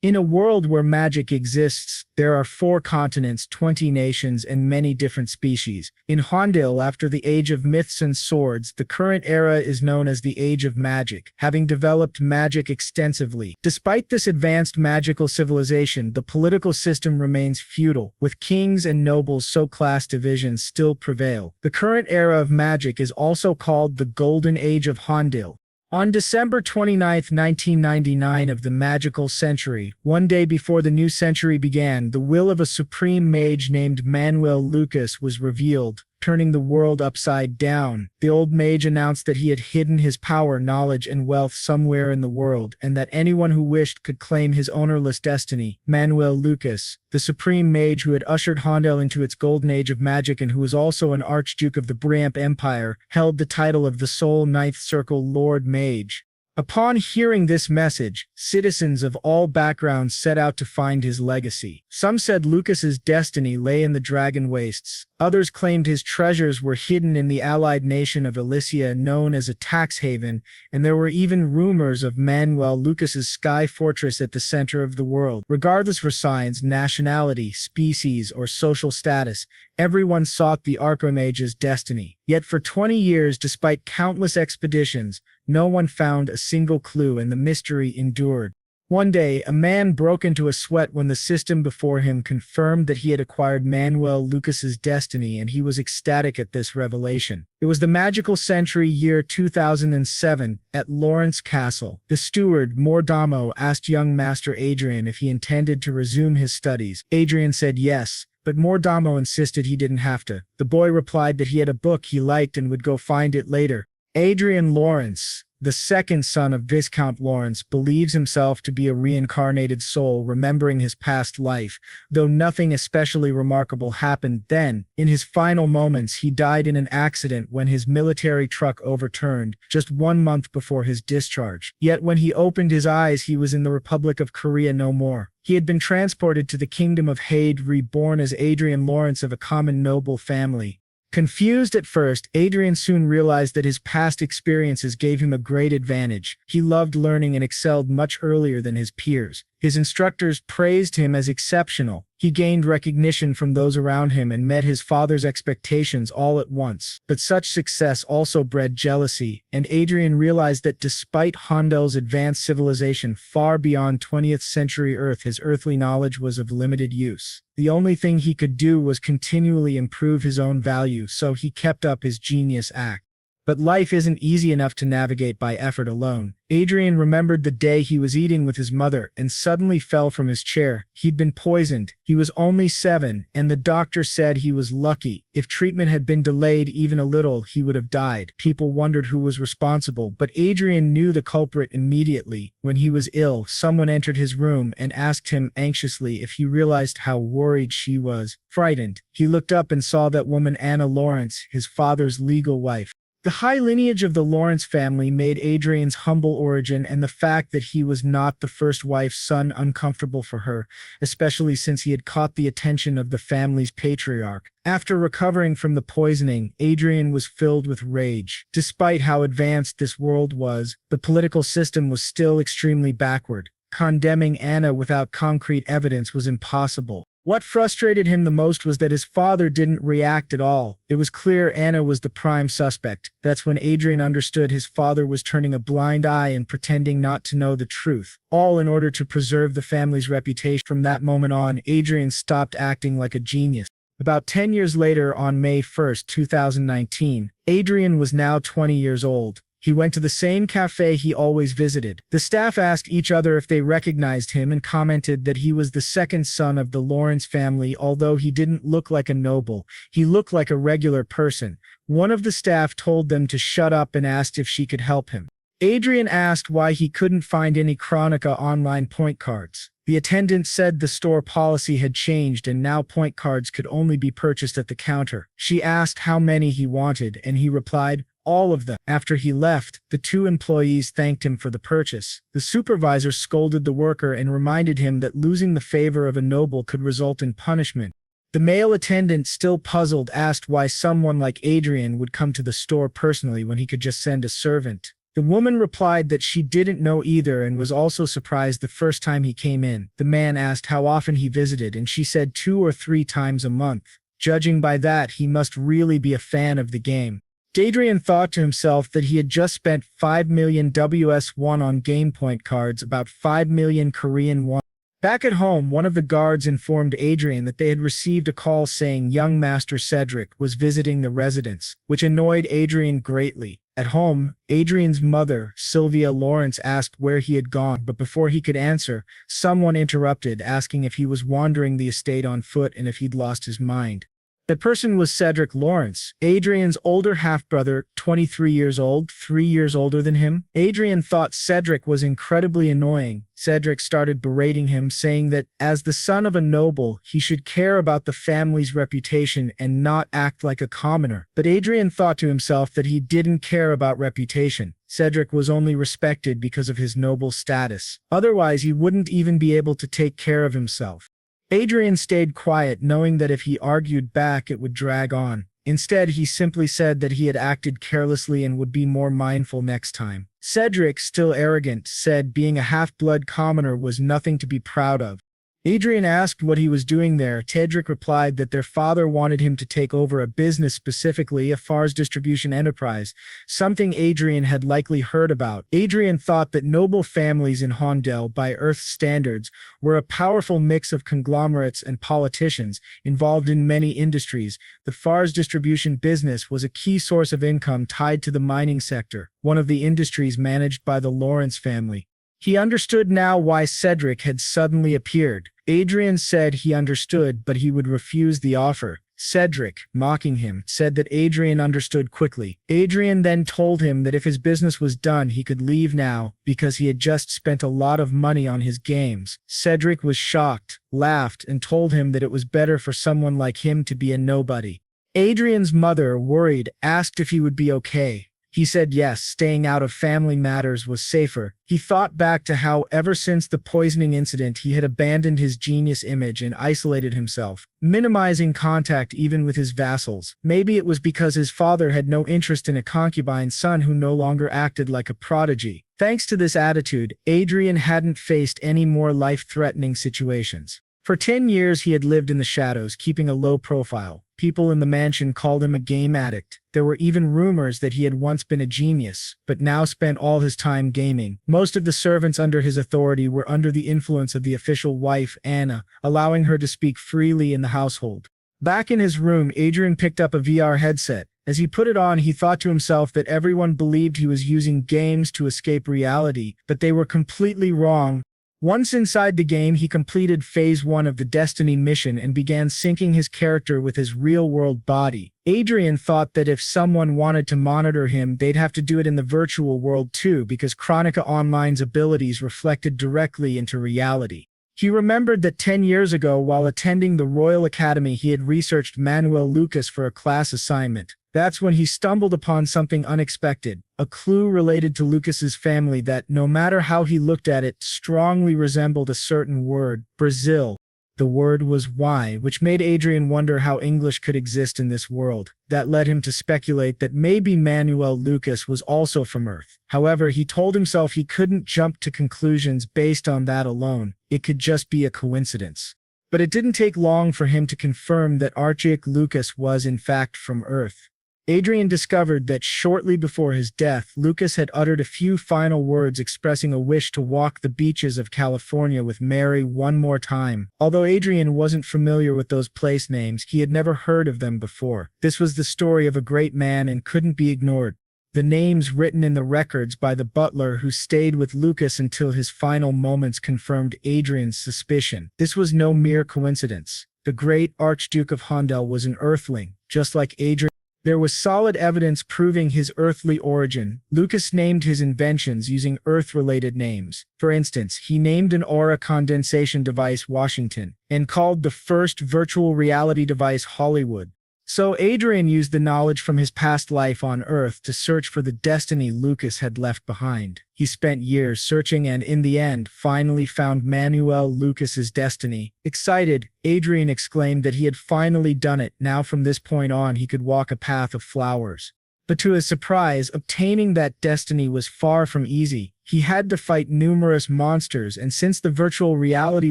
In a world where magic exists, there are 4 continents, 20 nations, and many different species. In Hondil, after the Age of Myths and Swords, the current era is known as the Age of Magic, having developed magic extensively. Despite this advanced magical civilization, the political system remains feudal, with kings and nobles, so class divisions still prevail. The current era of magic is also called the Golden Age of Hondil. On December 29, 1999 of the magical century, one day before the new century began, the will of a supreme mage named Manuel Lucas was revealed, turning the world upside down. The old mage announced that he had hidden his power, knowledge, and wealth somewhere in the world, and that anyone who wished could claim his ownerless destiny. Manuel Lucas, the supreme mage who had ushered Hondel into its golden age of magic and who was also an archduke of the Bramp Empire, held the title of the sole Ninth Circle Lord Mage. Upon hearing this message, citizens of all backgrounds set out to find his legacy. Some said Lucas's destiny lay in the Dragon Wastes. Others claimed his treasures were hidden in the allied nation of Elysia, known as a tax haven, and there were even rumors of Manuel Lucas's sky fortress at the center of the world. Regardless for science, nationality, species, or social status, everyone sought the Archmage's destiny. Yet for 20 years, despite countless expeditions, no one found a single clue, and the mystery endured. One day, a man broke into a sweat when the system before him confirmed that he had acquired Manuel Lucas's destiny, and he was ecstatic at this revelation. It was the magical century year 2007, at Lawrence Castle. The steward, Mordamo, asked young Master Adrian if he intended to resume his studies. Adrian said yes, but Mordamo insisted he didn't have to. The boy replied that he had a book he liked and would go find it later. Adrian Lawrence, the second son of Viscount Lawrence, believes himself to be a reincarnated soul remembering his past life, though nothing especially remarkable happened then. In his final moments, he died in an accident when his military truck overturned, just 1 month before his discharge. Yet when he opened his eyes, he was in the Republic of Korea no more. He had been transported to the kingdom of Hade, reborn as Adrian Lawrence of a common noble family. Confused at first, Adrian soon realized that his past experiences gave him a great advantage. He loved learning and excelled much earlier than his peers. His instructors praised him as exceptional. He gained recognition from those around him and met his father's expectations all at once. But such success also bred jealousy, and Adrian realized that despite Hondel's advanced civilization far beyond 20th century Earth, his earthly knowledge was of limited use. The only thing he could do was continually improve his own value, so he kept up his genius act. But life isn't easy enough to navigate by effort alone. Adrian remembered the day he was eating with his mother and suddenly fell from his chair. He'd been poisoned. He was only 7, and the doctor said he was lucky. If treatment had been delayed even a little, he would have died. People wondered who was responsible, but Adrian knew the culprit immediately. When he was ill, someone entered his room and asked him anxiously if he realized how worried she was. Frightened, he looked up and saw that woman, Anna Lawrence, his father's legal wife. The high lineage of the Lawrence family made Adrian's humble origin and the fact that he was not the first wife's son uncomfortable for her, especially since he had caught the attention of the family's patriarch. After recovering from the poisoning, Adrian was filled with rage. Despite how advanced this world was, the political system was still extremely backward. Condemning Anna without concrete evidence was impossible. What frustrated him the most was that his father didn't react at all. It was clear Anna was the prime suspect. That's when Adrian understood his father was turning a blind eye and pretending not to know the truth, all in order to preserve the family's reputation. From that moment on, Adrian stopped acting like a genius. About 10 years later, on May 1, 2019, Adrian was now 20 years old. He went to the same cafe he always visited. The staff asked each other if they recognized him and commented that he was the second son of the Lawrence family. Although he didn't look like a noble, he looked like a regular person. One of the staff told them to shut up and asked if she could help him. Adrian asked why he couldn't find any Chronicle Online point cards. The attendant said the store policy had changed and now point cards could only be purchased at the counter. She asked how many he wanted, and he replied, "All of them." After he left, the 2 employees thanked him for the purchase. The supervisor scolded the worker and reminded him that losing the favor of a noble could result in punishment. The male attendant, still puzzled, asked why someone like Adrian would come to the store personally when he could just send a servant. The woman replied that she didn't know either and was also surprised the first time he came in. The man asked how often he visited, and she said 2 or 3 times a month. Judging by that, he must really be a fan of the game. Adrian thought to himself that he had just spent 5 million WS1 on game point cards, about 5 million Korean won. Back at home, one of the guards informed Adrian that they had received a call saying young Master Cedric was visiting the residence, which annoyed Adrian greatly. At home, Adrian's mother, Sylvia Lawrence, asked where he had gone, but before he could answer, someone interrupted, asking if he was wandering the estate on foot and if he'd lost his mind. That person was Cedric Lawrence, Adrian's older half-brother, 23 years old, 3 years older than him. Adrian thought Cedric was incredibly annoying. Cedric started berating him, saying that, as the son of a noble, he should care about the family's reputation and not act like a commoner. But Adrian thought to himself that he didn't care about reputation. Cedric was only respected because of his noble status. Otherwise, he wouldn't even be able to take care of himself. Adrian stayed quiet, knowing that if he argued back, it would drag on. Instead, he simply said that he had acted carelessly and would be more mindful next time. Cedric, still arrogant, said being a half-blood commoner was nothing to be proud of. Adrian asked what he was doing there. Cedric replied that their father wanted him to take over a business, specifically a FARS distribution enterprise, something Adrian had likely heard about. Adrian thought that noble families in Hondel, by Earth standards, were a powerful mix of conglomerates and politicians involved in many industries. The FARS distribution business was a key source of income tied to the mining sector, one of the industries managed by the Lawrence family. He understood now why Cedric had suddenly appeared. Adrian said he understood, but he would refuse the offer. Cedric, mocking him, said that Adrian understood quickly. Adrian then told him that if his business was done, he could leave now, because he had just spent a lot of money on his games. Cedric was shocked, laughed, and told him that it was better for someone like him to be a nobody. Adrian's mother, worried, asked if he would be okay. He said yes, staying out of family matters was safer. He thought back to how, ever since the poisoning incident, he had abandoned his genius image and isolated himself, minimizing contact even with his vassals. Maybe it was because his father had no interest in a concubine's son who no longer acted like a prodigy. Thanks to this attitude, Adrian hadn't faced any more life-threatening situations. For 10 years he had lived in the shadows, keeping a low profile. People in the mansion called him a game addict. There were even rumors that he had once been a genius, but now spent all his time gaming. Most of the servants under his authority were under the influence of the official wife, Anna, allowing her to speak freely in the household. Back in his room, Adrian picked up a VR headset. As he put it on, he thought to himself that everyone believed he was using games to escape reality, but they were completely wrong. Once inside the game, he completed Phase 1 of the Destiny mission and began syncing his character with his real-world body. Adrian thought that if someone wanted to monitor him, they'd have to do it in the virtual world too, because Chronicle Online's abilities reflected directly into reality. He remembered that 10 years ago, while attending the Royal Academy, he had researched Manuel Lucas for a class assignment. That's when he stumbled upon something unexpected, a clue related to Lucas's family that, no matter how he looked at it, strongly resembled a certain word, Brazil. The word was Y, which made Adrian wonder how English could exist in this world. That led him to speculate that maybe Manuel Lucas was also from Earth. However, he told himself he couldn't jump to conclusions based on that alone. It could just be a coincidence. But it didn't take long for him to confirm that Archaic Lucas was in fact from Earth. Adrian discovered that shortly before his death, Lucas had uttered a few final words expressing a wish to walk the beaches of California with Mary one more time. Although Adrian wasn't familiar with those place names, he had never heard of them before. This was the story of a great man and couldn't be ignored. The names written in the records by the butler who stayed with Lucas until his final moments confirmed Adrian's suspicion. This was no mere coincidence. The great Archduke of Hondel was an Earthling, just like Adrian. There was solid evidence proving his earthly origin. Lucas named his inventions using Earth-related names. For instance, he named an aura condensation device Washington, and called the first virtual reality device Hollywood. So Adrian used the knowledge from his past life on Earth to search for the destiny Lucas had left behind. He spent years searching and in the end finally found Manuel Lucas's destiny. Excited, Adrian exclaimed that he had finally done it. Now from this point on he could walk a path of flowers. But to his surprise, obtaining that destiny was far from easy. He had to fight numerous monsters, and since the virtual reality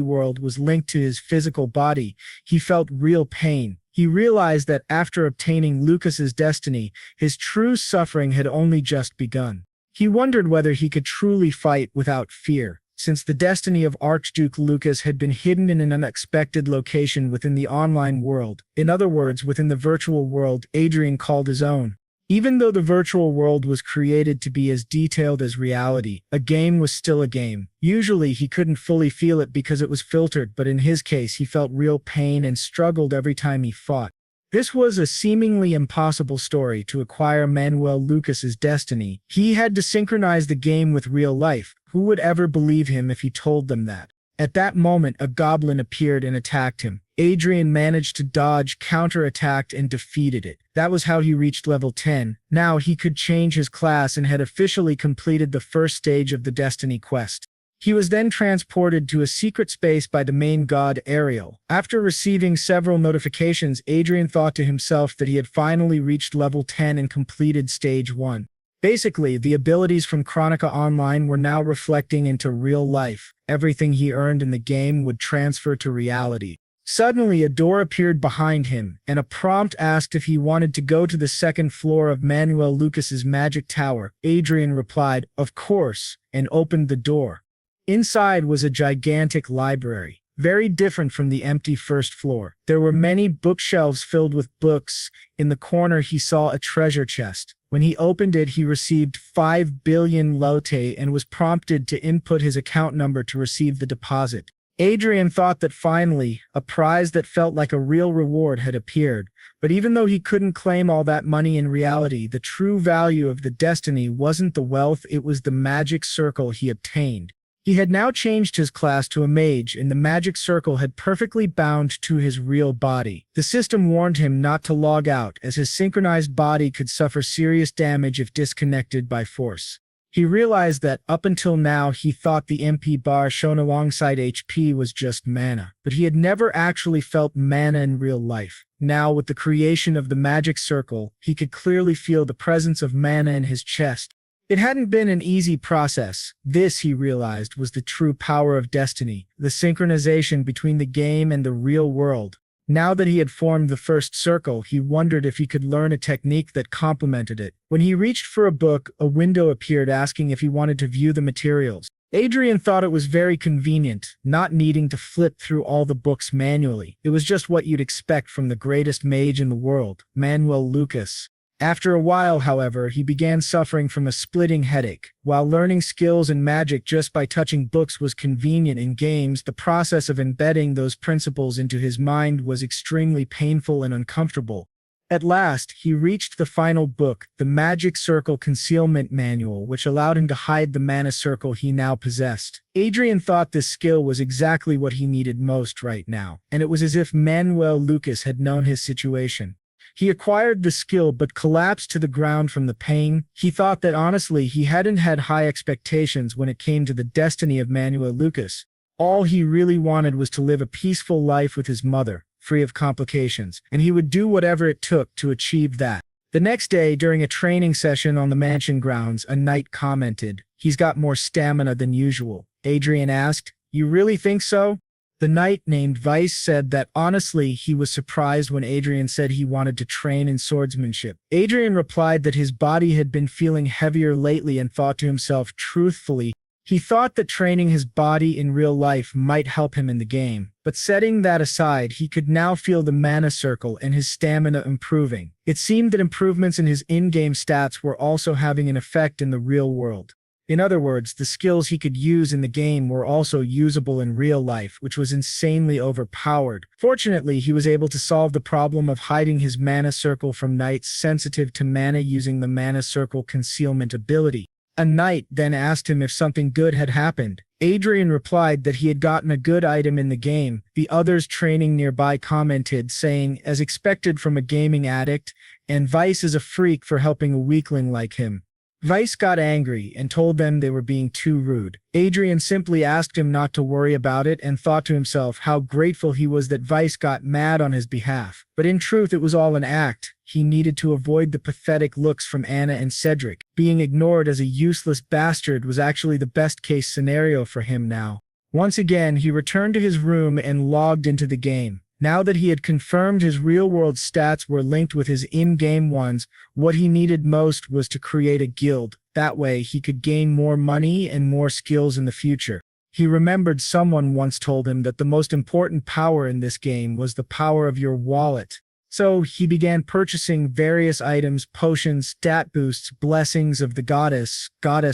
world was linked to his physical body, he felt real pain. He realized that after obtaining Lucas's destiny, his true suffering had only just begun. He wondered whether he could truly fight without fear, since the destiny of Archduke Lucas had been hidden in an unexpected location within the online world. In other words, within the virtual world Adrian called his own. Even though the virtual world was created to be as detailed as reality, a game was still a game. Usually he couldn't fully feel it because it was filtered, but in his case he felt real pain and struggled every time he fought. This was a seemingly impossible story to acquire Manuel Lucas's destiny. He had to synchronize the game with real life. Who would ever believe him if he told them that? At that moment, a goblin appeared and attacked him. Adrian managed to dodge, counterattacked, and defeated it. That was how he reached level 10. Now he could change his class and had officially completed the first stage of the Destiny quest. He was then transported to a secret space by the main god Ariel. After receiving several notifications, Adrian thought to himself that he had finally reached level 10 and completed stage 1. Basically, the abilities from Chronicle Online were now reflecting into real life. Everything he earned in the game would transfer to reality. Suddenly, a door appeared behind him, and a prompt asked if he wanted to go to the second floor of Manuel Lucas's magic tower. Adrian replied, "Of course," and opened the door. Inside was a gigantic library, very different from the empty first floor. There were many bookshelves filled with books. In the corner, he saw a treasure chest. When he opened it, he received 5 billion lote and was prompted to input his account number to receive the deposit. Adrian thought that finally, a prize that felt like a real reward had appeared, but even though he couldn't claim all that money in reality, the true value of the destiny wasn't the wealth, it was the magic circle he obtained. He had now changed his class to a mage, and the magic circle had perfectly bound to his real body. The system warned him not to log out, as his synchronized body could suffer serious damage if disconnected by force. He realized that up until now he thought the MP bar shown alongside HP was just mana, but he had never actually felt mana in real life. Now, with the creation of the magic circle, he could clearly feel the presence of mana in his chest. It hadn't been an easy process. This, he realized, was the true power of destiny, the synchronization between the game and the real world. Now that he had formed the first circle, he wondered if he could learn a technique that complemented it. When he reached for a book, a window appeared asking if he wanted to view the materials. Adrian thought it was very convenient, not needing to flip through all the books manually. It was just what you'd expect from the greatest mage in the world, Manuel Lucas. After a while, however, he began suffering from a splitting headache. While learning skills and magic just by touching books was convenient in games, the process of embedding those principles into his mind was extremely painful and uncomfortable. At last, he reached the final book, the Magic Circle Concealment Manual, which allowed him to hide the mana circle he now possessed. Adrian thought this skill was exactly what he needed most right now, and it was as if Manuel Lucas had known his situation. He acquired the skill but collapsed to the ground from the pain. He thought that honestly he hadn't had high expectations when it came to the destiny of Manuel Lucas. All he really wanted was to live a peaceful life with his mother, free of complications, and he would do whatever it took to achieve that. The next day, during a training session on the mansion grounds, a knight commented, "He's got more stamina than usual." Adrian asked, "You really think so?" The knight named Vice said that honestly he was surprised when Adrian said he wanted to train in swordsmanship. Adrian replied that his body had been feeling heavier lately and thought to himself truthfully, he thought that training his body in real life might help him in the game. But setting that aside, he could now feel the mana circle and his stamina improving. It seemed that improvements in his in-game stats were also having an effect in the real world. In other words, the skills he could use in the game were also usable in real life, which was insanely overpowered. Fortunately, he was able to solve the problem of hiding his mana circle from knights sensitive to mana using the mana circle concealment ability. A knight then asked him if something good had happened. Adrian replied that he had gotten a good item in the game. The others training nearby commented, saying, as expected from a gaming addict, and Vice is a freak for helping a weakling like him. Vice got angry and told them they were being too rude. Adrian simply asked him not to worry about it and thought to himself how grateful he was that Vice got mad on his behalf. But in truth, it was all an act. He needed to avoid the pathetic looks from Anna and Cedric. Being ignored as a useless bastard was actually the best-case scenario for him now. Once again, he returned to his room and logged into the game. Now that he had confirmed his real-world stats were linked with his in-game ones, what he needed most was to create a guild. That way, he could gain more money and more skills in the future. He remembered someone once told him that the most important power in this game was the power of your wallet. So he began purchasing various items, potions, stat boosts, blessings of the goddess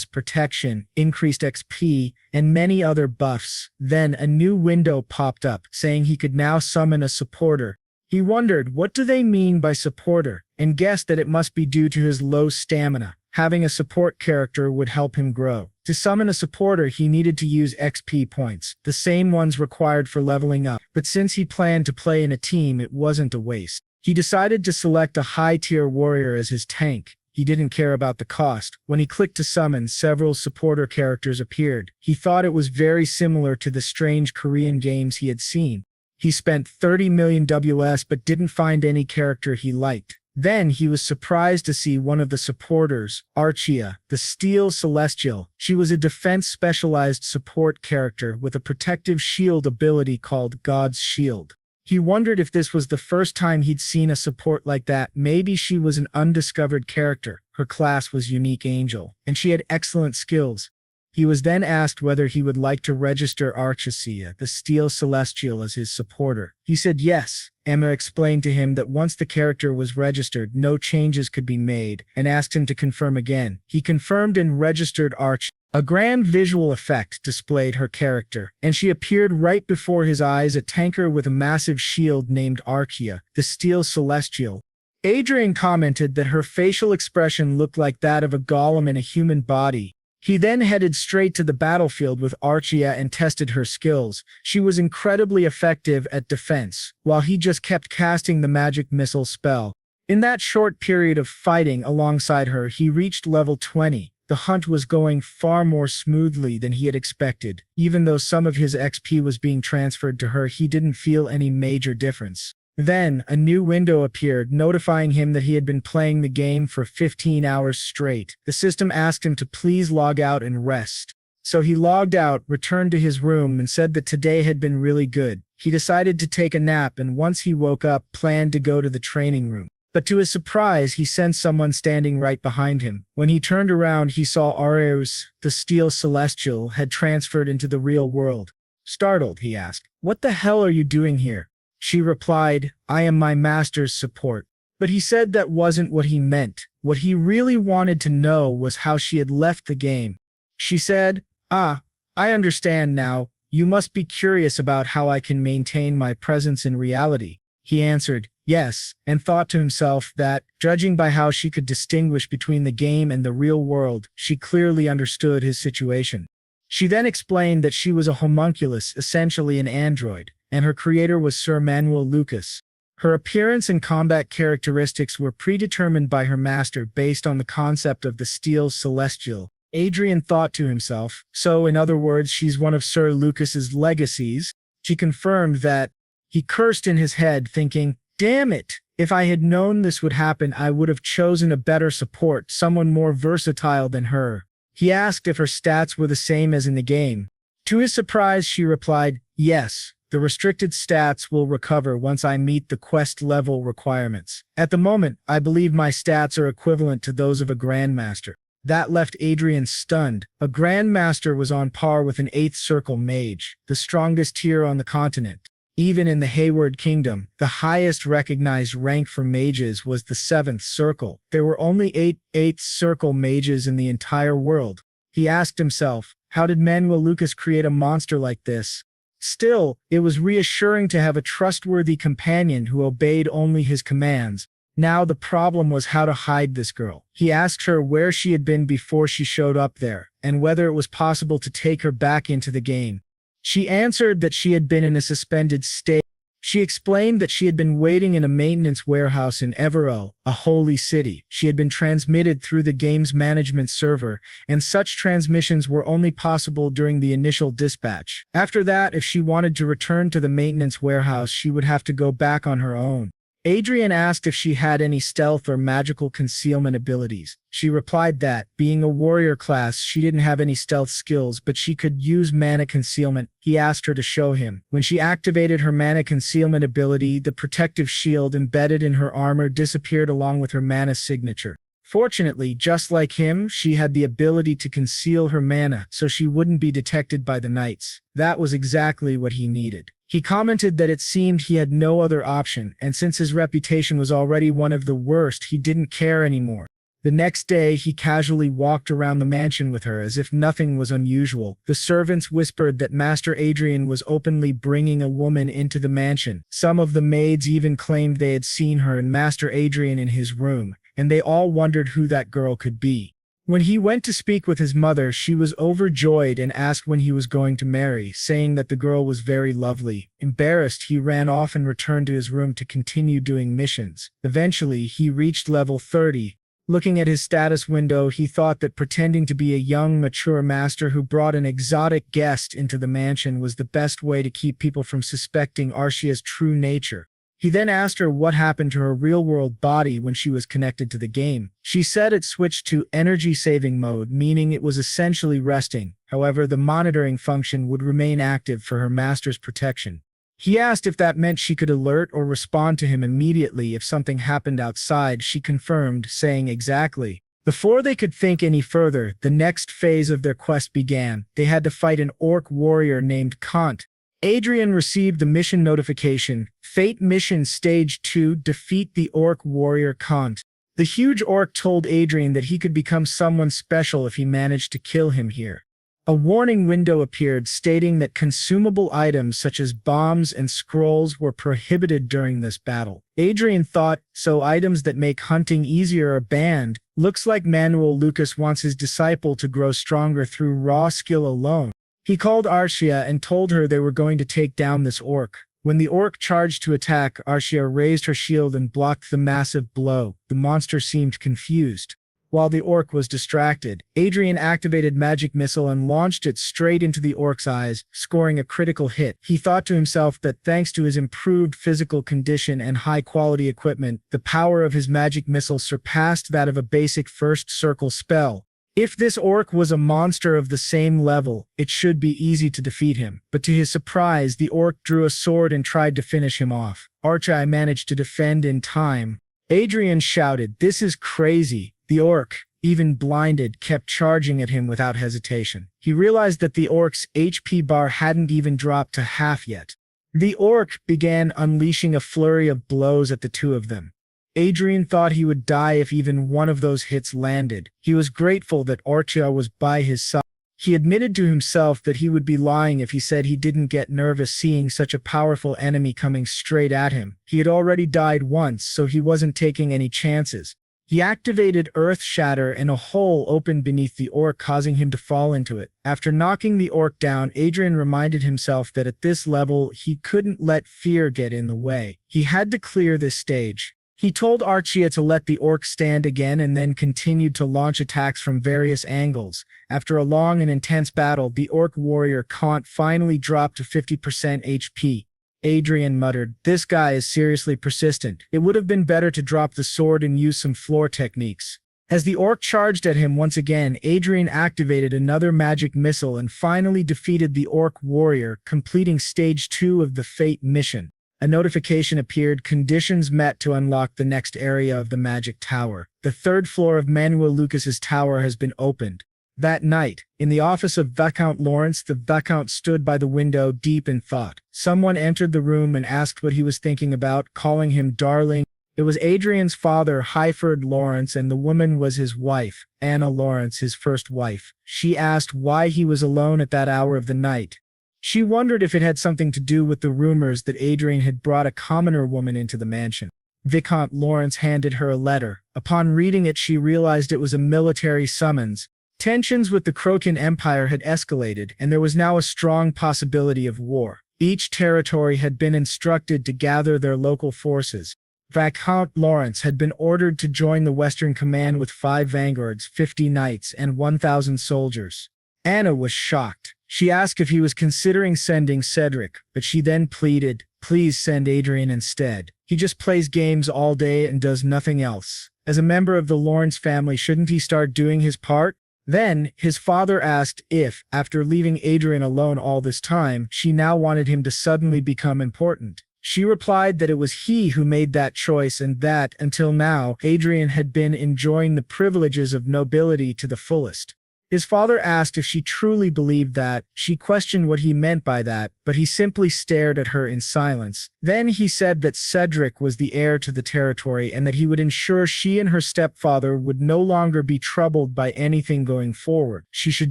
protection, increased XP, and many other buffs. Then a new window popped up, saying he could now summon a supporter. He wondered, what do they mean by supporter, and guessed that it must be due to his low stamina. Having a support character would help him grow. To summon a supporter, he needed to use XP points, the same ones required for leveling up. But since he planned to play in a team, it wasn't a waste. He decided to select a high-tier warrior as his tank. He didn't care about the cost. When he clicked to summon, several supporter characters appeared. He thought it was very similar to the strange Korean games he had seen. He spent 30 million WS but didn't find any character he liked. Then he was surprised to see one of the supporters, Archia, the Steel Celestial. She was a defense-specialized support character with a protective shield ability called God's Shield. He wondered if this was the first time he'd seen a support like that. Maybe she was an undiscovered character. Her class was Unique Angel, and she had excellent skills. He was then asked whether he would like to register Archia, the Steel Celestial, as his supporter. He said yes. Emma explained to him that once the character was registered, no changes could be made, and asked him to confirm again. He confirmed and registered Archia. A grand visual effect displayed her character, and she appeared right before his eyes, a tanker with a massive shield named Archia, the Steel Celestial. Adrian commented that her facial expression looked like that of a golem in a human body. He then headed straight to the battlefield with Archia and tested her skills. She was incredibly effective at defense, while he just kept casting the magic missile spell. In that short period of fighting alongside her, he reached level 20. The hunt was going far more smoothly than he had expected. Even though some of his XP was being transferred to her, he didn't feel any major difference. Then, a new window appeared, notifying him that he had been playing the game for 15 hours straight. The system asked him to please log out and rest. So he logged out, returned to his room, and said that today had been really good. He decided to take a nap, and once he woke up, planned to go to the training room. But to his surprise, he sensed someone standing right behind him. When he turned around, he saw Areus, the Steel Celestial, had transferred into the real world. Startled, he asked, "What the hell are you doing here?" She replied, "I am my master's support." But he said that wasn't what he meant. What he really wanted to know was how she had left the game. She said, "Ah, I understand now. You must be curious about how I can maintain my presence in reality." He answered, yes, and thought to himself that, judging by how she could distinguish between the game and the real world, she clearly understood his situation. She then explained that she was a homunculus, essentially an android, and her creator was Sir Manuel Lucas. Her appearance and combat characteristics were predetermined by her master based on the concept of the Steel Celestial. Adrian thought to himself, so in other words, she's one of Sir Lucas's legacies. She confirmed that. He cursed in his head, thinking, damn it, if I had known this would happen, I would have chosen a better support, someone more versatile than her. He asked if her stats were the same as in the game. To his surprise, she replied, yes, the restricted stats will recover once I meet the quest level requirements. At the moment, I believe my stats are equivalent to those of a Grandmaster. That left Adrian stunned. A Grandmaster was on par with an 8th Circle Mage, the strongest tier on the continent. Even in the Hayward Kingdom, the highest recognized rank for mages was the 7th Circle. There were only 8 8th Circle mages in the entire world. He asked himself, how did Manuel Lucas create a monster like this? Still, it was reassuring to have a trustworthy companion who obeyed only his commands. Now the problem was how to hide this girl. He asked her where she had been before she showed up there, and whether it was possible to take her back into the game. She answered that she had been in a suspended state. She explained that she had been waiting in a maintenance warehouse in Evero, a holy city. She had been transmitted through the game's management server, and such transmissions were only possible during the initial dispatch. After that, if she wanted to return to the maintenance warehouse, she would have to go back on her own. Adrian asked if she had any stealth or magical concealment abilities. She replied that, being a warrior class, she didn't have any stealth skills, but she could use mana concealment. He asked her to show him. When she activated her mana concealment ability, the protective shield embedded in her armor disappeared along with her mana signature. Fortunately, just like him, she had the ability to conceal her mana so she wouldn't be detected by the knights. That was exactly what he needed. He commented that it seemed he had no other option, and since his reputation was already one of the worst, he didn't care anymore. The next day, he casually walked around the mansion with her as if nothing was unusual. The servants whispered that Master Adrian was openly bringing a woman into the mansion. Some of the maids even claimed they had seen her and Master Adrian in his room, and they all wondered who that girl could be. When he went to speak with his mother, she was overjoyed and asked when he was going to marry, saying that the girl was very lovely. Embarrassed, he ran off and returned to his room to continue doing missions. Eventually, he reached level 30. Looking at his status window, he thought that pretending to be a young, mature master who brought an exotic guest into the mansion was the best way to keep people from suspecting Arcia's true nature. He then asked her what happened to her real-world body when she was connected to the game. She said it switched to energy-saving mode, meaning it was essentially resting. However, the monitoring function would remain active for her master's protection. He asked if that meant she could alert or respond to him immediately if something happened outside. She confirmed, saying exactly. Before they could think any further, the next phase of their quest began. They had to fight an orc warrior named Kant. Adrian received the mission notification, Fate Mission Stage 2, Defeat the Orc Warrior Kant. The huge orc told Adrian that he could become someone special if he managed to kill him here. A warning window appeared stating that consumable items such as bombs and scrolls were prohibited during this battle. Adrian thought, so items that make hunting easier are banned. Looks like Manuel Lucas wants his disciple to grow stronger through raw skill alone. He called Arcia and told her they were going to take down this orc. When the orc charged to attack, Arcia raised her shield and blocked the massive blow. The monster seemed confused. While the orc was distracted, Adrian activated magic missile and launched it straight into the orc's eyes, scoring a critical hit. He thought to himself that thanks to his improved physical condition and high-quality equipment, the power of his magic missile surpassed that of a basic first circle spell. If this orc was a monster of the same level, it should be easy to defeat him. But to his surprise, the orc drew a sword and tried to finish him off. Archie managed to defend in time. Adrian shouted, "This is crazy." The orc, even blinded, kept charging at him without hesitation. He realized that the orc's HP bar hadn't even dropped to half yet. The orc began unleashing a flurry of blows at the two of them. Adrian thought he would die if even one of those hits landed. He was grateful that Arcia was by his side. He admitted to himself that he would be lying if he said he didn't get nervous seeing such a powerful enemy coming straight at him. He had already died once, so he wasn't taking any chances. He activated Earth Shatter and a hole opened beneath the orc, causing him to fall into it. After knocking the orc down, Adrian reminded himself that at this level, he couldn't let fear get in the way. He had to clear this stage. He told Arcia to let the orc stand again and then continued to launch attacks from various angles. After a long and intense battle, the orc warrior Kant finally dropped to 50% HP. Adrian muttered, "This guy is seriously persistent. It would have been better to drop the sword and use some floor techniques." As the orc charged at him once again, Adrian activated another magic missile and finally defeated the orc warrior, completing Stage 2 of the Fate mission. A notification appeared, conditions met to unlock the next area of the magic tower. The third floor of Manuel Lucas's tower has been opened. That night, in the office of Viscount Lawrence, the viscount stood by the window deep in thought. Someone entered the room and asked what he was thinking about, calling him darling. It was Adrian's father, Highford Lawrence, and the woman was his wife, Anna Lawrence, his first wife. She asked why he was alone at that hour of the night. She wondered if it had something to do with the rumors that Adrian had brought a commoner woman into the mansion. Viscount Lawrence handed her a letter. Upon reading it, she realized it was a military summons. Tensions with the Crocan Empire had escalated, and there was now a strong possibility of war. Each territory had been instructed to gather their local forces. Viscount Lawrence had been ordered to join the Western Command with 5 vanguards, 50 knights, and 1,000 soldiers. Anna was shocked. She asked if he was considering sending Cedric, but she then pleaded, "Please send Adrian instead. He just plays games all day and does nothing else. As a member of the Lawrence family, shouldn't he start doing his part?" Then, his father asked if, after leaving Adrian alone all this time, she now wanted him to suddenly become important. She replied that it was he who made that choice and that, until now, Adrian had been enjoying the privileges of nobility to the fullest. His father asked if she truly believed that. She questioned what he meant by that, but he simply stared at her in silence. Then he said that Cedric was the heir to the territory and that he would ensure she and her stepfather would no longer be troubled by anything going forward. She should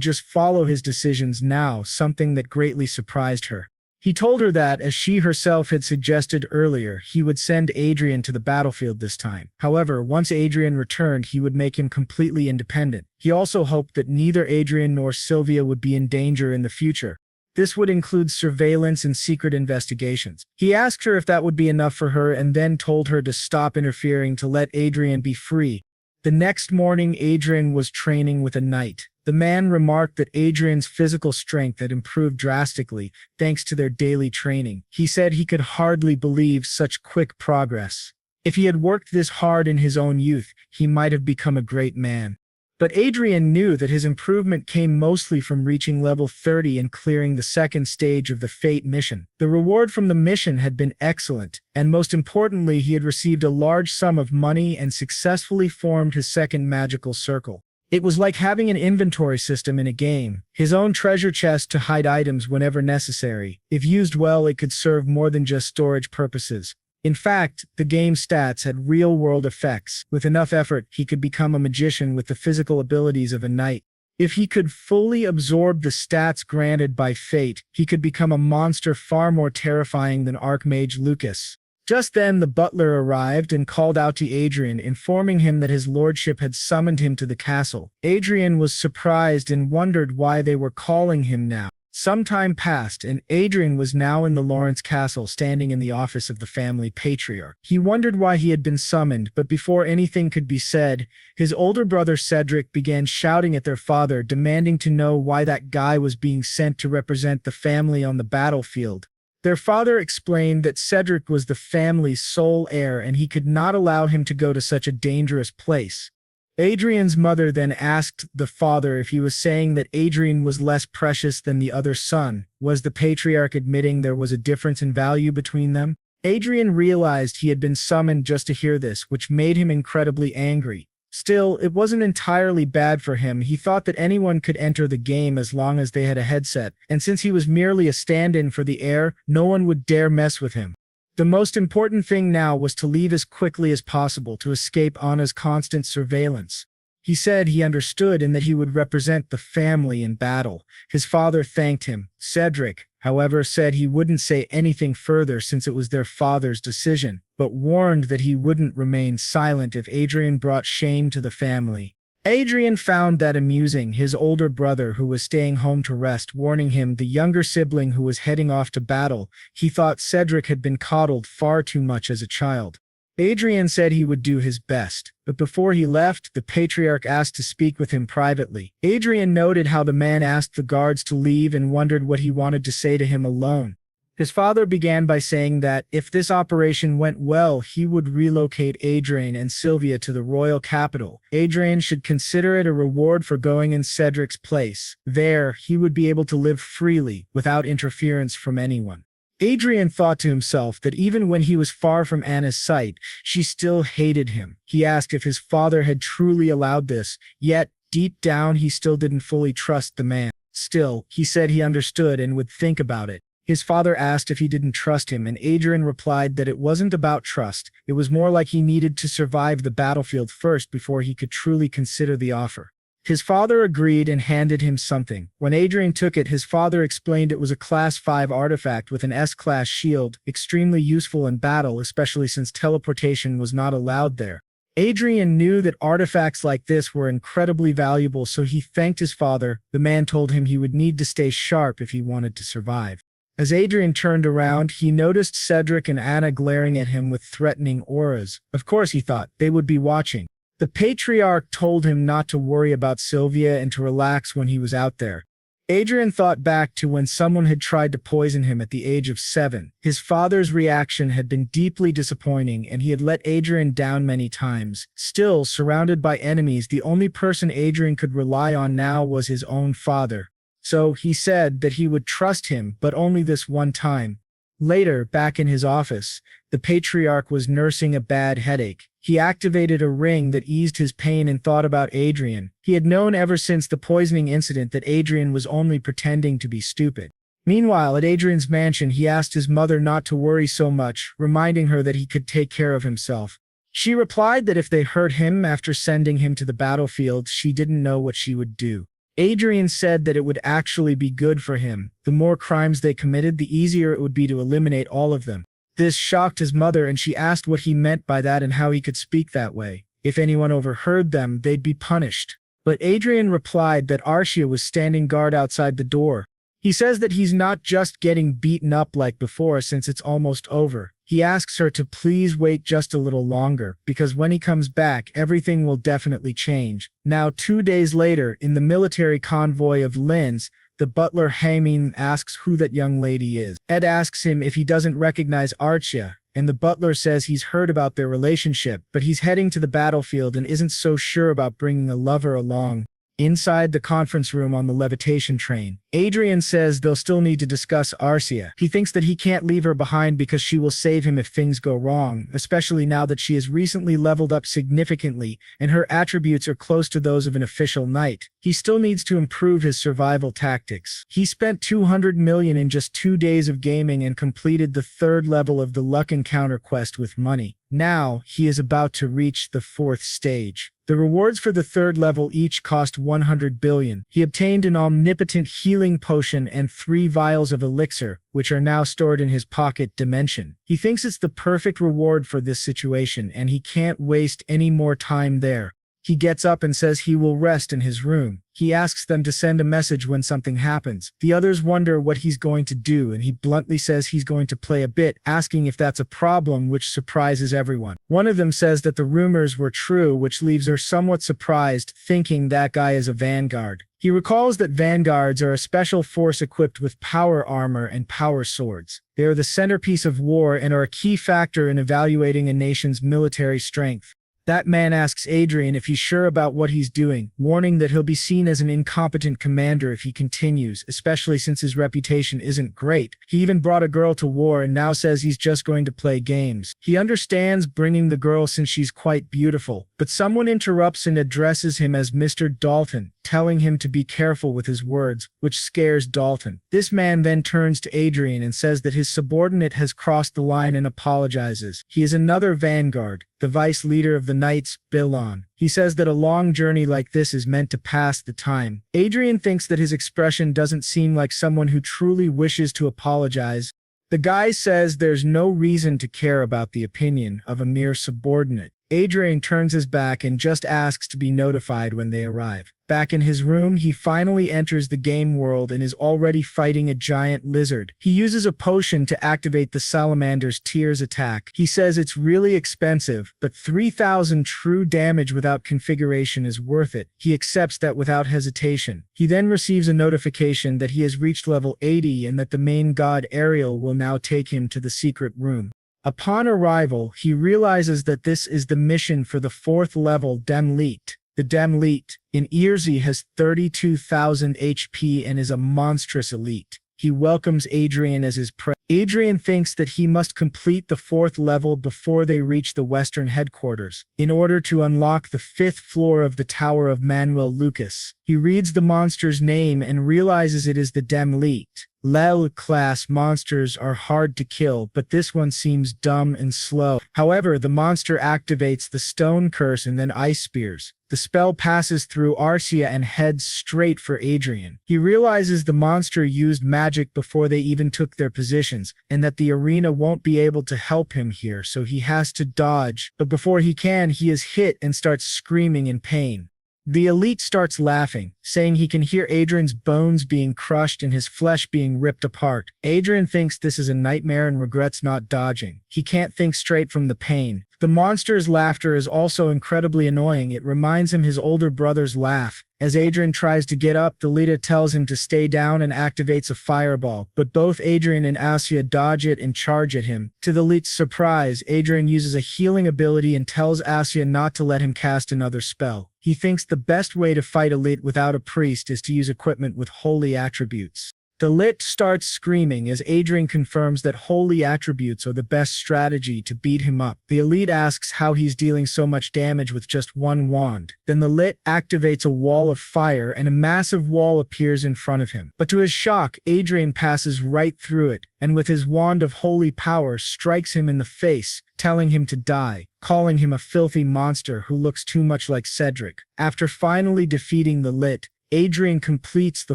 just follow his decisions now, something that greatly surprised her. He told her that, as she herself had suggested earlier, he would send Adrian to the battlefield this time. However, once Adrian returned, he would make him completely independent. He also hoped that neither Adrian nor Sylvia would be in danger in the future. This would include surveillance and secret investigations. He asked her if that would be enough for her and then told her to stop interfering to let Adrian be free. The next morning, Adrian was training with a knight. The man remarked that Adrian's physical strength had improved drastically, thanks to their daily training. He said he could hardly believe such quick progress. If he had worked this hard in his own youth, he might have become a great man. But Adrian knew that his improvement came mostly from reaching level 30 and clearing the second stage of the Fate mission. The reward from the mission had been excellent, and most importantly, he had received a large sum of money and successfully formed his second magical circle. It was like having an inventory system in a game, his own treasure chest to hide items whenever necessary. If used well, it could serve more than just storage purposes. In fact, the game's stats had real-world effects. With enough effort, he could become a magician with the physical abilities of a knight. If he could fully absorb the stats granted by fate, he could become a monster far more terrifying than Archmage Lucas. Just then, the butler arrived and called out to Adrian, informing him that his lordship had summoned him to the castle. Adrian was surprised and wondered why they were calling him now. Some time passed, and Adrian was now in the Lawrence castle, standing in the office of the family patriarch. He wondered why he had been summoned, but before anything could be said, his older brother Cedric began shouting at their father, demanding to know why that guy was being sent to represent the family on the battlefield. Their father explained that Cedric was the family's sole heir and he could not allow him to go to such a dangerous place. Adrian's mother then asked the father if he was saying that Adrian was less precious than the other son. Was the patriarch admitting there was a difference in value between them? Adrian realized he had been summoned just to hear this, which made him incredibly angry. Still, it wasn't entirely bad for him. He thought that anyone could enter the game as long as they had a headset, and since he was merely a stand-in for the heir, no one would dare mess with him. The most important thing now was to leave as quickly as possible to escape Anna's constant surveillance. He said he understood and that he would represent the family in battle. His father thanked him. Cedric, however, said he wouldn't say anything further since it was their father's decision, but warned that he wouldn't remain silent if Adrian brought shame to the family. Adrian found that amusing, his older brother who was staying home to rest warning him, the younger sibling who was heading off to battle. He thought Cedric had been coddled far too much as a child. Adrian said he would do his best, but before he left, the patriarch asked to speak with him privately. Adrian noted how the man asked the guards to leave and wondered what he wanted to say to him alone. His father began by saying that, if this operation went well, he would relocate Adrian and Sylvia to the royal capital. Adrian should consider it a reward for going in Cedric's place. There, he would be able to live freely, without interference from anyone. Adrian thought to himself that even when he was far from Anna's sight, she still hated him. He asked if his father had truly allowed this, yet, deep down, he still didn't fully trust the man. Still, he said he understood and would think about it. His father asked if he didn't trust him, and Adrian replied that it wasn't about trust. It was more like he needed to survive the battlefield first before he could truly consider the offer. His father agreed and handed him something. When Adrian took it, his father explained it was a Class 5 artifact with an S-class shield, extremely useful in battle, especially since teleportation was not allowed there. Adrian knew that artifacts like this were incredibly valuable, so he thanked his father. The man told him he would need to stay sharp if he wanted to survive. As Adrian turned around, he noticed Cedric and Anna glaring at him with threatening auras. Of course, he thought, they would be watching. The patriarch told him not to worry about Sylvia and to relax when he was out there. Adrian thought back to when someone had tried to poison him at the age of 7. His father's reaction had been deeply disappointing, and he had let Adrian down many times. Still, surrounded by enemies, the only person Adrian could rely on now was his own father. So he said that he would trust him, but only this one time. Later, back in his office, the patriarch was nursing a bad headache. He activated a ring that eased his pain and thought about Adrian. He had known ever since the poisoning incident that Adrian was only pretending to be stupid. Meanwhile, at Adrian's mansion, he asked his mother not to worry so much, reminding her that he could take care of himself. She replied that if they hurt him after sending him to the battlefield, she didn't know what she would do. Adrian said that it would actually be good for him. The more crimes they committed, the easier it would be to eliminate all of them. This shocked his mother, and she asked what he meant by that and how he could speak that way. If anyone overheard them, they'd be punished. But Adrian replied that Arcia was standing guard outside the door. He says that he's not just getting beaten up like before since it's almost over. He asks her to please wait just a little longer, because when he comes back, everything will definitely change. Now, 2 days later, in the military convoy of Lin's, the butler Hamin asks who that young lady is. Ed asks him if he doesn't recognize Arcia, and the butler says he's heard about their relationship, but he's heading to the battlefield and isn't so sure about bringing a lover along. Inside the conference room on the levitation train, Adrian says they'll still need to discuss Arcia. He thinks that he can't leave her behind because she will save him if things go wrong, especially now that she has recently leveled up significantly and her attributes are close to those of an official knight. He still needs to improve his survival tactics. He spent 200 million in just 2 days of gaming and completed the 3rd level of the Luck Encounter quest with money. Now, he is about to reach the 4th stage. The rewards for the 3rd level each cost 100 billion. He obtained an omnipotent healing potion and 3 vials of elixir, which are now stored in his pocket dimension. He thinks it's the perfect reward for this situation, and he can't waste any more time there. He gets up and says he will rest in his room. He asks them to send a message when something happens. The others wonder what he's going to do, and he bluntly says he's going to play a bit, asking if that's a problem, which surprises everyone. One of them says that the rumors were true, which leaves her somewhat surprised, thinking that guy is a vanguard. He recalls that vanguards are a special force equipped with power armor and power swords. They are the centerpiece of war and are a key factor in evaluating a nation's military strength. That man asks Adrian if he's sure about what he's doing, warning that he'll be seen as an incompetent commander if he continues, especially since his reputation isn't great. He even brought a girl to war and now says he's just going to play games. He understands bringing the girl since she's quite beautiful, but someone interrupts and addresses him as Mr. Dalton, telling him to be careful with his words, which scares Dalton. This man then turns to Adrian and says that his subordinate has crossed the line and apologizes. He is another vanguard, the vice leader of the Knights, Bilon. He says that a long journey like this is meant to pass the time. Adrian thinks that his expression doesn't seem like someone who truly wishes to apologize. The guy says there's no reason to care about the opinion of a mere subordinate. Adrian turns his back and just asks to be notified when they arrive. Back in his room, he finally enters the game world and is already fighting a giant lizard. He uses a potion to activate the salamander's tears attack. He says it's really expensive, but 3,000 true damage without configuration is worth it. He accepts that without hesitation. He then receives a notification that he has reached level 80 and that the main god Ariel will now take him to the secret room. Upon arrival, he realizes that this is the mission for the 4th level Demleet. The Demleet, in Earsy, has 32,000 HP and is a monstrous elite. He welcomes Adrian as his prey. Adrian thinks that he must complete the 4th level before they reach the western headquarters, in order to unlock the 5th floor of the Tower of Manuel Lucas. He reads the monster's name and realizes it is the Demleet. Level-class monsters are hard to kill, but this one seems dumb and slow. However, the monster activates the stone curse and then ice spears. The spell passes through Arcia and heads straight for Adrian. He realizes the monster used magic before they even took their positions, and that the arena won't be able to help him here, so he has to dodge. But before he can, he is hit and starts screaming in pain. The elite starts laughing, saying he can hear Adrian's bones being crushed and his flesh being ripped apart. Adrian thinks this is a nightmare and regrets not dodging. He can't think straight from the pain. The monster's laughter is also incredibly annoying. It reminds him his older brother's laugh. As Adrian tries to get up, the leader tells him to stay down and activates a fireball, but both Adrian and Asia dodge it and charge at him. To the elite's surprise, Adrian uses a healing ability and tells Asia not to let him cast another spell. He thinks the best way to fight elite without a priest is to use equipment with holy attributes. The lit starts screaming as Adrian confirms that holy attributes are the best strategy to beat him up. The elite asks how he's dealing so much damage with just one wand. Then the lit activates a wall of fire and a massive wall appears in front of him. But to his shock, Adrian passes right through it, and with his wand of holy power strikes him in the face, telling him to die, calling him a filthy monster who looks too much like Cedric. After finally defeating the lit, Adrian completes the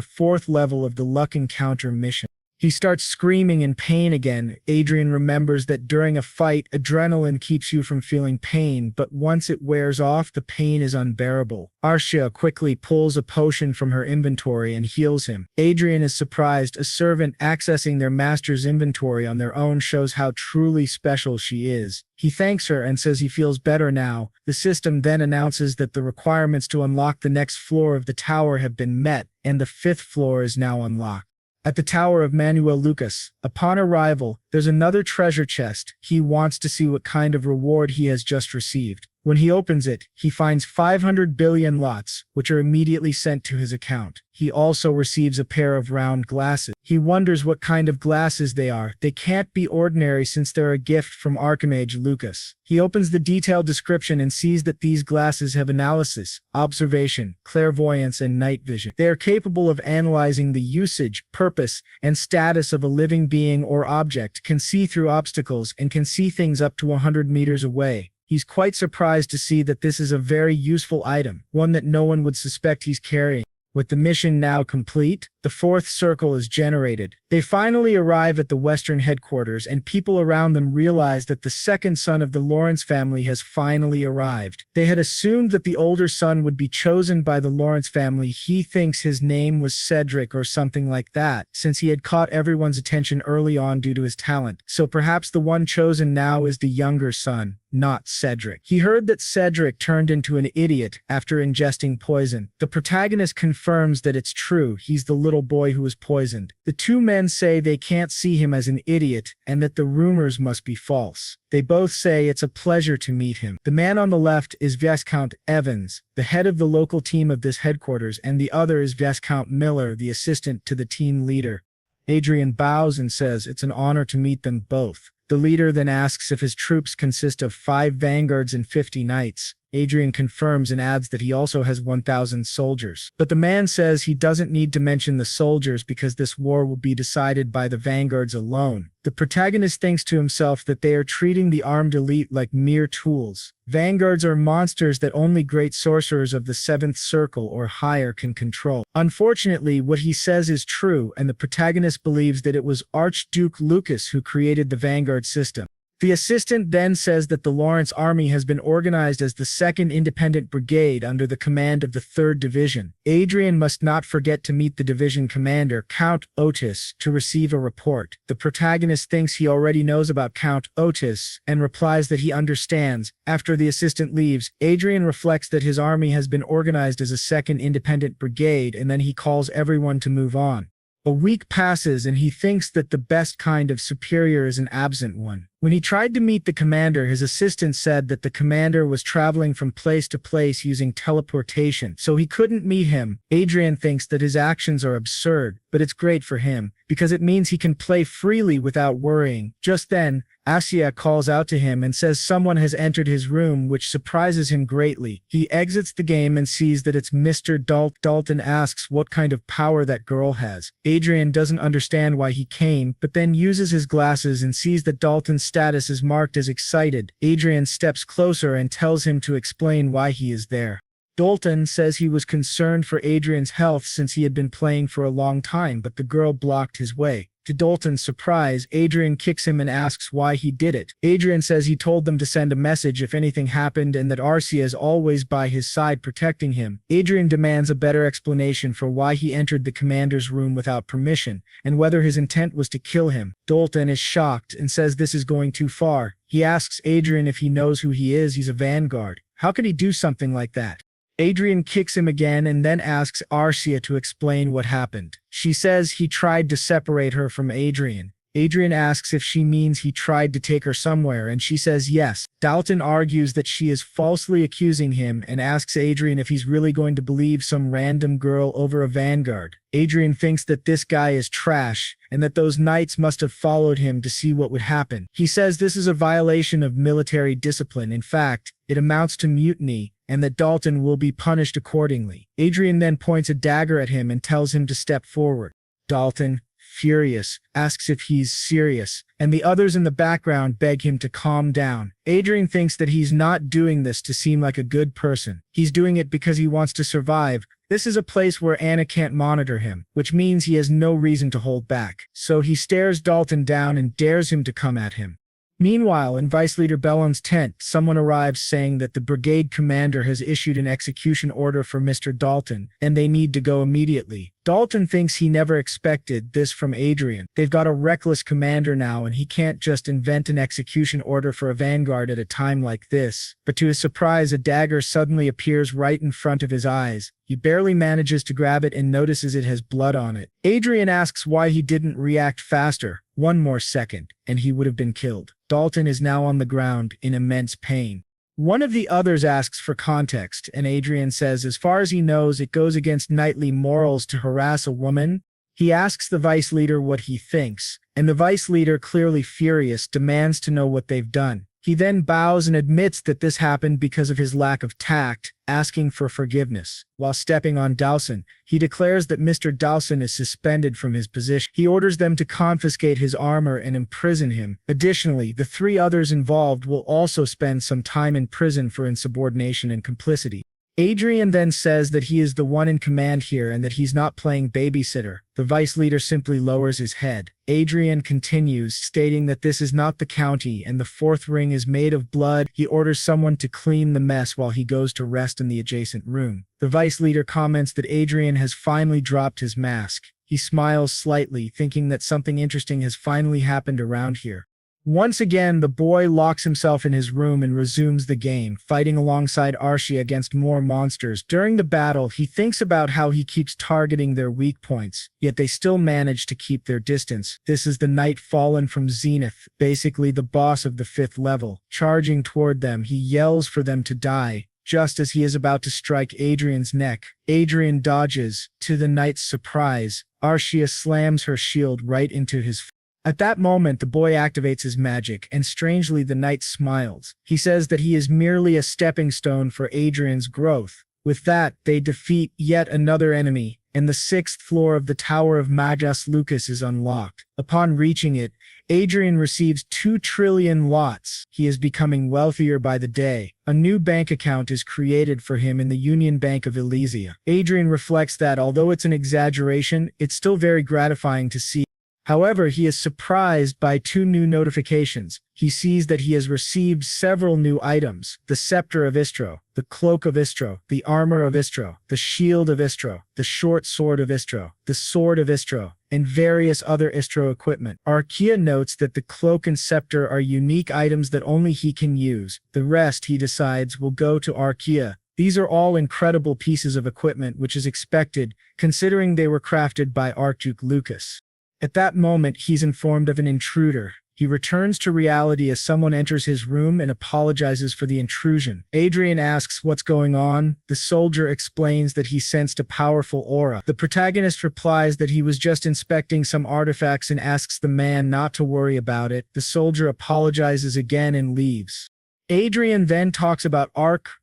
4th level of the Luck Encounter mission. He starts screaming in pain again. Adrian remembers that during a fight, adrenaline keeps you from feeling pain, but once it wears off, the pain is unbearable. Asia quickly pulls a potion from her inventory and heals him. Adrian is surprised. A servant accessing their master's inventory on their own shows how truly special she is. He thanks her and says he feels better now. The system then announces that the requirements to unlock the next floor of the tower have been met, and the 5th floor is now unlocked. At the Tower of Manhua Lucas, upon arrival, there's another treasure chest. He wants to see what kind of reward he has just received. When he opens it, he finds 500 billion lots, which are immediately sent to his account. He also receives a pair of round glasses. He wonders what kind of glasses they are. They can't be ordinary since they're a gift from Archimage Lucas. He opens the detailed description and sees that these glasses have analysis, observation, clairvoyance, and night vision. They are capable of analyzing the usage, purpose, and status of a living being or object, can see through obstacles, and can see things up to 100 meters away. He's quite surprised to see that this is a very useful item, one that no one would suspect he's carrying. With the mission now complete, the 4th circle is generated. They finally arrive at the Western headquarters, and people around them realize that the 2nd son of the Lawrence family has finally arrived. They had assumed that the older son would be chosen by the Lawrence family. He thinks his name was Cedric or something like that, since he had caught everyone's attention early on due to his talent. So perhaps the one chosen now is the younger son, not Cedric. He heard that Cedric turned into an idiot after ingesting poison. The protagonist confirms that it's true. He's the little boy who was poisoned. The two men say they can't see him as an idiot and that the rumors must be false. They both say it's a pleasure to meet him. The man on the left is Viscount Evans, the head of the local team of this headquarters, and the other is Viscount Miller, the assistant to the team leader. Adrian bows and says it's an honor to meet them both. The leader then asks if his troops consist of 5 vanguards and 50 knights. Adrian confirms and adds that he also has 1,000 soldiers. But the man says he doesn't need to mention the soldiers because this war will be decided by the vanguards alone. The protagonist thinks to himself that they are treating the armed elite like mere tools. Vanguards are monsters that only great sorcerers of the 7th circle or higher can control. Unfortunately, what he says is true, and the protagonist believes that it was Archduke Lucas who created the vanguard system. The assistant then says that the Lawrence army has been organized as the 2nd Independent Brigade under the command of the 3rd Division. Adrian must not forget to meet the division commander, Count Otis, to receive a report. The protagonist thinks he already knows about Count Otis and replies that he understands. After the assistant leaves, Adrian reflects that his army has been organized as a 2nd Independent Brigade, and then he calls everyone to move on. A week passes and he thinks that the best kind of superior is an absent one. When he tried to meet the commander, his assistant said that the commander was traveling from place to place using teleportation, so he couldn't meet him. Adrian thinks that his actions are absurd, but it's great for him, because it means he can play freely without worrying. Just then, Asia calls out to him and says someone has entered his room, which surprises him greatly. He exits the game and sees that it's Mr. Dalton asks what kind of power that girl has. Adrian doesn't understand why he came, but then uses his glasses and sees that Dalton's status is marked as excited. Adrian steps closer and tells him to explain why he is there. Dalton says he was concerned for Adrian's health since he had been playing for a long time, but the girl blocked his way. To Dalton's surprise, Adrian kicks him and asks why he did it. Adrian says he told them to send a message if anything happened and that Arcia is always by his side protecting him. Adrian demands a better explanation for why he entered the commander's room without permission, and whether his intent was to kill him. Dalton is shocked and says this is going too far. He asks Adrian if he knows who he is. He's a vanguard. How could he do something like that? Adrian kicks him again and then asks Arcia to explain what happened. She says he tried to separate her from Adrian. Adrian asks if she means he tried to take her somewhere, and she says yes. Dalton argues that she is falsely accusing him and asks Adrian if he's really going to believe some random girl over a vanguard. Adrian thinks that this guy is trash and that those knights must have followed him to see what would happen. He says this is a violation of military discipline. In fact, it amounts to mutiny, and that Dalton will be punished accordingly. Adrian then points a dagger at him and tells him to step forward. Dalton, furious, asks if he's serious, and the others in the background beg him to calm down. Adrian thinks that he's not doing this to seem like a good person. He's doing it because he wants to survive. This is a place where Anna can't monitor him, which means he has no reason to hold back. So he stares Dalton down and dares him to come at him. Meanwhile, in Vice Leader Bellon's tent, someone arrives saying that the brigade commander has issued an execution order for Mr. Dalton, and they need to go immediately. Dalton thinks he never expected this from Adrian. They've got a reckless commander now, and he can't just invent an execution order for a vanguard at a time like this. But to his surprise, a dagger suddenly appears right in front of his eyes. He barely manages to grab it and notices it has blood on it. Adrian asks why he didn't react faster. One more second, and he would have been killed. Dalton is now on the ground in immense pain. One of the others asks for context, and Adrian says as far as he knows, it goes against knightly morals to harass a woman. He asks the vice leader what he thinks, and the vice leader, clearly furious, demands to know what they've done. He then bows and admits that this happened because of his lack of tact, asking for forgiveness. While stepping on Dawson, he declares that Mr. Dawson is suspended from his position. He orders them to confiscate his armor and imprison him. Additionally, the three others involved will also spend some time in prison for insubordination and complicity. Adrian then says that he is the one in command here and that he's not playing babysitter. The vice leader simply lowers his head. Adrian continues, stating that this is not the county and the fourth ring is made of blood. He orders someone to clean the mess while he goes to rest in the adjacent room. The vice leader comments that Adrian has finally dropped his mask. He smiles slightly, thinking that something interesting has finally happened around here. Once again, the boy locks himself in his room and resumes the game, fighting alongside Arcia against more monsters. During the battle, he thinks about how he keeps targeting their weak points, yet they still manage to keep their distance. This is the Knight Fallen from Zenith, basically the boss of the 5th level. Charging toward them, he yells for them to die. Just as he is about to strike Adrian's neck, Adrian dodges. To the knight's surprise, Arcia slams her shield right into his face. At that moment, the boy activates his magic, and strangely the knight smiles. He says that he is merely a stepping stone for Adrian's growth. With that, they defeat yet another enemy, and the 6th floor of the Tower of Magus Lucas is unlocked. Upon reaching it, Adrian receives 2 trillion lots. He is becoming wealthier by the day. A new bank account is created for him in the Union Bank of Elysia. Adrian reflects that although it's an exaggeration, it's still very gratifying to see. However, he is surprised by 2 new notifications. He sees that he has received several new items: the Scepter of Istro, the Cloak of Istro, the Armor of Istro, the Shield of Istro, the Short Sword of Istro, the Sword of Istro, and various other Istro equipment. Arcia notes that the Cloak and Scepter are unique items that only he can use. The rest, he decides, will go to Arcia. These are all incredible pieces of equipment, which is expected, considering they were crafted by Archduke Lucas. At that moment, he's informed of an intruder. He returns to reality as someone enters his room and apologizes for the intrusion. Adrian asks what's going on. The soldier explains that he sensed a powerful aura. The protagonist replies that he was just inspecting some artifacts and asks the man not to worry about it. The soldier apologizes again and leaves. Adrian then talks about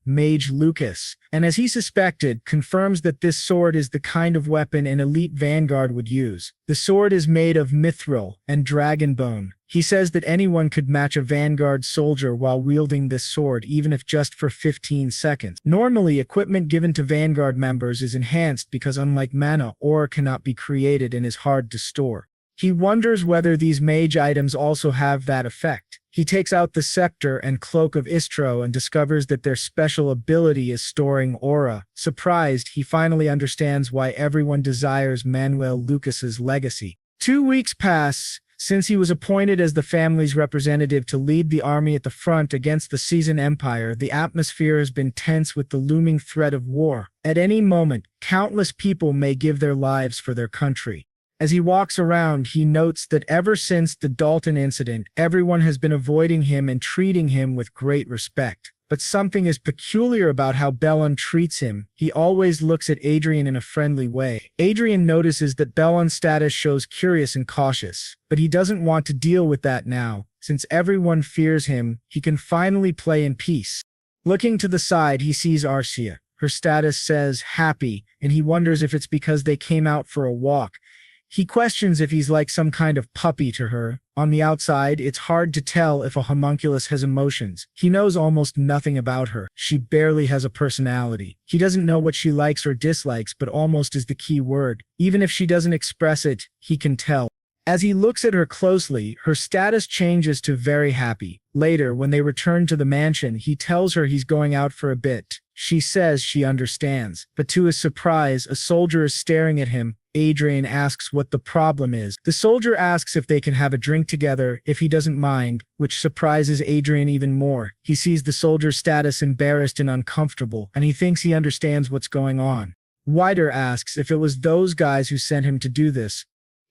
Mage Lucas, and as he suspected, confirms that this sword is the kind of weapon an elite vanguard would use. The sword is made of mithril and dragon bone. He says that anyone could match a vanguard soldier while wielding this sword, even if just for 15 seconds. Normally, equipment given to vanguard members is enhanced because unlike mana, ore cannot be created and is hard to store. He wonders whether these mage items also have that effect. He takes out the scepter and cloak of Istro and discovers that their special ability is storing aura. Surprised, he finally understands why everyone desires Manuel Lucas's legacy. 2 weeks pass since he was appointed as the family's representative to lead the army at the front against the Season Empire. The atmosphere has been tense with the looming threat of war. At any moment, countless people may give their lives for their country. As he walks around, he notes that ever since the Dalton incident, everyone has been avoiding him and treating him with great respect. But something is peculiar about how Bellon treats him. He always looks at Adrian in a friendly way. Adrian notices that Bellon's status shows curious and cautious, but he doesn't want to deal with that now. Since everyone fears him, he can finally play in peace. Looking to the side, he sees Arcia. Her status says happy, and he wonders if it's because they came out for a walk. He questions if he's like some kind of puppy to her. On the outside, it's hard to tell if a homunculus has emotions. He knows almost nothing about her. She barely has a personality. He doesn't know what she likes or dislikes, but almost is the key word. Even if she doesn't express it, he can tell. As he looks at her closely, her status changes to very happy. Later, when they return to the mansion, he tells her he's going out for a bit. She says she understands, but to his surprise, a soldier is staring at him. Adrian asks what the problem is. The soldier asks if they can have a drink together, if he doesn't mind, which surprises Adrian even more. He sees the soldier's status embarrassed and uncomfortable, and he thinks he understands what's going on. Wider asks if it was those guys who sent him to do this.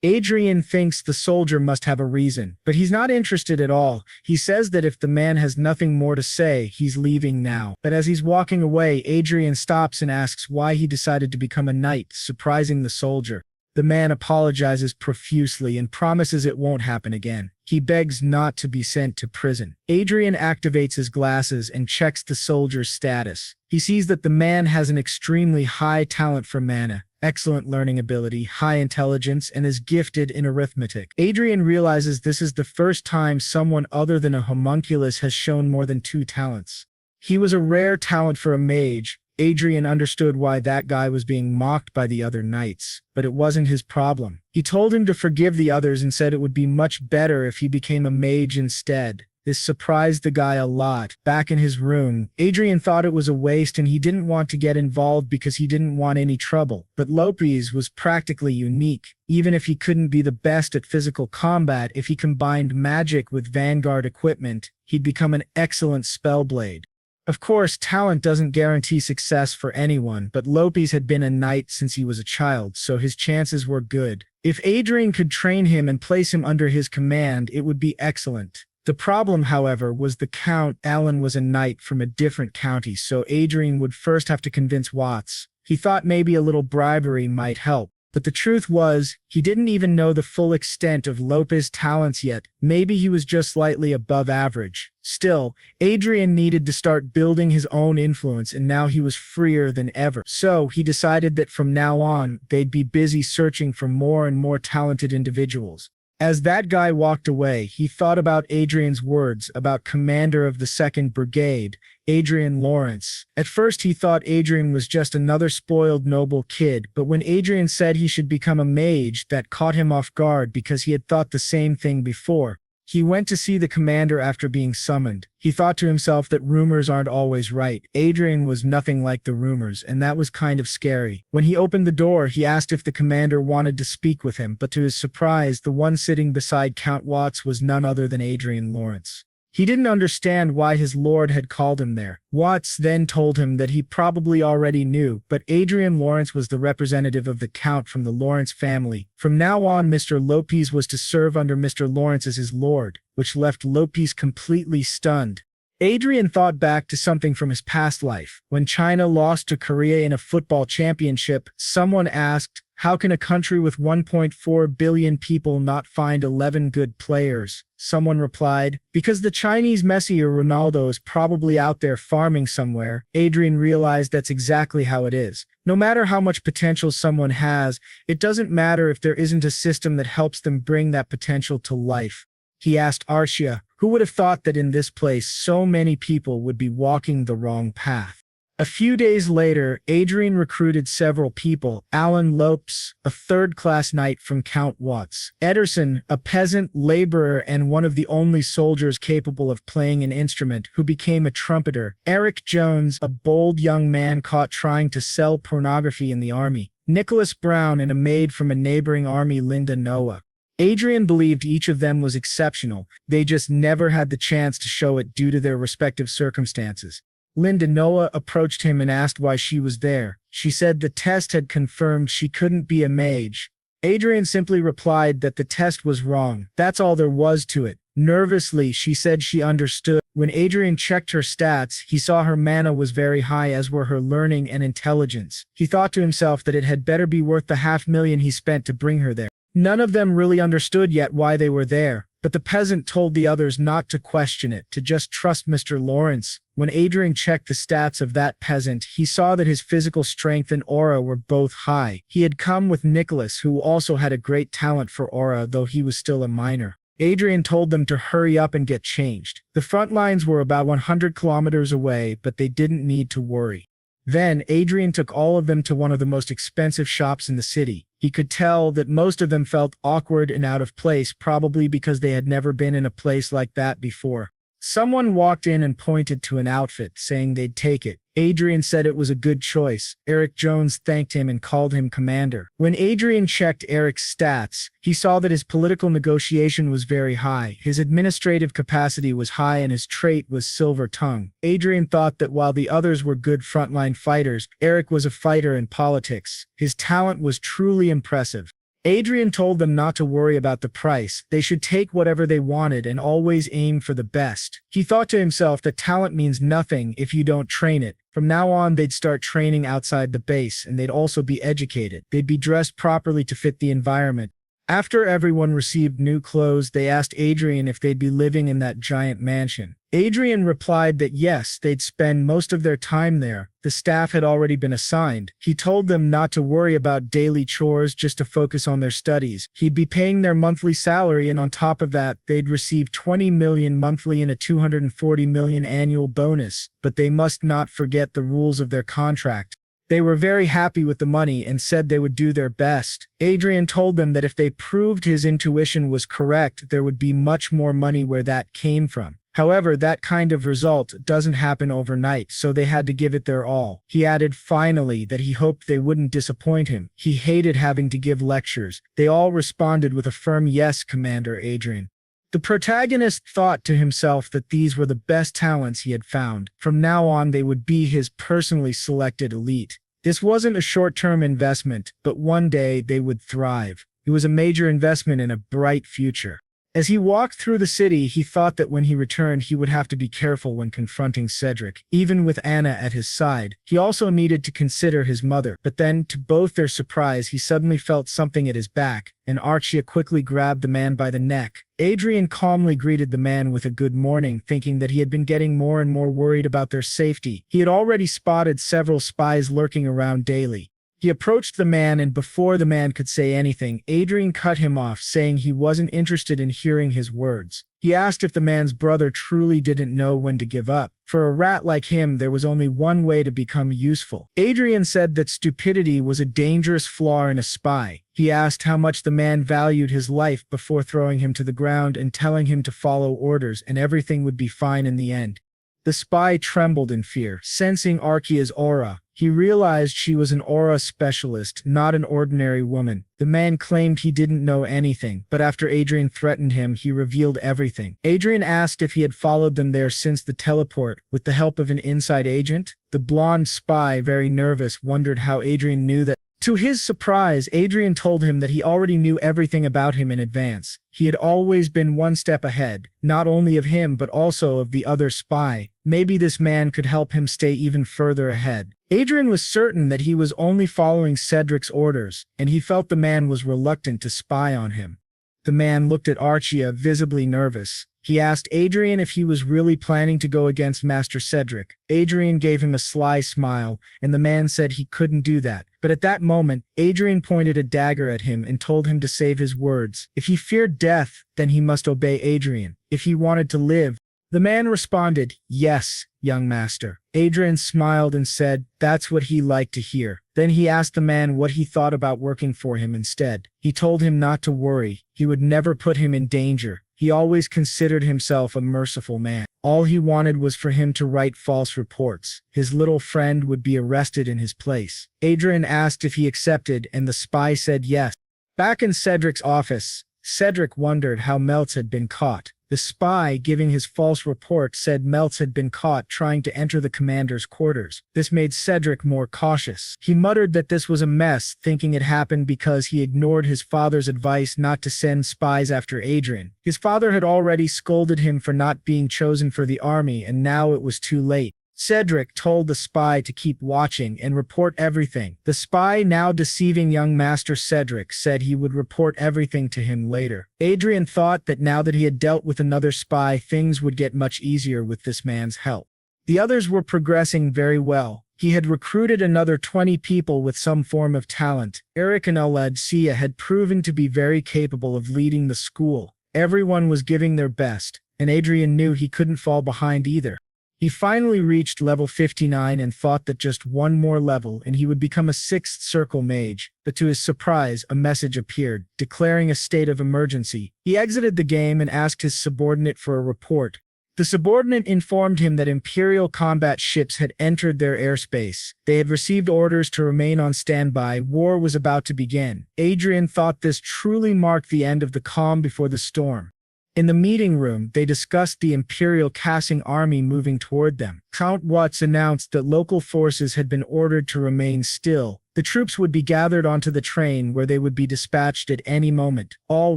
Adrian thinks the soldier must have a reason, but he's not interested at all. He says that if the man has nothing more to say, he's leaving now. But as he's walking away, Adrian stops and asks why he decided to become a knight, surprising the soldier. The man apologizes profusely and promises it won't happen again. He begs not to be sent to prison. Adrian activates his glasses and checks the soldier's status. He sees that the man has an extremely high talent for mana, excellent learning ability, high intelligence, and is gifted in arithmetic. Adrian realizes this is the first time someone other than a homunculus has shown more than 2 talents. He was a rare talent for a mage. Adrian understood why that guy was being mocked by the other knights, but it wasn't his problem. He told him to forgive the others and said it would be much better if he became a mage instead. This surprised the guy a lot. Back in his room, Adrian thought it was a waste and he didn't want to get involved because he didn't want any trouble. But Lopez was practically unique. Even if he couldn't be the best at physical combat, if he combined magic with vanguard equipment, he'd become an excellent spellblade. Of course, talent doesn't guarantee success for anyone, but Lopez had been a knight since he was a child, so his chances were good. If Adrian could train him and place him under his command, it would be excellent. The problem, however, was the Count. Alan was a knight from a different county, so Adrian would first have to convince Watts. He thought maybe a little bribery might help. But the truth was, he didn't even know the full extent of Lopez's talents yet. Maybe he was just slightly above average. Still, Adrian needed to start building his own influence, and now he was freer than ever. So he decided that from now on, they'd be busy searching for more and more talented individuals. As that guy walked away, he thought about Adrian's words about commander of the 2nd Brigade, Adrian Lawrence. At first he thought Adrian was just another spoiled noble kid, but when Adrian said he should become a mage, that caught him off guard because he had thought the same thing before. He went to see the commander after being summoned. He thought to himself that rumors aren't always right. Adrian was nothing like the rumors, and that was kind of scary. When he opened the door, he asked if the commander wanted to speak with him, but to his surprise, the one sitting beside Count Watts was none other than Adrian Lawrence. He didn't understand why his lord had called him there. Watts then told him that he probably already knew, but Adrian Lawrence was the representative of the Count from the Lawrence family. From now on, Mr. Lopez was to serve under Mr. Lawrence as his lord, which left Lopez completely stunned. Adrian thought back to something from his past life. When China lost to Korea in a football championship, someone asked, "How can a country with 1.4 billion people not find 11 good players?" Someone replied, "Because the Chinese Messi or Ronaldo is probably out there farming somewhere." Adrian realized that's exactly how it is. No matter how much potential someone has, it doesn't matter if there isn't a system that helps them bring that potential to life. He asked Arshia, who would have thought that in this place so many people would be walking the wrong path. A few days later, Adrian recruited several people: Alan Lopes, a third-class knight from Count Watts; Ederson, a peasant laborer and one of the only soldiers capable of playing an instrument, who became a trumpeter; Eric Jones, a bold young man caught trying to sell pornography in the army; Nicholas Brown, and a maid from a neighboring army, Linda Noah. Adrian believed each of them was exceptional. They just never had the chance to show it due to their respective circumstances. Linda Noah approached him and asked why she was there. She said the test had confirmed she couldn't be a mage. Adrian simply replied that the test was wrong. That's all there was to it. Nervously, she said she understood. When Adrian checked her stats, he saw her mana was very high, as were her learning and intelligence. He thought to himself that it had better be worth the $500,000 he spent to bring her there. None of them really understood yet why they were there, but the peasant told the others not to question it, to just trust Mr. Lawrence. When Adrian checked the stats of that peasant, he saw that his physical strength and aura were both high. He had come with Nicholas, who also had a great talent for aura, though he was still a minor. Adrian told them to hurry up and get changed. The front lines were about 100 kilometers away, but they didn't need to worry. Then, Adrian took all of them to one of the most expensive shops in the city. He could tell that most of them felt awkward and out of place, probably because they had never been in a place like that before. Someone walked in and pointed to an outfit, saying they'd take it. Adrian said it was a good choice. Eric Jones thanked him and called him commander. When Adrian checked Eric's stats, he saw that his political negotiation was very high, his administrative capacity was high, and his trait was silver tongue. Adrian thought that while the others were good frontline fighters, Eric was a fighter in politics. His talent was truly impressive. Adrian told them not to worry about the price. They should take whatever they wanted and always aim for the best. He thought to himself that talent means nothing if you don't train it. From now on, they'd start training outside the base, and they'd also be educated. They'd be dressed properly to fit the environment. After everyone received new clothes, they asked Adrian if they'd be living in that giant mansion. Adrian replied that yes, they'd spend most of their time there. The staff had already been assigned. He told them not to worry about daily chores, just to focus on their studies. He'd be paying their monthly salary, and on top of that, they'd receive $20 million monthly and a $240 million annual bonus. But they must not forget the rules of their contract. They were very happy with the money and said they would do their best. Adrian told them that if they proved his intuition was correct, there would be much more money where that came from. However, that kind of result doesn't happen overnight, so they had to give it their all. He added finally that he hoped they wouldn't disappoint him. He hated having to give lectures. They all responded with a firm yes, Commander Adrian. The protagonist thought to himself that these were the best talents he had found. From now on, they would be his personally selected elite. This wasn't a short-term investment, but one day they would thrive. It was a major investment in a bright future. As he walked through the city, he thought that when he returned, he would have to be careful when confronting Cedric. Even with Anna at his side, he also needed to consider his mother. But then, to both their surprise, he suddenly felt something at his back, and Archia quickly grabbed the man by the neck. Adrian calmly greeted the man with a good morning, thinking that he had been getting more and more worried about their safety. He had already spotted several spies lurking around daily. He approached the man, and before the man could say anything, Adrian cut him off, saying he wasn't interested in hearing his words. He asked if the man's brother truly didn't know when to give up. For a rat like him, there was only one way to become useful. Adrian said that stupidity was a dangerous flaw in a spy. He asked how much the man valued his life before throwing him to the ground and telling him to follow orders, and everything would be fine in the end. The spy trembled in fear, sensing Archia's aura. He realized she was an aura specialist, not an ordinary woman. The man claimed he didn't know anything, but after Adrian threatened him, he revealed everything. Adrian asked if he had followed them there since the teleport, with the help of an inside agent. The blonde spy, very nervous, wondered how Adrian knew that. To his surprise, Adrian told him that he already knew everything about him in advance. He had always been one step ahead, not only of him but also of the other spy. Maybe this man could help him stay even further ahead. Adrian was certain that he was only following Cedric's orders, and he felt the man was reluctant to spy on him. The man looked at Archia, visibly nervous. He asked Adrian if he was really planning to go against Master Cedric. Adrian gave him a sly smile, and the man said he couldn't do that. But at that moment, Adrian pointed a dagger at him and told him to save his words. If he feared death, then he must obey Adrian. If he wanted to live, the man responded, "Yes, young master." Adrian smiled and said that's what he liked to hear. Then he asked the man what he thought about working for him instead. He told him not to worry. He would never put him in danger. He always considered himself a merciful man. All he wanted was for him to write false reports. His little friend would be arrested in his place. Adrian asked if he accepted, and the spy said yes. Back in Cedric's office, Cedric wondered how Meltz had been caught. The spy giving his false report said Meltz had been caught trying to enter the commander's quarters. This made Cedric more cautious. He muttered that this was a mess, thinking it happened because he ignored his father's advice not to send spies after Adrian. His father had already scolded him for not being chosen for the army, and now it was too late. Cedric told the spy to keep watching and report everything. The spy, now deceiving young Master Cedric, said he would report everything to him later. Adrian thought that now that he had dealt with another spy, things would get much easier with this man's help. The others were progressing very well. He had recruited another 20 people with some form of talent. Eric and Aladsia had proven to be very capable of leading the school. Everyone was giving their best, and Adrian knew he couldn't fall behind either. He finally reached level 59 and thought that just one more level and he would become a 6th circle mage, but to his surprise, a message appeared, declaring a state of emergency. He exited the game and asked his subordinate for a report. The subordinate informed him that Imperial combat ships had entered their airspace. They had received orders to remain on standby. War was about to begin. Adrian thought this truly marked the end of the calm before the storm. In the meeting room, they discussed the Imperial Cassing army moving toward them. Count Watts announced that local forces had been ordered to remain still. The troops would be gathered onto the train where they would be dispatched at any moment. All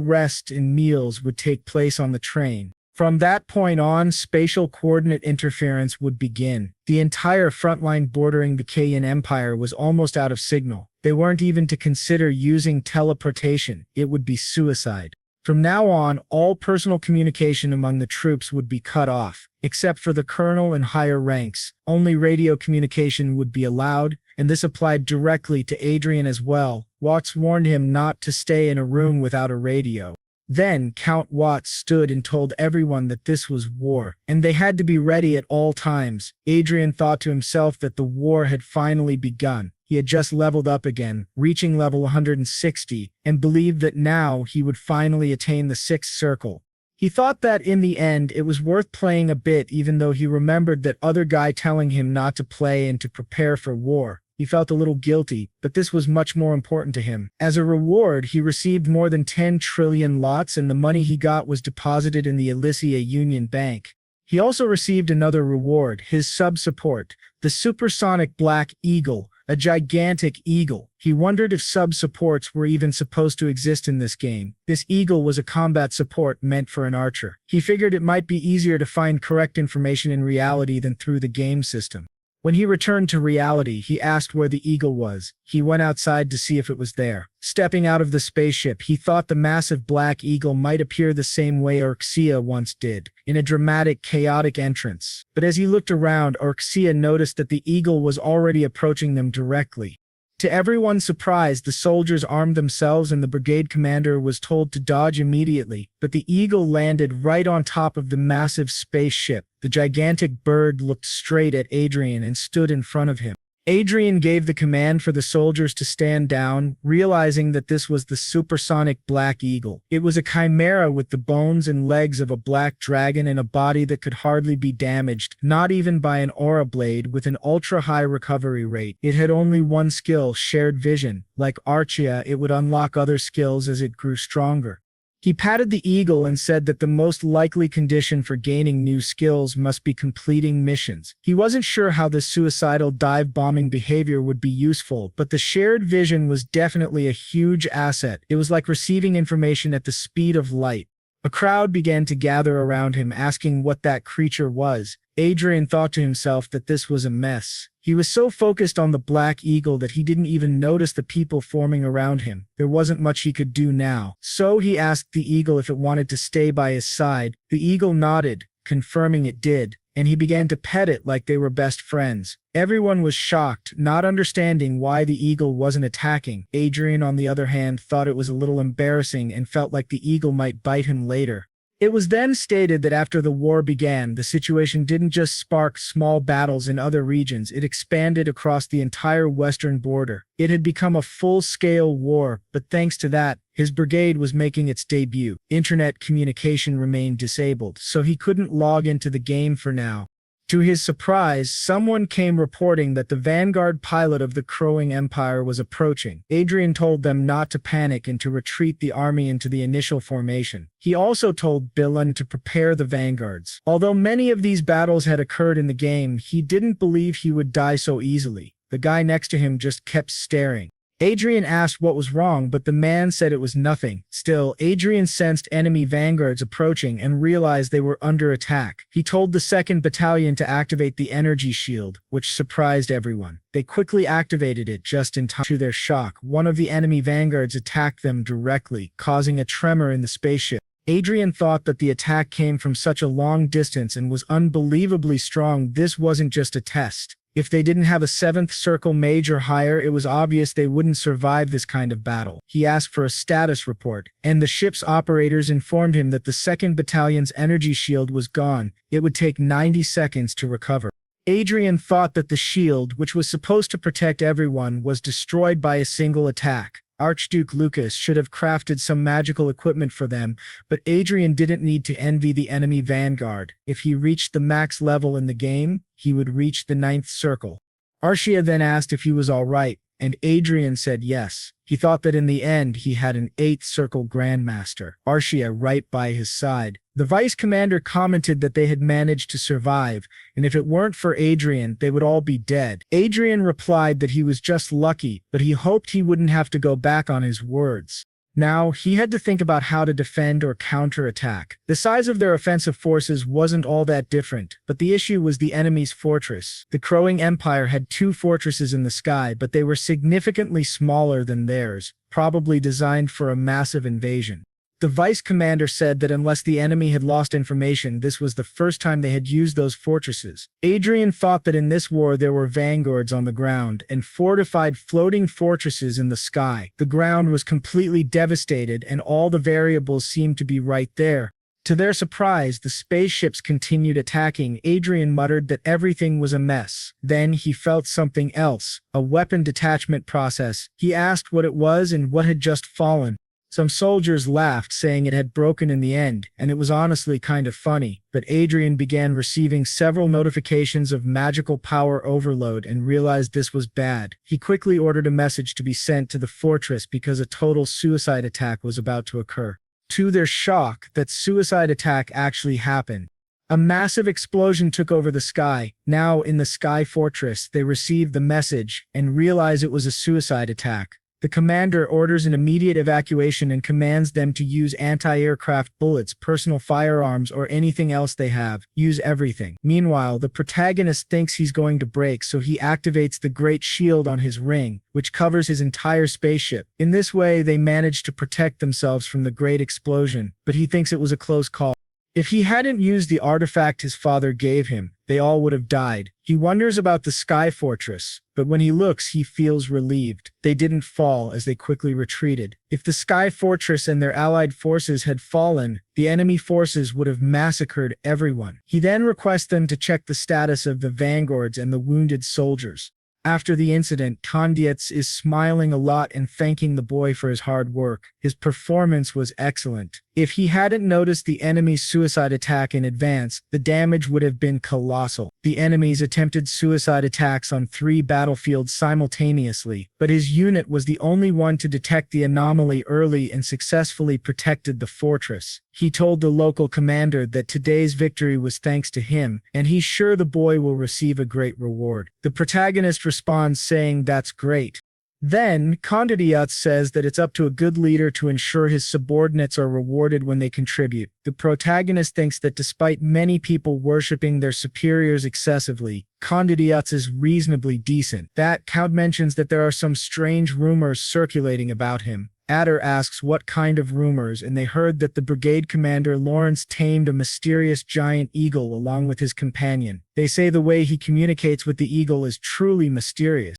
rest and meals would take place on the train. From that point on, spatial coordinate interference would begin. The entire front line bordering the Kayan Empire was almost out of signal. They weren't even to consider using teleportation. It would be suicide. From now on, all personal communication among the troops would be cut off. Except for the colonel and higher ranks, only radio communication would be allowed, and this applied directly to Adrian as well. Watts warned him not to stay in a room without a radio. Then Count Watts stood and told everyone that this was war, and they had to be ready at all times. Adrian thought to himself that the war had finally begun. He had just leveled up again, reaching level 160, and believed that now he would finally attain the 6th circle. He thought that in the end it was worth playing a bit, even though he remembered that other guy telling him not to play and to prepare for war. He felt a little guilty, but this was much more important to him. As a reward, he received more than 10 trillion lots, and the money he got was deposited in the Elysia Union Bank. He also received another reward, his sub-support, the supersonic Black Eagle, a gigantic eagle. He wondered if sub-supports were even supposed to exist in this game. This eagle was a combat support meant for an archer. He figured it might be easier to find correct information in reality than through the game system. When he returned to reality, he asked where the eagle was. He went outside to see if it was there. Stepping out of the spaceship, he thought the massive black eagle might appear the same way Orxia once did, in a dramatic, chaotic entrance. But as he looked around, Orxia noticed that the eagle was already approaching them directly. To everyone's surprise, the soldiers armed themselves and the brigade commander was told to dodge immediately, but the eagle landed right on top of the massive spaceship. The gigantic bird looked straight at Adrian and stood in front of him. Adrian gave the command for the soldiers to stand down, realizing that this was the supersonic Black Eagle. It was a chimera with the bones and legs of a black dragon and a body that could hardly be damaged, not even by an aura blade. With an ultra-high recovery rate, it had only one skill, shared vision. Like Archia, it would unlock other skills as it grew stronger. He patted the eagle and said that the most likely condition for gaining new skills must be completing missions. He wasn't sure how this suicidal dive-bombing behavior would be useful, but the shared vision was definitely a huge asset. It was like receiving information at the speed of light. A crowd began to gather around him, asking what that creature was. Adrian thought to himself that this was a mess. He was so focused on the black eagle that he didn't even notice the people forming around him. There wasn't much he could do now. So he asked the eagle if it wanted to stay by his side. The eagle nodded, confirming it did, and he began to pet it like they were best friends. Everyone was shocked, not understanding why the eagle wasn't attacking. Adrian, on the other hand, thought it was a little embarrassing and felt like the eagle might bite him later. It was then stated that after the war began, the situation didn't just spark small battles in other regions, it expanded across the entire western border. It had become a full-scale war, but thanks to that, his brigade was making its debut. Internet communication remained disabled, so he couldn't log into the game for now. To his surprise, someone came reporting that the vanguard pilot of the Crowing Empire was approaching. Adrian told them not to panic and to retreat the army into the initial formation. He also told Bilan to prepare the vanguards. Although many of these battles had occurred in the game, he didn't believe he would die so easily. The guy next to him just kept staring. Adrian asked what was wrong, but the man said it was nothing. Still, Adrian sensed enemy vanguards approaching and realized they were under attack. He told the 2nd Battalion to activate the energy shield, which surprised everyone. They quickly activated it just in time. To their shock, one of the enemy vanguards attacked them directly, causing a tremor in the spaceship. Adrian thought that the attack came from such a long distance and was unbelievably strong. This wasn't just a test. If they didn't have a 7th circle mage or higher, it was obvious they wouldn't survive this kind of battle. He asked for a status report, and the ship's operators informed him that the 2nd Battalion's energy shield was gone. It would take 90 seconds to recover. Adrian thought that the shield, which was supposed to protect everyone, was destroyed by a single attack. Archduke Lucas should have crafted some magical equipment for them, but Adrian didn't need to envy the enemy vanguard. If he reached the max level in the game, he would reach the 9th circle. Arshia then asked if he was alright, and Adrian said yes. He thought that in the end he had an 8th circle grandmaster, Arshia, right by his side. The vice commander commented that they had managed to survive, and if it weren't for Adrian, they would all be dead. Adrian replied that he was just lucky, but he hoped he wouldn't have to go back on his words. Now, he had to think about how to defend or counterattack. The size of their offensive forces wasn't all that different, but the issue was the enemy's fortress. The Crowing Empire had 2 fortresses in the sky, but they were significantly smaller than theirs, probably designed for a massive invasion. The vice commander said that unless the enemy had lost information, this was the first time they had used those fortresses. Adrian thought that in this war there were vanguards on the ground and fortified floating fortresses in the sky. The ground was completely devastated and all the variables seemed to be right there. To their surprise, the spaceships continued attacking. Adrian muttered that everything was a mess. Then he felt something else, a weapon detachment process. He asked what it was and what had just fallen. Some soldiers laughed, saying it had broken in the end, and it was honestly kind of funny, but Adrian began receiving several notifications of magical power overload and realized this was bad. He quickly ordered a message to be sent to the fortress because a total suicide attack was about to occur. To their shock, that suicide attack actually happened. A massive explosion took over the sky. Now, in the Sky Fortress, they received the message and realized it was a suicide attack. The commander orders an immediate evacuation and commands them to use anti-aircraft bullets, personal firearms, or anything else they have. Use everything. Meanwhile, the protagonist thinks he's going to break, so he activates the Great Shield on his ring, which covers his entire spaceship. In this way, they manage to protect themselves from the Great Explosion, but he thinks it was a close call. If he hadn't used the artifact his father gave him, they all would have died. He wonders about the Sky Fortress, but when he looks, he feels relieved. They didn't fall as they quickly retreated. If the Sky Fortress and their allied forces had fallen, the enemy forces would have massacred everyone. He then requests them to check the status of the vanguards and the wounded soldiers. After the incident, Kondietz is smiling a lot and thanking the boy for his hard work. His performance was excellent. If he hadn't noticed the enemy's suicide attack in advance, the damage would have been colossal. The enemies attempted suicide attacks on 3 battlefields simultaneously, but his unit was the only one to detect the anomaly early and successfully protected the fortress. He told the local commander that today's victory was thanks to him, and he's sure the boy will receive a great reward. The protagonist responds saying that's great. Then, Condidiat says that it's up to a good leader to ensure his subordinates are rewarded when they contribute. The protagonist thinks that despite many people worshipping their superiors excessively, Condidiat is reasonably decent. That Count mentions that there are some strange rumors circulating about him. Adder asks what kind of rumors, and they heard that the brigade commander Lawrence tamed a mysterious giant eagle along with his companion. They say the way he communicates with the eagle is truly mysterious.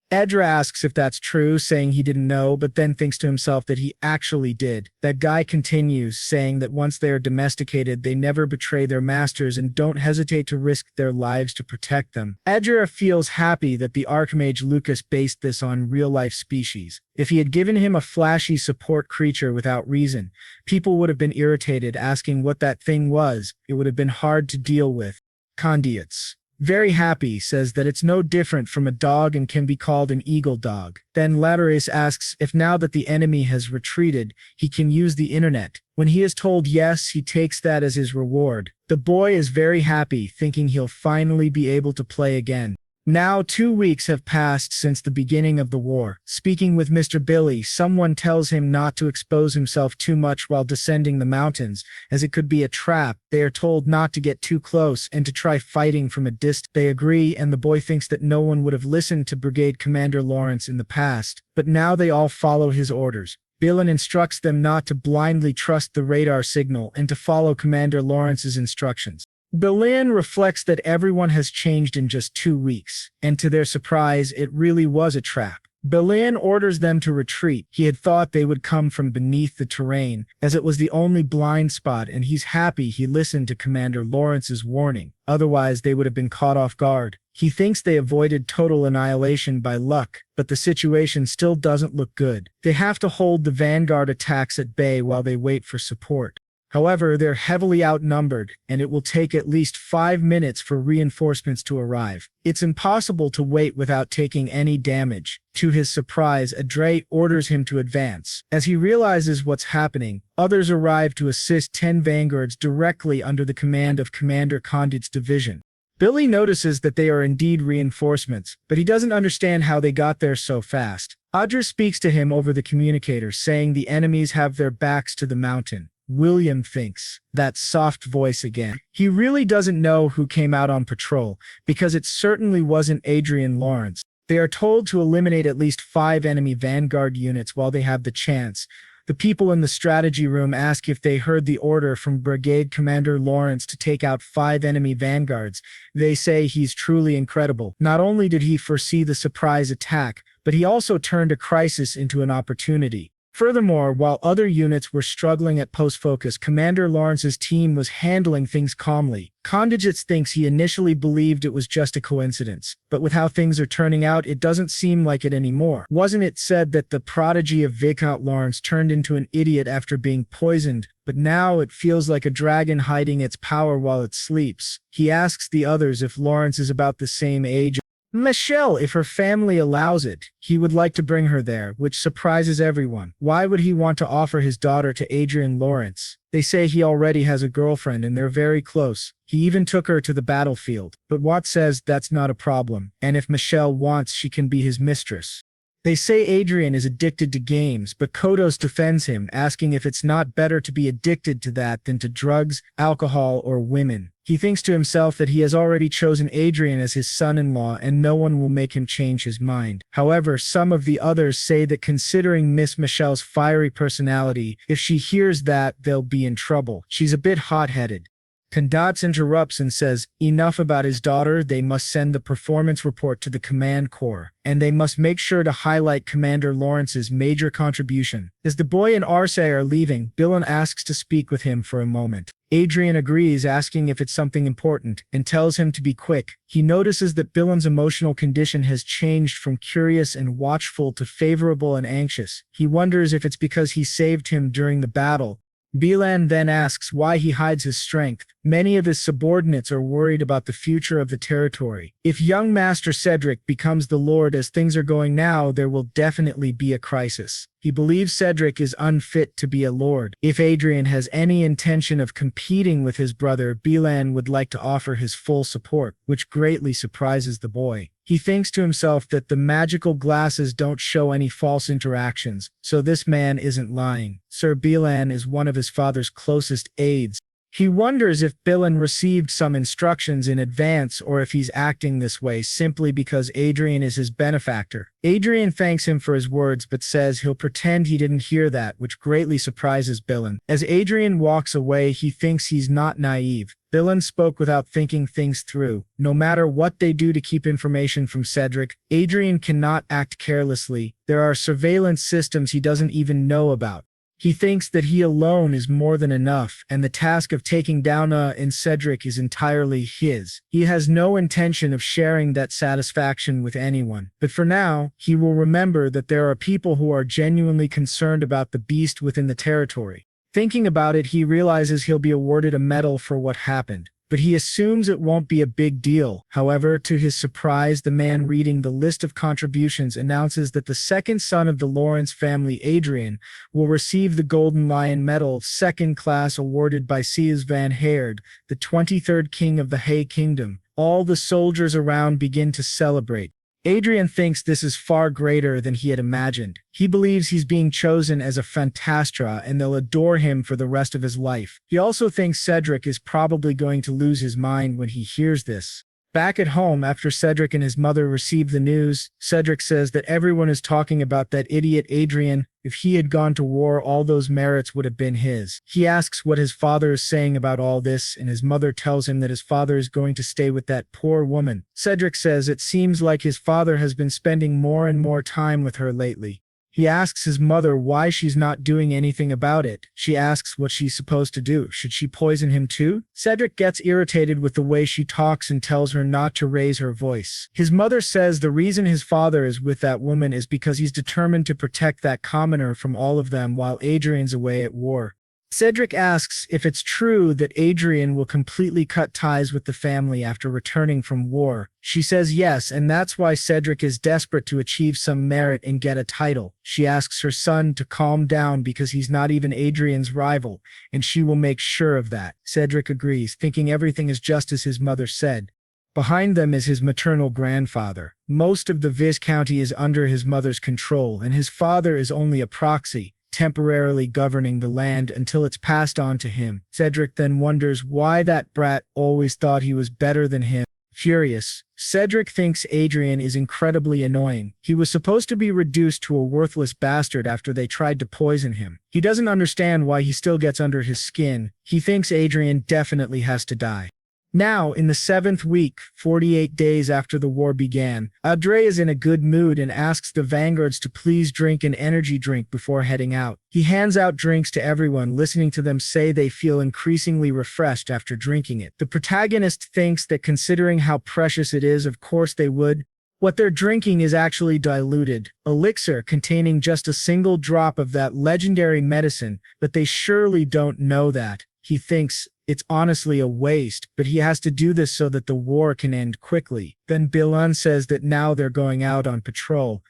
Edra asks if that's true, saying he didn't know, but then thinks to himself that he actually did. That guy continues, saying that once they are domesticated, they never betray their masters and don't hesitate to risk their lives to protect them. Edra feels happy that the Archmage Lucas based this on real-life species. If he had given him a flashy support creature without reason, people would have been irritated, asking what that thing was. It would have been hard to deal with. Condiats, very happy, says that it's no different from a dog and can be called an eagle dog. Then Laterace asks if now that the enemy has retreated, he can use the internet. When he is told yes, he takes that as his reward. The boy is very happy, thinking he'll finally be able to play again. Now 2 weeks have passed since the beginning of the war. Speaking with Mr. Billy, someone tells him not to expose himself too much while descending the mountains, as it could be a trap. They are told not to get too close and to try fighting from a distance. They agree, and the boy thinks that no one would have listened to Brigade Commander Lawrence in the past, but now they all follow his orders. Billen instructs them not to blindly trust the radar signal and to follow Commander Lawrence's instructions. Berlin reflects that everyone has changed in just 2 weeks, and to their surprise, it really was a trap. Berlin orders them to retreat. He had thought they would come from beneath the terrain, as it was the only blind spot, and he's happy he listened to Commander Lawrence's warning. Otherwise, they would have been caught off guard. He thinks they avoided total annihilation by luck, but the situation still doesn't look good. They have to hold the vanguard attacks at bay while they wait for support. However, they're heavily outnumbered, and it will take at least 5 minutes for reinforcements to arrive. It's impossible to wait without taking any damage. To his surprise, Adre orders him to advance. As he realizes what's happening, others arrive to assist 10 vanguards directly under the command of Commander Condit's division. Billy notices that they are indeed reinforcements, but he doesn't understand how they got there so fast. Audra speaks to him over the communicator, saying the enemies have their backs to the mountain. William thinks, that soft voice again. He really doesn't know who came out on patrol, because it certainly wasn't Adrian Lawrence. They are told to eliminate at least 5 enemy vanguard units while they have the chance. The people in the strategy room ask if they heard the order from Brigade Commander Lawrence to take out 5 enemy vanguards. They say he's truly incredible. Not only did he foresee the surprise attack, but he also turned a crisis into an opportunity. Furthermore, while other units were struggling at post-focus, Commander Lawrence's team was handling things calmly. Condigits thinks he initially believed it was just a coincidence, but with how things are turning out, it doesn't seem like it anymore. Wasn't it said that the prodigy of Viscount Lawrence turned into an idiot after being poisoned, but now it feels like a dragon hiding its power while it sleeps? He asks the others if Lawrence is about the same age. Michelle, if her family allows it, he would like to bring her there, which surprises everyone. Why would he want to offer his daughter to Adrian Lawrence? They say he already has a girlfriend and they're very close. He even took her to the battlefield. But Watt says that's not a problem, and if Michelle wants, she can be his mistress. They say Adrian is addicted to games, but Kodos defends him, asking if it's not better to be addicted to that than to drugs, alcohol, or women. He thinks to himself that he has already chosen Adrian as his son-in-law and no one will make him change his mind. However, some of the others say that considering Miss Michelle's fiery personality, if she hears that, they'll be in trouble. She's a bit hot-headed. Condots interrupts and says, enough about his daughter, they must send the performance report to the command corps, and they must make sure to highlight Commander Lawrence's major contribution. As the boy and Arce are leaving, Billen asks to speak with him for a moment. Adrian agrees, asking if it's something important, and tells him to be quick. He notices that Billen's emotional condition has changed from curious and watchful to favorable and anxious. He wonders if it's because he saved him during the battle. Bilan then asks why he hides his strength. Many of his subordinates are worried about the future of the territory. If young Master Cedric becomes the Lord as things are going now, there will definitely be a crisis. He believes Cedric is unfit to be a lord. If Adrian has any intention of competing with his brother, Bilan would like to offer his full support, which greatly surprises the boy. He thinks to himself that the magical glasses don't show any false interactions, so this man isn't lying. Sir Bilan is one of his father's closest aides. He wonders if Bilan received some instructions in advance or if he's acting this way simply because Adrian is his benefactor. Adrian thanks him for his words but says he'll pretend he didn't hear that, which greatly surprises Bilan. As Adrian walks away, he thinks he's not naive. Bilan spoke without thinking things through. No matter what they do to keep information from Cedric, Adrian cannot act carelessly. There are surveillance systems he doesn't even know about. He thinks that he alone is more than enough, and the task of taking down and Cedric is entirely his. He has no intention of sharing that satisfaction with anyone. But for now, he will remember that there are people who are genuinely concerned about the beast within the territory. Thinking about it, he realizes he'll be awarded a medal for what happened, but he assumes it won't be a big deal. However, to his surprise, the man reading the list of contributions announces that the second son of the Lawrence family, Adrian, will receive the Golden Lion Medal, second class, awarded by Sias van Heerd, the 23rd king of the Hay Kingdom. All the soldiers around begin to celebrate. Adrian thinks this is far greater than he had imagined. He believes he's being chosen as a Fantastra and they'll adore him for the rest of his life. He also thinks Cedric is probably going to lose his mind when he hears this. Back at home, after Cedric and his mother receive the news, Cedric says that everyone is talking about that idiot Adrian. If he had gone to war, all those merits would have been his. He asks what his father is saying about all this, and his mother tells him that his father is going to stay with that poor woman. Cedric says it seems like his father has been spending more and more time with her lately. He asks his mother why she's not doing anything about it. She asks what she's supposed to do. Should she poison him too? Cedric gets irritated with the way she talks and tells her not to raise her voice. His mother says the reason his father is with that woman is because he's determined to protect that commoner from all of them while Adrian's away at war. Cedric asks if it's true that Adrian will completely cut ties with the family after returning from war. She says yes, and that's why Cedric is desperate to achieve some merit and get a title. She asks her son to calm down because he's not even Adrian's rival, and she will make sure of that. Cedric agrees, thinking everything is just as his mother said. Behind them is his maternal grandfather. Most of the viscounty is under his mother's control, and his father is only a proxy, temporarily governing the land until it's passed on to him. Cedric then wonders why that brat always thought he was better than him. Furious, Cedric thinks Adrian is incredibly annoying. He was supposed to be reduced to a worthless bastard after they tried to poison him. He doesn't understand why he still gets under his skin. He thinks Adrian definitely has to die. Now, in the 7th week, 48 days after the war began, Adre is in a good mood and asks the vanguards to please drink an energy drink before heading out. He hands out drinks to everyone, listening to them say they feel increasingly refreshed after drinking it. The protagonist thinks that considering how precious it is, of course they would. What they're drinking is actually diluted elixir containing just a single drop of that legendary medicine, but they surely don't know that. He thinks it's honestly a waste, but he has to do this so that the war can end quickly. Then Bilan says that now they're going out on patrol.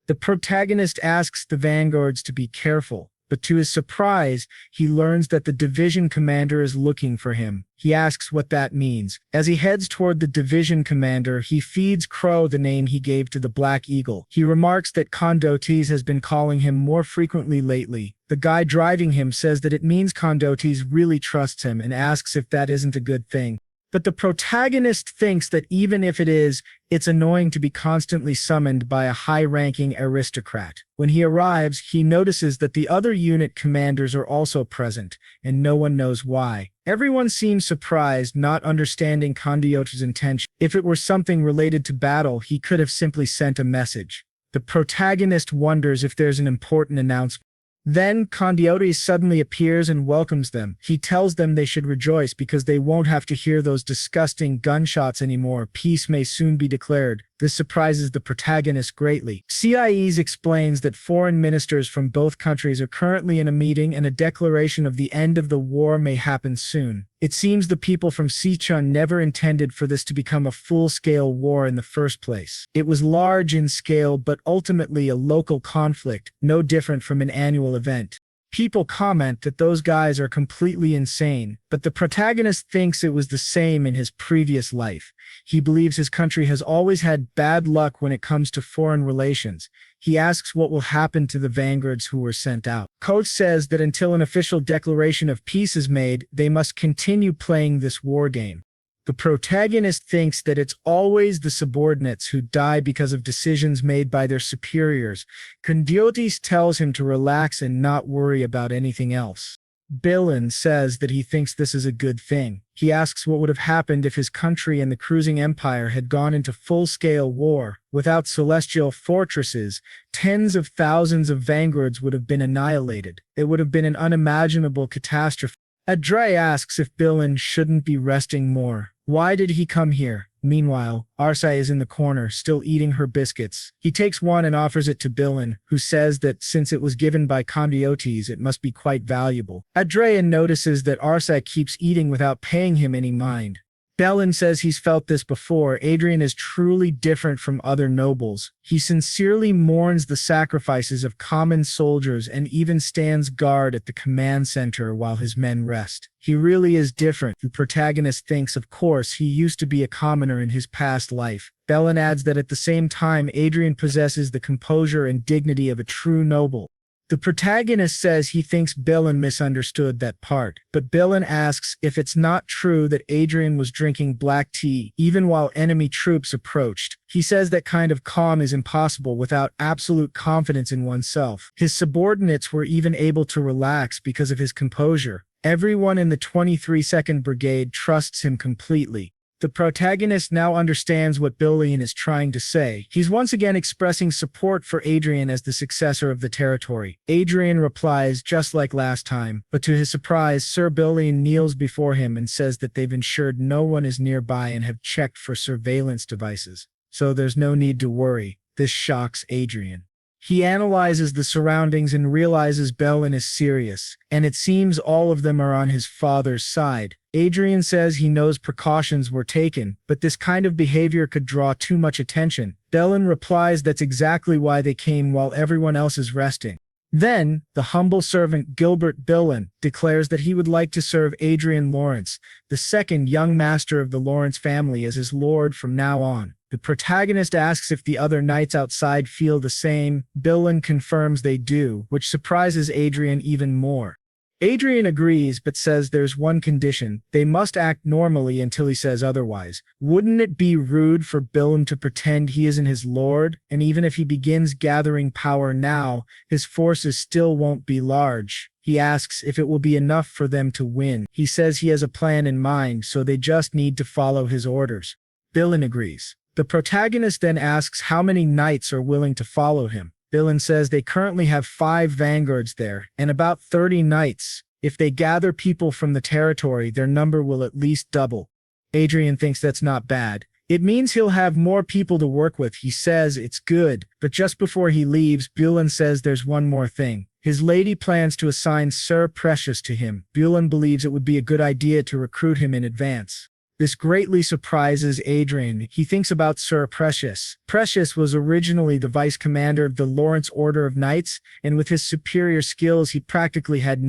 The protagonist asks the vanguards to be careful, but to his surprise, he learns that the division commander is looking for him. He asks what that means. As he heads toward the division commander, he feeds Crow the name he gave to the Black Eagle. He remarks that Condotes has been calling him more frequently lately. The guy driving him says that it means Condotes really trusts him and asks if that isn't a good thing. But the protagonist thinks that even if it is, it's annoying to be constantly summoned by a high-ranking aristocrat. When he arrives, he notices that the other unit commanders are also present, and no one knows why. Everyone seems surprised, not understanding Condiote's intention. If it were something related to battle, he could have simply sent a message. The protagonist wonders if there's an important announcement. Then Condiotes suddenly appears and welcomes them. He tells them they should rejoice because they won't have to hear those disgusting gunshots anymore. Peace may soon be declared. This surprises the protagonist greatly. CIEs explains that foreign ministers from both countries are currently in a meeting and a declaration of the end of the war may happen soon. It seems the people from Sichuan never intended for this to become a full-scale war in the first place. It was large in scale but ultimately a local conflict, no different from an annual event. People comment that those guys are completely insane, but the protagonist thinks it was the same in his previous life. He believes his country has always had bad luck when it comes to foreign relations. He asks what will happen to the vanguards who were sent out. Coach says that until an official declaration of peace is made, they must continue playing this war game. The protagonist thinks that it's always the subordinates who die because of decisions made by their superiors. Condiotis tells him to relax and not worry about anything else. Billen says that he thinks this is a good thing. He asks what would have happened if his country and the cruising empire had gone into full-scale war. Without celestial fortresses, tens of thousands of vanguards would have been annihilated. It would have been an unimaginable catastrophe. Adre asks if Billen shouldn't be resting more. Why did he come here? Meanwhile, Arsai is in the corner, still eating her biscuits. He takes one and offers it to Billen, who says that since it was given by Condiotes, it must be quite valuable. Adrian notices that Arsai keeps eating without paying him any mind. Billen says he's felt this before. Adrian is truly different from other nobles. He sincerely mourns the sacrifices of common soldiers and even stands guard at the command center while his men rest. He really is different. The protagonist thinks, of course, he used to be a commoner in his past life. Billen adds that at the same time, Adrian possesses the composure and dignity of a true noble. The protagonist says he thinks Billen misunderstood that part, but Billen asks if it's not true that Adrian was drinking black tea even while enemy troops approached. He says that kind of calm is impossible without absolute confidence in oneself. His subordinates were even able to relax because of his composure. Everyone in the 23rd Brigade trusts him completely. The protagonist now understands what Billen is trying to say. He's once again expressing support for Adrian as the successor of the territory. Adrian replies just like last time, but to his surprise, Sir Billen kneels before him and says that they've ensured no one is nearby and have checked for surveillance devices. So there's no need to worry. This shocks Adrian. He analyzes the surroundings and realizes Billen is serious, and it seems all of them are on his father's side. Adrian says he knows precautions were taken, but this kind of behavior could draw too much attention. Billen replies that's exactly why they came while everyone else is resting. Then, the humble servant Gilbert Billen declares that he would like to serve Adrian Lawrence, the second young master of the Lawrence family, as his lord from now on. The protagonist asks if the other knights outside feel the same. Billen confirms they do, which surprises Adrian even more. Adrian agrees but says there's one condition: they must act normally until he says otherwise. Wouldn't it be rude for Billen to pretend he isn't his lord? And even if he begins gathering power now, his forces still won't be large. He asks if it will be enough for them to win. He says he has a plan in mind, so they just need to follow his orders. Billen agrees. The protagonist then asks how many knights are willing to follow him. Billen says they currently have 5 vanguards there, and about 30 knights. If they gather people from the territory, their number will at least double. Adrian thinks that's not bad. It means he'll have more people to work with. He says it's good, but just before he leaves, Billen says there's one more thing. His lady plans to assign Sir Precious to him. Billen believes it would be a good idea to recruit him in advance. This greatly surprises Adrian. He thinks about Sir Precious. Precious was originally the vice commander of the Lawrence Order of Knights, and with his superior skills he practically had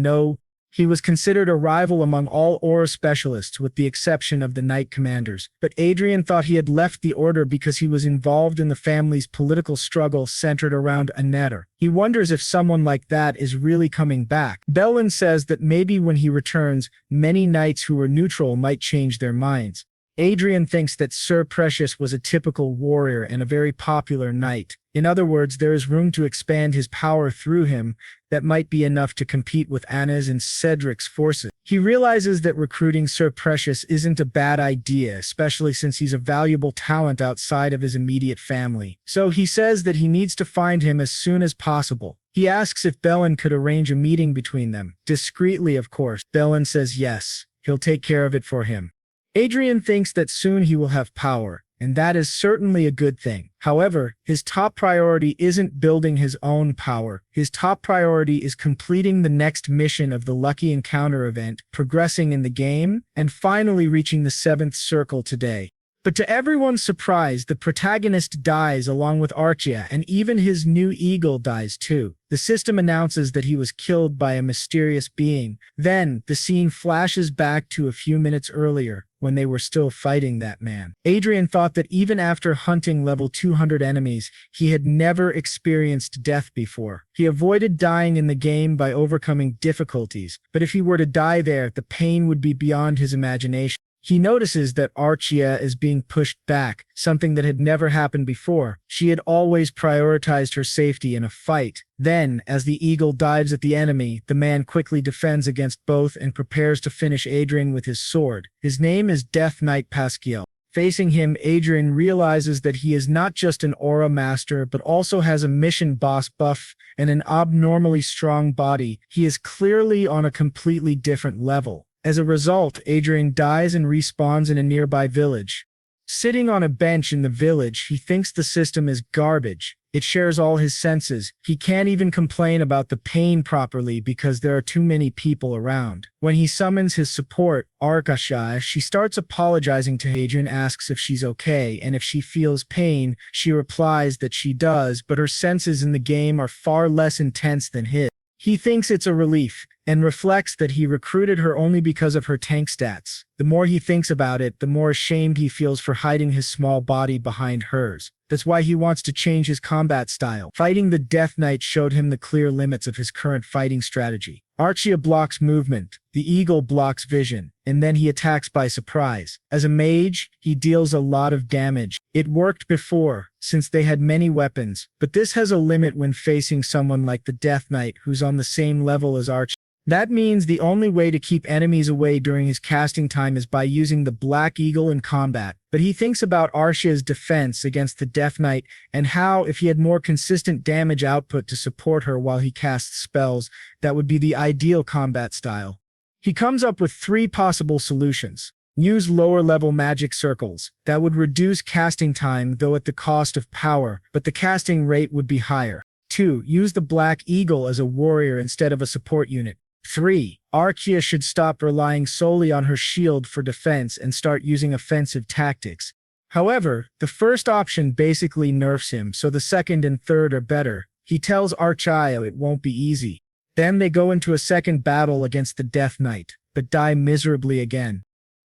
He was considered a rival among all aura specialists with the exception of the knight commanders. But Adrian thought he had left the order because he was involved in the family's political struggle centered around a netter. He wonders if someone like that is really coming back. Billen says that maybe when he returns, many knights who were neutral might change their minds. Adrian thinks that Sir Precious was a typical warrior and a very popular knight. In other words, there is room to expand his power through him that might be enough to compete with Anna's and Cedric's forces. He realizes that recruiting Sir Precious isn't a bad idea, especially since he's a valuable talent outside of his immediate family. So he says that he needs to find him as soon as possible. He asks if Billen could arrange a meeting between them. Discreetly, of course. Billen says yes, he'll take care of it for him. Adrian thinks that soon he will have power. and that is certainly a good thing. However, his top priority isn't building his own power. His top priority is completing the next mission of the Lucky Encounter event, progressing in the game, and finally reaching the 7th circle today. But to everyone's surprise, the protagonist dies along with Archia, and even his new eagle dies too. The system announces that he was killed by a mysterious being. Then, the scene flashes back to a few minutes earlier, when they were still fighting that man. Adrian thought that even after hunting level 200 enemies, he had never experienced death before. He avoided dying in the game by overcoming difficulties, but if he were to die there, the pain would be beyond his imagination. He notices that Archia is being pushed back, something that had never happened before. She had always prioritized her safety in a fight. Then, as the eagle dives at the enemy, the man quickly defends against both and prepares to finish Adrian with his sword. His name is Death Knight Pasquiel. Facing him, Adrian realizes that he is not just an aura master, but also has a mission boss buff and an abnormally strong body. He is clearly on a completely different level. As a result, Adrian dies and respawns in a nearby village. Sitting on a bench in the village, he thinks the system is garbage. It shares all his senses. He can't even complain about the pain properly because there are too many people around. When he summons his support, Arkasha, she starts apologizing to Adrian, asks if she's okay, and if she feels pain, she replies that she does, but her senses in the game are far less intense than his. He thinks it's a relief, and reflects that he recruited her only because of her tank stats. The more he thinks about it, the more ashamed he feels for hiding his small body behind hers. That's why he wants to change his combat style. Fighting the Death Knight showed him the clear limits of his current fighting strategy. Archia blocks movement, the eagle blocks vision, and then he attacks by surprise. As a mage, he deals a lot of damage. It worked before, since they had many weapons, but this has a limit when facing someone like the Death Knight who's on the same level as Archia. That means the only way to keep enemies away during his casting time is by using the Black Eagle in combat. But he thinks about Archia's defense against the Death Knight and how, if he had more consistent damage output to support her while he casts spells, that would be the ideal combat style. He comes up with 3 possible solutions. Use lower-level magic circles. That would reduce casting time, though at the cost of power, but the casting rate would be higher. 2. Use the Black Eagle as a warrior instead of a support unit. 3. Archia should stop relying solely on her shield for defense and start using offensive tactics. However, the first option basically nerfs him, so the second and third are better. He tells Archia it won't be easy. Then they go into a second battle against the Death Knight, but die miserably again.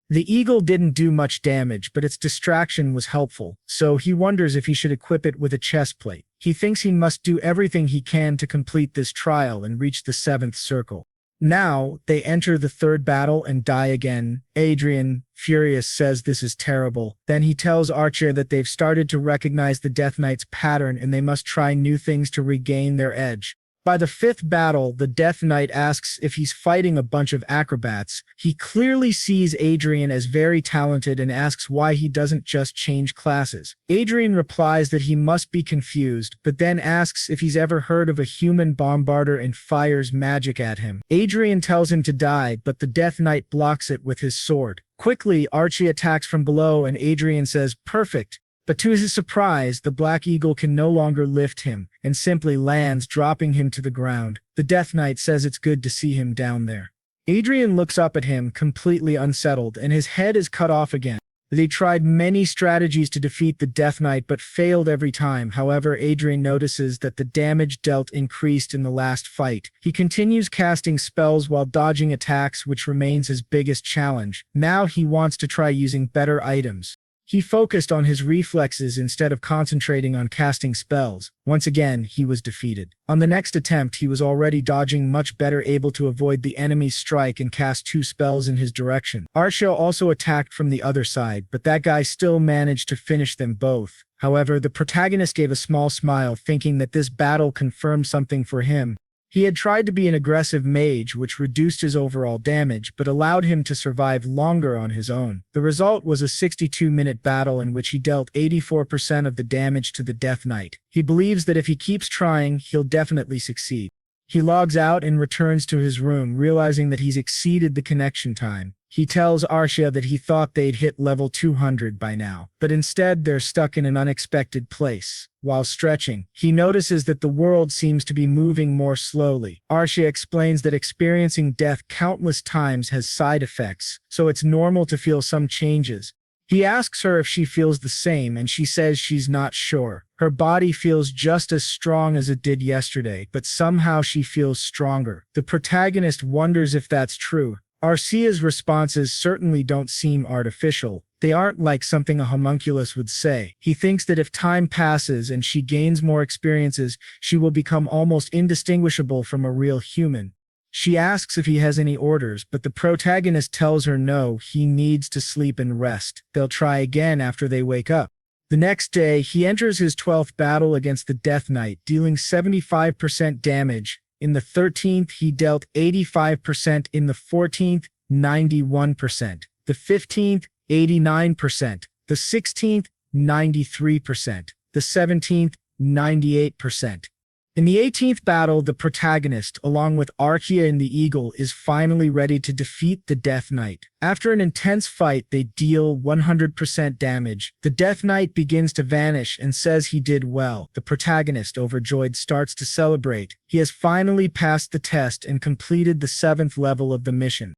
The eagle didn't do much damage, but its distraction was helpful, so he wonders if he should equip it with a chestplate. He thinks he must do everything he can to complete this trial and reach the 7th circle. Now, they enter the 3rd battle and die again. Adrian, furious, says this is terrible. Then he tells Archia that they've started to recognize the Death Knight's pattern and they must try new things to regain their edge. By the 5th battle, the Death Knight asks if he's fighting a bunch of acrobats. He clearly sees Adrian as very talented and asks why he doesn't just change classes. Adrian replies that he must be confused, but then asks if he's ever heard of a human bombarder and fires magic at him. Adrian tells him to die, but the Death Knight blocks it with his sword. Quickly, Archie attacks from below and Adrian says, "Perfect." But to his surprise, the Black Eagle can no longer lift him, and simply lands, dropping him to the ground. The Death Knight says it's good to see him down there. Adrian looks up at him, completely unsettled, and his head is cut off again. They tried many strategies to defeat the Death Knight, but failed every time. However, Adrian notices that the damage dealt increased in the last fight. He continues casting spells while dodging attacks, which remains his biggest challenge. Now he wants to try using better items. He focused on his reflexes instead of concentrating on casting spells. Once again, he was defeated. On the next attempt, he was already dodging much better, able to avoid the enemy's strike and cast 2 spells in his direction. Archia also attacked from the other side, but that guy still managed to finish them both. However, the protagonist gave a small smile, thinking that this battle confirmed something for him. He had tried to be an aggressive mage, which reduced his overall damage, but allowed him to survive longer on his own. The result was a 62-minute battle in which he dealt 84% of the damage to the Death Knight. He believes that if he keeps trying, he'll definitely succeed. He logs out and returns to his room, realizing that he's exceeded the connection time. He tells Arshia that he thought they'd hit level 200 by now, but instead they're stuck in an unexpected place. While stretching, he notices that the world seems to be moving more slowly. Arshia explains that experiencing death countless times has side effects, so it's normal to feel some changes. He asks her if she feels the same, and she says she's not sure. Her body feels just as strong as it did yesterday, but somehow she feels stronger. The protagonist wonders if that's true. Arcia's responses certainly don't seem artificial. They aren't like something a homunculus would say. He thinks that if time passes and she gains more experiences, she will become almost indistinguishable from a real human. She asks if he has any orders, but the protagonist tells her no, he needs to sleep and rest. They'll try again after they wake up. The next day, he enters his 12th battle against the Death Knight, dealing 75% damage. In the 13th, he dealt 85%. In the 14th, 91%. The 15th, 89%. The 16th, 93%. The 17th, 98%. In the 18th battle, the protagonist, along with Archia and the Eagle, is finally ready to defeat the Death Knight. After an intense fight, they deal 100% damage. The Death Knight begins to vanish and says he did well. The protagonist, overjoyed, starts to celebrate. He has finally passed the test and completed the 7th level of the mission.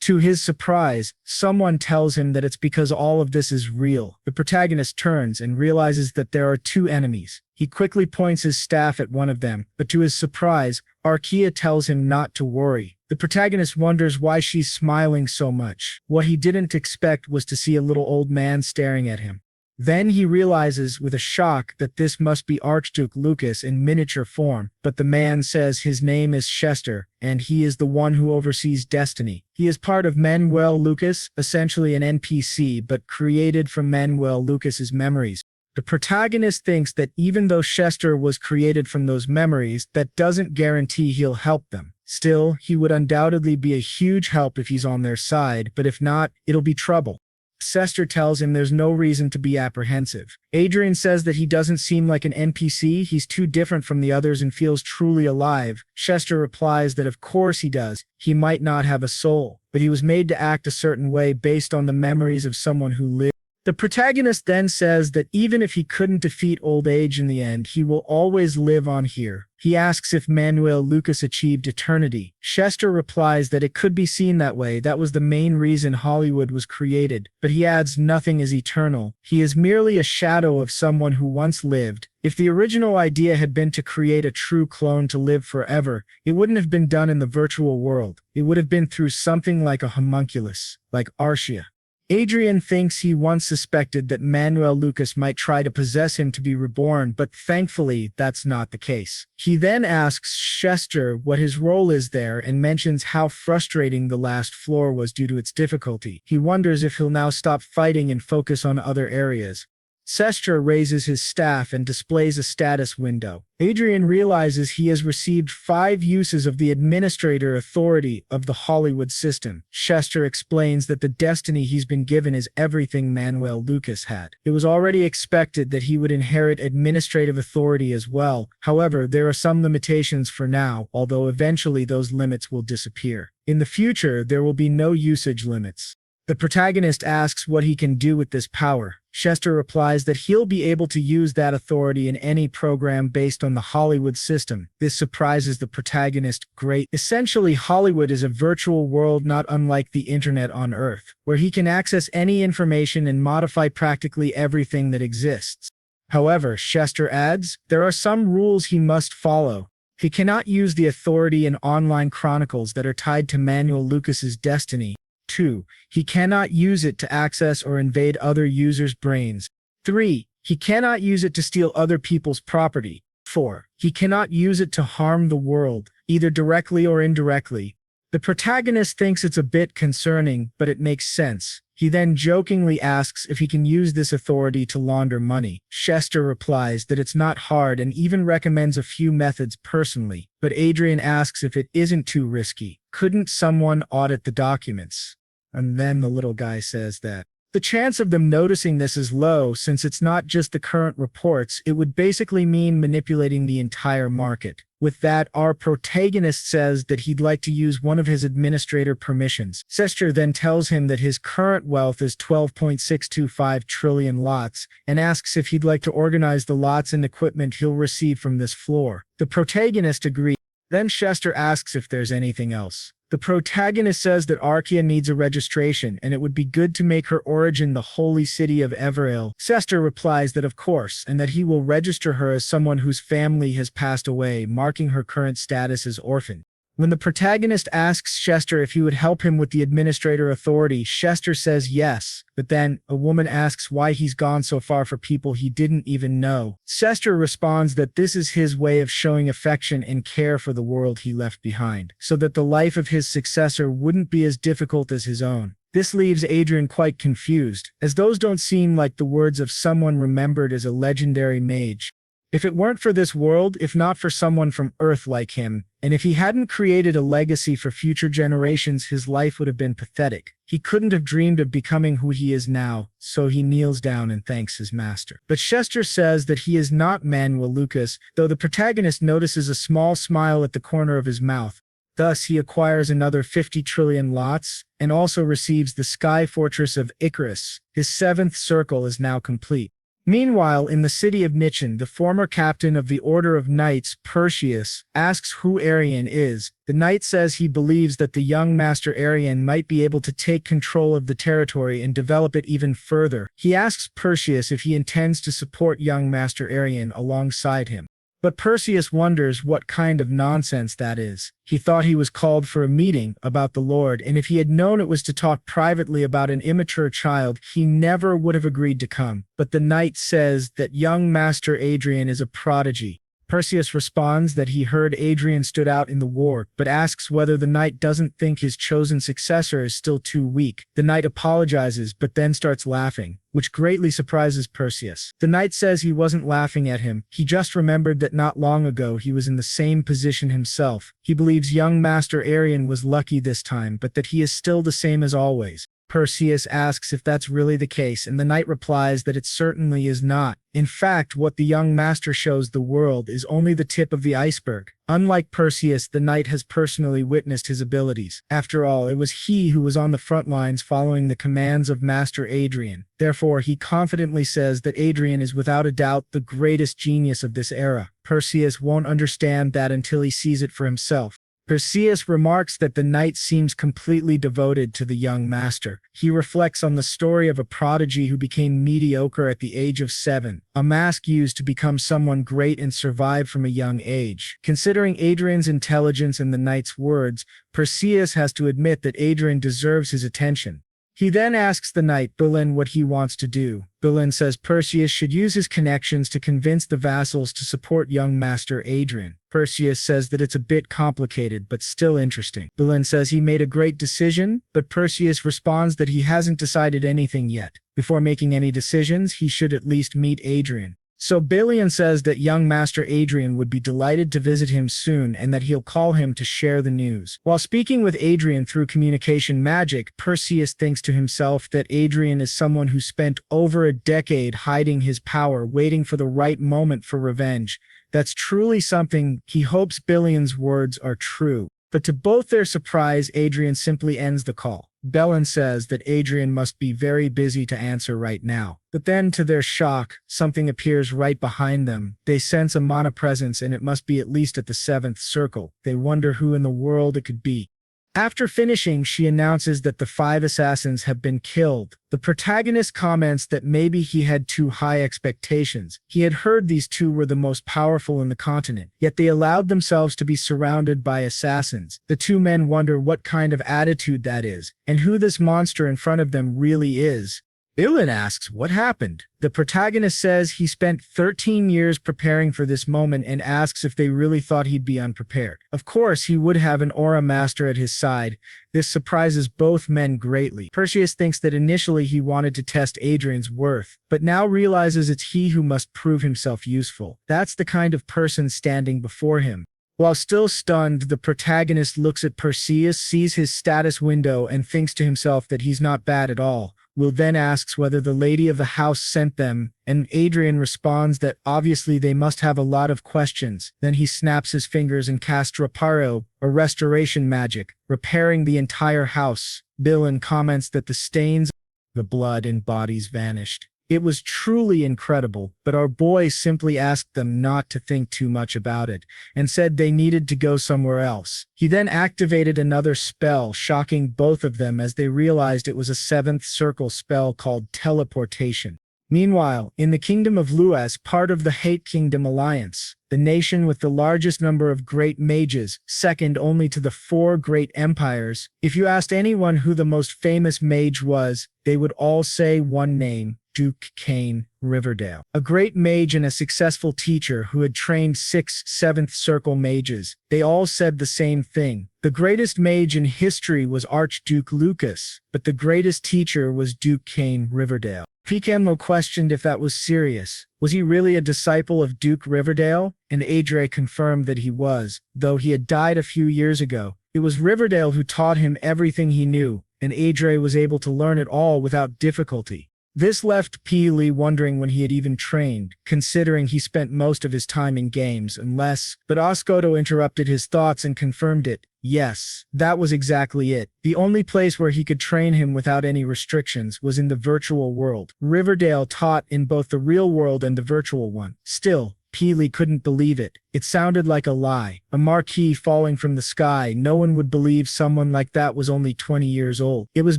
To his surprise, someone tells him that it's because all of this is real. The protagonist turns and realizes that there are two enemies. He quickly points his staff at one of them, but to his surprise, Archia tells him not to worry. The protagonist wonders why she's smiling so much. What he didn't expect was to see a little old man staring at him. Then he realizes with a shock that this must be Archduke Lucas in miniature form, but the man says his name is Chester, and he is the one who oversees destiny. He is part of Manuel Lucas, essentially an NPC, but created from Manuel Lucas's memories. The protagonist thinks that even though Chester was created from those memories, that doesn't guarantee he'll help them. Still, he would undoubtedly be a huge help if he's on their side, but if not, it'll be trouble. Chester tells him there's no reason to be apprehensive. Adrian says that he doesn't seem like an NPC, he's too different from the others and feels truly alive. Chester replies that of course he does. He might not have a soul, but he was made to act a certain way based on the memories of someone who lived. The protagonist then says that even if he couldn't defeat old age in the end, he will always live on here. He asks if Manuel Lucas achieved eternity. Chester replies that it could be seen that way. That was the main reason Hollywood was created. But he adds nothing is eternal. He is merely a shadow of someone who once lived. If the original idea had been to create a true clone to live forever, it wouldn't have been done in the virtual world. It would have been through something like a homunculus, like Arshia. Adrian thinks he once suspected that Manuel Lucas might try to possess him to be reborn, but thankfully that's not the case. He then asks Chester what his role is there and mentions how frustrating the last floor was due to its difficulty. He wonders if he'll now stop fighting and focus on other areas. Chester raises his staff and displays a status window. Adrian realizes he has received 5 uses of the administrator authority of the Hollywood system. Chester explains that the destiny he's been given is everything Manuel Lucas had. It was already expected that he would inherit administrative authority as well. However, there are some limitations for now, although eventually those limits will disappear. In the future, there will be no usage limits. The protagonist asks what he can do with this power. Chester replies that he'll be able to use that authority in any program based on the Hollywood system. This surprises the protagonist greatly. Essentially, Hollywood is a virtual world not unlike the internet on Earth, where he can access any information and modify practically everything that exists. However, Chester adds, there are some rules he must follow. He cannot use the authority in online chronicles that are tied to Manuel Lucas's destiny. 2. He cannot use it to access or invade other users' brains. 3. He cannot use it to steal other people's property. 4. He cannot use it to harm the world, either directly or indirectly. The protagonist thinks it's a bit concerning, but it makes sense. He then jokingly asks if he can use this authority to launder money. Chester replies that it's not hard and even recommends a few methods personally, but Adrian asks if it isn't too risky. Couldn't someone audit the documents? And then the little guy says that the chance of them noticing this is low since it's not just the current reports, it would basically mean manipulating the entire market. With that, our protagonist says that he'd like to use one of his administrator permissions. Sester then tells him that his current wealth is 12.625 trillion lots and asks if he'd like to organize the lots and equipment he'll receive from this floor. The protagonist agrees. Then Chester asks if there's anything else. The protagonist says that Arkia needs a registration and it would be good to make her origin the holy city of Everil. Chester replies that of course, and that he will register her as someone whose family has passed away, marking her current status as orphan. When the protagonist asks Chester if he would help him with the administrator authority, Chester says yes, but then a woman asks why he's gone so far for people he didn't even know. Chester responds that this is his way of showing affection and care for the world he left behind, so that the life of his successor wouldn't be as difficult as his own. This leaves Adrian quite confused, as those don't seem like the words of someone remembered as a legendary mage. If it weren't for this world, if not for someone from Earth like him, and if he hadn't created a legacy for future generations, his life would have been pathetic. He couldn't have dreamed of becoming who he is now, so he kneels down and thanks his master. But Chester says that he is not Manhwa Lucas, though the protagonist notices a small smile at the corner of his mouth. Thus, he acquires another 50 trillion lots, and also receives the Sky Fortress of Icarus. His 7th circle is now complete. Meanwhile, in the city of Nichian, the former captain of the Order of Knights, Perseus, asks who Arian is. The knight says he believes that the young Master Arian might be able to take control of the territory and develop it even further. He asks Perseus if he intends to support young Master Arian alongside him. But Perseus wonders what kind of nonsense that is. He thought he was called for a meeting about the Lord, and if he had known it was to talk privately about an immature child, he never would have agreed to come. But the knight says that young Master Adrian is a prodigy. Perseus responds that he heard Adrian stood out in the war, but asks whether the knight doesn't think his chosen successor is still too weak. The knight apologizes, but then starts laughing, which greatly surprises Perseus. The knight says he wasn't laughing at him, he just remembered that not long ago he was in the same position himself. He believes young Master Arian was lucky this time, but that he is still the same as always. Perseus asks if that's really the case, and the knight replies that it certainly is not. In fact, what the young master shows the world is only the tip of the iceberg. Unlike Perseus, the knight has personally witnessed his abilities. After all, it was he who was on the front lines following the commands of Master Adrian. Therefore, he confidently says that Adrian is without a doubt the greatest genius of this era. Perseus won't understand that until he sees it for himself. Perseus remarks that the knight seems completely devoted to the young master. He reflects on the story of a prodigy who became mediocre at the age of 7, a mask used to become someone great and survive from a young age. Considering Adrian's intelligence and the knight's words, Perseus has to admit that Adrian deserves his attention. He then asks the knight Berlin what he wants to do. Berlin says Perseus should use his connections to convince the vassals to support young Master Adrian. Perseus says that it's a bit complicated, but still interesting. Berlin says he made a great decision, but Perseus responds that he hasn't decided anything yet. Before making any decisions, he should at least meet Adrian. So Berlin says that young Master Adrian would be delighted to visit him soon and that he'll call him to share the news. While speaking with Adrian through communication magic, Perseus thinks to himself that Adrian is someone who spent over a decade hiding his power, waiting for the right moment for revenge. That's truly something. He hopes Berlin's words are true. But to both their surprise, Adrian simply ends the call. Berlin says that Adrian must be very busy to answer right now. But then, to their shock, something appears right behind them. They sense a mana presence, and it must be at least at the 7th circle. They wonder who in the world it could be. After finishing, she announces that the 5 assassins have been killed. The protagonist comments that maybe he had too high expectations. He had heard these 2 were the most powerful in the continent, yet they allowed themselves to be surrounded by assassins. The 2 men wonder what kind of attitude that is, and who this monster in front of them really is. Berlin asks what happened. The protagonist says he spent 13 years preparing for this moment and asks if they really thought he'd be unprepared. Of course, he would have an aura master at his side. This surprises both men greatly. Perseus thinks that initially he wanted to test Adrian's worth, but now realizes it's he who must prove himself useful. That's the kind of person standing before him. While still stunned, the protagonist looks at Perseus, sees his status window, and thinks to himself that he's not bad at all. Will then asks whether the lady of the house sent them, and Adrian responds that obviously they must have a lot of questions. Then he snaps his fingers and casts reparo, or restoration magic, repairing the entire house. Billion comments that the stains, the blood and bodies vanished. It was truly incredible, but our boy simply asked them not to think too much about it, and said they needed to go somewhere else. He then activated another spell, shocking both of them as they realized it was a 7th circle spell called teleportation. Meanwhile, in the Kingdom of Luas, part of the Hate Kingdom Alliance, the nation with the largest number of great mages, second only to the 4 great empires, if you asked anyone who the most famous mage was, they would all say one name: Duke Kane, Riverdale. A great mage and a successful teacher who had trained 6 7th circle mages. They all said the same thing. The greatest mage in history was Archduke Lucas, but the greatest teacher was Duke Kane, Riverdale. Picamlo questioned if that was serious. Was he really a disciple of Duke Riverdale? And Adre confirmed that he was, though he had died a few years ago. It was Riverdale who taught him everything he knew, and Adre was able to learn it all without difficulty. This left Peely wondering when he had even trained, considering he spent most of his time in games, but Oscoto interrupted his thoughts and confirmed it. Yes, that was exactly it. The only place where he could train him without any restrictions was in the virtual world. Riverdale taught in both the real world and the virtual one. Still, Peely couldn't believe it. It sounded like a lie. A marquee falling from the sky. No one would believe someone like that was only 20 years old. It was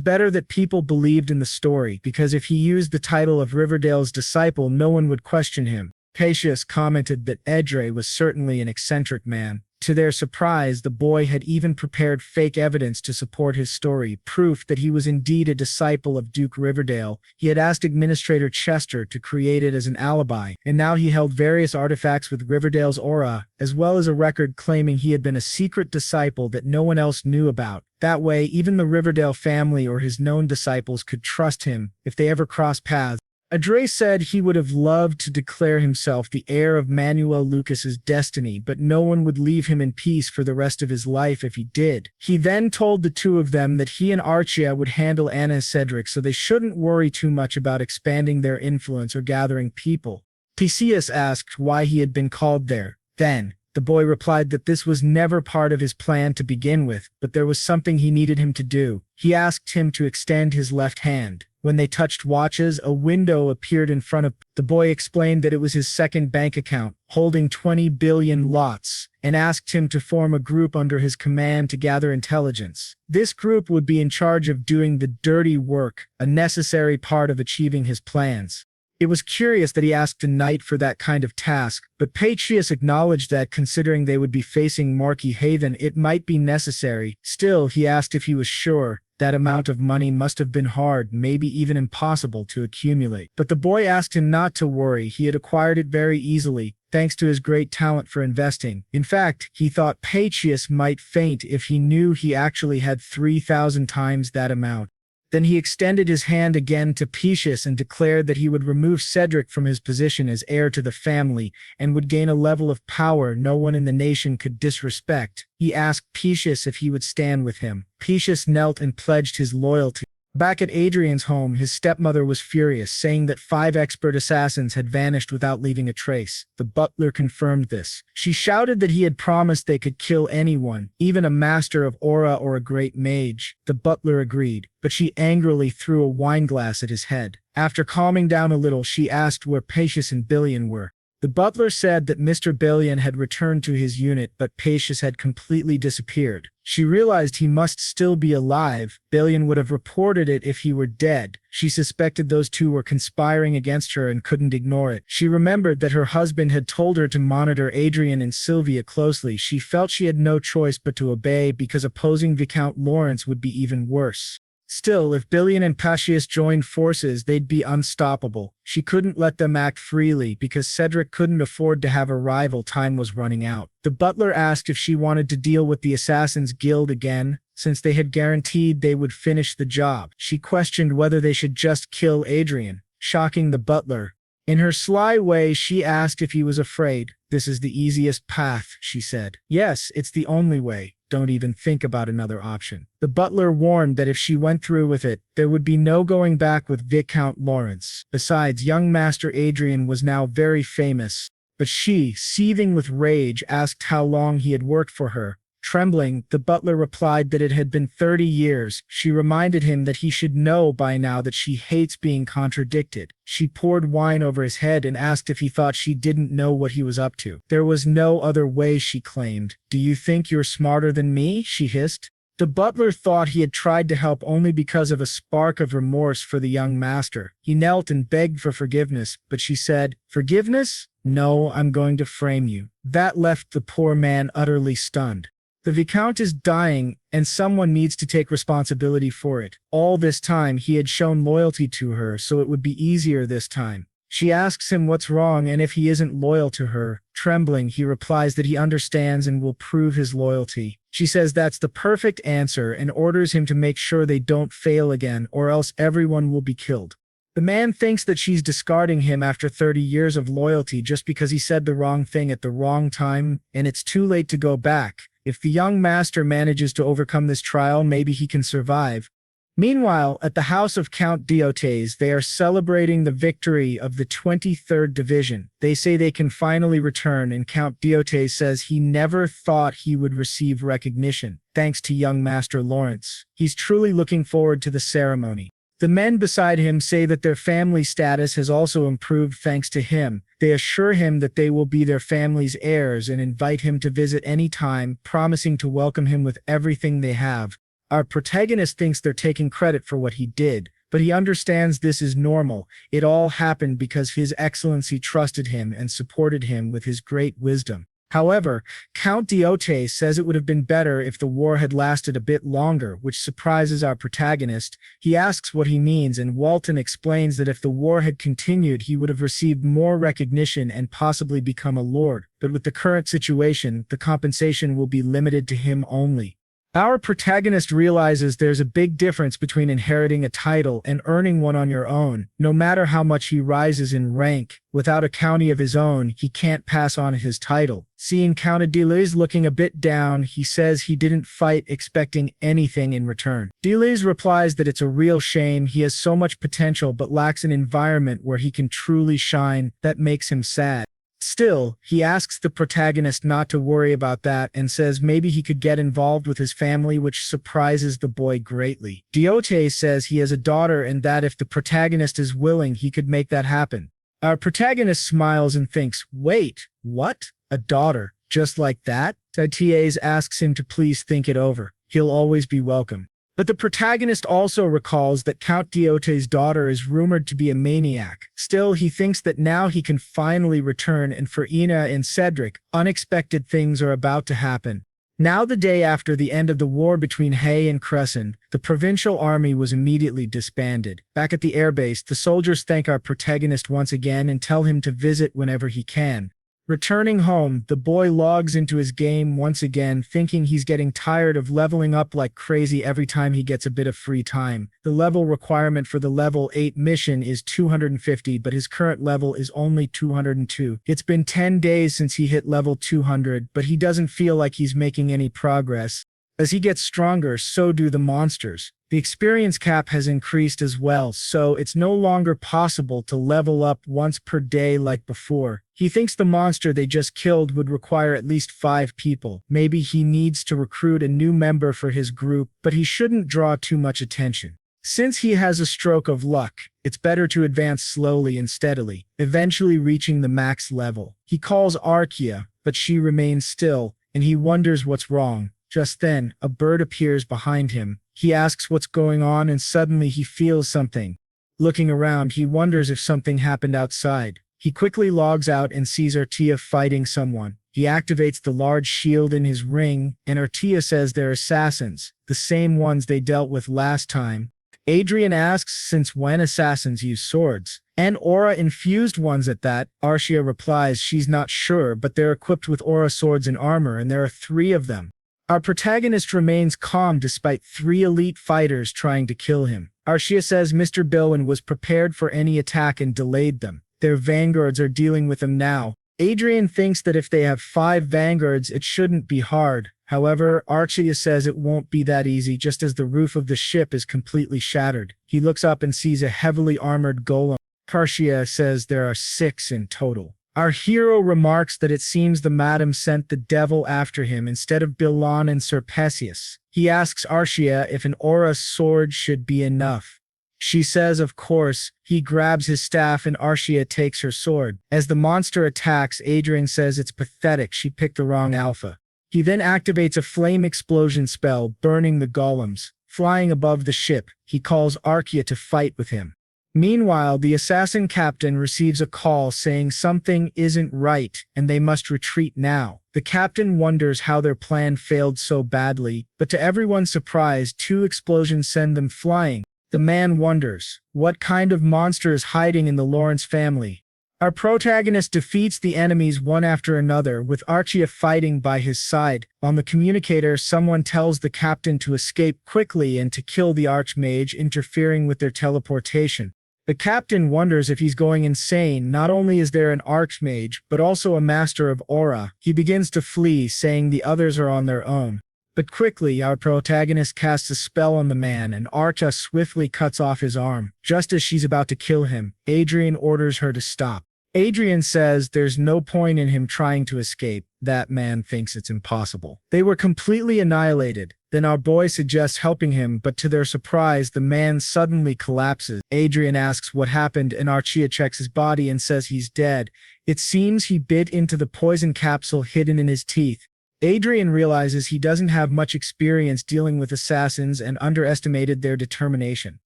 better that people believed in the story, because if he used the title of Riverdale's disciple, no one would question him. Pacius commented that Edre was certainly an eccentric man. To their surprise, the boy had even prepared fake evidence to support his story, proof that he was indeed a disciple of Duke Riverdale. He had asked Administrator Chester to create it as an alibi, and now he held various artifacts with Riverdale's aura, as well as a record claiming he had been a secret disciple that no one else knew about. That way, even the Riverdale family or his known disciples could trust him if they ever crossed paths. Adre said he would have loved to declare himself the heir of Manuel Lucas's destiny, but no one would leave him in peace for the rest of his life if he did. He then told the two of them that he and Archia would handle Anna and Cedric, so they shouldn't worry too much about expanding their influence or gathering people. Theseus asked why he had been called there. Then, the boy replied that this was never part of his plan to begin with, but there was something he needed him to do. He asked him to extend his left hand. When they touched watches, a window appeared in front of the boy. Explained that it was his second bank account, holding 20 billion lots, and asked him to form a group under his command to gather intelligence. This group would be in charge of doing the dirty work, a necessary part of achieving his plans. It was curious that he asked a knight for that kind of task, but Patrius acknowledged that considering they would be facing Marquis Haven, it might be necessary. Still, he asked if he was sure. That amount of money must have been hard, maybe even impossible to accumulate. But the boy asked him not to worry. He had acquired it very easily, thanks to his great talent for investing. In fact, he thought Patrius might faint if he knew he actually had 3,000 times that amount. Then he extended his hand again to Pacius and declared that he would remove Cedric from his position as heir to the family and would gain a level of power no one in the nation could disrespect. He asked Pacius if he would stand with him. Pacius knelt and pledged his loyalty. Back at Adrian's home, his stepmother was furious, saying that 5 expert assassins had vanished without leaving a trace. The butler confirmed this. She shouted that he had promised they could kill anyone, even a master of aura or a great mage. The butler agreed, but she angrily threw a wineglass at his head. After calming down a little, she asked where Pacius and Billion were. The butler said that Mr. Billion had returned to his unit, but Pacius had completely disappeared. She realized he must still be alive. Billion would have reported it if he were dead. She suspected those two were conspiring against her and couldn't ignore it. She remembered that her husband had told her to monitor Adrian and Sylvia closely. She felt she had no choice but to obey, because opposing Viscount Lawrence would be even worse. Still, if Billion and Pacius joined forces, they'd be unstoppable. She couldn't let them act freely because Cedric couldn't afford to have a rival. Time was running out. The butler asked if she wanted to deal with the Assassin's Guild again, since they had guaranteed they would finish the job. She questioned whether they should just kill Adrian, shocking the butler. In her sly way, she asked if he was afraid. This is the easiest path, she said. Yes, it's the only way. don't even think about another option. The butler warned that if she went through with it, there would be no going back with Viscount Lawrence. Besides, young Master Adrian was now very famous. But she, seething with rage, asked how long he had worked for her. Trembling, the butler replied that it had been 30 years. She reminded him that he should know by now that she hates being contradicted. She poured wine over his head and asked if he thought she didn't know what he was up to. There was no other way, she claimed. "Do you think you're smarter than me?" she hissed. The butler thought he had tried to help only because of a spark of remorse for the young master. He knelt and begged for forgiveness, but she said, "Forgiveness? No, I'm going to frame you." That left the poor man utterly stunned. The viscount is dying, and someone needs to take responsibility for it. All this time, he had shown loyalty to her, so it would be easier this time. She asks him what's wrong and if he isn't loyal to her. Trembling, he replies that he understands and will prove his loyalty. She says that's the perfect answer and orders him to make sure they don't fail again, or else everyone will be killed. The man thinks that she's discarding him after 30 years of loyalty just because he said the wrong thing at the wrong time, and it's too late to go back. If the young master manages to overcome this trial, maybe he can survive. Meanwhile, at the house of Count Diotes, they are celebrating the victory of the 23rd Division. They say they can finally return, and Count Diotes says he never thought he would receive recognition, thanks to young Master Lawrence. He's truly looking forward to the ceremony. The men beside him say that their family status has also improved thanks to him. They assure him that they will be their family's heirs and invite him to visit any time, promising to welcome him with everything they have. Our protagonist thinks they're taking credit for what he did, but he understands this is normal. It all happened because His Excellency trusted him and supported him with his great wisdom. However, Count Diotes says it would have been better if the war had lasted a bit longer, which surprises our protagonist. He asks what he means, and Walton explains that if the war had continued, he would have received more recognition and possibly become a lord. But with the current situation, the compensation will be limited to him only. Our protagonist realizes there's a big difference between inheriting a title and earning one on your own. No matter how much he rises in rank, without a county of his own, he can't pass on his title. Seeing Count Diotes looking a bit down, he says he didn't fight expecting anything in return. Diotes replies that it's a real shame. He has so much potential but lacks an environment where he can truly shine. That makes him sad. Still, he asks the protagonist not to worry about that and says maybe he could get involved with his family, which surprises the boy greatly. Diotes says he has a daughter and that if the protagonist is willing, he could make that happen. Our protagonist smiles and thinks, wait, what? A daughter? Just like that? Diotes asks him to please think it over. He'll always be welcome. But the protagonist also recalls that Count Diotes' daughter is rumored to be a maniac. Still, he thinks that now he can finally return, and for Ina and Cedric, unexpected things are about to happen. Now, the day after the end of the war between Hay and Crescent, the provincial army was immediately disbanded. Back at the airbase, the soldiers thank our protagonist once again and tell him to visit whenever he can. Returning home, the boy logs into his game once again, thinking he's getting tired of leveling up like crazy every time he gets a bit of free time. The level requirement for the level 8 mission is 250, but his current level is only 202. It's been 10 days since he hit level 200, but he doesn't feel like he's making any progress. As he gets stronger, so do the monsters. The experience cap has increased as well, so it's no longer possible to level up once per day like before. He thinks the monster they just killed would require at least 5 people. Maybe he needs to recruit a new member for his group, but he shouldn't draw too much attention. Since he has a stroke of luck, it's better to advance slowly and steadily, eventually reaching the max level. He calls Arkia, but she remains still, and he wonders what's wrong. Just then, a bird appears behind him. He asks what's going on, and suddenly he feels something. Looking around, he wonders if something happened outside. He quickly logs out and sees Artia fighting someone. He activates the large shield in his ring, and Artia says they're assassins, the same ones they dealt with last time. Adrian asks since when assassins use swords, and aura-infused ones at that. Artia replies she's not sure, but they're equipped with aura swords and armor, and there are 3 of them. Our protagonist remains calm despite 3 elite fighters trying to kill him. Artia says Mr. Bilwin was prepared for any attack and delayed them. Their vanguards are dealing with them now. Adrian thinks that if they have 5 vanguards, it shouldn't be hard. However, Archia says it won't be that easy just as the roof of the ship is completely shattered. He looks up and sees a heavily armored golem. Archia says there are 6 in total. Our hero remarks that it seems the madam sent the devil after him instead of Bilan and Sir Perseus. He asks Archia if an aura sword should be enough. She says of course. He grabs his staff and Archia takes her sword. As the monster attacks, Adrian says it's pathetic, she picked the wrong alpha. He then activates a flame explosion spell, burning the golems. Flying above the ship, he calls Archia to fight with him. Meanwhile, the assassin captain receives a call saying something isn't right and they must retreat now. The captain wonders how their plan failed so badly, but to everyone's surprise, 2 explosions send them flying. The man wonders, what kind of monster is hiding in the Lawrence family? Our protagonist defeats the enemies one after another, with Archia fighting by his side. On the communicator, someone tells the captain to escape quickly and to kill the archmage, interfering with their teleportation. The captain wonders if he's going insane. Not only is there an archmage, but also a master of aura. He begins to flee, saying the others are on their own. But quickly, our protagonist casts a spell on the man, and Archa swiftly cuts off his arm. Just as she's about to kill him, Adrian orders her to stop. Adrian says there's no point in him trying to escape. That man thinks it's impossible. They were completely annihilated. Then our boy suggests helping him, but to their surprise, the man suddenly collapses. Adrian asks what happened, and Archia checks his body and says he's dead. It seems he bit into the poison capsule hidden in his teeth. Adrian realizes he doesn't have much experience dealing with assassins and underestimated their determination.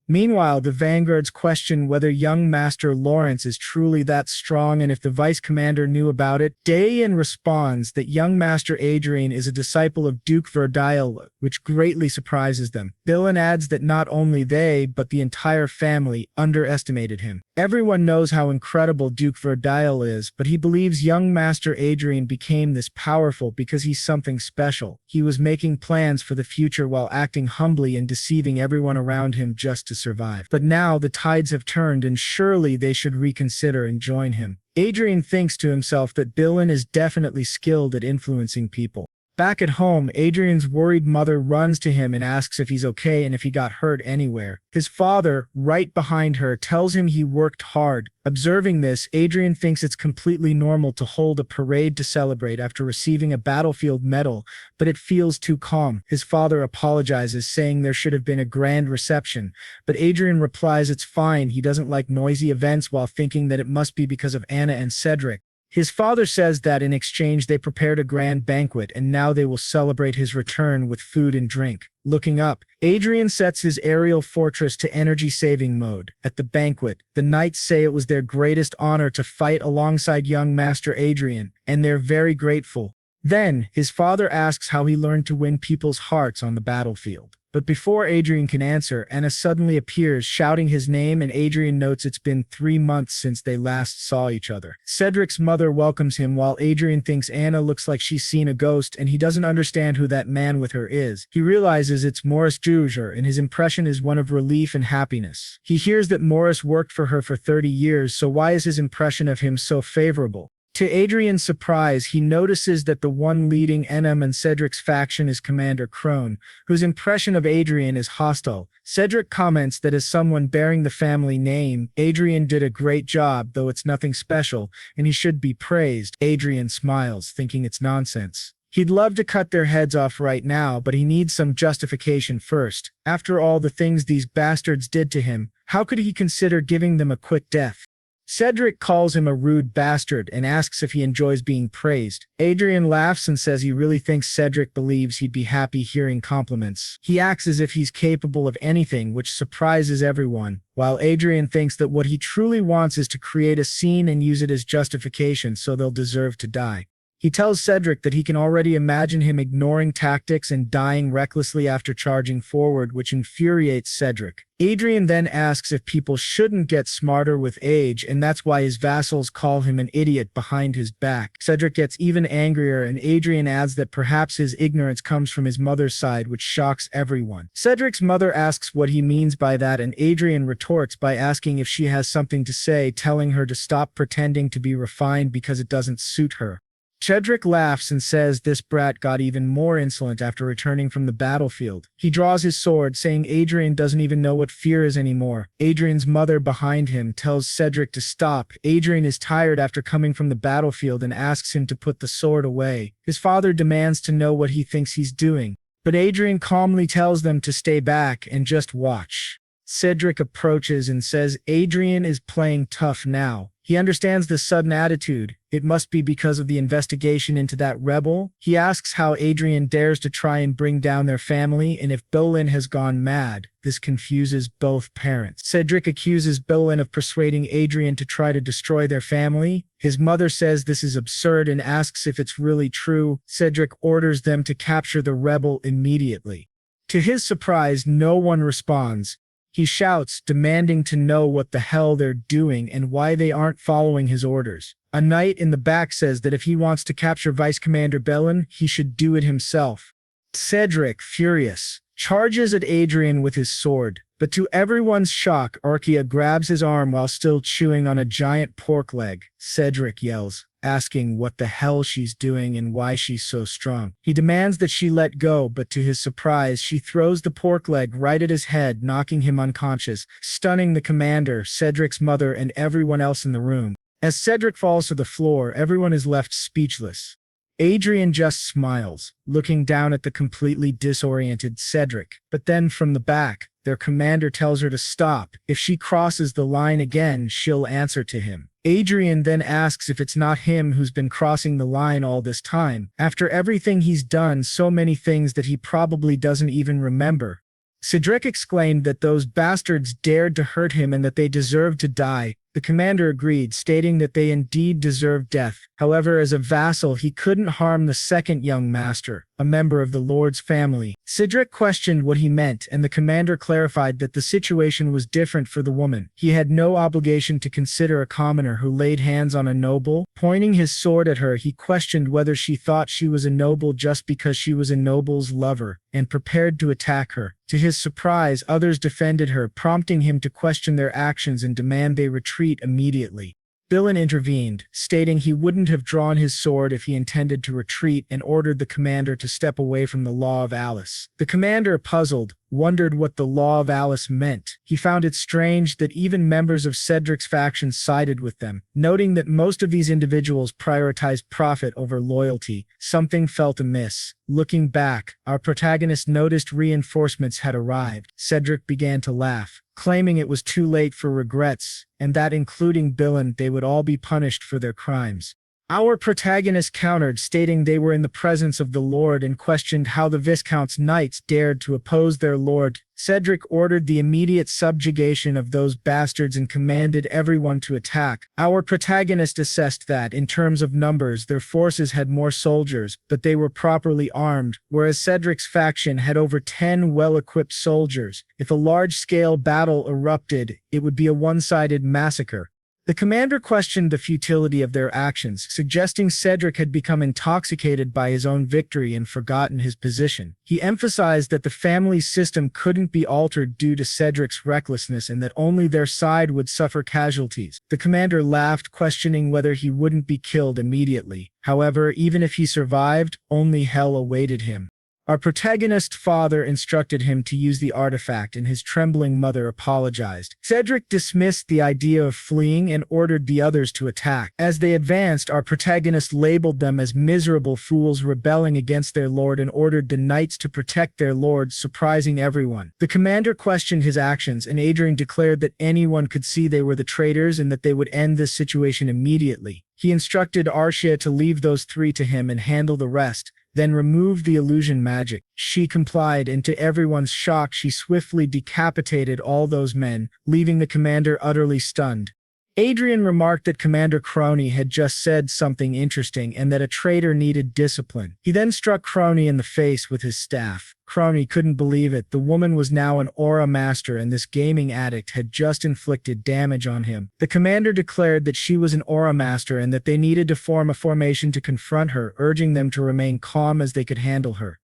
Meanwhile, the vanguards question whether young Master Lawrence is truly that strong and if the vice commander knew about it. Dayan responds that young Master Adrian is a disciple of Duke Verdile, which greatly surprises them. Bilan adds that not only they, but the entire family underestimated him. Everyone knows how incredible Duke Verdile is, but he believes young Master Adrian became this powerful because he's something special. He was making plans for the future while acting humbly and deceiving everyone around him just to survive. But now the tides have turned and surely they should reconsider and join him. Adrian thinks to himself that Bilan is definitely skilled at influencing people. Back at home, Adrian's worried mother runs to him and asks if he's okay and if he got hurt anywhere. His father, right behind her, tells him he worked hard. Observing this, Adrian thinks it's completely normal to hold a parade to celebrate after receiving a battlefield medal, but it feels too calm. His father apologizes, saying there should have been a grand reception, but Adrian replies it's fine. He doesn't like noisy events while thinking that it must be because of Anna and Cedric. His father says that in exchange they prepared a grand banquet and now they will celebrate his return with food and drink. Looking up, Adrian sets his aerial fortress to energy-saving mode. At the banquet, the knights say it was their greatest honor to fight alongside young Master Adrian, and they're very grateful. Then, his father asks how he learned to win people's hearts on the battlefield. But before Adrian can answer, Anna suddenly appears, shouting his name, and Adrian notes it's been 3 months since they last saw each other. Cedric's mother welcomes him while Adrian thinks Anna looks like she's seen a ghost and he doesn't understand who that man with her is. He realizes it's Morris Juger and his impression is one of relief and happiness. He hears that Morris worked for her for 30 years, so why is his impression of him so favorable? To Adrian's surprise, he notices that the one leading Enem and Cedric's faction is Commander Crone, whose impression of Adrian is hostile. Cedric comments that as someone bearing the family name, Adrian did a great job, though it's nothing special, and he should be praised. Adrian smiles, thinking it's nonsense. He'd love to cut their heads off right now, but he needs some justification first. After all the things these bastards did to him, how could he consider giving them a quick death? Cedric calls him a rude bastard and asks if he enjoys being praised. Adrian laughs and says he really thinks Cedric believes he'd be happy hearing compliments. He acts as if he's capable of anything, which surprises everyone, while Adrian thinks that what he truly wants is to create a scene and use it as justification so they'll deserve to die. He tells Cedric that he can already imagine him ignoring tactics and dying recklessly after charging forward, which infuriates Cedric. Adrian then asks if people shouldn't get smarter with age, and that's why his vassals call him an idiot behind his back. Cedric gets even angrier, and Adrian adds that perhaps his ignorance comes from his mother's side, which shocks everyone. Cedric's mother asks what he means by that, and Adrian retorts by asking if she has something to say, telling her to stop pretending to be refined because it doesn't suit her. Cedric laughs and says this brat got even more insolent after returning from the battlefield. He draws his sword, saying Adrian doesn't even know what fear is anymore. Adrian's mother behind him tells Cedric to stop. Adrian is tired after coming from the battlefield and asks him to put the sword away. His father demands to know what he thinks he's doing, but Adrian calmly tells them to stay back and just watch. Cedric approaches and says Adrian is playing tough now. He understands the sudden attitude. It must be because of the investigation into that rebel. He asks how Adrian dares to try and bring down their family and if Bolin has gone mad. This confuses both parents. Cedric accuses Bolin of persuading Adrian to try to destroy their family. His mother says this is absurd and asks if it's really true. Cedric orders them to capture the rebel immediately. To his surprise, no one responds. He shouts, demanding to know what the hell they're doing and why they aren't following his orders. A knight in the back says that if he wants to capture Vice Commander Bolin, he should do it himself. Cedric, furious, charges at Adrian with his sword, but to everyone's shock, Archaea grabs his arm while still chewing on a giant pork leg. Cedric yells, asking what the hell she's doing and why she's so strong. He demands that she let go, but to his surprise, she throws the pork leg right at his head, knocking him unconscious, stunning the commander, Cedric's mother, and everyone else in the room. As Cedric falls to the floor, everyone is left speechless. Adrian just smiles, looking down at the completely disoriented Cedric. But then from the back, their commander tells her to stop. If she crosses the line again, she'll answer to him. Adrian then asks if it's not him who's been crossing the line all this time. After everything he's done, so many things that he probably doesn't even remember. Cedric exclaimed that those bastards dared to hurt him and that they deserved to die. The commander agreed, stating that they indeed deserved death. However, as a vassal, he couldn't harm the second young master, a member of the Lord's family. Cedric questioned what he meant, and the commander clarified that the situation was different for the woman. He had no obligation to consider a commoner who laid hands on a noble. Pointing his sword at her, he questioned whether she thought she was a noble just because she was a noble's lover, and prepared to attack her. To his surprise, others defended her, prompting him to question their actions and demand they retreat immediately. Bolin intervened, stating he wouldn't have drawn his sword if he intended to retreat, and ordered the commander to step away from the Law of Alice. The commander, puzzled, wondered what the Law of Alice meant. He found it strange that even members of Cedric's faction sided with them. Noting that most of these individuals prioritized profit over loyalty, something felt amiss. Looking back, our protagonist noticed reinforcements had arrived. Cedric began to laugh, claiming it was too late for regrets, and that including Bolin, they would all be punished for their crimes. Our protagonist countered, stating they were in the presence of the Lord, and questioned how the Viscount's knights dared to oppose their lord. Cedric ordered the immediate subjugation of those bastards and commanded everyone to attack. Our protagonist assessed that, in terms of numbers, their forces had more soldiers, but they were properly armed, whereas Cedric's faction had over 10 well-equipped soldiers. If a large-scale battle erupted, it would be a one-sided massacre. The commander questioned the futility of their actions, suggesting Cedric had become intoxicated by his own victory and forgotten his position. He emphasized that the family system couldn't be altered due to Cedric's recklessness and that only their side would suffer casualties. The commander laughed, questioning whether he wouldn't be killed immediately. However, even if he survived, only hell awaited him. Our protagonist's father instructed him to use the artifact, and his trembling mother apologized. Cedric dismissed the idea of fleeing and ordered the others to attack. As they advanced, our protagonist labeled them as miserable fools rebelling against their lord and ordered the knights to protect their lord, surprising everyone. The commander questioned his actions, and Adrian declared that anyone could see they were the traitors and that they would end this situation immediately. He instructed Archaea to leave those three to him and handle the rest, then removed the illusion magic. She complied, and to everyone's shock, she swiftly decapitated all those men, leaving the commander utterly stunned. Adrian remarked that Commander Crony had just said something interesting and that a traitor needed discipline. He then struck Crony in the face with his staff. Crony couldn't believe it. The woman was now an aura master, and this gaming addict had just inflicted damage on him. The commander declared that she was an aura master and that they needed to form a formation to confront her, urging them to remain calm as they could handle her.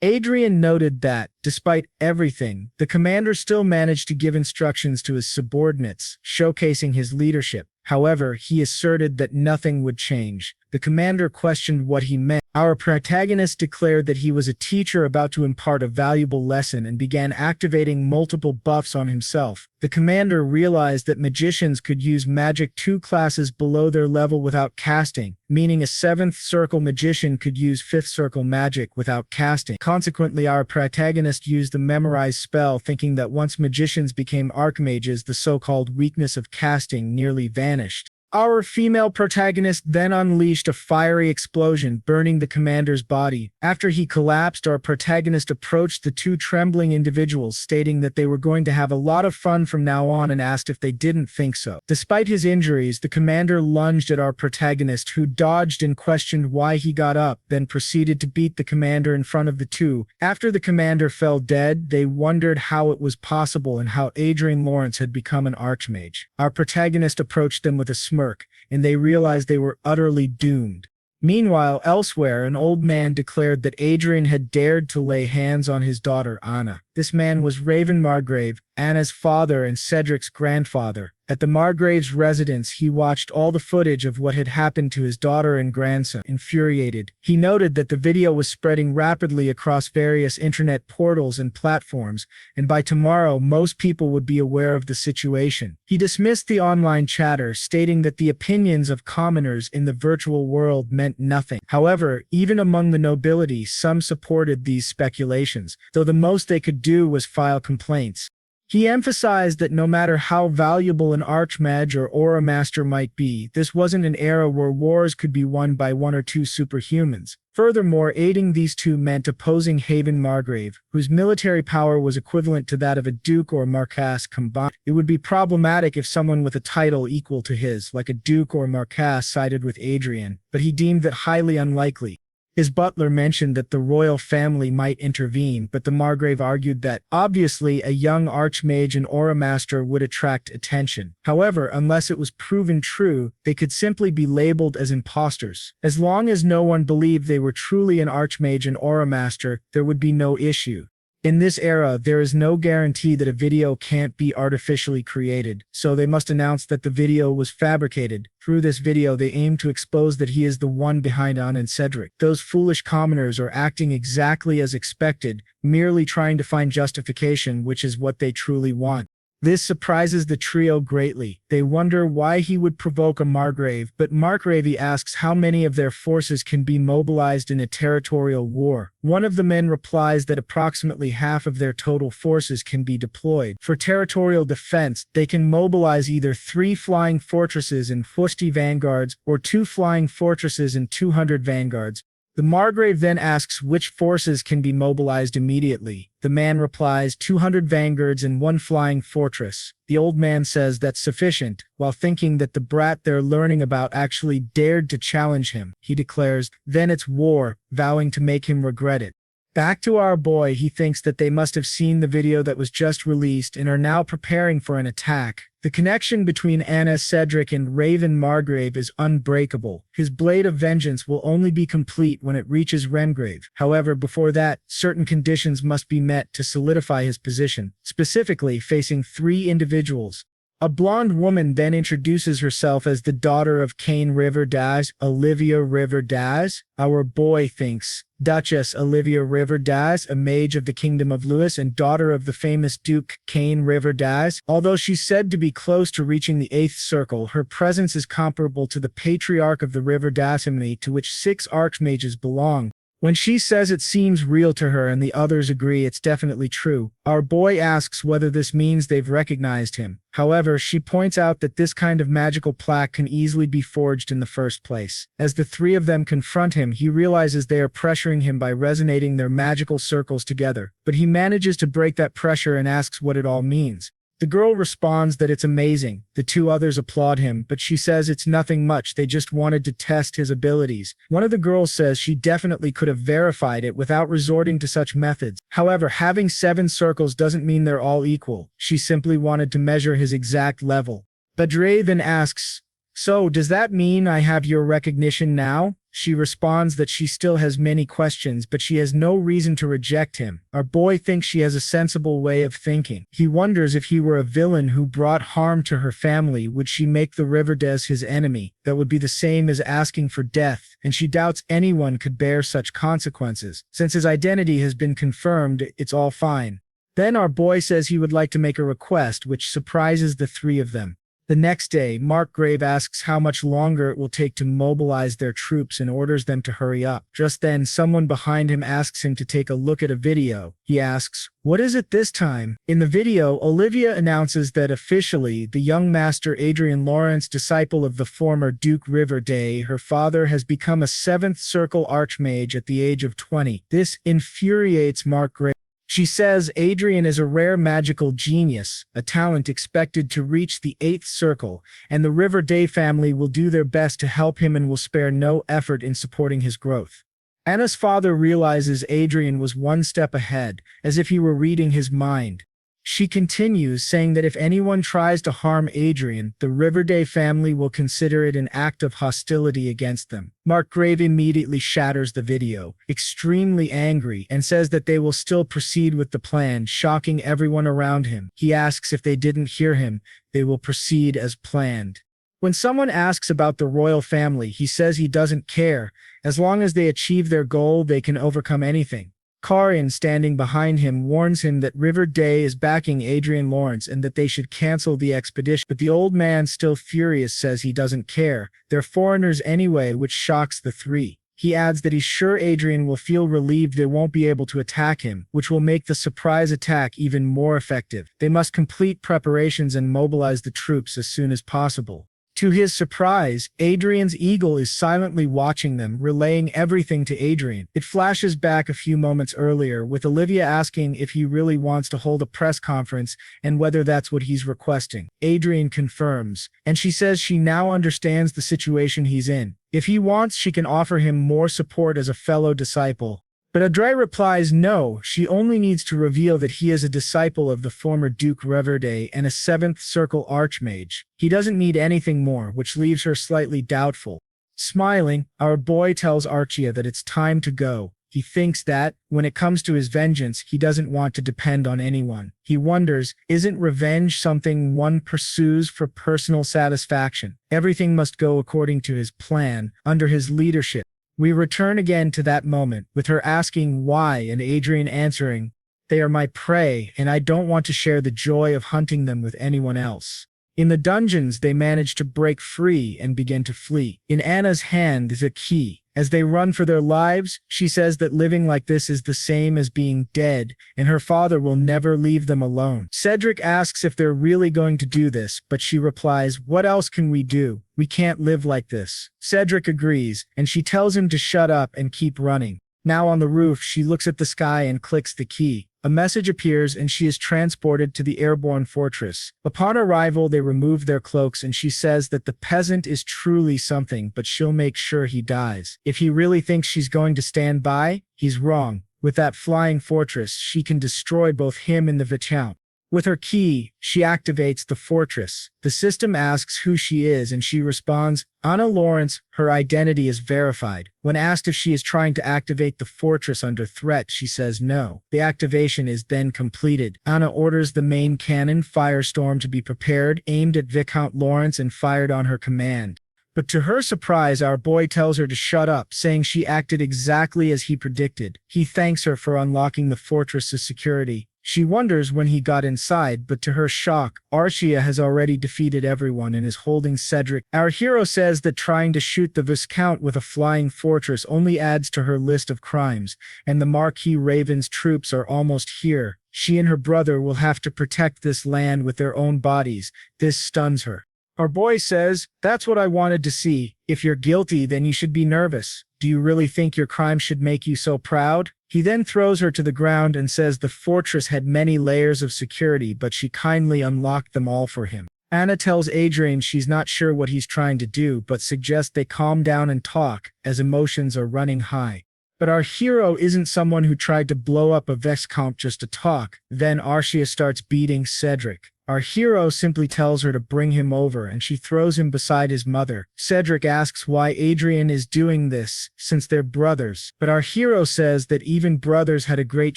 Adrian noted that, despite everything, the commander still managed to give instructions to his subordinates, showcasing his leadership. However, he asserted that nothing would change. The commander questioned what he meant. Our protagonist declared that he was a teacher about to impart a valuable lesson and began activating multiple buffs on himself. The commander realized that magicians could use magic 2 classes below their level without casting, meaning a 7th circle magician could use 5th circle magic without casting. Consequently, our protagonist used the memorize spell, thinking that once magicians became archmages, the so-called weakness of casting nearly vanished. Our female protagonist then unleashed a fiery explosion, burning the commander's body. After he collapsed, our protagonist approached the 2 trembling individuals, stating that they were going to have a lot of fun from now on and asked if they didn't think so. Despite his injuries, the commander lunged at our protagonist, who dodged and questioned why he got up, then proceeded to beat the commander in front of the 2. After the commander fell dead, they wondered how it was possible and how Adrian Lawrence had become an archmage. Our protagonist approached them with a smirk, and they realized they were utterly doomed. Meanwhile, elsewhere, an old man declared that Adrian had dared to lay hands on his daughter, Anna. This man was Raven Margrave, Anna's father and Cedric's grandfather. At the Margraves' residence, he watched all the footage of what had happened to his daughter and grandson. Infuriated, he noted that the video was spreading rapidly across various internet portals and platforms, and by tomorrow, most people would be aware of the situation. He dismissed the online chatter, stating that the opinions of commoners in the virtual world meant nothing. However, even among the nobility, some supported these speculations, though the most they could do was file complaints. He emphasized that no matter how valuable an archmage or aura master might be, this wasn't an era where wars could be won by 1 or 2 superhumans. Furthermore, aiding these 2 meant opposing Haven Margrave, whose military power was equivalent to that of a duke or marquess combined. It would be problematic if someone with a title equal to his, like a duke or marquess, sided with Adrian, but he deemed that highly unlikely. His butler mentioned that the royal family might intervene, but the Margrave argued that, obviously, a young archmage and aura master would attract attention. However, unless it was proven true, they could simply be labeled as imposters. As long as no one believed they were truly an archmage and aura master, there would be no issue. In this era, there is no guarantee that a video can't be artificially created, so they must announce that the video was fabricated. Through this video, they aim to expose that he is the one behind Anna and Cedric. Those foolish commoners are acting exactly as expected, merely trying to find justification, which is what they truly want. This surprises the trio greatly. They wonder why he would provoke a Margrave, but Margrave asks how many of their forces can be mobilized in a territorial war. One of the men replies that approximately half of their total forces can be deployed. For territorial defense, they can mobilize either 3 flying fortresses and 50 vanguards, or 2 flying fortresses and 200 vanguards. The Margrave then asks which forces can be mobilized immediately. The man replies 200 vanguards and 1 flying fortress. The old man says that's sufficient, while thinking that the brat they're learning about actually dared to challenge him. He declares, "Then it's war," vowing to make him regret it. Back to our boy, he thinks that they must have seen the video that was just released and are now preparing for an attack. The connection between Anna, Cedric, and Raven Margrave is unbreakable. His blade of vengeance will only be complete when it reaches Rengrave. However, before that, certain conditions must be met to solidify his position, specifically facing 3 individuals. A blonde woman then introduces herself as the daughter of Cain Riverdaz, Olivia Riverdaz. Our boy thinks Duchess Olivia Riverdaz, a mage of the Kingdom of Lewis and daughter of the famous Duke Cain Riverdaz. Although she's said to be close to reaching the 8th circle, her presence is comparable to the patriarch of the Riverdazimony, to which 6 archmages belong. When she says it seems real to her and the others agree it's definitely true, our boy asks whether this means they've recognized him. However, she points out that this kind of magical plaque can easily be forged in the first place. As the 3 of them confront him, he realizes they are pressuring him by resonating their magical circles together, but he manages to break that pressure and asks what it all means. The girl responds that it's amazing. The 2 others applaud him, but she says it's nothing much, they just wanted to test his abilities. One of the girls says she definitely could have verified it without resorting to such methods. However, having 7 circles doesn't mean they're all equal. She simply wanted to measure his exact level. Badre then asks, "So, does that mean I have your recognition now?" She responds that she still has many questions, but she has no reason to reject him. Our boy thinks she has a sensible way of thinking. He wonders if he were a villain who brought harm to her family, would she make the Riverdales his enemy? That would be the same as asking for death, and she doubts anyone could bear such consequences. Since his identity has been confirmed, it's all fine. Then our boy says he would like to make a request, which surprises the three of them. The next day, Markgrave asks how much longer it will take to mobilize their troops and orders them to hurry up. Just then, someone behind him asks him to take a look at a video. He asks, "What is it this time?" In the video, Olivia announces that officially, the young master Adrian Lawrence, disciple of the former Duke Riverdale, her father, has become a 7th Circle Archmage at the age of 20. This infuriates Markgrave. She says Adrian is a rare magical genius, a talent expected to reach the 8th circle, and the Riverdale family will do their best to help him and will spare no effort in supporting his growth. Anna's father realizes Adrian was one step ahead, as if he were reading his mind. She continues, saying that if anyone tries to harm Adrian, the Riverdale family will consider it an act of hostility against them. Markgrave immediately shatters the video, extremely angry, and says that they will still proceed with the plan, shocking everyone around him. He asks if they didn't hear him, they will proceed as planned. When someone asks about the royal family, he says he doesn't care. As long as they achieve their goal, they can overcome anything. Karin, standing behind him, warns him that Riverdale is backing Adrian Lawrence and that they should cancel the expedition, but the old man, still furious, says he doesn't care. They're foreigners anyway, which shocks the three. He adds that he's sure Adrian will feel relieved they won't be able to attack him, which will make the surprise attack even more effective. They must complete preparations and mobilize the troops as soon as possible. To his surprise, Adrian's eagle is silently watching them, relaying everything to Adrian. It flashes back a few moments earlier, with Olivia asking if he really wants to hold a press conference and whether that's what he's requesting. Adrian confirms, and she says she now understands the situation he's in. If he wants, she can offer him more support as a fellow disciple. But Adrian replies no, she only needs to reveal that he is a disciple of the former Duke Riverdale and a 7th Circle Archmage. He doesn't need anything more, which leaves her slightly doubtful. Smiling, our boy tells Archia that it's time to go. He thinks that, when it comes to his vengeance, he doesn't want to depend on anyone. He wonders, isn't revenge something one pursues for personal satisfaction? Everything must go according to his plan, under his leadership. We return again to that moment, with her asking why and Adrian answering, "They are my prey, and I don't want to share the joy of hunting them with anyone else." In the dungeons, they manage to break free and begin to flee. In Anna's hand is a key. As they run for their lives, she says that living like this is the same as being dead, and her father will never leave them alone. Cedric asks if they're really going to do this, but she replies, "What else can we do? We can't live like this." Cedric agrees, and she tells him to shut up and keep running. Now on the roof, she looks at the sky and clicks the key. A message appears and she is transported to the airborne fortress. Upon arrival, they remove their cloaks and she says that the peasant is truly something, but she'll make sure he dies. If he really thinks she's going to stand by, he's wrong. With that flying fortress, she can destroy both him and the viscount. With her key, she activates the fortress. The system asks who she is and she responds, "Anna Lawrence, her identity is verified." When asked if she is trying to activate the fortress under threat, she says no. The activation is then completed. Anna orders the main cannon, Firestorm, to be prepared, aimed at Viscount Lawrence and fired on her command. But to her surprise, our boy tells her to shut up, saying she acted exactly as he predicted. He thanks her for unlocking the fortress's security. She wonders when he got inside, but to her shock, Archia has already defeated everyone and is holding Cedric. Our hero says that trying to shoot the Viscount with a flying fortress only adds to her list of crimes, and the Marquis Raven's troops are almost here. She and her brother will have to protect this land with their own bodies. This stuns her. Our boy says, "That's what I wanted to see. If you're guilty, then you should be nervous. Do you really think your crime should make you so proud?" He then throws her to the ground and says the fortress had many layers of security, but she kindly unlocked them all for him. Anna tells Adrian she's not sure what he's trying to do, but suggests they calm down and talk, as emotions are running high. But our hero isn't someone who tried to blow up a viscount just to talk. Then Archia starts beating Cedric. Our hero simply tells her to bring him over and she throws him beside his mother. Cedric asks why Adrian is doing this, since they're brothers, but our hero says that even brothers had a great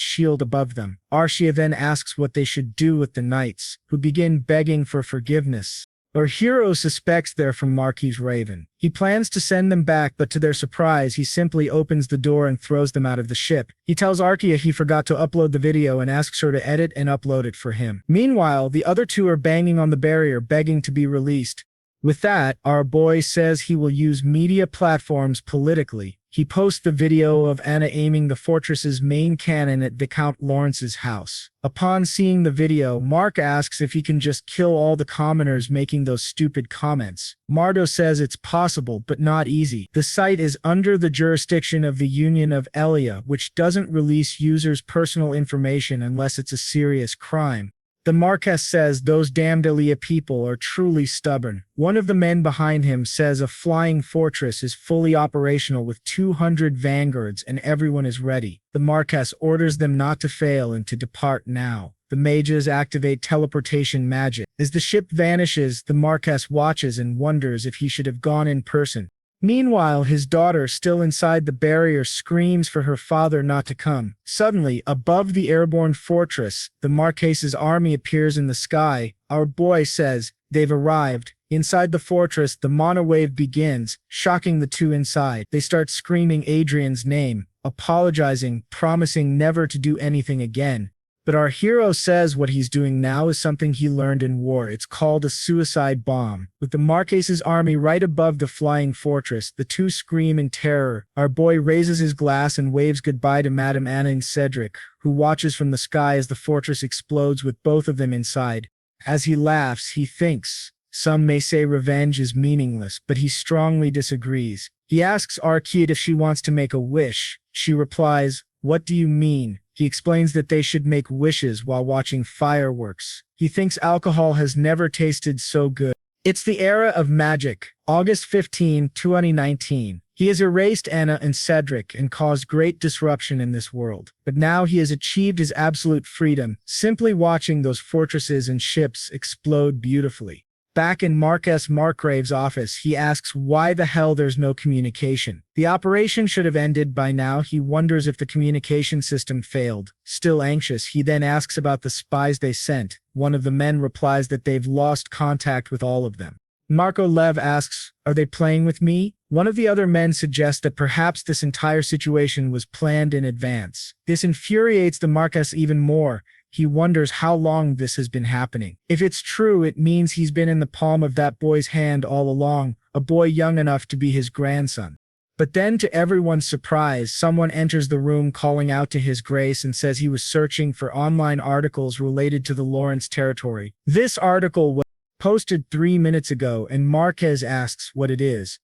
shield above them. Arshia then asks what they should do with the knights, who begin begging for forgiveness. Our hero suspects they're from Marquis Raven. He plans to send them back, but to their surprise, he simply opens the door and throws them out of the ship. He tells Arkia he forgot to upload the video and asks her to edit and upload it for him. Meanwhile, the other two are banging on the barrier, begging to be released. With that, our boy says he will use media platforms politically. He posts the video of Anna aiming the fortress's main cannon at Viscount Lawrence's house. Upon seeing the video, Mark asks if he can just kill all the commoners making those stupid comments. Mardo says it's possible, but not easy. The site is under the jurisdiction of the Union of Elia, which doesn't release users' personal information unless it's a serious crime. The Marquess says those damned Elia people are truly stubborn. One of the men behind him says a flying fortress is fully operational with 200 vanguards and everyone is ready. The Marquess orders them not to fail and to depart now. The mages activate teleportation magic. As the ship vanishes, the Marquess watches and wonders if he should have gone in person. Meanwhile, his daughter, still inside the barrier, screams for her father not to come. Suddenly, above the airborne fortress, the Marques's army appears in the sky. Our boy says, they've arrived. Inside the fortress, the monowave begins, shocking the two inside. They start screaming Adrian's name, apologizing, promising never to do anything again. But our hero says what he's doing now is something he learned in war. It's called a suicide bomb. With the Marques's army right above the flying fortress, the two scream in terror. Our boy raises his glass and waves goodbye to Madame Anna and Cedric, who watches from the sky as the fortress explodes with both of them inside. As he laughs, he thinks, some may say revenge is meaningless, but he strongly disagrees. He asks Arcade if she wants to make a wish. She replies, "What do you mean?" He explains that they should make wishes while watching fireworks. He thinks alcohol has never tasted so good. It's the era of magic. August 15, 2019. He has erased Anna and Cedric and caused great disruption in this world. But now he has achieved his absolute freedom, simply watching those fortresses and ships explode beautifully. Back in Marquess Margrave's office, he asks why the hell there's no communication. The operation should have ended by now. He wonders if the communication system failed. Still anxious, he then asks about the spies they sent. One of the men replies that they've lost contact with all of them. Marco Lev asks, "Are they playing with me?" One of the other men suggests that perhaps this entire situation was planned in advance. This infuriates the Marquess even more. He wonders how long this has been happening. If it's true, it means he's been in the palm of that boy's hand all along, a boy young enough to be his grandson. But then, to everyone's surprise, someone enters the room calling out to His Grace and says he was searching for online articles related to the Lawrence territory. This article was posted 3 minutes ago, and Marquez asks what it is.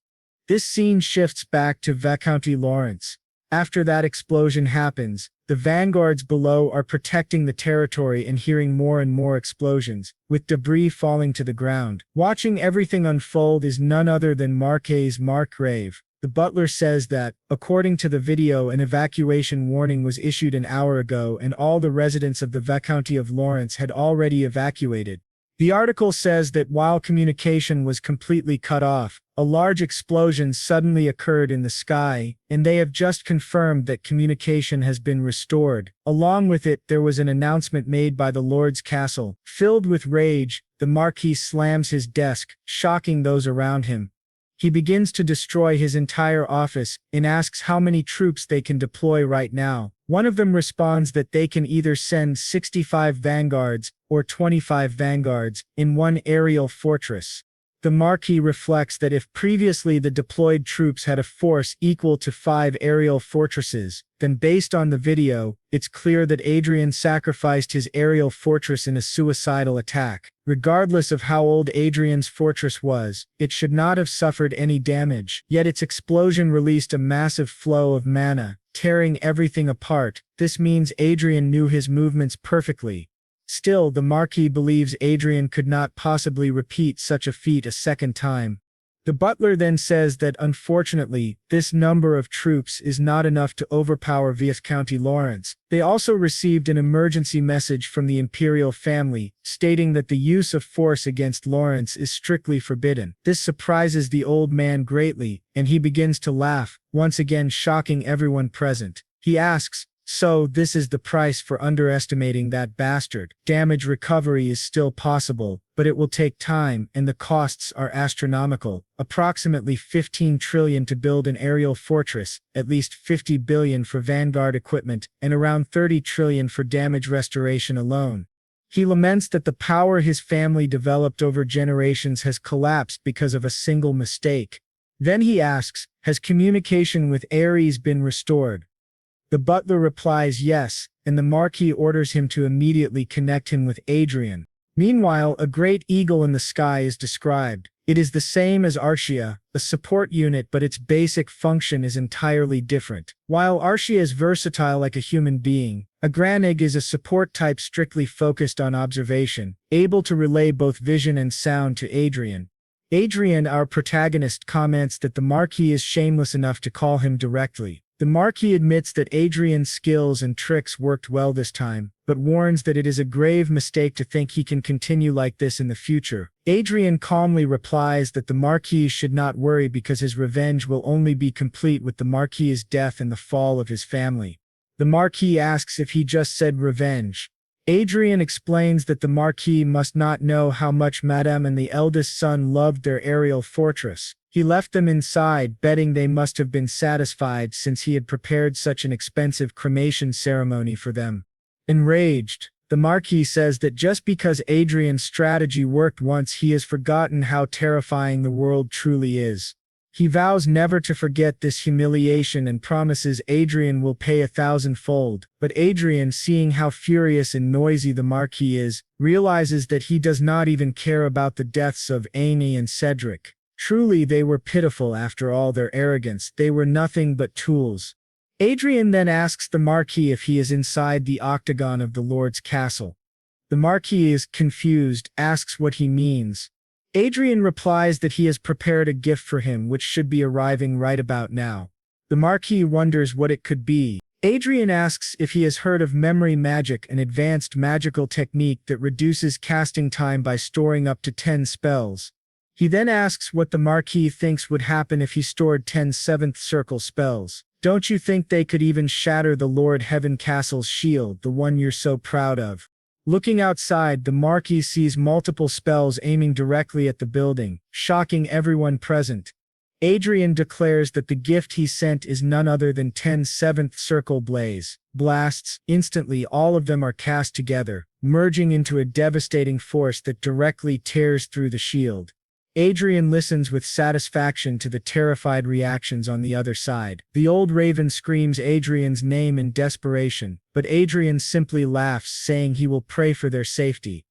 This scene shifts back to Viscounty Lawrence. After that explosion happens, the vanguards below are protecting the territory and hearing more and more explosions, with debris falling to the ground. Watching everything unfold is none other than Marquess Margrave. The butler says that, according to the video, an evacuation warning was issued an hour ago and all the residents of the Viscounty of Lawrence had already evacuated. The article says that while communication was completely cut off, a large explosion suddenly occurred in the sky, and they have just confirmed that communication has been restored. Along with it, there was an announcement made by the Lord's castle. Filled with rage, the Marquis slams his desk, shocking those around him. He begins to destroy his entire office and asks how many troops they can deploy right now. One of them responds that they can either send 65 vanguards or 25 vanguards in one aerial fortress. The Marquis reflects that if previously the deployed troops had a force equal to 5 aerial fortresses, then based on the video, it's clear that Adrian sacrificed his aerial fortress in a suicidal attack. Regardless of how old Adrian's fortress was, it should not have suffered any damage, yet its explosion released a massive flow of mana, tearing everything apart. This means Adrian knew his movements perfectly. Still, the Marquis believes Adrian could not possibly repeat such a feat a second time. The butler then says that unfortunately, this number of troops is not enough to overpower Viscounty Lawrence. They also received an emergency message from the imperial family, stating that the use of force against Lawrence is strictly forbidden. This surprises the old man greatly, and he begins to laugh, once again shocking everyone present. He asks, "So this is the price for underestimating that bastard. Damage recovery is still possible, but it will take time and the costs are astronomical. Approximately 15 trillion to build an aerial fortress, at least 50 billion for vanguard equipment, and around 30 trillion for damage restoration alone." He laments that the power his family developed over generations has collapsed because of a single mistake. Then he asks, "Has communication with Ares been restored?" The butler replies yes, and the Marquis orders him to immediately connect him with Adrian. Meanwhile, a great eagle in the sky is described. It is the same as Arshia, a support unit, but its basic function is entirely different. While Arshia is versatile like a human being, a Granig is a support type strictly focused on observation, able to relay both vision and sound to Adrian. Adrian, our protagonist, comments that the Marquis is shameless enough to call him directly. The Marquis admits that Adrian's skills and tricks worked well this time, but warns that it is a grave mistake to think he can continue like this in the future. Adrian calmly replies that the Marquis should not worry because his revenge will only be complete with the Marquis's death and the fall of his family. The Marquis asks if he just said revenge. Adrian explains that the Marquis must not know how much Madame and the eldest son loved their aerial fortress. He left them inside, betting they must have been satisfied since he had prepared such an expensive cremation ceremony for them. Enraged, the Marquis says that just because Adrian's strategy worked once, he has forgotten how terrifying the world truly is. He vows never to forget this humiliation and promises Adrian will pay 1,000-fold. But Adrian, seeing how furious and noisy the Marquis is, realizes that he does not even care about the deaths of Amy and Cedric. Truly, they were pitiful after all their arrogance. They were nothing but tools. Adrian then asks the Marquis if he is inside the octagon of the Lord's castle. The Marquis is confused, asks what he means. Adrian replies that he has prepared a gift for him which should be arriving right about now. The Marquis wonders what it could be. Adrian asks if he has heard of memory magic, an advanced magical technique that reduces casting time by storing up to 10 spells. He then asks what the Marquis thinks would happen if he stored 10 seventh circle spells. "Don't you think they could even shatter the Lord Heaven Castle's shield, the one you're so proud of?" Looking outside, the Marquis sees multiple spells aiming directly at the building, shocking everyone present. Adrian declares that the gift he sent is none other than 10 seventh circle blasts. Instantly, all of them are cast together, merging into a devastating force that directly tears through the shield. Adrian listens with satisfaction to the terrified reactions on the other side. The old raven screams Adrian's name in desperation, but Adrian simply laughs, saying he will pray for their safety.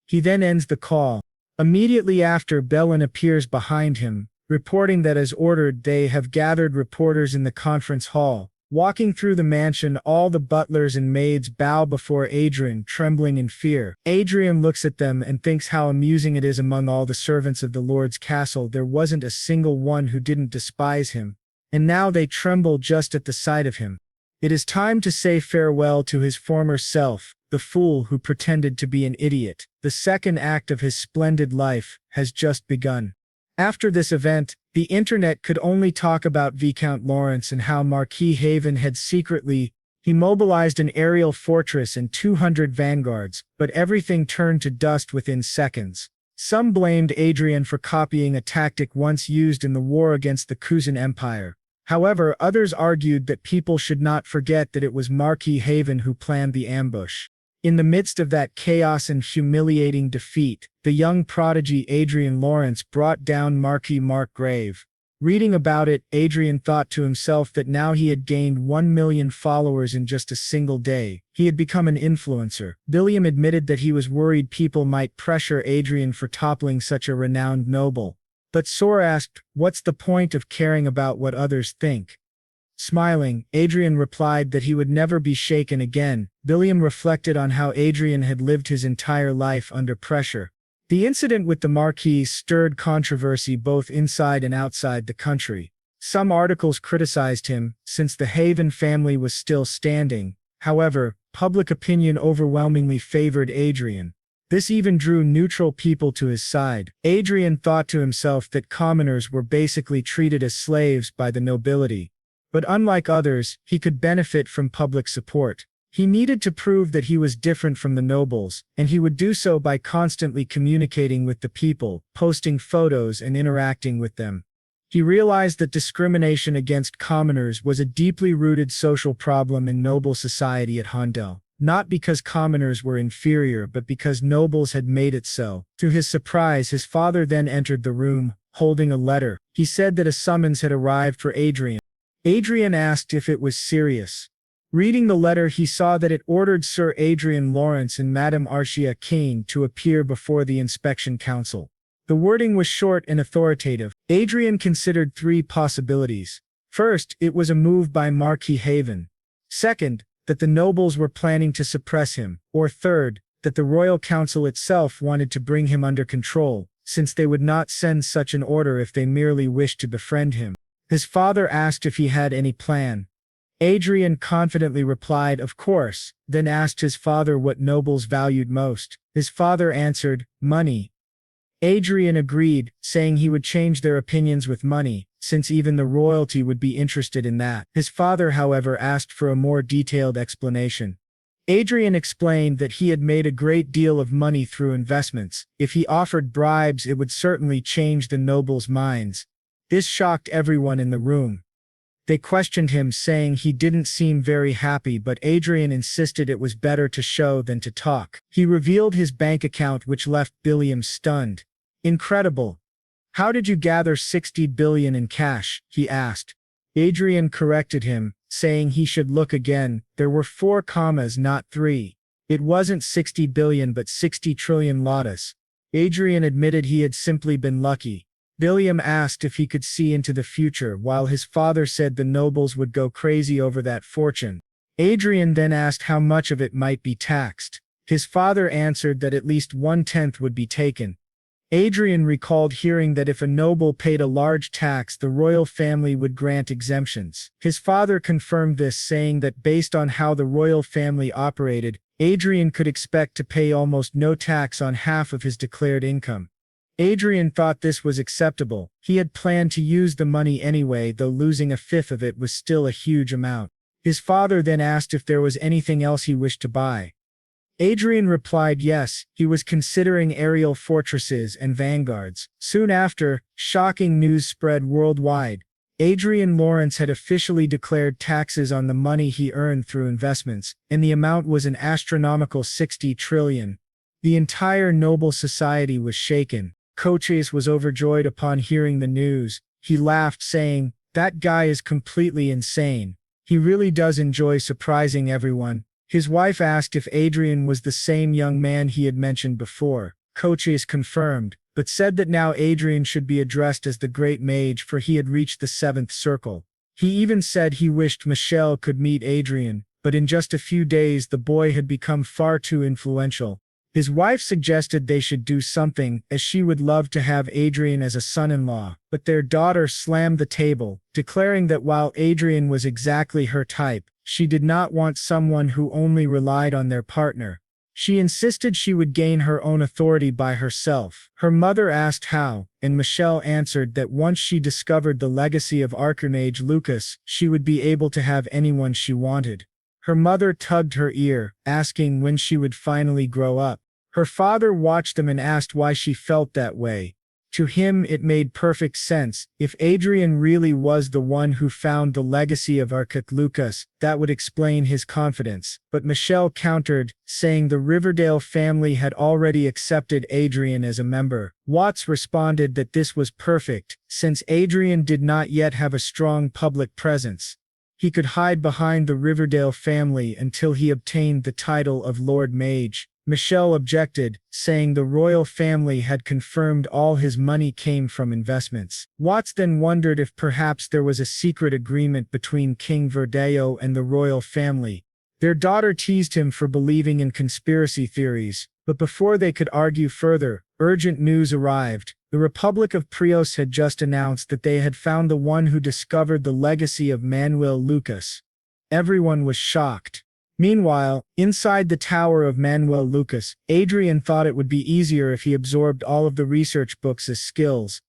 He then ends the call. Immediately after, Bellin appears behind him, reporting that as ordered, they have gathered reporters in the conference hall. Walking through the mansion, all the butlers and maids bow before Adrian, trembling in fear. Adrian looks at them and thinks how amusing it is among all the servants of the Lord's castle there wasn't a single one who didn't despise him, and now they tremble just at the sight of him. It is time to say farewell to his former self, the fool who pretended to be an idiot. The second act of his splendid life has just begun. After this event, the internet could only talk about Viscount Lawrence and how Marquis Haven had secretly mobilized an aerial fortress and 200 vanguards, but everything turned to dust within seconds. Some blamed Adrian for copying a tactic once used in the war against the Kuzan Empire. However, others argued that people should not forget that it was Marquis Haven who planned the ambush. In the midst of that chaos and humiliating defeat, the young prodigy Adrian Lawrence brought down Marquis Markgrave. Reading about it, Adrian thought to himself that now he had gained 1 million followers in just a single day. He had become an influencer. William admitted that he was worried people might pressure Adrian for toppling such a renowned noble. But Sor asked, "What's the point of caring about what others think?" Smiling, Adrian replied that he would never be shaken again. William reflected on how Adrian had lived his entire life under pressure. The incident with the Marquis stirred controversy both inside and outside the country. Some articles criticized him, since the Haven family was still standing. However, public opinion overwhelmingly favored Adrian. This even drew neutral people to his side. Adrian thought to himself that commoners were basically treated as slaves by the nobility. But unlike others, he could benefit from public support. He needed to prove that he was different from the nobles, and he would do so by constantly communicating with the people, posting photos and interacting with them. He realized that discrimination against commoners was a deeply rooted social problem in noble society at Handel. Not because commoners were inferior but because nobles had made it so. To his surprise, his father then entered the room, holding a letter. He said that a summons had arrived for Adrian. Adrian asked if it was serious. Reading the letter, he saw that it ordered Sir Adrian Lawrence and Madame Archia Kane to appear before the inspection council. The wording was short and authoritative. Adrian considered three possibilities. First, it was a move by Marquis Haven. Second, that the nobles were planning to suppress him, or third, that the royal council itself wanted to bring him under control, since they would not send such an order if they merely wished to befriend him. His father asked if he had any plan. Adrian confidently replied, "Of course," then asked his father what nobles valued most. His father answered, "Money." Adrian agreed, saying he would change their opinions with money, since even the royalty would be interested in that. His father, however, asked for a more detailed explanation. Adrian explained that he had made a great deal of money through investments. If he offered bribes, it would certainly change the nobles' minds. This shocked everyone in the room. They questioned him, saying he didn't seem very happy, but Adrian insisted it was better to show than to talk. He revealed his bank account, which left Billiam stunned. "Incredible. How did you gather 60 billion in cash?" he asked. Adrian corrected him, saying he should look again. There were 4 commas, not 3. It wasn't 60 billion but 60 trillion lotus. Adrian admitted he had simply been lucky. Billiam asked if he could see into the future, while his father said the nobles would go crazy over that fortune. Adrian then asked how much of it might be taxed. His father answered that at least 1/10 would be taken. Adrian recalled hearing that if a noble paid a large tax, the royal family would grant exemptions. His father confirmed this, saying that based on how the royal family operated, Adrian could expect to pay almost no tax on half of his declared income. Adrian thought this was acceptable. He had planned to use the money anyway, though losing 1/5 of it was still a huge amount. His father then asked if there was anything else he wished to buy. Adrian replied yes, he was considering aerial fortresses and vanguards. Soon after, shocking news spread worldwide. Adrian Lawrence had officially declared taxes on the money he earned through investments, and the amount was an astronomical 60 trillion. The entire noble society was shaken. Coches was overjoyed upon hearing the news. He laughed, saying, "That guy is completely insane. He really does enjoy surprising everyone." His wife asked if Adrian was the same young man he had mentioned before. Coches confirmed, but said that now Adrian should be addressed as the Great Mage, for he had reached the 7th circle. He even said he wished Michelle could meet Adrian, but in just a few days the boy had become far too influential. His wife suggested they should do something, as she would love to have Adrian as a son-in-law, but their daughter slammed the table, declaring that while Adrian was exactly her type, she did not want someone who only relied on their partner. She insisted she would gain her own authority by herself. Her mother asked how, and Michelle answered that once she discovered the legacy of Archimage Lucas, she would be able to have anyone she wanted. Her mother tugged her ear, asking when she would finally grow up. Her father watched them and asked why she felt that way. To him it made perfect sense. If Adrian really was the one who found the legacy of Archimage Lucas, that would explain his confidence. But Michelle countered, saying the Riverdale family had already accepted Adrian as a member. Watts responded that this was perfect, since Adrian did not yet have a strong public presence. He could hide behind the Riverdale family until he obtained the title of Lord Mage. Michelle objected, saying the royal family had confirmed all his money came from investments. Watts then wondered if perhaps there was a secret agreement between King Verdeo and the royal family. Their daughter teased him for believing in conspiracy theories, But before they could argue further, urgent news arrived. The Republic of Prios had just announced that they had found the one who discovered the legacy of Manuel Lucas. Everyone was shocked. Meanwhile, inside the tower of Manuel Lucas, Adrian thought it would be easier if he absorbed all of the research books as skills.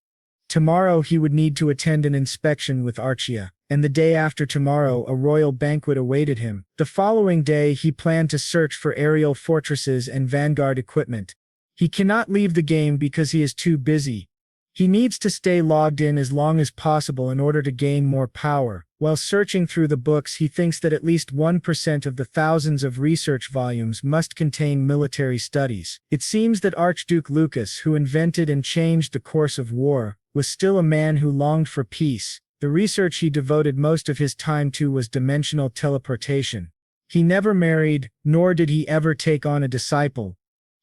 Tomorrow he would need to attend an inspection with Archia, and the day after tomorrow a royal banquet awaited him. The following day he planned to search for aerial fortresses and vanguard equipment. He cannot leave the game because he is too busy. He needs to stay logged in as long as possible in order to gain more power. While searching through the books, he thinks that at least 1% of the thousands of research volumes must contain military studies. It seems that Archduke Lucas, who invented and changed the course of war, was still a man who longed for peace. The research he devoted most of his time to was dimensional teleportation. He never married, nor did he ever take on a disciple.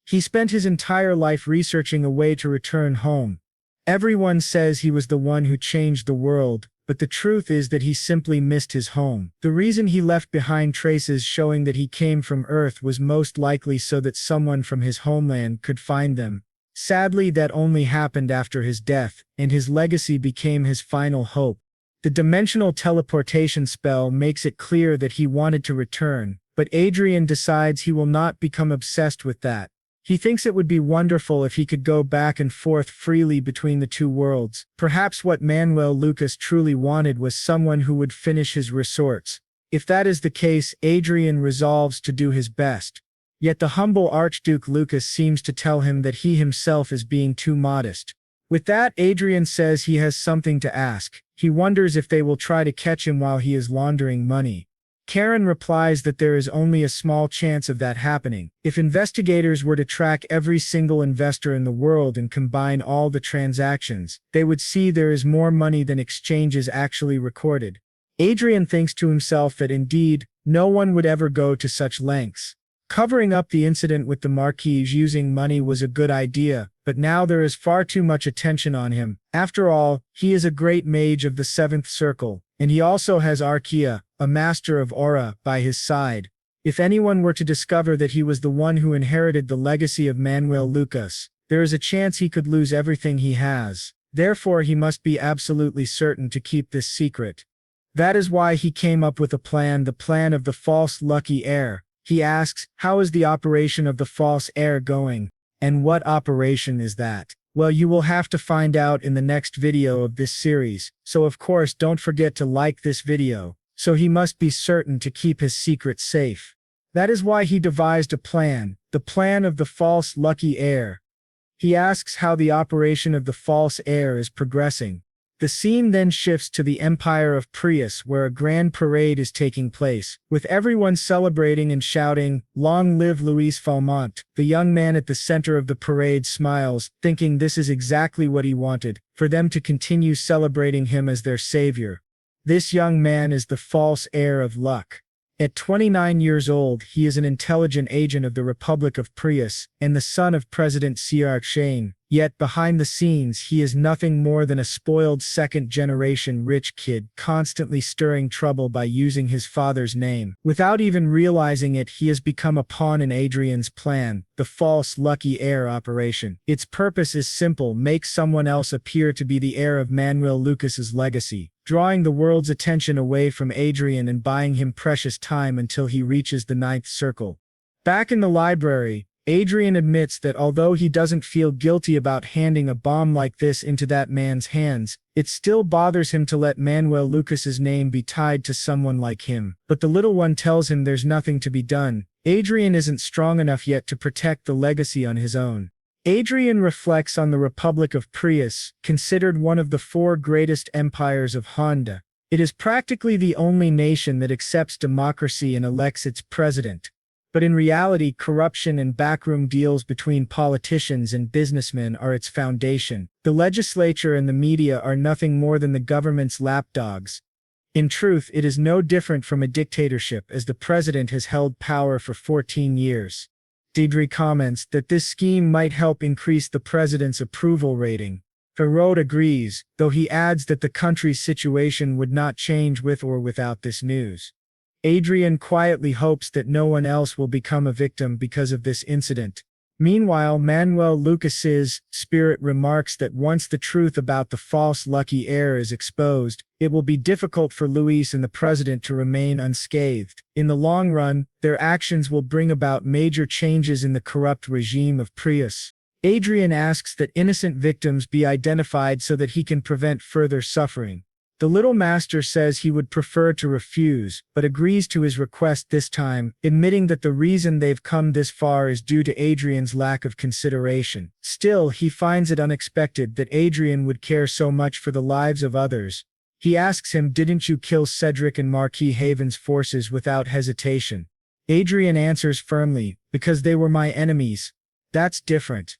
He spent his entire life researching a way to return home. Everyone says he was the one who changed the world, but the truth is that he simply missed his home. The reason he left behind traces showing that he came from Earth was most likely so that someone from his homeland could find them. Sadly, that only happened after his death, and his legacy became his final hope. The dimensional teleportation spell makes it clear that he wanted to return, but Adrian decides he will not become obsessed with that. He thinks it would be wonderful if he could go back and forth freely between the two worlds. Perhaps what Manuel Lucas truly wanted was someone who would finish his resorts. If that is the case, Adrian resolves to do his best. Yet the humble Archduke Lucas seems to tell him that he himself is being too modest. With that, Adrian says he has something to ask. He wonders if they will try to catch him while he is laundering money. Karen replies that there is only a small chance of that happening. If investigators were to track every single investor in the world and combine all the transactions, they would see there is more money than exchanges actually recorded. Adrian thinks to himself that indeed, no one would ever go to such lengths. Covering up the incident with the Marquis using money was a good idea, but now there is far too much attention on him. After all, he is a great mage of the seventh circle, and he also has Archia, a master of aura, by his side. If anyone were to discover that he was the one who inherited the legacy of Manuel Lucas, there is a chance he could lose everything he has. Therefore, he must be absolutely certain to keep this secret. That is why he came up with the plan of the false lucky heir. He asks, how is the operation of the false heir going? And what operation is that? Well, you will have to find out in the next video of this series, so of course don't forget to like this video. So he must be certain to keep his secret safe. That is why he devised a plan, the plan of the false lucky heir. He asks how the operation of the false heir is progressing. The scene then shifts to the Empire of Prius, where a grand parade is taking place, with everyone celebrating and shouting, "Long live Louis Falmont." The young man at the center of the parade smiles, thinking this is exactly what he wanted, for them to continue celebrating him as their savior. This young man is the false heir of luck. At 29 years old, he is an intelligent agent of the Republic of Prius, and the son of President Siark Shane. Yet behind the scenes, he is nothing more than a spoiled second-generation rich kid, constantly stirring trouble by using his father's name. Without even realizing it, he has become a pawn in Adrian's plan, the false lucky heir operation. Its purpose is simple: make someone else appear to be the heir of Manuel Lucas's legacy, drawing the world's attention away from Adrian and buying him precious time until he reaches the ninth circle. Back in the library, Adrian admits that although he doesn't feel guilty about handing a bomb like this into that man's hands, it still bothers him to let Manuel Lucas's name be tied to someone like him. But the little one tells him there's nothing to be done. Adrian isn't strong enough yet to protect the legacy on his own. Adrian reflects on the Republic of Prius, considered one of the four greatest empires of Honda. It is practically the only nation that accepts democracy and elects its president. But in reality, corruption and backroom deals between politicians and businessmen are its foundation. The legislature and the media are nothing more than the government's lapdogs. In truth, it is no different from a dictatorship, as the president has held power for 14 years. Deidre comments that this scheme might help increase the president's approval rating. Perrault agrees, though he adds that the country's situation would not change with or without this news. Adrian quietly hopes that no one else will become a victim because of this incident. Meanwhile, Manuel Lucas's spirit remarks that once the truth about the false lucky heir is exposed, it will be difficult for Luis and the president to remain unscathed. In the long run, their actions will bring about major changes in the corrupt regime of Prius. Adrian asks that innocent victims be identified so that he can prevent further suffering. The little master says he would prefer to refuse, but agrees to his request this time, admitting that the reason they've come this far is due to Adrian's lack of consideration. Still, he finds it unexpected that Adrian would care so much for the lives of others. He asks him, "Didn't you kill Cedric and Marquis Haven's forces without hesitation?" Adrian answers firmly, "Because they were my enemies. That's different."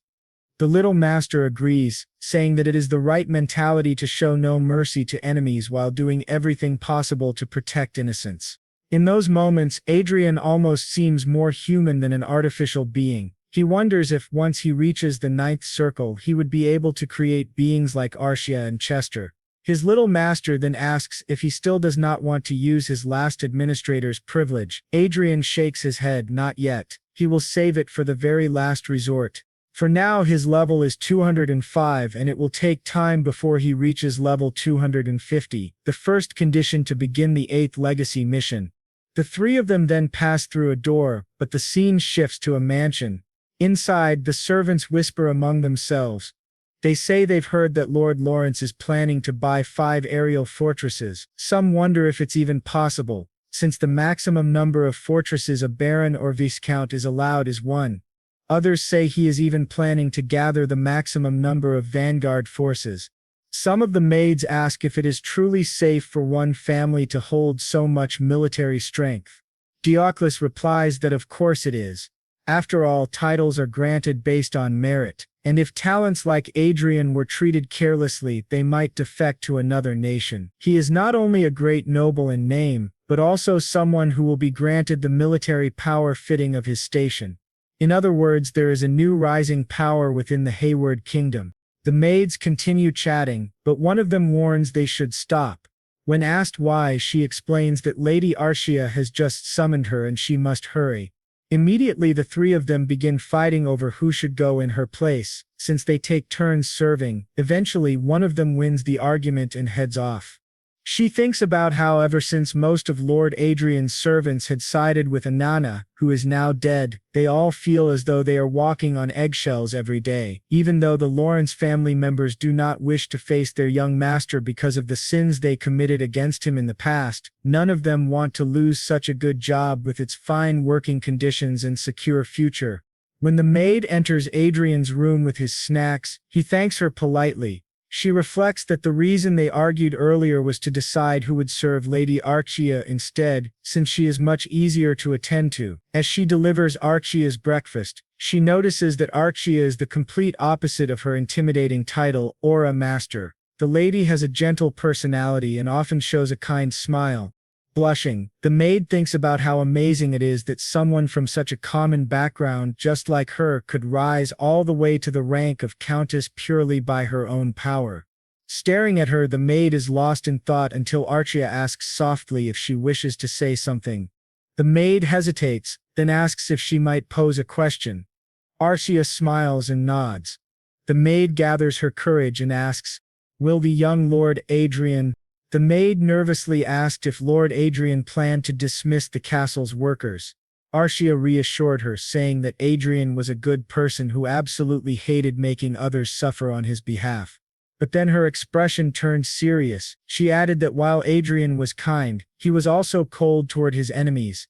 The little master agrees, saying that it is the right mentality to show no mercy to enemies while doing everything possible to protect innocents. In those moments, Adrian almost seems more human than an artificial being. He wonders if once he reaches the ninth circle he would be able to create beings like Arcia and Chester. His little master then asks if he still does not want to use his last administrator's privilege. Adrian shakes his head, "Not yet. He will save it for the very last resort. For now his level is 205 and it will take time before he reaches level 250, the first condition to begin the 8th legacy mission." The three of them then pass through a door, but the scene shifts to a mansion. Inside, the servants whisper among themselves. They say they've heard that Lord Lawrence is planning to buy 5 aerial fortresses. Some wonder if it's even possible, since the maximum number of fortresses a baron or viscount is allowed is 1. Others say he is even planning to gather the maximum number of vanguard forces. Some of the maids ask if it is truly safe for one family to hold so much military strength. Dioclus replies that of course it is. After all, titles are granted based on merit, and if talents like Adrian were treated carelessly, they might defect to another nation. He is not only a great noble in name, but also someone who will be granted the military power fitting of his station. In other words, there is a new rising power within the Hayward Kingdom. The maids continue chatting, but one of them warns they should stop. When asked why, she explains that Lady Arcia has just summoned her and she must hurry. Immediately the three of them begin fighting over who should go in her place, since they take turns serving. Eventually one of them wins the argument and heads off. She thinks about how ever since most of Lord Adrian's servants had sided with Anana, who is now dead, they all feel as though they are walking on eggshells every day. Even though the Lawrence family members do not wish to face their young master because of the sins they committed against him in the past, none of them want to lose such a good job with its fine working conditions and secure future. When the maid enters Adrian's room with his snacks, he thanks her politely. She reflects that the reason they argued earlier was to decide who would serve Lady Arcia instead, since she is much easier to attend to. As she delivers Arcia's breakfast, she notices that Arcia is the complete opposite of her intimidating title, Aura Master. The lady has a gentle personality and often shows a kind smile. Blushing, the maid thinks about how amazing it is that someone from such a common background just like her could rise all the way to the rank of countess purely by her own power. Staring at her, the maid is lost in thought until Arcia asks softly if she wishes to say something. The maid hesitates, then asks if she might pose a question. Arcia smiles and nods. The maid gathers her courage and asks, "Will the young Lord Adrian?" The maid nervously asked if Lord Adrian planned to dismiss the castle's workers. Arcia reassured her, saying that Adrian was a good person who absolutely hated making others suffer on his behalf. But then her expression turned serious. She added that while Adrian was kind, he was also cold toward his enemies.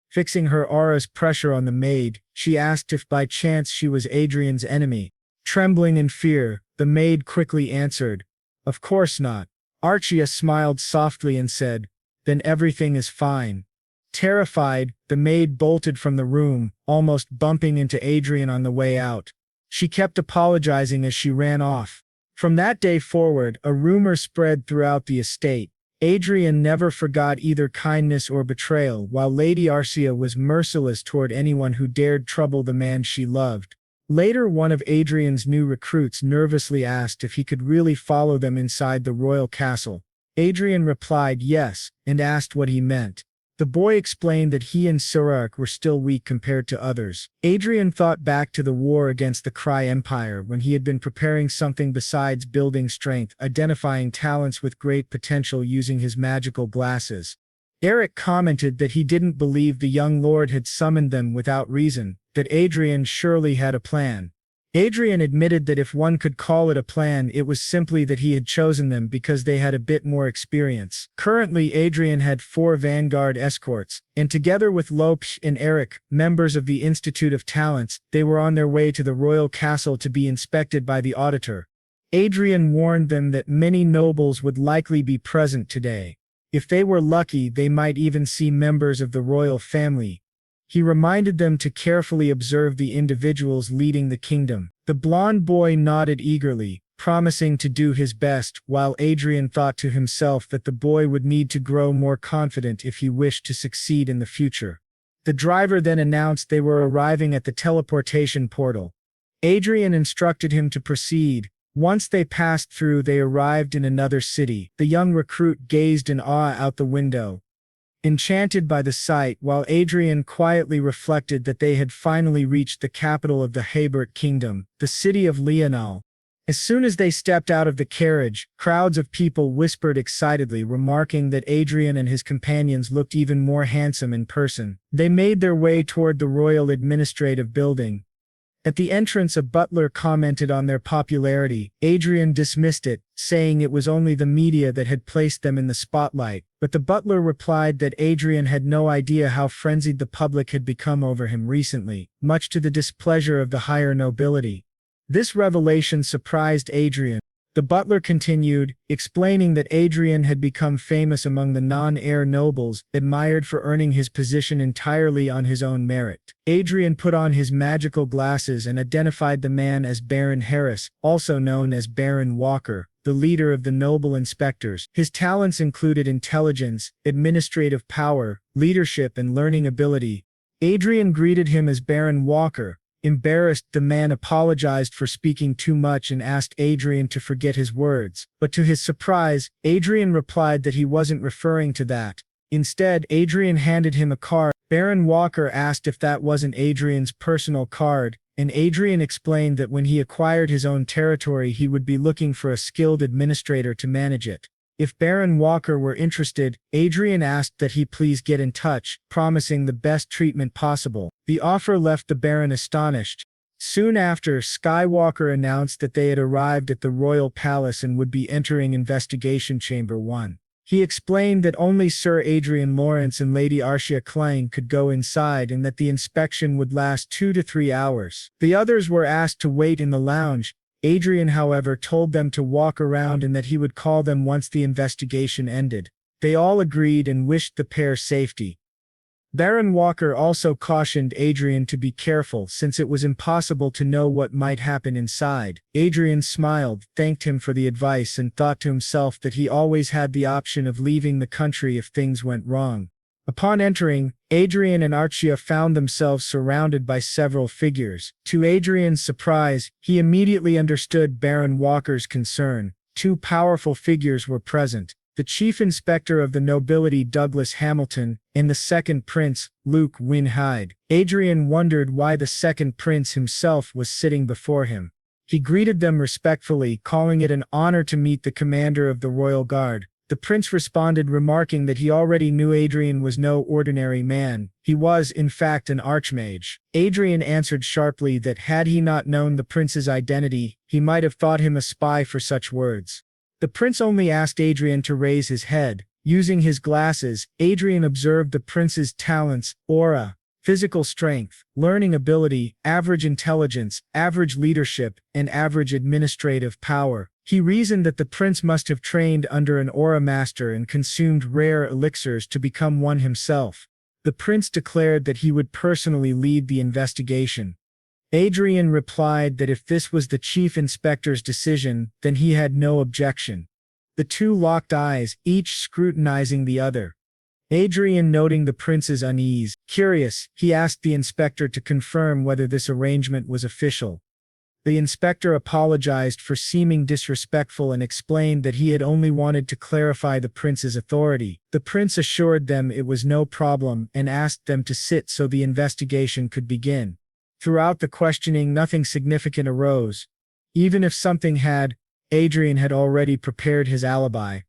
Fixing her aura's pressure on the maid, she asked if by chance she was Adrian's enemy. Trembling in fear, the maid quickly answered, "Of course not." Arcia smiled softly and said, "Then everything is fine." Terrified, the maid bolted from the room, almost bumping into Adrian on the way out. She kept apologizing as she ran off. From that day forward, a rumor spread throughout the estate. Adrian never forgot either kindness or betrayal, while Lady Arcia was merciless toward anyone who dared trouble the man she loved. Later, one of Adrian's new recruits nervously asked if he could really follow them inside the royal castle. Adrian replied yes, and asked what he meant. The boy explained that he and Surak were still weak compared to others. Adrian thought back to the war against the Cry Empire when he had been preparing something besides building strength, identifying talents with great potential using his magical glasses. Eric commented that he didn't believe the young lord had summoned them without reason, that Adrian surely had a plan. Adrian admitted that if one could call it a plan, it was simply that he had chosen them because they had a bit more experience. Currently, Adrian had 4 Vanguard escorts, and together with Lopes and Eric, members of the Institute of Talents, they were on their way to the royal castle to be inspected by the auditor. Adrian warned them that many nobles would likely be present today. If they were lucky, they might even see members of the royal family. He reminded them to carefully observe the individuals leading the kingdom. The blond boy nodded eagerly, promising to do his best, while Adrian thought to himself that the boy would need to grow more confident if he wished to succeed in the future. The driver then announced they were arriving at the teleportation portal. Adrian instructed him to proceed. Once they passed through, they arrived in another city. The young recruit gazed in awe out the window, enchanted by the sight, while Adrian quietly reflected that they had finally reached the capital of the Habert Kingdom, the city of Leonal. As soon as they stepped out of the carriage, crowds of people whispered excitedly, remarking that Adrian and his companions looked even more handsome in person. They made their way toward the Royal Administrative Building. At the entrance, a butler commented on their popularity. Adrian dismissed it, saying it was only the media that had placed them in the spotlight, but the butler replied that Adrian had no idea how frenzied the public had become over him recently, much to the displeasure of the higher nobility. This revelation surprised Adrian. The butler continued, explaining that Adrian had become famous among the non-heir nobles, admired for earning his position entirely on his own merit. Adrian put on his magical glasses and identified the man as Baron Harris, also known as Baron Walker, the leader of the noble inspectors. His talents included intelligence, administrative power, leadership, and learning ability. Adrian greeted him as Baron Walker. Embarrassed, the man apologized for speaking too much and asked Adrian to forget his words, but to his surprise, Adrian replied that he wasn't referring to that. Instead, Adrian handed him a card. Baron Walker asked if that wasn't Adrian's personal card, and Adrian explained that when he acquired his own territory, he would be looking for a skilled administrator to manage it. If Baron Walker were interested, Adrian asked that he please get in touch, promising the best treatment possible. The offer left the Baron astonished. Soon after, Skywalker announced that they had arrived at the royal palace and would be entering Investigation Chamber 1. He explained that only Sir Adrian Lawrence and Lady Arcia Klein could go inside and that the inspection would last 2 to 3 hours. The others were asked to wait in the lounge. Adrian, however, told them to walk around and that he would call them once the investigation ended. They all agreed and wished the pair safety. Baron Walker also cautioned Adrian to be careful since it was impossible to know what might happen inside. Adrian smiled, thanked him for the advice, and thought to himself that he always had the option of leaving the country if things went wrong. Upon entering, Adrian and Arcia found themselves surrounded by several figures. To Adrian's surprise, he immediately understood Baron Walker's concern. 2 powerful figures were present: the Chief Inspector of the Nobility Douglas Hamilton, and the Second Prince, Luke Wynne Hyde. Adrian wondered why the Second Prince himself was sitting before him. He greeted them respectfully, calling it an honor to meet the commander of the Royal Guard. The prince responded, remarking that he already knew Adrian was no ordinary man. He was, in fact, an archmage. Adrian answered sharply that had he not known the prince's identity, he might have thought him a spy for such words. The prince only asked Adrian to raise his head. Using his glasses, Adrian observed the prince's talents: aura, physical strength, learning ability, average intelligence, average leadership, and average administrative power. He reasoned that the prince must have trained under an aura master and consumed rare elixirs to become one himself. The prince declared that he would personally lead the investigation. Adrian replied that if this was the chief inspector's decision, then he had no objection. The 2 locked eyes, each scrutinizing the other. Adrian, noting the prince's unease, curious, he asked the inspector to confirm whether this arrangement was official. The inspector apologized for seeming disrespectful and explained that he had only wanted to clarify the prince's authority. The prince assured them it was no problem and asked them to sit so the investigation could begin. Throughout the questioning, nothing significant arose. Even if something had, Adrian had already prepared his alibi.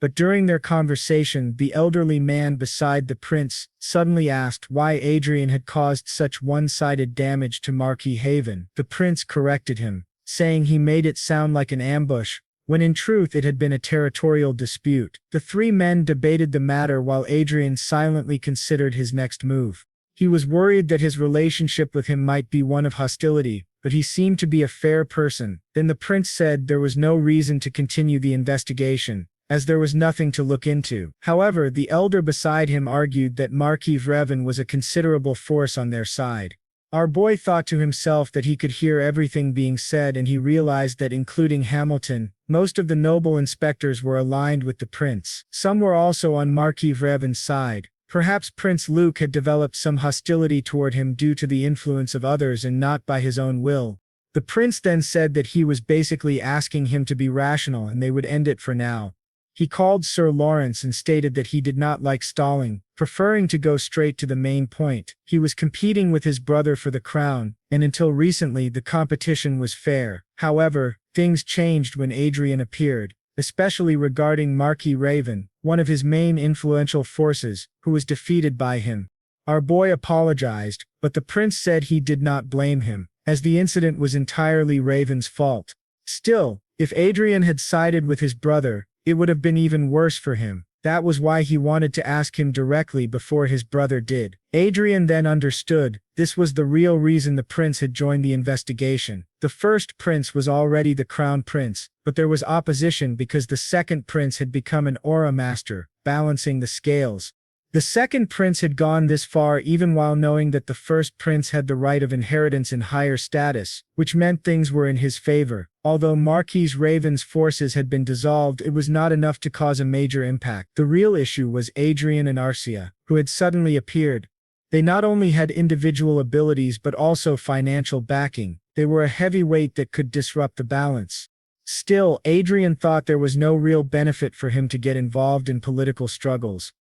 But during their conversation, the elderly man beside the prince suddenly asked why Adrian had caused such one-sided damage to Marquis Haven. The prince corrected him, saying he made it sound like an ambush, when in truth it had been a territorial dispute. The three men debated the matter while Adrian silently considered his next move. He was worried that his relationship with him might be one of hostility, but he seemed to be a fair person. Then the prince said there was no reason to continue the investigation, as there was nothing to look into. However, the elder beside him argued that Marquis Revan was a considerable force on their side. Our boy thought to himself that he could hear everything being said, and he realized that including Hamilton, most of the noble inspectors were aligned with the prince. Some were also on Marquis Revan's side. Perhaps Prince Luke had developed some hostility toward him due to the influence of others and not by his own will. The prince then said that he was basically asking him to be rational and they would end it for now. He called Sir Lawrence and stated that he did not like stalling, preferring to go straight to the main point. He was competing with his brother for the crown, and until recently the competition was fair. However, things changed when Adrian appeared, especially regarding Marquis Raven, one of his main influential forces, who was defeated by him. Our boy apologized, but the prince said he did not blame him, as the incident was entirely Raven's fault. Still, if Adrian had sided with his brother, it would have been even worse for him. That was why he wanted to ask him directly before his brother did. Adrian then understood, this was the real reason the prince had joined the investigation. The first prince was already the crown prince, but there was opposition because the second prince had become an aura master, balancing the scales. The second prince had gone this far even while knowing that the first prince had the right of inheritance in higher status, which meant things were in his favor. Although Marquis Raven's forces had been dissolved, it was not enough to cause a major impact. The real issue was Adrian and Arcia, who had suddenly appeared. They not only had individual abilities but also financial backing. They were a heavy weight that could disrupt the balance. Still, Adrian thought there was no real benefit for him to get involved in political struggles.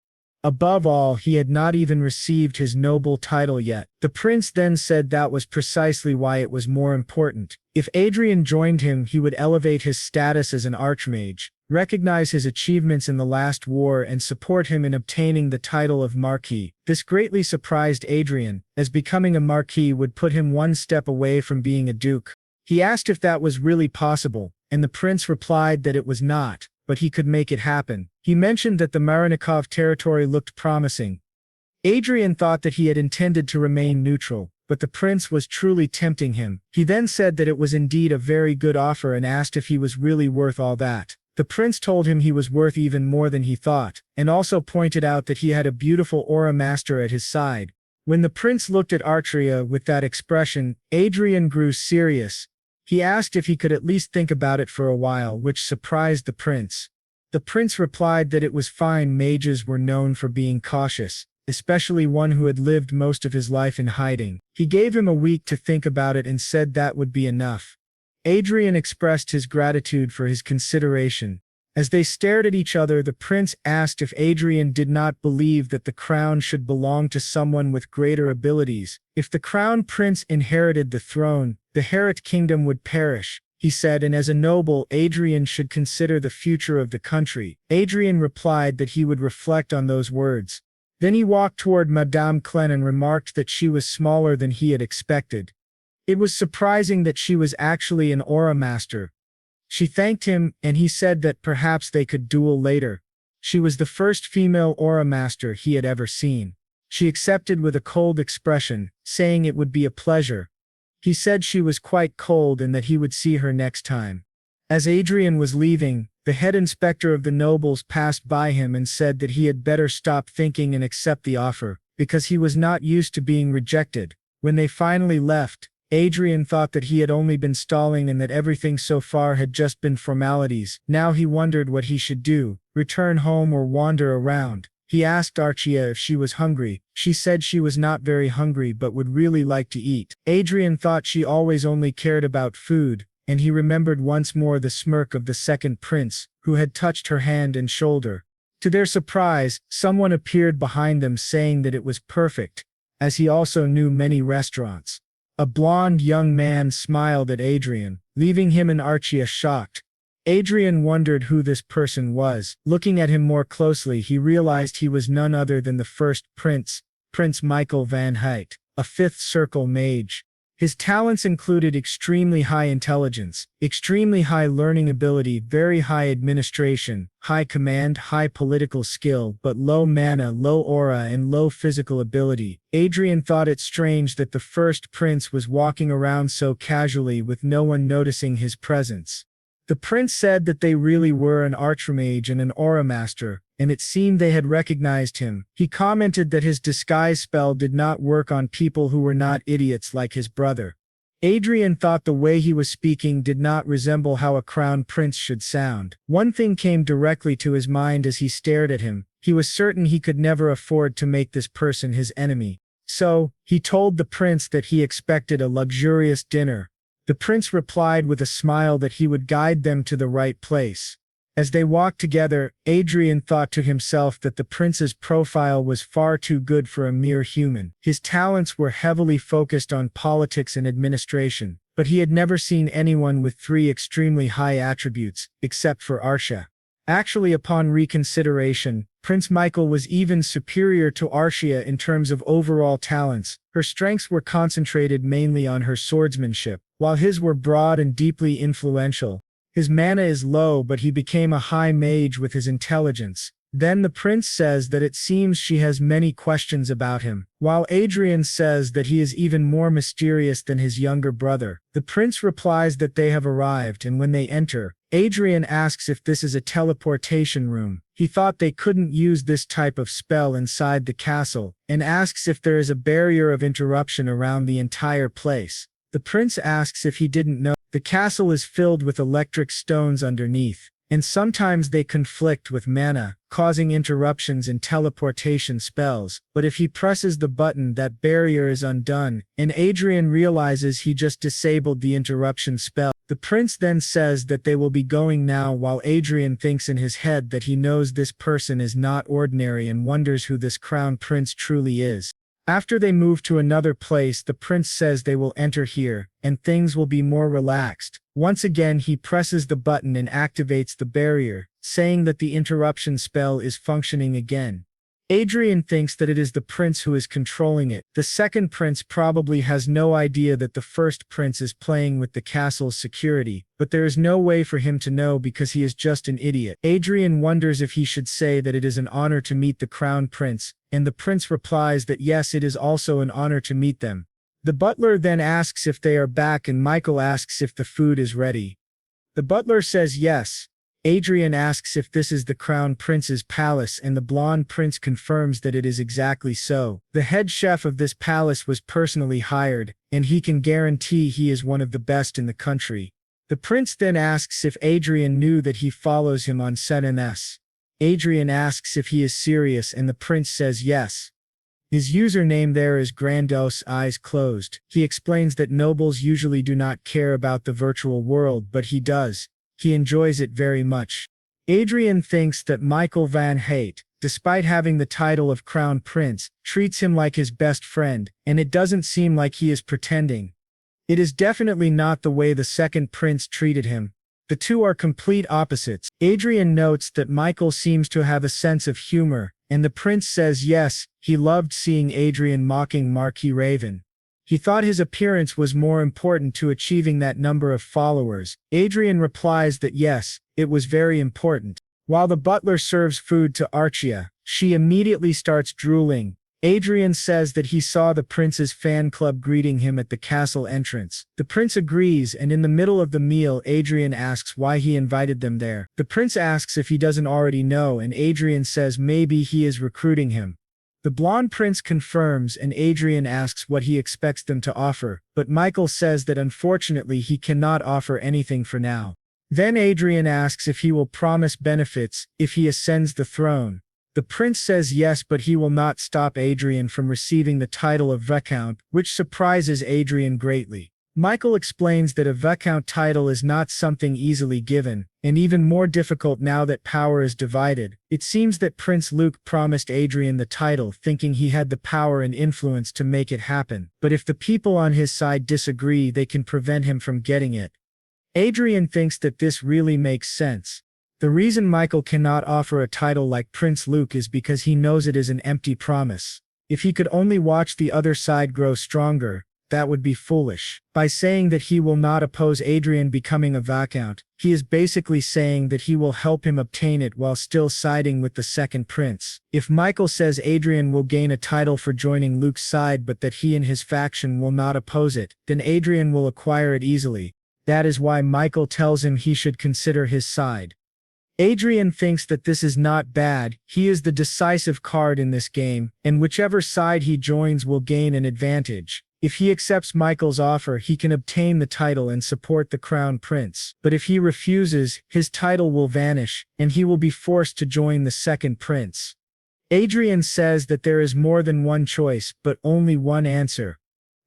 Above all, he had not even received his noble title yet. The prince then said that was precisely why it was more important. If Adrian joined him, he would elevate his status as an archmage, recognize his achievements in the last war, and support him in obtaining the title of Marquis. This greatly surprised Adrian, as becoming a Marquis would put him one step away from being a duke. He asked if that was really possible, and the prince replied that it was not, but he could make it happen. He mentioned that the Marinikov territory looked promising. Adrian thought that he had intended to remain neutral, but the prince was truly tempting him. He then said that it was indeed a very good offer and asked if he was really worth all that. The prince told him he was worth even more than he thought, and also pointed out that he had a beautiful aura master at his side. When the prince looked at Artria with that expression, Adrian grew serious. He asked if he could at least think about it for a while, which surprised the prince. The prince replied that it was fine. Mages were known for being cautious, especially one who had lived most of his life in hiding. He gave him a week to think about it and said that would be enough. Adrian expressed his gratitude for his consideration. As they stared at each other, the prince asked if Adrian did not believe that the crown should belong to someone with greater abilities. If the crown prince inherited the throne, the Herit kingdom would perish, he said, and as a noble, Adrian should consider the future of the country. Adrian replied that he would reflect on those words. Then he walked toward Madame Clen and remarked that she was smaller than he had expected. It was surprising that she was actually an aura master. She thanked him, and he said that perhaps they could duel later. She was the first female aura master he had ever seen. She accepted with a cold expression, saying it would be a pleasure. He said she was quite cold and that he would see her next time. As Adrian was leaving, the head inspector of the nobles passed by him and said that he had better stop thinking and accept the offer, because he was not used to being rejected. When they finally left, Adrian thought that he had only been stalling and that everything so far had just been formalities. Now he wondered what he should do, return home or wander around. He asked Archia if she was hungry. She said she was not very hungry but would really like to eat. Adrian thought she always only cared about food, and he remembered once more the smirk of the second prince, who had touched her hand and shoulder. To their surprise, someone appeared behind them saying that it was perfect, as he also knew many restaurants. A blond young man smiled at Adrian, leaving him and Archia shocked. Adrian wondered who this person was. Looking at him more closely, he realized he was none other than the first prince, Prince Michael van Huyt, a fifth circle mage. His talents included extremely high intelligence, extremely high learning ability, very high administration, high command, high political skill, but low mana, low aura, and low physical ability. Adrian thought it strange that the first prince was walking around so casually with no one noticing his presence. The prince said that they really were an archmage and an aura master, and it seemed they had recognized him. He commented that his disguise spell did not work on people who were not idiots like his brother. Adrian thought the way he was speaking did not resemble how a crown prince should sound. One thing came directly to his mind as he stared at him. He was certain he could never afford to make this person his enemy. So, he told the prince that he expected a luxurious dinner. The prince replied with a smile that he would guide them to the right place. As they walked together, Adrian thought to himself that the prince's profile was far too good for a mere human. His talents were heavily focused on politics and administration, but he had never seen anyone with three extremely high attributes, except for Archia. Actually, upon reconsideration, Prince Michael was even superior to Archia in terms of overall talents. Her strengths were concentrated mainly on her swordsmanship, while his were broad and deeply influential. His mana is low, but he became a high mage with his intelligence. Then the prince says that it seems she has many questions about him, while Adrian says that he is even more mysterious than his younger brother. The prince replies that they have arrived, and when they enter, Adrian asks if this is a teleportation room. He thought they couldn't use this type of spell inside the castle, and asks if there is a barrier of interruption around the entire place. The prince asks if he didn't know. The castle is filled with electric stones underneath, and sometimes they conflict with mana, causing interruptions in teleportation spells, but if he presses the button, that barrier is undone, and Adrian realizes he just disabled the interruption spell. The prince then says that they will be going now, while Adrian thinks in his head that he knows this person is not ordinary and wonders who this crown prince truly is. After they move to another place, the prince says they will enter here, and things will be more relaxed. Once again, he presses the button and activates the barrier, saying that the interruption spell is functioning again. Adrian thinks that it is the prince who is controlling it. The second prince probably has no idea that the first prince is playing with the castle's security, but there is no way for him to know because he is just an idiot. Adrian wonders if he should say that it is an honor to meet the crown prince, and the prince replies that yes, it is also an honor to meet them. The butler then asks if they are back, and Michael asks if the food is ready. The butler says yes. Adrian asks if this is the crown prince's palace, and the blonde prince confirms that it is exactly so. The head chef of this palace was personally hired, and he can guarantee he is one of the best in the country. The prince then asks if Adrian knew that he follows him on SNS. Adrian asks if he is serious, and the prince says yes. His username there is Grandos Eyes Closed. He explains that nobles usually do not care about the virtual world, but he does. He enjoys it very much. Adrian thinks that Michael van Huyt, despite having the title of crown prince, treats him like his best friend, and it doesn't seem like he is pretending. It is definitely not the way the second prince treated him. The two are complete opposites. Adrian notes that Michael seems to have a sense of humor, and the prince says yes, he loved seeing Adrian mocking Marquis Raven. He thought his appearance was more important to achieving that number of followers. Adrian replies that yes, it was very important. While the butler serves food to Archia, she immediately starts drooling. Adrian says that he saw the prince's fan club greeting him at the castle entrance. The prince agrees, and in the middle of the meal, Adrian asks why he invited them there. The prince asks if he doesn't already know, and Adrian says maybe he is recruiting him. The blonde prince confirms, and Adrian asks what he expects them to offer, but Michael says that unfortunately he cannot offer anything for now. Then Adrian asks if he will promise benefits if he ascends the throne. The prince says yes, but he will not stop Adrian from receiving the title of viscount, which surprises Adrian greatly. Michael explains that a viscount title is not something easily given, and even more difficult now that power is divided. It seems that Prince Luke promised Adrian the title thinking he had the power and influence to make it happen, but if the people on his side disagree, they can prevent him from getting it. Adrian thinks that this really makes sense. The reason Michael cannot offer a title like Prince Luke is because he knows it is an empty promise. If he could only watch the other side grow stronger, that would be foolish. By saying that he will not oppose Adrian becoming a viscount, he is basically saying that he will help him obtain it while still siding with the second prince. If Michael says Adrian will gain a title for joining Luke's side but that he and his faction will not oppose it, then Adrian will acquire it easily. That is why Michael tells him he should consider his side. Adrian thinks that this is not bad. He is the decisive card in this game, and whichever side he joins will gain an advantage. If he accepts Michael's offer, he can obtain the title and support the crown prince. But if he refuses, his title will vanish, and he will be forced to join the second prince. Adrian says that there is more than one choice, but only one answer.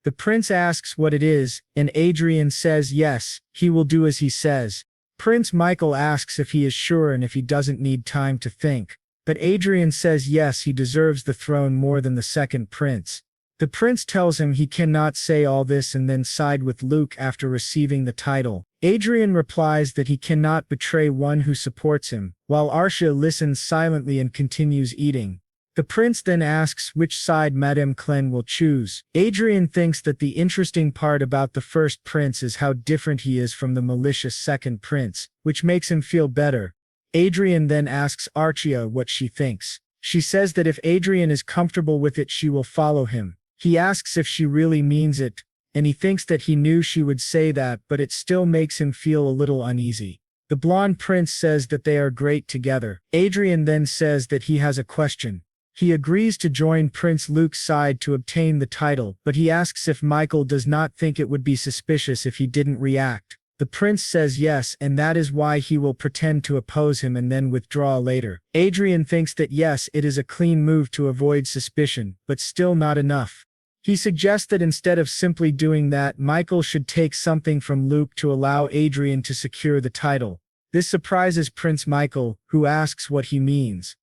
The prince asks what it is, and Adrian says yes, he will do as he says. Prince Michael asks if he is sure and if he doesn't need time to think. But Adrian says yes, he deserves the throne more than the second prince. The prince tells him he cannot say all this and then side with Luke after receiving the title. Adrian replies that he cannot betray one who supports him, while Arsha listens silently and continues eating. The prince then asks which side Madame Clen will choose. Adrian thinks that the interesting part about the first prince is how different he is from the malicious second prince, which makes him feel better. Adrian then asks Archia what she thinks. She says that if Adrian is comfortable with it, she will follow him. He asks if she really means it, and he thinks that he knew she would say that, but it still makes him feel a little uneasy. The blonde prince says that they are great together. Adrian then says that he has a question. He agrees to join Prince Luke's side to obtain the title, but he asks if Michael does not think it would be suspicious if he didn't react. The prince says yes, and that is why he will pretend to oppose him and then withdraw later. Adrian thinks that yes, it is a clean move to avoid suspicion, but still not enough. He suggests that instead of simply doing that, Michael should take something from Luke to allow Adrian to secure the title. This surprises Prince Michael, who asks what he means.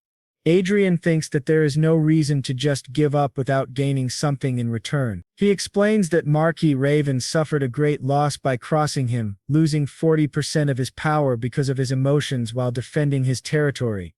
Adrian thinks that there is no reason to just give up without gaining something in return. He explains that Marquis Raven suffered a great loss by crossing him, losing 40% of his power because of his emotions while defending his territory.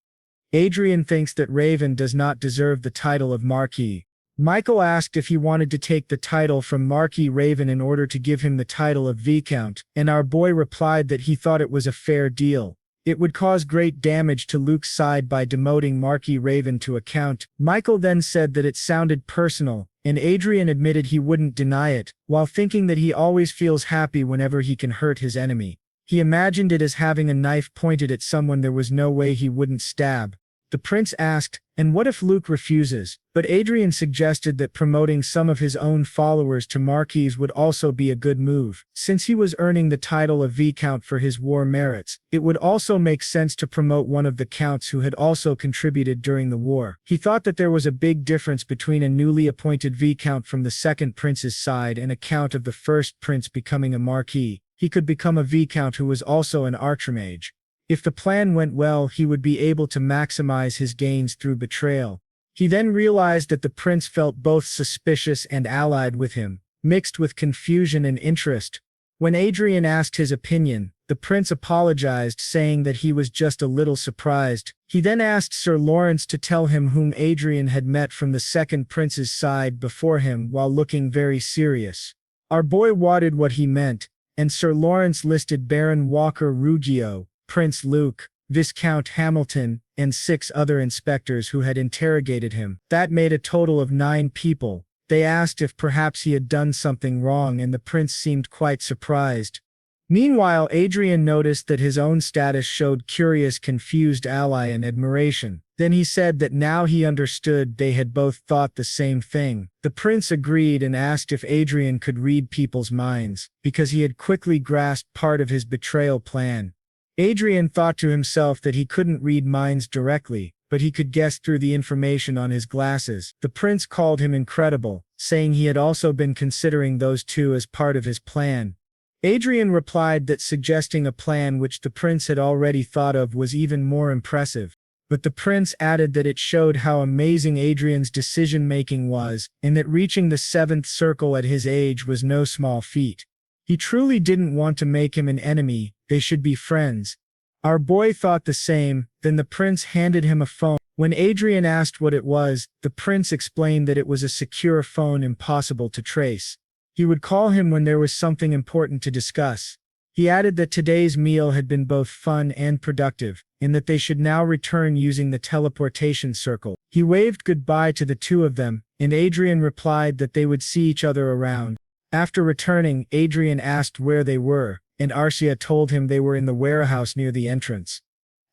Adrian thinks that Raven does not deserve the title of Marquis. Michael asked if he wanted to take the title from Marquis Raven in order to give him the title of Viscount, and our boy replied that he thought it was a fair deal. It would cause great damage to Luke's side by demoting Marquis Raven to a count. Michael then said that it sounded personal, and Adrian admitted he wouldn't deny it, while thinking that he always feels happy whenever he can hurt his enemy. He imagined it as having a knife pointed at someone there was no way he wouldn't stab. The prince asked, and what if Luke refuses? But Adrian suggested that promoting some of his own followers to Marquis would also be a good move. Since he was earning the title of Viscount for his war merits, it would also make sense to promote one of the counts who had also contributed during the war. He thought that there was a big difference between a newly appointed Viscount from the second prince's side and a count of the first prince becoming a Marquis. He could become a Viscount who was also an archmage. If the plan went well, he would be able to maximize his gains through betrayal. He then realized that the prince felt both suspicious and allied with him, mixed with confusion and interest. When Adrian asked his opinion, the prince apologized, saying that he was just a little surprised. He then asked Sir Lawrence to tell him whom Adrian had met from the second prince's side before him while looking very serious. Our boy wanted what he meant, and Sir Lawrence listed Baron Walker Ruggio, Prince Luke, Viscount Hamilton, and 6 other inspectors who had interrogated him. That made a total of 9 people. They asked if perhaps he had done something wrong, and the prince seemed quite surprised. Meanwhile, Adrian noticed that his own status showed curious, confused ally and admiration. Then he said that now he understood they had both thought the same thing. The prince agreed and asked if Adrian could read people's minds, because he had quickly grasped part of his betrayal plan. Adrian thought to himself that he couldn't read minds directly, but he could guess through the information on his glasses. The prince called him incredible, saying he had also been considering those two as part of his plan. Adrian replied that suggesting a plan which the prince had already thought of was even more impressive. But the prince added that it showed how amazing Adrian's decision-making was, and that reaching the seventh circle at his age was no small feat. He truly didn't want to make him an enemy, they should be friends. Our boy thought the same. Then the prince handed him a phone. When Adrian asked what it was, the prince explained that it was a secure phone impossible to trace. He would call him when there was something important to discuss. He added that today's meal had been both fun and productive, and that they should now return using the teleportation circle. He waved goodbye to the two of them, and Adrian replied that they would see each other around. After returning, Adrian asked where they were, and Arcia told him they were in the warehouse near the entrance.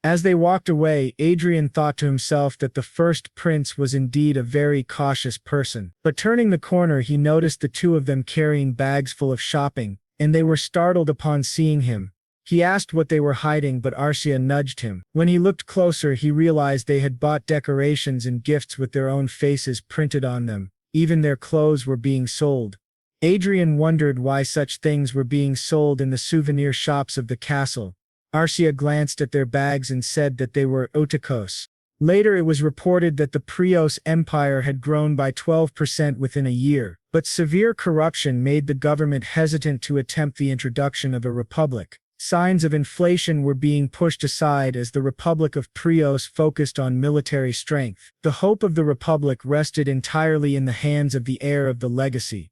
As they walked away, Adrian thought to himself that the first prince was indeed a very cautious person. But turning the corner, he noticed the two of them carrying bags full of shopping, and they were startled upon seeing him. He asked what they were hiding, but Arcia nudged him. When he looked closer, he realized they had bought decorations and gifts with their own faces printed on them. Even their clothes were being sold. Adrian wondered why such things were being sold in the souvenir shops of the castle. Arcia glanced at their bags and said that they were otakos. Later it was reported that the Prios Empire had grown by 12% within a year, but severe corruption made the government hesitant to attempt the introduction of a republic. Signs of inflation were being pushed aside as the Republic of Prios focused on military strength. The hope of the republic rested entirely in the hands of the heir of the legacy,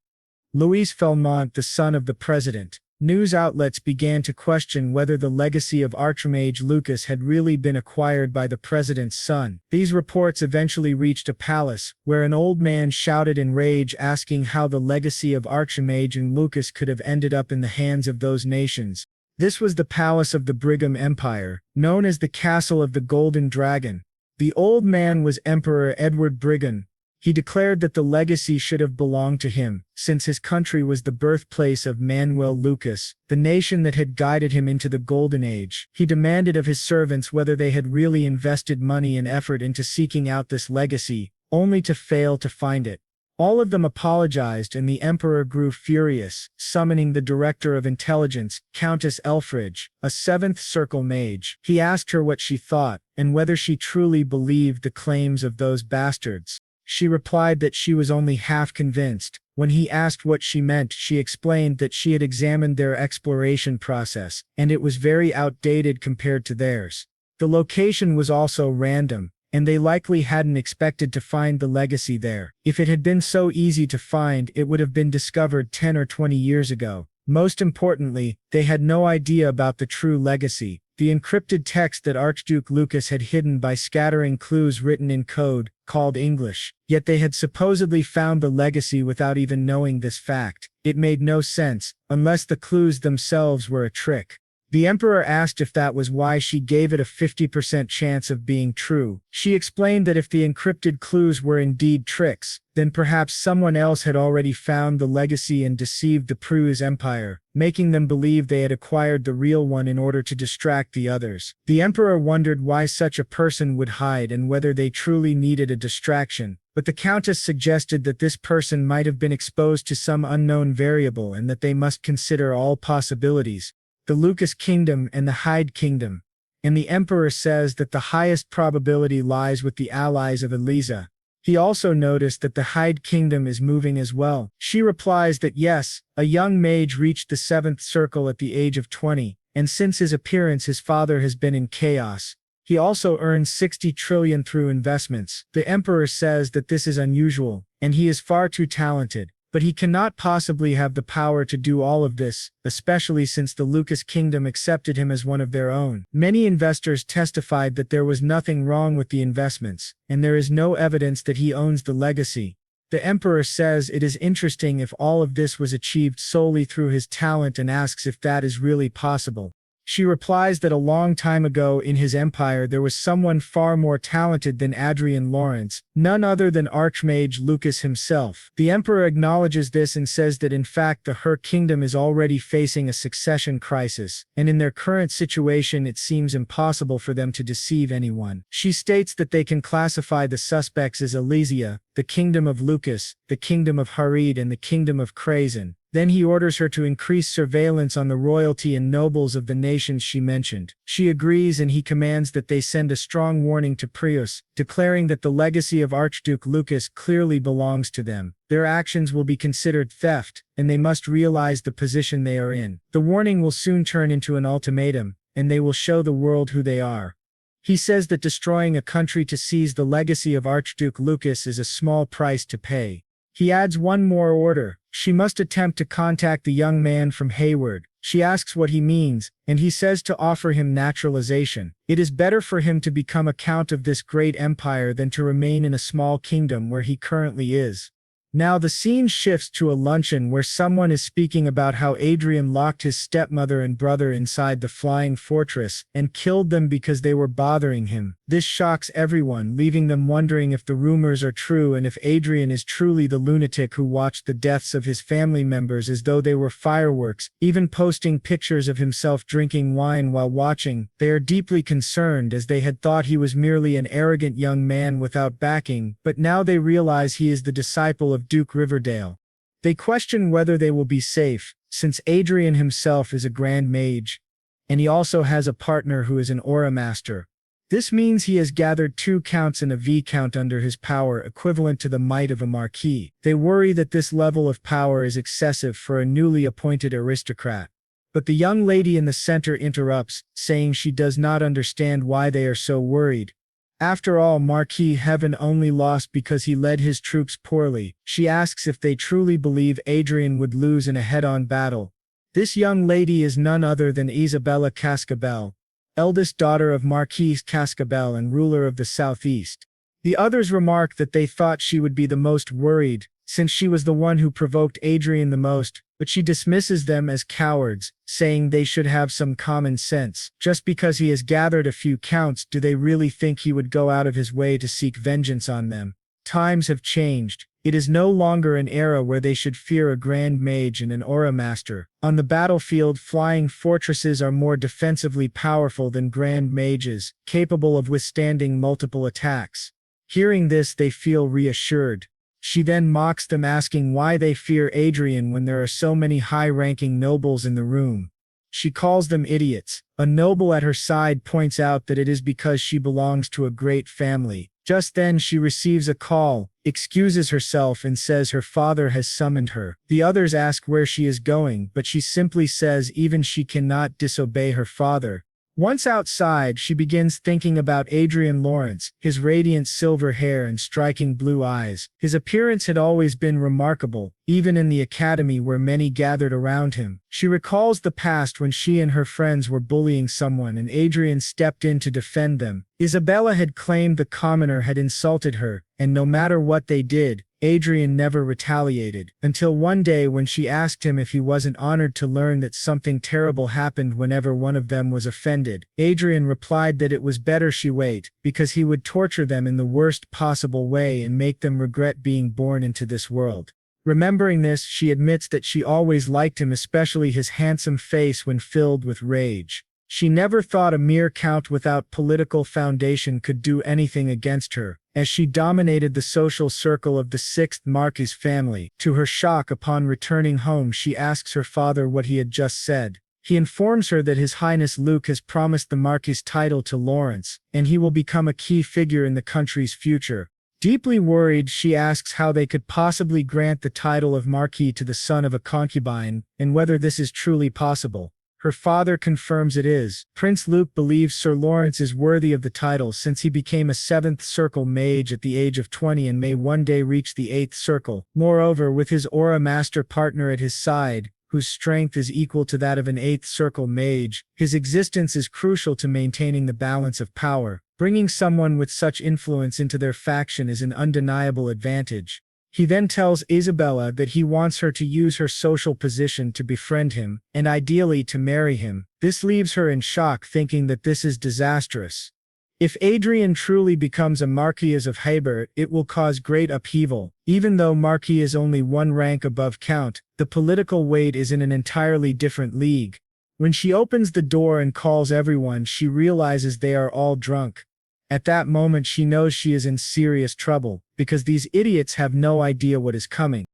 Luis Felmont, the son of the president. News outlets began to question whether the legacy of Archmage Lucas had really been acquired by the president's son. These reports eventually reached a palace, where an old man shouted in rage asking how the legacy of Archmage and Lucas could have ended up in the hands of those nations. This was the palace of the Brigham Empire, known as the Castle of the Golden Dragon. The old man was Emperor Edward Brigham. He declared that the legacy should have belonged to him, since his country was the birthplace of Manuel Lucas, the nation that had guided him into the Golden Age. He demanded of his servants whether they had really invested money and effort into seeking out this legacy, only to fail to find it. All of them apologized, and the emperor grew furious, summoning the director of intelligence, Countess Elfridge, a seventh circle mage. He asked her what she thought, and whether she truly believed the claims of those bastards. She replied that she was only half convinced. When he asked what she meant, she explained that she had examined their exploration process, and it was very outdated compared to theirs. The location was also random, and they likely hadn't expected to find the legacy there. If it had been so easy to find, it would have been discovered 10 or 20 years ago. Most importantly, they had no idea about the true legacy, the encrypted text that Archduke Lucas had hidden by scattering clues written in code, called English. Yet they had supposedly found the legacy without even knowing this fact. It made no sense, unless the clues themselves were a trick. The emperor asked if that was why she gave it a 50% chance of being true. She explained that if the encrypted clues were indeed tricks, then perhaps someone else had already found the legacy and deceived the Prios Empire, making them believe they had acquired the real one in order to distract the others. The emperor wondered why such a person would hide and whether they truly needed a distraction, but the countess suggested that this person might have been exposed to some unknown variable and that they must consider all possibilities. The Lucas Kingdom and the Hyde Kingdom. And the emperor says that the highest probability lies with the allies of Eliza. He also noticed that the Hyde Kingdom is moving as well. She replies that yes, a young mage reached the seventh circle at the age of 20, and since his appearance his father has been in chaos. He also earns 60 trillion through investments. The emperor says that this is unusual, and he is far too talented. But he cannot possibly have the power to do all of this, especially since the Lucas Kingdom accepted him as one of their own. Many investors testified that there was nothing wrong with the investments, and there is no evidence that he owns the legacy. The emperor says it is interesting if all of this was achieved solely through his talent and asks if that is really possible. She replies that a long time ago in his empire there was someone far more talented than Adrian Lawrence, none other than Archmage Lucas himself. The emperor acknowledges this and says that in fact the Her kingdom is already facing a succession crisis, and in their current situation it seems impossible for them to deceive anyone. She states that they can classify the suspects as Elysia, the kingdom of Lucas, the kingdom of Harid and the kingdom of Krazen. Then he orders her to increase surveillance on the royalty and nobles of the nations she mentioned. She agrees and he commands that they send a strong warning to Prius, declaring that the legacy of Archduke Lucas clearly belongs to them. Their actions will be considered theft, and they must realize the position they are in. The warning will soon turn into an ultimatum, and they will show the world who they are. He says that destroying a country to seize the legacy of Archduke Lucas is a small price to pay. He adds one more order. She must attempt to contact the young man from Hayward. She asks what he means, and he says to offer him naturalization. It is better for him to become a count of this great empire than to remain in a small kingdom where he currently is. Now the scene shifts to a luncheon where someone is speaking about how Adrian locked his stepmother and brother inside the flying fortress and killed them because they were bothering him. This shocks everyone, leaving them wondering if the rumors are true and if Adrian is truly the lunatic who watched the deaths of his family members as though they were fireworks, even posting pictures of himself drinking wine while watching. They are deeply concerned as they had thought he was merely an arrogant young man without backing, but now they realize he is the disciple of Duke Riverdale. They question whether they will be safe, since Adrian himself is a Grand Mage, and he also has a partner who is an Aura Master. This means he has gathered 2 counts and a viscount under his power, equivalent to the might of a marquis. They worry that this level of power is excessive for a newly appointed aristocrat. But the young lady in the center interrupts, saying she does not understand why they are so worried. After all, Marquis Heaven only lost because he led his troops poorly. She asks if they truly believe Adrian would lose in a head-on battle. This young lady is none other than Isabella Cascabel, eldest daughter of Marquis Cascabel and ruler of the southeast. The others remark that they thought she would be the most worried, since she was the one who provoked Adrian the most, but she dismisses them as cowards, saying they should have some common sense. Just because he has gathered a few counts, do they really think he would go out of his way to seek vengeance on them? Times have changed. It is no longer an era where they should fear a Grand Mage and an Aura Master. On the battlefield, flying fortresses are more defensively powerful than Grand Mages, capable of withstanding multiple attacks. Hearing this, they feel reassured. She then mocks them, asking why they fear Adrian when there are so many high-ranking nobles in the room. She calls them idiots. A noble at her side points out that it is because she belongs to a great family. Just then she receives a call, excuses herself and says her father has summoned her. The others ask where she is going, but she simply says even she cannot disobey her father. Once outside, she begins thinking about Adrian Lawrence, his radiant silver hair and striking blue eyes. His appearance had always been remarkable, even in the academy where many gathered around him. She recalls the past when she and her friends were bullying someone and Adrian stepped in to defend them. Isabella had claimed the commoner had insulted her, and no matter what they did, Adrian never retaliated, until one day when she asked him if he wasn't honored to learn that something terrible happened whenever one of them was offended. Adrian replied that it was better she wait, because he would torture them in the worst possible way and make them regret being born into this world. Remembering this, she admits that she always liked him, especially his handsome face when filled with rage. She never thought a mere count without political foundation could do anything against her, as she dominated the social circle of the 6th Marquis family. To her shock, upon returning home, she asks her father what he had just said. He informs her that His Highness Luke has promised the Marquis title to Lawrence, and he will become a key figure in the country's future. Deeply worried, she asks how they could possibly grant the title of Marquis to the son of a concubine, and whether this is truly possible. Her father confirms it is. Prince Luke believes Sir Lawrence is worthy of the title since he became a 7th Circle Mage at the age of 20 and may one day reach the 8th Circle. Moreover, with his Aura Master partner at his side, whose strength is equal to that of an 8th Circle Mage, his existence is crucial to maintaining the balance of power. Bringing someone with such influence into their faction is an undeniable advantage. He then tells Isabella that he wants her to use her social position to befriend him, and ideally to marry him. This leaves her in shock, thinking that this is disastrous. If Adrian truly becomes a Marquis of Haber, it will cause great upheaval. Even though Marquis is only one rank above Count, the political weight is in an entirely different league. When she opens the door and calls everyone, she realizes they are all drunk. At that moment she knows she is in serious trouble, because these idiots have no idea what is coming.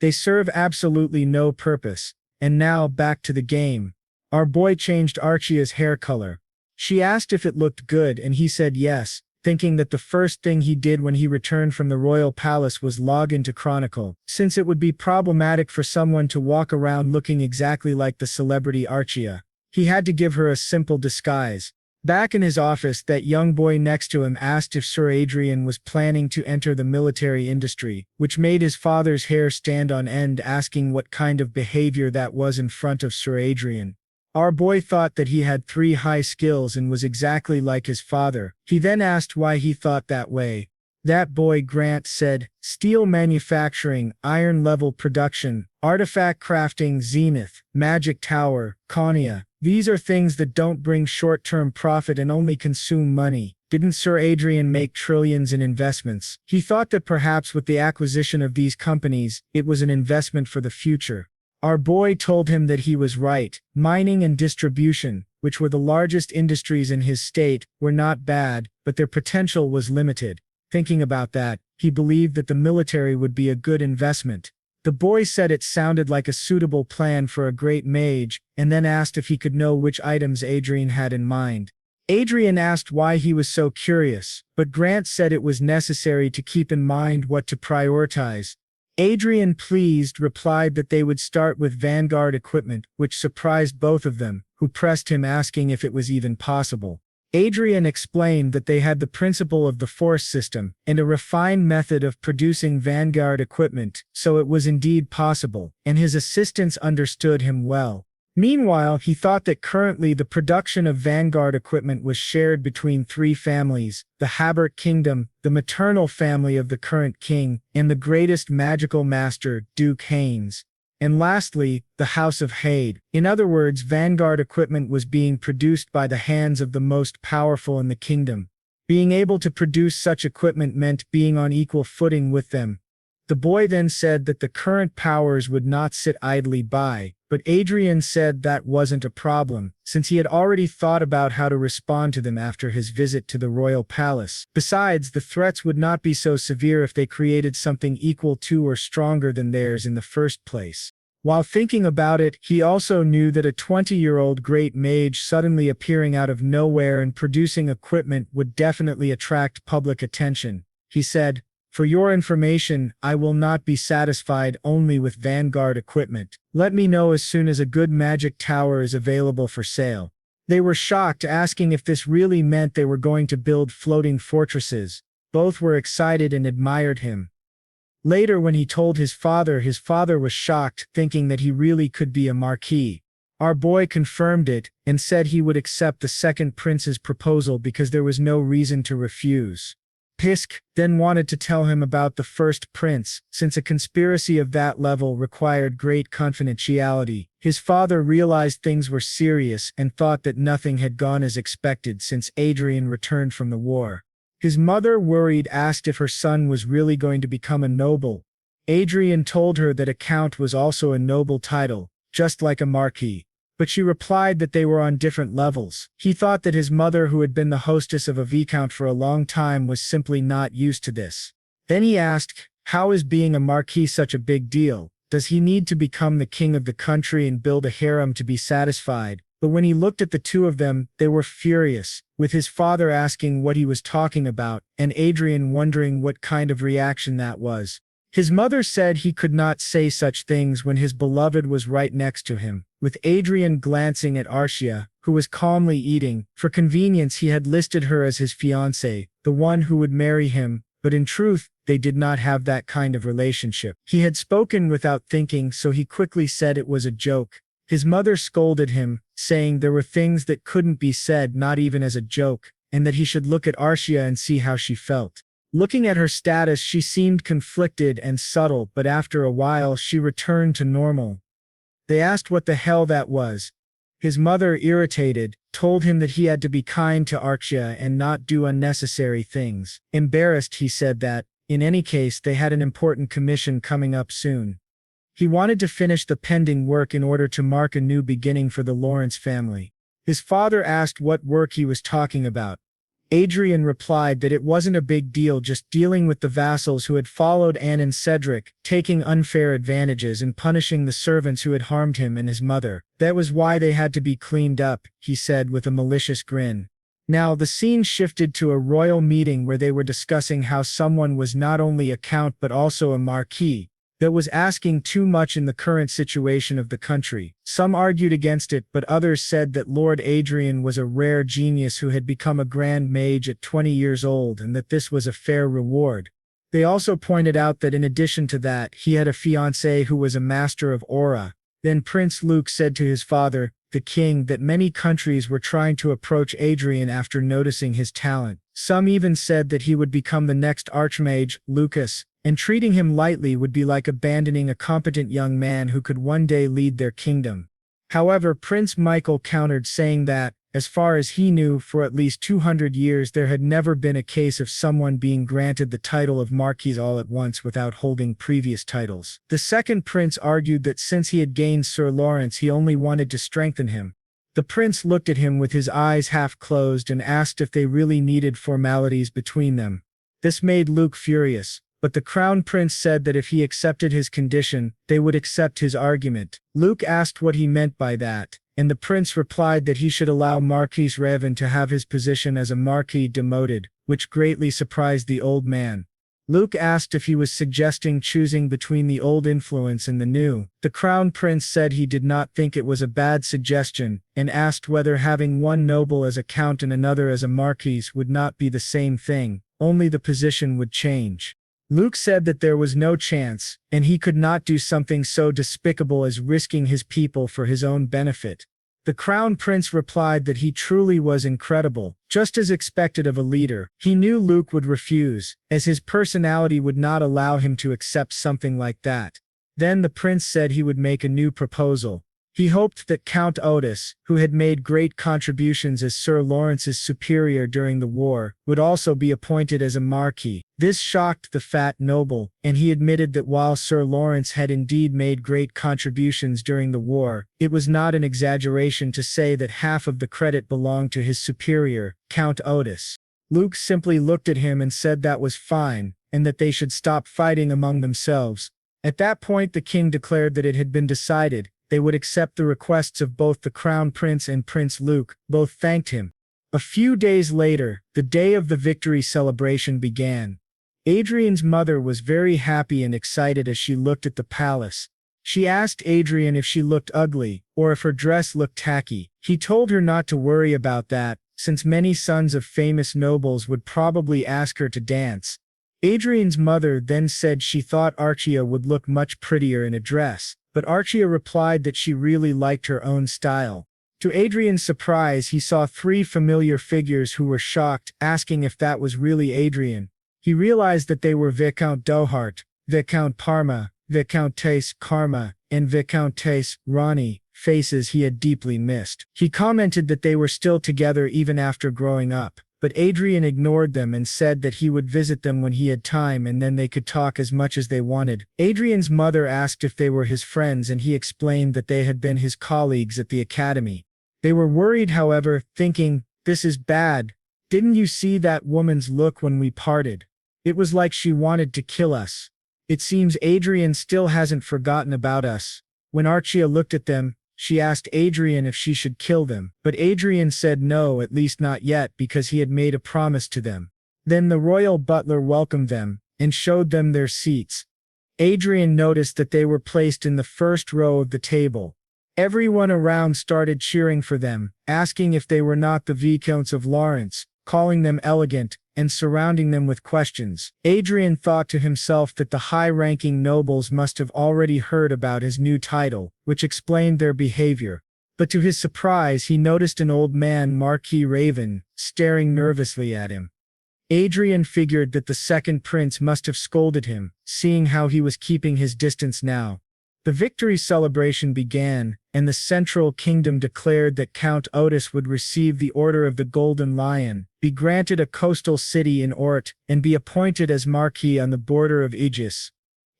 They serve absolutely no purpose. And now back to the game. Our boy changed Archia's hair color. She asked if it looked good and he said yes, thinking that the first thing he did when he returned from the royal palace was log into Chronicle, since it would be problematic for someone to walk around looking exactly like the celebrity Archia. He had to give her a simple disguise. Back in his office, that young boy next to him asked if Sir Adrian was planning to enter the military industry, which made his father's hair stand on end, asking what kind of behavior that was in front of Sir Adrian. Our boy thought that he had 3 high skills and was exactly like his father. He then asked why he thought that way. That boy Grant said, steel manufacturing, iron level production, artifact crafting, zenith, magic tower, Konya. These are things that don't bring short-term profit and only consume money. Didn't Sir Adrian make trillions in investments? He thought that perhaps with the acquisition of these companies, it was an investment for the future. Our boy told him that he was right. Mining and distribution, which were the largest industries in his state, were not bad, but their potential was limited. Thinking about that, he believed that the military would be a good investment. The boy said it sounded like a suitable plan for a great mage, and then asked if he could know which items Adrian had in mind. Adrian asked why he was so curious, but Grant said it was necessary to keep in mind what to prioritize. Adrian, pleased, replied that they would start with vanguard equipment, which surprised both of them, who pressed him asking if it was even possible. Adrian explained that they had the principle of the force system and a refined method of producing vanguard equipment, so it was indeed possible, and his assistants understood him well. Meanwhile, he thought that currently the production of vanguard equipment was shared between 3 families: the Habert kingdom, the maternal family of the current king, and the greatest magical master, Duke Haynes. And lastly, the House of Hade. In other words, vanguard equipment was being produced by the hands of the most powerful in the kingdom. Being able to produce such equipment meant being on equal footing with them. The boy then said that the current powers would not sit idly by, but Adrian said that wasn't a problem, since he had already thought about how to respond to them after his visit to the royal palace. Besides, the threats would not be so severe if they created something equal to or stronger than theirs in the first place. While thinking about it, he also knew that a 20-year-old great mage suddenly appearing out of nowhere and producing equipment would definitely attract public attention. He said, "For your information, I will not be satisfied only with vanguard equipment. Let me know as soon as a good magic tower is available for sale." They were shocked, asking if this really meant they were going to build floating fortresses. Both were excited and admired him. Later, when he told his father was shocked, thinking that he really could be a marquis. Our boy confirmed it, and said he would accept the second prince's proposal because there was no reason to refuse. Pisk then wanted to tell him about the first prince, since a conspiracy of that level required great confidentiality. His father realized things were serious and thought that nothing had gone as expected since Adrian returned from the war. His mother, worried, asked if her son was really going to become a noble. Adrian told her that a count was also a noble title, just like a marquis. But she replied that they were on different levels. He thought that his mother, who had been the hostess of a viscount for a long time, was simply not used to this. Then he asked, how is being a marquis such a big deal? Does he need to become the king of the country and build a harem to be satisfied? But when he looked at the two of them, they were furious, with his father asking what he was talking about, and Adrian wondering what kind of reaction that was. His mother said he could not say such things when his beloved was right next to him, with Adrian glancing at Archia, who was calmly eating. For convenience, he had listed her as his fiancée, the one who would marry him, but in truth, they did not have that kind of relationship. He had spoken without thinking, so he quickly said it was a joke. His mother scolded him, saying there were things that couldn't be said, not even as a joke, and that he should look at Archia and see how she felt. Looking at her status, she seemed conflicted and subtle, but after a while she returned to normal. They asked what the hell that was. His mother, irritated, told him that he had to be kind to Archia and not do unnecessary things. Embarrassed, he said that, in any case, they had an important commission coming up soon. He wanted to finish the pending work in order to mark a new beginning for the Lawrence family. His father asked what work he was talking about. Adrian replied that it wasn't a big deal, just dealing with the vassals who had followed Anne and Cedric, taking unfair advantages and punishing the servants who had harmed him and his mother. That was why they had to be cleaned up, he said with a malicious grin. Now the scene shifted to a royal meeting where they were discussing how someone was not only a count but also a marquis. That was asking too much in the current situation of the country. Some argued against it, but others said that Lord Adrian was a rare genius who had become a grand mage at 20 years old and that this was a fair reward. They also pointed out that in addition to that, he had a fiancée who was a master of aura. Then Prince Luke said to his father, the king, that many countries were trying to approach Adrian after noticing his talent. Some even said that he would become the next archmage, Lucas, and treating him lightly would be like abandoning a competent young man who could one day lead their kingdom. However, Prince Michael countered, saying that, as far as he knew, for at least 200 years there had never been a case of someone being granted the title of Marquis all at once without holding previous titles. The second prince argued that since he had gained Sir Lawrence, he only wanted to strengthen him. The prince looked at him with his eyes half closed and asked if they really needed formalities between them. This made Luke furious, but the crown prince said that if he accepted his condition, they would accept his argument. Luke asked what he meant by that, and the prince replied that he should allow Marquis Raven to have his position as a marquis demoted, which greatly surprised the old man. Luke asked if he was suggesting choosing between the old influence and the new. The crown prince said he did not think it was a bad suggestion, and asked whether having one noble as a count and another as a marquis would not be the same thing, only the position would change. Luke said that there was no chance, and he could not do something so despicable as risking his people for his own benefit. The crown prince replied that he truly was incredible, just as expected of a leader. He knew Luke would refuse, as his personality would not allow him to accept something like that. Then the prince said he would make a new proposal. He hoped that Count Otis, who had made great contributions as Sir Lawrence's superior during the war, would also be appointed as a marquis. This shocked the fat noble, and he admitted that while Sir Lawrence had indeed made great contributions during the war, it was not an exaggeration to say that half of the credit belonged to his superior, Count Otis. Luke simply looked at him and said that was fine, and that they should stop fighting among themselves. At that point the king declared that it had been decided. They would accept the requests of both the Crown Prince and Prince Luke. Both thanked him. A few days later, the day of the victory celebration began. Adrian's mother was very happy and excited as she looked at the palace. She asked Adrian if she looked ugly, or if her dress looked tacky. He told her not to worry about that, since many sons of famous nobles would probably ask her to dance. Adrian's mother then said she thought Archia would look much prettier in a dress. But Archia replied that she really liked her own style. To Adrian's surprise, he saw 3 familiar figures who were shocked, asking if that was really Adrian. He realized that they were Viscount Dohart, Viscount Parma, Viscountess Karma, and Viscountess Ronnie, faces he had deeply missed. He commented that they were still together even after growing up. But Adrian ignored them and said that he would visit them when he had time and then they could talk as much as they wanted. Adrian's mother asked if they were his friends and he explained that they had been his colleagues at the academy. They were worried, however, thinking, "This is bad. Didn't you see that woman's look when we parted? It was like she wanted to kill us. It seems Adrian still hasn't forgotten about us." When Archia looked at them, she asked Adrian if she should kill them, but Adrian said no, at least not yet, because he had made a promise to them. Then the royal butler welcomed them, and showed them their seats. Adrian noticed that they were placed in the first row of the table. Everyone around started cheering for them, asking if they were not the Viscounts of Lawrence, calling them elegant, and surrounding them with questions. Adrian thought to himself that the high-ranking nobles must have already heard about his new title, which explained their behavior. But to his surprise, he noticed an old man, Marquis Raven, staring nervously at him. Adrian figured that the second prince must have scolded him, seeing how he was keeping his distance now. The victory celebration began, and the central kingdom declared that Count Otis would receive the Order of the Golden Lion, be granted a coastal city in Ort, and be appointed as Marquis on the border of Aegis.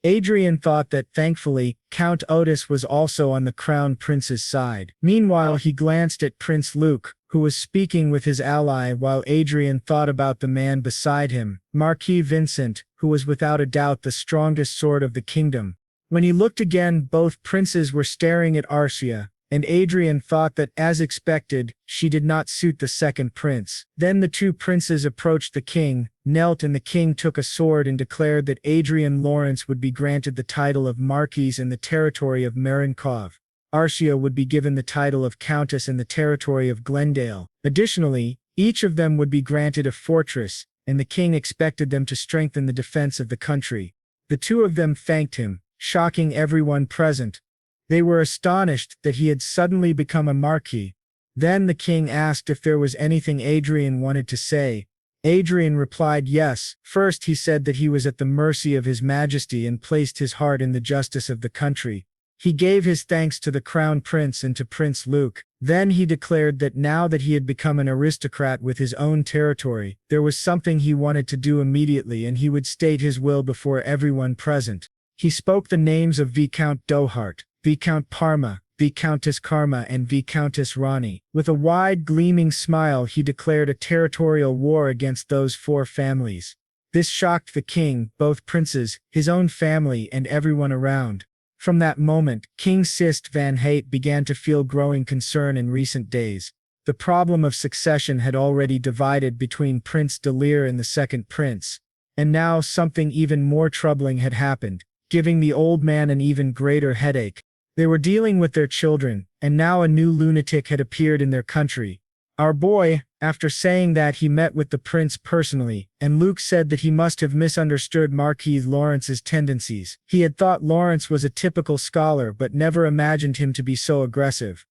Adrian thought that, thankfully, Count Otis was also on the Crown Prince's side. Meanwhile, he glanced at Prince Luke, who was speaking with his ally while Adrian thought about the man beside him, Marquis Vincent, who was without a doubt the strongest sword of the kingdom. When he looked again, both princes were staring at Arcia, and Adrian thought that, as expected, she did not suit the second prince. Then the two princes approached the king, knelt, and the king took a sword and declared that Adrian Lawrence would be granted the title of Marquis in the territory of Marinkov. Arcia would be given the title of Countess in the territory of Glendale. Additionally, each of them would be granted a fortress, and the king expected them to strengthen the defense of the country. The two of them thanked him, shocking everyone present. They were astonished that he had suddenly become a marquis. Then the king asked if there was anything Adrian wanted to say. Adrian replied yes. First he said that he was at the mercy of His Majesty and placed his heart in the justice of the country. He gave his thanks to the Crown Prince and to Prince Luke. Then he declared that now that he had become an aristocrat with his own territory, there was something he wanted to do immediately, and he would state his will before everyone present. He spoke the names of Viscount Dohart, Viscount Parma, Viscountess Karma, and Viscountess Rani. With a wide gleaming smile, he declared a territorial war against those four families. This shocked the king, both princes, his own family, and everyone around. From that moment, King Sist van Hayt began to feel growing concern in recent days. The problem of succession had already divided between Prince de Lear and the second prince. And now something even more troubling had happened, giving the old man an even greater headache. They were dealing with their children, and now a new lunatic had appeared in their country. Our boy, after saying that, he met with the prince personally, and Luke said that he must have misunderstood Marquis Lawrence's tendencies. He had thought Lawrence was a typical scholar but never imagined him to be so aggressive.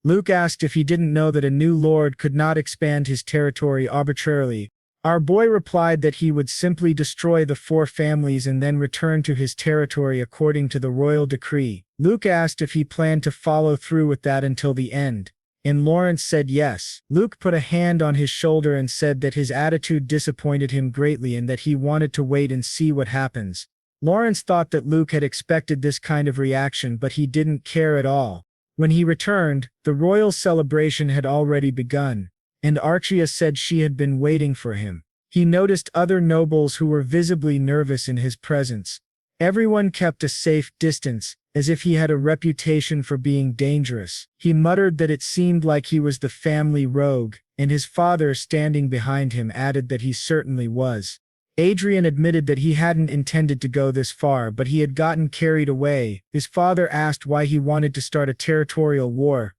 Luke asked if he didn't know that a new lord could not expand his territory arbitrarily. Our boy replied that he would simply destroy the four families and then return to his territory according to the royal decree. Luke asked if he planned to follow through with that until the end, and Lawrence said yes. Luke put a hand on his shoulder and said that his attitude disappointed him greatly and that he wanted to wait and see what happens. Lawrence thought that Luke had expected this kind of reaction, but he didn't care at all. When he returned, the royal celebration had already begun, and Arcia said she had been waiting for him. He noticed other nobles who were visibly nervous in his presence. Everyone kept a safe distance, as if he had a reputation for being dangerous. He muttered that it seemed like he was the family rogue, and his father, standing behind him, added that he certainly was. Adrian admitted that he hadn't intended to go this far, but he had gotten carried away. His father asked why he wanted to start a territorial war.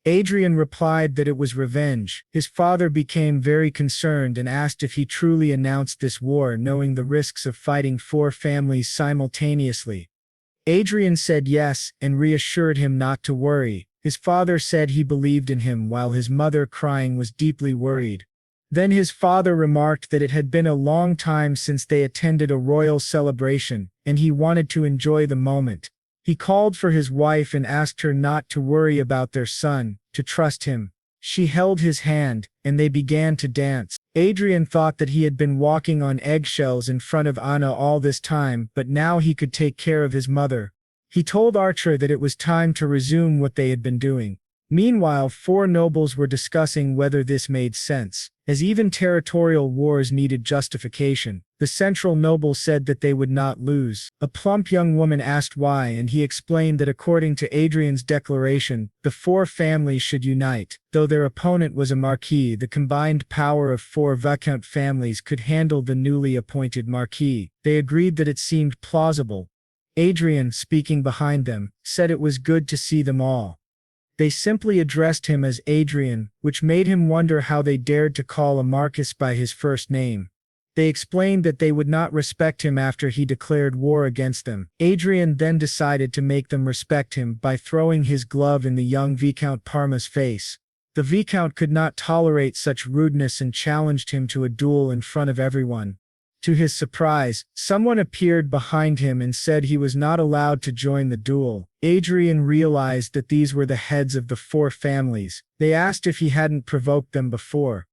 Adrian replied that it was revenge. His father became very concerned and asked if he truly announced this war, knowing the risks of fighting four families simultaneously. Adrian said yes and reassured him not to worry. His father said he believed in him, while his mother, crying, was deeply worried. Then his father remarked that it had been a long time since they attended a royal celebration, and he wanted to enjoy the moment. He called for his wife and asked her not to worry about their son, to trust him. She held his hand, and they began to dance. Adrian thought that he had been walking on eggshells in front of Anna all this time, but now he could take care of his mother. He told Archer that it was time to resume what they had been doing. Meanwhile, four nobles were discussing whether this made sense, as even territorial wars needed justification. The central noble said that they would not lose. A plump young woman asked why, and he explained that according to Adrian's declaration, the four families should unite. Though their opponent was a marquis, the combined power of four viscount families could handle the newly appointed marquis. They agreed that it seemed plausible. Adrian, speaking behind them, said it was good to see them all. They simply addressed him as Adrian, which made him wonder how they dared to call a Marcus by his first name. They explained that they would not respect him after he declared war against them. Adrian then decided to make them respect him by throwing his glove in the young Viscount Parma's face. The Viscount could not tolerate such rudeness and challenged him to a duel in front of everyone. To his surprise, someone appeared behind him and said he was not allowed to join the duel. Adrian realized that these were the heads of the 4 families. They asked if he hadn't provoked them before.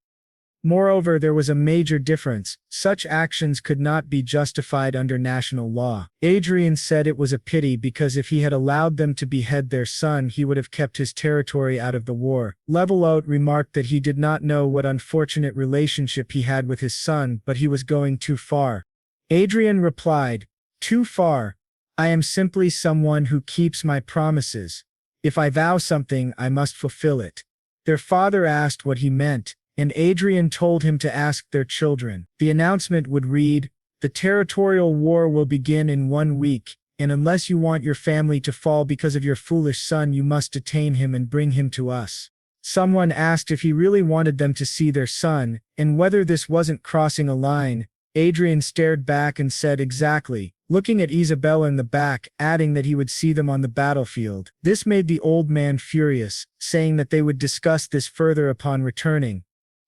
Moreover, there was a major difference. Such actions could not be justified under national law. Adrian said it was a pity because if he had allowed them to behead their son, he would have kept his territory out of the war. Levelout remarked that he did not know what unfortunate relationship he had with his son, but he was going too far. Adrian replied, "Too far? I am simply someone who keeps my promises. If I vow something, I must fulfill it." Their father asked what he meant, and Adrian told him to ask their children. The announcement would read, "The territorial war will begin in 1 week, and unless you want your family to fall because of your foolish son, you must detain him and bring him to us." Someone asked if he really wanted them to see their son, and whether this wasn't crossing a line. Adrian stared back and said exactly, looking at Isabella in the back, adding that he would see them on the battlefield. This made the old man furious, saying that they would discuss this further upon returning.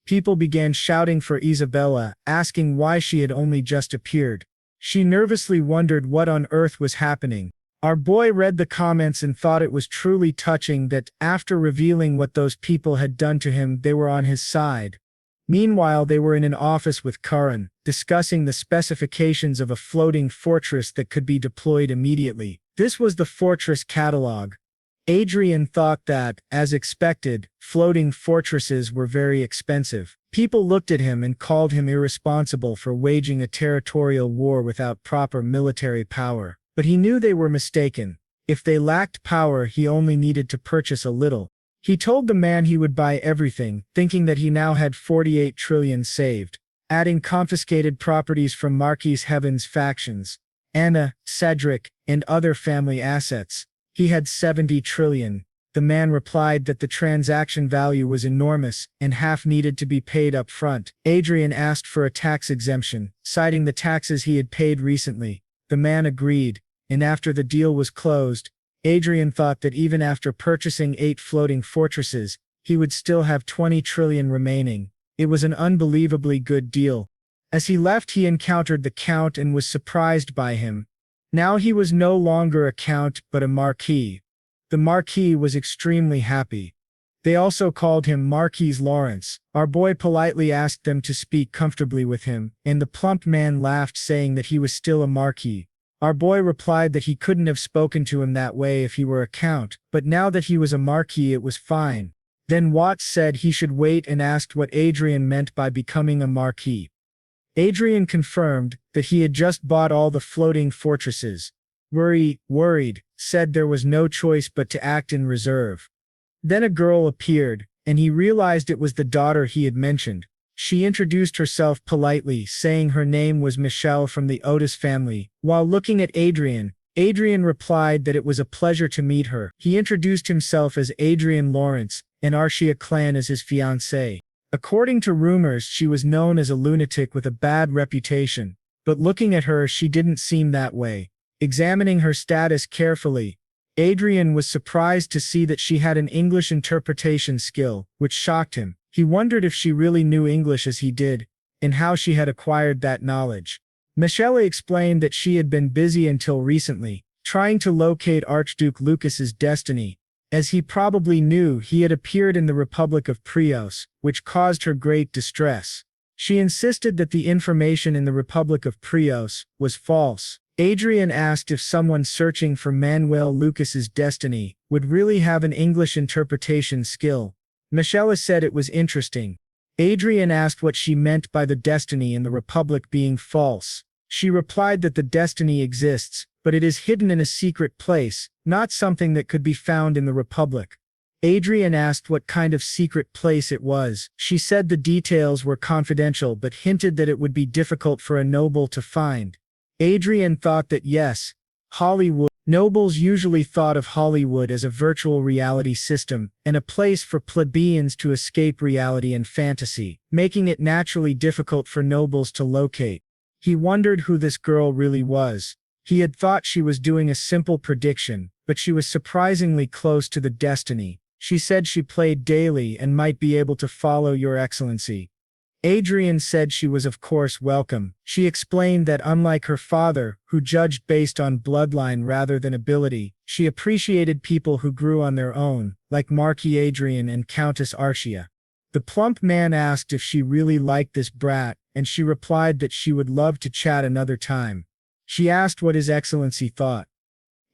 People began shouting for Isabella, asking why she had only just appeared. She nervously wondered what on earth was happening. Our boy read the comments and thought it was truly touching that, after revealing what those people had done to him, they were on his side. Meanwhile, they were in an office with Karan, discussing the specifications of a floating fortress that could be deployed immediately. This was the fortress catalog. Adrian thought that, as expected, floating fortresses were very expensive. People looked at him and called him irresponsible for waging a territorial war without proper military power. But he knew they were mistaken. If they lacked power, he only needed to purchase a little. He told the man he would buy everything, thinking that he now had 48 trillion saved, adding confiscated properties from Marquis Heaven's factions, Anna, Cedric, and other family assets. He had 70 trillion. The man replied that the transaction value was enormous, and half needed to be paid up front. Adrian asked for a tax exemption, citing the taxes he had paid recently. The man agreed, and after the deal was closed, Adrian thought that even after purchasing 8 floating fortresses, he would still have 20 trillion remaining. It was an unbelievably good deal. As he left, he encountered the Count and was surprised by him. Now he was no longer a count but a marquis. The marquis was extremely happy. They also called him Marquis Lawrence. Our boy politely asked them to speak comfortably with him, and the plump man laughed, saying that he was still a marquis. Our boy replied that he couldn't have spoken to him that way if he were a count, but now that he was a marquis it was fine. Then Watts said he should wait and asked what Adrian meant by becoming a marquis. Adrian confirmed that he had just bought all the floating fortresses. Worried, said there was no choice but to act in reserve. Then a girl appeared, and he realized it was the daughter he had mentioned. She introduced herself politely, saying her name was Michelle from the Otis family. While looking at Adrian replied that it was a pleasure to meet her. He introduced himself as Adrian Lawrence, and Arshia clan as his fiancée. According to rumors, she was known as a lunatic with a bad reputation, but looking at her, she didn't seem that way. Examining her status carefully, Adrian was surprised to see that she had an English interpretation skill, which shocked him. He wondered if she really knew English as he did, and how she had acquired that knowledge. Michelle explained that she had been busy until recently, trying to locate Archduke Lucas's destiny. As he probably knew, he had appeared in the Republic of Prios, which caused her great distress. She insisted that the information in the Republic of Prios was false. Adrian asked if someone searching for Manuel Lucas's destiny would really have an English interpretation skill. Michelle said it was interesting. Adrian asked what she meant by the destiny in the Republic being false. She replied that the destiny exists, but it is hidden in a secret place, not something that could be found in the Republic. Adrian asked what kind of secret place it was. She said the details were confidential but hinted that it would be difficult for a noble to find. Adrian thought that yes, Hollywood. Nobles usually thought of Hollywood as a virtual reality system and a place for plebeians to escape reality and fantasy, making it naturally difficult for nobles to locate. He wondered who this girl really was. He had thought she was doing a simple prediction, but she was surprisingly close to the destiny. She said she played daily and might be able to follow your excellency. Adrian said she was of course welcome. She explained that unlike her father, who judged based on bloodline rather than ability, she appreciated people who grew on their own, like Marquis Adrian and Countess Archia. The plump man asked if she really liked this brat, and she replied that she would love to chat another time. She asked what His Excellency thought.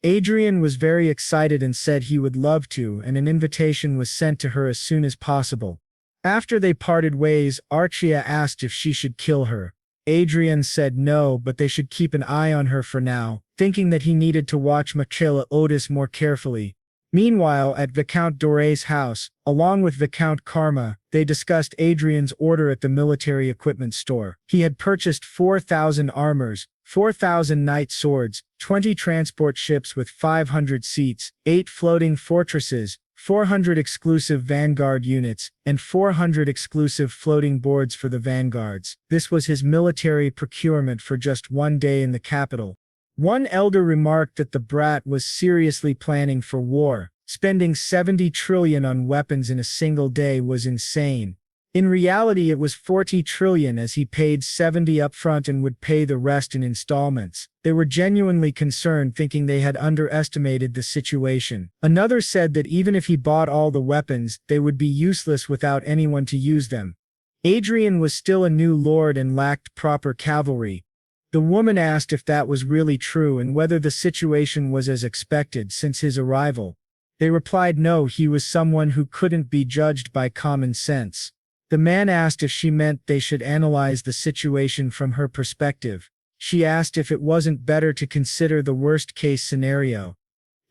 Adrian was very excited and said he would love to, and an invitation was sent to her as soon as possible. After they parted ways, Archia asked if she should kill her. Adrian said no, but they should keep an eye on her for now, thinking that he needed to watch Michaela Otis more carefully. Meanwhile, at Viscount Dore's house, along with Viscount Karma, they discussed Adrian's order at the military equipment store. He had purchased 4,000 armors, 4,000 knight swords, 20 transport ships with 500 seats, 8 floating fortresses, 400 exclusive vanguard units, and 400 exclusive floating boards for the vanguards. This was his military procurement for just one day in the capital. One elder remarked that the brat was seriously planning for war. Spending 70 trillion on weapons in a single day was insane. In reality, it was 40 trillion, as he paid 70 upfront and would pay the rest in installments. They were genuinely concerned, thinking they had underestimated the situation. Another said that even if he bought all the weapons, they would be useless without anyone to use them. Adrian was still a new lord and lacked proper cavalry. The woman asked if that was really true and whether the situation was as expected since his arrival. They replied no, he was someone who couldn't be judged by common sense. The man asked if she meant they should analyze the situation from her perspective. She asked if it wasn't better to consider the worst-case scenario.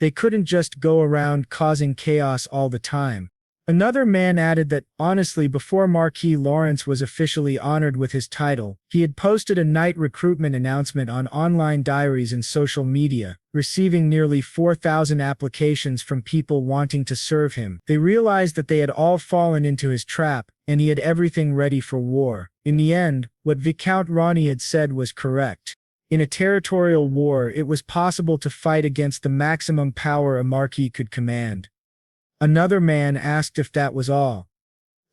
They couldn't just go around causing chaos all the time. Another man added that, honestly, before Marquis Lawrence was officially honored with his title, he had posted a knight recruitment announcement on online diaries and social media, receiving nearly 4,000 applications from people wanting to serve him. They realized that they had all fallen into his trap, and he had everything ready for war. In the end, what Viscount Ronnie had said was correct. In a territorial war, it was possible to fight against the maximum power a marquis could command. Another man asked if that was all.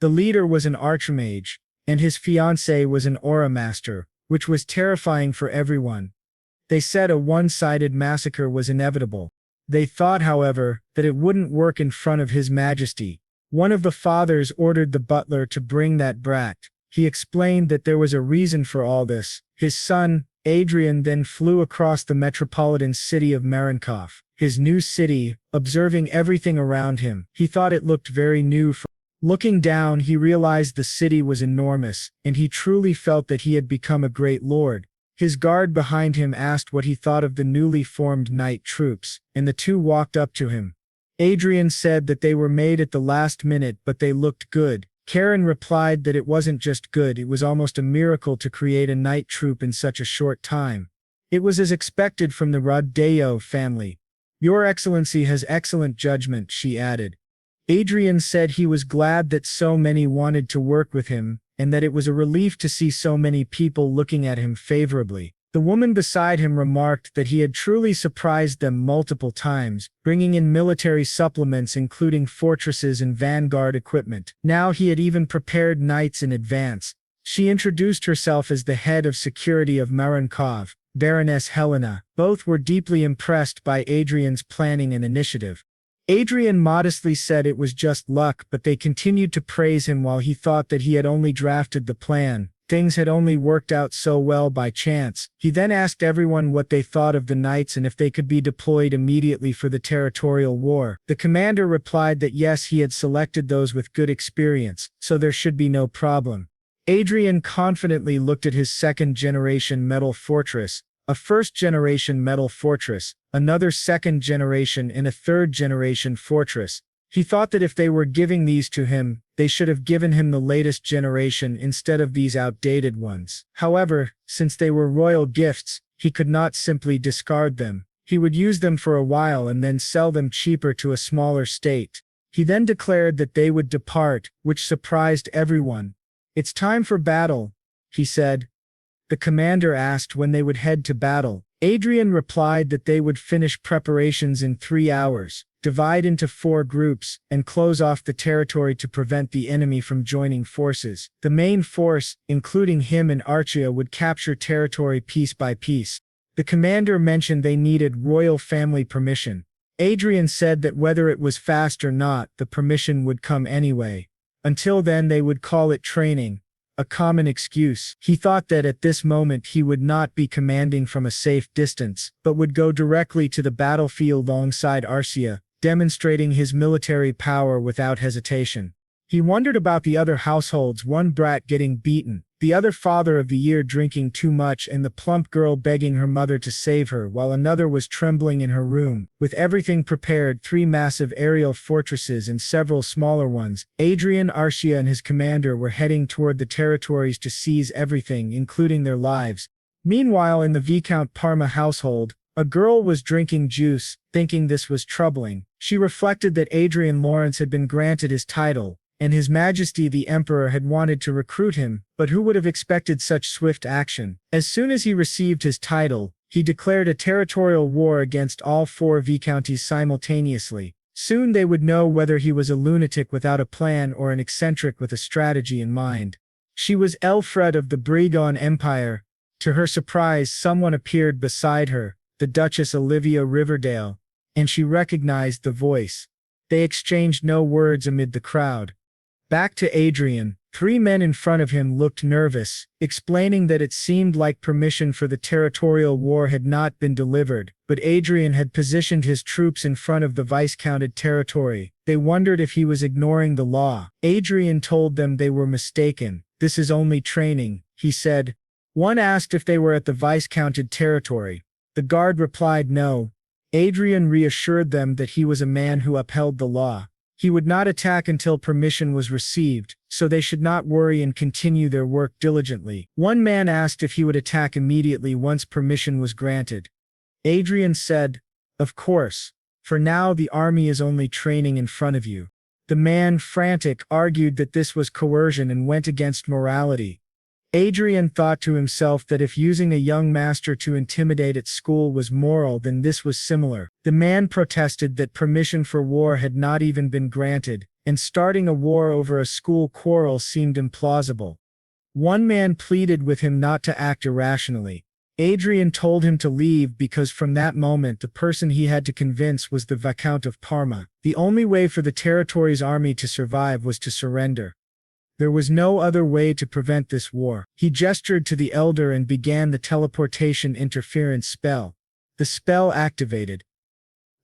The leader was an archmage, and his fiancée was an aura master, which was terrifying for everyone. They said a one-sided massacre was inevitable. They thought, however, that it wouldn't work in front of His Majesty. One of the fathers ordered the butler to bring that brat. He explained that there was a reason for all this. His son, Adrian, then flew across the metropolitan city of Marinkov, his new city, observing everything around him. He thought it looked very new. Looking down, he realized the city was enormous, and he truly felt that he had become a great lord. His guard behind him asked what he thought of the newly formed knight troops, and the two walked up to him. Adrian said that they were made at the last minute, but they looked good. Karen replied that it wasn't just good, it was almost a miracle to create a knight troop in such a short time. It was as expected from the Rodeo family. Your Excellency has excellent judgment, she added. Adrian said he was glad that so many wanted to work with him, and that it was a relief to see so many people looking at him favorably. The woman beside him remarked that he had truly surprised them multiple times, bringing in military supplements including fortresses and vanguard equipment. Now he had even prepared knights in advance. She introduced herself as the head of security of Marinkov, Baroness Helena. Both were deeply impressed by Adrian's planning and initiative. Adrian modestly said it was just luck, but they continued to praise him while he thought that he had only drafted the plan. Things had only worked out so well by chance. He then asked everyone what they thought of the knights and if they could be deployed immediately for the territorial war. The commander replied that yes, he had selected those with good experience, so there should be no problem. Adrian confidently looked at his second-generation metal fortress, a first-generation metal fortress, another second-generation and a third-generation fortress. He thought that if they were giving these to him, they should have given him the latest generation instead of these outdated ones. However, since they were royal gifts, he could not simply discard them. He would use them for a while and then sell them cheaper to a smaller state. He then declared that they would depart, which surprised everyone. "It's time for battle," he said. The commander asked when they would head to battle. Adrian replied that they would finish preparations in 3 hours. divide into 4 groups, and close off the territory to prevent the enemy from joining forces. The main force, including him and Archia, would capture territory piece by piece. The commander mentioned they needed royal family permission. Adrian said that whether it was fast or not, the permission would come anyway. Until then they would call it training, a common excuse. He thought that at this moment he would not be commanding from a safe distance, but would go directly to the battlefield alongside Arcia, demonstrating his military power without hesitation. He wondered about the other households, one brat getting beaten, the other father of the year drinking too much, and the plump girl begging her mother to save her while another was trembling in her room. With everything prepared, 3 massive aerial fortresses and several smaller ones, Adrian, Arcia and his commander were heading toward the territories to seize everything, including their lives. Meanwhile, in the Viscount Parma household, a girl was drinking juice, thinking this was troubling. She reflected that Adrian Lawrence had been granted his title, and His Majesty the Emperor had wanted to recruit him, but who would have expected such swift action? As soon as he received his title, he declared a territorial war against all 4 viscounties simultaneously. Soon they would know whether he was a lunatic without a plan or an eccentric with a strategy in mind. She was Elfred of the Bregon Empire. To her surprise, someone appeared beside her, the Duchess Olivia Riverdale, and she recognized the voice. They exchanged no words amid the crowd. Back to Adrian. 3 men in front of him looked nervous, explaining that it seemed like permission for the territorial war had not been delivered, but Adrian had positioned his troops in front of the viscounted territory. They wondered if he was ignoring the law. Adrian told them they were mistaken. This is only training, he said. One asked if they were at the viscounted territory. The guard replied no. Adrian reassured them that he was a man who upheld the law. He would not attack until permission was received, so they should not worry and continue their work diligently. One man asked if he would attack immediately once permission was granted. Adrian said, "Of course. For now the army is only training in front of you." The man, frantic, argued that this was coercion and went against morality. Adrian thought to himself that if using a young master to intimidate at school was moral, then this was similar. The man protested that permission for war had not even been granted, and starting a war over a school quarrel seemed implausible. One man pleaded with him not to act irrationally. Adrian told him to leave because from that moment the person he had to convince was the Viscount of Parma. The only way for the territory's army to survive was to surrender. There was no other way to prevent this war. He gestured to the elder and began the teleportation interference spell. The spell activated.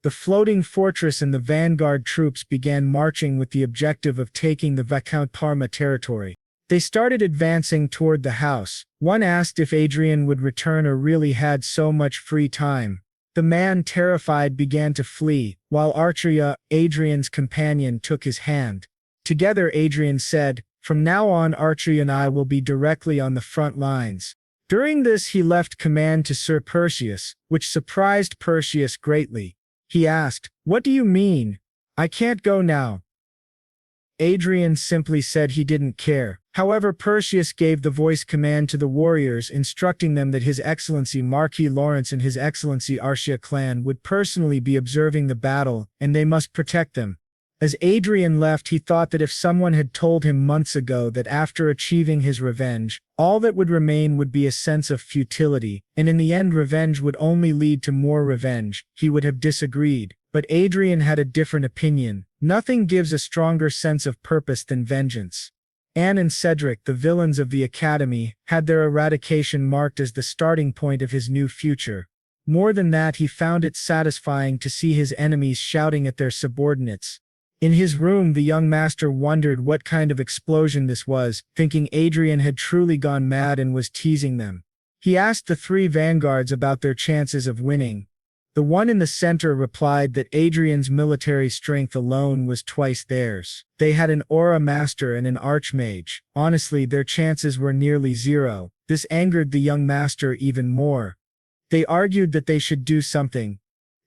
The floating fortress and the vanguard troops began marching with the objective of taking the Viscount Parma territory. They started advancing toward the house. One asked if Adrian would return or really had so much free time. The man, terrified, began to flee, while Archia, Adrian's companion, took his hand. Together, Adrian said, "From now on, Archie and I will be directly on the front lines." During this he left command to Sir Perseus, which surprised Perseus greatly. He asked, "What do you mean? I can't go now." Adrian simply said he didn't care. However, Perseus gave the voice command to the warriors, instructing them that His Excellency Marquis Lawrence and His Excellency Arcia clan would personally be observing the battle, and they must protect them. As Adrian left, he thought that if someone had told him months ago that after achieving his revenge, all that would remain would be a sense of futility, and in the end revenge would only lead to more revenge, he would have disagreed. But Adrian had a different opinion. Nothing gives a stronger sense of purpose than vengeance. Anne and Cedric, the villains of the Academy, had their eradication marked as the starting point of his new future. More than that, he found it satisfying to see his enemies shouting at their subordinates. In his room, the young master wondered what kind of explosion this was, thinking Adrian had truly gone mad and was teasing them. He asked the 3 vanguards about their chances of winning. The one in the center replied that Adrian's military strength alone was twice theirs. They had an aura master and an archmage. Honestly, their chances were nearly 0. This angered the young master even more. They argued that they should do something.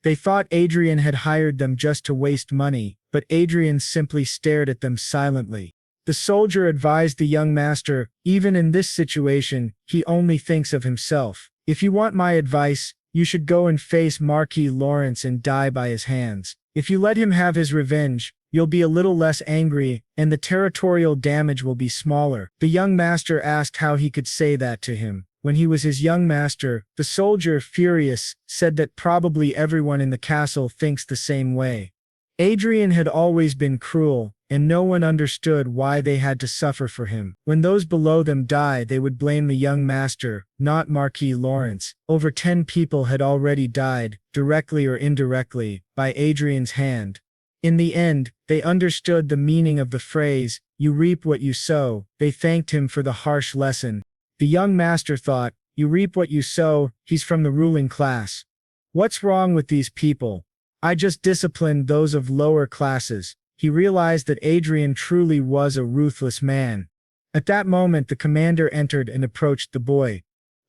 They thought Adrian had hired them just to waste money, but Adrian simply stared at them silently. The soldier advised the young master, "Even in this situation, he only thinks of himself. If you want my advice, you should go and face Marquis Lawrence and die by his hands." If you let him have his revenge, you'll be a little less angry, and the territorial damage will be smaller." The young master asked how he could say that to him, when he was his young master. The soldier, furious, said that probably everyone in the castle thinks the same way. Adrian had always been cruel, and no one understood why they had to suffer for him. When those below them died, they would blame the young master, not Marquis Lawrence. Over 10 people had already died, directly or indirectly, by Adrian's hand. In the end, they understood the meaning of the phrase, "You reap what you sow." They thanked him for the harsh lesson. The young master thought, "You reap what you sow, he's from the ruling class. What's wrong with these people? I just disciplined those of lower classes." He realized that Adrian truly was a ruthless man. At that moment, the commander entered and approached the boy.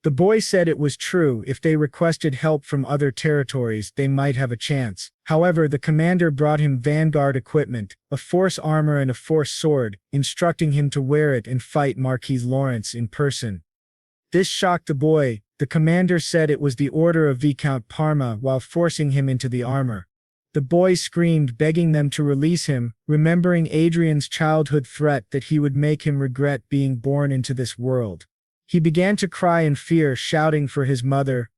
The boy said it was true, if they requested help from other territories, they might have a chance. However, the commander brought him vanguard equipment, a force armor and a force sword, instructing him to wear it and fight Marquis Lawrence in person. This shocked the boy. The commander said it was the order of Viscount Parma while forcing him into the armor. The boy screamed, begging them to release him, remembering Adrian's childhood threat that he would make him regret being born into this world. He began to cry in fear, shouting for his mother.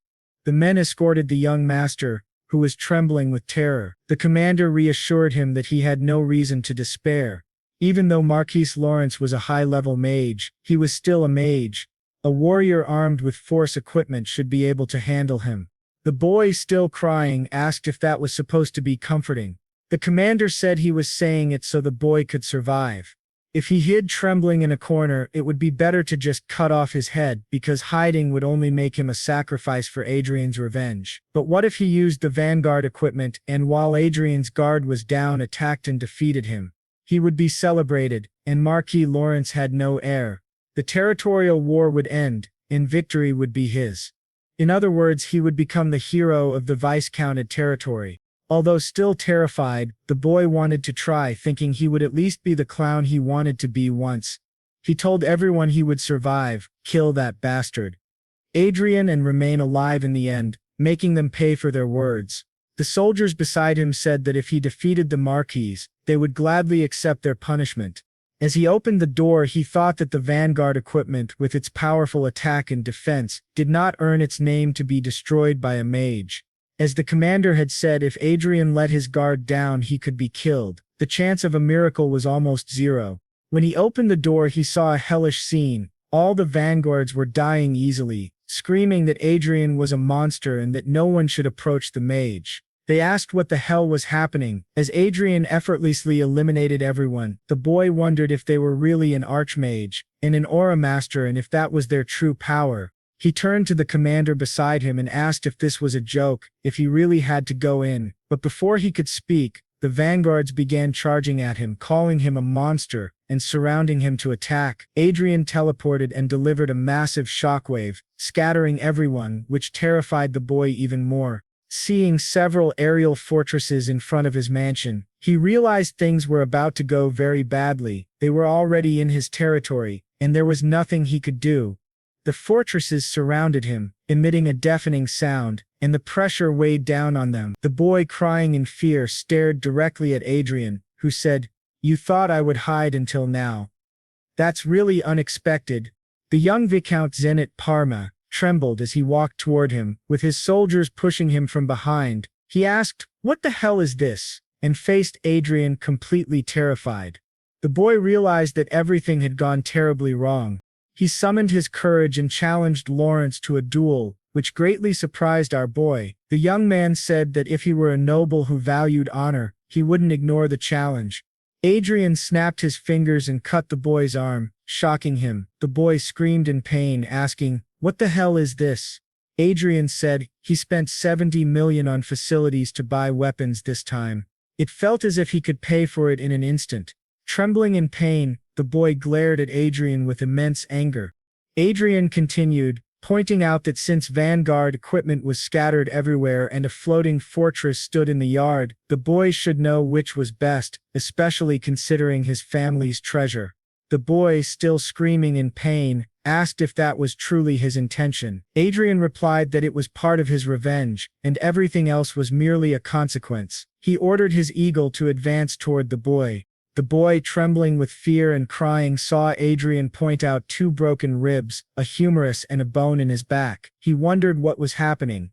The men escorted the young master, who was trembling with terror. The commander reassured him that he had no reason to despair. Even though Marquis Lawrence was a high-level mage, he was still a mage. A warrior armed with force equipment should be able to handle him. The boy, still crying, asked if that was supposed to be comforting. The commander said he was saying it so the boy could survive. If he hid trembling in a corner, it would be better to just cut off his head, because hiding would only make him a sacrifice for Adrian's revenge. But what if he used the vanguard equipment, and while Adrian's guard was down, attacked and defeated him? He would be celebrated, and Marquis Lawrence had no heir. The territorial war would end, and victory would be his. In other words, he would become the hero of the viscounted territory. Although still terrified, the boy wanted to try, thinking he would at least be the clown he wanted to be once. He told everyone he would survive, kill that bastard Adrian, and remain alive in the end, making them pay for their words. The soldiers beside him said that if he defeated the Marquis, they would gladly accept their punishment. As he opened the door, he thought that the vanguard equipment, with its powerful attack and defense, did not earn its name to be destroyed by a mage. As the commander had said, if Adrian let his guard down, he could be killed. The chance of a miracle was almost zero. When he opened the door, he saw a hellish scene. All the vanguards were dying easily, screaming that Adrian was a monster and that no one should approach the mage. They asked what the hell was happening. As Adrian effortlessly eliminated everyone, the boy wondered if they were really an archmage and an aura master, and if that was their true power. He turned to the commander beside him and asked if this was a joke, if he really had to go in. But before he could speak, the vanguards began charging at him, calling him a monster, and surrounding him to attack. Adrian teleported and delivered a massive shockwave, scattering everyone, which terrified the boy even more. Seeing several aerial fortresses in front of his mansion, he realized things were about to go very badly. They were already in his territory, and there was nothing he could do. The fortresses surrounded him, emitting a deafening sound, and the pressure weighed down on them. The boy, crying in fear, stared directly at Adrian, who said, "You thought I would hide until now. That's really unexpected." The young Viscount Zenit Parma trembled as he walked toward him, with his soldiers pushing him from behind. He asked, "What the hell is this?" and faced Adrian, completely terrified. The boy realized that everything had gone terribly wrong. He summoned his courage and challenged Lawrence to a duel, which greatly surprised our boy. The young man said that if he were a noble who valued honor, he wouldn't ignore the challenge. Adrian snapped his fingers and cut the boy's arm, shocking him. The boy screamed in pain, asking, "What the hell is this?" Adrian said he spent 70 million on facilities to buy weapons this time. It felt as if he could pay for it in an instant. Trembling in pain, the boy glared at Adrian with immense anger. Adrian continued, pointing out that since vanguard equipment was scattered everywhere and a floating fortress stood in the yard, the boy should know which was best, especially considering his family's treasure. The boy, still screaming in pain, asked if that was truly his intention. Adrian replied that it was part of his revenge, and everything else was merely a consequence. He ordered his eagle to advance toward the boy. The boy, trembling with fear and crying, saw Adrian point out 2 broken ribs, a humerus and a bone in his back. He wondered what was happening.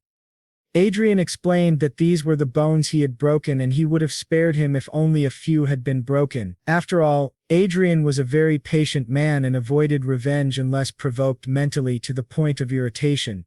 Adrian explained that these were the bones he had broken and he would have spared him if only a few had been broken. After all, Adrian was a very patient man and avoided revenge unless provoked mentally to the point of irritation.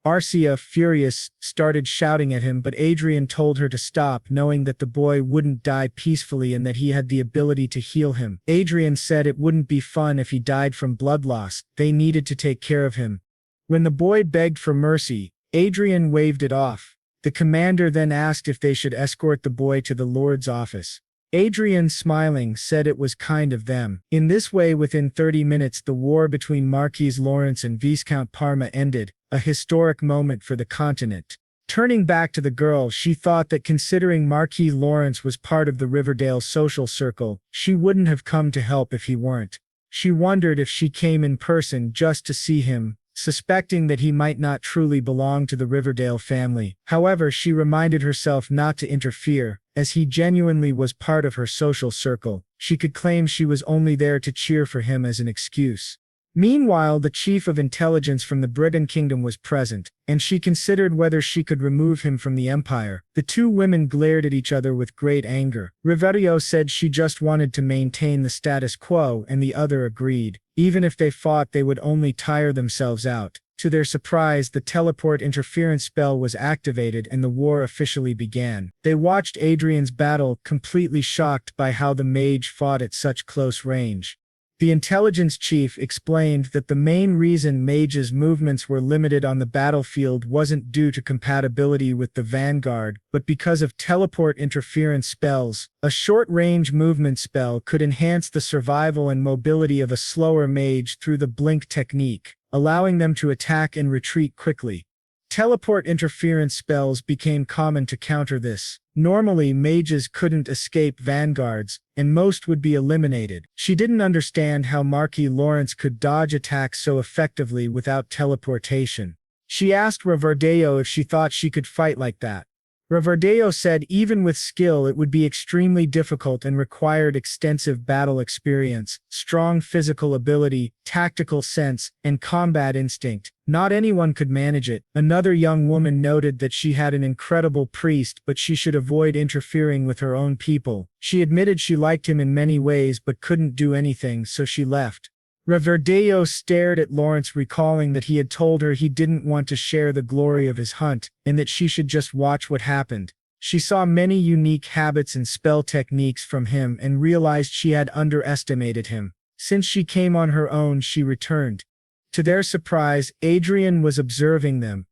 Arcia, furious, started shouting at him, but Adrian told her to stop, knowing that the boy wouldn't die peacefully and that he had the ability to heal him. Adrian said it wouldn't be fun if he died from blood loss. They needed to take care of him. When the boy begged for mercy, Adrian waved it off. The commander then asked if they should escort the boy to the Lord's office. Adrian, smiling, said it was kind of them. In this way, within 30 minutes, the war between Marquis Lawrence and Viscount Parma ended, a historic moment for the continent. Turning back to the girl, she thought that considering Marquis Lawrence was part of the Riverdale social circle, she wouldn't have come to help if he weren't. She wondered if she came in person just to see him, suspecting that he might not truly belong to the Riverdale family. However, she reminded herself not to interfere, as he genuinely was part of her social circle. She could claim she was only there to cheer for him as an excuse. Meanwhile, the chief of intelligence from the Britain Kingdom was present, and she considered whether she could remove him from the empire. The 2 women glared at each other with great anger. Riverio said she just wanted to maintain the status quo, and the other agreed. Even if they fought, they would only tire themselves out. To their surprise, the teleport interference spell was activated and the war officially began. They watched Adrian's battle, completely shocked by how the mage fought at such close range. The intelligence chief explained that the main reason Mage's movements were limited on the battlefield wasn't due to compatibility with the Vanguard, but because of teleport interference spells. A short-range movement spell could enhance the survival and mobility of a slower mage through the blink technique, allowing them to attack and retreat quickly. Teleport interference spells became common to counter this. Normally, mages couldn't escape vanguards, and most would be eliminated. She didn't understand how Marquis Lawrence could dodge attacks so effectively without teleportation. She asked Riverdale if she thought she could fight like that. Riverdale said even with skill it would be extremely difficult and required extensive battle experience, strong physical ability, tactical sense, and combat instinct. Not anyone could manage it. Another young woman noted that she had an incredible priest, but she should avoid interfering with her own people. She admitted she liked him in many ways but couldn't do anything, so she left. Riverdale stared at Lawrence, recalling that he had told her he didn't want to share the glory of his hunt, and that she should just watch what happened. She saw many unique habits and spell techniques from him and realized she had underestimated him. Since she came on her own, she returned. To their surprise, Adrian was observing them.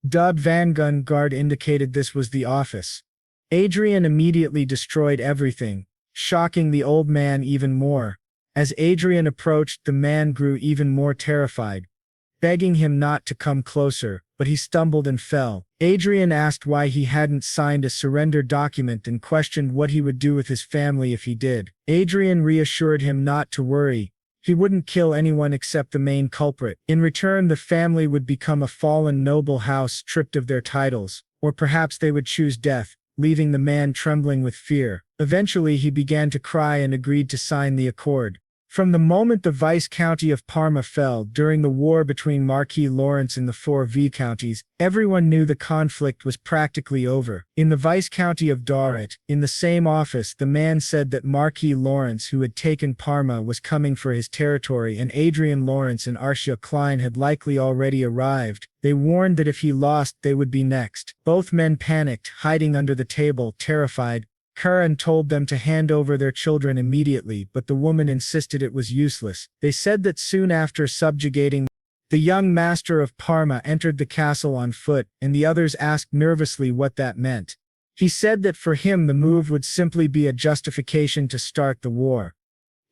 Dubbed Vanguard indicated this was the office. Adrian immediately destroyed everything, shocking the old man even more. As Adrian approached, the man grew even more terrified, begging him not to come closer, but he stumbled and fell. Adrian asked why he hadn't signed a surrender document and questioned what he would do with his family if he did. Adrian reassured him not to worry. He wouldn't kill anyone except the main culprit. In return, the family would become a fallen noble house stripped of their titles, or perhaps they would choose death, leaving the man trembling with fear. Eventually, he began to cry and agreed to sign the accord. From the moment the Viscounty of Parma fell during the war between Marquis Lawrence and the 4 viscounties, everyone knew the conflict was practically over. In the Viscounty of Dorset, in the same office, the man said that Marquis Lawrence, who had taken Parma, was coming for his territory, and Adrian Lawrence and Arcia Klein had likely already arrived. They warned that if he lost, they would be next. Both men panicked, hiding under the table, terrified. Karen told them to hand over their children immediately, but the woman insisted it was useless. They said that soon after subjugating, the young master of Parma entered the castle on foot, and the others asked nervously what that meant. He said that for him the move would simply be a justification to start the war.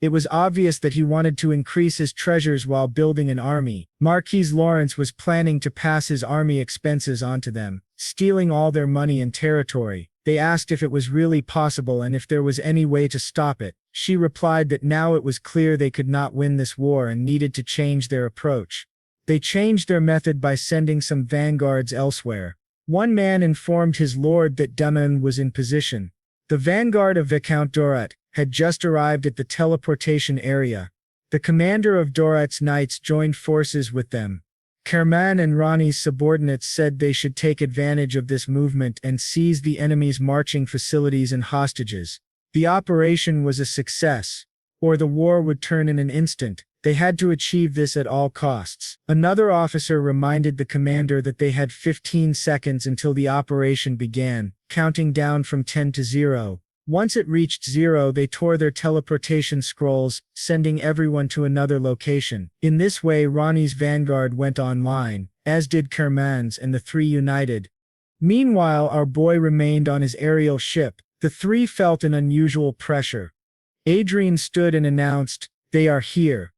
It was obvious that he wanted to increase his treasures while building an army. Marquis Lawrence was planning to pass his army expenses onto them, stealing all their money and territory. They asked if it was really possible and if there was any way to stop it. She replied that now it was clear they could not win this war and needed to change their approach. They changed their method by sending some vanguards elsewhere. One man informed his lord that Daman was in position. The vanguard of Viscount Dorat had just arrived at the teleportation area. The commander of Dorat's knights joined forces with them. Kerman and Rani's subordinates said they should take advantage of this movement and seize the enemy's marching facilities and hostages. The operation was a success, or the war would turn in an instant. They had to achieve this at all costs. Another officer reminded the commander that they had 15 seconds until the operation began, counting down from 10 to 0. Once it reached 0, they tore their teleportation scrolls, sending everyone to another location. In this way, Rani's vanguard went online, as did Kerman's, and the three united. Meanwhile, our boy remained on his aerial ship. The three felt an unusual pressure. Adrian stood and announced, "They are here."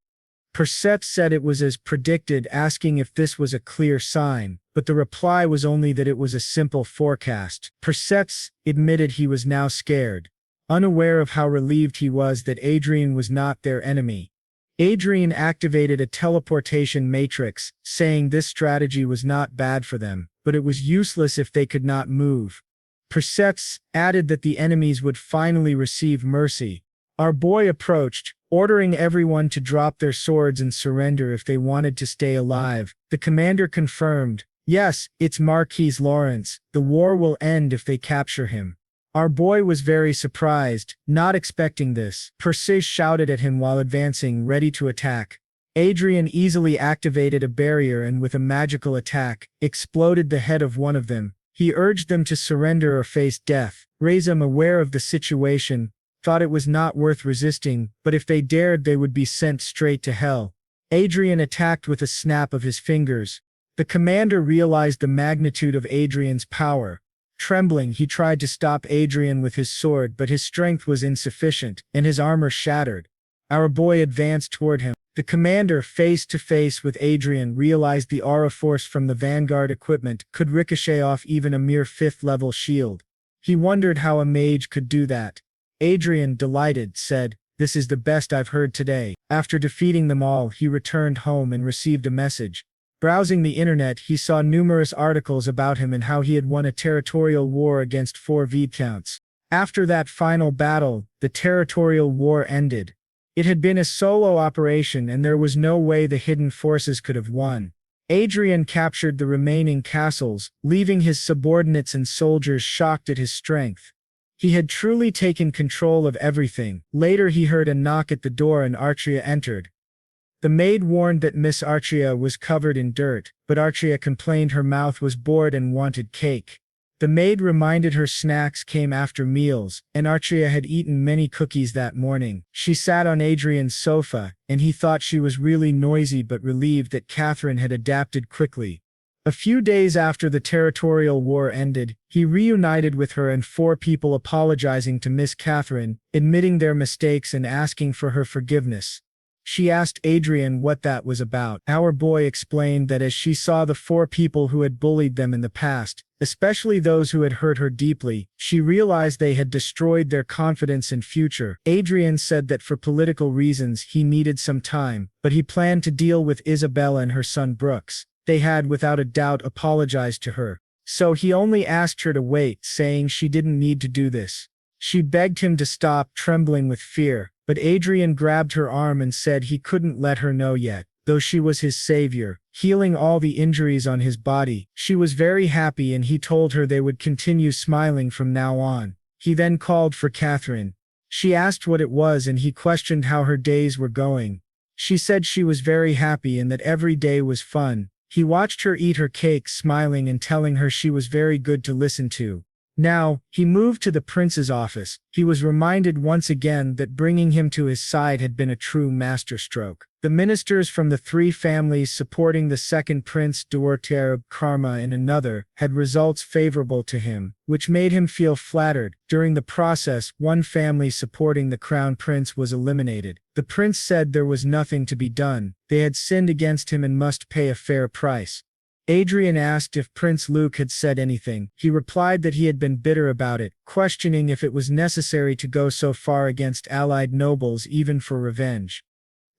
Perseps said it was as predicted, asking if this was a clear sign, but the reply was only that it was a simple forecast. Perseps admitted he was now scared, unaware of how relieved he was that Adrian was not their enemy. Adrian activated a teleportation matrix, saying this strategy was not bad for them, but it was useless if they could not move. Perseps added that the enemies would finally receive mercy. Our boy approached, ordering everyone to drop their swords and surrender if they wanted to stay alive. The commander confirmed, "Yes, it's Marquis Lawrence. The war will end if they capture him." Our boy was very surprised, not expecting this. Perseus shouted at him while advancing, ready to attack. Adrian easily activated a barrier and with a magical attack, exploded the head of one of them. He urged them to surrender or face death. Razum, aware of the situation, thought it was not worth resisting, but if they dared they would be sent straight to hell. Adrian attacked with a snap of his fingers. The commander realized the magnitude of Adrian's power. Trembling, he tried to stop Adrian with his sword, but his strength was insufficient, and his armor shattered. Our boy advanced toward him. The commander, face to face with Adrian, realized the aura force from the vanguard equipment could ricochet off even a mere 5th-level shield. He wondered how a mage could do that. Adrian, delighted, said, "This is the best I've heard today." After defeating them all, he returned home and received a message. Browsing the internet, he saw numerous articles about him and how he had won a territorial war against 4 viscounts. After that final battle, the territorial war ended. It had been a solo operation and there was no way the hidden forces could have won. Adrian captured the remaining castles, leaving his subordinates and soldiers shocked at his strength. He had truly taken control of everything. Later he heard a knock at the door and Archia entered. The maid warned that Miss Archia was covered in dirt, but Archia complained her mouth was bored and wanted cake. The maid reminded her snacks came after meals, and Archia had eaten many cookies that morning. She sat on Adrian's sofa, and he thought she was really noisy but relieved that Catherine had adapted quickly. A few days after the territorial war ended, he reunited with her and 4 people apologizing to Miss Catherine, admitting their mistakes and asking for her forgiveness. She asked Adrian what that was about. Our boy explained that as she saw the 4 people who had bullied them in the past, especially those who had hurt her deeply, she realized they had destroyed their confidence and future. Adrian said that for political reasons he needed some time, but he planned to deal with Isabella and her son Brooks. They had without a doubt apologized to her. So he only asked her to wait, saying she didn't need to do this. She begged him to stop, trembling with fear, but Adrian grabbed her arm and said he couldn't let her know yet, though she was his savior, healing all the injuries on his body. She was very happy and he told her they would continue smiling from now on. He then called for Catherine. She asked what it was and he questioned how her days were going. She said she was very happy and that every day was fun. He watched her eat her cake, smiling and telling her she was very good to listen to. Now, he moved to the prince's office. He was reminded once again that bringing him to his side had been a true masterstroke. The ministers from the 3 families supporting the second prince, Duarterab Karma, and another, had results favorable to him, which made him feel flattered. During the process, one family supporting the crown prince was eliminated. The prince said there was nothing to be done. They had sinned against him and must pay a fair price. Adrian asked if Prince Luke had said anything. He replied that he had been bitter about it, questioning if it was necessary to go so far against allied nobles even for revenge.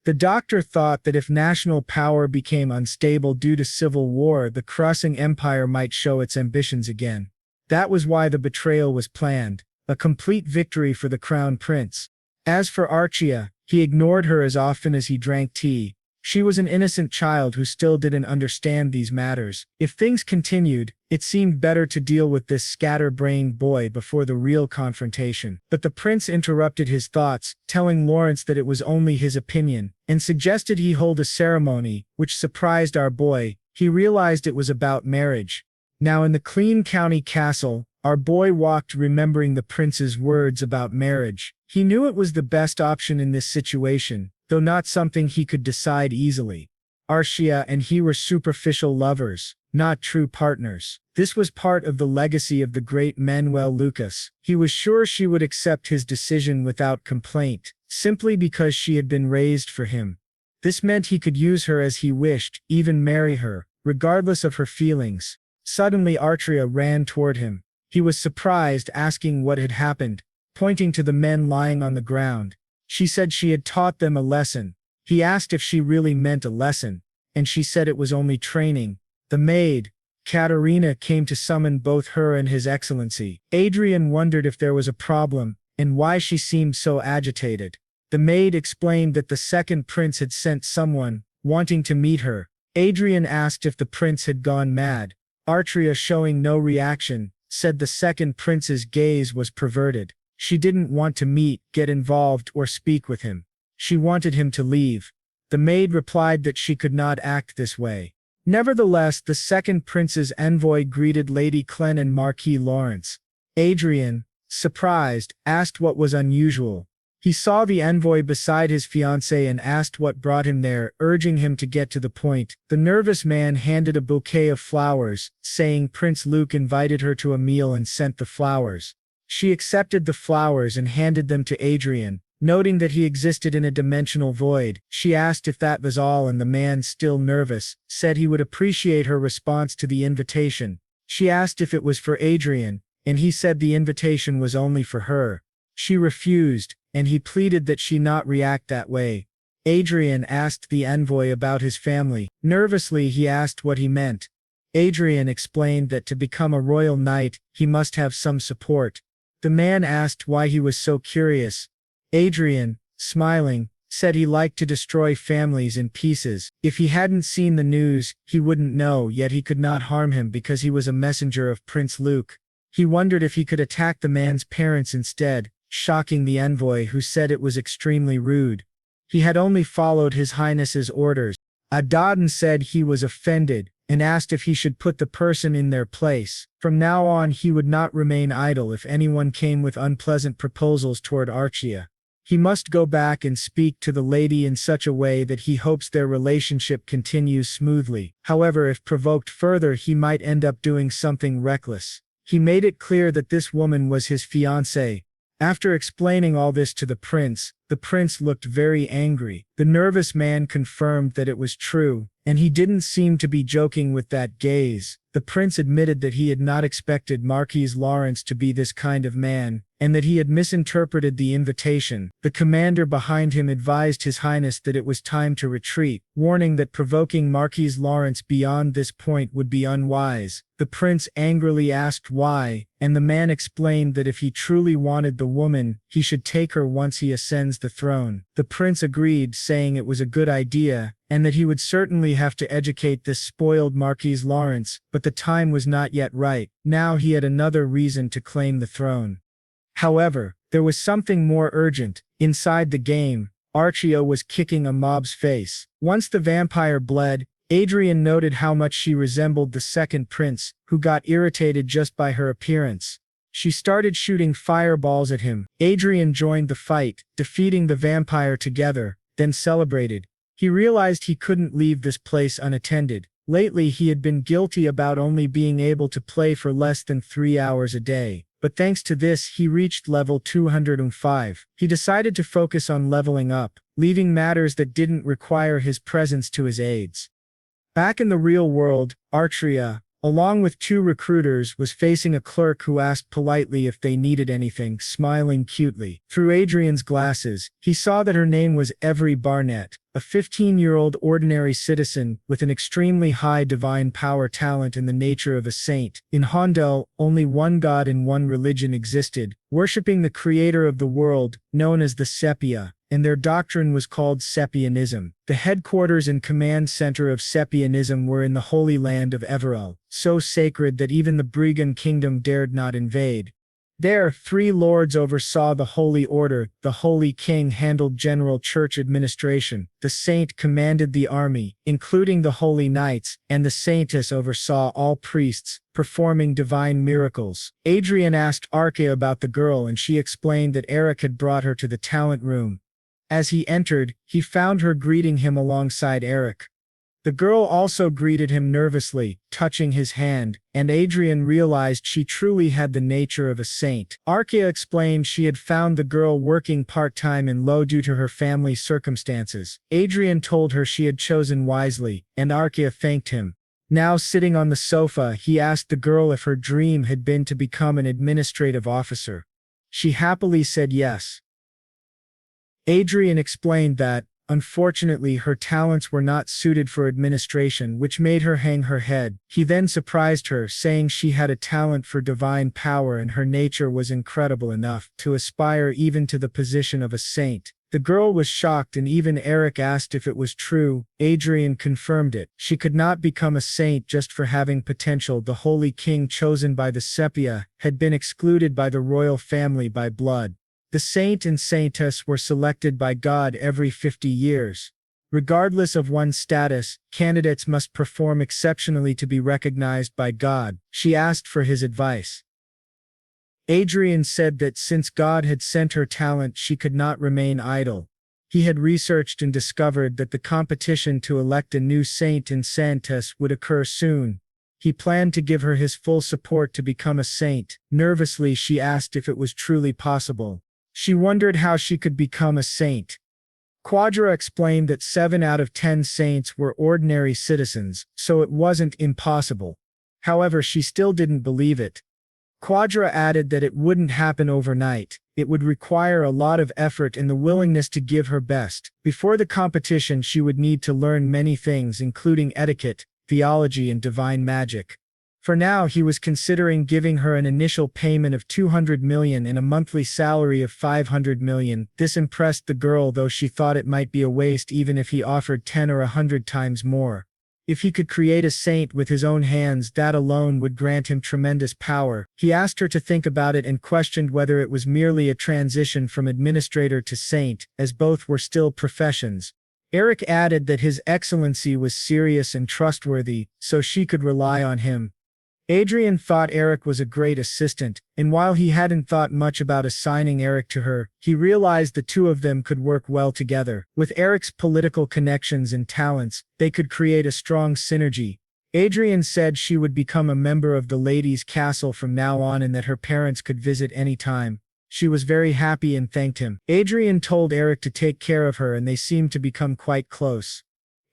The doctor thought that if national power became unstable due to civil war, the Crossing Empire might show its ambitions again. That was why the betrayal was planned, a complete victory for the crown prince. As for Archia, he ignored her as often as he drank tea. She was an innocent child who still didn't understand these matters. If things continued, it seemed better to deal with this scatter-brained boy before the real confrontation. But the prince interrupted his thoughts, telling Lawrence that it was only his opinion, and suggested he hold a ceremony, which surprised our boy. He realized it was about marriage. Now in the Clean County castle, our boy walked remembering the prince's words about marriage. He knew it was the best option in this situation, though not something he could decide easily. Archia and he were superficial lovers, not true partners. This was part of the legacy of the great Manuel Lucas. He was sure she would accept his decision without complaint, simply because she had been raised for him. This meant he could use her as he wished, even marry her, regardless of her feelings. Suddenly Archia ran toward him. He was surprised, asking what had happened, pointing to the men lying on the ground. She said she had taught them a lesson. He asked if she really meant a lesson, and she said it was only training. The maid, Katerina, came to summon both her and His Excellency. Adrian wondered if there was a problem, and why she seemed so agitated. The maid explained that the second prince had sent someone, wanting to meet her. Adrian asked if the prince had gone mad. Archia, showing no reaction, said the second prince's gaze was perverted. She didn't want to meet, get involved, or speak with him. She wanted him to leave. The maid replied that she could not act this way. Nevertheless, the second prince's envoy greeted Lady Clen and Marquis Lawrence. Adrian, surprised, asked what was unusual. He saw the envoy beside his fiancée and asked what brought him there, urging him to get to the point. The nervous man handed a bouquet of flowers, saying Prince Luke invited her to a meal and sent the flowers. She accepted the flowers and handed them to Adrian, noting that he existed in a dimensional void. She asked if that was all, and the man, still nervous, said he would appreciate her response to the invitation. She asked if it was for Adrian, and he said the invitation was only for her. She refused, and he pleaded that she not react that way. Adrian asked the envoy about his family. Nervously, he asked what he meant. Adrian explained that to become a royal knight, he must have some support. The man asked why he was so curious. Adrian, smiling, said he liked to destroy families in pieces. If he hadn't seen the news, he wouldn't know, yet he could not harm him because he was a messenger of Prince Luke. He wondered if he could attack the man's parents instead, shocking the envoy, who said it was extremely rude. He had only followed His Highness's orders. Adadin said he was offended, and asked if he should put the person in their place. From now on he would not remain idle if anyone came with unpleasant proposals toward Archia. He must go back and speak to the lady in such a way that he hopes their relationship continues smoothly. However, if provoked further, he might end up doing something reckless. He made it clear that this woman was his fiancée. After explaining all this to the prince looked very angry. The nervous man confirmed that it was true, and he didn't seem to be joking with that gaze. The prince admitted that he had not expected Marquis Lawrence to be this kind of man, and that he had misinterpreted the invitation. The commander behind him advised His Highness that it was time to retreat, warning that provoking Marquis Lawrence beyond this point would be unwise. The prince angrily asked why, and the man explained that if he truly wanted the woman, he should take her once he ascends the throne. The prince agreed, saying it was a good idea, and that he would certainly have to educate this spoiled Marquis Lawrence, but the time was not yet right. Now he had another reason to claim the throne. However, there was something more urgent. Inside the game, Archia was kicking a mob's face. Once the vampire bled, Adrian noted how much she resembled the second prince, who got irritated just by her appearance. She started shooting fireballs at him. Adrian joined the fight, defeating the vampire together, then celebrated. He realized he couldn't leave this place unattended. Lately he had been guilty about only being able to play for less than 3 hours a day. But thanks to this, he reached level 205. He decided to focus on leveling up, leaving matters that didn't require his presence to his aides. Back in the real world, Artria, along with two recruiters, was facing a clerk who asked politely if they needed anything, smiling cutely. Through Adrian's glasses, he saw that her name was Every Barnett, a 15-year-old ordinary citizen with an extremely high divine power talent in the nature of a saint. In Hondel, only one god and one religion existed, worshipping the creator of the world, known as the Sepia, and their doctrine was called Sepianism. The headquarters and command center of Sepianism were in the Holy Land of Everel, so sacred that even the Brigand kingdom dared not invade. There, 3 lords oversaw the Holy Order, the Holy King handled general church administration, the saint commanded the army, including the Holy Knights, and the saintess oversaw all priests, performing divine miracles. Adrian asked Arke about the girl and she explained that Eric had brought her to the talent room. As he entered, he found her greeting him alongside Eric. The girl also greeted him nervously, touching his hand, and Adrian realized she truly had the nature of a saint. Arkia explained she had found the girl working part-time in Lo due to her family circumstances. Adrian told her she had chosen wisely, and Arkia thanked him. Now sitting on the sofa, he asked the girl if her dream had been to become an administrative officer. She happily said yes. Adrian explained that, unfortunately, her talents were not suited for administration, which made her hang her head. He then surprised her, saying she had a talent for divine power and her nature was incredible enough to aspire even to the position of a saint. The girl was shocked and even Eric asked if it was true. Adrian confirmed it. She could not become a saint just for having potential. The Holy King chosen by the Sepia had been excluded by the royal family by blood. The saint and saintess were selected by God every 50 years. Regardless of one's status, candidates must perform exceptionally to be recognized by God. She asked for his advice. Adrian said that since God had sent her talent, she could not remain idle. He had researched and discovered that the competition to elect a new saint and saintess would occur soon. He planned to give her his full support to become a saint. Nervously, she asked if it was truly possible. She wondered how she could become a saint. Quadra explained that 7 out of 10 saints were ordinary citizens, so it wasn't impossible. However, she still didn't believe it. Quadra added that it wouldn't happen overnight. It would require a lot of effort and the willingness to give her best. Before the competition, she would need to learn many things, including etiquette, theology, and divine magic. For now, he was considering giving her an initial payment of 200 million and a monthly salary of 500 million. This impressed the girl, though she thought it might be a waste even if he offered 10 or 100 times more. If he could create a saint with his own hands, that alone would grant him tremendous power. He asked her to think about it and questioned whether it was merely a transition from administrator to saint, as both were still professions. Eric added that His Excellency was serious and trustworthy, so she could rely on him. Adrian thought Eric was a great assistant, and while he hadn't thought much about assigning Eric to her, he realized the two of them could work well together. With Eric's political connections and talents, they could create a strong synergy. Adrian said she would become a member of the Ladies' Castle from now on and that her parents could visit any time. She was very happy and thanked him. Adrian told Eric to take care of her and they seemed to become quite close.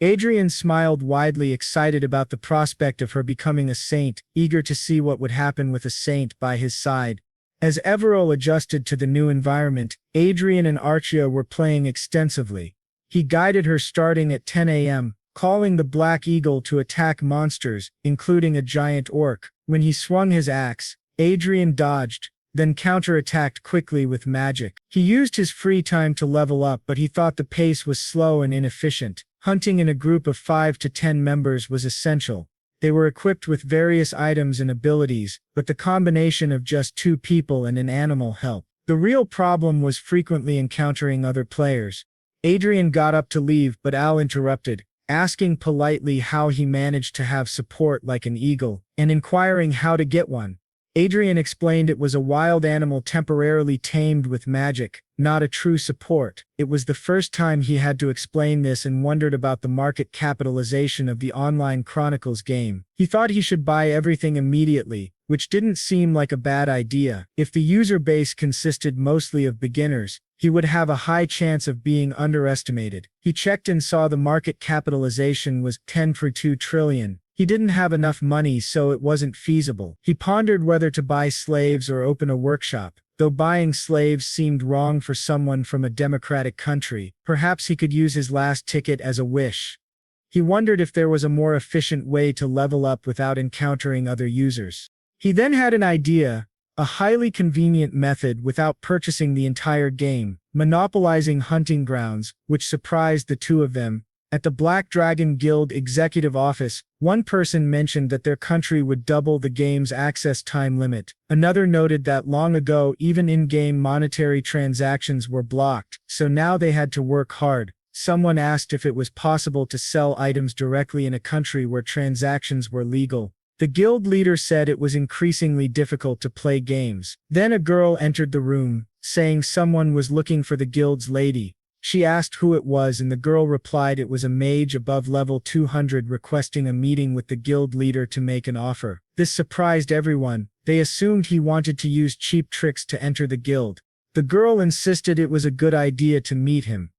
Adrian smiled widely, excited about the prospect of her becoming a saint, eager to see what would happen with a saint by his side. As Everil adjusted to the new environment, Adrian and Archia were playing extensively. He guided her starting at 10 a.m., calling the Black Eagle to attack monsters, including a giant orc. When he swung his axe, Adrian dodged, then counterattacked quickly with magic. He used his free time to level up, but he thought the pace was slow and inefficient. Hunting in a group of 5 to 10 members was essential. They were equipped with various items and abilities, but the combination of just 2 people and an animal helped. The real problem was frequently encountering other players. Adrian got up to leave, but Al interrupted, asking politely how he managed to have support like an eagle, and inquiring how to get one. Adrian explained it was a wild animal temporarily tamed with magic, not a true support. It was the first time he had to explain this and wondered about the market capitalization of the online Chronicles game. He thought he should buy everything immediately, which didn't seem like a bad idea. If the user base consisted mostly of beginners, he would have a high chance of being underestimated. He checked and saw the market capitalization was 10.2 trillion. He didn't have enough money, so it wasn't feasible. He pondered whether to buy slaves or open a workshop. Though buying slaves seemed wrong for someone from a democratic country, perhaps he could use his last ticket as a wish. He wondered if there was a more efficient way to level up without encountering other users. He then had an idea, a highly convenient method without purchasing the entire game, monopolizing hunting grounds, which surprised the two of them. At the Black Dragon Guild executive office, one person mentioned that their country would double the game's access time limit. Another noted that long ago even in-game monetary transactions were blocked, so now they had to work hard. Someone asked if it was possible to sell items directly in a country where transactions were legal. The guild leader said it was increasingly difficult to play games. Then a girl entered the room, saying someone was looking for the guild's lady. She asked who it was and the girl replied it was a mage above level 200 requesting a meeting with the guild leader to make an offer. This surprised everyone. They assumed he wanted to use cheap tricks to enter the guild. The girl insisted it was a good idea to meet him.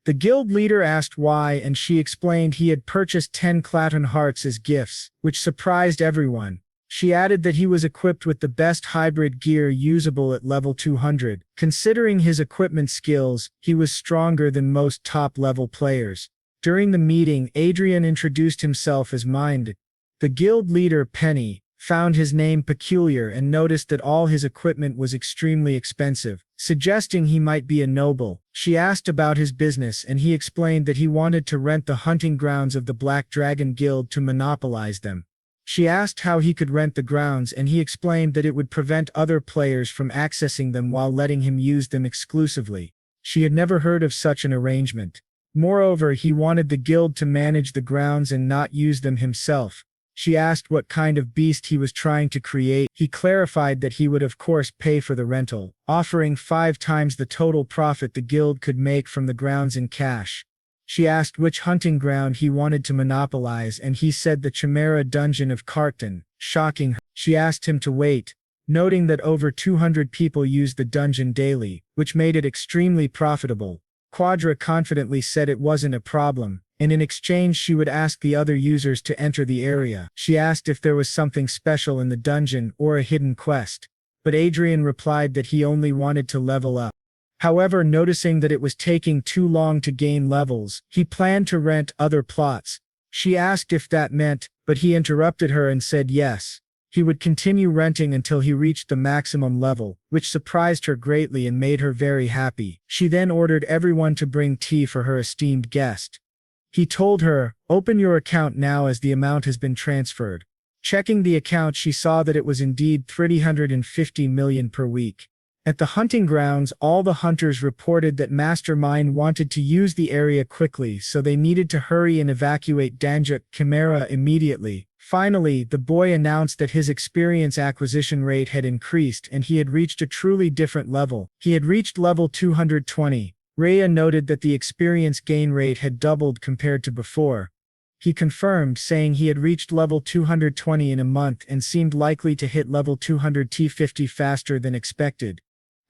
The guild leader asked why and she explained he had purchased 10 Claton hearts as gifts, which surprised everyone. She added that he was equipped with the best hybrid gear usable at level 200. Considering his equipment skills, he was stronger than most top-level players. During the meeting, Adrian introduced himself as Mind. The guild leader, Penny, found his name peculiar and noticed that all his equipment was extremely expensive, suggesting he might be a noble. She asked about his business and he explained that he wanted to rent the hunting grounds of the Black Dragon Guild to monopolize them. She asked how he could rent the grounds and he explained that it would prevent other players from accessing them while letting him use them exclusively. She had never heard of such an arrangement. Moreover, he wanted the guild to manage the grounds and not use them himself. She asked what kind of beast he was trying to create. He clarified that he would of course pay for the rental, offering 5 times the total profit the guild could make from the grounds in cash. She asked which hunting ground he wanted to monopolize and he said the Chimera Dungeon of Carton, shocking her. She asked him to wait, noting that over 200 people used the dungeon daily, which made it extremely profitable. Quadra confidently said it wasn't a problem, and in exchange she would ask the other users to enter the area. She asked if there was something special in the dungeon or a hidden quest, but Adrian replied that he only wanted to level up. However, noticing that it was taking too long to gain levels, he planned to rent other plots. She asked if that meant, but he interrupted her and said yes. He would continue renting until he reached the maximum level, which surprised her greatly and made her very happy. She then ordered everyone to bring tea for her esteemed guest. He told her, "Open your account now as the amount has been transferred." Checking the account, she saw that it was indeed 350 million per week. At the hunting grounds, all the hunters reported that Mastermind wanted to use the area quickly, so they needed to hurry and evacuate Danjuk Chimera immediately. Finally, the boy announced that his experience acquisition rate had increased and he had reached a truly different level. He had reached level 220. Rhea noted that the experience gain rate had doubled compared to before. He confirmed, saying he had reached level 220 in a month and seemed likely to hit level 200 T50 faster than expected.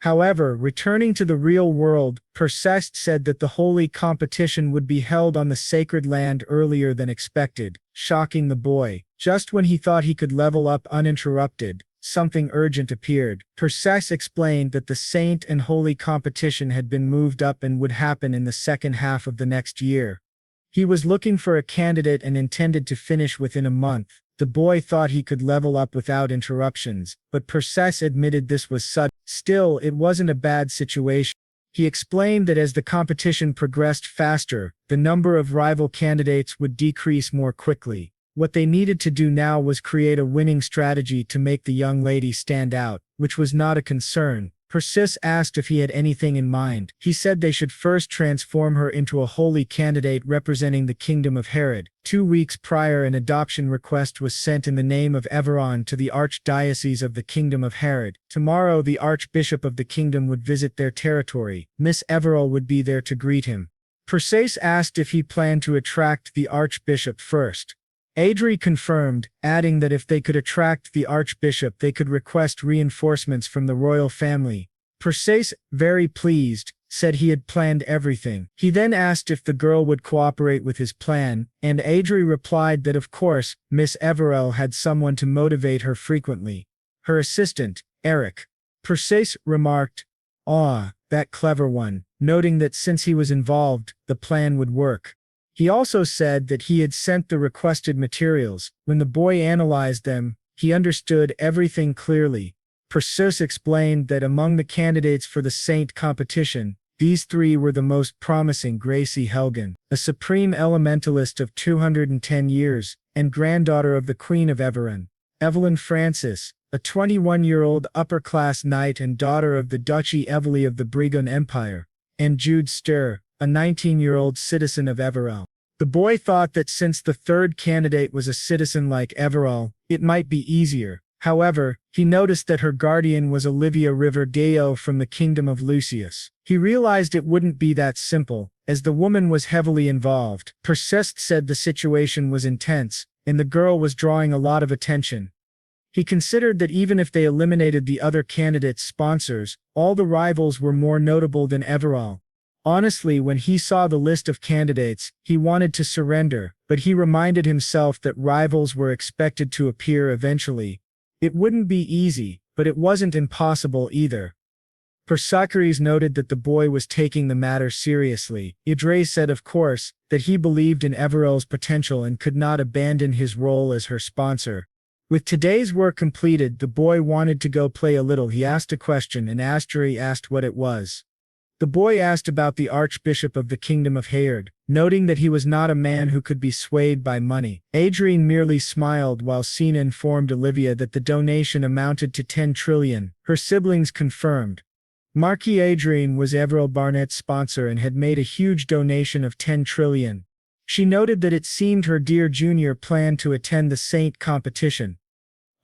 However, returning to the real world, Persest said that the holy competition would be held on the sacred land earlier than expected, shocking the boy. Just when he thought he could level up uninterrupted, something urgent appeared. Persest explained that the saint and holy competition had been moved up and would happen in the second half of the next year. He was looking for a candidate and intended to finish within a month. The boy thought he could level up without interruptions, but Persest admitted this was sudden. Still, it wasn't a bad situation. He explained that as the competition progressed faster, the number of rival candidates would decrease more quickly. What they needed to do now was create a winning strategy to make the young lady stand out, which was not a concern. Persist asked if he had anything in mind. He said they should first transform her into a holy candidate representing the kingdom of Herod. 2 weeks prior, an adoption request was sent in the name of Everon to the Archdiocese of the Kingdom of Herod. Tomorrow, the Archbishop of the kingdom would visit their territory. Miss Everall would be there to greet him. Persist asked if he planned to attract the Archbishop first. Adri confirmed, adding that if they could attract the archbishop they could request reinforcements from the royal family. Perseus, very pleased, said he had planned everything. He then asked if the girl would cooperate with his plan, and Adri replied that of course, Miss Everell had someone to motivate her frequently. Her assistant, Eric. Perseus remarked, "Ah, that clever one," noting that since he was involved, the plan would work. He also said that he had sent the requested materials. When the boy analyzed them, he understood everything clearly. Perseus explained that among the candidates for the Saint competition, these three were the most promising: Gracie Helgen, a supreme elementalist of 210 years, and granddaughter of the Queen of Everin; Evelyn Francis, a 21-year-old upper-class knight and daughter of the Duchy Evely of the Bregon Empire; and Jude Ster, a 19-year-old citizen of Everall. The boy thought that since the third candidate was a citizen like Everall, it might be easier. However, he noticed that her guardian was Olivia Riverdale from the kingdom of Lucius. He realized it wouldn't be that simple, as the woman was heavily involved. Perseus said the situation was intense, and the girl was drawing a lot of attention. He considered that even if they eliminated the other candidates' sponsors, all the rivals were more notable than Everall. Honestly, when he saw the list of candidates, he wanted to surrender, but he reminded himself that rivals were expected to appear eventually. It wouldn't be easy, but it wasn't impossible either. Perseus noted that the boy was taking the matter seriously. Idre said of course, that he believed in Everall's potential and could not abandon his role as her sponsor. With today's work completed, the boy wanted to go play a little. He asked a question and Asteri asked what it was. The boy asked about the Archbishop of the Kingdom of Heird, noting that he was not a man who could be swayed by money. Adrian merely smiled while Sina informed Olivia that the donation amounted to 10 trillion. Her siblings confirmed. Marquis Adrian was Everall Barnett's sponsor and had made a huge donation of 10 trillion. She noted that it seemed her dear Junior planned to attend the Saint competition.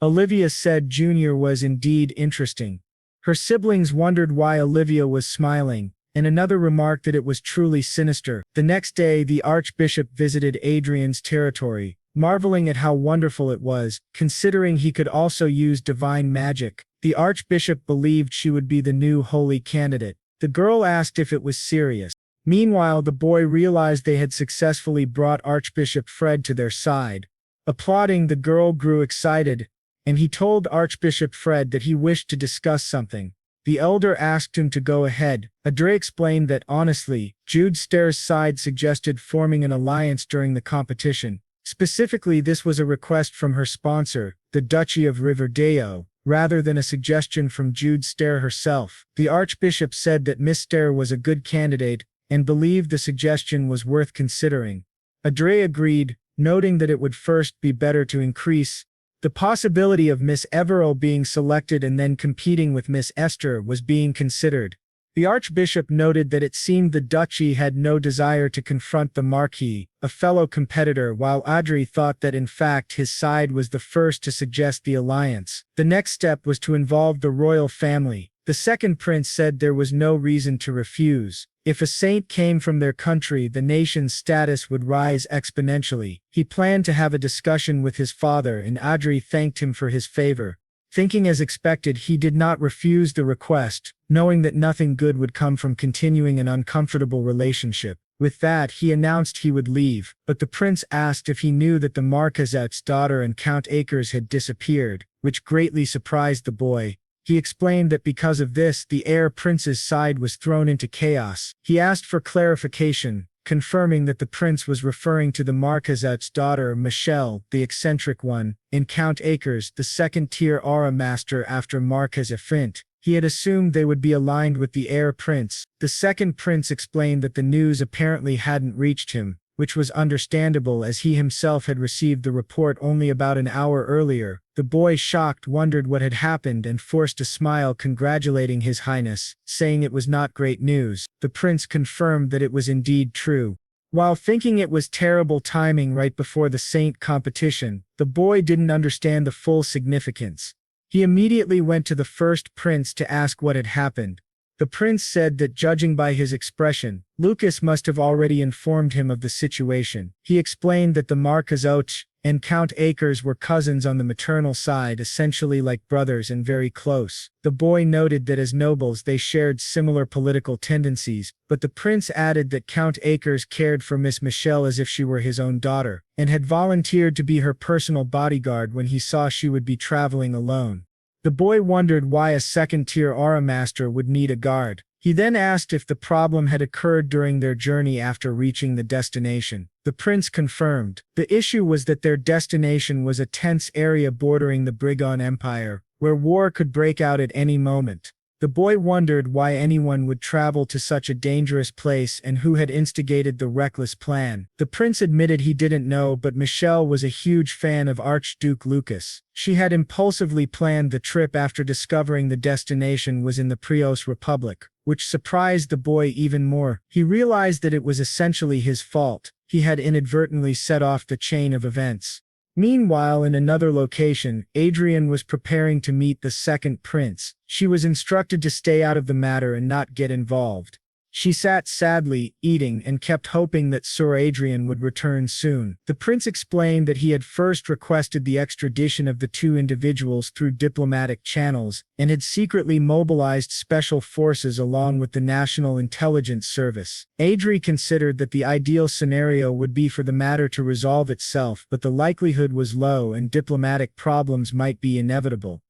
Olivia said Junior was indeed interesting. Her siblings wondered why Olivia was smiling, and another remarked that it was truly sinister. The next day the Archbishop visited Adrian's territory, marveling at how wonderful it was, considering he could also use divine magic. The Archbishop believed she would be the new holy candidate. The girl asked if it was serious. Meanwhile, the boy realized they had successfully brought Archbishop Fred to their side. Applauding, the girl grew excited, and he told Archbishop Fred that he wished to discuss something. The elder asked him to go ahead. Adre explained that honestly, Jude Ster's side suggested forming an alliance during the competition. Specifically, this was a request from her sponsor, the Duchy of Riverdale, rather than a suggestion from Jude Ster herself. The Archbishop said that Miss Ster was a good candidate, and believed the suggestion was worth considering. Adre agreed, noting that it would first be better to increase the possibility of Miss Everall being selected and then competing with Miss Esther was being considered. The Archbishop noted that it seemed the duchy had no desire to confront the Marquis, a fellow competitor, while Adri thought that in fact his side was the first to suggest the alliance. The next step was to involve the royal family. The second prince said there was no reason to refuse. If a saint came from their country, the nation's status would rise exponentially. He planned to have a discussion with his father, and Adri thanked him for his favor. Thinking as expected, he did not refuse the request, knowing that nothing good would come from continuing an uncomfortable relationship. With that, he announced he would leave, but the prince asked if he knew that the Marquisette's daughter and Count Acres had disappeared, which greatly surprised the boy. He explained that because of this, the heir prince's side was thrown into chaos. He asked for clarification, confirming that the prince was referring to the Marquisette's daughter, Michelle, the eccentric one, and Count Acres, the second-tier aura master after Marquise Frint. He had assumed they would be aligned with the heir prince. The second prince explained that the news apparently hadn't reached him, which was understandable as he himself had received the report only about an hour earlier. The boy, shocked, wondered what had happened and forced a smile, congratulating His Highness, saying it was not great news. The prince confirmed that it was indeed true. While thinking it was terrible timing right before the Saint competition, the boy didn't understand the full significance. He immediately went to the first prince to ask what had happened. The prince said that judging by his expression, Lucas must have already informed him of the situation. He explained that the Marquisettes and Count Acres were cousins on the maternal side, essentially like brothers and very close. The boy noted that as nobles they shared similar political tendencies, but the prince added that Count Acres cared for Miss Michelle as if she were his own daughter, and had volunteered to be her personal bodyguard when he saw she would be traveling alone. The boy wondered why a second-tier aura master would need a guard. He then asked if the problem had occurred during their journey after reaching the destination. The prince confirmed. The issue was that their destination was a tense area bordering the Brigand Empire, where war could break out at any moment. The boy wondered why anyone would travel to such a dangerous place and who had instigated the reckless plan. The prince admitted he didn't know, but Michelle was a huge fan of Archduke Lucas. She had impulsively planned the trip after discovering the destination was in the Prios Republic, which surprised the boy even more. He realized that it was essentially his fault. He had inadvertently set off the chain of events. Meanwhile, in another location, Adrian was preparing to meet the second prince. She was instructed to stay out of the matter and not get involved. She sat sadly, eating, and kept hoping that Sir Adrian would return soon. The prince explained that he had first requested the extradition of the two individuals through diplomatic channels, and had secretly mobilized special forces along with the National Intelligence Service. Adri considered that the ideal scenario would be for the matter to resolve itself, but the likelihood was low and diplomatic problems might be inevitable.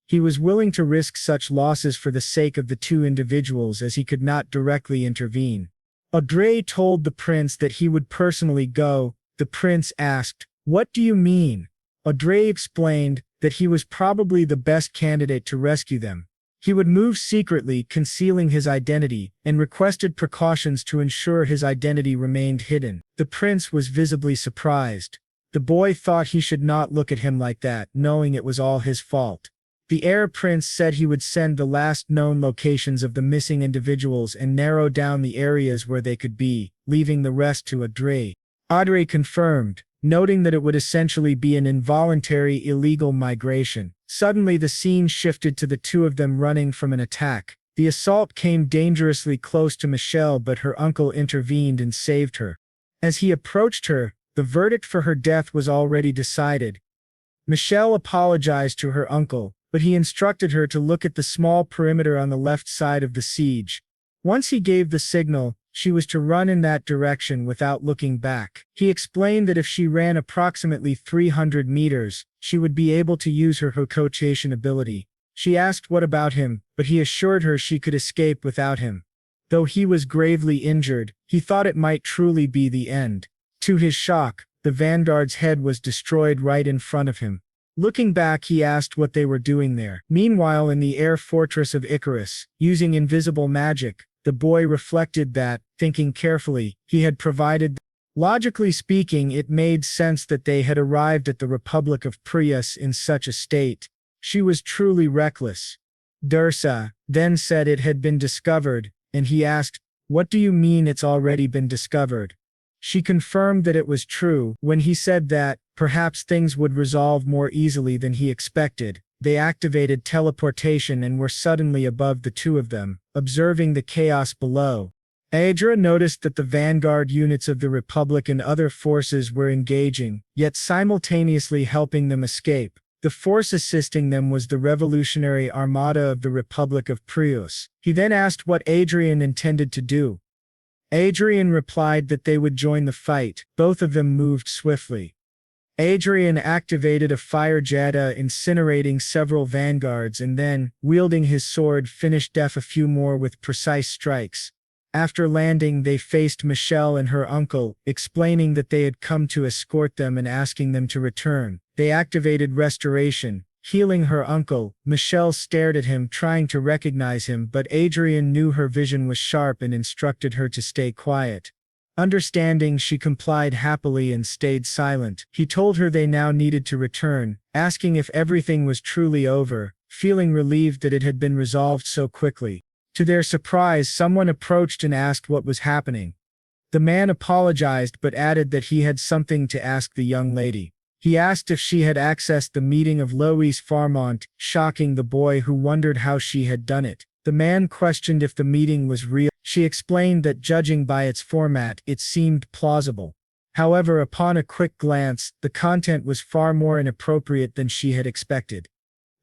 He was willing to risk such losses for the sake of the two individuals as he could not directly intervene. Audrey told the prince that he would personally go. The prince asked, "What do you mean?" Audrey explained that he was probably the best candidate to rescue them. He would move secretly, concealing his identity, and requested precautions to ensure his identity remained hidden. The prince was visibly surprised. The boy thought he should not look at him like that, knowing it was all his fault. The heir prince said he would send the last known locations of the missing individuals and narrow down the areas where they could be, leaving the rest to Audrey. Audrey confirmed, noting that it would essentially be an involuntary illegal migration. Suddenly the scene shifted to the two of them running from an attack. The assault came dangerously close to Michelle, but her uncle intervened and saved her. As he approached her, the verdict for her death was already decided. Michelle apologized to her uncle, but he instructed her to look at the small perimeter on the left side of the siege. Once he gave the signal, she was to run in that direction without looking back. He explained that if she ran approximately 300 meters, she would be able to use her Hokochation ability. She asked what about him, but he assured her she could escape without him. Though he was gravely injured, he thought it might truly be the end. To his shock, the vanguard's head was destroyed right in front of him. Looking back, he asked what they were doing there. Meanwhile, in the air fortress of Icarus, using invisible magic, the boy reflected that, thinking carefully, he had provided. Logically speaking, it made sense that they had arrived at the Republic of Prius in such a state. She was truly reckless. Dursa then said it had been discovered, and he asked, "What do you mean it's already been discovered?" She confirmed that it was true. When he said that, perhaps things would resolve more easily than he expected, they activated teleportation and were suddenly above the two of them, observing the chaos below. Adra noticed that the vanguard units of the Republic and other forces were engaging, yet simultaneously helping them escape. The force assisting them was the Revolutionary Armada of the Republic of Prius. He then asked what Adrian intended to do. Adrian replied that they would join the fight. Both of them moved swiftly. Adrian activated a fire jetta, incinerating several vanguards, and then, wielding his sword, finished off a few more with precise strikes. After landing, they faced Michelle and her uncle, explaining that they had come to escort them and asking them to return. They activated restoration, healing her uncle. Michelle stared at him, trying to recognize him, but Adrian knew her vision was sharp and instructed her to stay quiet. Understanding, she complied happily and stayed silent. He told her they now needed to return, asking if everything was truly over, feeling relieved that it had been resolved so quickly. To their surprise, someone approached and asked what was happening. The man apologized but added that he had something to ask the young lady. He asked if she had accessed the meeting of Lois Farmont, shocking the boy, who wondered how she had done it. The man questioned if the meeting was real. She explained that judging by its format, it seemed plausible. However, upon a quick glance, the content was far more inappropriate than she had expected.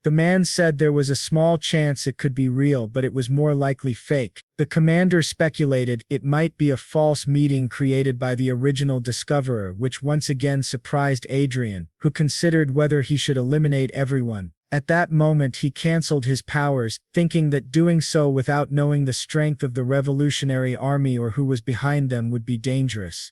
The man said there was a small chance it could be real, but it was more likely fake. The commander speculated it might be a false meeting created by the original discoverer, which once again surprised Adrian, who considered whether he should eliminate everyone. At that moment he cancelled his powers, thinking that doing so without knowing the strength of the Revolutionary Army or who was behind them would be dangerous.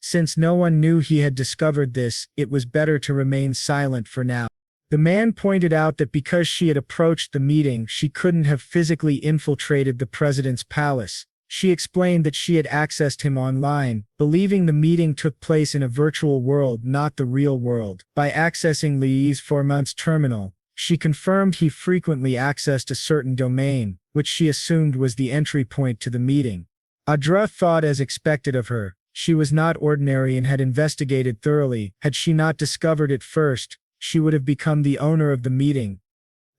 Since no one knew he had discovered this, it was better to remain silent for now. The man pointed out that because she had approached the meeting, she couldn't have physically infiltrated the president's palace. She explained that she had accessed him online, believing the meeting took place in a virtual world, not the real world. By accessing Li's 4-month terminal, she confirmed he frequently accessed a certain domain, which she assumed was the entry point to the meeting. Adra thought, as expected of her, she was not ordinary and had investigated thoroughly. Had she not discovered it first, she would have become the owner of the meeting.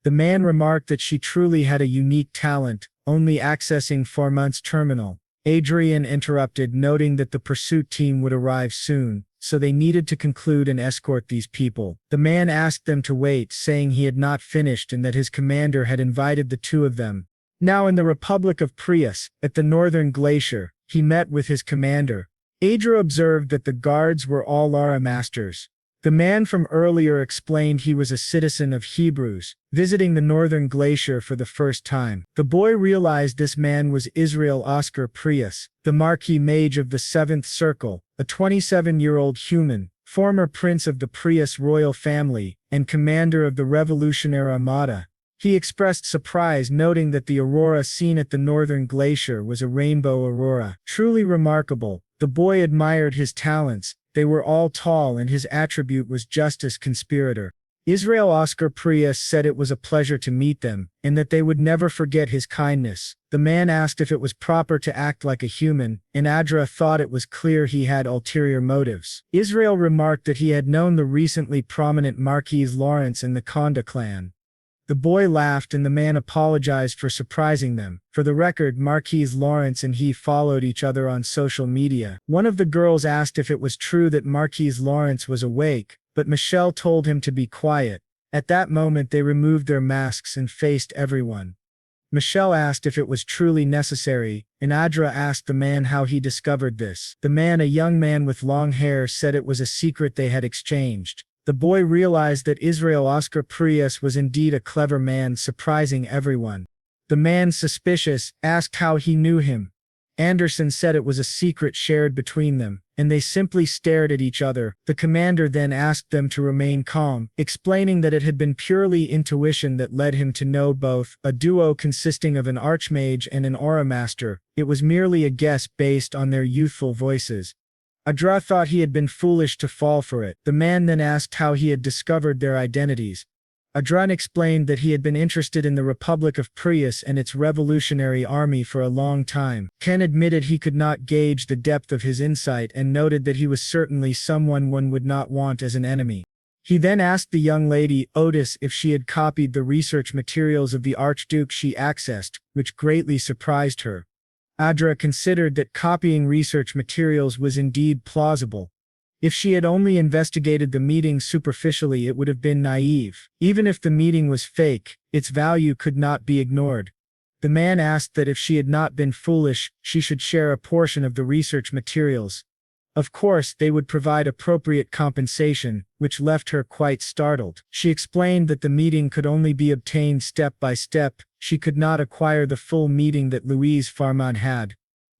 The man remarked that she truly had a unique talent, only accessing 4-month terminal. Adrian interrupted, noting that the pursuit team would arrive soon, so they needed to conclude and escort these people. The man asked them to wait, saying he had not finished and that his commander had invited the two of them. Now in the Republic of Prius, at the northern glacier, he met with his commander. Adra observed that the guards were all Lara masters. The man from earlier explained he was a citizen of Hebrews, visiting the northern glacier for the first time. The boy realized this man was Israel Oscar Prius, the Marquis Mage of the 7th Circle, a 27-year-old human, former prince of the Prius royal family, and commander of the Revolutionary Armada. He expressed surprise, noting that the aurora seen at the northern glacier was a rainbow aurora. Truly remarkable. The boy admired his talents. They were all tall and his attribute was justice conspirator. Israel Oscar Prius said it was a pleasure to meet them, and that they would never forget his kindness. The man asked if it was proper to act like a human, and Adra thought it was clear he had ulterior motives. Israel remarked that he had known the recently prominent Marquis Lawrence in the Conda clan. The boy laughed and the man apologized for surprising them. For the record, Marquis Lawrence and he followed each other on social media. One of the girls asked if it was true that Marquis Lawrence was awake, but Michelle told him to be quiet. At that moment they removed their masks and faced everyone. Michelle asked if it was truly necessary, and Adra asked the man how he discovered this. The man, a young man with long hair, said it was a secret they had exchanged. The boy realized that Israel Oscar Prius was indeed a clever man, surprising everyone. The man, suspicious, asked how he knew him. Anderson said it was a secret shared between them, and they simply stared at each other. The commander then asked them to remain calm, explaining that it had been purely intuition that led him to know both, a duo consisting of an archmage and an aura master. It was merely a guess based on their youthful voices. Adra thought he had been foolish to fall for it. The man then asked how he had discovered their identities. Adran explained that he had been interested in the Republic of Prius and its revolutionary army for a long time. Ken admitted he could not gauge the depth of his insight and noted that he was certainly someone one would not want as an enemy. He then asked the young lady, Otis, if she had copied the research materials of the Archduke she accessed, which greatly surprised her. Adra considered that copying research materials was indeed plausible. If she had only investigated the meeting superficially, it would have been naive. Even if the meeting was fake, its value could not be ignored. The man asked that if she had not been foolish, she should share a portion of the research materials. Of course, they would provide appropriate compensation, which left her quite startled. She explained that the meeting could only be obtained step by step. She could not acquire the full meeting that Louise Farman had.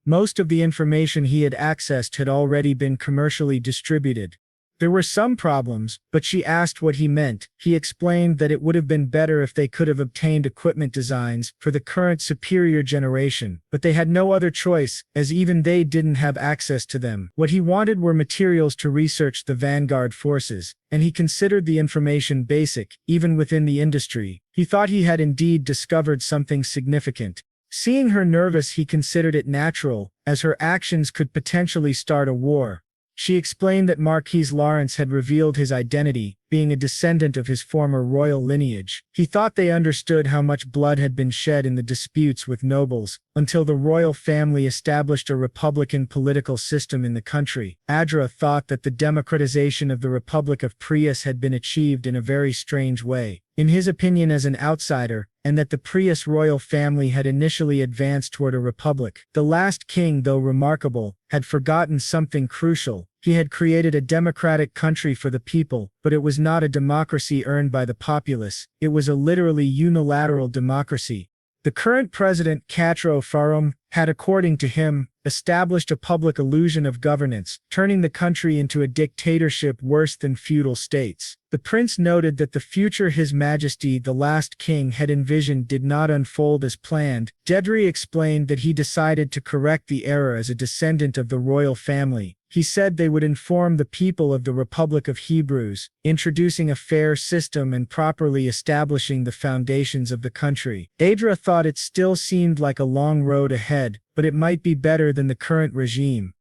Most of the information he had accessed had already been commercially distributed. There were some problems, but she asked what he meant. He explained that it would have been better if they could have obtained equipment designs for the current superior generation, but they had no other choice, as even they didn't have access to them. What he wanted were materials to research the vanguard forces, and he considered the information basic, even within the industry. He thought he had indeed discovered something significant. Seeing her nervous, he considered it natural, as her actions could potentially start a war. She explained that Marquis Lawrence had revealed his identity, being a descendant of his former royal lineage. He thought they understood how much blood had been shed in the disputes with nobles, until the royal family established a republican political system in the country. Adra thought that the democratization of the Republic of Prius had been achieved in a very strange way, in his opinion as an outsider, and that the Prius royal family had initially advanced toward a republic. The last king, though remarkable, had forgotten something crucial. He had created a democratic country for the people, but it was not a democracy earned by the populace. It was a literally unilateral democracy. The current president, Katro Farum, had, according to him, established a public illusion of governance, turning the country into a dictatorship worse than feudal states. The prince noted that the future His Majesty the last king had envisioned did not unfold as planned. Dedri explained that he decided to correct the error as a descendant of the royal family. He said they would inform the people of the Republic of Hebrews, introducing a fair system and properly establishing the foundations of the country. Adra thought it still seemed like a long road ahead, but it might be better than the current regime.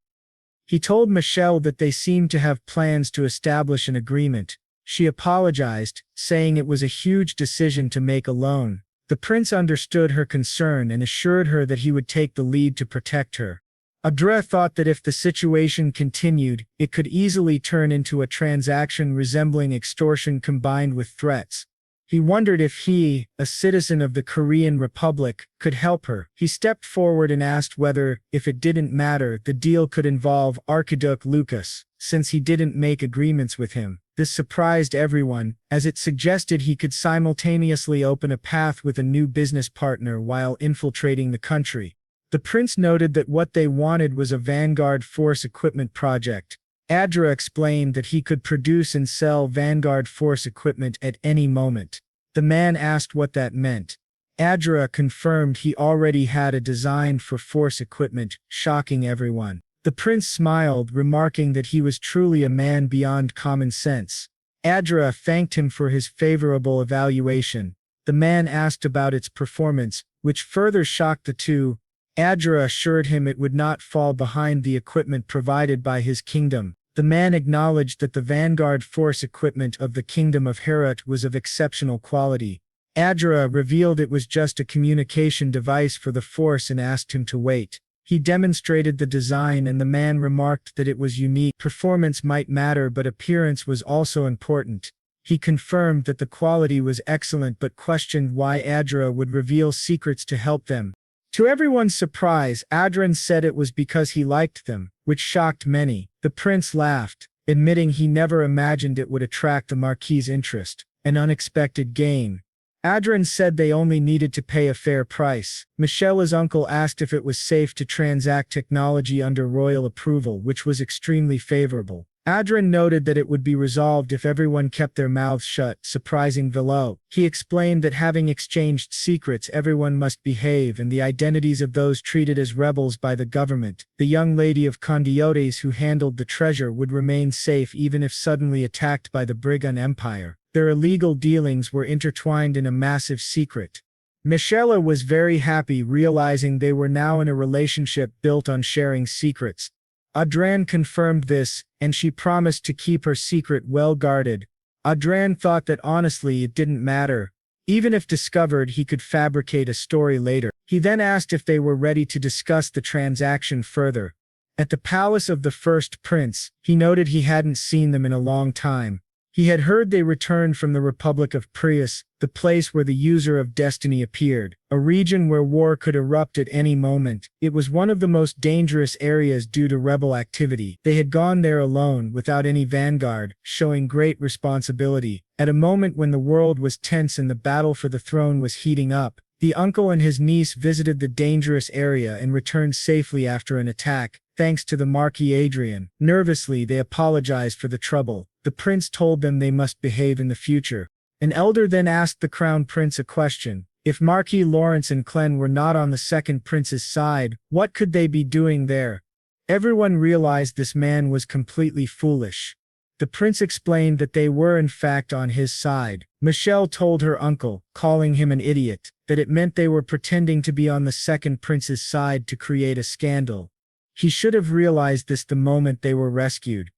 He told Michelle that they seemed to have plans to establish an agreement. She apologized, saying it was a huge decision to make alone. The prince understood her concern and assured her that he would take the lead to protect her. Adra thought that if the situation continued, it could easily turn into a transaction resembling extortion combined with threats. He wondered if he, a citizen of the Korean Republic, could help her. He stepped forward and asked whether, if it didn't matter, the deal could involve Archduke Lucas, since he didn't make agreements with him. This surprised everyone, as it suggested he could simultaneously open a path with a new business partner while infiltrating the country. The prince noted that what they wanted was a Vanguard Force equipment project. Adra explained that he could produce and sell Vanguard Force equipment at any moment. The man asked what that meant. Adra confirmed he already had a design for Force equipment, shocking everyone. The prince smiled, remarking that he was truly a man beyond common sense. Adra thanked him for his favorable evaluation. The man asked about its performance, which further shocked the two. Adra assured him it would not fall behind the equipment provided by his kingdom. The man acknowledged that the Vanguard Force equipment of the Kingdom of Herat was of exceptional quality. Adra revealed it was just a communication device for the Force and asked him to wait. He demonstrated the design and the man remarked that it was unique. Performance might matter, but appearance was also important. He confirmed that the quality was excellent but questioned why Adra would reveal secrets to help them. To everyone's surprise, Adrian said it was because he liked them, which shocked many. The prince laughed, admitting he never imagined it would attract the Marquis's interest. An unexpected gain. Adrian said they only needed to pay a fair price. Michelle's uncle asked if it was safe to transact technology under royal approval, which was extremely favorable. Adrian noted that it would be resolved if everyone kept their mouths shut, surprising Velo. He explained that having exchanged secrets, everyone must behave, and the identities of those treated as rebels by the government. The young lady of Condiotes who handled the treasure would remain safe even if suddenly attacked by the Brigand Empire. Their illegal dealings were intertwined in a massive secret. Michelle was very happy realizing they were now in a relationship built on sharing secrets. Adrian confirmed this, and she promised to keep her secret well guarded. Adrian thought that honestly it didn't matter. Even if discovered, he could fabricate a story later. He then asked if they were ready to discuss the transaction further. At the palace of the first prince, he noted he hadn't seen them in a long time. He had heard they returned from the Republic of Prius, the place where the User of Destiny appeared, a region where war could erupt at any moment. It was one of the most dangerous areas due to rebel activity. They had gone there alone, without any vanguard, showing great responsibility. At a moment when the world was tense and the battle for the throne was heating up, the uncle and his niece visited the dangerous area and returned safely after an attack, thanks to the Marquis Adrian. Nervously, they apologized for the trouble. The prince told them they must behave in the future. An elder then asked the crown prince a question. If Marquis Lawrence and Clen were not on the second prince's side, what could they be doing there? Everyone realized this man was completely foolish. The prince explained that they were in fact on his side. Michelle told her uncle, calling him an idiot, that it meant they were pretending to be on the second prince's side to create a scandal. He should have realized this the moment they were rescued.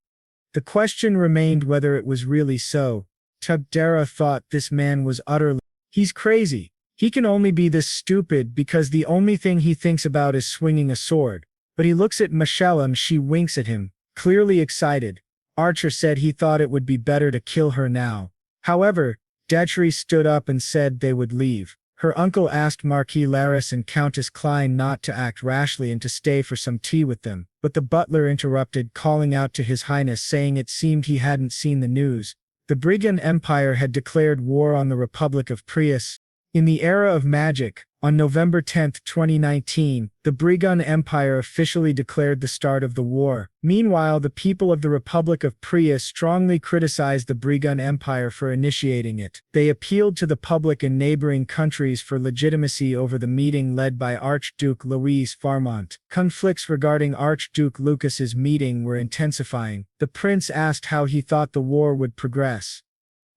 The question remained whether it was really so. Tugdera thought this man was utterly. He's crazy. He can only be this stupid because the only thing he thinks about is swinging a sword. But he looks at Michelle and she winks at him, clearly excited. Archer said he thought it would be better to kill her now. However, Datchery stood up and said they would leave. Her uncle asked Marquis Laris and Countess Klein not to act rashly and to stay for some tea with them, but the butler interrupted, calling out to His Highness saying it seemed he hadn't seen the news. The Brigand Empire had declared war on the Republic of Prius. In the era of magic, on November 10, 2019, the Brigand Empire officially declared the start of the war. Meanwhile, the people of the Republic of Prius strongly criticized the Brigand Empire for initiating it. They appealed to the public in neighboring countries for legitimacy over the meeting led by Archduke Louis Farmont. Conflicts regarding Archduke Lucas's meeting were intensifying. The prince asked how he thought the war would progress.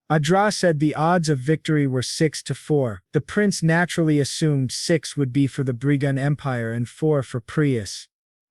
Adra said the odds of victory were 6-4. The prince naturally assumed 6 would be for the Brigand Empire and 4 for Prius.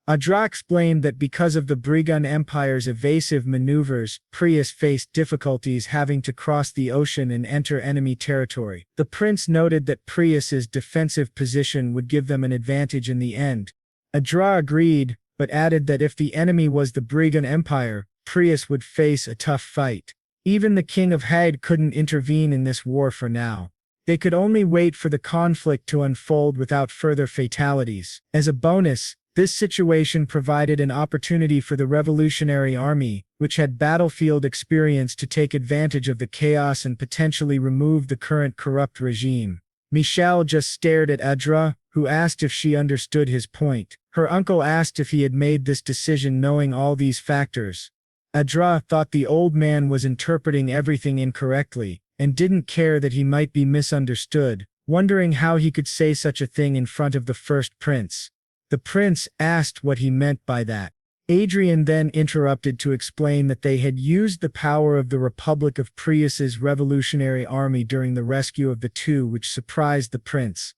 Adra explained that because of the Brigand Empire's evasive maneuvers, Prius faced difficulties having to cross the ocean and enter enemy territory. The prince noted that Prius's defensive position would give them an advantage in the end. Adra agreed, but added that if the enemy was the Brigand Empire, Prius would face a tough fight. Even the King of Hade couldn't intervene in this war for now. They could only wait for the conflict to unfold without further fatalities. As a bonus, this situation provided an opportunity for the Revolutionary Army, which had battlefield experience, to take advantage of the chaos and potentially remove the current corrupt regime. Michelle just stared at Adra, who asked if she understood his point. Her uncle asked if he had made this decision knowing all these factors. Adra thought the old man was interpreting everything incorrectly, and didn't care that he might be misunderstood, wondering how he could say such a thing in front of the first prince. The prince asked what he meant by that. Adrian then interrupted to explain that they had used the power of the Republic of Prius's revolutionary army during the rescue of the two, which surprised the prince.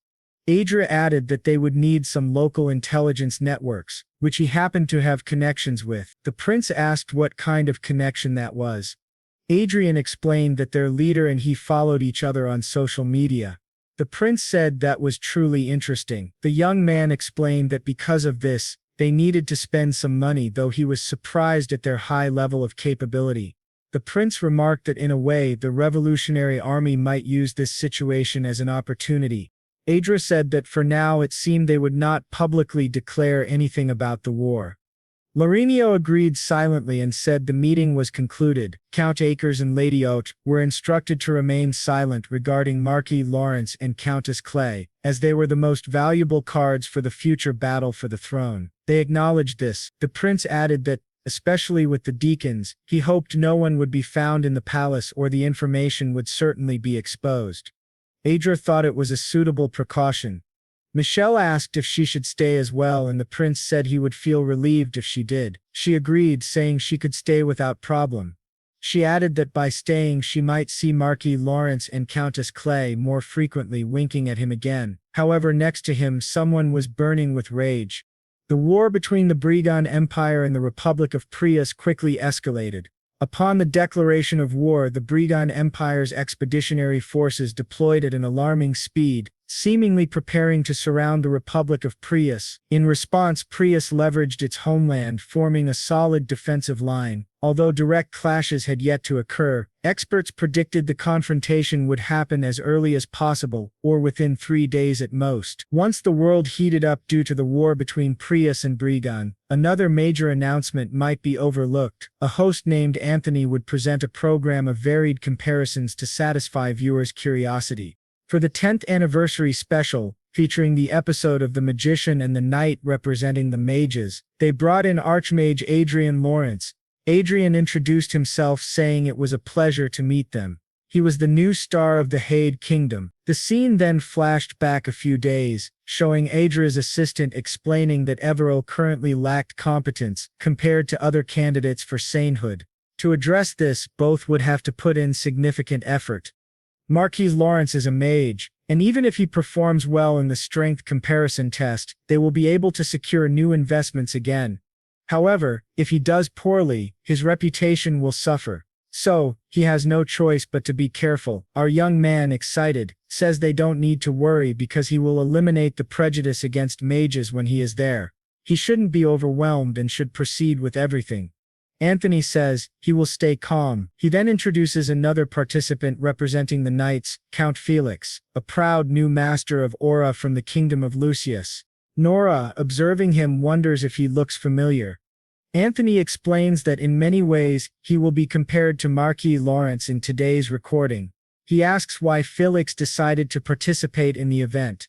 Adria added that they would need some local intelligence networks, which he happened to have connections with. The prince asked what kind of connection that was. Adrian explained that their leader and he followed each other on social media. The prince said that was truly interesting. The young man explained that because of this, they needed to spend some money, though he was surprised at their high level of capability. The prince remarked that in a way, the Revolutionary Army might use this situation as an opportunity. Adra said that for now it seemed they would not publicly declare anything about the war. Laurenio agreed silently and said the meeting was concluded. Count Akers and Lady Haute were instructed to remain silent regarding Marquis Lawrence and Countess Clay, as they were the most valuable cards for the future battle for the throne. They acknowledged this. The prince added that, especially with the deacons, he hoped no one would be found in the palace or the information would certainly be exposed. Adra thought it was a suitable precaution. Michelle asked if she should stay as well, and the prince said he would feel relieved if she did. She agreed, saying she could stay without problem. She added that by staying she might see Marquis Lawrence and Countess Clay more frequently, winking at him again. However, next to him someone was burning with rage. The war between the Brigand Empire and the Republic of Prius quickly escalated. Upon the declaration of war, the Brigand Empire's expeditionary forces deployed at an alarming speed, seemingly preparing to surround the Republic of Prius. In response, Prius leveraged its homeland, forming a solid defensive line. Although direct clashes had yet to occur, experts predicted the confrontation would happen as early as possible, or within 3 days at most. Once the world heated up due to the war between Prius and Brigand, another major announcement might be overlooked. A host named Anthony would present a program of varied comparisons to satisfy viewers' curiosity. For the 10th anniversary special, featuring the episode of The Magician and the Knight representing the Mages, they brought in Archmage Adrian Lawrence. Adrian introduced himself, saying it was a pleasure to meet them. He was the new star of the Hade Kingdom. The scene then flashed back a few days, showing Adra's assistant explaining that Evero currently lacked competence compared to other candidates for sainthood. To address this, both would have to put in significant effort. Marquis Lawrence is a mage, and even if he performs well in the strength comparison test, they will be able to secure new investments again. However, if he does poorly, his reputation will suffer. So, he has no choice but to be careful. Our young man, excited, says they don't need to worry because he will eliminate the prejudice against mages when he is there. He shouldn't be overwhelmed and should proceed with everything. Anthony says he will stay calm. He then introduces another participant representing the knights, Count Felix, a proud new master of aura from the kingdom of Lucius. Nora, observing him, wonders if he looks familiar. Anthony explains that in many ways, he will be compared to Marquis Lawrence in today's recording. He asks why Felix decided to participate in the event.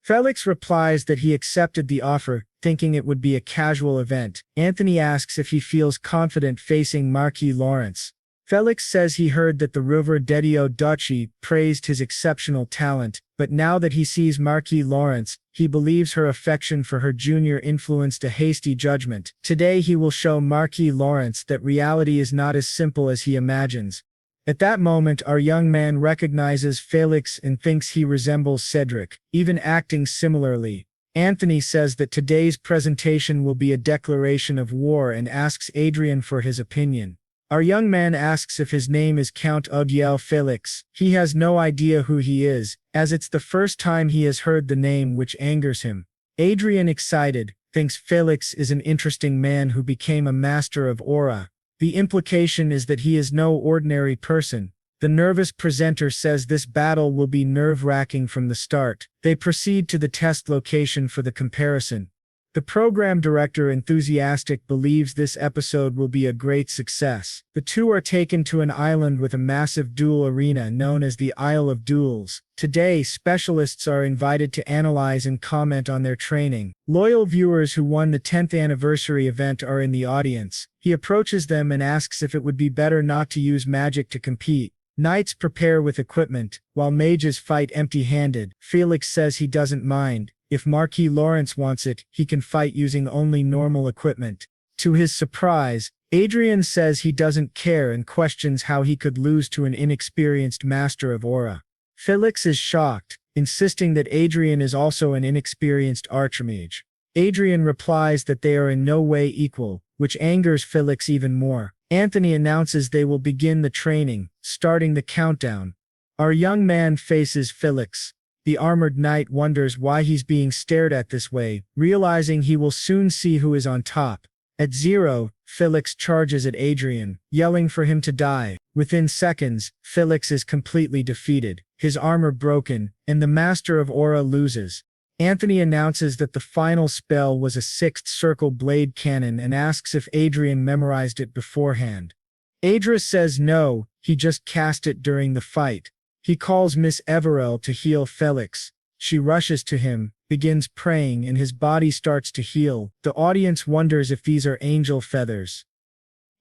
Felix replies that he accepted the offer, thinking it would be a casual event. Anthony asks if he feels confident facing Marquis Lawrence. Felix says he heard that the River Dedio Duchy praised his exceptional talent, but now that he sees Marquis Lawrence, he believes her affection for her junior influenced a hasty judgment. Today he will show Marquis Lawrence that reality is not as simple as he imagines. At that moment, our young man recognizes Felix and thinks he resembles Cedric, even acting similarly. Anthony says that today's presentation will be a declaration of war and asks Adrian for his opinion. Our young man asks if his name is Count Udiel Felix. He has no idea who he is, as it's the first time he has heard the name, which angers him. Adrian, excited, thinks Felix is an interesting man who became a master of aura. The implication is that he is no ordinary person. The nervous presenter says this battle will be nerve-wracking from the start. They proceed to the test location for the comparison. The program director, enthusiastic, believes this episode will be a great success. The two are taken to an island with a massive duel arena known as the Isle of Duels. Today, specialists are invited to analyze and comment on their training. Loyal viewers who won the 10th anniversary event are in the audience. He approaches them and asks if it would be better not to use magic to compete. Knights prepare with equipment, while mages fight empty-handed. Felix says he doesn't mind. If Marquis Lawrence wants it, he can fight using only normal equipment. To his surprise, Adrian says he doesn't care and questions how he could lose to an inexperienced master of aura. Felix is shocked, insisting that Adrian is also an inexperienced archmage. Adrian replies that they are in no way equal, which angers Felix even more. Anthony announces they will begin the training, starting the countdown. Our young man faces Felix. The armored knight wonders why he's being stared at this way, realizing he will soon see who is on top. At 0, Felix charges at Adrian, yelling for him to die. Within seconds, Felix is completely defeated, his armor broken, and the Master of Aura loses. Anthony announces that the final spell was a sixth circle blade cannon and asks if Adrian memorized it beforehand. Adra says no, he just cast it during the fight. He calls Miss Everell to heal Felix. She rushes to him, begins praying, and his body starts to heal. The audience wonders if these are angel feathers.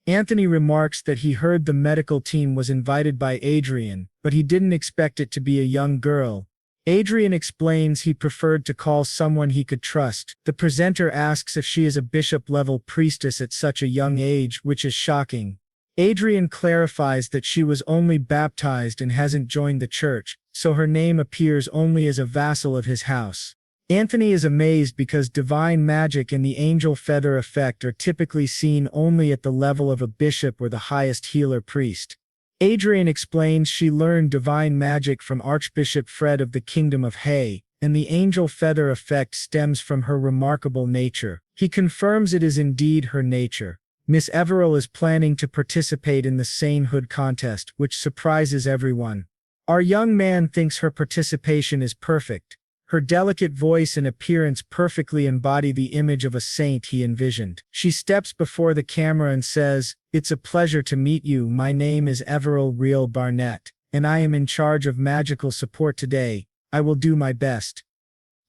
Anthony remarks that he heard the medical team was invited by Adrian, but he didn't expect it to be a young girl. Adrian explains he preferred to call someone he could trust. The presenter asks if she is a bishop-level priestess at such a young age, which is shocking. Adrian clarifies that she was only baptized and hasn't joined the church, so her name appears only as a vassal of his house. Anthony is amazed because divine magic and the angel feather effect are typically seen only at the level of a bishop or the highest healer priest. Adrian explains she learned divine magic from Archbishop Fred of the Kingdom of Hay, and the angel feather effect stems from her remarkable nature. He confirms it is indeed her nature. Miss Everell is planning to participate in the sainthood contest, which surprises everyone. Our young man thinks her participation is perfect. Her delicate voice and appearance perfectly embody the image of a saint he envisioned. She steps before the camera and says, "It's a pleasure to meet you. My name is Everell Real Barnett, and I am in charge of magical support today. I will do my best.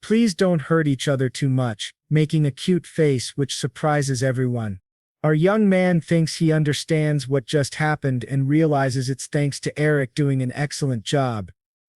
Please don't hurt each other too much," making a cute face which surprises everyone. Our young man thinks he understands what just happened and realizes it's thanks to Eric doing an excellent job.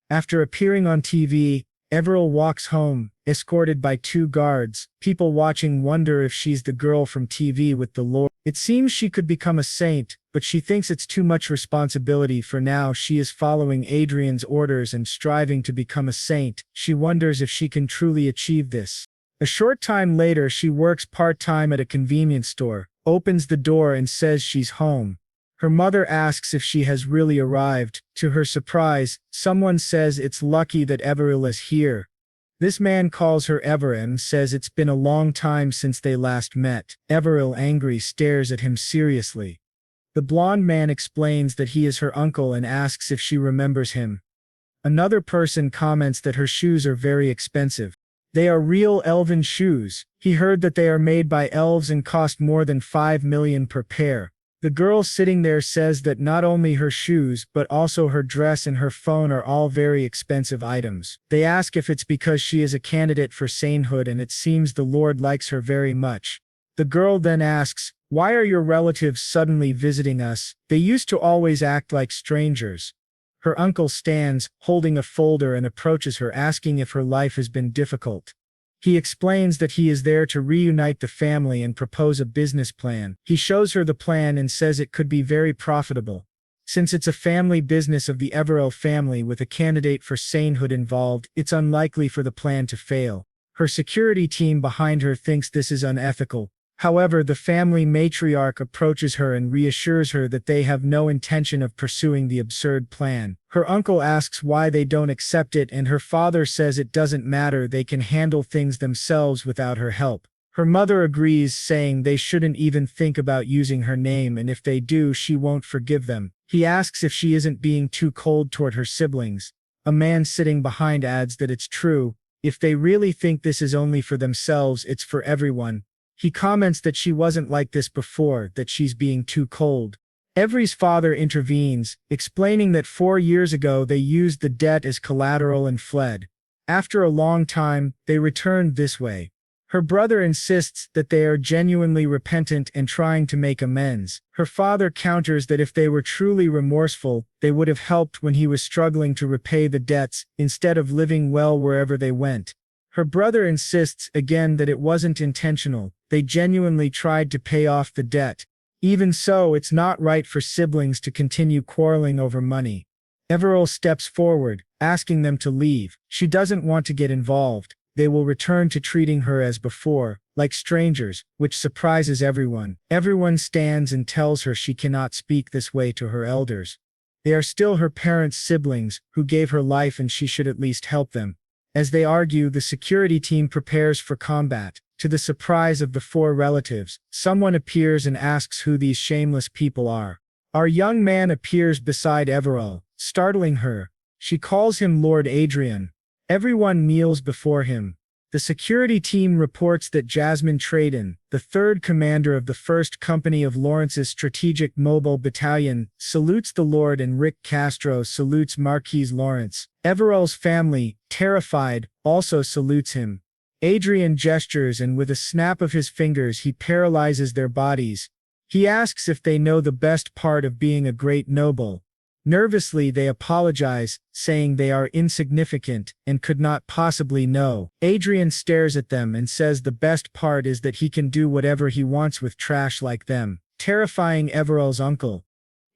After appearing on TV, Everell walks home, escorted by 2 guards. People watching wonder if she's the girl from TV with the lore. It seems she could become a saint, but she thinks it's too much responsibility for now. She is following Adrian's orders and striving to become a saint. She wonders if she can truly achieve this. A short time later, she works part-time at a convenience store, opens the door and says she's home. Her mother asks if she has really arrived. To her surprise, someone says it's lucky that Everil is here. This man calls her Ever and says it's been a long time since they last met. Everil, angry, stares at him seriously. The blonde man explains that he is her uncle and asks if she remembers him. Another person comments that her shoes are very expensive. They are real elven shoes. He heard that they are made by elves and cost more than 5 million per pair. The girl sitting there says that not only her shoes but also her dress and her phone are all very expensive items. They ask if it's because she is a candidate for sainthood and it seems the Lord likes her very much. The girl then asks, "Why are your relatives suddenly visiting us? They used to always act like strangers." Her uncle stands, holding a folder, and approaches her, asking if her life has been difficult. He explains that he is there to reunite the family and propose a business plan. He shows her the plan and says it could be very profitable. Since it's a family business of the Everil family with a candidate for sainthood involved, it's unlikely for the plan to fail. Her security team behind her thinks this is unethical. However, the family matriarch approaches her and reassures her that they have no intention of pursuing the absurd plan. Her uncle asks why they don't accept it, and her father says it doesn't matter, they can handle things themselves without her help. Her mother agrees, saying they shouldn't even think about using her name, and if they do, she won't forgive them. He asks if she isn't being too cold toward her siblings. A man sitting behind adds that it's true. If they really think this is only for themselves, it's for everyone. He comments that she wasn't like this before, that she's being too cold. Every's father intervenes, explaining that 4 years ago they used the debt as collateral and fled. After a long time, they returned this way. Her brother insists that they are genuinely repentant and trying to make amends. Her father counters that if they were truly remorseful, they would have helped when he was struggling to repay the debts, instead of living well wherever they went. Her brother insists again that it wasn't intentional. They genuinely tried to pay off the debt. Even so, it's not right for siblings to continue quarreling over money. Everil steps forward, asking them to leave. She doesn't want to get involved. They will return to treating her as before, like strangers, which surprises everyone. Everyone stands and tells her she cannot speak this way to her elders. They are still her parents' siblings, who gave her life, and she should at least help them. As they argue, the security team prepares for combat. To the surprise of the 4 relatives, someone appears and asks who these shameless people are. Our young man appears beside Everil, startling her. She calls him Lord Adrian. Everyone kneels before him. The security team reports that Jasmine Traden, the 3rd commander of the 1st Company of Lawrence's Strategic Mobile Battalion, salutes the Lord, and Rick Castro salutes Marquise Lawrence. Everil's family, terrified, also salutes him. Adrian gestures, and with a snap of his fingers he paralyzes their bodies. He asks if they know the best part of being a great noble. Nervously they apologize, saying they are insignificant and could not possibly know. Adrian stares at them and says the best part is that he can do whatever he wants with trash like them, terrifying Everil's uncle.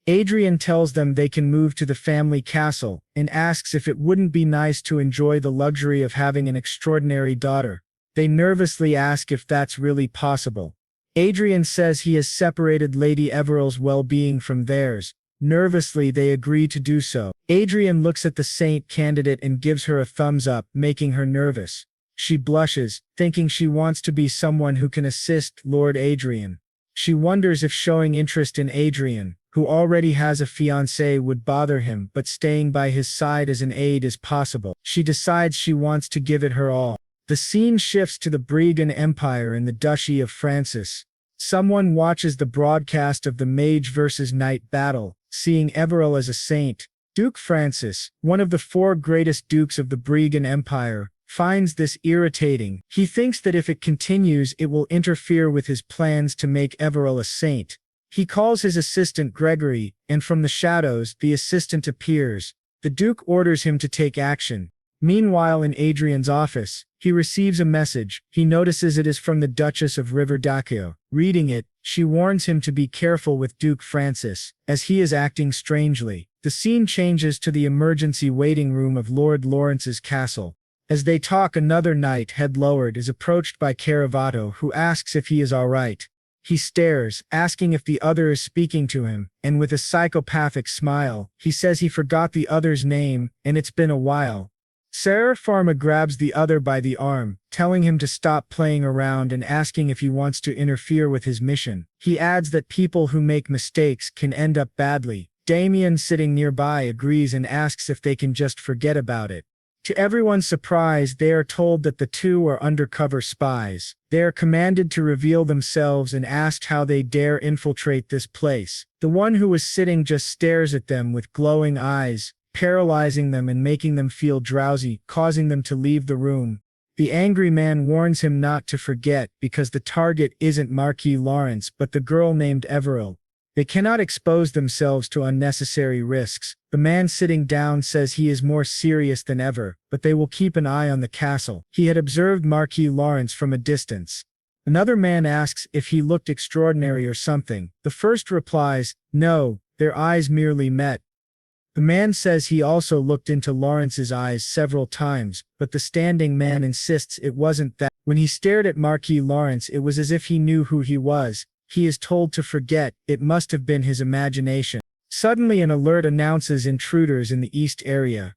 Adrian tells them they can move to the family castle, and asks if it wouldn't be nice to enjoy the luxury of having an extraordinary daughter. They nervously ask if that's really possible. Adrian says he has separated Lady Everil's well-being from theirs. Nervously they agree to do so. Adrian looks at the saint candidate and gives her a thumbs up, making her nervous. She blushes, thinking she wants to be someone who can assist Lord Adrian. She wonders if showing interest in Adrian, who already has a fiancé, would bother him, but staying by his side as an aide is possible. She decides she wants to give it her all. The scene shifts to the Briegan Empire in the Duchy of Francis. Someone watches the broadcast of the Mage versus Knight battle, seeing Everil as a saint. Duke Francis, one of the 4 greatest dukes of the Briegan Empire, finds this irritating. He thinks that if it continues, it will interfere with his plans to make Everil a saint. He calls his assistant Gregory, and from the shadows, the assistant appears. The Duke orders him to take action. Meanwhile, in Adrian's office, he receives a message. He notices it is from the Duchess of Riverdaccio. Reading it, she warns him to be careful with Duke Francis, as he is acting strangely. The scene changes to the emergency waiting room of Lord Lawrence's castle. As they talk, another knight, head lowered, is approached by Caravato, who asks if he is all right. He stares, asking if the other is speaking to him, and with a psychopathic smile, he says he forgot the other's name, and it's been a while. Sarah Pharma grabs the other by the arm, telling him to stop playing around and asking if he wants to interfere with his mission. He adds that people who make mistakes can end up badly. Damien, sitting nearby, agrees and asks if they can just forget about it. To everyone's surprise, they are told that the two are undercover spies. They are commanded to reveal themselves and asked how they dare infiltrate this place. The one who was sitting just stares at them with glowing eyes, paralyzing them and making them feel drowsy, causing them to leave the room. The angry man warns him not to forget because the target isn't Marquis Lawrence but the girl named Everil. They cannot expose themselves to unnecessary risks. The man sitting down says he is more serious than ever, but they will keep an eye on the castle. He had observed Marquis Lawrence from a distance. Another man asks if he looked extraordinary or something. The first replies, no, their eyes merely met. The man says he also looked into Lawrence's eyes several times, but the standing man insists it wasn't that. When he stared at Marquis Lawrence, it was as if he knew who he was. He is told to forget, it must have been his imagination. Suddenly an alert announces intruders in the east area.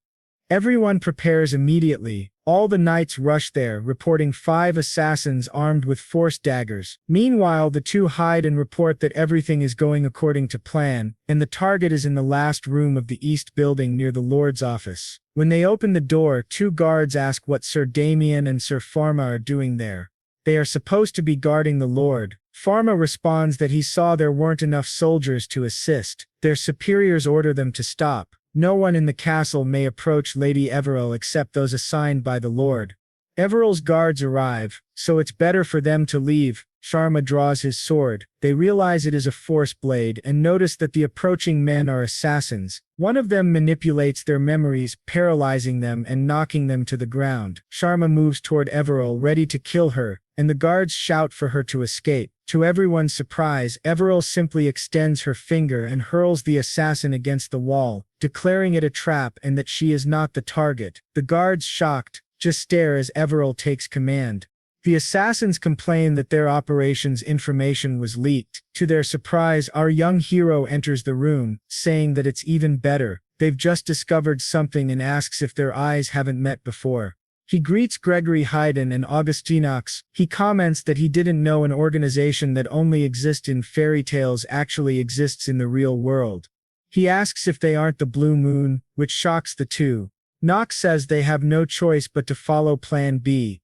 Everyone prepares immediately. All the knights rush there, reporting 5 assassins armed with force daggers. Meanwhile, the two hide and report that everything is going according to plan, and the target is in the last room of the east building near the Lord's office. When they open the door, 2 guards ask what Sir Damien and Sir Pharma are doing there. They are supposed to be guarding the Lord. Pharma responds that he saw there weren't enough soldiers to assist. Their superiors order them to stop. No one in the castle may approach Lady Everil except those assigned by the Lord. Everil's guards arrive, so it's better for them to leave. Sharma draws his sword. They realize it is a force blade and notice that the approaching men are assassins. One of them manipulates their memories, paralyzing them and knocking them to the ground. Sharma moves toward Everil, ready to kill her, and the guards shout for her to escape. To everyone's surprise, Everil simply extends her finger and hurls the assassin against the wall, declaring it a trap and that she is not the target. The guards, shocked, just stare as Everil takes command. The assassins complain that their operation's information was leaked. To their surprise, our young hero enters the room, saying that it's even better. They've just discovered something and asks if their eyes haven't met before. He greets Gregory Haydn and Augustinox. He comments that he didn't know an organization that only exists in fairy tales actually exists in the real world. He asks if they aren't the Blue Moon, which shocks the two. Knox says they have no choice but to follow Plan B.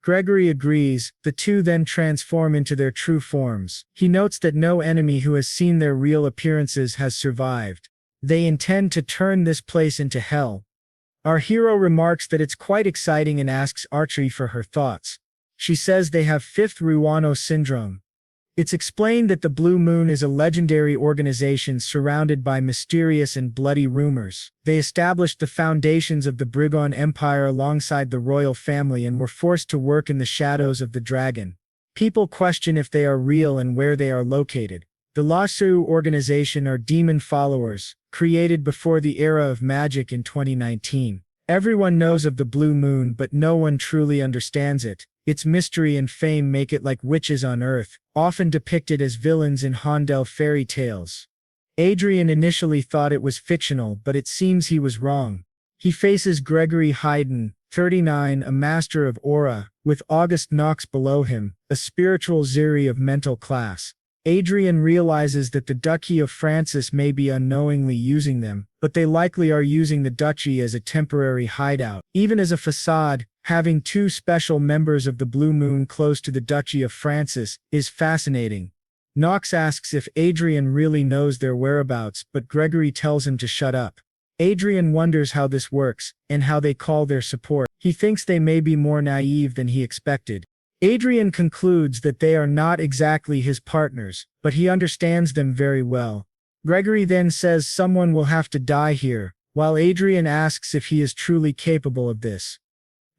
Gregory agrees. The two then transform into their true forms. He notes that no enemy who has seen their real appearances has survived. They intend to turn this place into hell. Our hero remarks that it's quite exciting and asks Archie for her thoughts. She says they have 5th Ruano syndrome. It's explained that the Blue Moon is a legendary organization surrounded by mysterious and bloody rumors. They established the foundations of the Brigon Empire alongside the royal family and were forced to work in the shadows of the dragon. People question if they are real and where they are located. The Lasu organization are demon followers, created before the era of magic in 2019. Everyone knows of the Blue Moon, but no one truly understands it. Its mystery and fame make it like witches on Earth, often depicted as villains in Hondel fairy tales. Adrian initially thought it was fictional, but it seems he was wrong. He faces Gregory Haydn, 39, a master of aura, with August Knox below him, a spiritual Ziri of mental class. Adrian realizes that the Duchy of Francis may be unknowingly using them, but they likely are using the duchy as a temporary hideout. Even as a facade, having 2 special members of the Blue Moon close to the Duchy of Francis is fascinating. Knox asks if Adrian really knows their whereabouts, but Gregory tells him to shut up. Adrian wonders how this works, and how they call their support. He thinks they may be more naive than he expected. Adrian concludes that they are not exactly his partners, but he understands them very well. Gregory then says someone will have to die here, while Adrian asks if he is truly capable of this.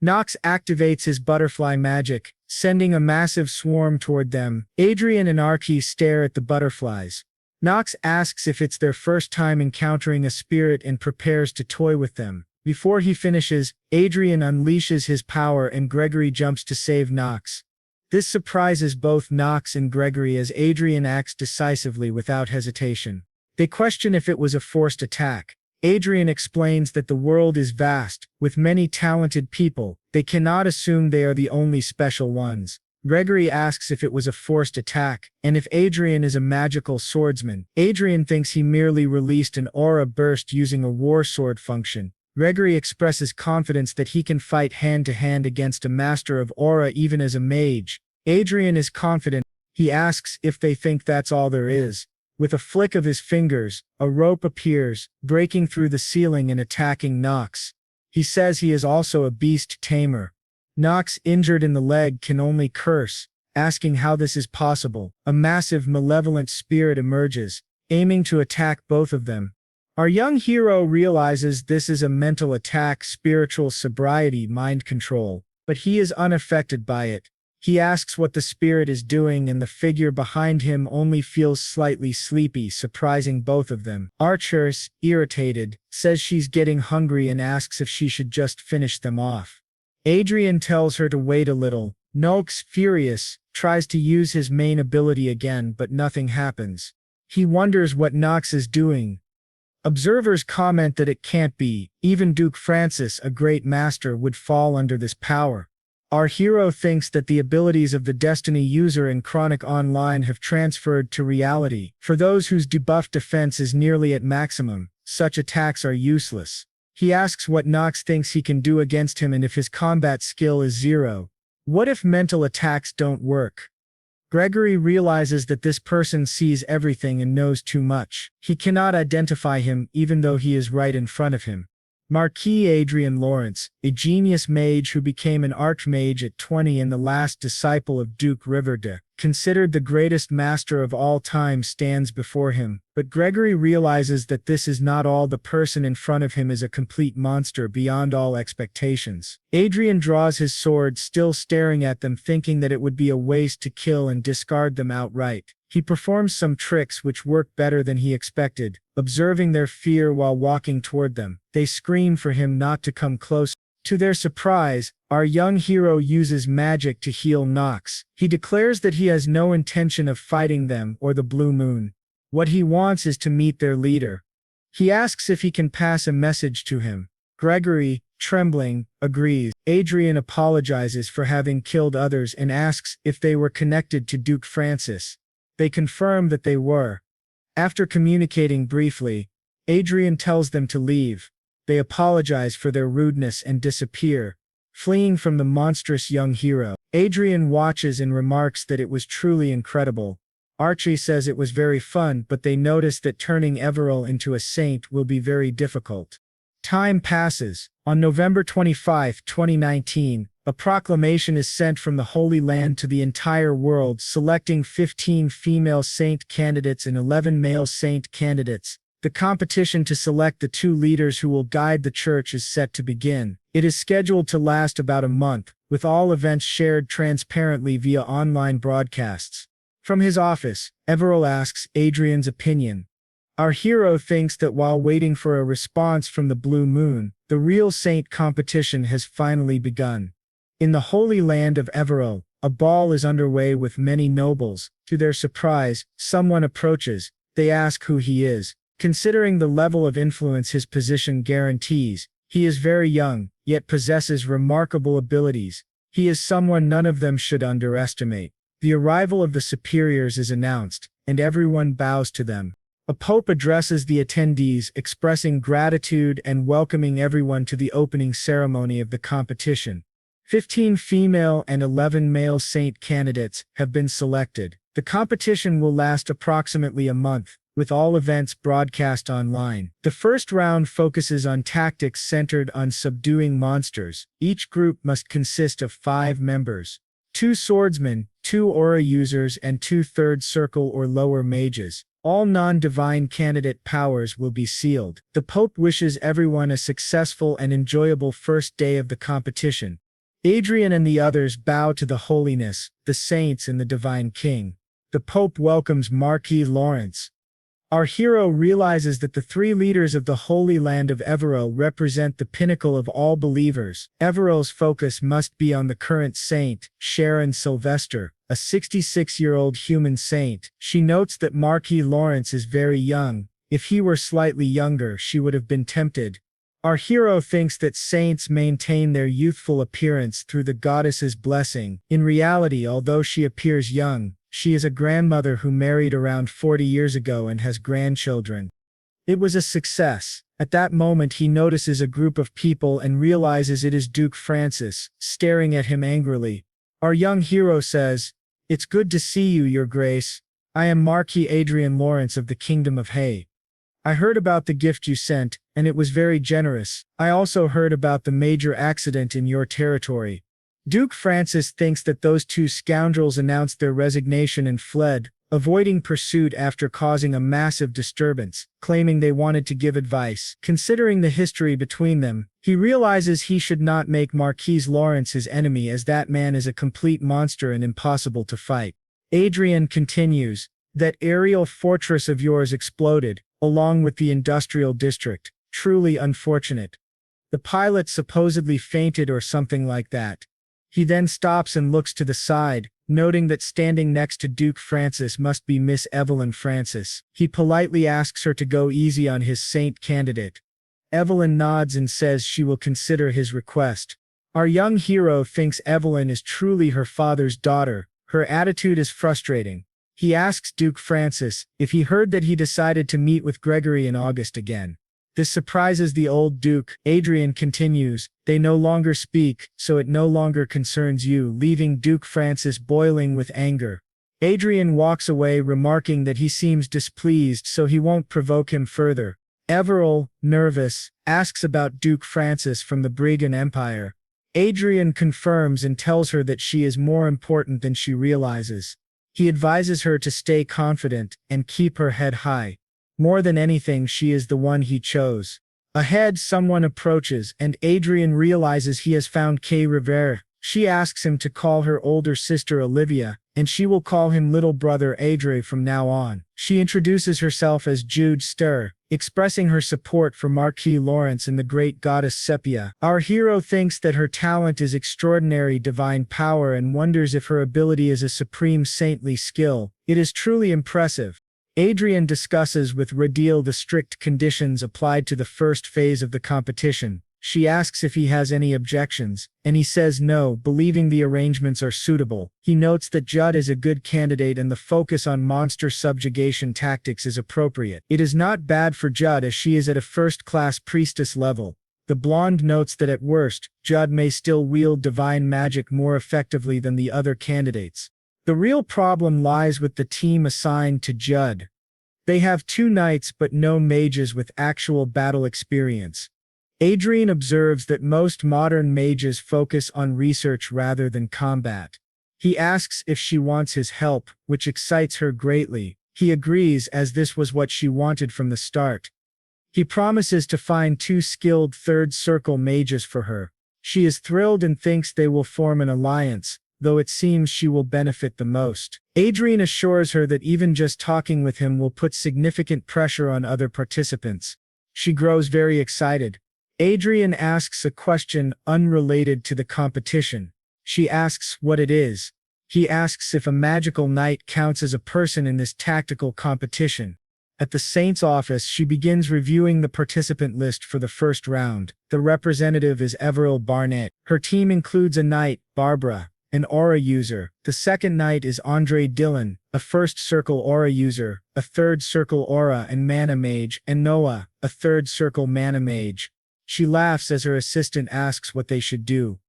Knox activates his butterfly magic, sending a massive swarm toward them. Adrian and Archie stare at the butterflies. Knox asks if it's their first time encountering a spirit and prepares to toy with them. Before he finishes, Adrian unleashes his power and Gregory jumps to save Knox. This surprises both Knox and Gregory as Adrian acts decisively without hesitation. They question if it was a forced attack. Adrian explains that the world is vast, with many talented people. They cannot assume they are the only special ones. Gregory asks if it was a forced attack, and if Adrian is a magical swordsman. Adrian thinks he merely released an aura burst using a war sword function. Gregory expresses confidence that he can fight hand-to-hand against a master of aura even as a mage. Adrian is confident. He asks if they think that's all there is. With a flick of his fingers, a rope appears, breaking through the ceiling and attacking Knox. He says he is also a beast tamer. Knox, injured in the leg, can only curse, asking how this is possible. A massive malevolent spirit emerges, aiming to attack both of them. Our young hero realizes this is a mental attack, spiritual sobriety, mind control, but he is unaffected by it. He asks what the spirit is doing, and the figure behind him only feels slightly sleepy, surprising both of them. Archer's, irritated, says she's getting hungry and asks if she should just finish them off. Adrian tells her to wait a little. Noakes, furious, tries to use his main ability again, but nothing happens. He wonders what Knox is doing. Observers comment that it can't be. Even Duke Francis, a great master, would fall under this power. Our hero thinks that the abilities of the Destiny user in Chronicle Online have transferred to reality. For those whose debuff defense is nearly at maximum, such attacks are useless. He asks what Knox thinks he can do against him and if his combat skill is 0. What if mental attacks don't work? Gregory realizes that this person sees everything and knows too much. He cannot identify him even though he is right in front of him. Marquis Adrian Lawrence, a genius mage who became an archmage at 20 and the last disciple of Duke Riverdale, considered the greatest master of all time, stands before him. But Gregory realizes that this is not all. The person in front of him is a complete monster beyond all expectations. Adrian draws his sword, still staring at them, thinking that it would be a waste to kill and discard them outright. He performs some tricks which work better than he expected. Observing their fear while walking toward them, they scream for him not to come close. To their surprise, our young hero uses magic to heal Knox. He declares that he has no intention of fighting them or the Blue Moon. What he wants is to meet their leader. He asks if he can pass a message to him. Gregory, trembling, agrees. Adrian apologizes for having killed others and asks if they were connected to Duke Francis. They confirm that they were. After communicating briefly, Adrian tells them to leave. They apologize for their rudeness and disappear, fleeing from the monstrous young hero. Adrian watches and remarks that it was truly incredible. Archie says it was very fun, but they notice that turning Everil into a saint will be very difficult. Time passes. On November 25, 2019, a proclamation is sent from the Holy Land to the entire world, selecting 15 female saint candidates and 11 male saint candidates. The competition to select the 2 leaders who will guide the church is set to begin. It is scheduled to last about a month, with all events shared transparently via online broadcasts. From his office, Everil asks Adrian's opinion. Our hero thinks that while waiting for a response from the Blue Moon, the real saint competition has finally begun. In the Holy Land of Everil, a ball is underway with many nobles. To their surprise, someone approaches. They ask who he is. Considering the level of influence his position guarantees, he is very young, yet possesses remarkable abilities. He is someone none of them should underestimate. The arrival of the superiors is announced, and everyone bows to them. A pope addresses the attendees, expressing gratitude and welcoming everyone to the opening ceremony of the competition. 15 female and 11 male saint candidates have been selected. The competition will last approximately a month, with all events broadcast online. The first round focuses on tactics centered on subduing monsters. Each group must consist of 5 members: 2 swordsmen, 2 aura users, and 2 third circle or lower mages. All non-divine candidate powers will be sealed. The Pope wishes everyone a successful and enjoyable first day of the competition. Adrian and the others bow to the holiness, the saints, and the divine king. The Pope welcomes Marquis Lawrence. Our hero realizes that the three leaders of the Holy Land of Evero represent the pinnacle of all believers. Evero's focus must be on the current saint, Sharon Sylvester, a 66-year-old human saint. She notes that Marquis Lawrence is very young. If he were slightly younger, she would have been tempted. Our hero thinks that saints maintain their youthful appearance through the goddess's blessing. In reality, although she appears young, she is a grandmother who married around 40 years ago and has grandchildren. It was a success. At that moment he notices a group of people and realizes it is Duke Francis, staring at him angrily. Our young hero says, "It's good to see you, Your Grace. I am Marquis Adrian Lawrence of the Kingdom of Hay. I heard about the gift you sent, and it was very generous. I also heard about the major accident in your territory." Duke Francis thinks that those two scoundrels announced their resignation and fled, avoiding pursuit after causing a massive disturbance, claiming they wanted to give advice. Considering the history between them, he realizes he should not make Marquis Lawrence his enemy, as that man is a complete monster and impossible to fight. Adrian continues, "That aerial fortress of yours exploded, along with the industrial district. Truly unfortunate. The pilot supposedly fainted or something like that." He then stops and looks to the side, noting that standing next to Duke Francis must be Miss Evelyn Francis. He politely asks her to go easy on his saint candidate. Evelyn nods and says she will consider his request. Our young hero thinks Evelyn is truly her father's daughter. Her attitude is frustrating. He asks Duke Francis if he heard that he decided to meet with Gregory in August again. This surprises the old Duke. Adrian continues, "They no longer speak, so it no longer concerns you," leaving Duke Francis boiling with anger. Adrian walks away, remarking that he seems displeased, so he won't provoke him further. Everil, nervous, asks about Duke Francis from the Brigand Empire. Adrian confirms and tells her that she is more important than she realizes. He advises her to stay confident and keep her head high. More than anything, she is the one he chose. Ahead, someone approaches, and Adrian realizes he has found Kay Rivera. She asks him to call her older sister Olivia, and she will call him little brother Adre from now on. She introduces herself as Jude Stir, expressing her support for Marquis Lawrence and the great goddess Sepia. Our hero thinks that her talent is extraordinary divine power and wonders if her ability is a supreme saintly skill. It is truly impressive. Adrian discusses with Radil the strict conditions applied to the first phase of the competition. She asks if he has any objections, and he says no, believing the arrangements are suitable. He notes that Judd is a good candidate and the focus on monster subjugation tactics is appropriate. It is not bad for Judd, as she is at a first-class priestess level. The blonde notes that at worst, Judd may still wield divine magic more effectively than the other candidates. The real problem lies with the team assigned to Judd. They have 2 knights but no mages with actual battle experience. Adrian observes that most modern mages focus on research rather than combat. He asks if she wants his help, which excites her greatly. He agrees, as this was what she wanted from the start. He promises to find 2 skilled third circle mages for her. She is thrilled and thinks they will form an alliance, though it seems she will benefit the most. Adrian assures her that even just talking with him will put significant pressure on other participants. She grows very excited. Adrian asks a question unrelated to the competition. She asks what it is. He asks if a magical knight counts as a person in this tactical competition. At the Saint's office, she begins reviewing the participant list for the first round. The representative is Everil Barnett. Her team includes a knight, Barbara, an aura user. The second knight is Andre Dillon, a first circle aura user, a third circle aura and mana mage, and Noah, a third circle mana mage. She laughs as her assistant asks what they should do.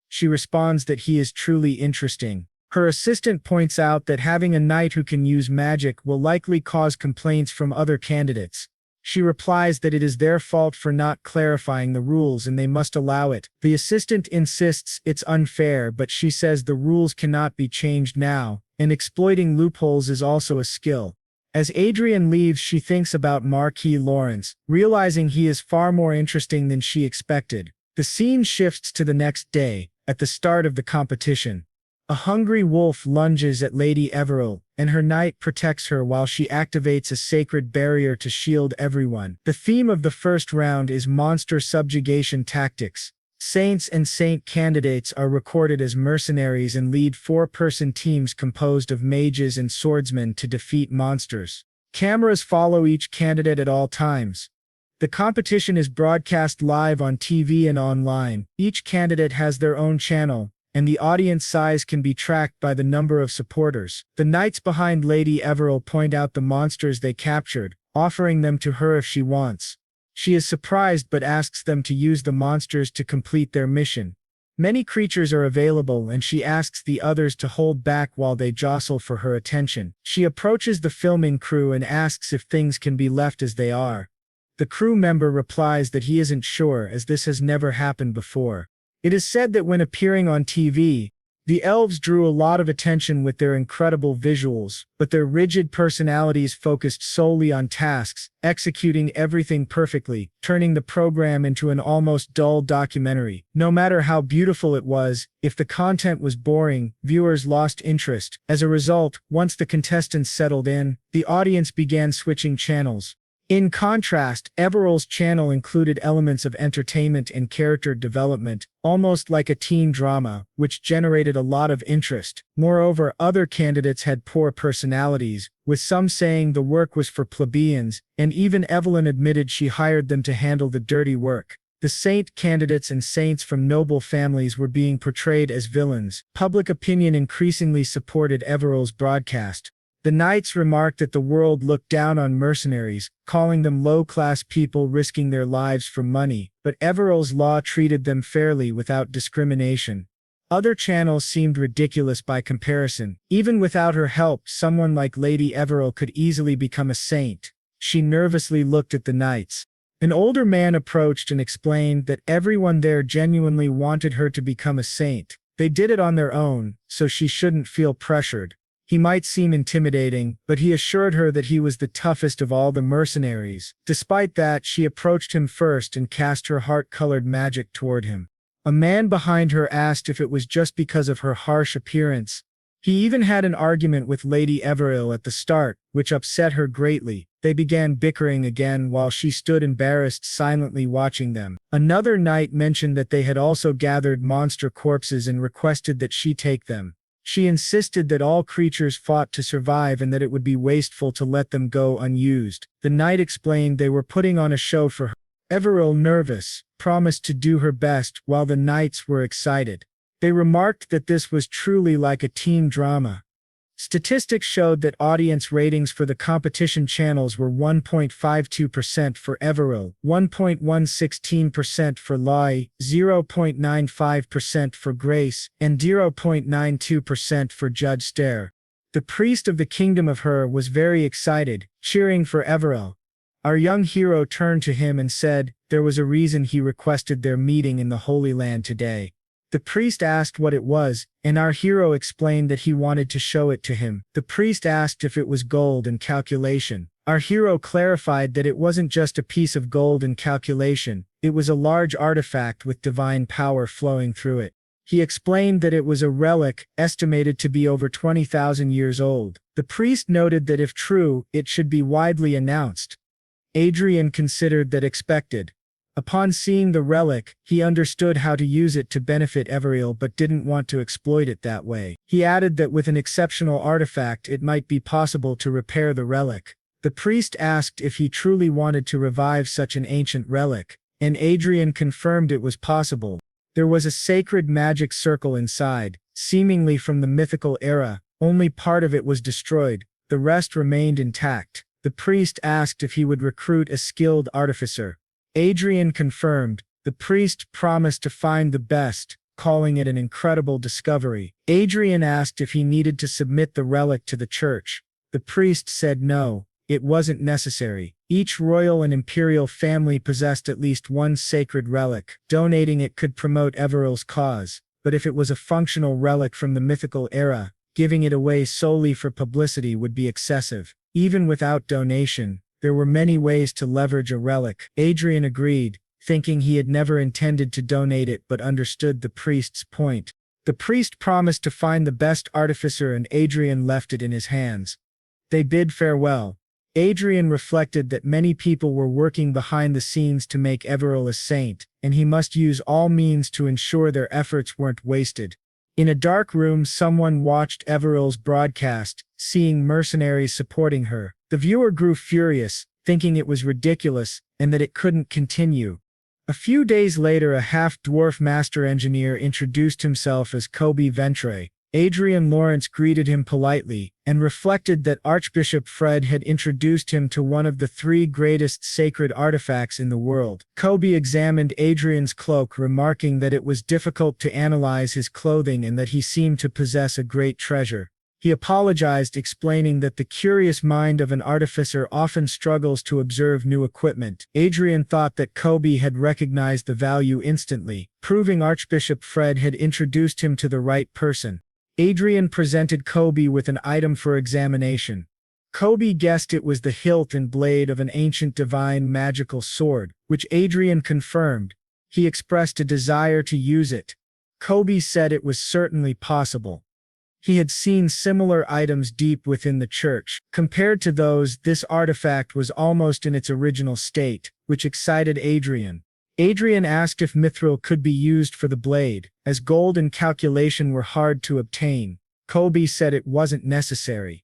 She responds that he is truly interesting. Her assistant points out that having a knight who can use magic will likely cause complaints from other candidates. She replies that it is their fault for not clarifying the rules and they must allow it. The assistant insists it's unfair, but she says the rules cannot be changed now, and exploiting loopholes is also a skill. As Adrian leaves, she thinks about Marquis Lawrence, realizing he is far more interesting than she expected. The scene shifts to the next day, at the start of the competition. A hungry wolf lunges at Lady Everil, and her knight protects her while she activates a sacred barrier to shield everyone. The theme of the first round is monster subjugation tactics. Saints and saint candidates are recorded as mercenaries and lead four-person teams composed of mages and swordsmen to defeat monsters. Cameras follow each candidate at all times. The competition is broadcast live on TV and online. Each candidate has their own channel, and the audience size can be tracked by the number of supporters. The knights behind Lady Everil point out the monsters they captured, offering them to her if she wants. She is surprised but asks them to use the monsters to complete their mission. Many creatures are available and she asks the others to hold back while they jostle for her attention. She approaches the filming crew and asks if things can be left as they are. The crew member replies that he isn't sure as this has never happened before. It is said that when appearing on TV, the elves drew a lot of attention with their incredible visuals, but their rigid personalities focused solely on tasks, executing everything perfectly, turning the program into an almost dull documentary. No matter how beautiful it was, if the content was boring, viewers lost interest. As a result, once the contestants settled in, the audience began switching channels. In contrast, Everil's channel included elements of entertainment and character development, almost like a teen drama, which generated a lot of interest. Moreover, other candidates had poor personalities, with some saying the work was for plebeians, and even Evelyn admitted she hired them to handle the dirty work. The saint candidates and saints from noble families were being portrayed as villains. Public opinion increasingly supported Everil's broadcast. The knights remarked that the world looked down on mercenaries, calling them low-class people risking their lives for money, but Everil's law treated them fairly without discrimination. Other channels seemed ridiculous by comparison. Even without her help, someone like Lady Everil could easily become a saint. She nervously looked at the knights. An older man approached and explained that everyone there genuinely wanted her to become a saint. They did it on their own, so she shouldn't feel pressured. He might seem intimidating, but he assured her that he was the toughest of all the mercenaries. Despite that, she approached him first and cast her heart-colored magic toward him. A man behind her asked if it was just because of her harsh appearance. He even had an argument with Lady Everil at the start, which upset her greatly. They began bickering again while she stood embarrassed silently watching them. Another knight mentioned that they had also gathered monster corpses and requested that she take them. She insisted that all creatures fought to survive and that it would be wasteful to let them go unused. The knight explained they were putting on a show for her. Everil, nervous, promised to do her best while the knights were excited. They remarked that this was truly like a teen drama. Statistics showed that audience ratings for the competition channels were 1.52% for Everil, 1.116% for Lai, 0.95% for Grace, and 0.92% for Judge Stare. The priest of the kingdom of Her was very excited, cheering for Everil. Our young hero turned to him and said there was a reason he requested their meeting in the Holy Land today. The priest asked what it was, and our hero explained that he wanted to show it to him. The priest asked if it was gold and calculation. Our hero clarified that it wasn't just a piece of gold and calculation, it was a large artifact with divine power flowing through it. He explained that it was a relic, estimated to be over 20,000 years old. The priest noted that if true, it should be widely announced. Adrian considered that expected. Upon seeing the relic, he understood how to use it to benefit Everil but didn't want to exploit it that way. He added that with an exceptional artifact it might be possible to repair the relic. The priest asked if he truly wanted to revive such an ancient relic, and Adrian confirmed it was possible. There was a sacred magic circle inside, seemingly from the mythical era. Only part of it was destroyed, the rest remained intact. The priest asked if he would recruit a skilled artificer. Adrian confirmed. The priest promised to find the best, calling it an incredible discovery. Adrian asked if he needed to submit the relic to the church. The priest said no, it wasn't necessary. Each royal and imperial family possessed at least one sacred relic. Donating it could promote Everil's cause, but if it was a functional relic from the mythical era, giving it away solely for publicity would be excessive. Even without donation, there were many ways to leverage a relic. Adrian agreed, thinking he had never intended to donate it but understood the priest's point. The priest promised to find the best artificer and Adrian left it in his hands. They bid farewell. Adrian reflected that many people were working behind the scenes to make Everil a saint, and he must use all means to ensure their efforts weren't wasted. In a dark room, someone watched Everil's broadcast, seeing mercenaries supporting her. The viewer grew furious, thinking it was ridiculous, and that it couldn't continue. A few days later, a half-dwarf master engineer introduced himself as Kobe Ventre. Adrian Lawrence greeted him politely, and reflected that Archbishop Fred had introduced him to one of the 3 greatest sacred artifacts in the world. Kobe examined Adrian's cloak, remarking that it was difficult to analyze his clothing and that he seemed to possess a great treasure. He apologized, explaining that the curious mind of an artificer often struggles to observe new equipment. Adrian thought that Kobe had recognized the value instantly, proving Archbishop Fred had introduced him to the right person. Adrian presented Kobe with an item for examination. Kobe guessed it was the hilt and blade of an ancient divine magical sword, which Adrian confirmed. He expressed a desire to use it. Kobe said it was certainly possible. He had seen similar items deep within the church. Compared to those, this artifact was almost in its original state, which excited Adrian. Adrian asked if mithril could be used for the blade, as gold and calculation were hard to obtain. Kobe said it wasn't necessary.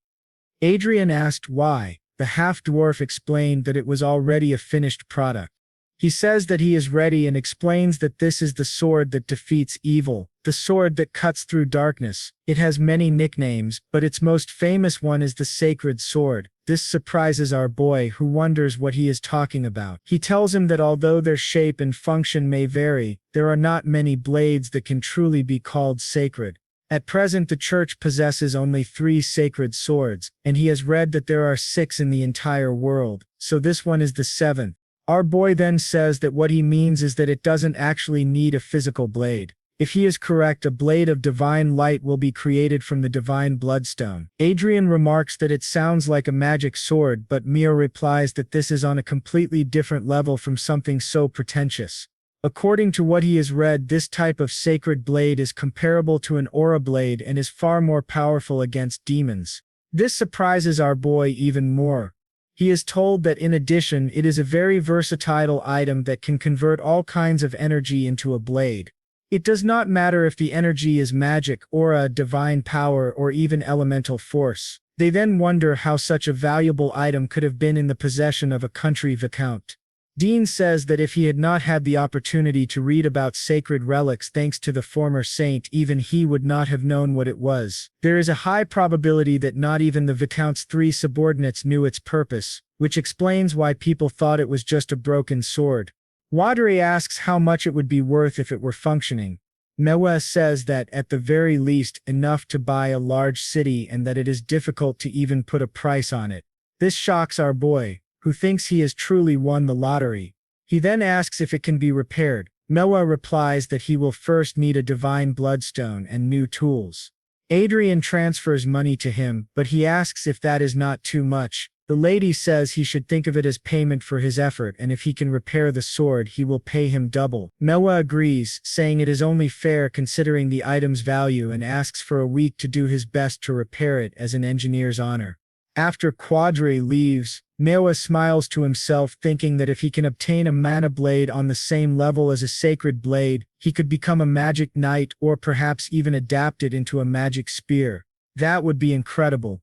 Adrian asked why. The half-dwarf explained that it was already a finished product. He says that he is ready and explains that this is the sword that defeats evil, the sword that cuts through darkness. It has many nicknames, but its most famous one is the Sacred Sword. This surprises our boy, who wonders what he is talking about. He tells him that although their shape and function may vary, there are not many blades that can truly be called sacred. At present, the church possesses only 3 sacred swords, and he has read that there are 6 in the entire world, so this one is the 7th. Our boy then says that what he means is that it doesn't actually need a physical blade. If he is correct, a blade of divine light will be created from the divine bloodstone. Adrian remarks that it sounds like a magic sword, but Mio replies that this is on a completely different level from something so pretentious. According to what he has read, this type of sacred blade is comparable to an aura blade and is far more powerful against demons. This surprises our boy even more. He is told that in addition, it is a very versatile item that can convert all kinds of energy into a blade. It does not matter if the energy is magic, aura, divine power, or even elemental force. They then wonder how such a valuable item could have been in the possession of a country viscount. Dean says that if he had not had the opportunity to read about sacred relics thanks to the former saint, even he would not have known what it was. There is a high probability that not even the viscount's 3 subordinates knew its purpose, which explains why people thought it was just a broken sword. Wadri asks how much it would be worth if it were functioning. Manhwa says that, at the very least, enough to buy a large city, and that it is difficult to even put a price on it. This shocks our boy, who thinks he has truly won the lottery. He then asks if it can be repaired. Manhwa replies that he will first need a divine bloodstone and new tools. Adrian transfers money to him, but he asks if that is not too much. The lady says he should think of it as payment for his effort, and if he can repair the sword, he will pay him double. Manhwa agrees, saying it is only fair considering the item's value, and asks for a week to do his best to repair it as an engineer's honor. After Quadri leaves, Manhwa smiles to himself, thinking that if he can obtain a mana blade on the same level as a sacred blade, he could become a magic knight or perhaps even adapt it into a magic spear. That would be incredible.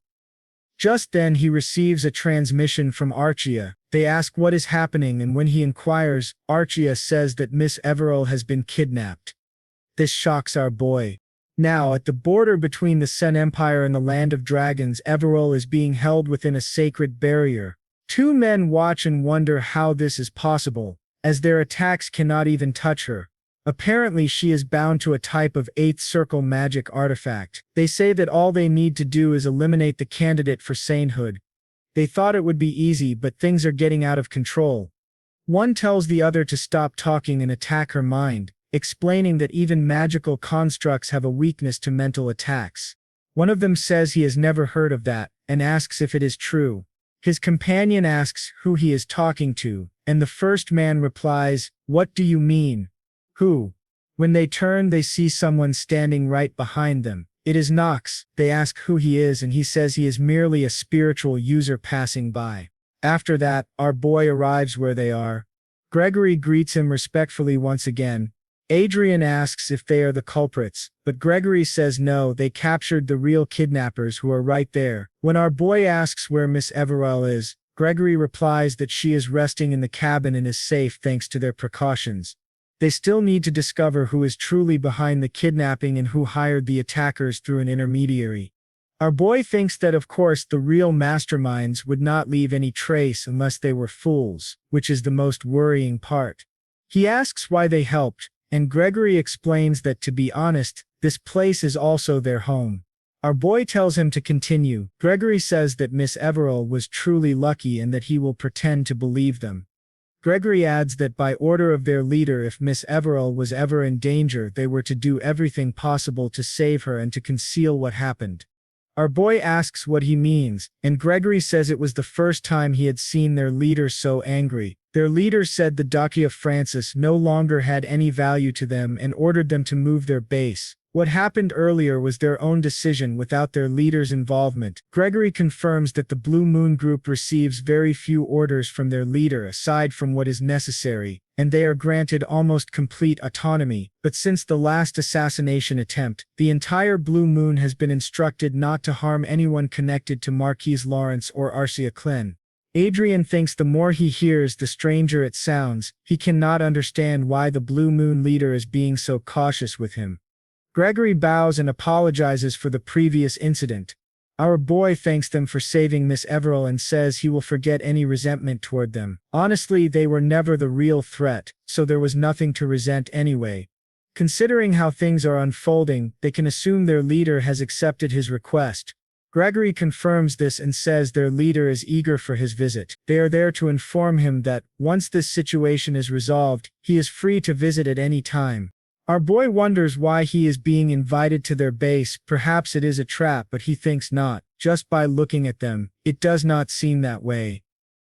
Just then he receives a transmission from Archia. They ask what is happening, and when he inquires, Archia says that Miss Everil has been kidnapped. This shocks our boy. Now, at the border between the Sen Empire and the Land of Dragons, Everil is being held within a sacred barrier. 2 men watch and wonder how this is possible, as their attacks cannot even touch her. Apparently she is bound to a type of 8th circle magic artifact. They say that all they need to do is eliminate the candidate for sainthood. They thought it would be easy, but things are getting out of control. One tells the other to stop talking and attack her mind, explaining that even magical constructs have a weakness to mental attacks. One of them says he has never heard of that, and asks if it is true. His companion asks who he is talking to, and the first man replies, "What do you mean? Who? When they turn, they see someone standing right behind them. It is Knox. They ask who he is, and he says he is merely a spiritual user passing by. After that, our boy arrives where they are. Gregory greets him respectfully once again. Adrian asks if they are the culprits, but Gregory says no, they captured the real kidnappers who are right there. When our boy asks where Miss Everell is, Gregory replies that she is resting in the cabin and is safe thanks to their precautions. They still need to discover who is truly behind the kidnapping and who hired the attackers through an intermediary. Our boy thinks that of course the real masterminds would not leave any trace unless they were fools, which is the most worrying part. He asks why they helped, and Gregory explains that to be honest, this place is also their home. Our boy tells him to continue. Gregory says that Miss Everell was truly lucky and that he will pretend to believe them. Gregory adds that by order of their leader, if Miss Everell was ever in danger, they were to do everything possible to save her and to conceal what happened. Our boy asks what he means, and Gregory says it was the first time he had seen their leader so angry. Their leader said the Duchy of Francis no longer had any value to them and ordered them to move their base. What happened earlier was their own decision without their leader's involvement. Gregory confirms that the Blue Moon Group receives very few orders from their leader aside from what is necessary, and they are granted almost complete autonomy. But since the last assassination attempt, the entire Blue Moon has been instructed not to harm anyone connected to Marquise Lawrence or Arcia Klein. Adrian thinks the more he hears, the stranger it sounds. He cannot understand why the Blue Moon leader is being so cautious with him. Gregory bows and apologizes for the previous incident. Our boy thanks them for saving Miss Everell and says he will forget any resentment toward them. Honestly, they were never the real threat, so there was nothing to resent anyway. Considering how things are unfolding, they can assume their leader has accepted his request. Gregory confirms this and says their leader is eager for his visit. They are there to inform him that, once this situation is resolved, he is free to visit at any time. Our boy wonders why he is being invited to their base. Perhaps it is a trap, but he thinks not. Just by looking at them, it does not seem that way.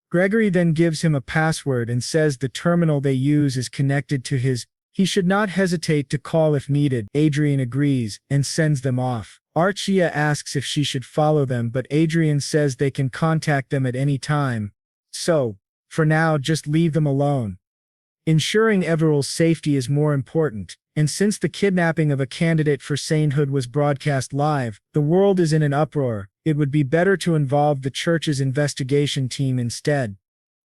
Gregory then gives him a password and says the terminal they use is connected to his. He should not hesitate to call if needed. Adrian agrees and sends them off. Arcia asks if she should follow them, but Adrian says they can contact them at any time. So, for now, just leave them alone. Ensuring Everell's safety is more important, and since the kidnapping of a candidate for sainthood was broadcast live, the world is in an uproar. It would be better to involve the church's investigation team instead.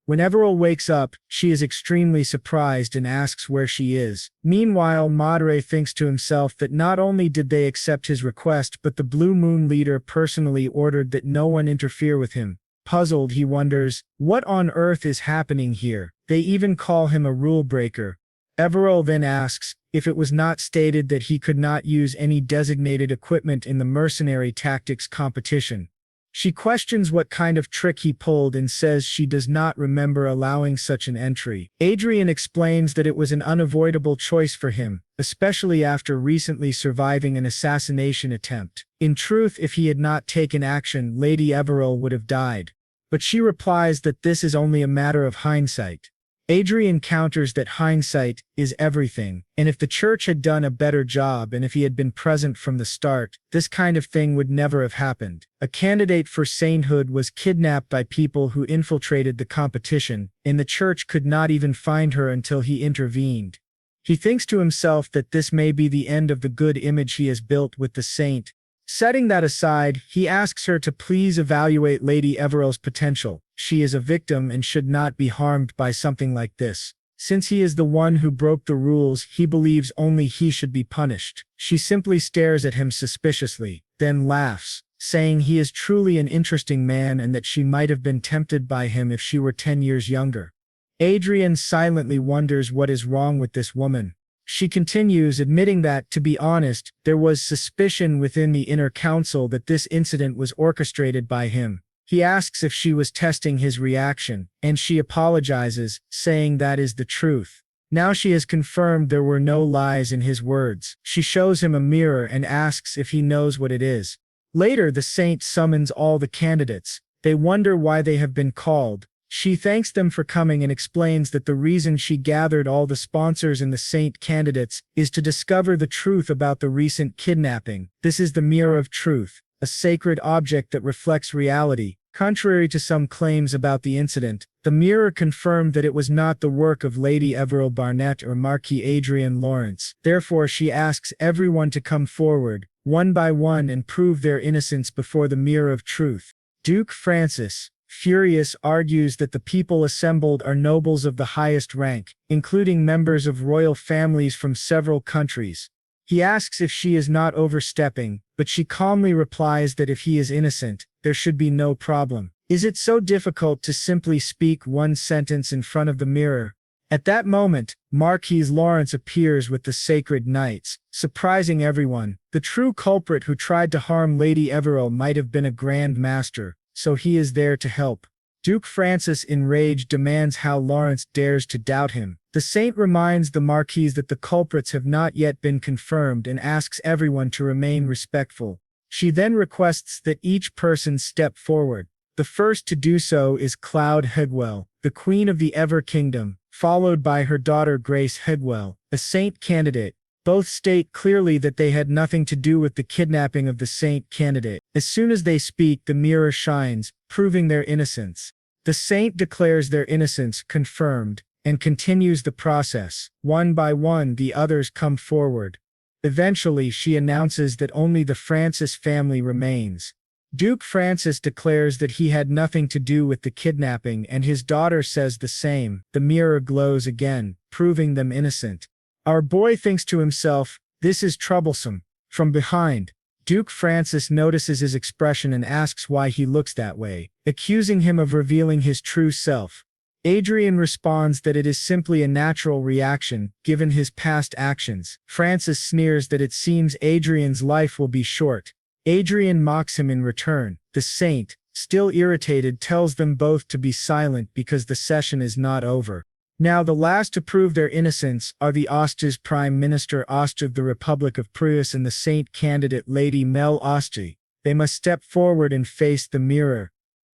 When Everell wakes up, she is extremely surprised and asks where she is. Meanwhile, Madre thinks to himself that not only did they accept his request, but the Blue Moon leader personally ordered that no one interfere with him. Puzzled, he wonders, what on earth is happening here? They even call him a rule breaker. Everell then asks if it was not stated that he could not use any designated equipment in the mercenary tactics competition. She questions what kind of trick he pulled and says she does not remember allowing such an entry. Adrian explains that it was an unavoidable choice for him, especially after recently surviving an assassination attempt. In truth, if he had not taken action, Lady Everell would have died. But she replies that this is only a matter of hindsight. Adrian counters that hindsight is everything, and if the church had done a better job and if he had been present from the start, this kind of thing would never have happened. A candidate for sainthood was kidnapped by people who infiltrated the competition, and the church could not even find her until he intervened. He thinks to himself that this may be the end of the good image he has built with the saint. Setting that aside, he asks her to please evaluate Lady Everell's potential. She is a victim and should not be harmed by something like this. Since he is the one who broke the rules, he believes only he should be punished. She simply stares at him suspiciously, then laughs, saying he is truly an interesting man and that she might have been tempted by him if she were 10 years younger. Adrian silently wonders what is wrong with this woman. She continues, admitting that, to be honest, there was suspicion within the inner council that this incident was orchestrated by him. He asks if she was testing his reaction, and she apologizes, saying that is the truth. Now she has confirmed there were no lies in his words. She shows him a mirror and asks if he knows what it is. Later, the saint summons all the candidates. They wonder why they have been called. She thanks them for coming and explains that the reason she gathered all the sponsors and the saint candidates is to discover the truth about the recent kidnapping. This is the mirror of truth, a sacred object that reflects reality. Contrary to some claims about the incident, the mirror confirmed that it was not the work of Lady Everil Barnett or Marquis Adrian Lawrence. Therefore, she asks everyone to come forward, one by one, and prove their innocence before the mirror of truth. Duke Francis, furious, argues that the people assembled are nobles of the highest rank, including members of royal families from several countries. He asks if she is not overstepping, but she calmly replies that if he is innocent, there should be no problem. Is it so difficult to simply speak one sentence in front of the mirror? At that moment, Marquis Lawrence appears with the sacred knights, surprising everyone. The true culprit who tried to harm Lady Everil might have been a Grand Master, so he is there to help. Duke Francis, enraged, demands how Lawrence dares to doubt him. The saint reminds the Marquis that the culprits have not yet been confirmed and asks everyone to remain respectful. She then requests that each person step forward. The first to do so is Cloud Headwell, the Queen of the Ever Kingdom, followed by her daughter Grace Headwell, a saint candidate. Both state clearly that they had nothing to do with the kidnapping of the saint candidate. As soon as they speak, the mirror shines, proving their innocence. The saint declares their innocence confirmed, and continues the process. One by one, the others come forward. Eventually, she announces that only the Francis family remains. Duke Francis declares that he had nothing to do with the kidnapping, and his daughter says the same. The mirror glows again, proving them innocent. Our boy thinks to himself, "This is troublesome." From behind, Duke Francis notices his expression and asks why he looks that way, accusing him of revealing his true self. Adrian responds that it is simply a natural reaction, given his past actions. Francis sneers that it seems Adrian's life will be short. Adrian mocks him in return. The saint, still irritated, tells them both to be silent because the session is not over. Now the last to prove their innocence are the Osta's Prime Minister Osta of the Republic of Pruis and the saint candidate Lady Mel Osti. They must step forward and face the mirror.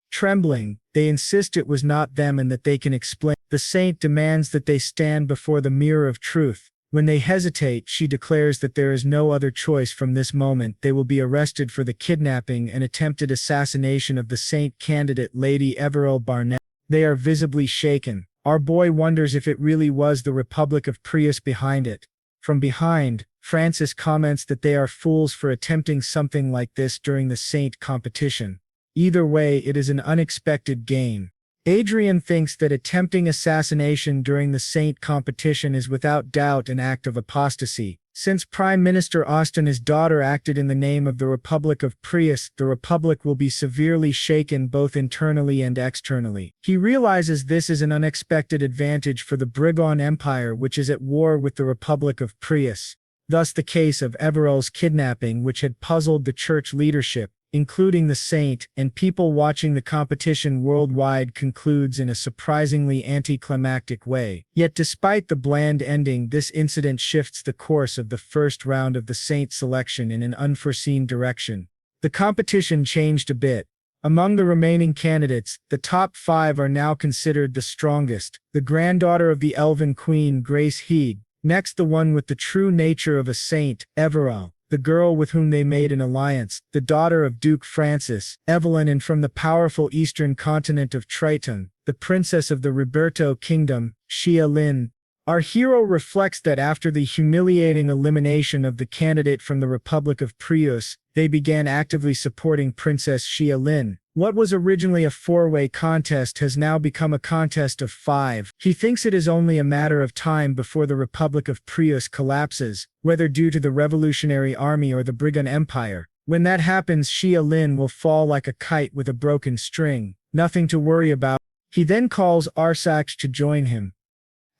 Trembling, they insist it was not them and that they can explain. The saint demands that they stand before the mirror of truth. When they hesitate, she declares that there is no other choice. From this moment, they will be arrested for the kidnapping and attempted assassination of the saint candidate Lady Everil Barnett. They are visibly shaken. Our boy wonders if it really was the Republic of Prius behind it. From behind, Francis comments that they are fools for attempting something like this during the saint competition. Either way, it is an unexpected gain. Adrian thinks that attempting assassination during the saint competition is without doubt an act of apostasy. Since Prime Minister Osta and his daughter acted in the name of the Republic of Prius, the Republic will be severely shaken both internally and externally. He realizes this is an unexpected advantage for the Brigand Empire, which is at war with the Republic of Prius. Thus the case of Everil's kidnapping, which had puzzled the church leadership, including the saint, and people watching the competition worldwide, concludes in a surprisingly anticlimactic way. Yet despite the bland ending, this incident shifts the course of the first round of the saint selection in an unforeseen direction. The competition changed a bit. Among the remaining candidates, the top 5 are now considered the strongest. The granddaughter of the Elven Queen, Grace Heed. Next, the one with the true nature of a saint, Everil. The girl with whom they made an alliance, the daughter of Duke Francis, Evelyn, and from the powerful eastern continent of Triton, the princess of the Roberto Kingdom, Xia Lin. Our hero reflects that after the humiliating elimination of the candidate from the Republic of Prius, they began actively supporting Princess Xia Lin. What was originally a 4-way contest has now become a contest of 5. He thinks it is only a matter of time before the Republic of Prius collapses, whether due to the Revolutionary Army or the Brigand Empire. When that happens, Xia Lin will fall like a kite with a broken string. Nothing to worry about. He then calls Arsax to join him.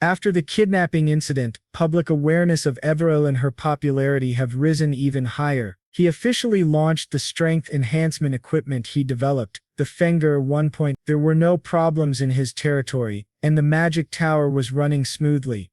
After the kidnapping incident, public awareness of Everil and her popularity have risen even higher. He officially launched the strength enhancement equipment he developed, the Fenger 1. There were no problems in his territory, and the magic tower was running smoothly.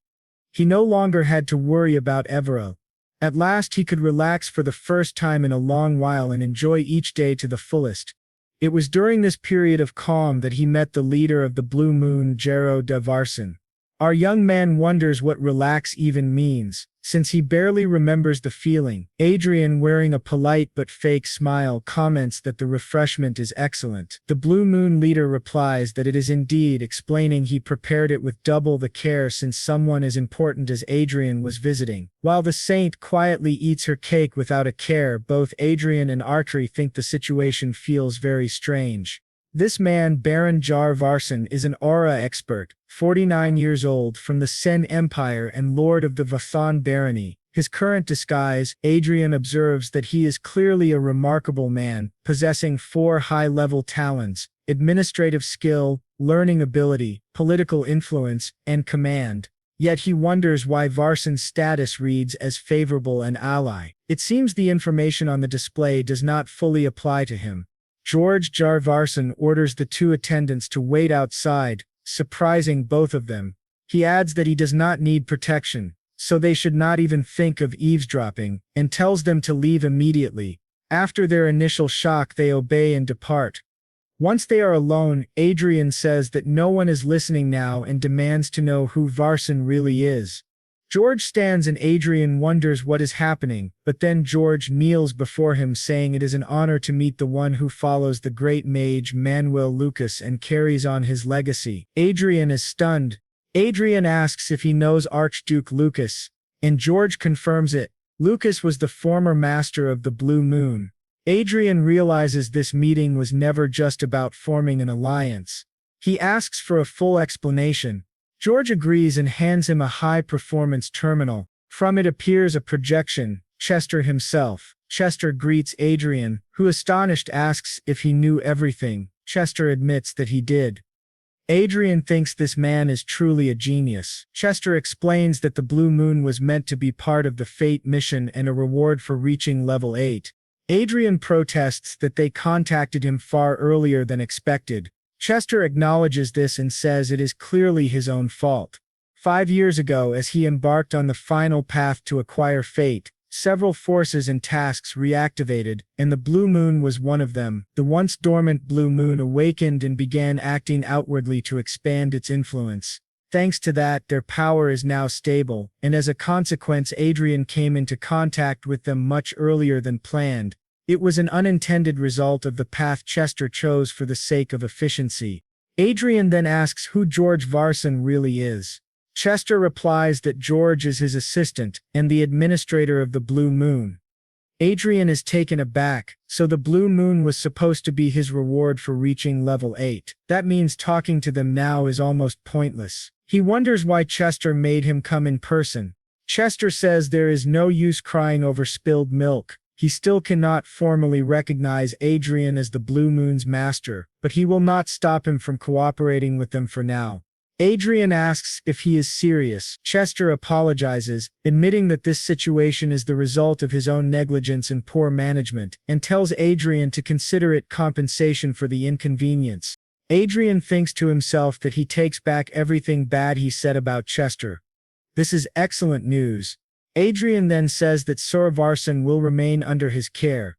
He no longer had to worry about Everil. At last he could relax for the first time in a long while and enjoy each day to the fullest. It was during this period of calm that he met the leader of the Blue Moon, Jero de Varson. Our young man wonders what relax even means, since he barely remembers the feeling. Adrian, wearing a polite but fake smile, comments that the refreshment is excellent. The Blue Moon leader replies that it is indeed, explaining he prepared it with double the care since someone as important as Adrian was visiting. While the saint quietly eats her cake without a care, both Adrian and Archery think the situation feels very strange. This man, Baron Jar Varson, is an aura expert, 49 years old, from the Sen Empire and lord of the Vathan barony. His current disguise, Adrian observes that he is clearly a remarkable man, possessing 4 high-level talents: administrative skill, learning ability, political influence, and command. Yet he wonders why Varson's status reads as favorable and ally. It seems the information on the display does not fully apply to him. George Jar Varson orders the 2 attendants to wait outside, surprising both of them. He adds that he does not need protection, so they should not even think of eavesdropping, and tells them to leave immediately. After their initial shock, they obey and depart. Once they are alone, Adrian says that no one is listening now and demands to know who Varson really is. George stands and Adrian wonders what is happening, but then George kneels before him, saying it is an honor to meet the one who follows the great mage Manuel Lucas and carries on his legacy. Adrian is stunned. Adrian asks if he knows Archduke Lucas, and George confirms it. Lucas was the former master of the Blue Moon. Adrian realizes this meeting was never just about forming an alliance. He asks for a full explanation. George agrees and hands him a high-performance terminal. From it appears a projection, Chester himself. Chester greets Adrian, who astonished asks if he knew everything. Chester admits that he did. Adrian thinks this man is truly a genius. Chester explains that the Blue Moon was meant to be part of the Fate mission and a reward for reaching level 8. Adrian protests that they contacted him far earlier than expected. Chester acknowledges this and says it is clearly his own fault. 5 years ago, as he embarked on the final path to acquire Fate, several forces and tasks reactivated, and the Blue Moon was one of them. The once dormant Blue Moon awakened and began acting outwardly to expand its influence. Thanks to that, their power is now stable, and as a consequence, Adrian came into contact with them much earlier than planned. It was an unintended result of the path Chester chose for the sake of efficiency. Adrian then asks who George Varson really is. Chester replies that George is his assistant and the administrator of the Blue Moon. Adrian is taken aback, so the Blue Moon was supposed to be his reward for reaching level 8. That means talking to them now is almost pointless. He wonders why Chester made him come in person. Chester says there is no use crying over spilled milk. He still cannot formally recognize Adrian as the Blue Moon's master, but he will not stop him from cooperating with them for now. Adrian asks if he is serious. Chester apologizes, admitting that this situation is the result of his own negligence and poor management, and tells Adrian to consider it compensation for the inconvenience. Adrian thinks to himself that he takes back everything bad he said about Chester. This is excellent news. Adrian then says that Sir Varson will remain under his care.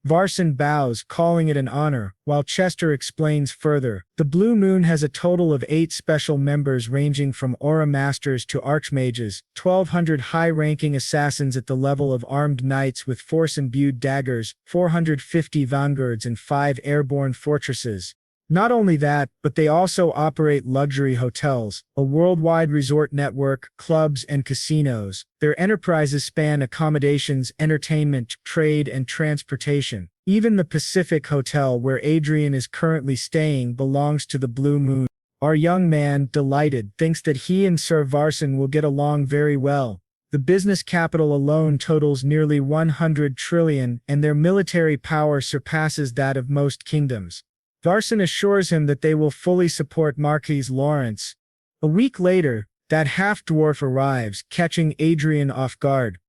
Varson bows, calling it an honor, while Chester explains further. The Blue Moon has a total of 8 special members ranging from Aura Masters to Archmages, 1,200 high-ranking assassins at the level of armed knights with force-imbued daggers, 450 vanguards and 5 airborne fortresses. Not only that, but they also operate luxury hotels, a worldwide resort network, clubs, and casinos. Their enterprises span accommodations, entertainment, trade, and transportation. Even the Pacific Hotel where Adrian is currently staying belongs to the Blue Moon. Our young man, delighted, thinks that he and Sir Varson will get along very well. The business capital alone totals nearly 100 trillion, and their military power surpasses that of most kingdoms. Varson assures him that they will fully support Marquis Lawrence. A week later, that half-dwarf arrives, catching Adrian off guard.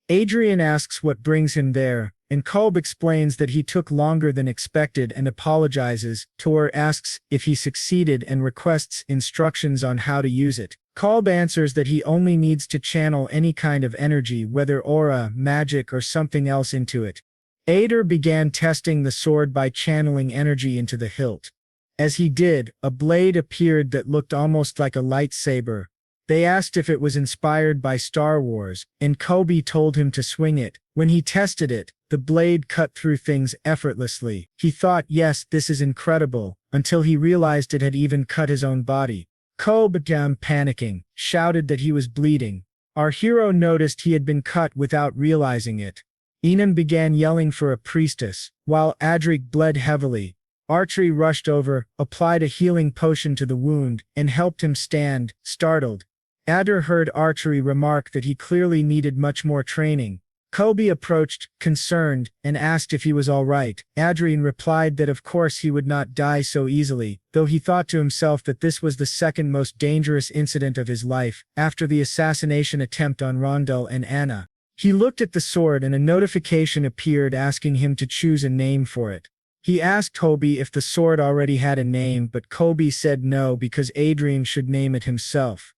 Adrian asks what brings him there, and Kolb explains that he took longer than expected and apologizes. Tor asks if he succeeded and requests instructions on how to use it. Kolb answers that he only needs to channel any kind of energy, whether aura, magic, or something else into it. Ader began testing the sword by channeling energy into the hilt. As he did, a blade appeared that looked almost like a lightsaber. They asked if it was inspired by Star Wars, and Kobe told him to swing it. When he tested it, the blade cut through things effortlessly. He thought, yes, this is incredible, until he realized it had even cut his own body. Kobe began panicking, shouted that he was bleeding. Our hero noticed he had been cut without realizing it. Enan began yelling for a priestess, while Adric bled heavily. Archery rushed over, applied a healing potion to the wound, and helped him stand, startled. Adder heard Archery remark that he clearly needed much more training. Kobe approached, concerned, and asked if he was all right. Adrian replied that of course he would not die so easily, though he thought to himself that this was the second most dangerous incident of his life, after the assassination attempt on Rondell and Anna. He looked at the sword and a notification appeared asking him to choose a name for it. He asked Kobe if the sword already had a name, but Kobe said no because Adrian should name it himself.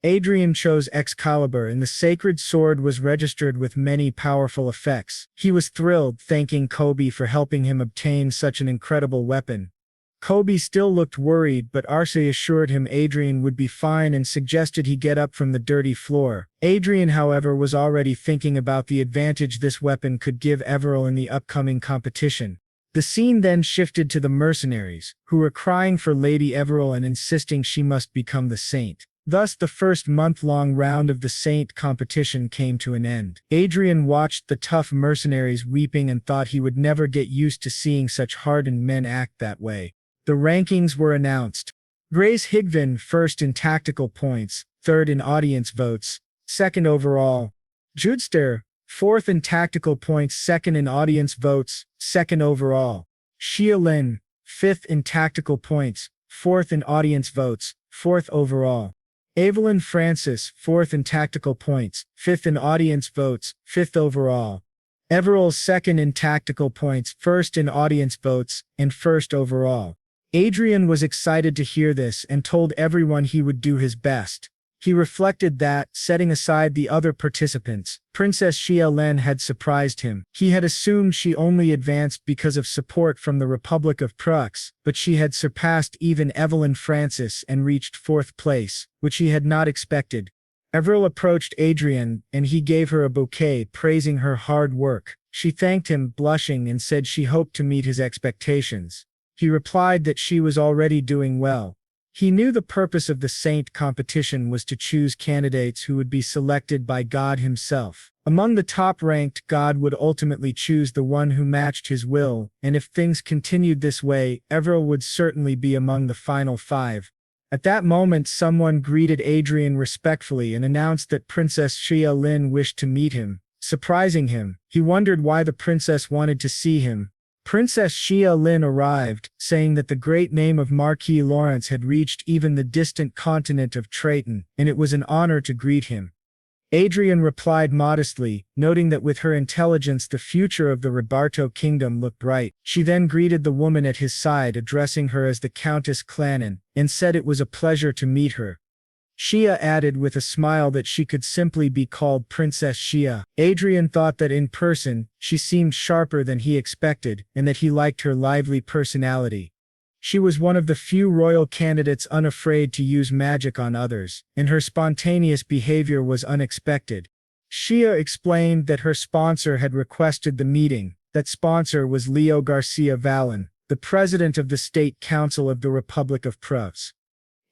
Adrian chose Excalibur, and the sacred sword was registered with many powerful effects. He was thrilled, thanking Kobe for helping him obtain such an incredible weapon. Kobe still looked worried, but Arce assured him Adrian would be fine and suggested he get up from the dirty floor. Adrian, however, was already thinking about the advantage this weapon could give Everil in the upcoming competition. The scene then shifted to the mercenaries, who were crying for Lady Everil and insisting she must become the saint. Thus the first month-long round of the Saint competition came to an end. Adrian watched the tough mercenaries weeping and thought he would never get used to seeing such hardened men act that way. The rankings were announced. Grace Higvin first in tactical points, third in audience votes, second overall. Judster, fourth in tactical points, second in audience votes, second overall. Xia Lin, fifth in tactical points, fourth in audience votes, fourth overall. Evelyn Francis, fourth in tactical points, fifth in audience votes, fifth overall. Everil second in tactical points, first in audience votes, and first overall. Adrian was excited to hear this and told everyone he would do his best. He reflected that, setting aside the other participants, Princess Xia Len had surprised him. He had assumed she only advanced because of support from the Republic of Prux, but she had surpassed even Evelyn Francis and reached fourth place, which he had not expected. Everil approached Adrian, and he gave her a bouquet praising her hard work. She thanked him, blushing, and said she hoped to meet his expectations. He replied that she was already doing well. He knew the purpose of the Saint competition was to choose candidates who would be selected by God himself. Among the top-ranked, God would ultimately choose the one who matched his will, and if things continued this way, Everil would certainly be among the final 5. At that moment, someone greeted Adrian respectfully and announced that Princess Xia Lin wished to meet him. Surprising him, he wondered why the princess wanted to see him. Princess Xia Lin arrived, saying that the great name of Marquis Lawrence had reached even the distant continent of Trayton, and it was an honor to greet him. Adrian replied modestly, noting that with her intelligence the future of the Roberto kingdom looked bright. She then greeted the woman at his side, addressing her as the Countess Clannon, and said it was a pleasure to meet her. Xia added with a smile that she could simply be called Princess Xia. Adrian thought that in person, she seemed sharper than he expected, and that he liked her lively personality. She was one of the few royal candidates unafraid to use magic on others, and her spontaneous behavior was unexpected. Xia explained that her sponsor had requested the meeting. That sponsor was Leo Garcia Vallon, the president of the State Council of the Republic of Prus.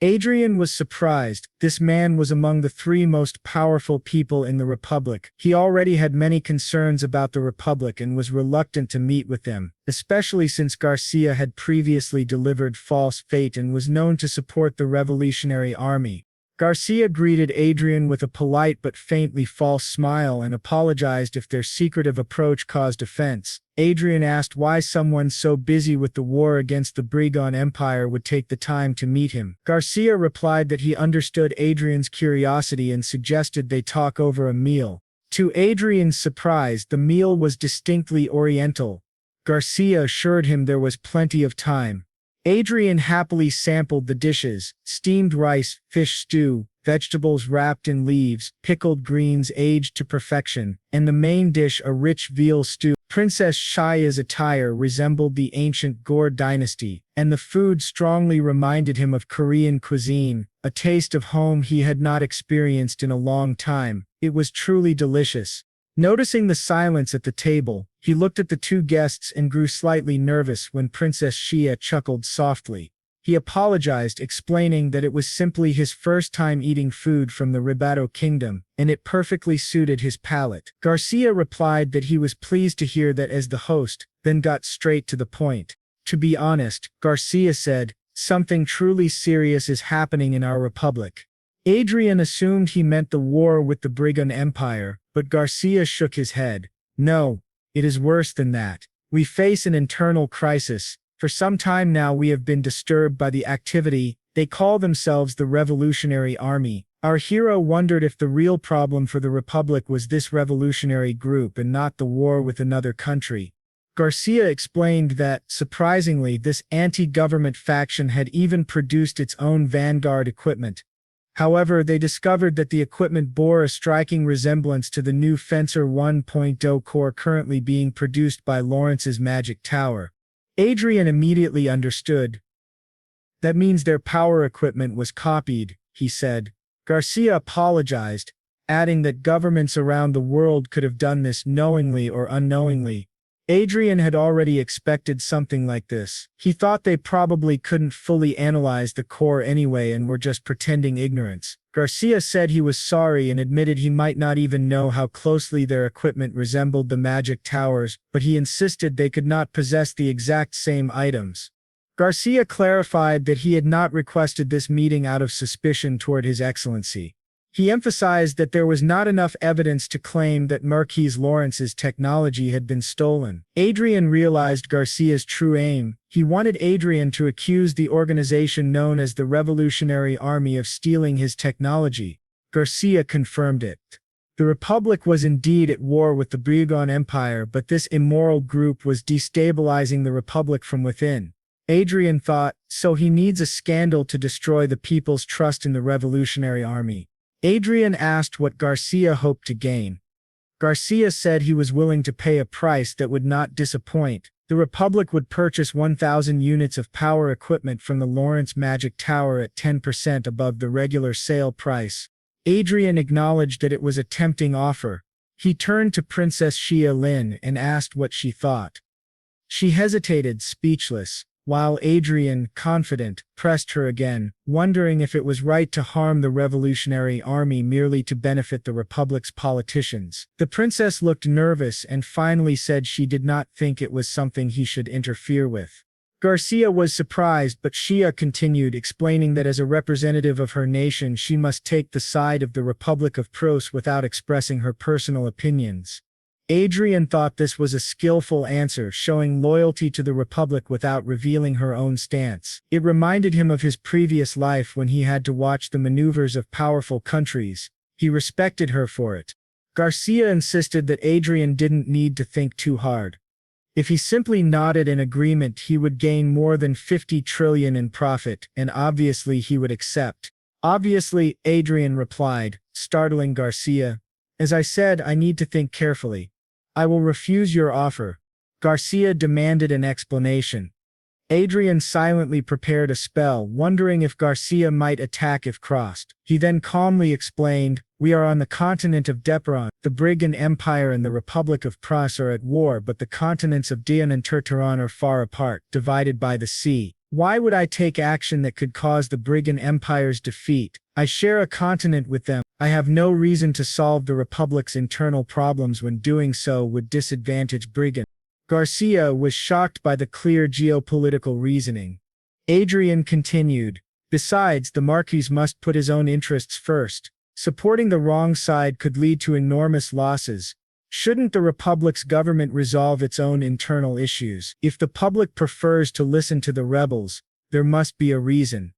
Adrian was surprised. This man was among the 3 most powerful people in the Republic. He already had many concerns about the Republic and was reluctant to meet with them, especially since Garcia had previously delivered false fate and was known to support the Revolutionary Army. Garcia greeted Adrian with a polite but faintly false smile and apologized if their secretive approach caused offense. Adrian asked why someone so busy with the war against the Brigon Empire would take the time to meet him. Garcia replied that he understood Adrian's curiosity and suggested they talk over a meal. To Adrian's surprise, the meal was distinctly Oriental. Garcia assured him there was plenty of time. Adrian happily sampled the dishes: steamed rice, fish stew, vegetables wrapped in leaves, pickled greens aged to perfection, and the main dish, a rich veal stew. Princess Shia's attire resembled the ancient Gore dynasty, and the food strongly reminded him of Korean cuisine, a taste of home he had not experienced in a long time. It was truly delicious. Noticing the silence at the table, he looked at the two guests and grew slightly nervous when Princess Shia chuckled softly. He apologized, explaining that it was simply his first time eating food from the Ribato Kingdom, and it perfectly suited his palate. Garcia replied that he was pleased to hear that as the host, then got straight to the point. To be honest, Garcia said, something truly serious is happening in our republic. Adrian assumed he meant the war with the Brigand Empire, but Garcia shook his head. No, it is worse than that. We face an internal crisis. For some time now we have been disturbed by the activity. They call themselves the Revolutionary Army. Our hero wondered if the real problem for the Republic was this revolutionary group and not the war with another country. Garcia explained that, surprisingly, this anti-government faction had even produced its own vanguard equipment. However, they discovered that the equipment bore a striking resemblance to the new Fencer 1.0 core currently being produced by Lawrence's Magic Tower. Adrian immediately understood. That means their power equipment was copied, he said. Garcia apologized, adding that governments around the world could have done this knowingly or unknowingly. Adrian had already expected something like this. He thought they probably couldn't fully analyze the core anyway and were just pretending ignorance. Garcia said he was sorry and admitted he might not even know how closely their equipment resembled the Magic Towers, but he insisted they could not possess the exact same items. Garcia clarified that he had not requested this meeting out of suspicion toward His Excellency. He emphasized that there was not enough evidence to claim that Marquis Lawrence's technology had been stolen. Adrian realized Garcia's true aim. He wanted Adrian to accuse the organization known as the Revolutionary Army of stealing his technology. Garcia confirmed it. The Republic was indeed at war with the Brigand Empire, but this immoral group was destabilizing the Republic from within. Adrian thought, so he needs a scandal to destroy the people's trust in the Revolutionary Army. Adrian asked what Garcia hoped to gain. Garcia said he was willing to pay a price that would not disappoint. The Republic would purchase 1,000 units of power equipment from the Lawrence Magic Tower at 10% above the regular sale price. Adrian acknowledged that it was a tempting offer. He turned to Princess Xia Lin and asked what she thought. She hesitated, speechless, while Adrian, confident, pressed her again, wondering if it was right to harm the Revolutionary Army merely to benefit the Republic's politicians. The princess looked nervous and finally said she did not think it was something he should interfere with. Garcia was surprised, but Xia continued, explaining that as a representative of her nation she must take the side of the Republic of Pros without expressing her personal opinions. Adrian thought this was a skillful answer, showing loyalty to the Republic without revealing her own stance. It reminded him of his previous life when he had to watch the maneuvers of powerful countries. He respected her for it. Garcia insisted that Adrian didn't need to think too hard. If he simply nodded in agreement, he would gain more than 50 trillion in profit, and obviously he would accept. Obviously, Adrian replied, startling Garcia. As I said, I need to think carefully. I will refuse your offer. Garcia demanded an explanation. Adrian silently prepared a spell, wondering if Garcia might attack if crossed. He then calmly explained, we are on the continent of Deperon. The Brigand Empire and the Republic of Pras are at war, but the continents of Dian and Terteron are far apart, divided by the sea. Why would I take action that could cause the Brigand Empire's defeat? I share a continent with them. I have no reason to solve the Republic's internal problems when doing so would disadvantage Brigand. Garcia was shocked by the clear geopolitical reasoning. Adrian continued, besides, the Marquis must put his own interests first. Supporting the wrong side could lead to enormous losses. Shouldn't the Republic's government resolve its own internal issues? If the public prefers to listen to the rebels, there must be a reason.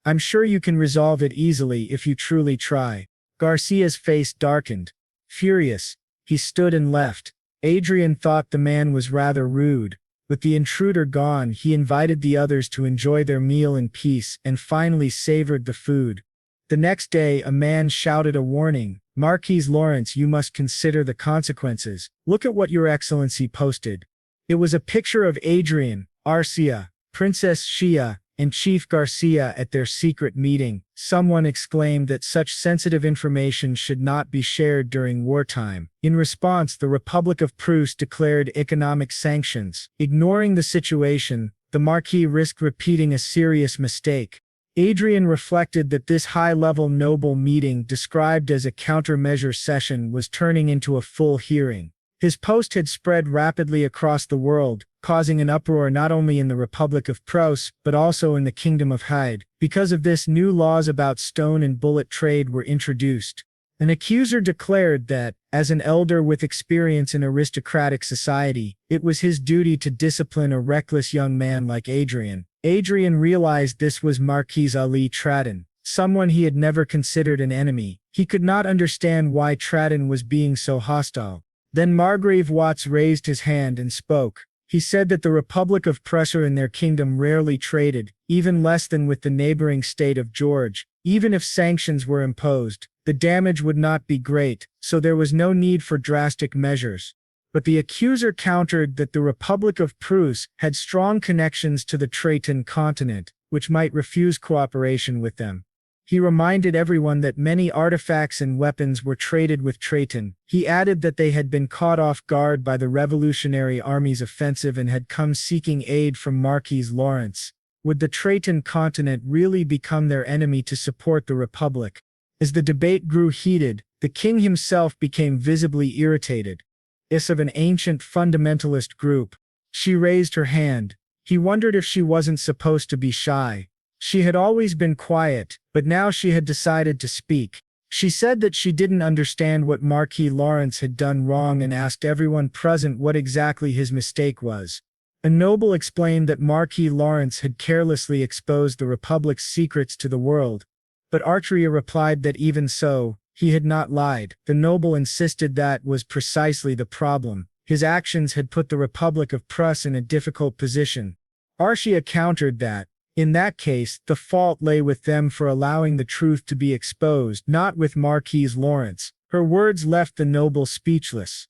I'm sure you can resolve it easily if you truly try. Garcia's face darkened. Furious, he stood and left. Adrian thought the man was rather rude. With the intruder gone, he invited the others to enjoy their meal in peace and finally savored the food. The next day, a man shouted a warning. Marquis Lawrence, you must consider the consequences. Look at what Your Excellency posted. It was a picture of Adrian, Arcia, Princess Shia, and Chief Garcia at their secret meeting. Someone exclaimed that such sensitive information should not be shared during wartime. In response, the Republic of Prusse declared economic sanctions. Ignoring the situation, the Marquis risked repeating a serious mistake. Adrian reflected that this high-level noble meeting, described as a countermeasure session, was turning into a full hearing. His post had spread rapidly across the world, causing an uproar not only in the Republic of Prusse, but also in the Kingdom of Hyde. Because of this, new laws about stone and bullet trade were introduced. An accuser declared that, as an elder with experience in aristocratic society, it was his duty to discipline a reckless young man like Adrian. Adrian realized this was Marquis Ali Tradden, someone he had never considered an enemy. He could not understand why Tradden was being so hostile. Then Margrave Watts raised his hand and spoke. He said that the Republic of Prusse and their kingdom rarely traded, even less than with the neighboring state of George. Even if sanctions were imposed, the damage would not be great, so there was no need for drastic measures. But the accuser countered that the Republic of Prusse had strong connections to the Traton continent, which might refuse cooperation with them. He reminded everyone that many artifacts and weapons were traded with Traton. He added that they had been caught off guard by the Revolutionary Army's offensive and had come seeking aid from Marquis Lawrence. Would the Traton continent really become their enemy to support the Republic? As the debate grew heated, the king himself became visibly irritated. Is of an ancient fundamentalist group. She raised her hand. He wondered if she wasn't supposed to be shy. She had always been quiet, but now she had decided to speak. She said that she didn't understand what Marquis Lawrence had done wrong and asked everyone present what exactly his mistake was. A noble explained that Marquis Lawrence had carelessly exposed the Republic's secrets to the world, but Artria replied that even so, he had not lied. The noble insisted that was precisely the problem. His actions had put the Republic of Prusse in a difficult position. Arcia countered that, in that case, the fault lay with them for allowing the truth to be exposed, not with Marquis Lawrence. Her words left the noble speechless.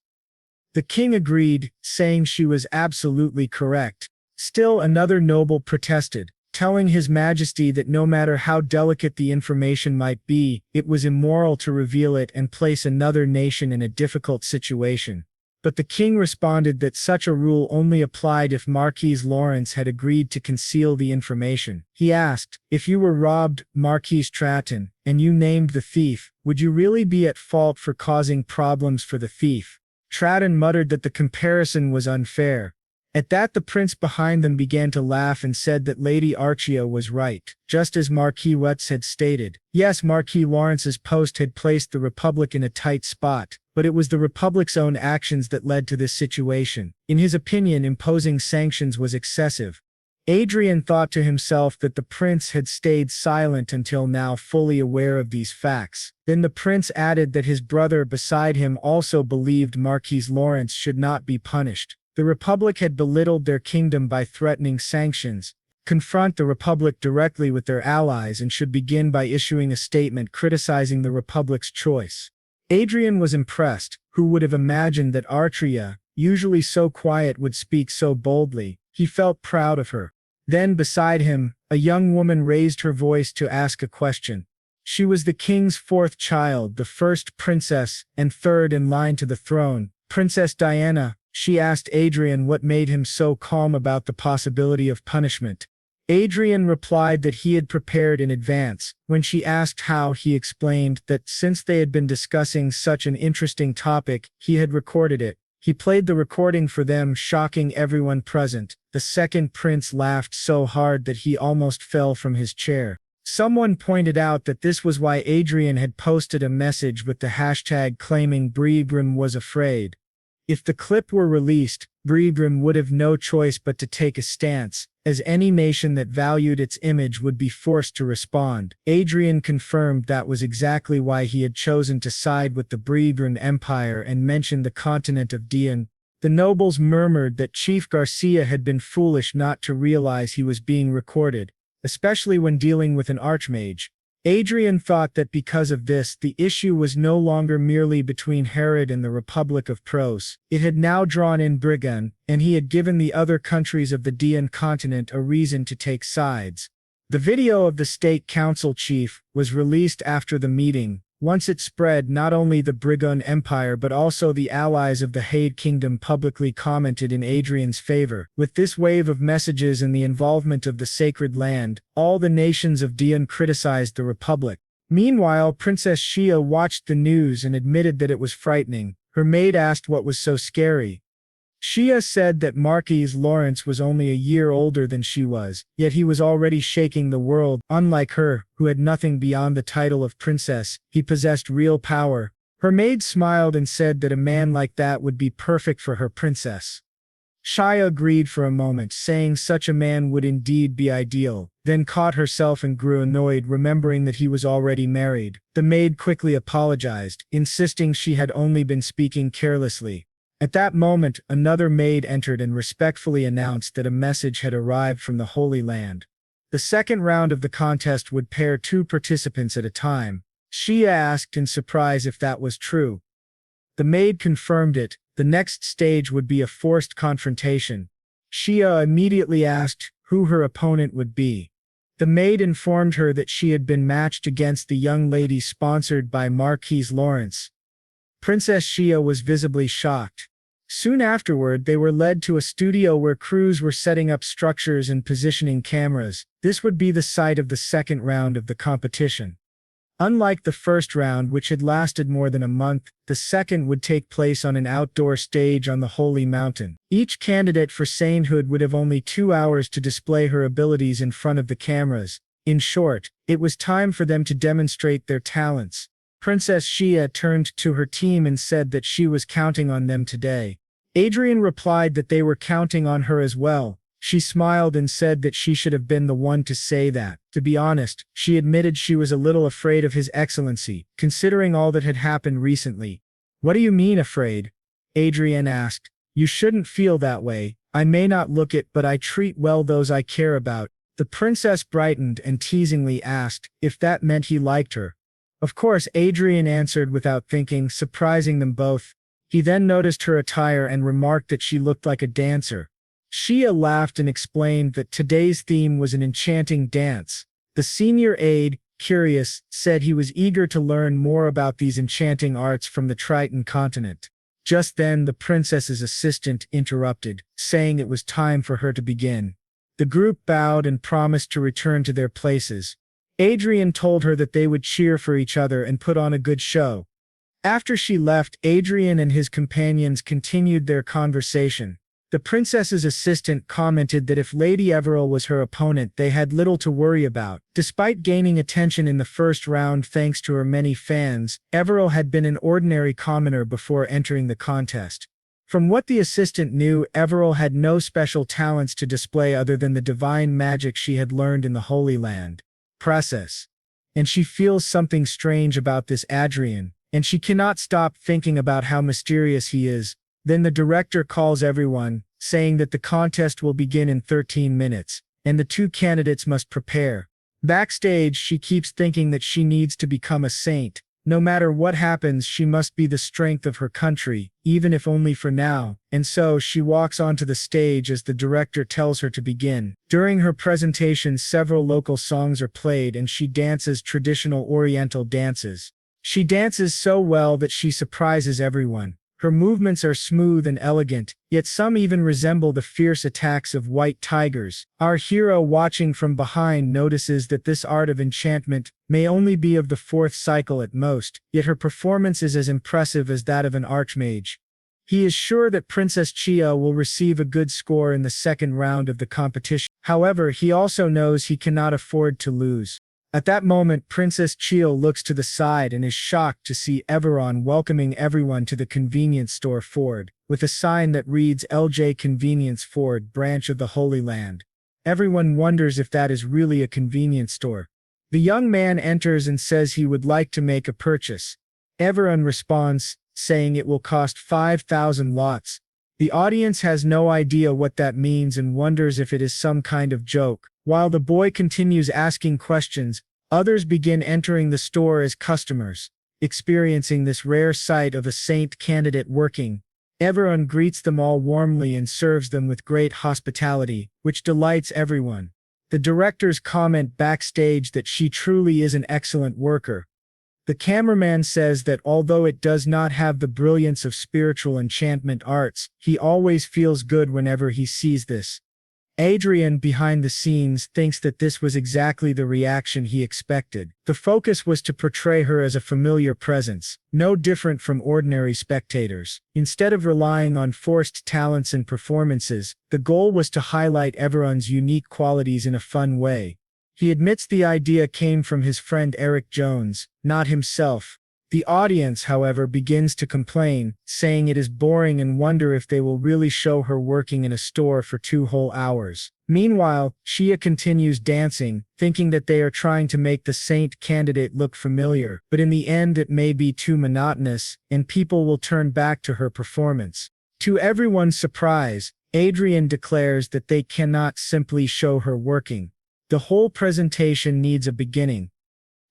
The king agreed, saying she was absolutely correct. Still another noble protested, telling His Majesty that no matter how delicate the information might be, it was immoral to reveal it and place another nation in a difficult situation. But the king responded that such a rule only applied if Marquis Lawrence had agreed to conceal the information. He asked, if you were robbed, Marquis Traton, and you named the thief, would you really be at fault for causing problems for the thief? Traton muttered that the comparison was unfair. At that, the prince behind them began to laugh and said that Lady Arcia was right, just as Marquis Watts had stated. Yes, Marquis Lawrence's post had placed the Republic in a tight spot, but it was the Republic's own actions that led to this situation. In his opinion, imposing sanctions was excessive. Adrian thought to himself that the prince had stayed silent until now, fully aware of these facts. Then the prince added that his brother beside him also believed Marquis Lawrence should not be punished. The Republic had belittled their kingdom by threatening sanctions. Confront the Republic directly with their allies and should begin by issuing a statement criticizing the Republic's choice. Adrian was impressed. Who would have imagined that Artria, usually so quiet, would speak so boldly? He felt proud of her. Then beside him, a young woman raised her voice to ask a question. She was the king's fourth child, the first princess, and third in line to the throne, Princess Diana. She asked Adrian what made him so calm about the possibility of punishment. Adrian replied that he had prepared in advance. When she asked how, he explained that since they had been discussing such an interesting topic, he had recorded it. He played the recording for them, shocking everyone present. The second prince laughed so hard that he almost fell from his chair. Someone pointed out that this was why Adrian had posted a message with the hashtag claiming Brigram was afraid. If the clip were released, Brigram would have no choice but to take a stance, as any nation that valued its image would be forced to respond. Adrian confirmed that was exactly why he had chosen to side with the Brigram Empire and mentioned the continent of Dian. The nobles murmured that Chief Garcia had been foolish not to realize he was being recorded, especially when dealing with an archmage. Adrian thought that because of this, the issue was no longer merely between Herod and the Republic of Pros. It had now drawn in Brigan, and he had given the other countries of the Dian continent a reason to take sides. The video of the state council chief was released after the meeting. Once it spread, not only the Brigan Empire but also the allies of the Hade Kingdom publicly commented in Adrian's favor. With this wave of messages and the involvement of the Sacred Land, all the nations of Dian criticized the Republic. Meanwhile, Princess Xia watched the news and admitted that it was frightening. Her maid asked what was so scary. Xia said that Marquis Lawrence was only a year older than she was, yet he was already shaking the world. Unlike her, who had nothing beyond the title of princess, he possessed real power. Her maid smiled and said that a man like that would be perfect for her princess. Xia agreed for a moment, saying such a man would indeed be ideal, then caught herself and grew annoyed remembering that he was already married. The maid quickly apologized, insisting she had only been speaking carelessly. At that moment, another maid entered and respectfully announced that a message had arrived from the Holy Land. The second round of the contest would pair 2 participants at a time. Xia asked in surprise if that was true. The maid confirmed it. The next stage would be a forced confrontation. Xia immediately asked who her opponent would be. The maid informed her that she had been matched against the young lady sponsored by Marquis Lawrence. Princess Xia was visibly shocked. Soon afterward, they were led to a studio where crews were setting up structures and positioning cameras. This would be the site of the second round of the competition. Unlike the first round, which had lasted more than a month, the second would take place on an outdoor stage on the Holy Mountain. Each candidate for sainthood would have only 2 hours to display her abilities in front of the cameras. In short, it was time for them to demonstrate their talents. Princess Xia turned to her team and said that she was counting on them today. Adrian replied that they were counting on her as well. She smiled and said that she should have been the one to say that. To be honest, she admitted she was a little afraid of His Excellency, considering all that had happened recently. "What do you mean afraid?" Adrian asked. "You shouldn't feel that way. I may not look it, but I treat well those I care about." The princess brightened and teasingly asked if that meant he liked her. Of course, Adrian answered without thinking, surprising them both. He then noticed her attire and remarked that she looked like a dancer. Xia laughed and explained that today's theme was an enchanting dance. The senior aide, curious, said he was eager to learn more about these enchanting arts from the Triton continent. Just then the princess's assistant interrupted, saying it was time for her to begin. The group bowed and promised to return to their places. Adrian told her that they would cheer for each other and put on a good show. After she left, Adrian and his companions continued their conversation. The princess's assistant commented that if Lady Everil was her opponent, they had little to worry about. Despite gaining attention in the first round thanks to her many fans, Everil had been an ordinary commoner before entering the contest. From what the assistant knew, Everil had no special talents to display other than the divine magic she had learned in the Holy Land. Process. And she feels something strange about this Adrian, and she cannot stop thinking about how mysterious he is. Then the director calls everyone, saying that the contest will begin in 13 minutes, and the 2 candidates must prepare. Backstage, she keeps thinking that she needs to become a saint. No matter what happens, she must be the strength of her country, even if only for now, and so she walks onto the stage as the director tells her to begin. During her presentation, several local songs are played and she dances traditional Oriental dances. She dances so well that she surprises everyone. Her movements are smooth and elegant, yet some even resemble the fierce attacks of white tigers. Our hero, watching from behind, notices that this art of enchantment may only be of the 4th cycle at most, yet her performance is as impressive as that of an archmage. He is sure that Princess Xia will receive a good score in the second round of the competition. However, he also knows he cannot afford to lose. At that moment, Princess Xia looks to the side and is shocked to see Everon welcoming everyone to the convenience store Ford, with a sign that reads LJ Convenience Ford, branch of the Holy Land. Everyone wonders if that is really a convenience store. The young man enters and says he would like to make a purchase. Everon responds, saying it will cost 5,000 lots. The audience has no idea what that means and wonders if it is some kind of joke. While the boy continues asking questions, Others begin entering the store as customers, experiencing this rare sight of a saint candidate working. Everyone greets them all warmly and serves them with great hospitality, which delights everyone. The directors comment backstage that she truly is an excellent worker. The cameraman says that although it does not have the brilliance of spiritual enchantment arts, he always feels good whenever he sees this. Adrian, behind the scenes, thinks that this was exactly the reaction he expected. The focus was to portray her as a familiar presence, no different from ordinary spectators. Instead of relying on forced talents and performances, the goal was to highlight everyone's unique qualities in a fun way. He admits the idea came from his friend Eric Jones, not himself. The audience, however, begins to complain, saying it is boring and wonder if they will really show her working in a store for 2 whole hours. Meanwhile, Shia continues dancing, thinking that they are trying to make the saint candidate look familiar, but in the end it may be too monotonous, and people will turn back to her performance. To everyone's surprise, Adrian declares that they cannot simply show her working. The whole presentation needs a beginning,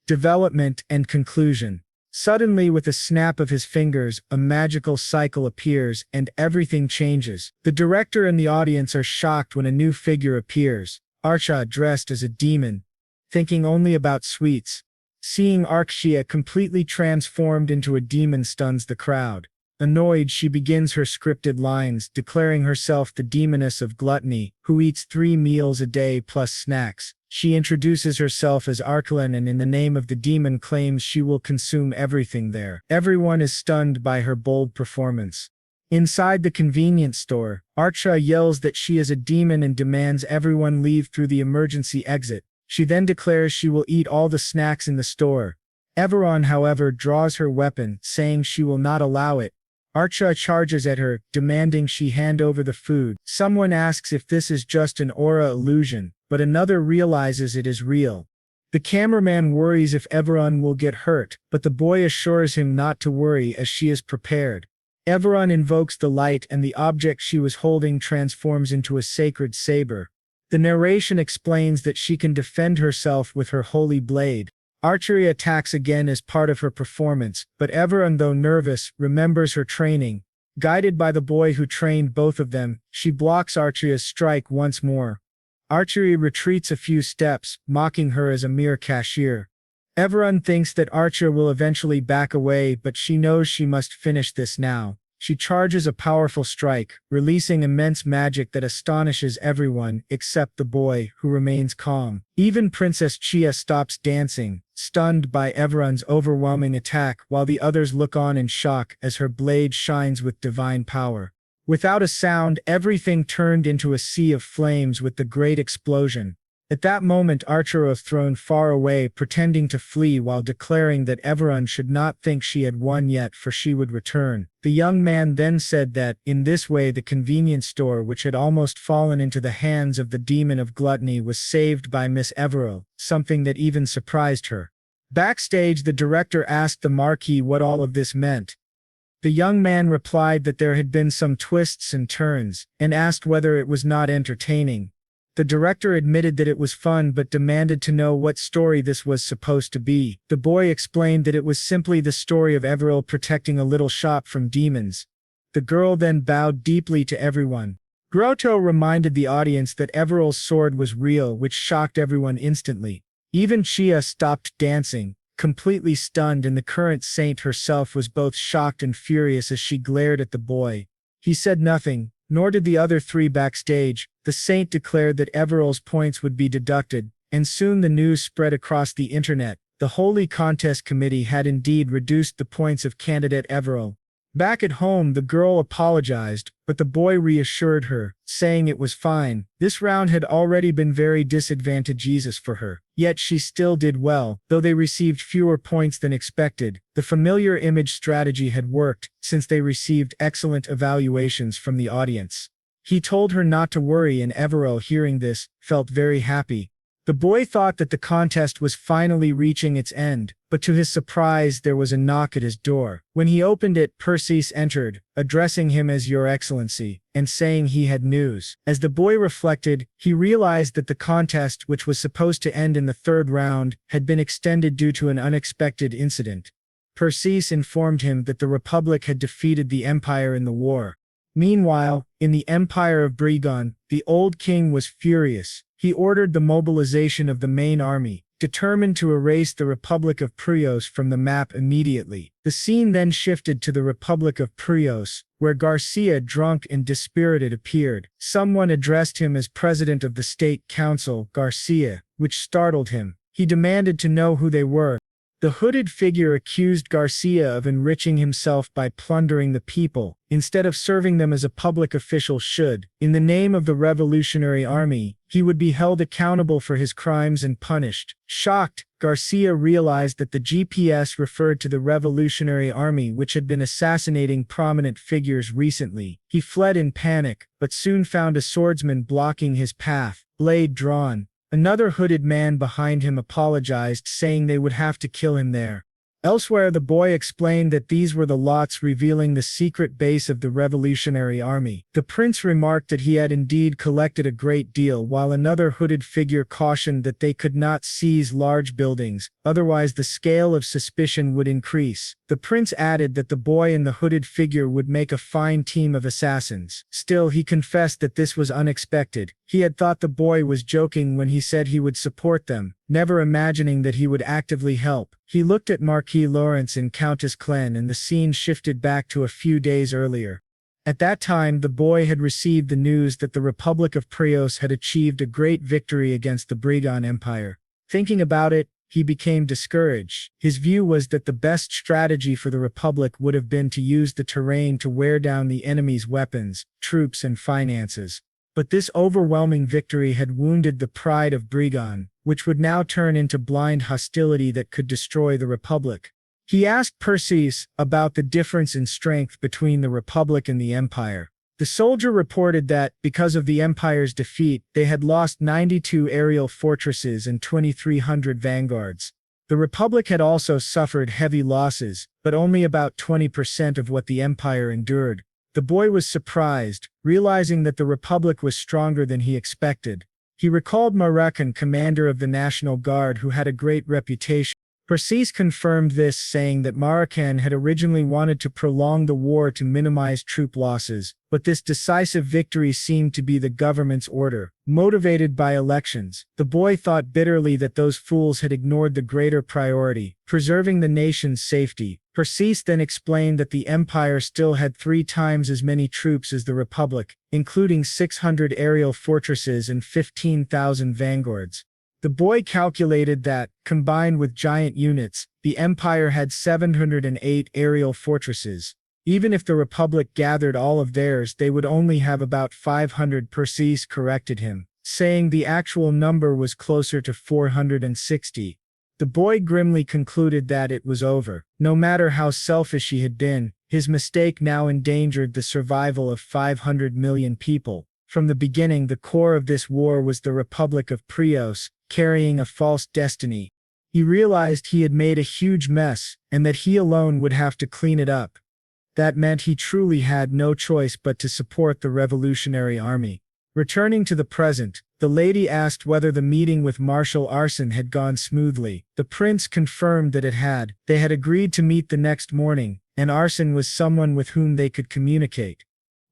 development, and conclusion. Suddenly, with a snap of his fingers, a magical cycle appears, and everything changes. The director and the audience are shocked when a new figure appears, Archa dressed as a demon, thinking only about sweets. Seeing Arxia completely transformed into a demon stuns the crowd. Annoyed, she begins her scripted lines, declaring herself the demoness of gluttony, who eats 3 meals a day plus snacks. She introduces herself as Arkelin and in the name of the demon claims she will consume everything there. Everyone is stunned by her bold performance. Inside the convenience store, Archa yells that she is a demon and demands everyone leave through the emergency exit. She then declares she will eat all the snacks in the store. Everon, however, draws her weapon, saying she will not allow it. Archa charges at her, demanding she hand over the food. Someone asks if this is just an aura illusion, but another realizes it is real. The cameraman worries if Everon will get hurt, but the boy assures him not to worry as she is prepared. Everon invokes the light and the object she was holding transforms into a sacred saber. The narration explains that she can defend herself with her holy blade. Archery attacks again as part of her performance, but Everon, though nervous, remembers her training. Guided by the boy who trained both of them, she blocks Archeria's strike once more. Archery retreats a few steps, mocking her as a mere cashier. Everon thinks that Archer will eventually back away, but she knows she must finish this now. She charges a powerful strike, releasing immense magic that astonishes everyone except the boy, who remains calm. Even Princess Chia stops dancing, stunned by Everon's overwhelming attack, while the others look on in shock as her blade shines with divine power. Without a sound, everything turned into a sea of flames with the great explosion. At that moment, Archer was thrown far away, pretending to flee while declaring that Everon should not think she had won yet, for she would return. The young man then said that, in this way, the convenience store, which had almost fallen into the hands of the demon of gluttony, was saved by Miss Everill, something that even surprised her. Backstage, the director asked the Marquis what all of this meant. The young man replied that there had been some twists and turns, and asked whether it was not entertaining. The director admitted that it was fun but demanded to know what story this was supposed to be. The boy explained that it was simply the story of Everill protecting a little shop from demons. The girl then bowed deeply to everyone. Grotto reminded the audience that Everill's sword was real, which shocked everyone instantly. Even Chia stopped dancing, completely stunned, and the current saint herself was both shocked and furious as she glared at the boy. He said nothing, nor did the other 3 backstage. The saint declared that Everill's points would be deducted, and soon the news spread across the internet. The Holy Contest Committee had indeed reduced the points of candidate Everill. Back at home, the girl apologized, but the boy reassured her, saying it was fine. This round had already been very disadvantageous for her, yet she still did well, though they received fewer points than expected. The familiar image strategy had worked, since they received excellent evaluations from the audience. He told her not to worry, and Everill, hearing this, felt very happy. The boy thought that the contest was finally reaching its end, but to his surprise there was a knock at his door. When he opened it, Perseus entered, addressing him as Your Excellency, and saying he had news. As the boy reflected, he realized that the contest, which was supposed to end in the third round, had been extended due to an unexpected incident. Perseus informed him that the Republic had defeated the Empire in the war. Meanwhile, in the Empire of Brigon, the old king was furious. He ordered the mobilization of the main army, determined to erase the Republic of Prios from the map immediately. The scene then shifted to the Republic of Prios, where Garcia, drunk and dispirited, appeared. Someone addressed him as president of the State Council, Garcia, which startled him. He demanded to know who they were. The hooded figure accused Garcia of enriching himself by plundering the people, instead of serving them as a public official should. In the name of the Revolutionary Army, he would be held accountable for his crimes and punished. Shocked, Garcia realized that the GPS referred to the Revolutionary Army, which had been assassinating prominent figures recently. He fled in panic, but soon found a swordsman blocking his path, blade drawn. Another hooded man behind him apologized, saying they would have to kill him there. Elsewhere, the boy explained that these were the lots revealing the secret base of the Revolutionary Army. The prince remarked that he had indeed collected a great deal, while another hooded figure cautioned that they could not seize large buildings, otherwise the scale of suspicion would increase. The prince added that the boy and the hooded figure would make a fine team of assassins. Still, he confessed that this was unexpected. He had thought the boy was joking when he said he would support them, never imagining that he would actively help. He looked at Marquis Lawrence and Countess Clen, and the scene shifted back to a few days earlier. At that time, the boy had received the news that the Republic of Prios had achieved a great victory against the Brigon Empire. Thinking about it, he became discouraged. His view was that the best strategy for the Republic would have been to use the terrain to wear down the enemy's weapons, troops, and finances. But this overwhelming victory had wounded the pride of Brigon, which would now turn into blind hostility that could destroy the Republic. He asked Perseus about the difference in strength between the Republic and the Empire. The soldier reported that, because of the Empire's defeat, they had lost 92 aerial fortresses and 2,300 vanguards. The Republic had also suffered heavy losses, but only about 20% of what the Empire endured. The boy was surprised, realizing that the Republic was stronger than he expected. He recalled Marakan, commander of the National Guard, who had a great reputation. Perseus confirmed this, saying that Marakan had originally wanted to prolong the war to minimize troop losses, but this decisive victory seemed to be the government's order. Motivated by elections, the boy thought bitterly that those fools had ignored the greater priority, preserving the nation's safety. Perseus then explained that the Empire still had 3 times as many troops as the Republic, including 600 aerial fortresses and 15,000 vanguards. The boy calculated that, combined with giant units, the Empire had 708 aerial fortresses. Even if the Republic gathered all of theirs, they would only have about 500. Perseus corrected him, saying the actual number was closer to 460. The boy grimly concluded that it was over. No matter how selfish he had been, his mistake now endangered the survival of 500 million people. From the beginning, the core of this war was the Republic of Prios, carrying a false destiny. He realized he had made a huge mess, and that he alone would have to clean it up. That meant he truly had no choice but to support the Revolutionary Army. Returning to the present, the lady asked whether the meeting with Marshal Arsen had gone smoothly. The prince confirmed that it had. They had agreed to meet the next morning, and Arsen was someone with whom they could communicate.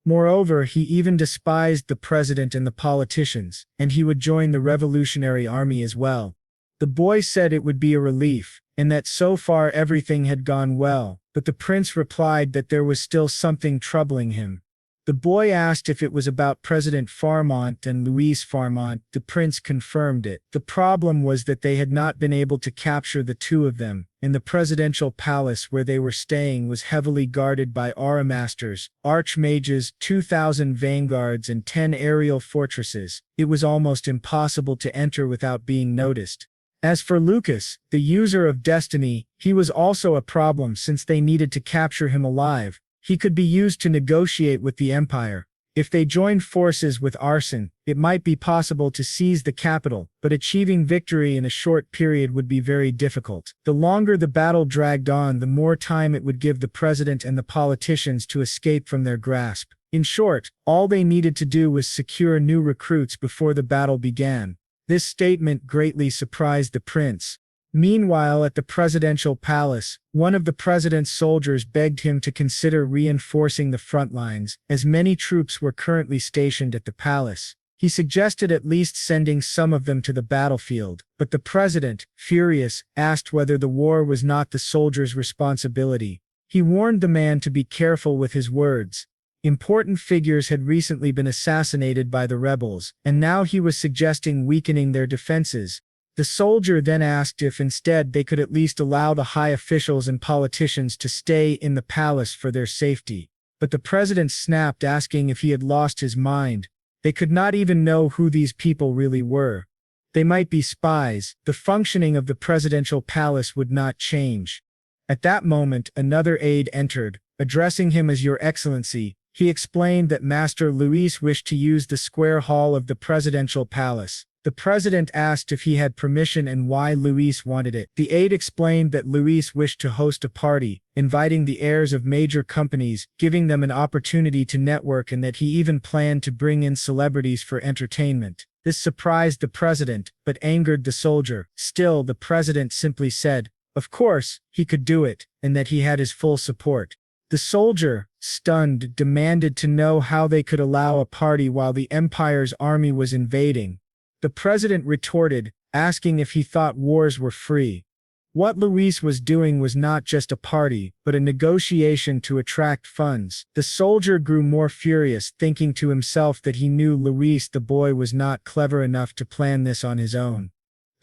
Moreover, he even despised the president and the politicians, and he would join the Revolutionary Army as well. The boy said it would be a relief, and that so far everything had gone well, but the prince replied that there was still something troubling him. The boy asked if it was about President Farmont and Louise Farmont. The prince confirmed it. The problem was that they had not been able to capture the two of them, and the presidential palace where they were staying was heavily guarded by aura-masters, archmages, 2,000 vanguards, and 10 aerial fortresses. It was almost impossible to enter without being noticed. As for Lucas, the user of destiny, he was also a problem since they needed to capture him alive. He could be used to negotiate with the Empire. If they joined forces with arson, it might be possible to seize the capital, but achieving victory in a short period would be very difficult. The longer the battle dragged on, the more time it would give the president and the politicians to escape from their grasp. In short, all they needed to do was secure new recruits before the battle began. This statement greatly surprised the prince. Meanwhile, at the presidential palace, one of the president's soldiers begged him to consider reinforcing the front lines, as many troops were currently stationed at the palace. He suggested at least sending some of them to the battlefield, but the president, furious, asked whether the war was not the soldier's responsibility. He warned the man to be careful with his words. Important figures had recently been assassinated by the rebels, and now he was suggesting weakening their defenses. The soldier then asked if instead they could at least allow the high officials and politicians to stay in the palace for their safety. But the president snapped, asking if he had lost his mind. They could not even know who these people really were. They might be spies. The functioning of the presidential palace would not change. At that moment, another aide entered, addressing him as Your Excellency. He explained that Master Luis wished to use the square hall of the presidential palace. The president asked if he had permission and why Luis wanted it. The aide explained that Luis wished to host a party, inviting the heirs of major companies, giving them an opportunity to network, and that he even planned to bring in celebrities for entertainment. This surprised the president, but angered the soldier. Still, the president simply said, of course, he could do it, and that he had his full support. The soldier, stunned, demanded to know how they could allow a party while the empire's army was invading. The president retorted, asking if he thought wars were free. What Luis was doing was not just a party, but a negotiation to attract funds. The soldier grew more furious, thinking to himself that he knew Luis the boy was not clever enough to plan this on his own.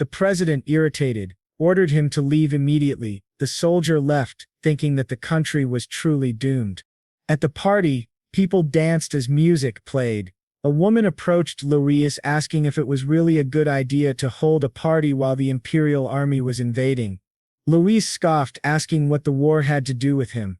The president, irritated, ordered him to leave immediately. The soldier left, thinking that the country was truly doomed. At the party, people danced as music played. A woman approached Luis, asking if it was really a good idea to hold a party while the imperial army was invading. Luis scoffed, asking what the war had to do with him.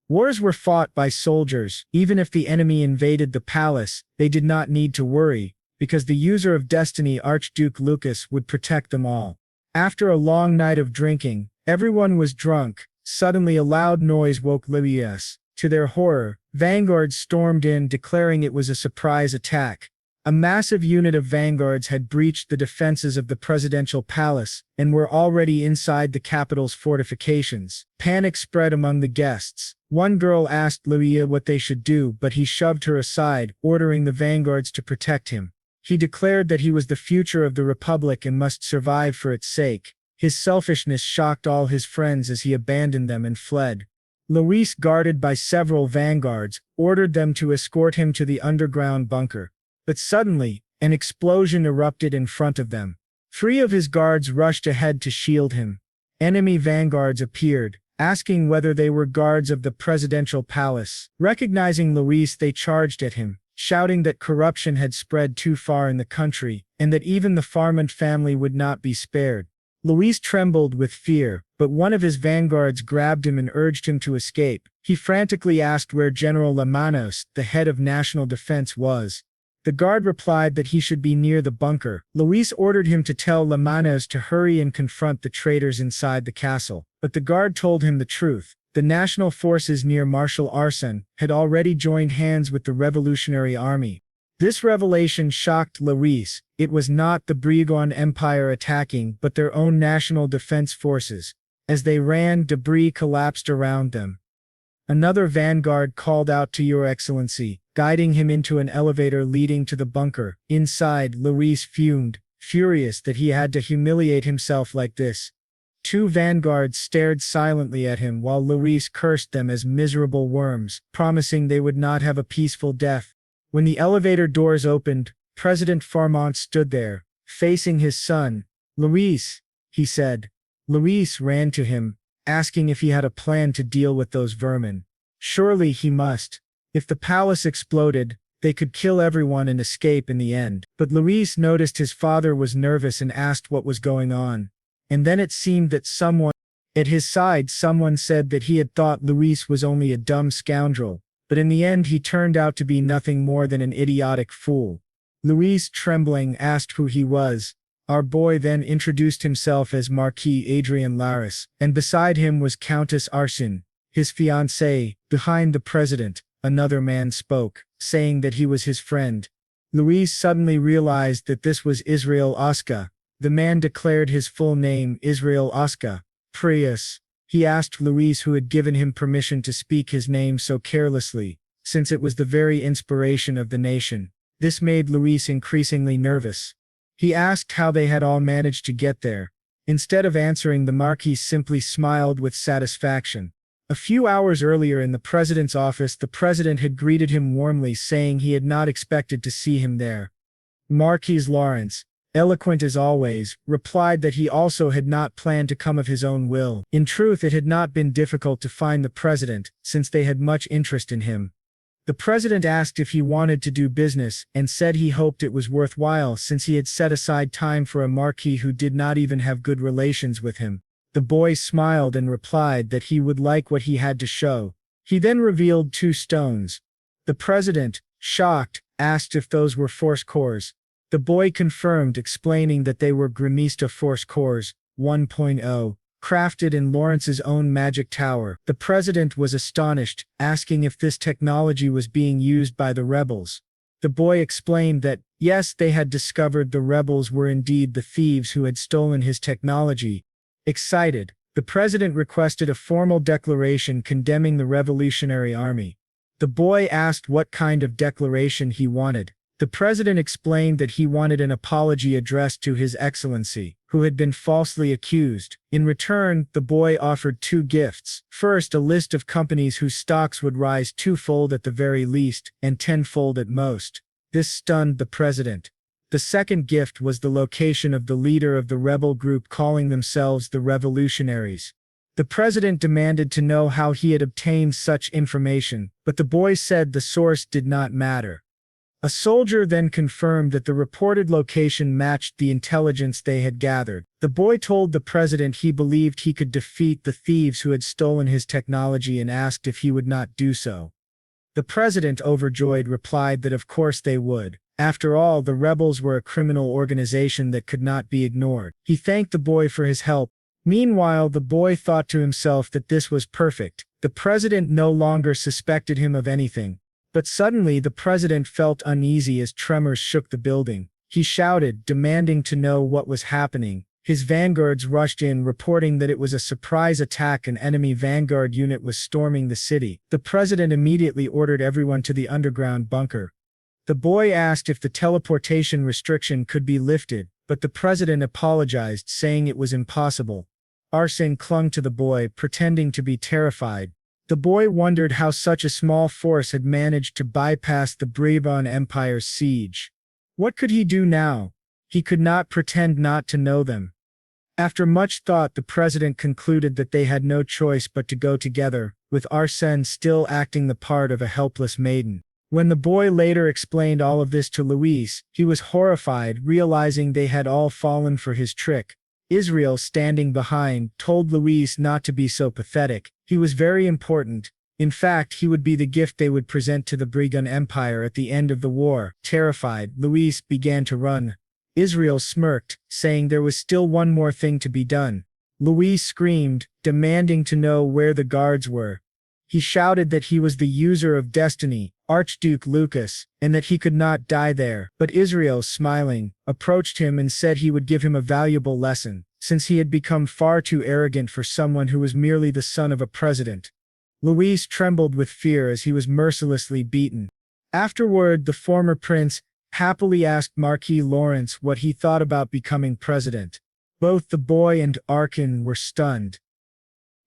Wars were fought by soldiers. Even if the enemy invaded the palace, they did not need to worry, because the user of destiny, Archduke Lucas, would protect them all. After a long night of drinking, everyone was drunk. Suddenly a loud noise woke Luis. To their horror, vanguards stormed in, declaring it was a surprise attack. A massive unit of vanguards had breached the defenses of the presidential palace and were already inside the capital's fortifications. Panic spread among the guests. One girl asked Luis what they should do, but he shoved her aside, ordering the vanguards to protect him. He declared that he was the future of the republic and must survive for its sake. His selfishness shocked all his friends as he abandoned them and fled. Luis, guarded by several vanguards, ordered them to escort him to the underground bunker. But suddenly, an explosion erupted in front of them. 3 of his guards rushed ahead to shield him. Enemy vanguards appeared, asking whether they were guards of the presidential palace. Recognizing Luis, they charged at him, shouting that corruption had spread too far in the country, and that even the Farmand family would not be spared. Luis trembled with fear, but one of his vanguards grabbed him and urged him to escape. He frantically asked where General Lamanos, the head of national defense, was. The guard replied that he should be near the bunker. Luis ordered him to tell Lamanos to hurry and confront the traitors inside the castle, but the guard told him the truth. The national forces near Marshal Arsen had already joined hands with the Revolutionary Army. This revelation shocked Luis. It was not the Briogon Empire attacking, but their own national defense forces. As they ran, debris collapsed around them. Another vanguard called out to Your Excellency, guiding him into an elevator leading to the bunker. Inside, Luis fumed, furious that he had to humiliate himself like this. 2 vanguards stared silently at him while Luis cursed them as miserable worms, promising they would not have a peaceful death. When the elevator doors opened, President Farmand stood there, facing his son. Luis, he said. Luis ran to him, asking if he had a plan to deal with those vermin. Surely he must. If the palace exploded, they could kill everyone and escape in the end. But Luis noticed his father was nervous and asked what was going on. And then it seemed that someone at his side said that he had thought Luis was only a dumb scoundrel. but in the end he turned out to be nothing more than an idiotic fool. Louise, trembling, asked who he was. Our boy then introduced himself as Marquis Adrian Lawrence, and beside him was Countess Arsène, his fiancée. Behind the president, another man spoke, saying that he was his friend. Louise suddenly realized that this was Israel Oscar. The man declared his full name, Israel Oscar Prius. He asked Louise who had given him permission to speak his name so carelessly, since it was the very inspiration of the nation. This made Louise increasingly nervous. He asked how they had all managed to get there. Instead of answering, the Marquis simply smiled with satisfaction. A few hours earlier in the president's office, the president had greeted him warmly, saying he had not expected to see him there. Marquis Lawrence, eloquent as always, replied that he also had not planned to come of his own will. In truth, it had not been difficult to find the president, since they had much interest in him. The president asked if he wanted to do business, and said he hoped it was worthwhile since he had set aside time for a marquis who did not even have good relations with him. The boy smiled and replied that he would like what he had to show. He then revealed 2 stones. The president, shocked, asked if those were force cores. The boy confirmed, explaining that they were Grimista Force Cores 1.0, crafted in Lawrence's own magic tower. The president was astonished, asking if this technology was being used by the rebels. The boy explained that, yes, they had discovered the rebels were indeed the thieves who had stolen his technology. Excited, the president requested a formal declaration condemning the Revolutionary Army. The boy asked what kind of declaration he wanted. The president explained that he wanted an apology addressed to His Excellency, who had been falsely accused. In return, the boy offered 2 gifts. First, a list of companies whose stocks would rise 2-fold at the very least, and 10-fold at most. This stunned the president. The second gift was the location of the leader of the rebel group calling themselves the Revolutionaries. The president demanded to know how he had obtained such information, but the boy said the source did not matter. A soldier then confirmed that the reported location matched the intelligence they had gathered. The boy told the president he believed he could defeat the thieves who had stolen his technology and asked if he would not do so. The president, overjoyed, replied that of course they would. After all, the rebels were a criminal organization that could not be ignored. He thanked the boy for his help. Meanwhile, the boy thought to himself that this was perfect. The president no longer suspected him of anything. But suddenly the president felt uneasy as tremors shook the building. He shouted, demanding to know what was happening. His vanguards rushed in, reporting that it was a surprise attack. An enemy vanguard unit was storming the city. The president immediately ordered everyone to the underground bunker. The boy asked if the teleportation restriction could be lifted, but the president apologized, saying it was impossible. Arsène clung to the boy, pretending to be terrified. The boy wondered how such a small force had managed to bypass the Brabant Empire's siege. What could he do now? He could not pretend not to know them. After much thought, the president concluded that they had no choice but to go together, with Arsène still acting the part of a helpless maiden. When the boy later explained all of this to Louise, he was horrified, realizing they had all fallen for his trick. Israel, standing behind, told Louise not to be so pathetic. He was very important. In fact, he would be the gift they would present to the Brabant Empire at the end of the war. Terrified, Louise began to run. Israel smirked, saying there was still one more thing to be done. Louise screamed, demanding to know where the guards were. He shouted that he was the user of destiny, Archduke Lucas, and that he could not die there. But Israel, smiling, approached him and said he would give him a valuable lesson, since he had become far too arrogant for someone who was merely the son of a president. Louise trembled with fear as he was mercilessly beaten. Afterward, the former prince happily asked Marquis Lawrence what he thought about becoming president. Both the boy and Arsène were stunned.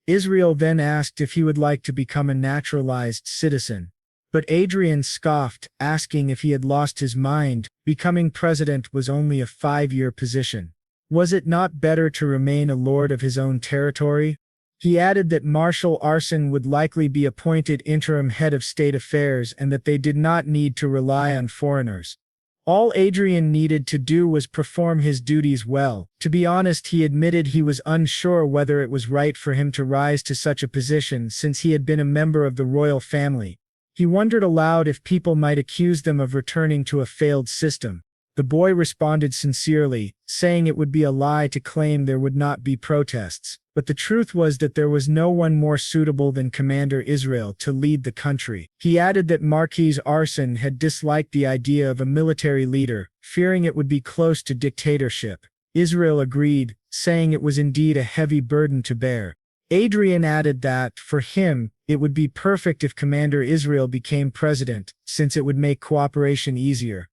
Israel then asked if he would like to become a naturalized citizen. But Adrian scoffed, asking if he had lost his mind. Becoming president was only a 5-year position. Was it not better to remain a lord of his own territory? He added that Marshal Arsène would likely be appointed interim head of state affairs and that they did not need to rely on foreigners. All Adrian needed to do was perform his duties well. To be honest, he admitted he was unsure whether it was right for him to rise to such a position since he had been a member of the royal family. He wondered aloud if people might accuse them of returning to a failed system. The boy responded sincerely, saying it would be a lie to claim there would not be protests. But the truth was that there was no one more suitable than Commander Israel to lead the country. He added that Marquis Arson had disliked the idea of a military leader, fearing it would be close to dictatorship. Israel agreed, saying it was indeed a heavy burden to bear. Adrian added that, for him, it would be perfect if Commander Israel became president, since it would make cooperation easier.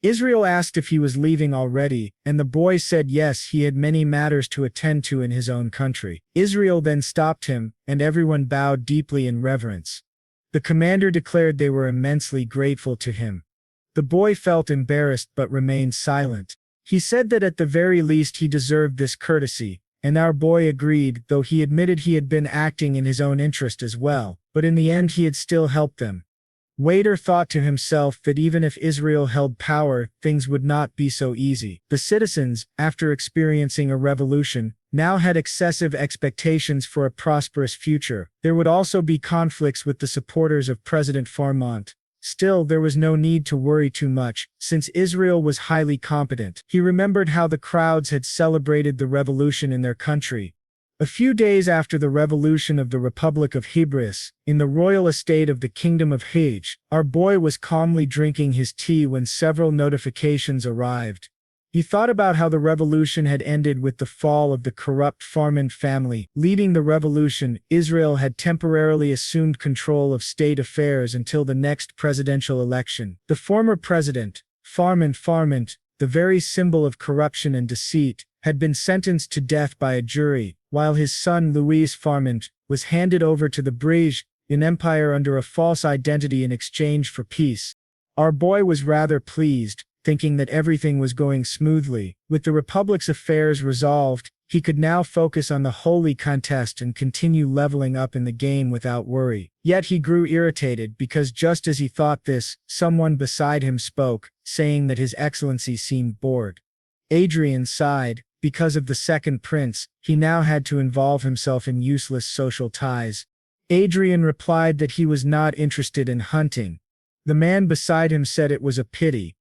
Israel asked if he was leaving already, and the boy said yes, he had many matters to attend to in his own country. Israel then stopped him, and everyone bowed deeply in reverence. The commander declared they were immensely grateful to him. The boy felt embarrassed but remained silent. He said that at the very least he deserved this courtesy, and our boy agreed, though he admitted he had been acting in his own interest as well, but in the end he had still helped them. Waiter thought to himself that even if Israel held power, things would not be so easy. The citizens, after experiencing a revolution, now had excessive expectations for a prosperous future. There would also be conflicts with the supporters of President Farmont. Still, there was no need to worry too much, since Israel was highly competent. He remembered how the crowds had celebrated the revolution in their country. A few days after the revolution of the Republic of Hebrews, in the royal estate of the Kingdom of Mage, our boy was calmly drinking his tea when several notifications arrived. He thought about how the revolution had ended with the fall of the corrupt Farmont family. Leading the revolution, Israel had temporarily assumed control of state affairs until the next presidential election. The former president, Farmont, the very symbol of corruption and deceit, had been sentenced to death by a jury, while his son Louis Farmont was handed over to the British Empire under a false identity in exchange for peace. Our boy was rather pleased, thinking that everything was going smoothly. With the Republic's affairs resolved, he could now focus on the holy contest and continue leveling up in the game without worry. Yet he grew irritated because just as he thought this, someone beside him spoke, saying that His Excellency seemed bored. Adrian sighed. Because of the second prince, he now had to involve himself in useless social ties. Adrian replied that he was not interested in hunting. The man beside him said it was a pity.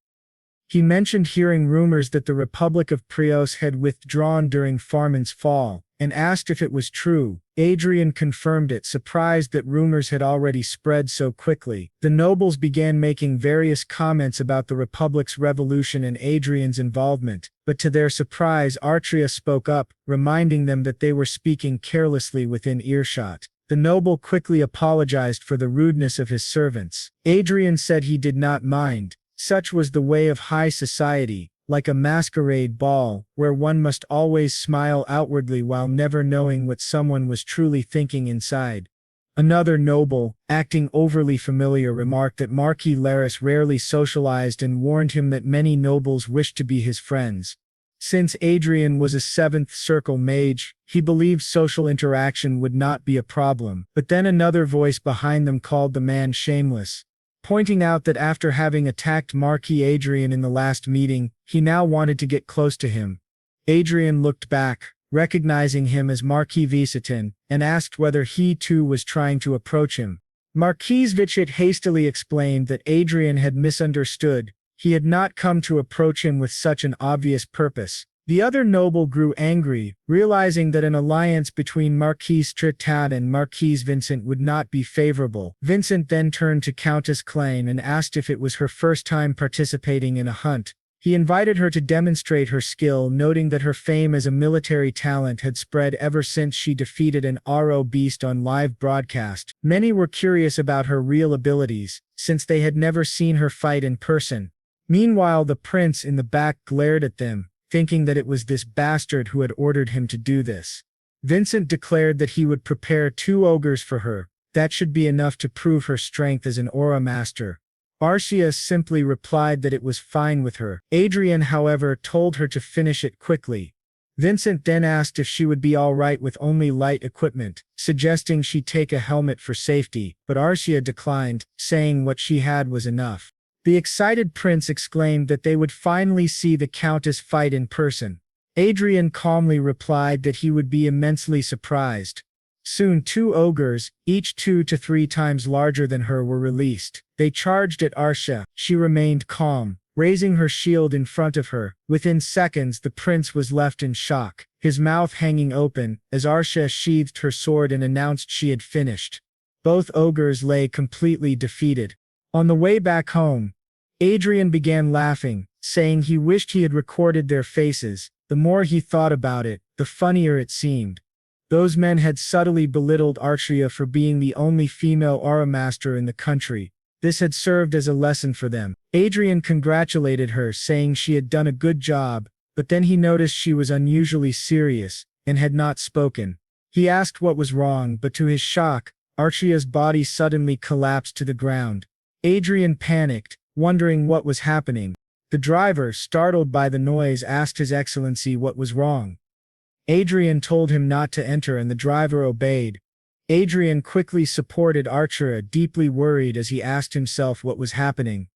He mentioned hearing rumors that the Republic of Prios had withdrawn during Farmont's fall, and asked if it was true. Adrian confirmed it, surprised that rumors had already spread so quickly. The nobles began making various comments about the Republic's revolution and Adrian's involvement, but to their surprise Artria spoke up, reminding them that they were speaking carelessly within earshot. The noble quickly apologized for the rudeness of his servants. Adrian said he did not mind. Such was the way of high society, like a masquerade ball, where one must always smile outwardly while never knowing what someone was truly thinking inside. Another noble, acting overly familiar, remarked that Marquis Laris rarely socialized and warned him that many nobles wished to be his friends. Since Adrian was a seventh circle mage, he believed social interaction would not be a problem. But then another voice behind them called the man shameless, pointing out that after having attacked Marquis Adrian in the last meeting, he now wanted to get close to him. Adrian looked back, recognizing him as Marquis Visitan, and asked whether he too was trying to approach him. Marquis Vicit hastily explained that Adrian had misunderstood. He had not come to approach him with such an obvious purpose. The other noble grew angry, realizing that an alliance between Marquis Tritat and Marquis Vincent would not be favorable. Vincent then turned to Countess Klein and asked if it was her first time participating in a hunt. He invited her to demonstrate her skill, noting that her fame as a military talent had spread ever since she defeated an RO beast on live broadcast. Many were curious about her real abilities, since they had never seen her fight in person. Meanwhile, the prince in the back glared at them, thinking that it was this bastard who had ordered him to do this. Vincent declared that he would prepare 2 ogres for her. That should be enough to prove her strength as an aura master. Arcia simply replied that it was fine with her. Adrian, however, told her to finish it quickly. Vincent then asked if she would be all right with only light equipment, suggesting she take a helmet for safety, but Arcia declined, saying what she had was enough. The excited prince exclaimed that they would finally see the countess fight in person. Adrian calmly replied that he would be immensely surprised. Soon 2 ogres, each 2 to 3 times larger than her, were released. They charged at Arsha. She remained calm, raising her shield in front of her. Within seconds the prince was left in shock, his mouth hanging open, as Arsha sheathed her sword and announced she had finished. Both ogres lay completely defeated. On the way back home, Adrian began laughing, saying he wished he had recorded their faces. The more he thought about it, the funnier it seemed. Those men had subtly belittled Artria for being the only female aura master in the country. This had served as a lesson for them. Adrian congratulated her, saying she had done a good job, but then he noticed she was unusually serious, and had not spoken. He asked what was wrong, but to his shock, Artria's body suddenly collapsed to the ground. Adrian panicked, wondering what was happening. The driver, startled by the noise, asked His Excellency what was wrong. Adrian told him not to enter and the driver obeyed. Adrian quickly supported Archera, deeply worried as he asked himself what was happening.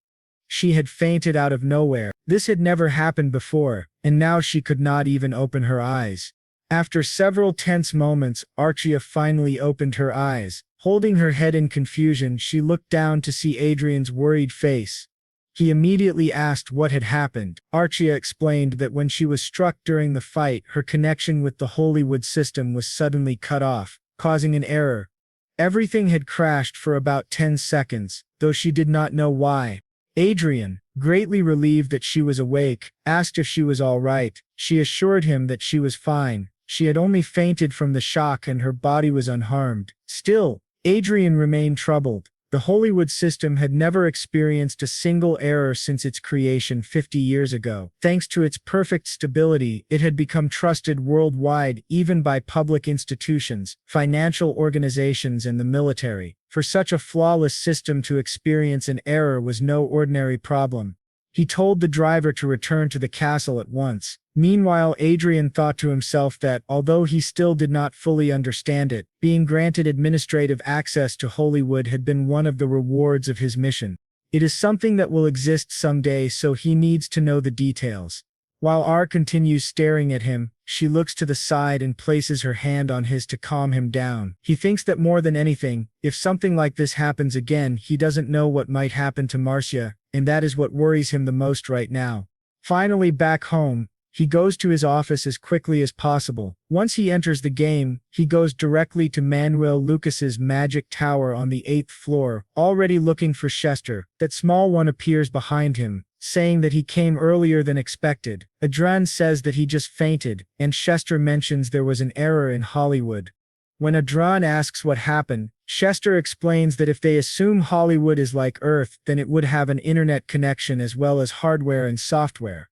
She had fainted out of nowhere. This had never happened before, and now she could not even open her eyes. After several tense moments, Archia finally opened her eyes. Holding her head in confusion, she looked down to see Adrian's worried face. He immediately asked what had happened. Archia explained that when she was struck during the fight, her connection with the Hollywood system was suddenly cut off, causing an error. Everything had crashed for about 10 seconds, though she did not know why. Adrian, greatly relieved that she was awake, asked if she was all right. She assured him that she was fine. She had only fainted from the shock and her body was unharmed. Still, Adrian remained troubled. The Hollywood system had never experienced a single error since its creation 50 years ago. Thanks to its perfect stability, it had become trusted worldwide, even by public institutions, financial organizations, and the military. For such a flawless system to experience an error was no ordinary problem. He told the driver to return to the castle at once. Meanwhile, Adrian thought to himself that, although he still did not fully understand it, being granted administrative access to Hollywood had been one of the rewards of his mission. It is something that will exist someday, so he needs to know the details. While R continues staring at him, she looks to the side and places her hand on his to calm him down. He thinks that more than anything, if something like this happens again, he doesn't know what might happen to Marcia, and that is what worries him the most right now. Finally back home, he goes to his office as quickly as possible. Once he enters the game, he goes directly to Manuel Lucas's magic tower on the 8th floor, already looking for Chester. That small one appears behind him, saying that he came earlier than expected. Adrian says that he just fainted, and Chester mentions there was an error in Hollywood. When Adrian asks what happened, Chester explains that if they assume Hollywood is like Earth, then it would have an internet connection as well as hardware and software.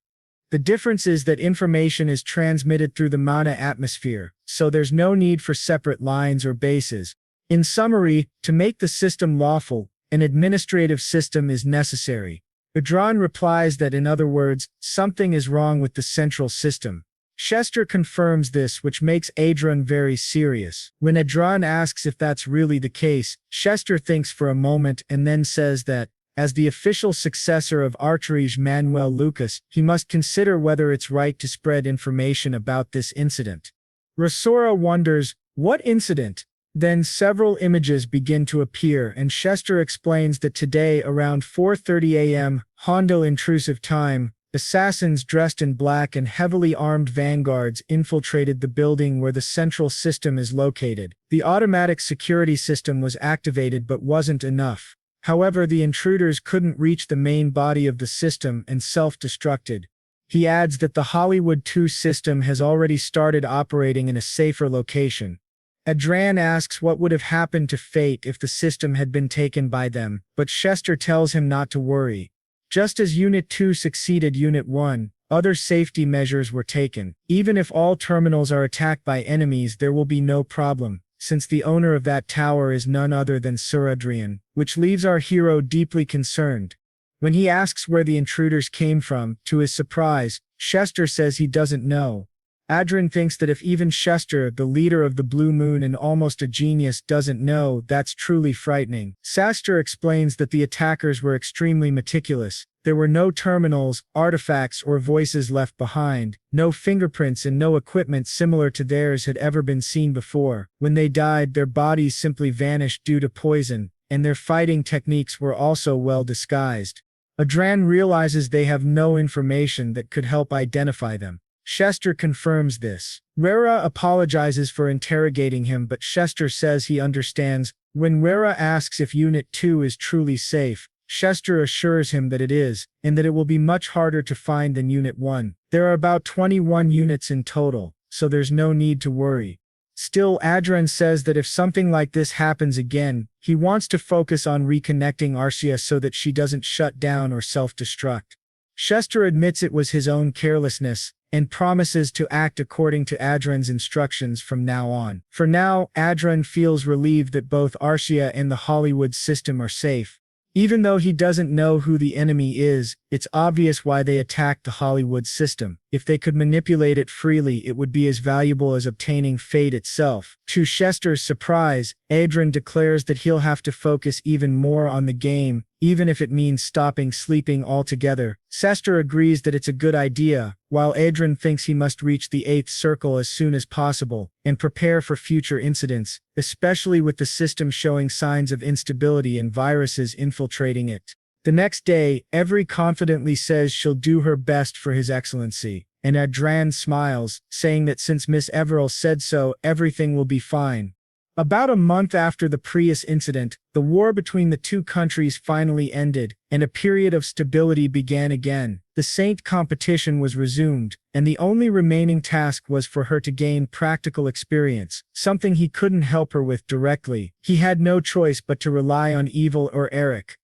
The difference is that information is transmitted through the mana atmosphere, so there's no need for separate lines or bases. In summary, to make the system lawful, an administrative system is necessary. Adrian replies that, in other words, something is wrong with the central system. Chester confirms this, which makes Adrian very serious. When Adrian asks if that's really the case, Chester thinks for a moment and then says that, as the official successor of Archirage Manuel Lucas, he must consider whether it's right to spread information about this incident. Rosora wonders, what incident? Then several images begin to appear and Chester explains that today around 4:30 a.m., Hondo intrusive time, assassins dressed in black and heavily armed vanguards infiltrated the building where the central system is located. The automatic security system was activated but wasn't enough. However, the intruders couldn't reach the main body of the system and self-destructed. He adds that the Hollywood 2 system has already started operating in a safer location. Adrian asks what would have happened to Fate if the system had been taken by them, but Chester tells him not to worry. Just as Unit 2 succeeded Unit 1, other safety measures were taken. Even if all terminals are attacked by enemies, there will be no problem, since the owner of that tower is none other than Sir Adrian, which leaves our hero deeply concerned. When he asks where the intruders came from, to his surprise, Chester says he doesn't know. Adrian thinks that if even Chester, the leader of the Blue Moon and almost a genius, doesn't know, that's truly frightening. Chester explains that the attackers were extremely meticulous. There were no terminals, artifacts, or voices left behind. No fingerprints and no equipment similar to theirs had ever been seen before. When they died, their bodies simply vanished due to poison, and their fighting techniques were also well disguised. Adrian realizes they have no information that could help identify them. Chester confirms this. Rera apologizes for interrogating him, but Chester says he understands. When Rera asks if Unit 2 is truly safe, Chester assures him that it is, and that it will be much harder to find than Unit 1. There are about 21 units in total, so there's no need to worry. Still, Adrian says that if something like this happens again, he wants to focus on reconnecting Arcia so that she doesn't shut down or self-destruct. Chester admits it was his own carelessness, and promises to act according to Adrian's instructions from now on. For now, Adrian feels relieved that both Arcia and the Hollywood system are safe. Even though he doesn't know who the enemy is, it's obvious why they attacked the Hollywood system. If they could manipulate it freely, it would be as valuable as obtaining fate itself. To Chester's surprise, Adrian declares that he'll have to focus even more on the game, even if it means stopping sleeping altogether. Chester agrees that it's a good idea, while Adrian thinks he must reach the 8th circle as soon as possible, and prepare for future incidents, especially with the system showing signs of instability and viruses infiltrating it. The next day, Every confidently says she'll do her best for His Excellency, and Adrian smiles, saying that since Miss Everell said so, everything will be fine. About a month after the Prius incident, the war between the two countries finally ended, and a period of stability began again. The Saint competition was resumed, and the only remaining task was for her to gain practical experience, something he couldn't help her with directly. He had no choice but to rely on Evil or Eric.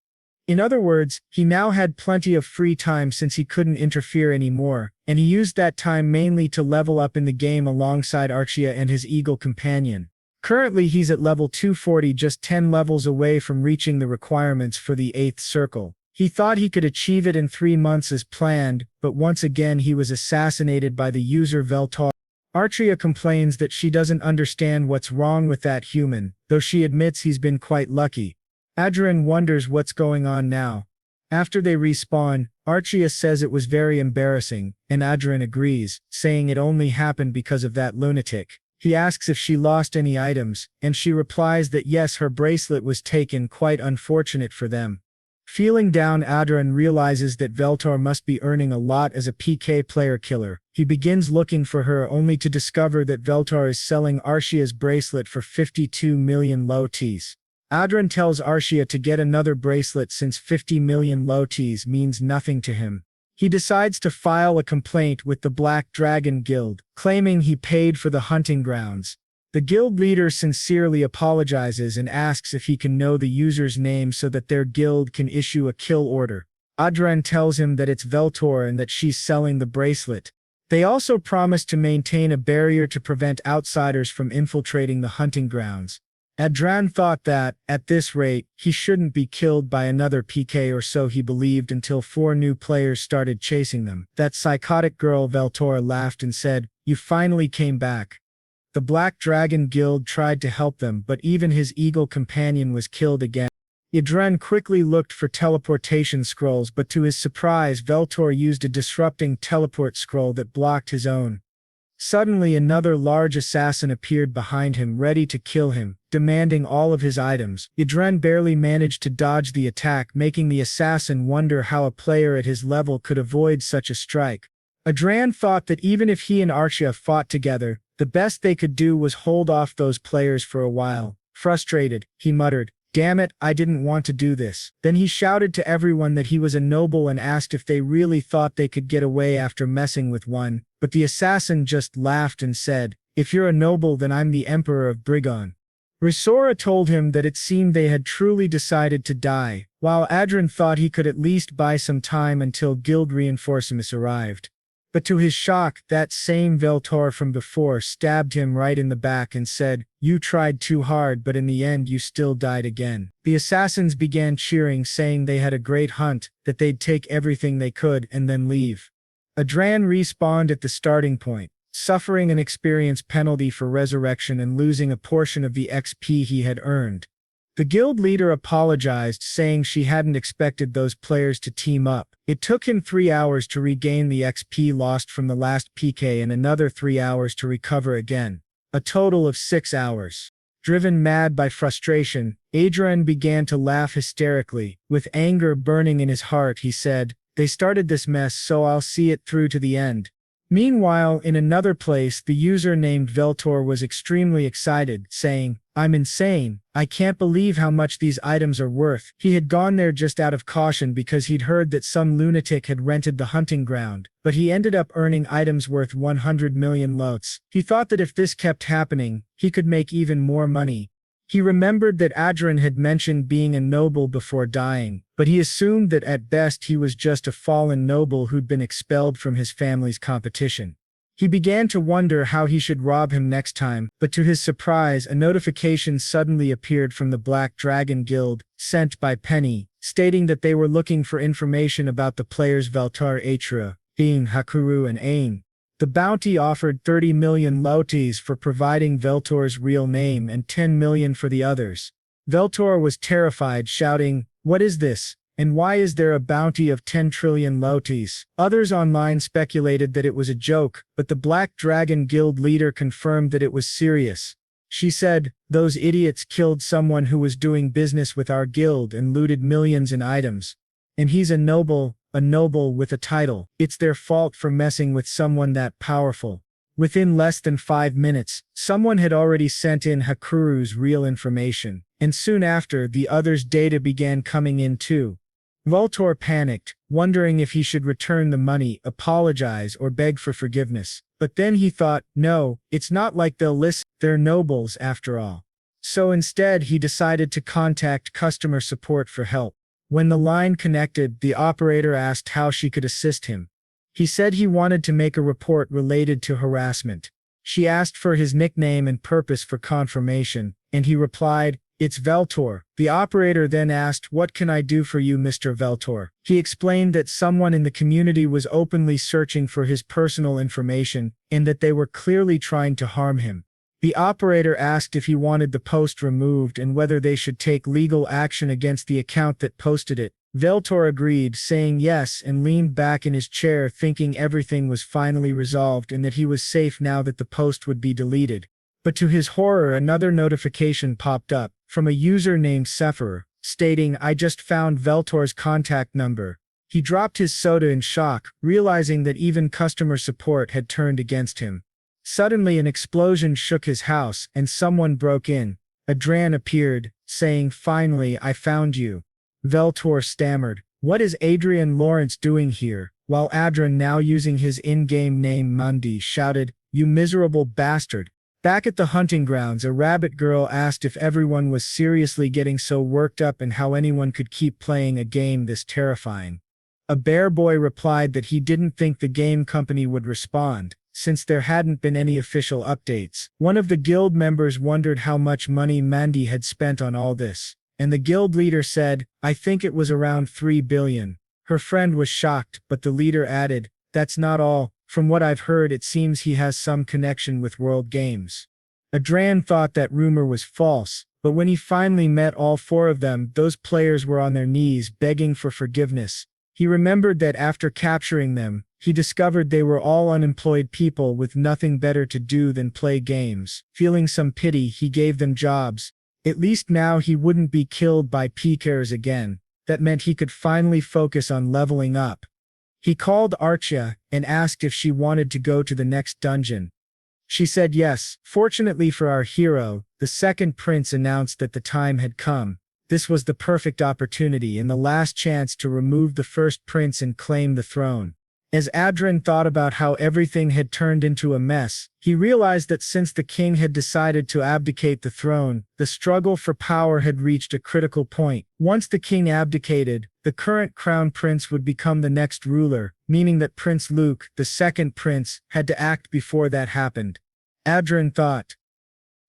In other words, he now had plenty of free time since he couldn't interfere anymore, and he used that time mainly to level up in the game alongside Arcia and his eagle companion. Currently he's at level 240, just 10 levels away from reaching the requirements for the 8th circle. He thought he could achieve it in 3 months as planned, but once again he was assassinated by the user Veltar. Arcia complains that she doesn't understand what's wrong with that human, though she admits he's been quite lucky. Adrian wonders what's going on now. After they respawn, Arcia says it was very embarrassing, and Adrian agrees, saying it only happened because of that lunatic. He asks if she lost any items, and she replies that yes, her bracelet was taken, quite unfortunate for them. Feeling down, Adrian realizes that Veltar must be earning a lot as a PK player killer. He begins looking for her only to discover that Veltar is selling Arcia's bracelet for 52 million lotis. Adrian tells Arcia to get another bracelet since 50 million lotis means nothing to him. He decides to file a complaint with the Black Dragon Guild, claiming he paid for the hunting grounds. The guild leader sincerely apologizes and asks if he can know the user's name so that their guild can issue a kill order. Adrian tells him that it's Veltar and that she's selling the bracelet. They also promise to maintain a barrier to prevent outsiders from infiltrating the hunting grounds. Adrian thought that, at this rate, he shouldn't be killed by another PK, or so he believed, until 4 new players started chasing them. That psychotic girl Veltar laughed and said, "You finally came back." The Black Dragon Guild tried to help them, but even his eagle companion was killed again. Adrian quickly looked for teleportation scrolls, but to his surprise, Veltar used a disrupting teleport scroll that blocked his own. Suddenly another large assassin appeared behind him, ready to kill him, demanding all of his items. Adrian barely managed to dodge the attack, making the assassin wonder how a player at his level could avoid such a strike. Adrian thought that even if he and Arcia fought together, the best they could do was hold off those players for a while. Frustrated, he muttered, "Damn it, I didn't want to do this." Then he shouted to everyone that he was a noble and asked if they really thought they could get away after messing with one, but the assassin just laughed and said, "If you're a noble, then I'm the Emperor of Brigon." Risora told him that it seemed they had truly decided to die, while Adrian thought he could at least buy some time until guild reinforcements arrived. But to his shock, that same Veltar from before stabbed him right in the back and said, "You tried too hard, but in the end you still died again." The assassins began cheering, saying they had a great hunt, that they'd take everything they could and then leave. Adrian respawned at the starting point. suffering an experience penalty for resurrection and losing a portion of the XP he had earned. The guild leader apologized, saying she hadn't expected those players to team up. It took him 3 hours to regain the XP lost from the last PK and another 3 hours to recover again. A total of 6 hours. Driven mad by frustration, Adrian began to laugh hysterically. With anger burning in his heart, he said, "They started this mess, so I'll see it through to the end." Meanwhile, in another place, the user named Veltor was extremely excited, saying, "I'm insane. I can't believe how much these items are worth." He had gone there just out of caution because he'd heard that some lunatic had rented the hunting ground, but he ended up earning items worth 100 million lots. He thought that if this kept happening, he could make even more money. He remembered that Adrian had mentioned being a noble before dying, but he assumed that at best he was just a fallen noble who'd been expelled from his family's competition. He began to wonder how he should rob him next time, but to his surprise, a notification suddenly appeared from the Black Dragon Guild, sent by Penny, stating that they were looking for information about the players Veltar Atra, being Hakuru and Ain. The bounty offered 30 million lotes for providing Veltor's real name and 10 million for the others. Veltor was terrified, shouting, "What is this? And why is there a bounty of 10 trillion lotes?" Others online speculated that it was a joke, but the Black Dragon Guild leader confirmed that it was serious. She said, "Those idiots killed someone who was doing business with our guild and looted millions in items. And he's a noble with a title. It's their fault for messing with someone that powerful." Within less than 5 minutes, someone had already sent in Hakuru's real information, and soon after, the others' data began coming in too. Voltor panicked, wondering if he should return the money, apologize, or beg for forgiveness. But then he thought, no, it's not like they'll listen, they're nobles after all. So instead, he decided to contact customer support for help. When the line connected, the operator asked how she could assist him. He said he wanted to make a report related to harassment. She asked for his nickname and purpose for confirmation, and he replied, "It's Veltor." The operator then asked, "What can I do for you, Mr. Veltor?" He explained that someone in the community was openly searching for his personal information, and that they were clearly trying to harm him. The operator asked if he wanted the post removed and whether they should take legal action against the account that posted it. Veltor agreed, saying yes, and leaned back in his chair thinking everything was finally resolved and that he was safe now that the post would be deleted. But to his horror, another notification popped up from a user named Sephir, stating, "I just found Veltor's contact number." He dropped his soda in shock, realizing that even customer support had turned against him. Suddenly an explosion shook his house, and someone broke in. Adrian appeared, saying, "Finally, I found you." Veltor stammered, "What is Adrian Lawrence doing here?" While Adrian, now using his in-game name Mundi, shouted, "You miserable bastard." Back at the hunting grounds, a rabbit girl asked if everyone was seriously getting so worked up and how anyone could keep playing a game this terrifying. A bear boy replied that he didn't think the game company would respond, since there hadn't been any official updates. One of the guild members wondered how much money Mandy had spent on all this, and the guild leader said, "I think it was around 3 billion. Her friend was shocked, but the leader added, "That's not all. From what I've heard, it seems he has some connection with World Games." Adrian thought that rumor was false, but when he finally met all 4 of them, those players were on their knees begging for forgiveness. He remembered that after capturing them, he discovered they were all unemployed people with nothing better to do than play games. Feeling some pity, he gave them jobs. At least now he wouldn't be killed by PKers again. That meant he could finally focus on leveling up. He called Archia and asked if she wanted to go to the next dungeon. She said yes. Fortunately for our hero, the second prince announced that the time had come. This was the perfect opportunity and the last chance to remove the first prince and claim the throne. As Adrian thought about how everything had turned into a mess, he realized that since the king had decided to abdicate the throne, the struggle for power had reached a critical point. Once the king abdicated, the current crown prince would become the next ruler, meaning that Prince Luke, the second prince, had to act before that happened. Adrian thought,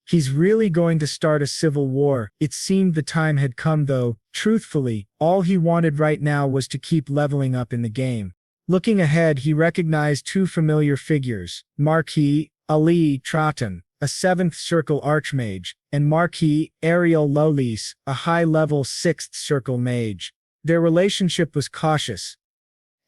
he's really going to start a civil war. It seemed the time had come though. Truthfully, all he wanted right now was to keep leveling up in the game. Looking ahead, he recognized two familiar figures, Marquis Ali Troughton, a 7th Circle Archmage, and Marquis Ariel Lowlease, a high-level 6th Circle Mage. Their relationship was cautious,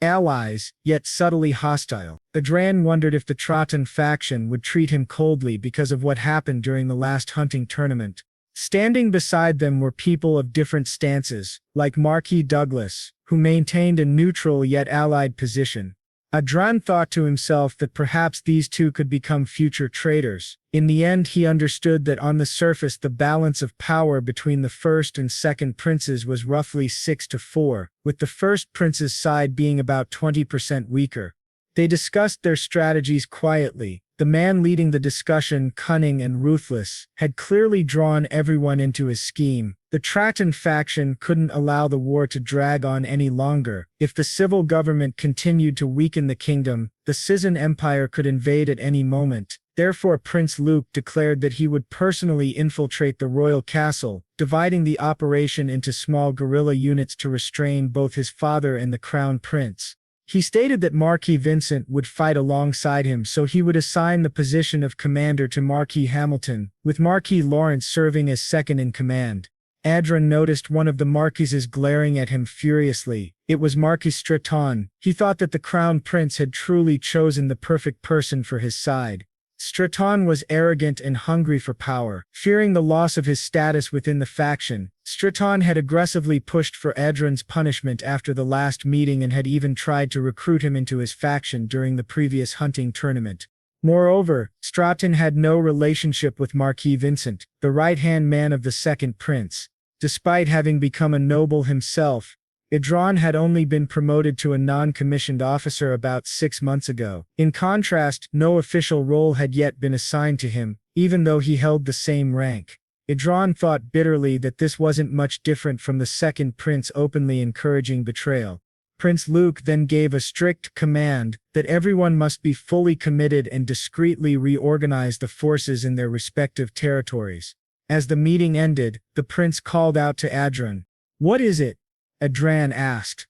allies, yet subtly hostile. Adrian wondered if the Troughton faction would treat him coldly because of what happened during the last hunting tournament. Standing beside them were people of different stances, like Marquis Douglas, who maintained a neutral yet allied position. Adrian thought to himself that perhaps these two could become future traitors. In the end, he understood that on the surface the balance of power between the first and second princes was roughly 6-4, with the first prince's side being about 20% weaker. They discussed their strategies quietly. The man leading the discussion, cunning and ruthless, had clearly drawn everyone into his scheme. The Troughton faction couldn't allow the war to drag on any longer. If the civil government continued to weaken the kingdom, the Cizan Empire could invade at any moment. Therefore, Prince Luke declared that he would personally infiltrate the royal castle, dividing the operation into small guerrilla units to restrain both his father and the crown prince. He stated that Marquis Vincent would fight alongside him, so he would assign the position of commander to Marquis Hamilton, with Marquis Lawrence serving as second in command. Adrian noticed one of the marquises glaring at him furiously. It was Marquis Straton. He thought that the crown prince had truly chosen the perfect person for his side. Straton was arrogant and hungry for power. Fearing the loss of his status within the faction, Straton had aggressively pushed for Adrian's punishment after the last meeting and had even tried to recruit him into his faction during the previous hunting tournament. Moreover, Straton had no relationship with Marquis Vincent, the right-hand man of the second prince. Despite having become a noble himself, Adrian had only been promoted to a non-commissioned officer about 6 months ago. In contrast, no official role had yet been assigned to him, even though he held the same rank. Adrian thought bitterly that this wasn't much different from the second prince openly encouraging betrayal. Prince Luke then gave a strict command that everyone must be fully committed and discreetly reorganize the forces in their respective territories. As the meeting ended, the prince called out to Adrian. "What is it?" Adrian asked.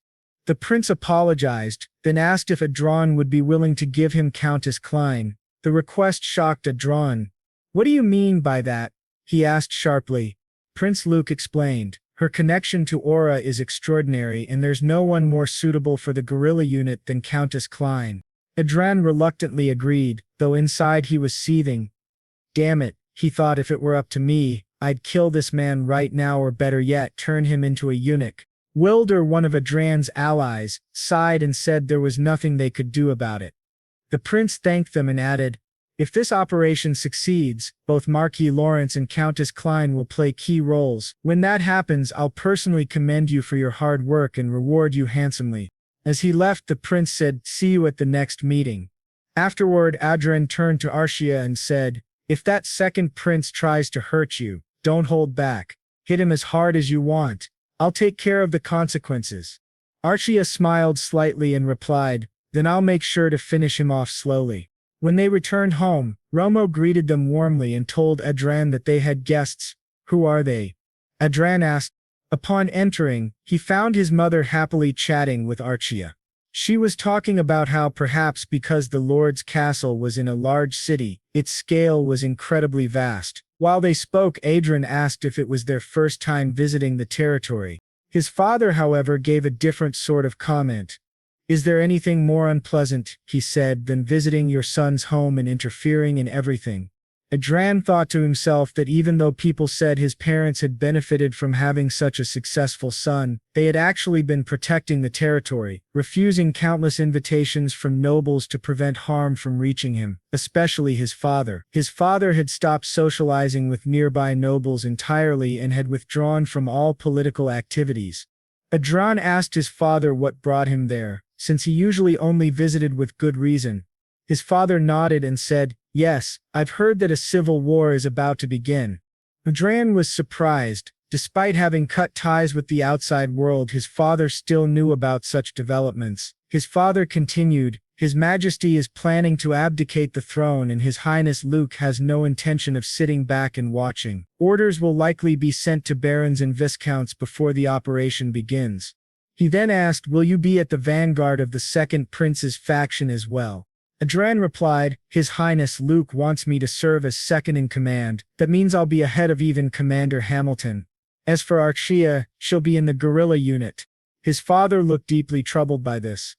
The prince apologized, then asked if Adrian would be willing to give him Countess Klein. The request shocked Adrian. "What do you mean by that?" he asked sharply. Prince Luke explained. "Her connection to Aura is extraordinary, and there's no one more suitable for the guerrilla unit than Countess Klein." Adrian reluctantly agreed, though inside he was seething. Damn it, he thought, if it were up to me, I'd kill this man right now, or better yet, turn him into a eunuch. Wilder, one of Adrian's allies, sighed and said there was nothing they could do about it. The prince thanked them and added, "If this operation succeeds, both Marquis Lawrence and Countess Klein will play key roles. When that happens, I'll personally commend you for your hard work and reward you handsomely." As he left, the prince said, "See you at the next meeting." Afterward, Adrian turned to Archia and said, "If that second prince tries to hurt you, don't hold back. Hit him as hard as you want. I'll take care of the consequences." Archia smiled slightly and replied, "Then I'll make sure to finish him off slowly." When they returned home, Romo greeted them warmly and told Adrian that they had guests. "Who are they?" Adrian asked. Upon entering, he found his mother happily chatting with Archia. She was talking about how perhaps because the Lord's castle was in a large city, its scale was incredibly vast. While they spoke, Adrian asked if it was their first time visiting the territory. His father, however, gave a different sort of comment. "Is there anything more unpleasant," he said, "than visiting your son's home and interfering in everything?" Adrian thought to himself that even though people said his parents had benefited from having such a successful son, they had actually been protecting the territory, refusing countless invitations from nobles to prevent harm from reaching him, especially his father. His father had stopped socializing with nearby nobles entirely and had withdrawn from all political activities. Adrian asked his father what brought him there, since he usually only visited with good reason. His father nodded and said, "Yes, I've heard that a civil war is about to begin." Adrian was surprised. Despite having cut ties with the outside world, his father still knew about such developments. His father continued, "His Majesty is planning to abdicate the throne, and His Highness Luke has no intention of sitting back and watching. Orders will likely be sent to barons and viscounts before the operation begins." He then asked, "Will you be at the vanguard of the second prince's faction as well?" Adrian replied, "His Highness Luke wants me to serve as second in command. That means I'll be ahead of even Commander Hamilton. As for Archia, she'll be in the guerrilla unit." His father looked deeply troubled by this.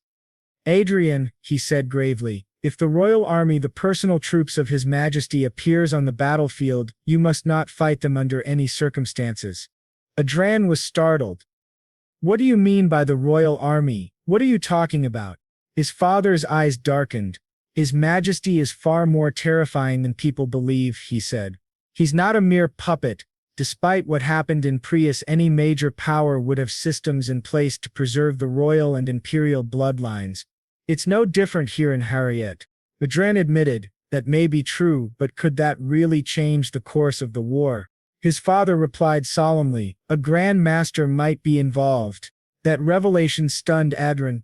"Adrian," he said gravely, "if the royal army, the personal troops of His Majesty, appears on the battlefield, you must not fight them under any circumstances." Adrian was startled. "What do you mean by the royal army? What are you talking about?" His father's eyes darkened. "His Majesty is far more terrifying than people believe," he said. "He's not a mere puppet. Despite what happened in Prius, any major power would have systems in place to preserve the royal and imperial bloodlines. It's no different here in Harriet." Adrian admitted, "That may be true, but could that really change the course of the war?" His father replied solemnly, "A Grand Master might be involved." That revelation stunned Adrian.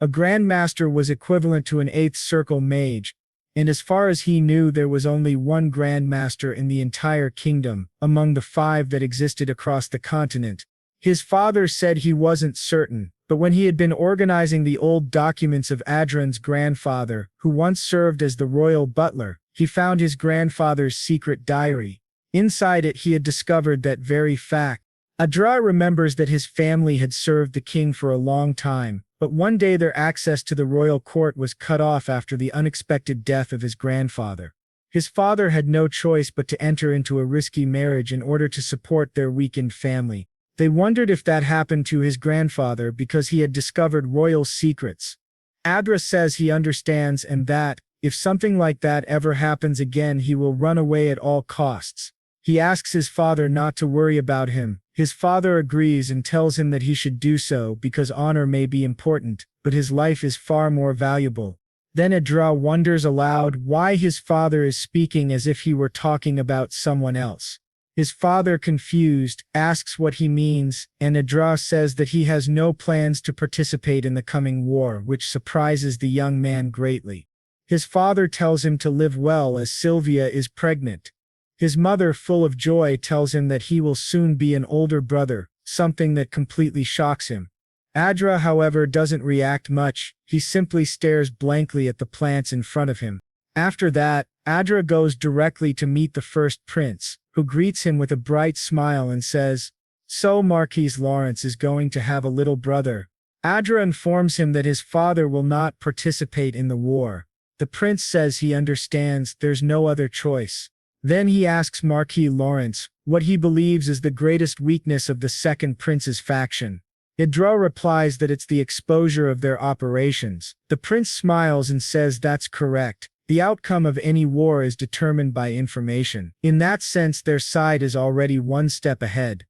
A Grand Master was equivalent to an Eighth Circle Mage, and as far as he knew, there was only one Grand Master in the entire kingdom, among the 5 that existed across the continent. His father said he wasn't certain, but when he had been organizing the old documents of Adrian's grandfather, who once served as the royal butler, he found his grandfather's secret diary. Inside it, he had discovered that very fact. Adra remembers that his family had served the king for a long time, but one day their access to the royal court was cut off after the unexpected death of his grandfather. His father had no choice but to enter into a risky marriage in order to support their weakened family. They wondered if that happened to his grandfather because he had discovered royal secrets. Adra says he understands and that, if something like that ever happens again, he will run away at all costs. He asks his father not to worry about him. His father agrees and tells him that he should do so because honor may be important, but his life is far more valuable. Then Adra wonders aloud why his father is speaking as if he were talking about someone else. His father, confused, asks what he means, and Adra says that he has no plans to participate in the coming war, which surprises the young man greatly. His father tells him to live well as Sylvia is pregnant. His mother, full of joy, tells him that he will soon be an older brother, something that completely shocks him. Adra, however, doesn't react much. He simply stares blankly at the plants in front of him. After that, Adra goes directly to meet the first prince, who greets him with a bright smile and says, "So Marquis Lawrence is going to have a little brother." Adra informs him that his father will not participate in the war. The prince says he understands, there's no other choice. Then he asks Marquis Lawrence what he believes is the greatest weakness of the second prince's faction. Adra replies that it's the exposure of their operations. The prince smiles and says that's correct. The outcome of any war is determined by information. In that sense, their side is already one step ahead.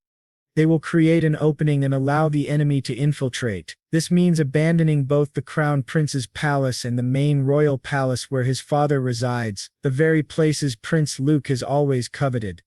They will create an opening and allow the enemy to infiltrate. This means abandoning both the crown prince's palace and the main royal palace where his father resides, the very places Prince Luke has always coveted.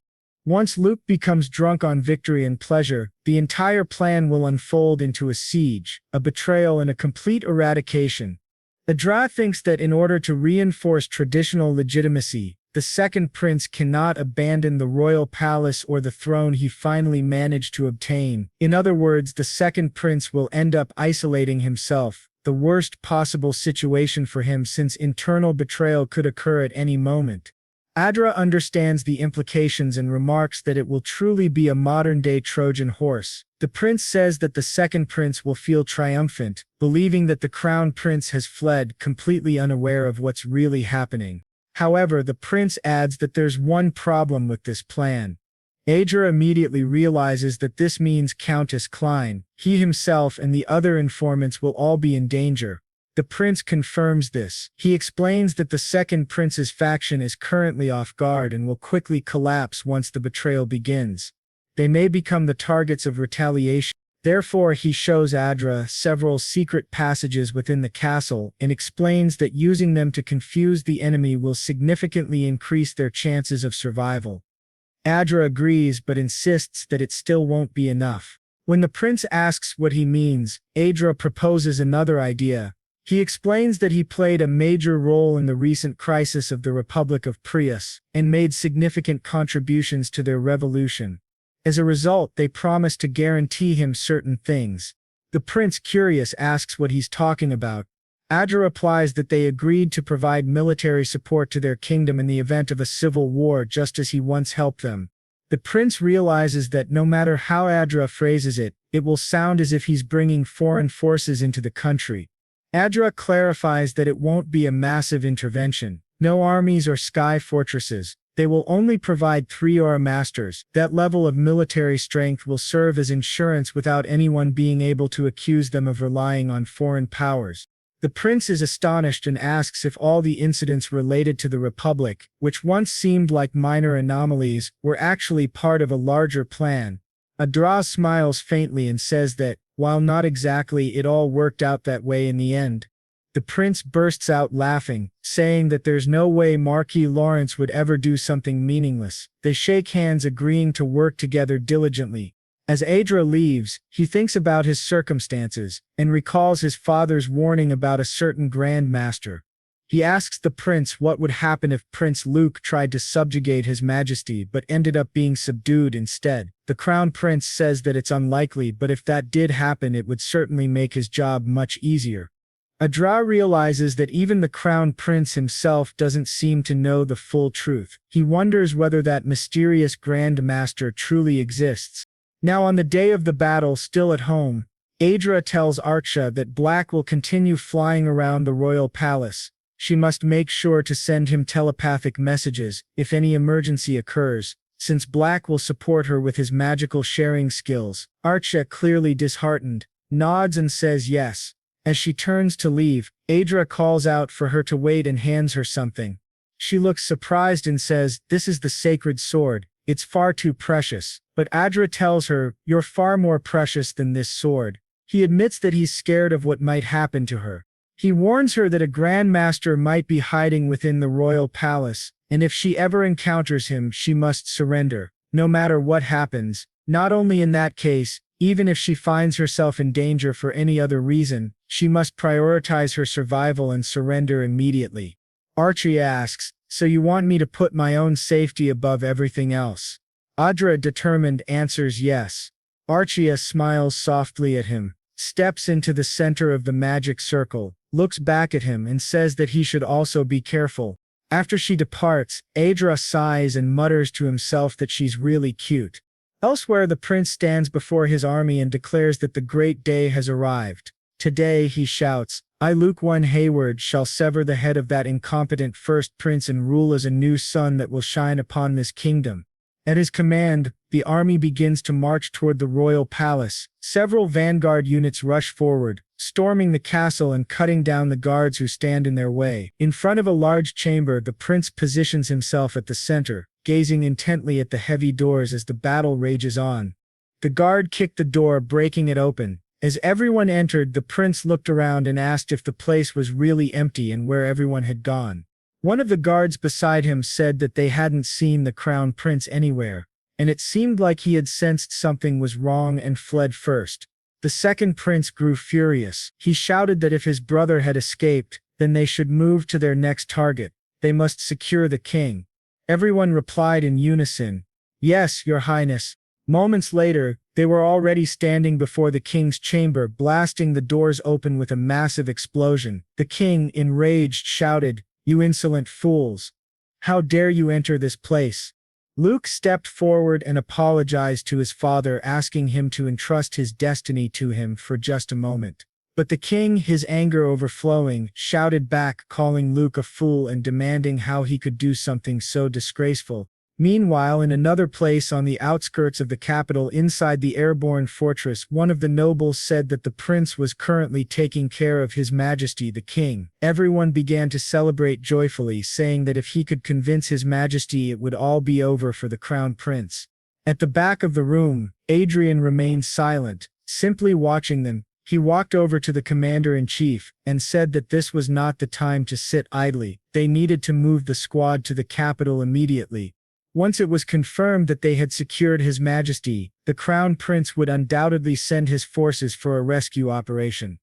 Once Luke becomes drunk on victory and pleasure, the entire plan will unfold into a siege, a betrayal, and a complete eradication. Adra thinks that in order to reinforce traditional legitimacy, the second prince cannot abandon the royal palace or the throne he finally managed to obtain. In other words, the second prince will end up isolating himself, the worst possible situation for him since internal betrayal could occur at any moment. Adra understands the implications and remarks that it will truly be a modern-day Trojan horse. The prince says that the second prince will feel triumphant, believing that the crown prince has fled, completely unaware of what's really happening. However, the prince adds that there's one problem with this plan. Adra immediately realizes that this means Countess Klein, he himself, and the other informants will all be in danger. The prince confirms this. He explains that the second prince's faction is currently off guard and will quickly collapse once the betrayal begins. They may become the targets of retaliation. Therefore, he shows Adra several secret passages within the castle and explains that using them to confuse the enemy will significantly increase their chances of survival. Adra agrees but insists that it still won't be enough. When the prince asks what he means, Adra proposes another idea. He explains that he played a major role in the recent crisis of the Republic of Prius and made significant contributions to their revolution. As a result, they promise to guarantee him certain things. The prince, curious, asks what he's talking about. Adra replies that they agreed to provide military support to their kingdom in the event of a civil war, just as he once helped them. The prince realizes that no matter how Adra phrases it, it will sound as if he's bringing foreign forces into the country. Adra clarifies that it won't be a massive intervention, no armies or sky fortresses. They will only provide 3 aura masters. That level of military strength will serve as insurance without anyone being able to accuse them of relying on foreign powers. The prince is astonished and asks if all the incidents related to the Republic, which once seemed like minor anomalies, were actually part of a larger plan. Adra smiles faintly and says that, while not exactly, it all worked out that way in the end. The prince bursts out laughing, saying that there's no way Marquis Lawrence would ever do something meaningless. They shake hands, agreeing to work together diligently. As Adra leaves, he thinks about his circumstances, and recalls his father's warning about a certain Grand Master. He asks the prince what would happen if Prince Luke tried to subjugate His Majesty but ended up being subdued instead. The Crown Prince says that it's unlikely, but if that did happen, it would certainly make his job much easier. Adra realizes that even the Crown Prince himself doesn't seem to know the full truth. He wonders whether that mysterious Grand Master truly exists. Now, on the day of the battle, still at home, Adra tells Archa that Black will continue flying around the royal palace. She must make sure to send him telepathic messages if any emergency occurs, since Black will support her with his magical sharing skills. Archa, clearly disheartened, nods and says yes. As she turns to leave, Adra calls out for her to wait and hands her something. She looks surprised and says, "This is the sacred sword. It's far too precious." But Adra tells her, "You're far more precious than this sword." He admits that he's scared of what might happen to her. He warns her that a Grand Master might be hiding within the royal palace, and if she ever encounters him, she must surrender, no matter what happens. Not only in that case, even if she finds herself in danger for any other reason, she must prioritize her survival and surrender immediately. Archie asks, "So you want me to put my own safety above everything else?" Adra, determined, answers yes. Archia smiles softly at him, steps into the center of the magic circle, looks back at him and says that he should also be careful. After she departs, Adra sighs and mutters to himself that she's really cute. Elsewhere, the prince stands before his army and declares that the great day has arrived. Today, he shouts, "I, Luke I Hayward, shall sever the head of that incompetent first prince and rule as a new sun that will shine upon this kingdom." At his command, the army begins to march toward the royal palace. Several vanguard units rush forward, storming the castle and cutting down the guards who stand in their way. In front of a large chamber, the prince positions himself at the center, gazing intently at the heavy doors as the battle rages on. The guard kicked the door, breaking it open. As everyone entered, the prince looked around and asked if the place was really empty and where everyone had gone. One of the guards beside him said that they hadn't seen the Crown Prince anywhere, and it seemed like he had sensed something was wrong and fled first. The second prince grew furious. He shouted that if his brother had escaped, then they should move to their next target. They must secure the king. Everyone replied in unison, "Yes, Your Highness." Moments later, they were already standing before the king's chamber, blasting the doors open with a massive explosion. The king, enraged, shouted, "You insolent fools! How dare you enter this place?" Luke stepped forward and apologized to his father, asking him to entrust his destiny to him for just a moment. But the king, his anger overflowing, shouted back, calling Luke a fool and demanding how he could do something so disgraceful. Meanwhile, in another place on the outskirts of the capital inside the airborne fortress, one of the nobles said that the prince was currently taking care of His Majesty the King. Everyone began to celebrate joyfully, saying that if he could convince His Majesty, it would all be over for the Crown Prince. At the back of the room, Adrian remained silent, simply watching them. He walked over to the commander-in-chief and said that this was not the time to sit idly. They needed to move the squad to the capital immediately. Once it was confirmed that they had secured His Majesty, the Crown Prince would undoubtedly send his forces for a rescue operation.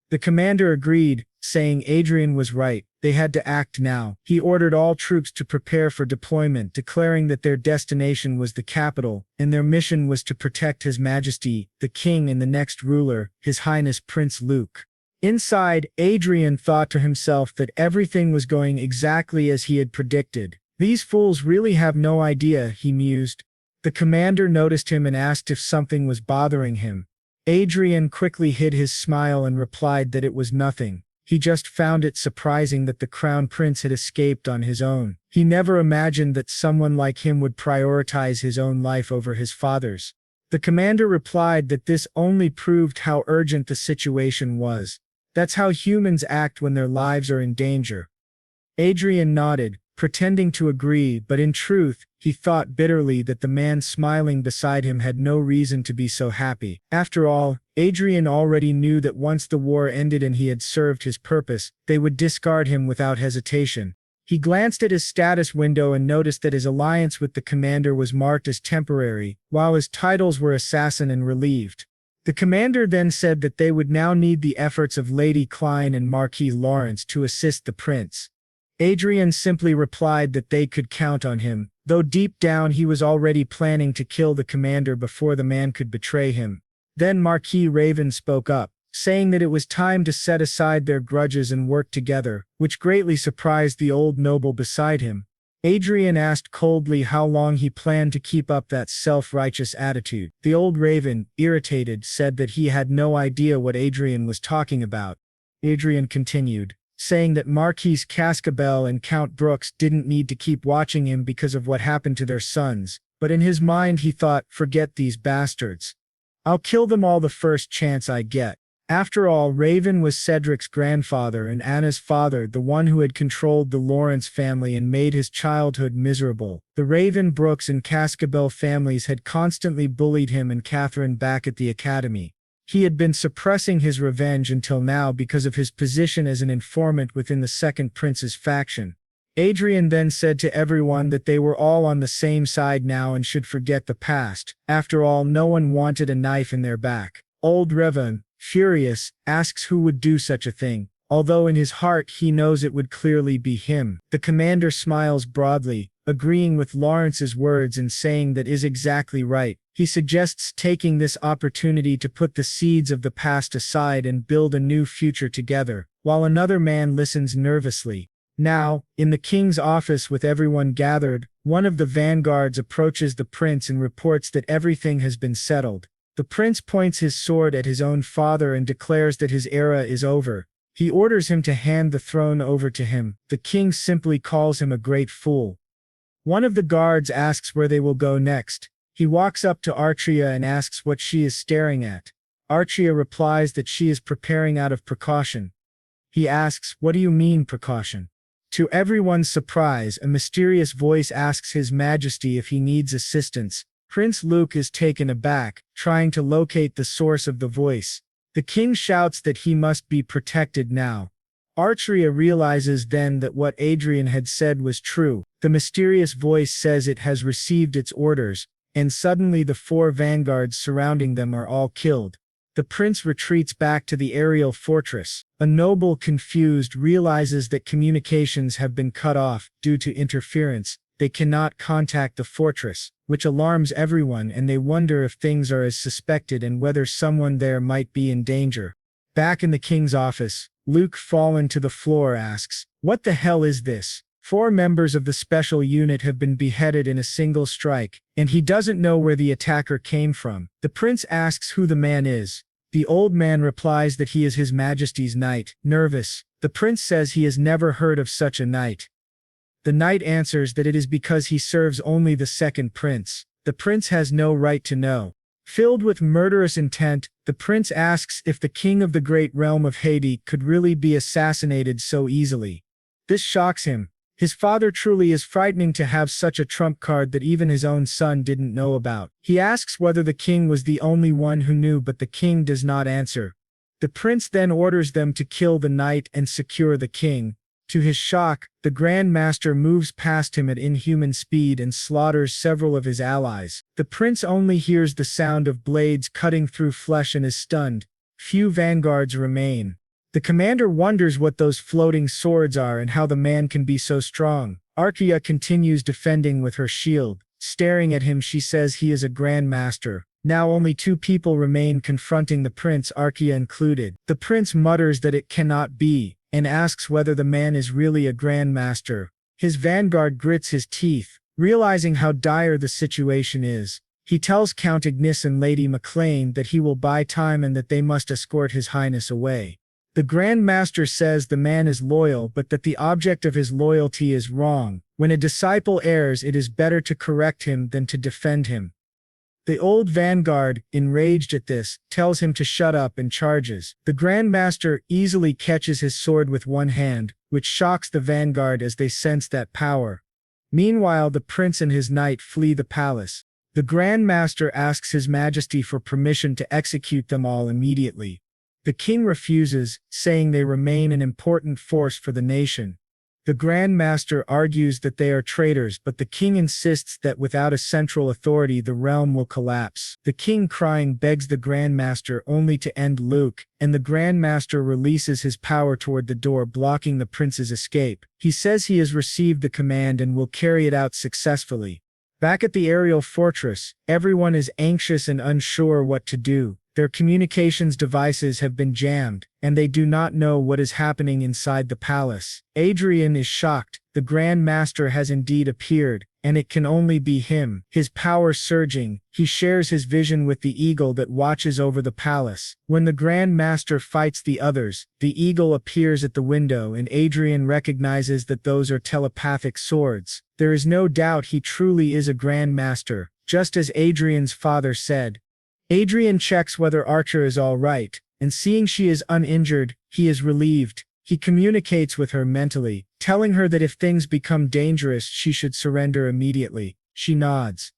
The commander agreed, saying Adrian was right. They had to act now. He ordered all troops to prepare for deployment, declaring that their destination was the capital, and their mission was to protect His Majesty, the King, and the next ruler, His Highness Prince Luke. Inside, Adrian thought to himself that everything was going exactly as he had predicted. These fools really have no idea, he mused. The commander noticed him and asked if something was bothering him. Adrian quickly hid his smile and replied that it was nothing. He just found it surprising that the crown prince had escaped on his own. He never imagined that someone like him would prioritize his own life over his father's. The commander replied that this only proved how urgent the situation was. That's how humans act when their lives are in danger. Adrian nodded, pretending to agree, but in truth, he thought bitterly that the man smiling beside him had no reason to be so happy. After all, Adrian already knew that once the war ended and he had served his purpose, they would discard him without hesitation. He glanced at his status window and noticed that his alliance with the commander was marked as temporary, while his titles were assassin and relieved. The commander then said that they would now need the efforts of Lady Klein and Marquis Lawrence to assist the prince. Adrian simply replied that they could count on him, though deep down he was already planning to kill the commander before the man could betray him. Then Marquis Raven spoke up, saying that it was time to set aside their grudges and work together, which greatly surprised the old noble beside him. Adrian asked coldly how long he planned to keep up that self-righteous attitude. The old Raven, irritated, said that he had no idea what Adrian was talking about. Adrian continued, saying that Marquis Cascabel and Count Brooks didn't need to keep watching him because of what happened to their sons, but in his mind he thought, forget these bastards. I'll kill them all the first chance I get. After all, Raven was Cedric's grandfather and Anna's father, the one who had controlled the Lawrence family and made his childhood miserable. The Raven, Brooks, and Cascabel families had constantly bullied him and Catherine back at the academy. He had been suppressing his revenge until now because of his position as an informant within the Second Prince's faction. Adrian then said to everyone that they were all on the same side now and should forget the past. After all, no one wanted a knife in their back. Old Raven, furious, asks who would do such a thing, although in his heart he knows it would clearly be him. The commander smiles broadly, agreeing with Lawrence's words and saying that is exactly right. He suggests taking this opportunity to put the seeds of the past aside and build a new future together, while another man listens nervously. Now, in the king's office with everyone gathered, one of the vanguards approaches the prince and reports that everything has been settled. The prince points his sword at his own father and declares that his era is over. He orders him to hand the throne over to him. The king simply calls him a great fool. One of the guards asks where they will go next. He walks up to Archia and asks what she is staring at. Archia replies that she is preparing out of precaution. He asks, "What do you mean, precaution?" To everyone's surprise, a mysterious voice asks His Majesty if he needs assistance. Prince Luke is taken aback, trying to locate the source of the voice. The king shouts that he must be protected now. Archia realizes then that what Adrian had said was true. The mysterious voice says it has received its orders, and suddenly the four vanguards surrounding them are all killed. The prince retreats back to the aerial fortress. A noble, confused, realizes that communications have been cut off due to interference. They cannot contact the fortress, which alarms everyone, and they wonder if things are as suspected and whether someone there might be in danger. Back in the king's office, Luke, fallen to the floor, asks, "What the hell is this?" 4 members of the special unit have been beheaded in a single strike, and he doesn't know where the attacker came from. The prince asks who the man is. The old man replies that he is His Majesty's knight. Nervous, the prince says he has never heard of such a knight. The knight answers that it is because he serves only the second prince. The prince has no right to know. Filled with murderous intent, the prince asks if the king of the great realm of Haiti could really be assassinated so easily. This shocks him. His father truly is frightening to have such a trump card that even his own son didn't know about. He asks whether the king was the only one who knew, but the king does not answer. The prince then orders them to kill the knight and secure the king. To his shock, the Grand Master moves past him at inhuman speed and slaughters several of his allies. The prince only hears the sound of blades cutting through flesh and is stunned. Few vanguards remain. The commander wonders what those floating swords are and how the man can be so strong. Arkia continues defending with her shield. Staring at him, she says he is a grand master. Now only 2 people remain confronting the prince, Arkia included. The prince mutters that it cannot be, and asks whether the man is really a grand master. His vanguard grits his teeth, realizing how dire the situation is. He tells Count Ignis and Lady McLean that he will buy time and that they must escort his highness away. The Grand Master says the man is loyal but that the object of his loyalty is wrong. When a disciple errs, it is better to correct him than to defend him. The old vanguard, enraged at this, tells him to shut up and charges. The Grand Master easily catches his sword with one hand, which shocks the vanguard as they sense that power. Meanwhile, the prince and his knight flee the palace. The Grand Master asks His Majesty for permission to execute them all immediately. The king refuses, saying they remain an important force for the nation. The Grand Master argues that they are traitors, but the king insists that without a central authority the realm will collapse. The king, crying, begs the Grand Master only to end Luke, and the Grand Master releases his power toward the door, blocking the prince's escape. He says he has received the command and will carry it out successfully. Back at the aerial fortress, everyone is anxious and unsure what to do. Their communications devices have been jammed, and they do not know what is happening inside the palace. Adrian is shocked. The Grand Master has indeed appeared, and it can only be him. His power surging, he shares his vision with the eagle that watches over the palace. When the Grand Master fights the others, the eagle appears at the window and Adrian recognizes that those are telepathic swords. There is no doubt he truly is a Grand Master, just as Adrian's father said. Adrian checks whether Archer is all right, and seeing she is uninjured, he is relieved. He communicates with her mentally, telling her that if things become dangerous, she should surrender immediately. She nods.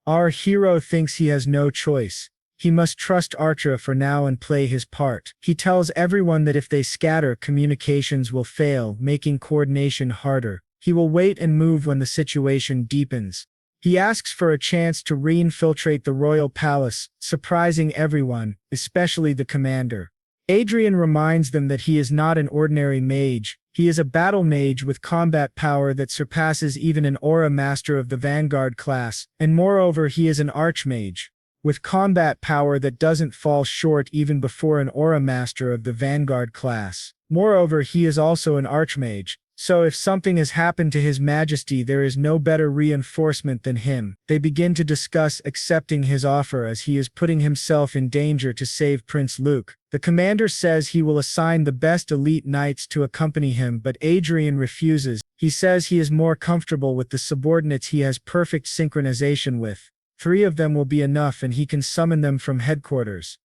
Our hero thinks he has no choice. He must trust Archer for now and play his part. He tells everyone that if they scatter, communications will fail, making coordination harder. He will wait and move when the situation deepens. He asks for a chance to re-infiltrate the royal palace, surprising everyone, especially the commander. Adrian reminds them that he is not an ordinary mage. He is a battle mage with combat power that surpasses even an aura master of the Vanguard class, and moreover he is an archmage, with combat power that doesn't fall short even before an aura master of the Vanguard class. Moreover, he is also an archmage. So if something has happened to His Majesty, there is no better reinforcement than him. They begin to discuss accepting his offer as he is putting himself in danger to save Prince Luke. The commander says he will assign the best elite knights to accompany him, but Adrian refuses. He says he is more comfortable with the subordinates he has perfect synchronization with. 3 of them will be enough and he can summon them from headquarters.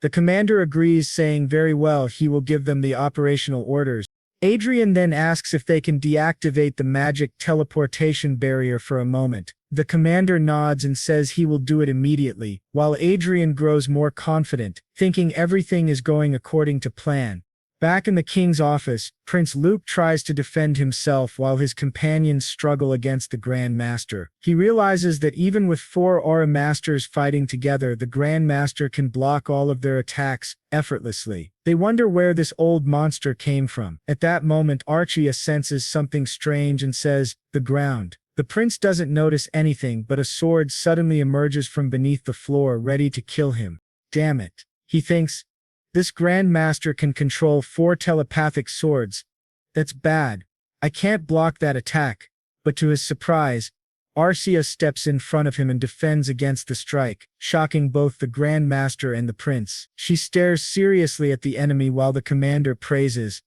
The commander agrees, saying very well, he will give them the operational orders. Adrian then asks if they can deactivate the magic teleportation barrier for a moment. The commander nods and says he will do it immediately, while Adrian grows more confident, thinking everything is going according to plan. Back in the king's office, Prince Luke tries to defend himself while his companions struggle against the Grand Master. He realizes that even with 4 aura masters fighting together, the Grand Master can block all of their attacks effortlessly. They wonder where this old monster came from. At that moment, Archia senses something strange and says, "The ground." The prince doesn't notice anything, but a sword suddenly emerges from beneath the floor, ready to kill him. Damn it, he thinks. This Grand Master can control 4 telepathic swords. That's bad. I can't block that attack. But to his surprise, Arcia steps in front of him and defends against the strike, shocking both the Grand Master and the prince. She stares seriously at the enemy while the commander praises.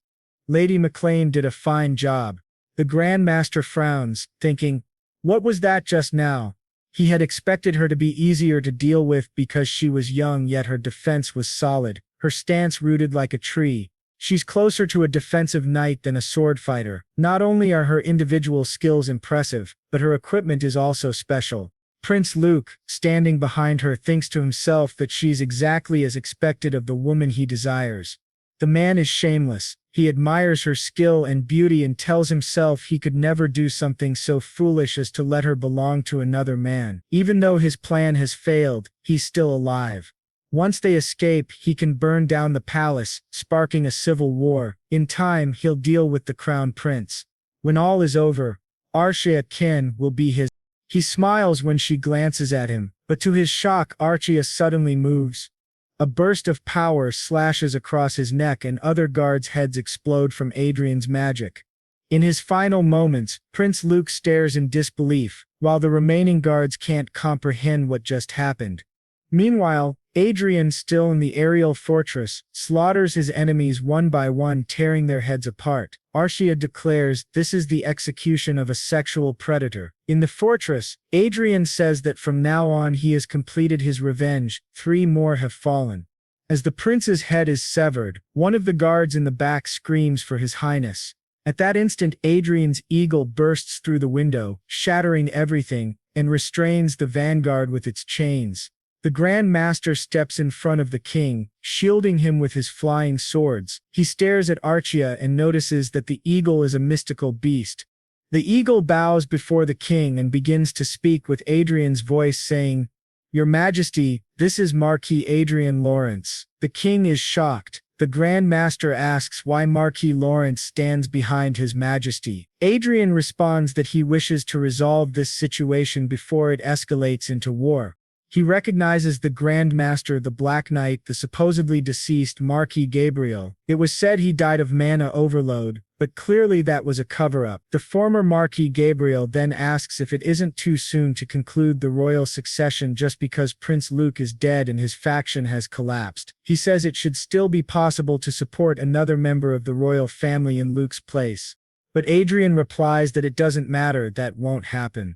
Lady McLean did a fine job. The Grand Master frowns, thinking, what was that just now? He had expected her to be easier to deal with because she was young, yet her defense was solid. Her stance rooted like a tree. She's closer to a defensive knight than a sword fighter. Not only are her individual skills impressive, but her equipment is also special. Prince Luke, standing behind her, thinks to himself that she's exactly as expected of the woman he desires. The man is shameless. He admires her skill and beauty and tells himself he could never do something so foolish as to let her belong to another man. Even though his plan has failed, he's still alive. Once they escape, he can burn down the palace, sparking a civil war. In time, he'll deal with the crown prince. When all is over, Archia Kin will be his. He smiles when she glances at him, but to his shock, Archia suddenly moves. A burst of power slashes across his neck and other guards' heads explode from Adrian's magic. In his final moments, Prince Luke stares in disbelief, while the remaining guards can't comprehend what just happened. Meanwhile, Adrian, still in the aerial fortress, slaughters his enemies one by one, tearing their heads apart. Archia declares this is the execution of a sexual predator. In the fortress, Adrian says that from now on he has completed his revenge. 3 more have fallen. As the prince's head is severed, one of the guards in the back screams for his highness. At that instant, Adrian's eagle bursts through the window, shattering everything, and restrains the vanguard with its chains. The Grand Master steps in front of the king, shielding him with his flying swords. He stares at Archia and notices that the eagle is a mystical beast. The eagle bows before the king and begins to speak with Adrian's voice, saying, "Your Majesty, this is Marquis Adrian Lawrence." The king is shocked. The Grand Master asks why Marquis Lawrence stands behind His Majesty. Adrian responds that he wishes to resolve this situation before it escalates into war. He recognizes the Grand Master, the Black Knight, the supposedly deceased Marquis Gabriel. It was said he died of mana overload, but clearly that was a cover-up. The former Marquis Gabriel then asks if it isn't too soon to conclude the royal succession just because Prince Luke is dead and his faction has collapsed. He says it should still be possible to support another member of the royal family in Luke's place. But Adrian replies that it doesn't matter, that won't happen.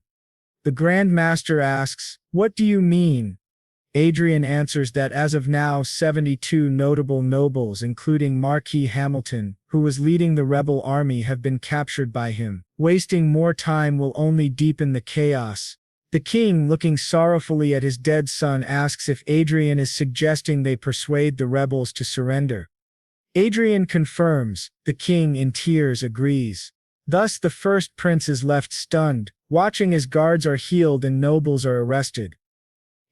The Grand Master asks, "What do you mean?" Adrian answers that as of now 72 notable nobles including Marquis Hamilton, who was leading the rebel army, have been captured by him. Wasting more time will only deepen the chaos. The king, looking sorrowfully at his dead son, asks if Adrian is suggesting they persuade the rebels to surrender. Adrian confirms. The king, in tears, agrees. Thus the first prince is left stunned, watching as guards are healed and nobles are arrested.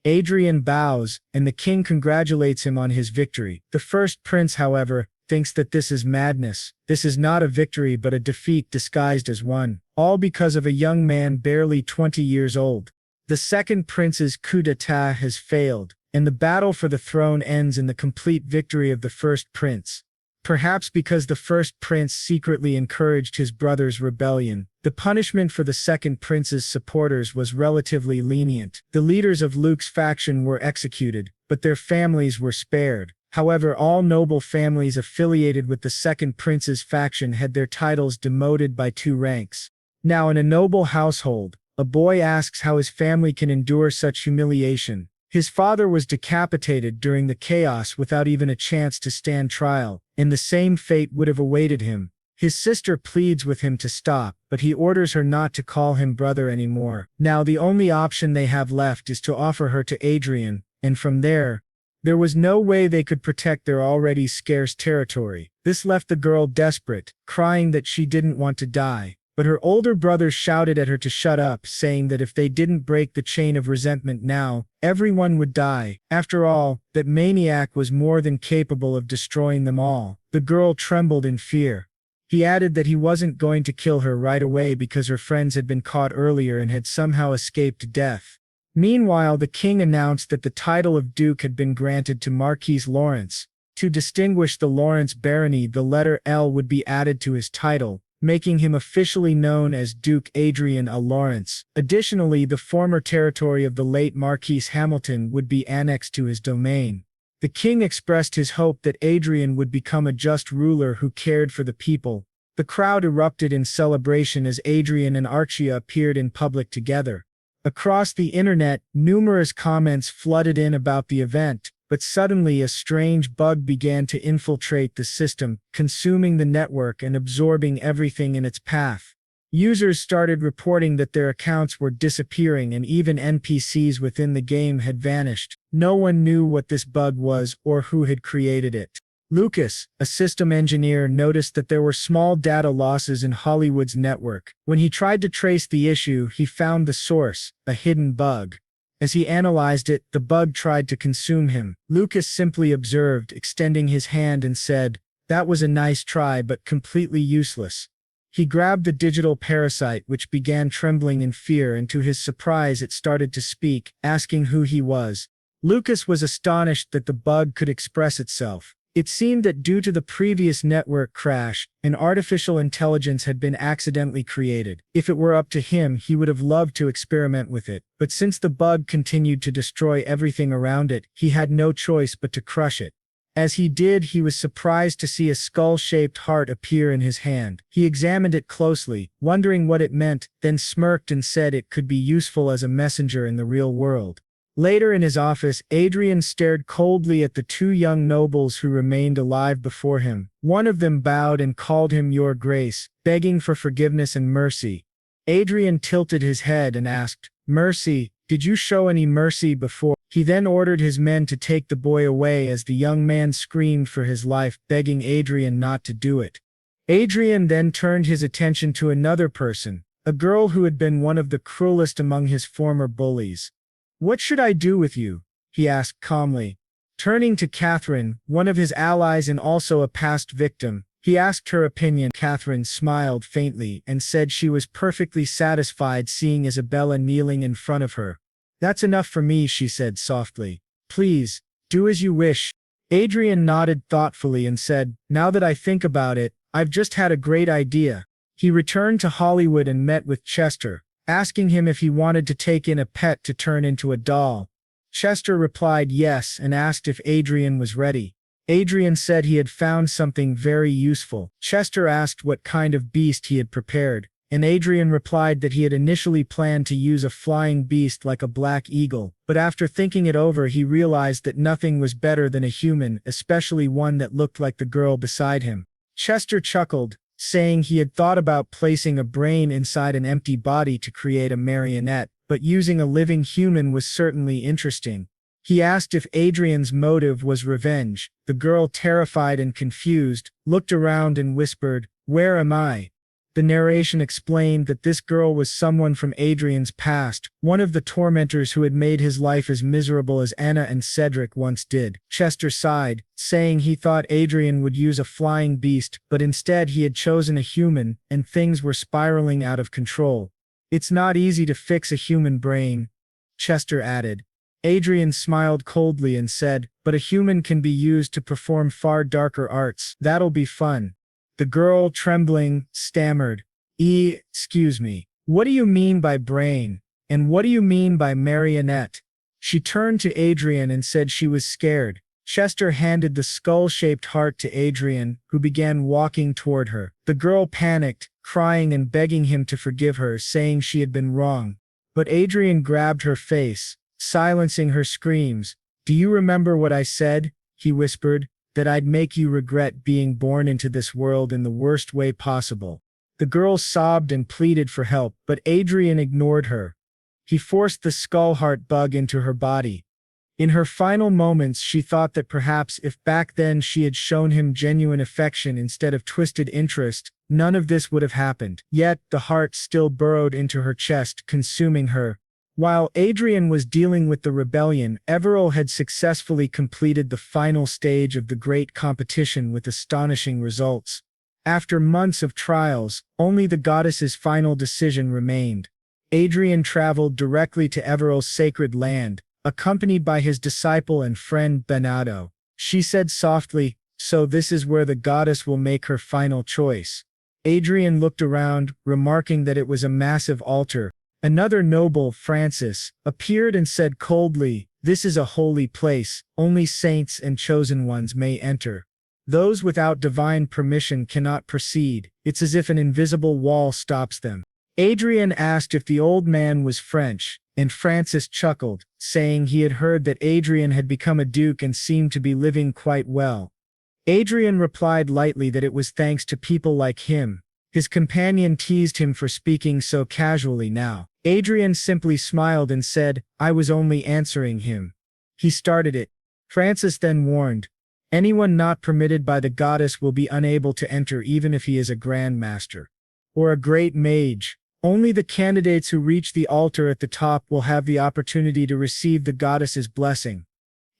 Adrian bows, and the king congratulates him on his victory. The first prince, however, thinks that this is madness. This is not a victory but a defeat disguised as one, all because of a young man barely 20 years old. The second prince's coup d'etat has failed, and the battle for the throne ends in the complete victory of the first prince. Perhaps because the first prince secretly encouraged his brother's rebellion, the punishment for the second prince's supporters was relatively lenient. The leaders of Luke's faction were executed, but their families were spared. However, all noble families affiliated with the second prince's faction had their titles demoted by 2 ranks. Now, in a noble household, a boy asks how his family can endure such humiliation. His father was decapitated during the chaos without even a chance to stand trial, and the same fate would have awaited him. His sister pleads with him to stop, but he orders her not to call him brother anymore. Now the only option they have left is to offer her to Adrian, and from there was no way they could protect their already scarce territory. This left the girl desperate, crying that she didn't want to die. But her older brothers shouted at her to shut up, saying that if they didn't break the chain of resentment now, everyone would die. After all, that maniac was more than capable of destroying them all. The girl trembled in fear. He added that he wasn't going to kill her right away because her friends had been caught earlier and had somehow escaped death. Meanwhile, the king announced that the title of Duke had been granted to Marquis Lawrence. To distinguish the Lawrence barony, the letter L would be added to his title, making him officially known as Duke Adrian A. Lawrence. Additionally, the former territory of the late Marquis Hamilton would be annexed to his domain. The king expressed his hope that Adrian would become a just ruler who cared for the people. The crowd erupted in celebration as Adrian and Archia appeared in public together. Across the internet, numerous comments flooded in about the event, but suddenly a strange bug began to infiltrate the system, consuming the network and absorbing everything in its path. Users started reporting that their accounts were disappearing and even NPCs within the game had vanished. No one knew what this bug was or who had created it. Lucas, a system engineer, noticed that there were small data losses in Hollywood's network. When he tried to trace the issue, he found the source, a hidden bug. As he analyzed it, the bug tried to consume him. Lucas simply observed, extending his hand and said, "That was a nice try but completely useless." He grabbed the digital parasite, which began trembling in fear, and to his surprise it started to speak, asking who he was. Lucas was astonished that the bug could express itself. It seemed that due to the previous network crash, an artificial intelligence had been accidentally created. If it were up to him, he would have loved to experiment with it. But since the bug continued to destroy everything around it, he had no choice but to crush it. As he did, he was surprised to see a skull-shaped heart appear in his hand. He examined it closely, wondering what it meant, then smirked and said it could be useful as a messenger in the real world. Later in his office, Adrian stared coldly at the two young nobles who remained alive before him. One of them bowed and called him Your Grace, begging for forgiveness and mercy. Adrian tilted his head and asked, "Mercy? Did you show any mercy before?" He then ordered his men to take the boy away as the young man screamed for his life, begging Adrian not to do it. Adrian then turned his attention to another person, a girl who had been one of the cruelest among his former bullies. "What should I do with you?" he asked calmly. Turning to Catherine, one of his allies and also a past victim, he asked her opinion. Catherine smiled faintly and said she was perfectly satisfied seeing Isabella kneeling in front of her. "That's enough for me," she said softly. "Please, do as you wish." Adrian nodded thoughtfully and said, "Now that I think about it, I've just had a great idea." He returned to Hollywood and met with Chester, asking him if he wanted to take in a pet to turn into a doll. Chester replied yes and asked if Adrian was ready. Adrian said he had found something very useful. Chester asked what kind of beast he had prepared, and Adrian replied that he had initially planned to use a flying beast like a black eagle, but after thinking it over he realized that nothing was better than a human, especially one that looked like the girl beside him. Chester chuckled, saying he had thought about placing a brain inside an empty body to create a marionette, but using a living human was certainly interesting. He asked if Adrian's motive was revenge. The girl, terrified and confused, looked around and whispered, "Where am I?" The narration explained that this girl was someone from Adrian's past, one of the tormentors who had made his life as miserable as Anna and Cedric once did. Chester sighed, saying he thought Adrian would use a flying beast, but instead he had chosen a human, and things were spiraling out of control. "It's not easy to fix a human brain," Chester added. Adrian smiled coldly and said, "But a human can be used to perform far darker arts. That'll be fun." The girl, trembling, stammered, Excuse me. What do you mean by brain? And what do you mean by marionette?" She turned to Adrian and said she was scared. Chester handed the skull-shaped heart to Adrian, who began walking toward her. The girl panicked, crying and begging him to forgive her, saying she had been wrong. But Adrian grabbed her face, silencing her screams. "Do you remember what I said?" he whispered. "That I'd make you regret being born into this world in the worst way possible." The girl sobbed and pleaded for help, but Adrian ignored her. He forced the skull heart bug into her body. In her final moments, she thought that perhaps if back then she had shown him genuine affection instead of twisted interest, none of this would have happened. Yet, the heart still burrowed into her chest, consuming her. While Adrian was dealing with the rebellion, Everil had successfully completed the final stage of the great competition with astonishing results. After months of trials, only the goddess's final decision remained. Adrian traveled directly to Everil's sacred land, accompanied by his disciple and friend Bernardo. She said softly, "So this is where the goddess will make her final choice." Adrian looked around, remarking that it was a massive altar. Another noble, Francis, appeared and said coldly, "This is a holy place. Only saints and chosen ones may enter. Those without divine permission cannot proceed. It's as if an invisible wall stops them." Adrian asked if the old man was French, and Francis chuckled, saying he had heard that Adrian had become a duke and seemed to be living quite well. Adrian replied lightly that it was thanks to people like him. His companion teased him for speaking so casually now. Adrian simply smiled and said, "I was only answering him. He started it." Francis then warned, "Anyone not permitted by the goddess will be unable to enter even if he is a grand master. Or a great mage. Only the candidates who reach the altar at the top will have the opportunity to receive the goddess's blessing.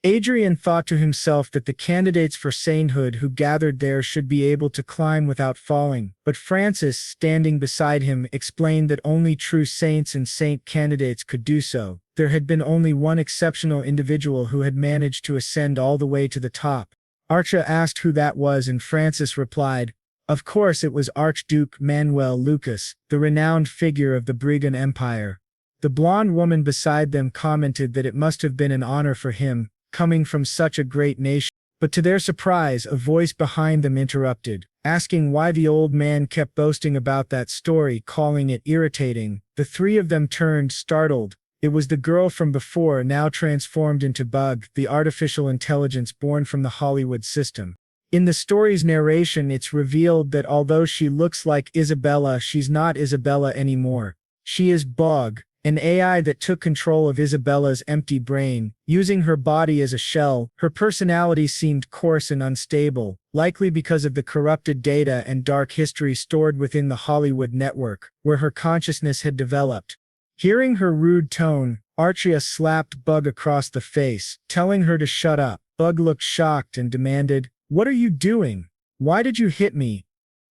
Adrian thought to himself that the candidates for sainthood who gathered there should be able to climb without falling, but Francis, standing beside him, explained that only true saints and saint candidates could do so. There had been only one exceptional individual who had managed to ascend all the way to the top. Archa asked who that was, and Francis replied, "Of course it was Archduke Manuel Lucas, the renowned figure of the Brigand Empire." The blonde woman beside them commented that it must have been an honor for him, coming from such a great nation. But to their surprise, a voice behind them interrupted, asking why the old man kept boasting about that story, calling it irritating. The three of them turned, startled. It was the girl from before, now transformed into Bug, the artificial intelligence born from the Hollywood system. In the story's narration, it's revealed that although she looks like Isabella, she's not Isabella anymore. She is Bug, an AI that took control of Isabella's empty brain. Using her body as a shell, her personality seemed coarse and unstable, likely because of the corrupted data and dark history stored within the Hollywood network, where her consciousness had developed. Hearing her rude tone, Archia slapped Bug across the face, telling her to shut up. Bug looked shocked and demanded, "What are you doing? Why did you hit me?"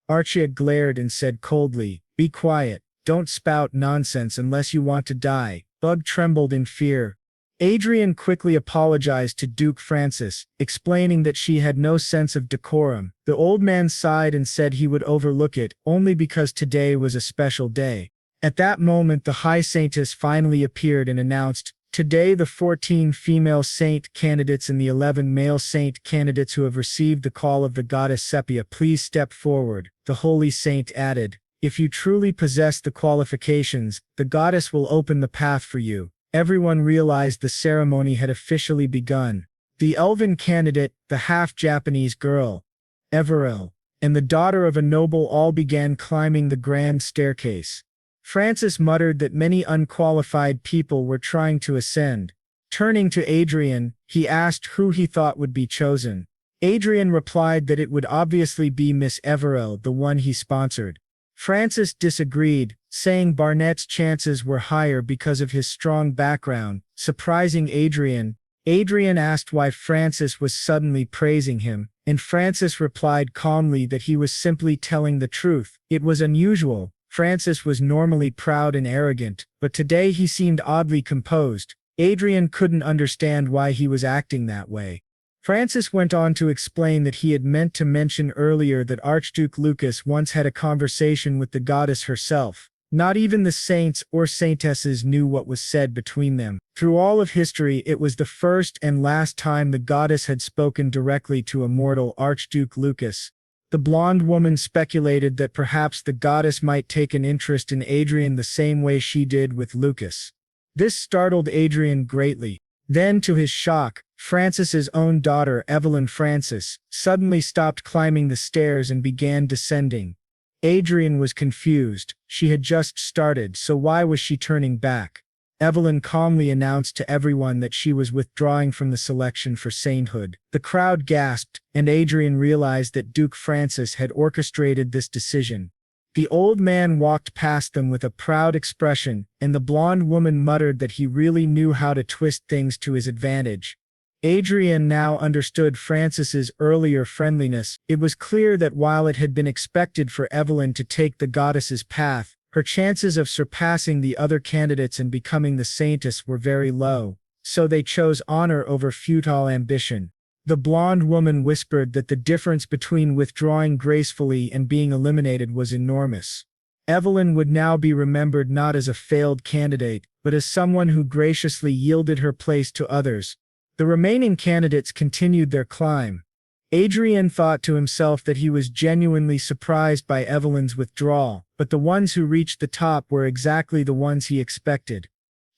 Archia glared and said coldly, "Be quiet. Don't spout nonsense unless you want to die." Bug trembled in fear. Adrian quickly apologized to Duke Francis, explaining that she had no sense of decorum. The old man sighed and said he would overlook it, only because today was a special day. At that moment, the High Saintess finally appeared and announced, "Today the 14 female saint candidates and the 11 male saint candidates who have received the call of the goddess Sepia, please step forward." The holy saint added, "If you truly possess the qualifications, the goddess will open the path for you." Everyone realized the ceremony had officially begun. The elven candidate, the half-Japanese girl, Everil, and the daughter of a noble all began climbing the grand staircase. Francis muttered that many unqualified people were trying to ascend. Turning to Adrian, he asked who he thought would be chosen. Adrian replied that it would obviously be Miss Everil, the one he sponsored. Francis disagreed, saying Barnett's chances were higher because of his strong background, surprising Adrian. Adrian asked why Francis was suddenly praising him, and Francis replied calmly that he was simply telling the truth. It was unusual. Francis was normally proud and arrogant, but today he seemed oddly composed. Adrian couldn't understand why he was acting that way. Francis went on to explain that he had meant to mention earlier that Archduke Lucas once had a conversation with the goddess herself. Not even the saints or saintesses knew what was said between them. Through all of history, it was the first and last time the goddess had spoken directly to a mortal, Archduke Lucas. The blonde woman speculated that perhaps the goddess might take an interest in Adrian the same way she did with Lucas. This startled Adrian greatly. Then, to his shock, Francis's own daughter, Evelyn Francis, suddenly stopped climbing the stairs and began descending. Adrian was confused. She had just started, so why was she turning back? Evelyn calmly announced to everyone that she was withdrawing from the selection for sainthood. The crowd gasped, and Adrian realized that Duke Francis had orchestrated this decision. The old man walked past them with a proud expression, and the blonde woman muttered that he really knew how to twist things to his advantage. Adrian now understood Francis's earlier friendliness. It was clear that while it had been expected for Evelyn to take the goddess's path, her chances of surpassing the other candidates and becoming the saintess were very low, so they chose honor over futile ambition. The blonde woman whispered that the difference between withdrawing gracefully and being eliminated was enormous. Evelyn would now be remembered not as a failed candidate, but as someone who graciously yielded her place to others. The remaining candidates continued their climb. Adrian thought to himself that he was genuinely surprised by Evelyn's withdrawal, but the ones who reached the top were exactly the ones he expected.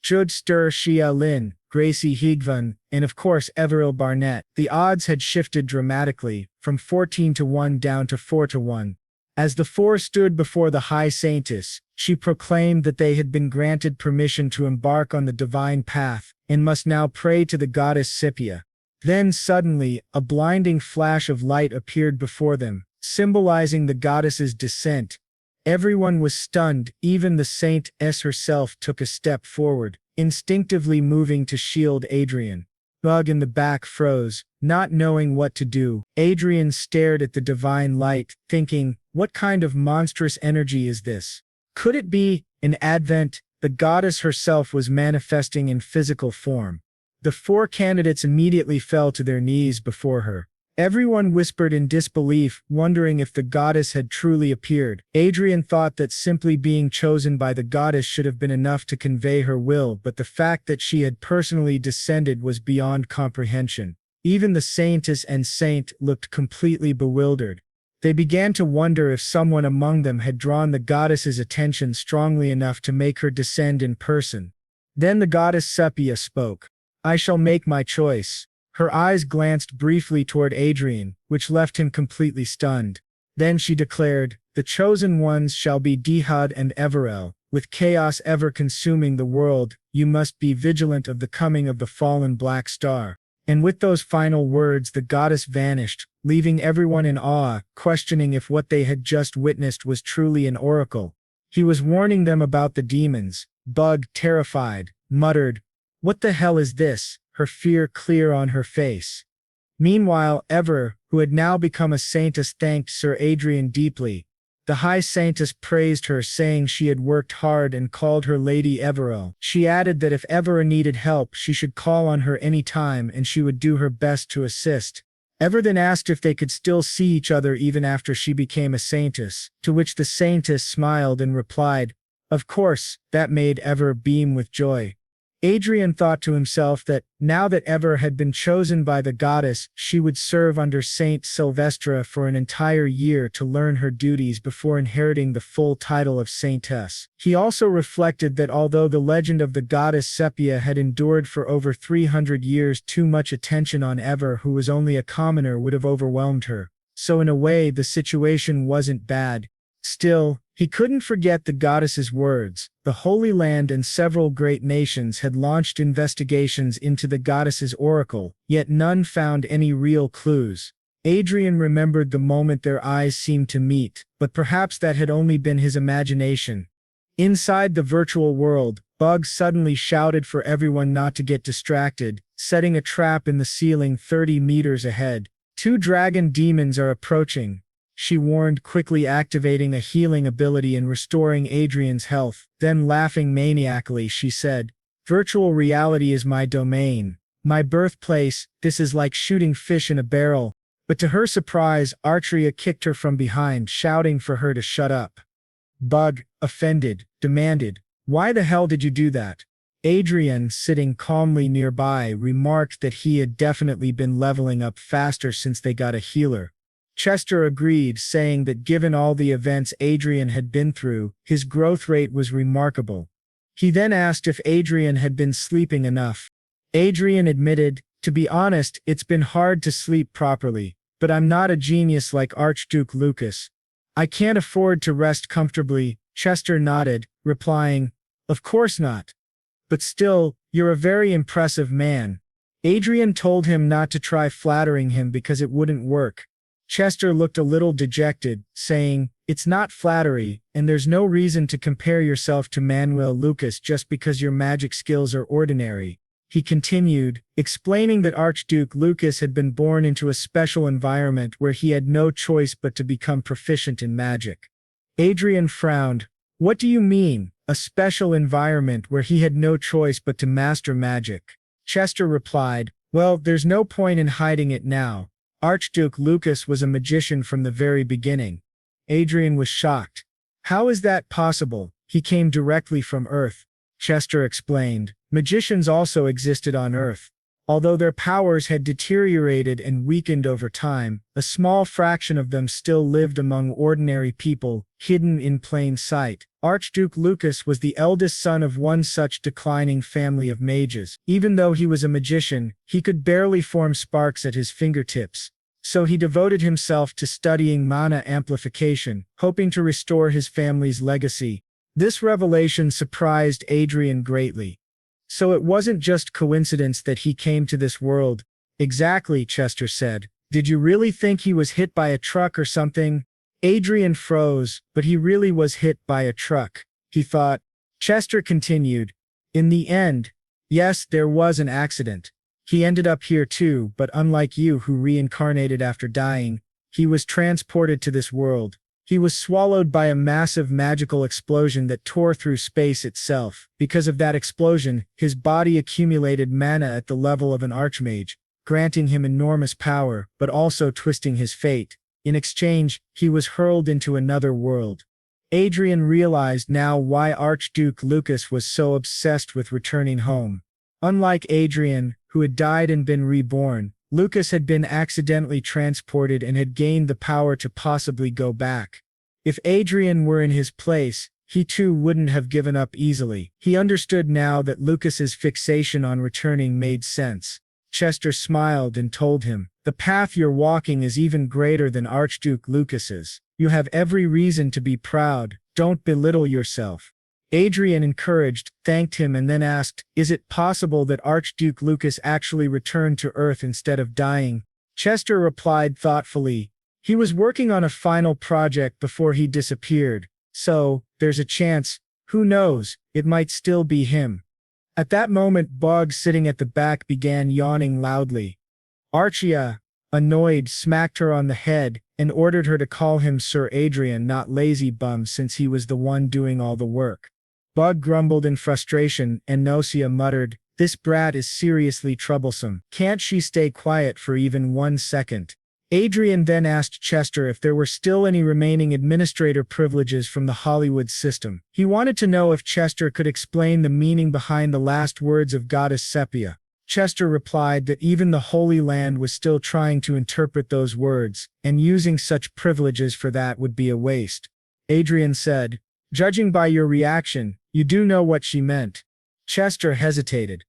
Judster Shia Lin, Gracie Higvan, and of course Everil Barnett. The odds had shifted dramatically, from 14-1 down to 4-1. As the four stood before the High Saintess, she proclaimed that they had been granted permission to embark on the divine path, and must now pray to the goddess Sepia. Then suddenly, a blinding flash of light appeared before them, symbolizing the goddess's descent. Everyone was stunned, even the saintess herself took a step forward, instinctively moving to shield Adrian. Bug in the back froze, not knowing what to do. Adrian stared at the divine light, thinking, what kind of monstrous energy is this? Could it be, in Advent, the goddess herself was manifesting in physical form? The four candidates immediately fell to their knees before her. Everyone whispered in disbelief, wondering if the goddess had truly appeared. Adrian thought that simply being chosen by the goddess should have been enough to convey her will, but the fact that she had personally descended was beyond comprehension. Even the saintess and saint looked completely bewildered. They began to wonder if someone among them had drawn the goddess's attention strongly enough to make her descend in person. Then the goddess Sepia spoke. I shall make my choice. Her eyes glanced briefly toward Adrian, which left him completely stunned. Then she declared, the chosen ones shall be Dihad and Everel. With chaos ever consuming the world, you must be vigilant of the coming of the fallen black star. And with those final words the goddess vanished, leaving everyone in awe, questioning if what they had just witnessed was truly an oracle. He was warning them about the demons. Bug, terrified, muttered, what the hell is this? Her fear clear on her face. Meanwhile, Ever, who had now become a saintess, thanked Sir Adrian deeply. The high saintess praised her, saying she had worked hard and called her Lady Everell. She added that if Ever needed help, she should call on her any time and she would do her best to assist. Ever then asked if they could still see each other even after she became a saintess, to which the saintess smiled and replied, of course. That made Ever beam with joy. Adrian thought to himself that, now that Ever had been chosen by the goddess, she would serve under Saint Sylvestra for an entire year to learn her duties before inheriting the full title of saintess. He also reflected that although the legend of the goddess Sepia had endured for over 300 years, too much attention on Ever, who was only a commoner, would have overwhelmed her. So in a way, the situation wasn't bad. Still, he couldn't forget the goddess's words. The Holy Land and several great nations had launched investigations into the goddess's oracle, yet none found any real clues. Adrian remembered the moment their eyes seemed to meet, but perhaps that had only been his imagination. Inside the virtual world, Bug suddenly shouted for everyone not to get distracted, setting a trap in the ceiling 30 meters ahead. 2 dragon demons are approaching, she warned, quickly activating a healing ability and restoring Adrian's health. Then laughing maniacally, she said, virtual reality is my domain, my birthplace. This is like shooting fish in a barrel. But to her surprise, Artria kicked her from behind, shouting for her to shut up. Bug, offended, demanded, why the hell did you do that? Adrian, sitting calmly nearby, remarked that he had definitely been leveling up faster since they got a healer. Chester agreed, saying that given all the events Adrian had been through, his growth rate was remarkable. He then asked if Adrian had been sleeping enough. Adrian admitted, to be honest, it's been hard to sleep properly, but I'm not a genius like Archduke Lucas. I can't afford to rest comfortably. Chester nodded, replying, of course not. But still, you're a very impressive man. Adrian told him not to try flattering him because it wouldn't work. Chester looked a little dejected, saying, it's not flattery, and there's no reason to compare yourself to Manuel Lucas just because your magic skills are ordinary. He continued, explaining that Archduke Lucas had been born into a special environment where he had no choice but to become proficient in magic. Adrian frowned. What do you mean, a special environment where he had no choice but to master magic? Chester replied, well, there's no point in hiding it now. Archduke Lucas was a magician from the very beginning. Adrian was shocked. How is that possible? He came directly from Earth. Chester explained. Magicians also existed on Earth. Although their powers had deteriorated and weakened over time, a small fraction of them still lived among ordinary people, hidden in plain sight. Archduke Lucas was the eldest son of one such declining family of mages. Even though he was a magician, he could barely form sparks at his fingertips. So he devoted himself to studying mana amplification, hoping to restore his family's legacy. This revelation surprised Adrian greatly. So it wasn't just coincidence that he came to this world. Exactly, Chester said. Did you really think he was hit by a truck or something? Adrian froze, but he really was hit by a truck, he thought. Chester continued. In the end, yes, there was an accident. He ended up here too, but unlike you who reincarnated after dying, he was transported to this world. He was swallowed by a massive magical explosion that tore through space itself. Because of that explosion, his body accumulated mana at the level of an archmage, granting him enormous power, but also twisting his fate. In exchange, he was hurled into another world. Adrian realized now why Archduke Lucas was so obsessed with returning home. Unlike Adrian, who had died and been reborn, Lucas had been accidentally transported and had gained the power to possibly go back. If Adrian were in his place, he too wouldn't have given up easily. He understood now that Lucas's fixation on returning made sense. Chester smiled and told him, "The path you're walking is even greater than Archduke Lucas's. You have every reason to be proud. Don't belittle yourself." Adrian encouraged, thanked him and then asked, "Is it possible that Archduke Lucas actually returned to Earth instead of dying?" Chester replied thoughtfully, "He was working on a final project before he disappeared, so, there's a chance, who knows, it might still be him." At that moment Boggs sitting at the back began yawning loudly. Archia, annoyed, smacked her on the head and ordered her to call him Sir Adrian, not Lazy Bum, since he was the one doing all the work. Bug grumbled in frustration, and Nocia muttered, "This brat is seriously troublesome. Can't she stay quiet for even 1 second?" Adrian then asked Chester if there were still any remaining administrator privileges from the Hollywood system. He wanted to know if Chester could explain the meaning behind the last words of Goddess Sepia. Chester replied that even the Holy Land was still trying to interpret those words, and using such privileges for that would be a waste. Adrian said, "Judging by your reaction, you do know what she meant." Chester hesitated.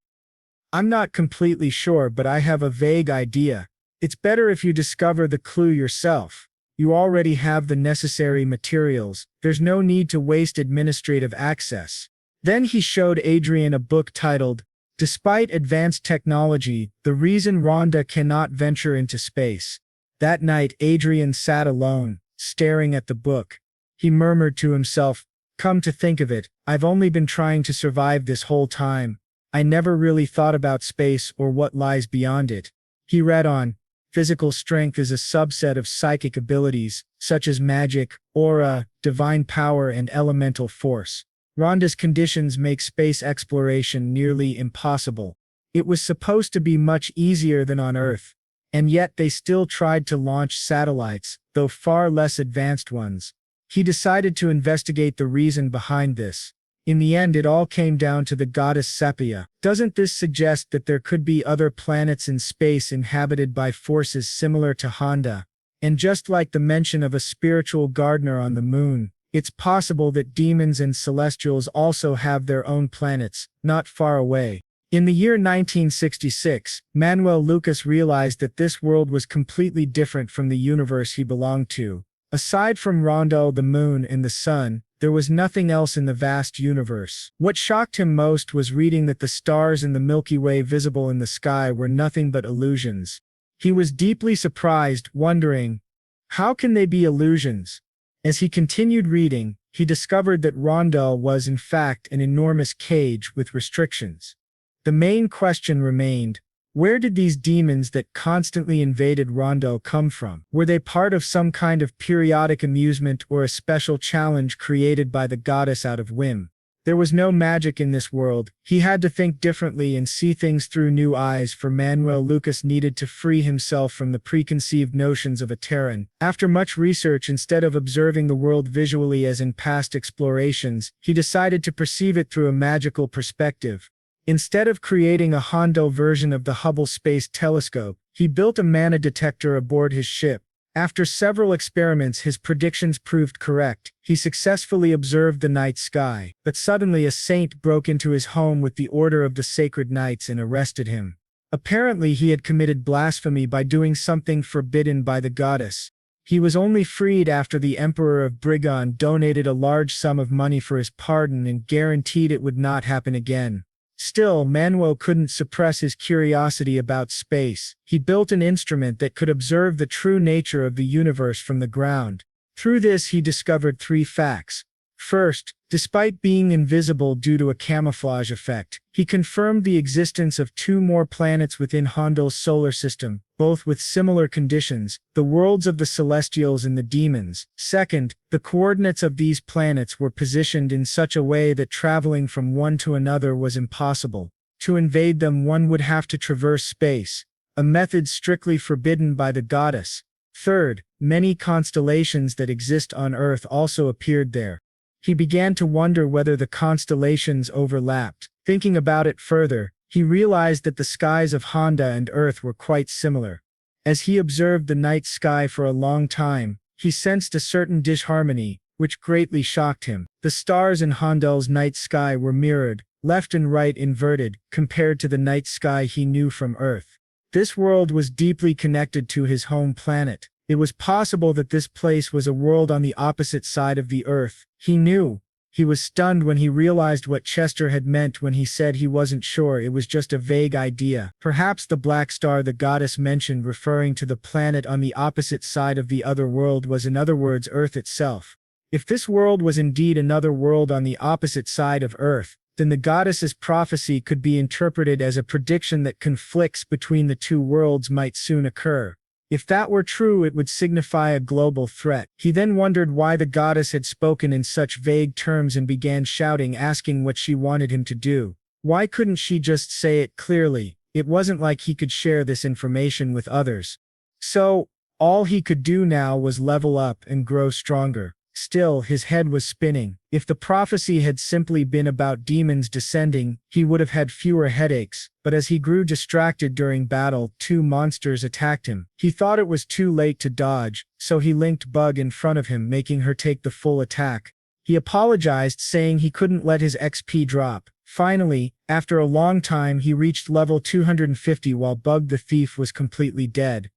"I'm not completely sure, but I have a vague idea. It's better if you discover the clue yourself. You already have the necessary materials. There's no need to waste administrative access." Then he showed Adrian a book titled, "Despite Advanced Technology, the Reason Rhonda Cannot Venture into Space." That night Adrian sat alone, staring at the book. He murmured to himself, "Come to think of it, I've only been trying to survive this whole time. I never really thought about space or what lies beyond it." He read on. Physical strength is a subset of psychic abilities, such as magic, aura, divine power, and elemental force. Rhonda's conditions make space exploration nearly impossible. It was supposed to be much easier than on Earth, and yet they still tried to launch satellites, though far less advanced ones. He decided to investigate the reason behind this. In the end, it all came down to the goddess Sepia. Doesn't this suggest that there could be other planets in space inhabited by forces similar to Honda? And just like the mention of a spiritual gardener on the moon, it's possible that demons and celestials also have their own planets, not far away. In the year 1966, Manuel Lucas realized that this world was completely different from the universe he belonged to. Aside from Rondo, the moon, and the sun, there was nothing else in the vast universe. What shocked him most was reading that the stars in the Milky Way visible in the sky were nothing but illusions. He was deeply surprised, wondering, how can they be illusions? As he continued reading, he discovered that Rondell was in fact an enormous cage with restrictions. The main question remained, where did these demons that constantly invaded Rondell come from? Were they part of some kind of periodic amusement or a special challenge created by the goddess out of whim? There was no magic in this world. He had to think differently and see things through new eyes, for Manuel Lucas needed to free himself from the preconceived notions of a Terran. After much research, instead of observing the world visually as in past explorations, he decided to perceive it through a magical perspective. Instead of creating a Hondo version of the Hubble Space Telescope, he built a mana detector aboard his ship. After several experiments, his predictions proved correct. He successfully observed the night sky, but suddenly a saint broke into his home with the order of the Sacred Knights and arrested him. Apparently he had committed blasphemy by doing something forbidden by the goddess. He was only freed after the Emperor of Brigon donated a large sum of money for his pardon and guaranteed it would not happen again. Still, Manuel couldn't suppress his curiosity about space. He built an instrument that could observe the true nature of the universe from the ground. Through this he discovered three facts. First, despite being invisible due to a camouflage effect, he confirmed the existence of two more planets within Hondel's solar system, both with similar conditions, the worlds of the Celestials and the Demons. Second, the coordinates of these planets were positioned in such a way that traveling from one to another was impossible. To invade them one would have to traverse space, a method strictly forbidden by the goddess. Third, many constellations that exist on Earth also appeared there. He began to wonder whether the constellations overlapped. Thinking about it further, he realized that the skies of Honda and Earth were quite similar. As he observed the night sky for a long time, he sensed a certain disharmony, which greatly shocked him. The stars in Hondel's night sky were mirrored, left and right inverted, compared to the night sky he knew from Earth. This world was deeply connected to his home planet. It was possible that this place was a world on the opposite side of the Earth. He knew. He was stunned when he realized what Chester had meant when he said he wasn't sure it was just a vague idea. Perhaps the black star the goddess mentioned referring to the planet on the opposite side of the other world was in other words Earth itself. If this world was indeed another world on the opposite side of Earth, then the goddess's prophecy could be interpreted as a prediction that conflicts between the two worlds might soon occur. If that were true, it would signify a global threat. He then wondered why the goddess had spoken in such vague terms and began shouting, asking what she wanted him to do. Why couldn't she just say it clearly? It wasn't like he could share this information with others. So, all he could do now was level up and grow stronger. Still, his head was spinning. If the prophecy had simply been about demons descending, he would have had fewer headaches, but as he grew distracted during battle, two monsters attacked him. He thought it was too late to dodge, so he linked Bug in front of him, making her take the full attack. He apologized, saying he couldn't let his XP drop. Finally, after a long time, he reached level 250 while Bug the Thief was completely dead.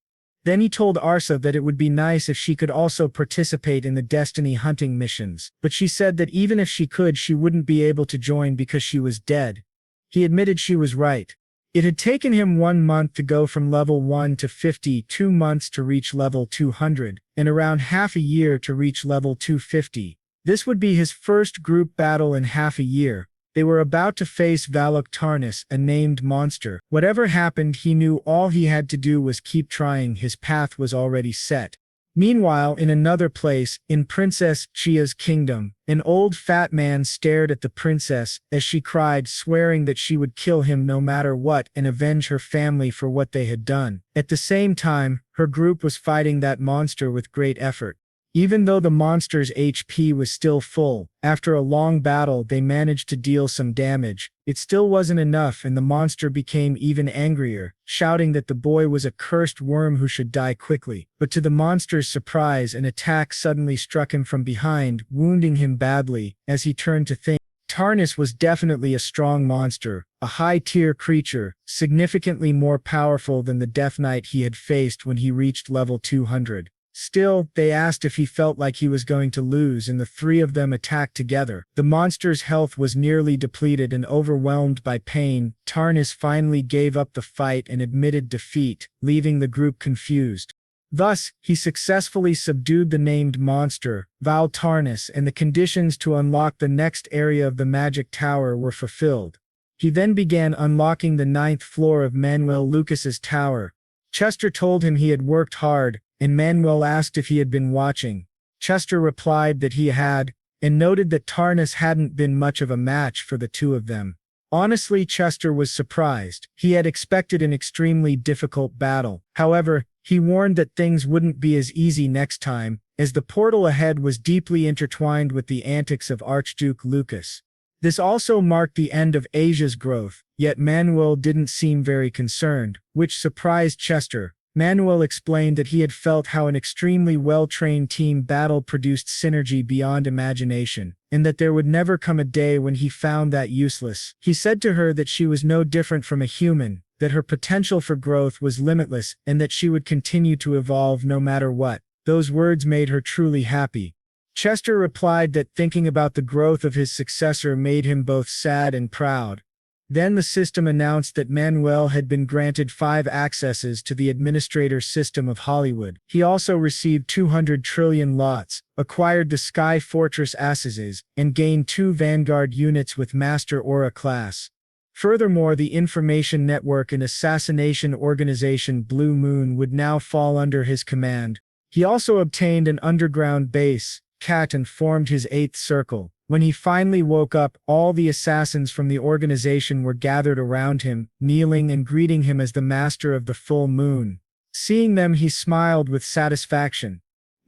Then he told Arsa that it would be nice if she could also participate in the Destiny hunting missions, but she said that even if she could, she wouldn't be able to join because she was dead. He admitted she was right. It had taken him 1 month to go from level 1 to 50, 2 months to reach level 200, and around half a year to reach level 250. This would be his first group battle in half a year. They were about to face Valak Tarnis, a named monster. Whatever happened, he knew all he had to do was keep trying. His path was already set. Meanwhile, in another place, in Princess Chia's kingdom, an old fat man stared at the princess as she cried, swearing that she would kill him no matter what and avenge her family for what they had done. At the same time, her group was fighting that monster with great effort. Even though the monster's HP was still full, after a long battle they managed to deal some damage. It still wasn't enough and the monster became even angrier, shouting that the boy was a cursed worm who should die quickly. But to the monster's surprise, an attack suddenly struck him from behind, wounding him badly. As he turned to think, Tarnis was definitely a strong monster, a high-tier creature, significantly more powerful than the Death Knight he had faced when he reached level 200. Still, they asked if he felt like he was going to lose and the three of them attacked together. The monster's health was nearly depleted and overwhelmed by pain. Tarnis finally gave up the fight and admitted defeat, leaving the group confused. Thus, he successfully subdued the named monster, Val Tarnis, and the conditions to unlock the next area of the magic tower were fulfilled. He then began unlocking the 9th floor of Manuel Lucas's tower. Chester told him he had worked hard, and Manuel asked if he had been watching. Chester replied that he had, and noted that Tarnis hadn't been much of a match for the two of them. Honestly, Chester was surprised. He had expected an extremely difficult battle. However, he warned that things wouldn't be as easy next time, as the portal ahead was deeply intertwined with the antics of Archduke Lucas. This also marked the end of Asia's growth, yet Manuel didn't seem very concerned, which surprised Chester. Manuel explained that he had felt how an extremely well-trained team battle produced synergy beyond imagination, and that there would never come a day when he found that useless. He said to her that she was no different from a human, that her potential for growth was limitless, and that she would continue to evolve no matter what. Those words made her truly happy. Chester replied that thinking about the growth of his successor made him both sad and proud. Then the system announced that Manuel had been granted 5 accesses to the administrator system of Hollywood. He also received 200 trillion lots, acquired the Sky Fortress accesses, and gained 2 Vanguard units with Master Aura class. Furthermore, the information network and assassination organization Blue Moon would now fall under his command. He also obtained an underground base, Cat, and formed his 8th circle. When he finally woke up, all the assassins from the organization were gathered around him, kneeling and greeting him as the master of the full moon. Seeing them, he smiled with satisfaction.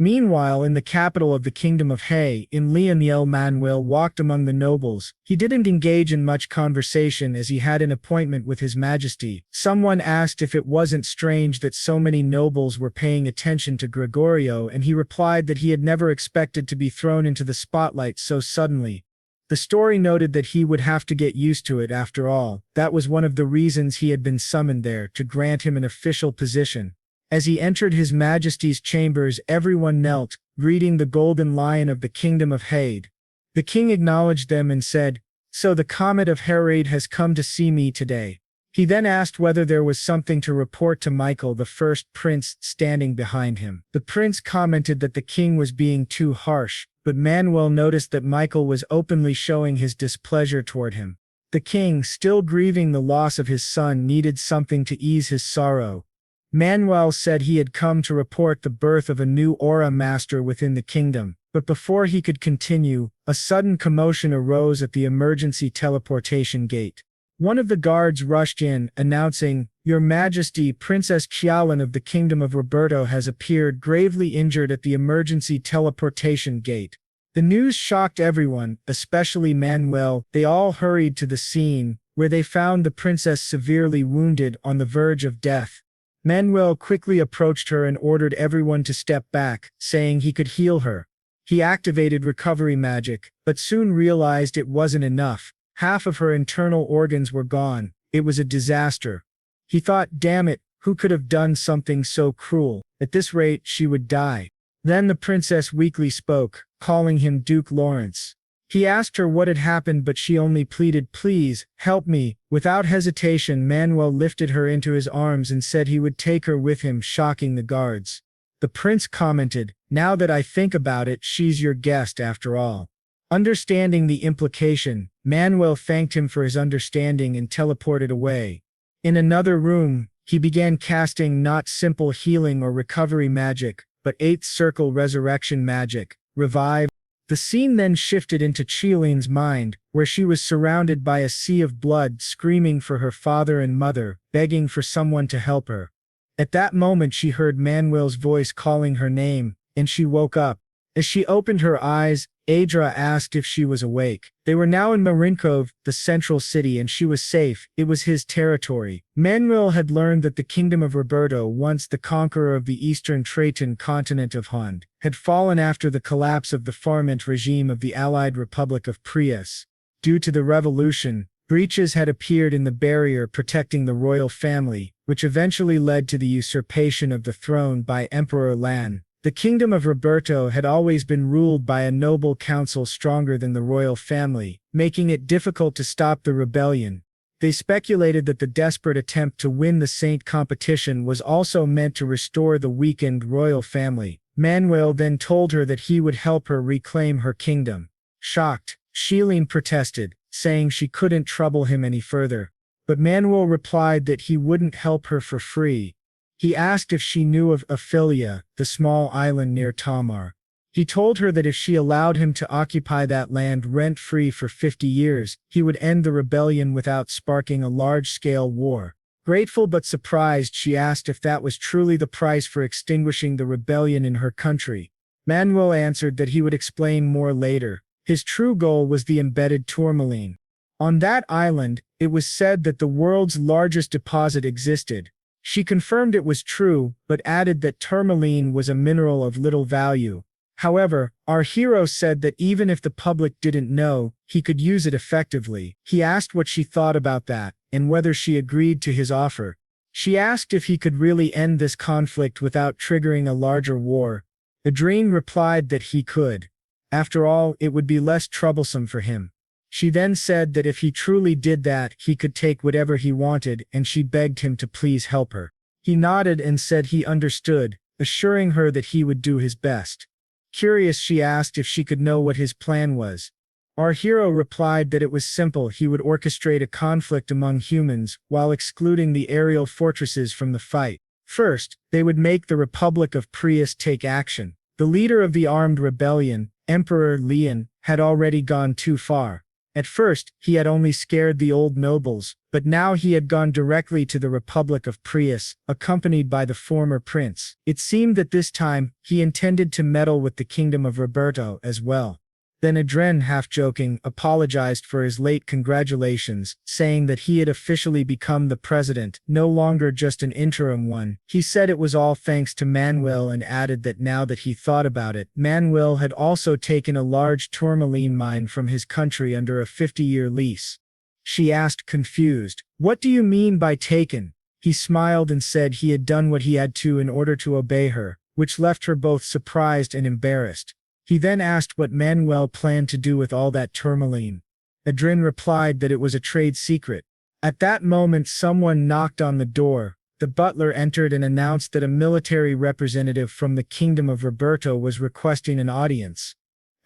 Meanwhile, in the capital of the Kingdom of Hay, in Lionel Manuel walked among the nobles. He didn't engage in much conversation as he had an appointment with His Majesty. Someone asked if it wasn't strange that so many nobles were paying attention to Gregorio, and he replied that he had never expected to be thrown into the spotlight so suddenly. The story noted that he would have to get used to it after all. That was one of the reasons he had been summoned there, to grant him an official position. As he entered His Majesty's chambers, everyone knelt, greeting the golden lion of the Kingdom of Hade. The king acknowledged them and said, "So the Comet of Herade has come to see me today." He then asked whether there was something to report to Michael, the first prince standing behind him. The prince commented that the king was being too harsh, but Manuel noticed that Michael was openly showing his displeasure toward him. The king, still grieving the loss of his son, needed something to ease his sorrow. Manuel said he had come to report the birth of a new aura master within the kingdom, but before he could continue, a sudden commotion arose at the emergency teleportation gate. One of the guards rushed in, announcing, "Your Majesty, Princess Qialan of the Kingdom of Roberto has appeared gravely injured at the emergency teleportation gate." The news shocked everyone, especially Manuel. They all hurried to the scene, where they found the princess severely wounded, on the verge of death. Manuel quickly approached her and ordered everyone to step back, saying he could heal her. He activated recovery magic, but soon realized it wasn't enough. Half of her internal organs were gone. It was a disaster. He thought, damn it, who could have done something so cruel? At this rate, she would die. Then the princess weakly spoke, calling him Duke Lawrence. He asked her what had happened, but she only pleaded, "Please, help me." Without hesitation, Manuel lifted her into his arms and said he would take her with him, shocking the guards. The prince commented, "Now that I think about it, she's your guest after all." Understanding the implication, Manuel thanked him for his understanding and teleported away. In another room, he began casting not simple healing or recovery magic, but 8th circle resurrection magic, revive. The scene then shifted into Qialan's mind, where she was surrounded by a sea of blood, screaming for her father and mother, begging for someone to help her. At that moment she heard Manuel's voice calling her name, and she woke up. As she opened her eyes, Adra asked if she was awake. They were now in Marinkov, the central city, and she was safe. It was his territory. Manuel had learned that the Kingdom of Roberto, once the conqueror of the eastern Trajan continent of Hund, had fallen after the collapse of the Farmant regime of the Allied Republic of Prius. Due to the revolution, breaches had appeared in the barrier protecting the royal family, which eventually led to the usurpation of the throne by Emperor Lan. The Kingdom of Roberto had always been ruled by a noble council stronger than the royal family, making it difficult to stop the rebellion. They speculated that the desperate attempt to win the Saint competition was also meant to restore the weakened royal family. Manuel then told her that he would help her reclaim her kingdom. Shocked, Qialan protested, saying she couldn't trouble him any further. But Manuel replied that he wouldn't help her for free. He asked if she knew of Ophelia, the small island near Tamar. He told her that if she allowed him to occupy that land rent-free for 50 years, he would end the rebellion without sparking a large-scale war. Grateful but surprised, she asked if that was truly the price for extinguishing the rebellion in her country. Manuel answered that he would explain more later. His true goal was the embedded tourmaline. On that island, it was said that the world's largest deposit existed. She confirmed it was true, but added that tourmaline was a mineral of little value. However, our hero said that even if the public didn't know, he could use it effectively. He asked what she thought about that, and whether she agreed to his offer. She asked if he could really end this conflict without triggering a larger war. Adrian replied that he could. After all, it would be less troublesome for him. She then said that if he truly did that, he could take whatever he wanted, and she begged him to please help her. He nodded and said he understood, assuring her that he would do his best. Curious, she asked if she could know what his plan was. Our hero replied that it was simple. He would orchestrate a conflict among humans while excluding the aerial fortresses from the fight. First, they would make the Republic of Prius take action. The leader of the armed rebellion, Emperor Leon, had already gone too far. At first, he had only scared the old nobles, but now he had gone directly to the Republic of Prius, accompanied by the former prince. It seemed that this time, he intended to meddle with the kingdom of Roberto as well. Then Adrian, half-joking, apologized for his late congratulations, saying that he had officially become the president, no longer just an interim one. He said it was all thanks to Manuel and added that now that he thought about it, Manuel had also taken a large tourmaline mine from his country under a 50-year lease. She asked, confused, "What do you mean by taken?" He smiled and said he had done what he had to in order to obey her, which left her both surprised and embarrassed. He then asked what Manuel planned to do with all that tourmaline. Adrian replied that it was a trade secret. At that moment, someone knocked on the door. The butler entered and announced that a military representative from the kingdom of Roberto was requesting an audience.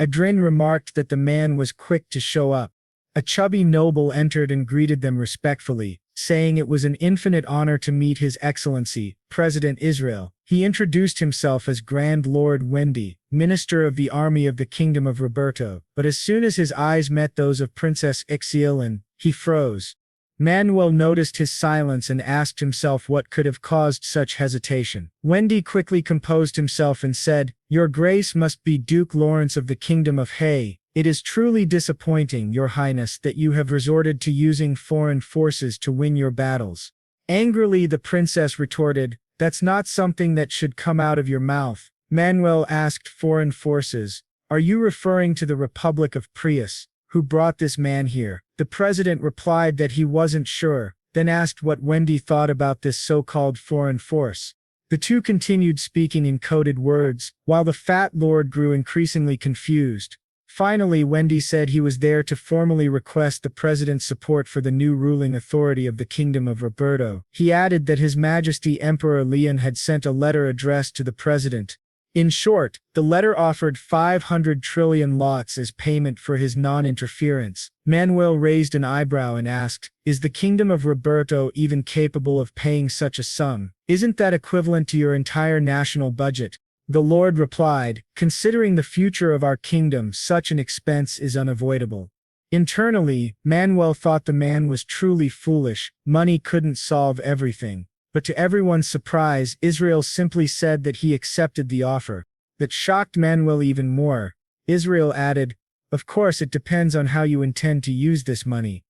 Adrian remarked that the man was quick to show up. A chubby noble entered and greeted them respectfully, saying it was an infinite honor to meet His Excellency, President Israel. He introduced himself as Grand Lord Wendy, Minister of the Army of the Kingdom of Roberto, but as soon as his eyes met those of Princess Ixielin, he froze. Manuel noticed his silence and asked himself what could have caused such hesitation. Wendy quickly composed himself and said, "Your Grace must be Duke Lawrence of the Kingdom of Hay. It is truly disappointing, Your Highness, that you have resorted to using foreign forces to win your battles." Angrily, the princess retorted, "That's not something that should come out of your mouth." Manuel asked, "Foreign forces? Are you referring to the Republic of Prius? Who brought this man here?" The president replied that he wasn't sure, then asked what Wendy thought about this so-called foreign force. The two continued speaking in coded words, while the fat lord grew increasingly confused. Finally, Wendy said he was there to formally request the president's support for the new ruling authority of the Kingdom of Roberto. He added that His Majesty Emperor Leon had sent a letter addressed to the president. In short, the letter offered 500 trillion lots as payment for his non-interference. Manuel raised an eyebrow and asked, "Is the Kingdom of Roberto even capable of paying such a sum? Isn't that equivalent to your entire national budget?" The Lord replied, "Considering the future of our kingdom, such an expense is unavoidable." Internally, Manuel thought the man was truly foolish. Money couldn't solve everything. But to everyone's surprise, Israel simply said that he accepted the offer. That shocked Manuel even more. Israel added, "Of course it depends on how you intend to use this money."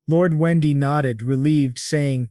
Lord Wendy nodded, relieved, saying,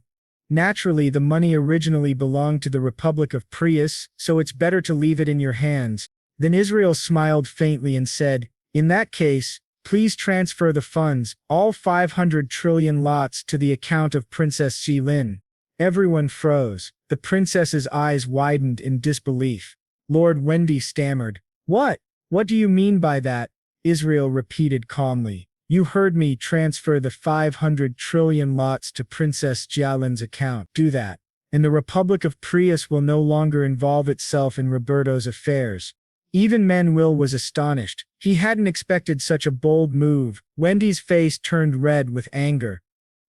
"Naturally, the money originally belonged to the Republic of Prius, so it's better to leave it in your hands." Then Israel smiled faintly and said, "In that case, please transfer the funds, all 500 trillion lots, to the account of Princess Xilin." Everyone froze. The princess's eyes widened in disbelief. Lord Wendy stammered, "What? What do you mean by that?" Israel repeated calmly, "You heard me, transfer the 500 trillion lots to Princess Xiaolin's account. Do that, and the Republic of Prius will no longer involve itself in Roberto's affairs." Even Manuel was astonished. He hadn't expected such a bold move. Wendy's face turned red with anger.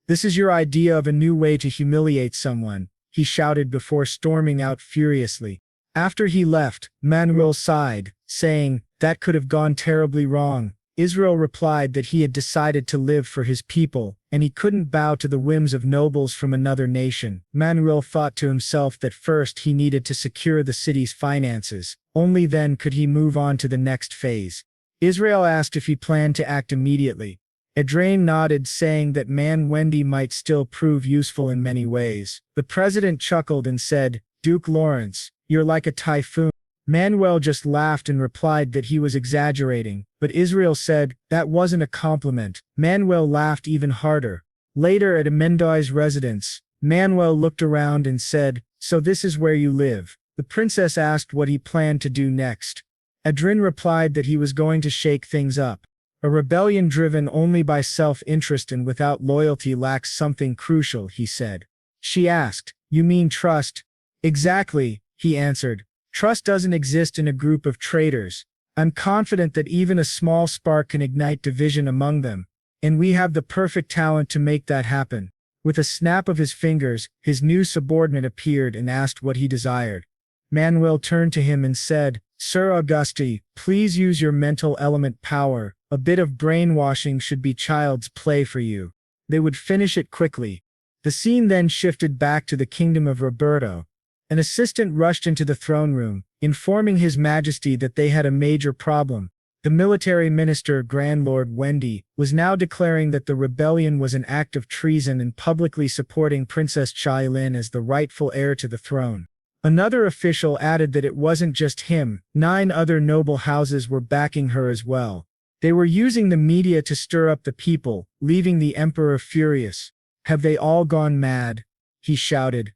"This is your idea of a new way to humiliate someone," he shouted before storming out furiously. After he left, Manuel sighed, saying, "That could have gone terribly wrong." Israel replied that he had decided to live for his people, and he couldn't bow to the whims of nobles from another nation. Manuel thought to himself that first he needed to secure the city's finances. Only then could he move on to the next phase. Israel asked if he planned to act immediately. Adrian nodded, saying that Wendy might still prove useful in many ways. The president chuckled and said, "Duke Lawrence, you're like a typhoon." Manuel just laughed and replied that he was exaggerating, but Israel said, "That wasn't a compliment." Manuel laughed even harder. Later at Amendoi's residence, Manuel looked around and said, "So this is where you live?" The princess asked what he planned to do next. Adrian replied that he was going to shake things up. A rebellion driven only by self-interest and without loyalty lacks something crucial, he said. She asked, "You mean trust?" "Exactly," he answered. "Trust doesn't exist in a group of traitors. I'm confident that even a small spark can ignite division among them, and we have the perfect talent to make that happen." With a snap of his fingers, his new subordinate appeared and asked what he desired. Manuel turned to him and said, "Sir Auguste, please use your mental element power. A bit of brainwashing should be child's play for you." They would finish it quickly. The scene then shifted back to the kingdom of Roberto. An assistant rushed into the throne room, informing His Majesty that they had a major problem. The military minister, Grand Lord Wendy, was now declaring that the rebellion was an act of treason and publicly supporting Princess Chai-Lin as the rightful heir to the throne. Another official added that it wasn't just him, 9 other noble houses were backing her as well. They were using the media to stir up the people, leaving the emperor furious. "Have they all gone mad?" he shouted.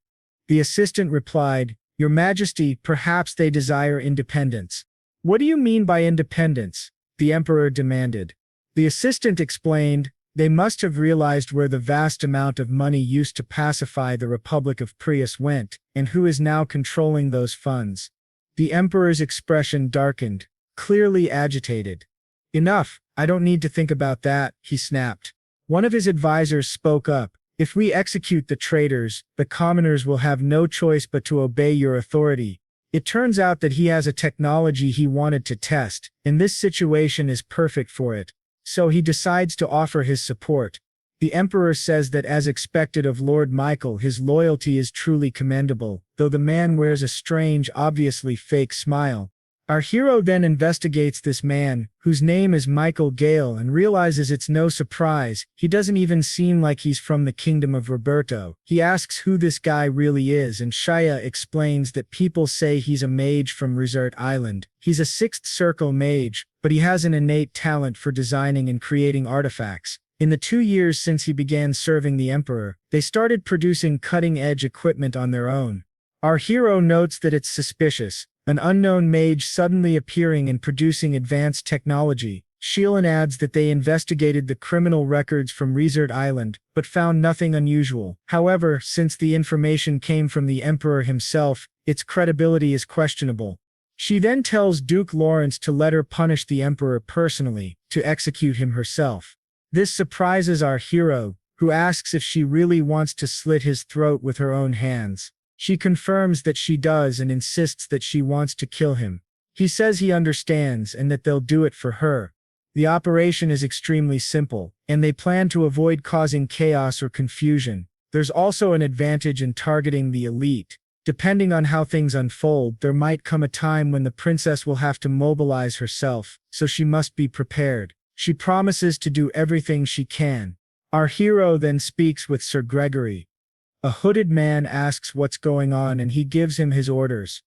The assistant replied, "Your Majesty, perhaps they desire independence." "What do you mean by independence?" the emperor demanded. The assistant explained, "They must have realized where the vast amount of money used to pacify the Republic of Prius went, and who is now controlling those funds." The emperor's expression darkened, clearly agitated. "Enough, I don't need to think about that," he snapped. One of his advisors spoke up, "If we execute the traitors, the commoners will have no choice but to obey your authority." It turns out that he has a technology he wanted to test, and this situation is perfect for it. So he decides to offer his support. The emperor says that as expected of Lord Michael, his loyalty is truly commendable, though the man wears a strange, obviously fake smile. Our hero then investigates this man, whose name is Michael Gale, and realizes it's no surprise, he doesn't even seem like he's from the kingdom of Roberto. He asks who this guy really is, and Shia explains that people say he's a mage from Resort Island. He's a 6th circle mage, but he has an innate talent for designing and creating artifacts. In the 2 years since he began serving the emperor, they started producing cutting-edge equipment on their own. Our hero notes that it's suspicious, an unknown mage suddenly appearing and producing advanced technology. Sheelan adds that they investigated the criminal records from Resort Island, but found nothing unusual. However, since the information came from the emperor himself, its credibility is questionable. She then tells Duke Lawrence to let her punish the emperor personally, to execute him herself. This surprises our hero, who asks if she really wants to slit his throat with her own hands. She confirms that she does and insists that she wants to kill him. He says he understands and that they'll do it for her. The operation is extremely simple, and they plan to avoid causing chaos or confusion. There's also an advantage in targeting the elite. Depending on how things unfold, there might come a time when the princess will have to mobilize herself, so she must be prepared. She promises to do everything she can. Our hero then speaks with Sir Gregory. A hooded man asks what's going on and he gives him his orders.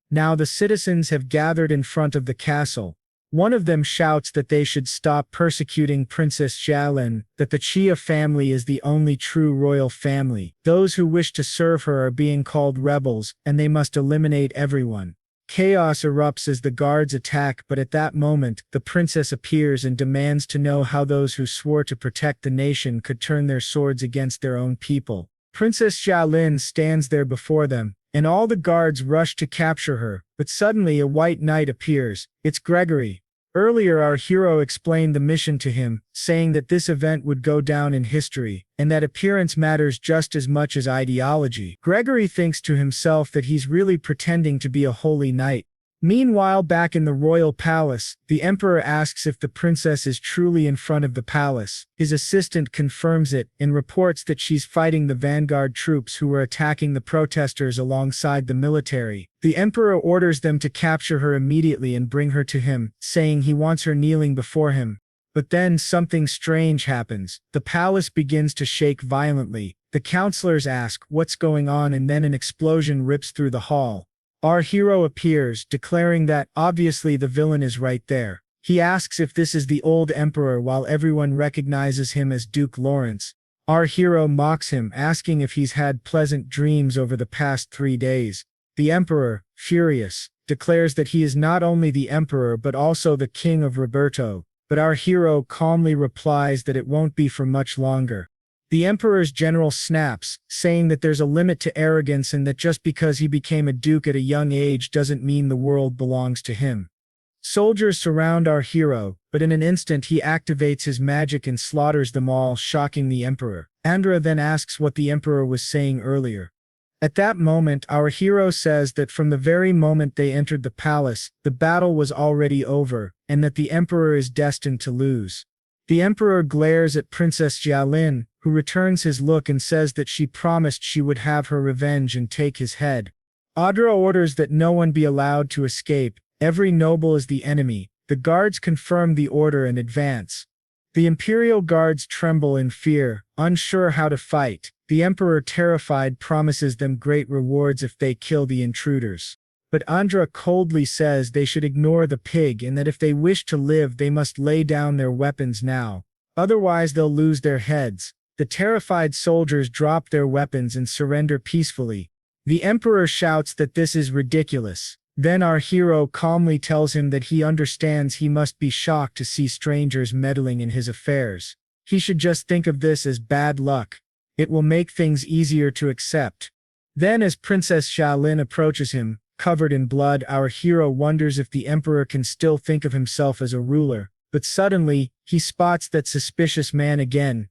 Now the citizens have gathered in front of the castle. One of them shouts that they should stop persecuting Princess Xiaolin, that the Chia family is the only true royal family. Those who wish to serve her are being called rebels, and they must eliminate everyone. Chaos erupts as the guards attack, but at that moment, the princess appears and demands to know how those who swore to protect the nation could turn their swords against their own people. Princess Xiaolin stands there before them, and all the guards rush to capture her, but suddenly a white knight appears. It's Gregory. Earlier our hero explained the mission to him, saying that this event would go down in history, and that appearance matters just as much as ideology. Gregory thinks to himself that he's really pretending to be a holy knight. Meanwhile, back in the royal palace, the emperor asks if the princess is truly in front of the palace. His assistant confirms it and reports that she's fighting the vanguard troops who were attacking the protesters alongside the military. The emperor orders them to capture her immediately and bring her to him, saying he wants her kneeling before him. But then something strange happens. The palace begins to shake violently. The counselors ask what's going on, and then an explosion rips through the hall. Our hero appears, declaring that, obviously the villain is right there. He asks if this is the old emperor while everyone recognizes him as Duke Lawrence. Our hero mocks him, asking if he's had pleasant dreams over the past 3 days. The emperor, furious, declares that he is not only the emperor but also the king of Roberto. but our hero calmly replies that it won't be for much longer. The Emperor's general snaps, saying that there's a limit to arrogance and that just because he became a duke at a young age doesn't mean the world belongs to him. Soldiers surround our hero, but in an instant he activates his magic and slaughters them all, shocking the Emperor. Andra then asks what the Emperor was saying earlier. At that moment, our hero says that from the very moment they entered the palace, the battle was already over, and that the Emperor is destined to lose. The Emperor glares at Princess Jialin, who returns his look and says that she promised she would have her revenge and take his head. Adra orders that no one be allowed to escape. Every noble is the enemy. The guards confirm the order and advance. The imperial guards tremble in fear, unsure how to fight. The Emperor, terrified, promises them great rewards if they kill the intruders. But Andra coldly says they should ignore the pig and that if they wish to live they must lay down their weapons now. Otherwise they'll lose their heads. The terrified soldiers drop their weapons and surrender peacefully. The Emperor shouts that this is ridiculous. Then our hero calmly tells him that he understands he must be shocked to see strangers meddling in his affairs. He should just think of this as bad luck. It will make things easier to accept. Then as Princess Xiaolin approaches him, covered in blood, our hero wonders if the Emperor can still think of himself as a ruler. But suddenly, he spots that suspicious man again.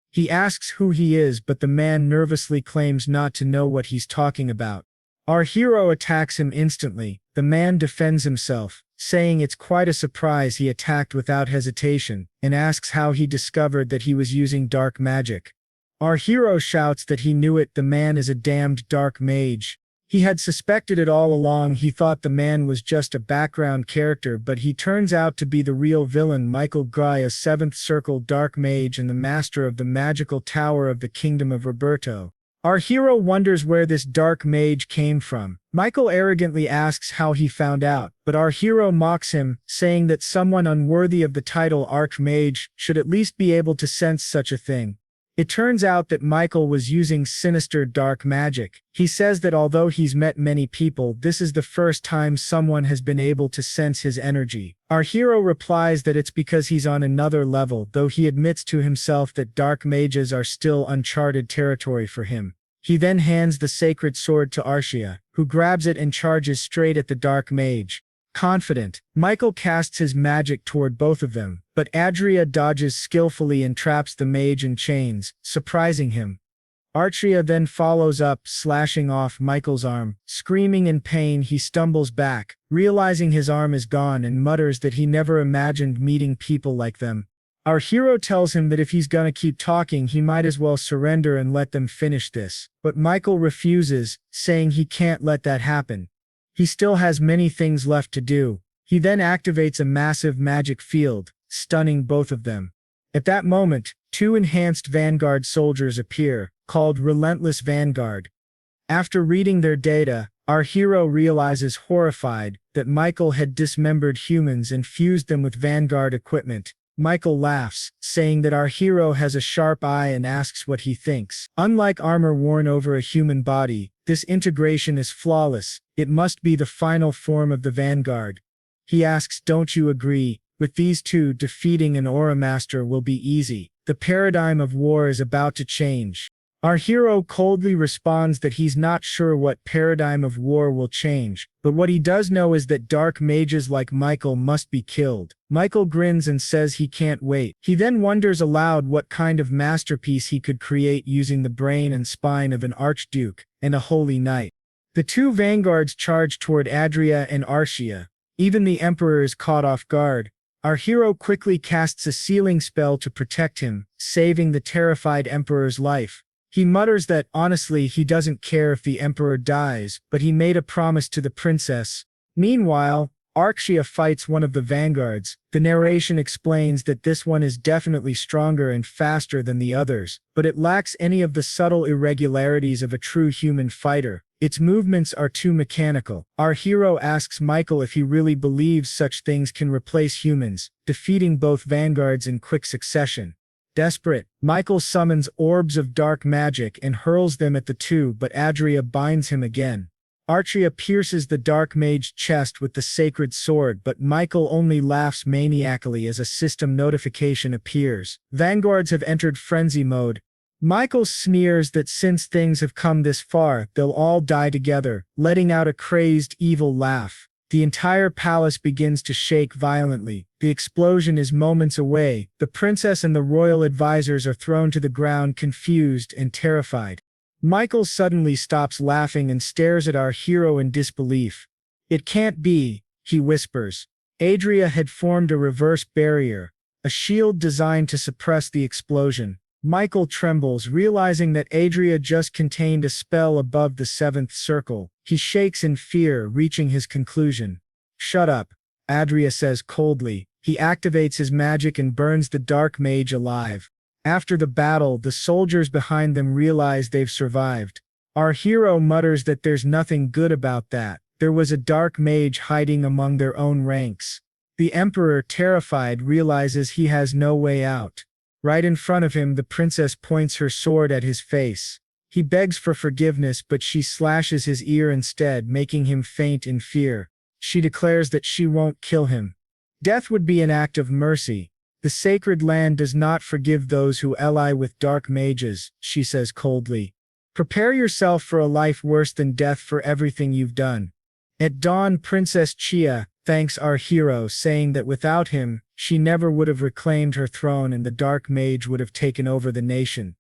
He asks who he is, but the man nervously claims not to know what he's talking about. Our hero attacks him instantly. The man defends himself, saying it's quite a surprise he attacked without hesitation, and asks how he discovered that he was using dark magic. Our hero shouts that he knew it. The man is a damned dark mage. He had suspected it all along. He thought the man was just a background character, but he turns out to be the real villain, Michael Gray, a 7th Circle dark mage and the master of the magical tower of the Kingdom of Roberto. Our hero wonders where this dark mage came from. Michael arrogantly asks how he found out, but our hero mocks him, saying that someone unworthy of the title Archmage should at least be able to sense such a thing. It turns out that Michael was using sinister dark magic. He says that although he's met many people, this is the first time someone has been able to sense his energy. Our hero replies that it's because he's on another level, though he admits to himself that dark mages are still uncharted territory for him. He then hands the sacred sword to Arshia, who grabs it and charges straight at the dark mage. Confident, Michael casts his magic toward both of them, but Adria dodges skillfully and traps the mage in chains, surprising him. Arshia then follows up, slashing off Michael's arm. Screaming in pain, he stumbles back, realizing his arm is gone, and mutters that he never imagined meeting people like them. Our hero tells him that if he's gonna keep talking, he might as well surrender and let them finish this. But Michael refuses, saying he can't let that happen. He still has many things left to do. He then activates a massive magic field, stunning both of them. At that moment, 2 enhanced Vanguard soldiers appear, called Relentless Vanguard. After reading their data, our hero realizes, horrified, that Michael had dismembered humans and fused them with Vanguard equipment. Michael laughs, saying that our hero has a sharp eye and asks what he thinks. Unlike armor worn over a human body, this integration is flawless. It must be the final form of the Vanguard. He asks, don't you agree? With these two, defeating an Aura Master will be easy. The paradigm of war is about to change. Our hero coldly responds that he's not sure what paradigm of war will change, but what he does know is that dark mages like Michael must be killed. Michael grins and says he can't wait. He then wonders aloud what kind of masterpiece he could create using the brain and spine of an archduke and a holy knight. The 2 vanguards charge toward Adria and Arshia. Even the Emperor is caught off guard. Our hero quickly casts a sealing spell to protect him, saving the terrified Emperor's life. He mutters that, honestly, he doesn't care if the Emperor dies, but he made a promise to the princess. Meanwhile, Arshia fights one of the vanguards. The narration explains that this one is definitely stronger and faster than the others, but it lacks any of the subtle irregularities of a true human fighter. Its movements are too mechanical. Our hero asks Michael if he really believes such things can replace humans, defeating both vanguards in quick succession. Desperate, Michael summons orbs of dark magic and hurls them at the 2, but Adria binds him again. Archia pierces the Dark Mage's chest with the sacred sword, but Michael only laughs maniacally as a system notification appears. Vanguards have entered frenzy mode. Michael sneers that since things have come this far, they'll all die together, letting out a crazed, evil laugh. The entire palace begins to shake violently. The explosion is moments away. The princess and the royal advisors are thrown to the ground, confused and terrified. Michael suddenly stops laughing and stares at our hero in disbelief. "It can't be," he whispers. Adria had formed a reverse barrier, a shield designed to suppress the explosion. Michael trembles, realizing that Adria just contained a spell above the seventh circle. He shakes in fear, reaching his conclusion. "Shut up," Adria says coldly. He activates his magic and burns the Dark Mage alive. After the battle, the soldiers behind them realize they've survived. Our hero mutters that there's nothing good about that. There was a Dark Mage hiding among their own ranks. The Emperor, terrified, realizes he has no way out. Right in front of him, the princess points her sword at his face. He begs for forgiveness, but she slashes his ear instead, making him faint in fear. She declares that she won't kill him. Death would be an act of mercy. "The sacred land does not forgive those who ally with dark mages," she says coldly. "Prepare yourself for a life worse than death for everything you've done." At dawn, Princess Chia thanks our hero, saying that without him, she never would have reclaimed her throne and the Dark Mage would have taken over the nation.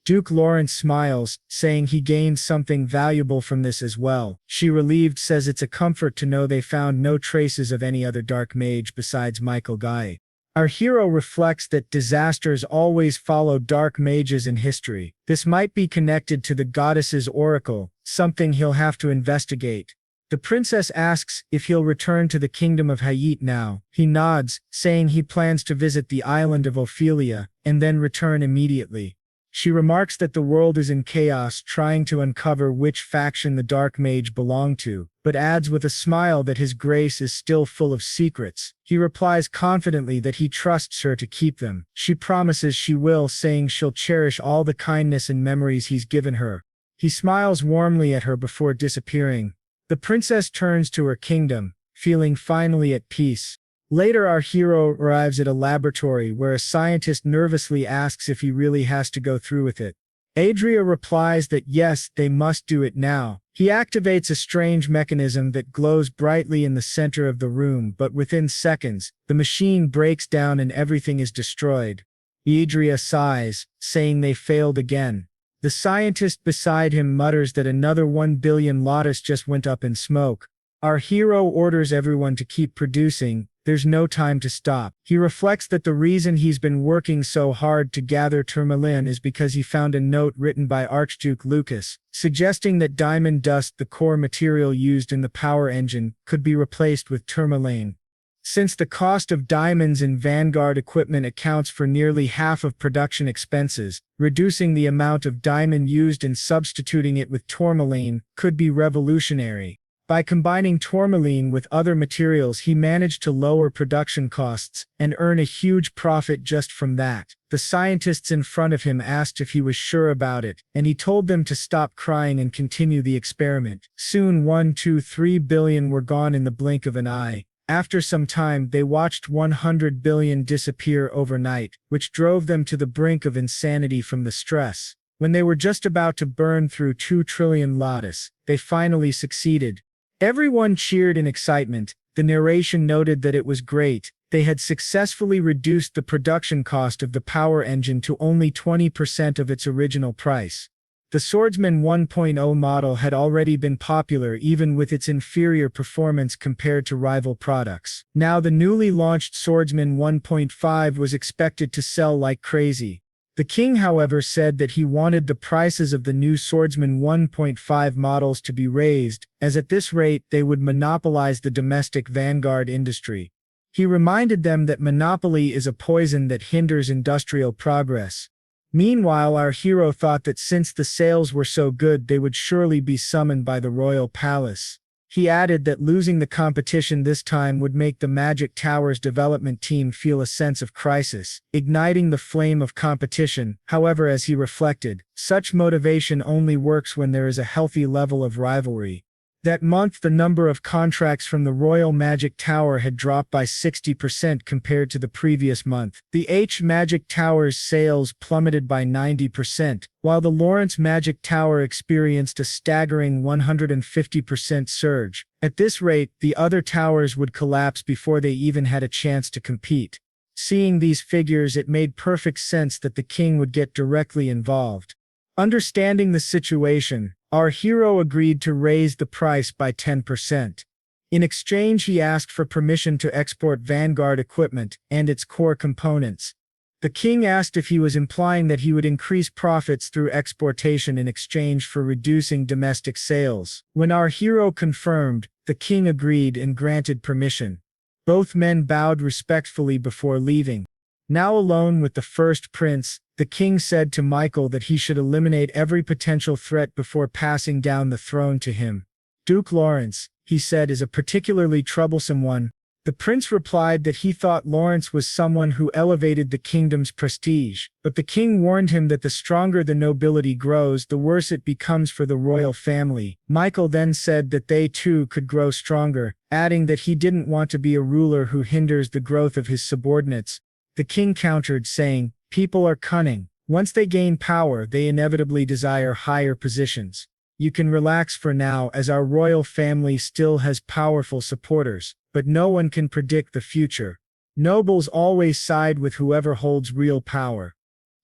Duke Lawrence smiles, saying he gained something valuable from this as well. She, relieved, says it's a comfort to know they found no traces of any other Dark Mage besides Michael Guy. Our hero reflects that disasters always follow dark mages in history. This might be connected to the goddess's oracle, something he'll have to investigate. The princess asks if he'll return to the kingdom of Hayit now. He nods, saying he plans to visit the island of Ophelia, and then return immediately. She remarks that the world is in chaos, trying to uncover which faction the Dark Mage belonged to, but adds with a smile that his grace is still full of secrets. He replies confidently that he trusts her to keep them. She promises she will, saying she'll cherish all the kindness and memories he's given her. He smiles warmly at her before disappearing. The princess turns to her kingdom, feeling finally at peace. Later, our hero arrives at a laboratory where a scientist nervously asks if he really has to go through with it. Adria replies that yes, they must do it now. He activates a strange mechanism that glows brightly in the center of the room, but within seconds, the machine breaks down and everything is destroyed. Adria sighs, saying they failed again. The scientist beside him mutters that another 1 billion lotus just went up in smoke. Our hero orders everyone to keep producing. There's no time to stop. He reflects that the reason he's been working so hard to gather tourmaline is because he found a note written by Archduke Lucas, suggesting that diamond dust, the core material used in the power engine, could be replaced with tourmaline. Since the cost of diamonds in Vanguard equipment accounts for nearly half of production expenses, reducing the amount of diamond used and substituting it with tourmaline could be revolutionary. By combining tourmaline with other materials, he managed to lower production costs and earn a huge profit just from that. The scientists in front of him asked if he was sure about it, and he told them to stop crying and continue the experiment. Soon 1-2-3 billion were gone in the blink of an eye. After some time, they watched 100 billion disappear overnight, which drove them to the brink of insanity from the stress. When they were just about to burn through 2 trillion lotus, they finally succeeded. Everyone cheered in excitement. The narration noted that it was great. They had successfully reduced the production cost of the power engine to only 20% of its original price. The Swordsman 1.0 model had already been popular even with its inferior performance compared to rival products. Now the newly launched Swordsman 1.5 was expected to sell like crazy. The king, however, said that he wanted the prices of the new Swordsman 1.5 models to be raised, as at this rate they would monopolize the domestic vanguard industry. He reminded them that monopoly is a poison that hinders industrial progress. Meanwhile, our hero thought that since the sales were so good, they would surely be summoned by the royal palace. He added that losing the competition this time would make the Magic Tower's development team feel a sense of crisis, igniting the flame of competition. However, as he reflected, such motivation only works when there is a healthy level of rivalry. That month, the number of contracts from the Royal Magic Tower had dropped by 60% compared to the previous month. The H Magic Tower's sales plummeted by 90%, while the Lawrence Magic Tower experienced a staggering 150% surge. At this rate, the other towers would collapse before they even had a chance to compete. Seeing these figures, it made perfect sense that the king would get directly involved. Understanding the situation, our hero agreed to raise the price by 10%. In exchange, he asked for permission to export Vanguard equipment and its core components. The king asked if he was implying that he would increase profits through exportation in exchange for reducing domestic sales. When our hero confirmed, the king agreed and granted permission. Both men bowed respectfully before leaving. Now alone with the first prince, the king said to Michael that he should eliminate every potential threat before passing down the throne to him. Duke Lawrence, he said, is a particularly troublesome one. The prince replied that he thought Lawrence was someone who elevated the kingdom's prestige, but the king warned him that the stronger the nobility grows, the worse it becomes for the royal family. Michael then said that they too could grow stronger, adding that he didn't want to be a ruler who hinders the growth of his subordinates. The king countered, saying, "People are cunning. Once they gain power, they inevitably desire higher positions. You can relax for now, as our royal family still has powerful supporters, but no one can predict the future. Nobles always side with whoever holds real power."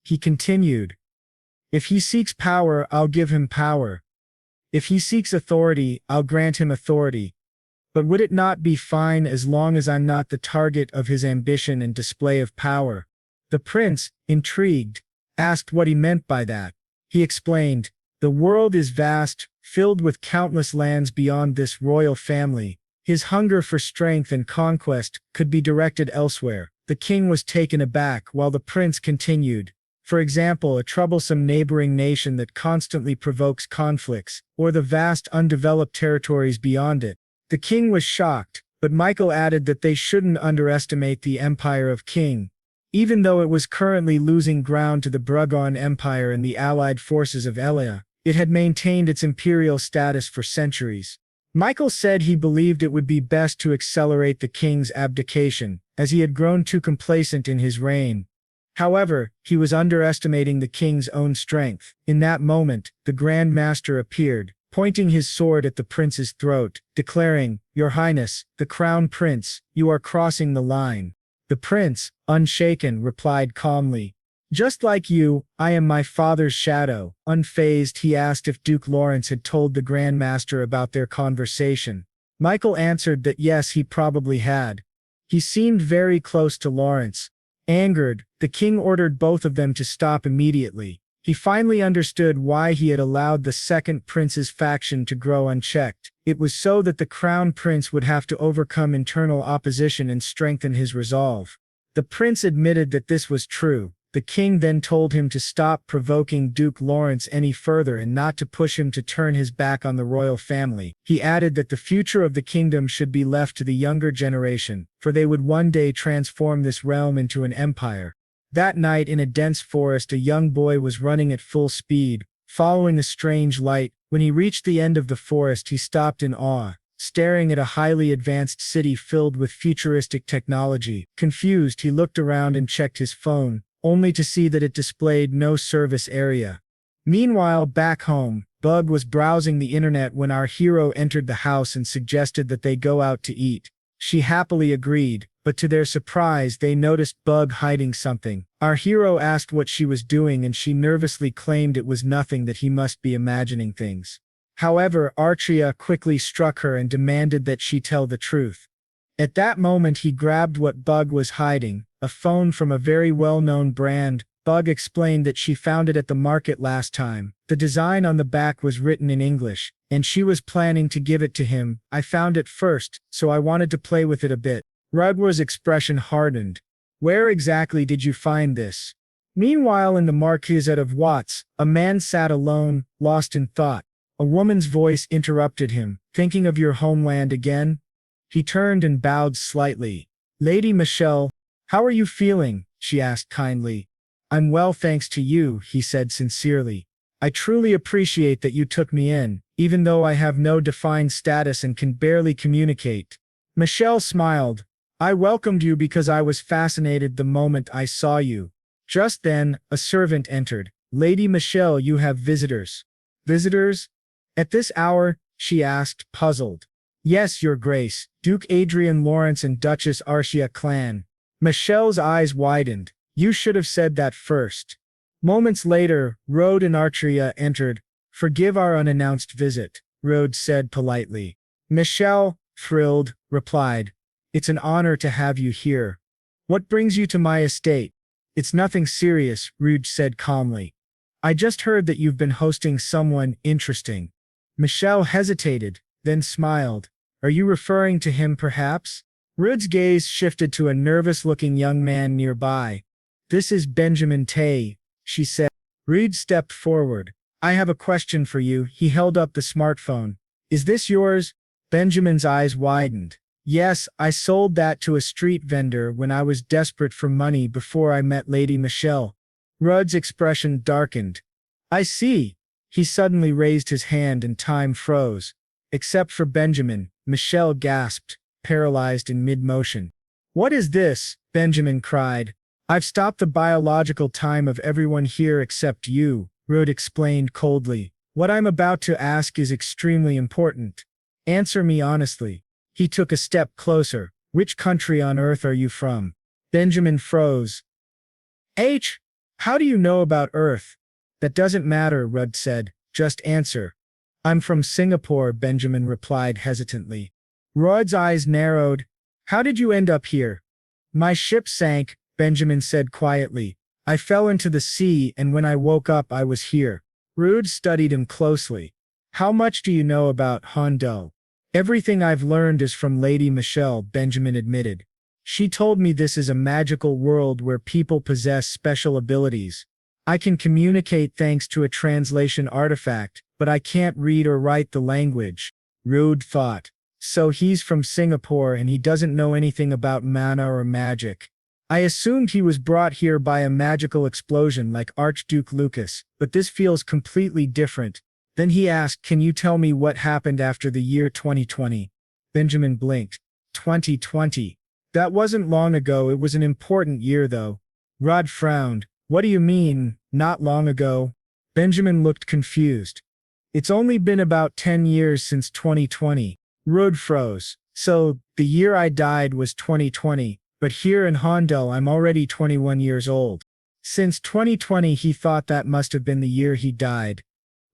He continued, "If he seeks power, I'll give him power. If he seeks authority, I'll grant him authority. But would it not be fine as long as I'm not the target of his ambition and display of power?" The prince, intrigued, asked what he meant by that. He explained, "The world is vast, filled with countless lands beyond this royal family. His hunger for strength and conquest could be directed elsewhere." The king was taken aback while the prince continued, "For example, a troublesome neighboring nation that constantly provokes conflicts, or the vast undeveloped territories beyond it." The king was shocked, but Michael added that they shouldn't underestimate the Empire of King. Even though it was currently losing ground to the Brugon Empire and the allied forces of Elia, it had maintained its imperial status for centuries. Michael said he believed it would be best to accelerate the king's abdication, as he had grown too complacent in his reign. However, he was underestimating the king's own strength. In that moment, the Grand Master appeared, pointing his sword at the prince's throat, declaring, "Your Highness, the Crown Prince, you are crossing the line." The prince, unshaken, replied calmly, "Just like you, I am my father's shadow." Unfazed, he asked if Duke Lawrence had told the Grand Master about their conversation. Michael answered that yes, he probably had. He seemed very close to Lawrence. Angered, the king ordered both of them to stop immediately. He finally understood why he had allowed the second prince's faction to grow unchecked. It was so that the crown prince would have to overcome internal opposition and strengthen his resolve. The prince admitted that this was true. The king then told him to stop provoking Duke Lawrence any further and not to push him to turn his back on the royal family. He added that the future of the kingdom should be left to the younger generation, for they would one day transform this realm into an empire. That night in a dense forest, a young boy was running at full speed, following a strange light. When he reached the end of the forest, he stopped in awe, staring at a highly advanced city filled with futuristic technology. Confused, he looked around and checked his phone, only to see that it displayed no service area. Meanwhile, back home, Bug was browsing the internet when our hero entered the house and suggested that they go out to eat. She happily agreed, but to their surprise, they noticed Bug hiding something. Our hero asked what she was doing and she nervously claimed it was nothing, that he must be imagining things. However, Archia quickly struck her and demanded that she tell the truth. At that moment, he grabbed what Bug was hiding, a phone from a very well-known brand. Bug explained that she found it at the market last time. The design on the back was written in English, and she was planning to give it to him. "I found it first, so I wanted to play with it a bit." Rugwa's expression hardened. "Where exactly did you find this?" Meanwhile, in the Marquisate of Watts, a man sat alone, lost in thought. A woman's voice interrupted him. "Thinking of your homeland again?" He turned and bowed slightly. "Lady Michelle, how are you feeling?" she asked kindly. "I'm well, thanks to you," he said sincerely. I truly appreciate that you took me in, even though I have no defined status and can barely communicate. Michelle smiled. I welcomed you because I was fascinated the moment I saw you. Just then, a servant entered. Lady Michelle, you have visitors. Visitors? At this hour? She asked, puzzled. Yes, Your Grace, Duke Adrian Lawrence and Duchess Arcia clan. Michelle's eyes widened. You should have said that first. Moments later, Rode and Artria entered. Forgive our unannounced visit, Rode said politely. Michelle, thrilled, replied. It's an honor to have you here. What brings you to my estate? It's nothing serious, Rude said calmly. I just heard that you've been hosting someone interesting. Michelle hesitated, then smiled. Are you referring to him perhaps? Rude's gaze shifted to a nervous-looking young man nearby. This is Benjamin Tay, she said. Rude stepped forward. I have a question for you. He held up the smartphone. Is this yours? Benjamin's eyes widened. Yes, I sold that to a street vendor when I was desperate for money before I met Lady Michelle. Rudd's expression darkened. I see. He suddenly raised his hand and time froze. Except for Benjamin, Michelle gasped, paralyzed in mid-motion. What is this? Benjamin cried. I've stopped the biological time of everyone here except you, Rudd explained coldly. What I'm about to ask is extremely important. Answer me honestly. He took a step closer. Which country on earth are you from? Benjamin froze. How do you know about Earth? That doesn't matter, Rudd said. Just answer. I'm from Singapore, Benjamin replied hesitantly. Rudd's eyes narrowed. How did you end up here? My ship sank, Benjamin said quietly. I fell into the sea and when I woke up I was here. Rudd studied him closely. How much do you know about Hondo? Everything I've learned is from Lady Michelle, Benjamin admitted. She told me this is a magical world where people possess special abilities. I can communicate thanks to a translation artifact, but I can't read or write the language. Rude thought. So he's from Singapore and he doesn't know anything about mana or magic. I assumed he was brought here by a magical explosion like Archduke Lucas, but this feels completely different. Then he asked, can you tell me what happened after the year 2020? Benjamin blinked. 2020. That wasn't long ago, it was an important year though. Rod frowned. What do you mean, not long ago? Benjamin looked confused. It's only been about 10 years since 2020. Rod froze. So, the year I died was 2020, but here in Hondo I'm already 21 years old. Since 2020 he thought that must have been the year he died.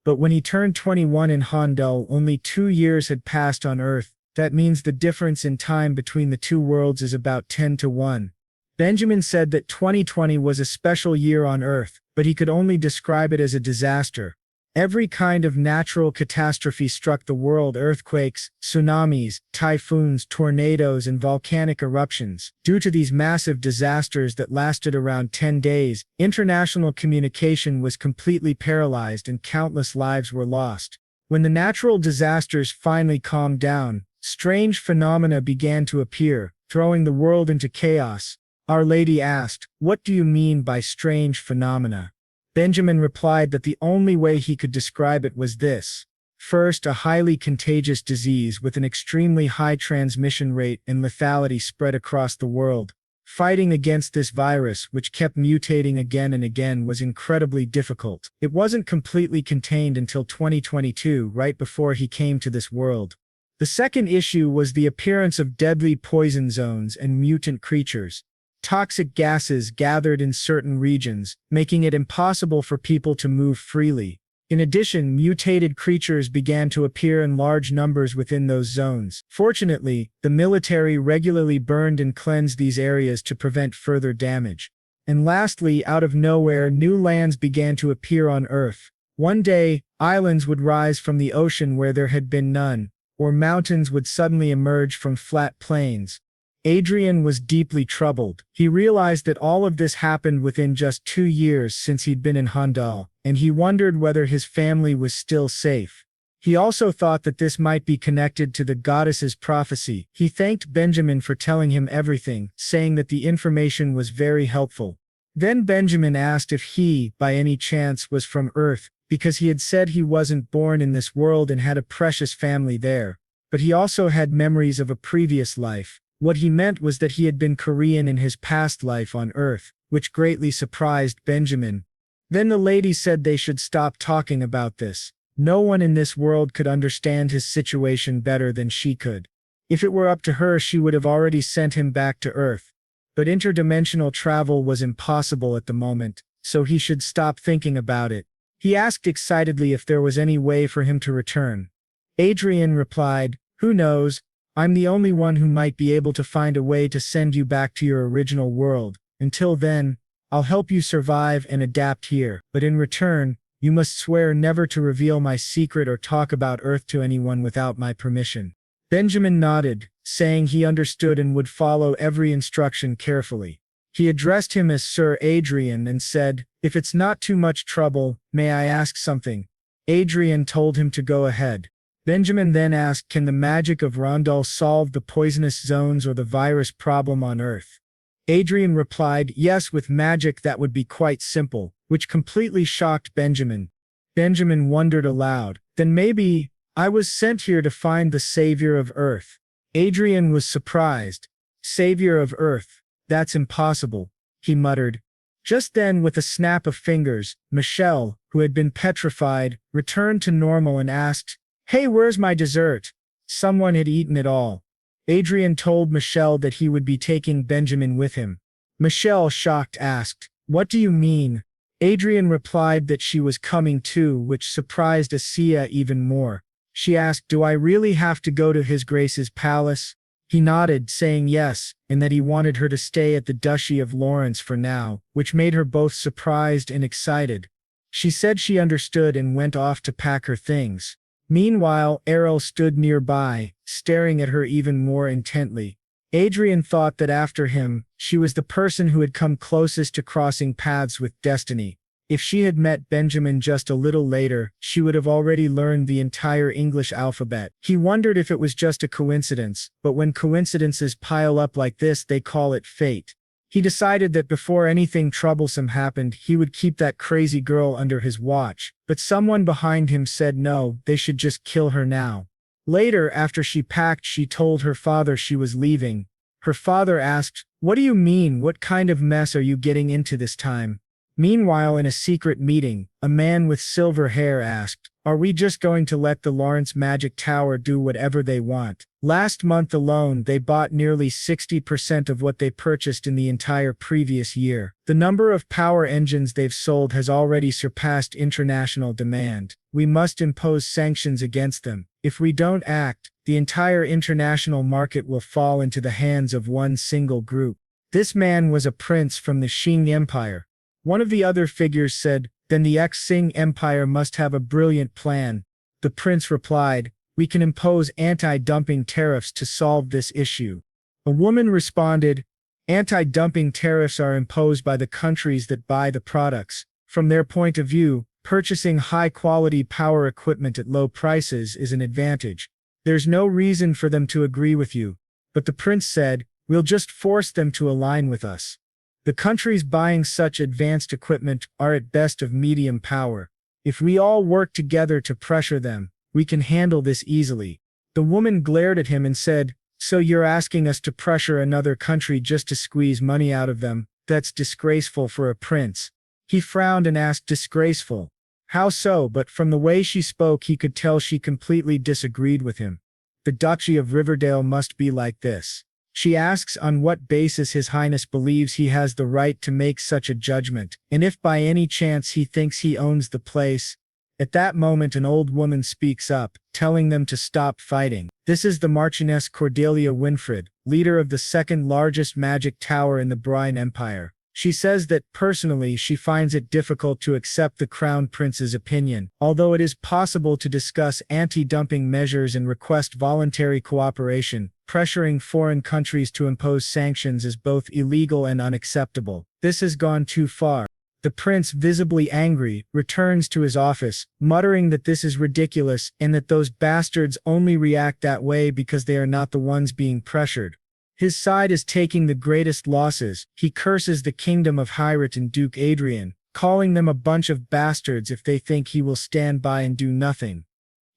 But when he turned 21 in Hondo, only 2 years had passed on Earth. That means the difference in time between the two worlds is about 10-1. Benjamin said that 2020 was a special year on Earth, but he could only describe it as a disaster. Every kind of natural catastrophe struck the world: earthquakes, tsunamis, typhoons, tornadoes, and volcanic eruptions. Due to these massive disasters that lasted around 10 days, international communication was completely paralyzed and countless lives were lost. When the natural disasters finally calmed down, strange phenomena began to appear, throwing the world into chaos. Our Lady asked, "What do you mean by strange phenomena?" Benjamin replied that the only way he could describe it was this. First, a highly contagious disease with an extremely high transmission rate and lethality spread across the world. Fighting against this virus, which kept mutating again and again, was incredibly difficult. It wasn't completely contained until 2022, right before he came to this world. The second issue was the appearance of deadly poison zones and mutant creatures. Toxic gases gathered in certain regions, making it impossible for people to move freely. In addition, mutated creatures began to appear in large numbers within those zones. Fortunately, the military regularly burned and cleansed these areas to prevent further damage. And lastly, out of nowhere, new lands began to appear on Earth. One day, islands would rise from the ocean where there had been none, or mountains would suddenly emerge from flat plains. Adrian was deeply troubled. He realized that all of this happened within just 2 years since he'd been in Handal, and he wondered whether his family was still safe. He also thought that this might be connected to the goddess's prophecy. He thanked Benjamin for telling him everything, saying that the information was very helpful. Then Benjamin asked if he, by any chance, was from Earth, because he had said he wasn't born in this world and had a precious family there. But he also had memories of a previous life. What he meant was that he had been Korean in his past life on Earth, which greatly surprised Benjamin. Then the lady said they should stop talking about this. No one in this world could understand his situation better than she could. If it were up to her, she would have already sent him back to Earth. But interdimensional travel was impossible at the moment, so he should stop thinking about it. He asked excitedly if there was any way for him to return. Adrian replied, "Who knows? I'm the only one who might be able to find a way to send you back to your original world. Until then, I'll help you survive and adapt here, but in return, you must swear never to reveal my secret or talk about Earth to anyone without my permission." Benjamin nodded, saying he understood and would follow every instruction carefully. He addressed him as Sir Adrian and said, "If it's not too much trouble, may I ask something?" Adrian told him to go ahead. Benjamin then asked, "Can the magic of Rondel solve the poisonous zones or the virus problem on Earth?" Adrian replied, "Yes, with magic that would be quite simple," which completely shocked Benjamin. Benjamin wondered aloud, "Then maybe I was sent here to find the savior of Earth." Adrian was surprised. "Savior of Earth? That's impossible," he muttered. Just then, with a snap of fingers, Michelle, who had been petrified, returned to normal and asked, "Hey, where's my dessert?" Someone had eaten it all. Adrian told Michelle that he would be taking Benjamin with him. Michelle, shocked, asked, "What do you mean?" Adrian replied that she was coming too, which surprised Asiya even more. She asked, "Do I really have to go to His Grace's palace?" He nodded, saying yes, and that he wanted her to stay at the Duchy of Lawrence for now, which made her both surprised and excited. She said she understood and went off to pack her things. Meanwhile, Errol stood nearby, staring at her even more intently. Adrian thought that after him, she was the person who had come closest to crossing paths with destiny. If she had met Benjamin just a little later, she would have already learned the entire English alphabet. He wondered if it was just a coincidence, but when coincidences pile up like this, they call it fate. He decided that before anything troublesome happened, he would keep that crazy girl under his watch, but someone behind him said no, they should just kill her now. Later, after she packed, she told her father she was leaving. Her father asked, "What do you mean? What kind of mess are you getting into this time?" Meanwhile, in a secret meeting, a man with silver hair asked, "Are we just going to let the Lawrence Magic Tower do whatever they want?" Last month alone, they bought nearly 60% of what they purchased in the entire previous year. The number of power engines they've sold has already surpassed international demand. We must impose sanctions against them. If we don't act, the entire international market will fall into the hands of one single group. This man was a prince from the Qing Empire. One of the other figures said, "Then the Xing Empire must have a brilliant plan." The prince replied, "We can impose anti-dumping tariffs to solve this issue." A woman responded, "Anti-dumping tariffs are imposed by the countries that buy the products. From their point of view, purchasing high-quality power equipment at low prices is an advantage. There's no reason for them to agree with you." But the prince said, "We'll just force them to align with us. The countries buying such advanced equipment are at best of medium power. If we all work together to pressure them, we can handle this easily." The woman glared at him and said, "So you're asking us to pressure another country just to squeeze money out of them? That's disgraceful for a prince." He frowned and asked, "Disgraceful? How so?" But from the way she spoke, he could tell she completely disagreed with him. "The Duchy of Riverdale must be like this." She asks on what basis His Highness believes he has the right to make such a judgment, and if by any chance he thinks he owns the place. At that moment, an old woman speaks up, telling them to stop fighting. This is the Marchioness Cordelia Winfred, leader of the second largest magic tower in the Brine Empire. She says that, personally, she finds it difficult to accept the Crown Prince's opinion, although it is possible to discuss anti-dumping measures and request voluntary cooperation. Pressuring foreign countries to impose sanctions is both illegal and unacceptable. This has gone too far. The prince, visibly angry, returns to his office, muttering that this is ridiculous and that those bastards only react that way because they are not the ones being pressured. His side is taking the greatest losses. He curses the kingdom of Hyrat and Duke Adrian, calling them a bunch of bastards if they think he will stand by and do nothing.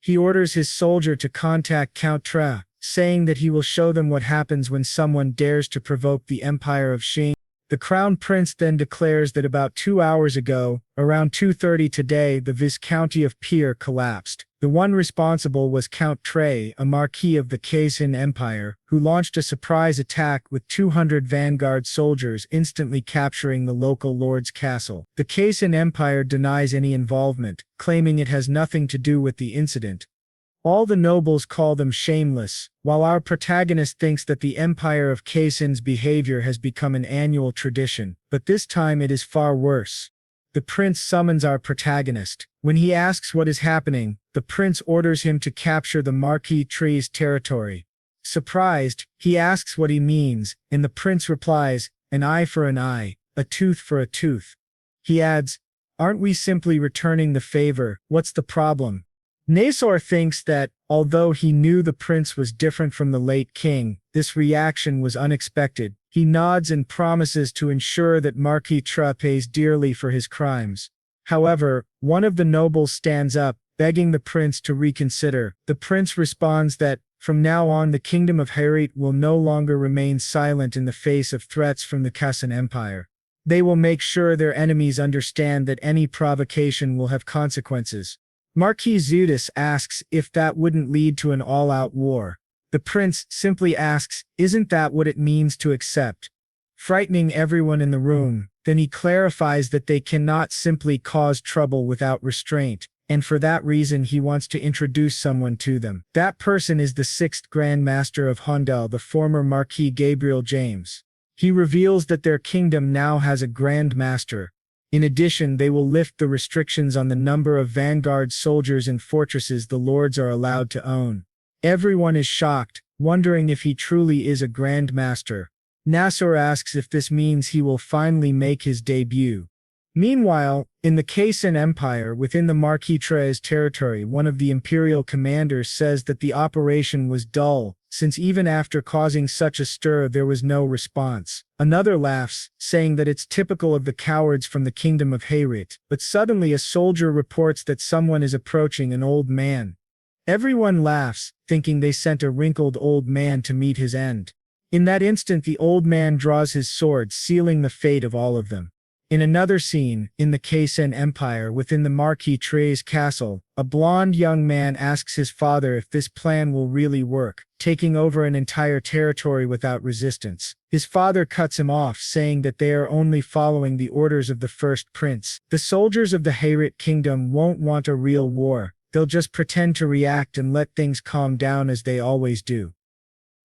He orders his soldier to contact Count Tre, saying that he will show them what happens when someone dares to provoke the Empire of Xing. The Crown Prince then declares that about 2 hours ago, around 2:30 today, the Viscounty of Pier collapsed. The one responsible was Count Tre, a marquis of the Kaisin Empire, who launched a surprise attack with 200 vanguard soldiers, instantly capturing the local lord's castle. The Kaisin Empire denies any involvement, claiming it has nothing to do with the incident. All the nobles call them shameless, while our protagonist thinks that the Empire of Kaisin's behavior has become an annual tradition, but this time it is far worse. The prince summons our protagonist. When he asks what is happening, the prince orders him to capture the Marquis Tree's territory. Surprised, he asks what he means, and the prince replies, "An eye for an eye, a tooth for a tooth." He adds, "Aren't we simply returning the favor? What's the problem?" Nasor thinks that, although he knew the prince was different from the late king, this reaction was unexpected. He nods and promises to ensure that Marquis Tre pays dearly for his crimes. However, one of the nobles stands up, begging the prince to reconsider. The prince responds that, from now on, the kingdom of Heirship will no longer remain silent in the face of threats from the Kaisin Empire. They will make sure their enemies understand that any provocation will have consequences. Marquis Zudis asks if that wouldn't lead to an all-out war. The prince simply asks, "Isn't that what it means to accept?" Frightening everyone in the room, then he clarifies that they cannot simply cause trouble without restraint, and for that reason he wants to introduce someone to them. That person is the 6th Grand Master of Hondel, the former Marquis Gabriel James. He reveals that their kingdom now has a Grand Master. In addition, they will lift the restrictions on the number of vanguard soldiers and fortresses the lords are allowed to own. Everyone is shocked, wondering if he truly is a Grand Master. Nasor asks if this means he will finally make his debut. Meanwhile, in the Kaisin Empire within the Marquis Tre's territory, one of the imperial commanders says that the operation was dull, since even after causing such a stir there was no response. Another laughs, saying that it's typical of the cowards from the kingdom of Heirship, but suddenly a soldier reports that someone is approaching an old man. Everyone laughs, thinking they sent a wrinkled old man to meet his end. In that instant the old man draws his sword, sealing the fate of all of them. In another scene, in the Kaisin Empire within the Marquis Tre's castle, a blonde young man asks his father if this plan will really work, taking over an entire territory without resistance. His father cuts him off, saying that they are only following the orders of the first prince. The soldiers of the Heirship kingdom won't want a real war, they'll just pretend to react and let things calm down as they always do.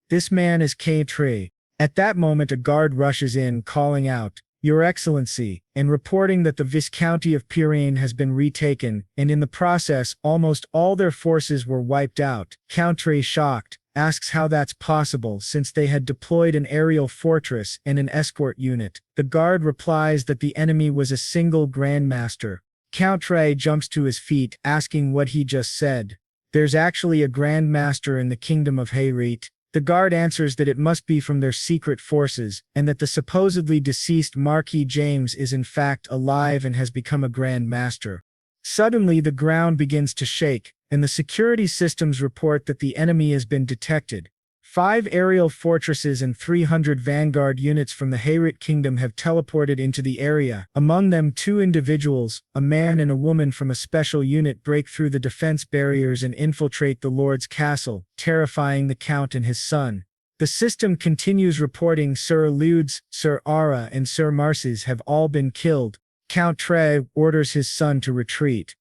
This man is Count Tre. At that moment a guard rushes in, calling out, "Your Excellency," and reporting that the Viscounty of Pirin has been retaken, and in the process almost all their forces were wiped out. Count Tre, shocked, asks how that's possible since they had deployed an aerial fortress and an escort unit. The guard replies that the enemy was a single Grandmaster. Count Tre jumps to his feet, asking what he just said. There's actually a Grandmaster in the kingdom of Heirship. The guard answers that it must be from their secret forces, and that the supposedly deceased Marquis James is in fact alive and has become a Grand Master. Suddenly the ground begins to shake, and the security systems report that the enemy has been detected. 5 aerial fortresses and 300 vanguard units from the Heirship kingdom have teleported into the area. Among them 2 individuals, a man and a woman from a special unit, break through the defense barriers and infiltrate the lord's castle, terrifying the count and his son. The system continues reporting Sir Ludes, Sir Ara and Sir Marces have all been killed. Count Tre orders his son to retreat.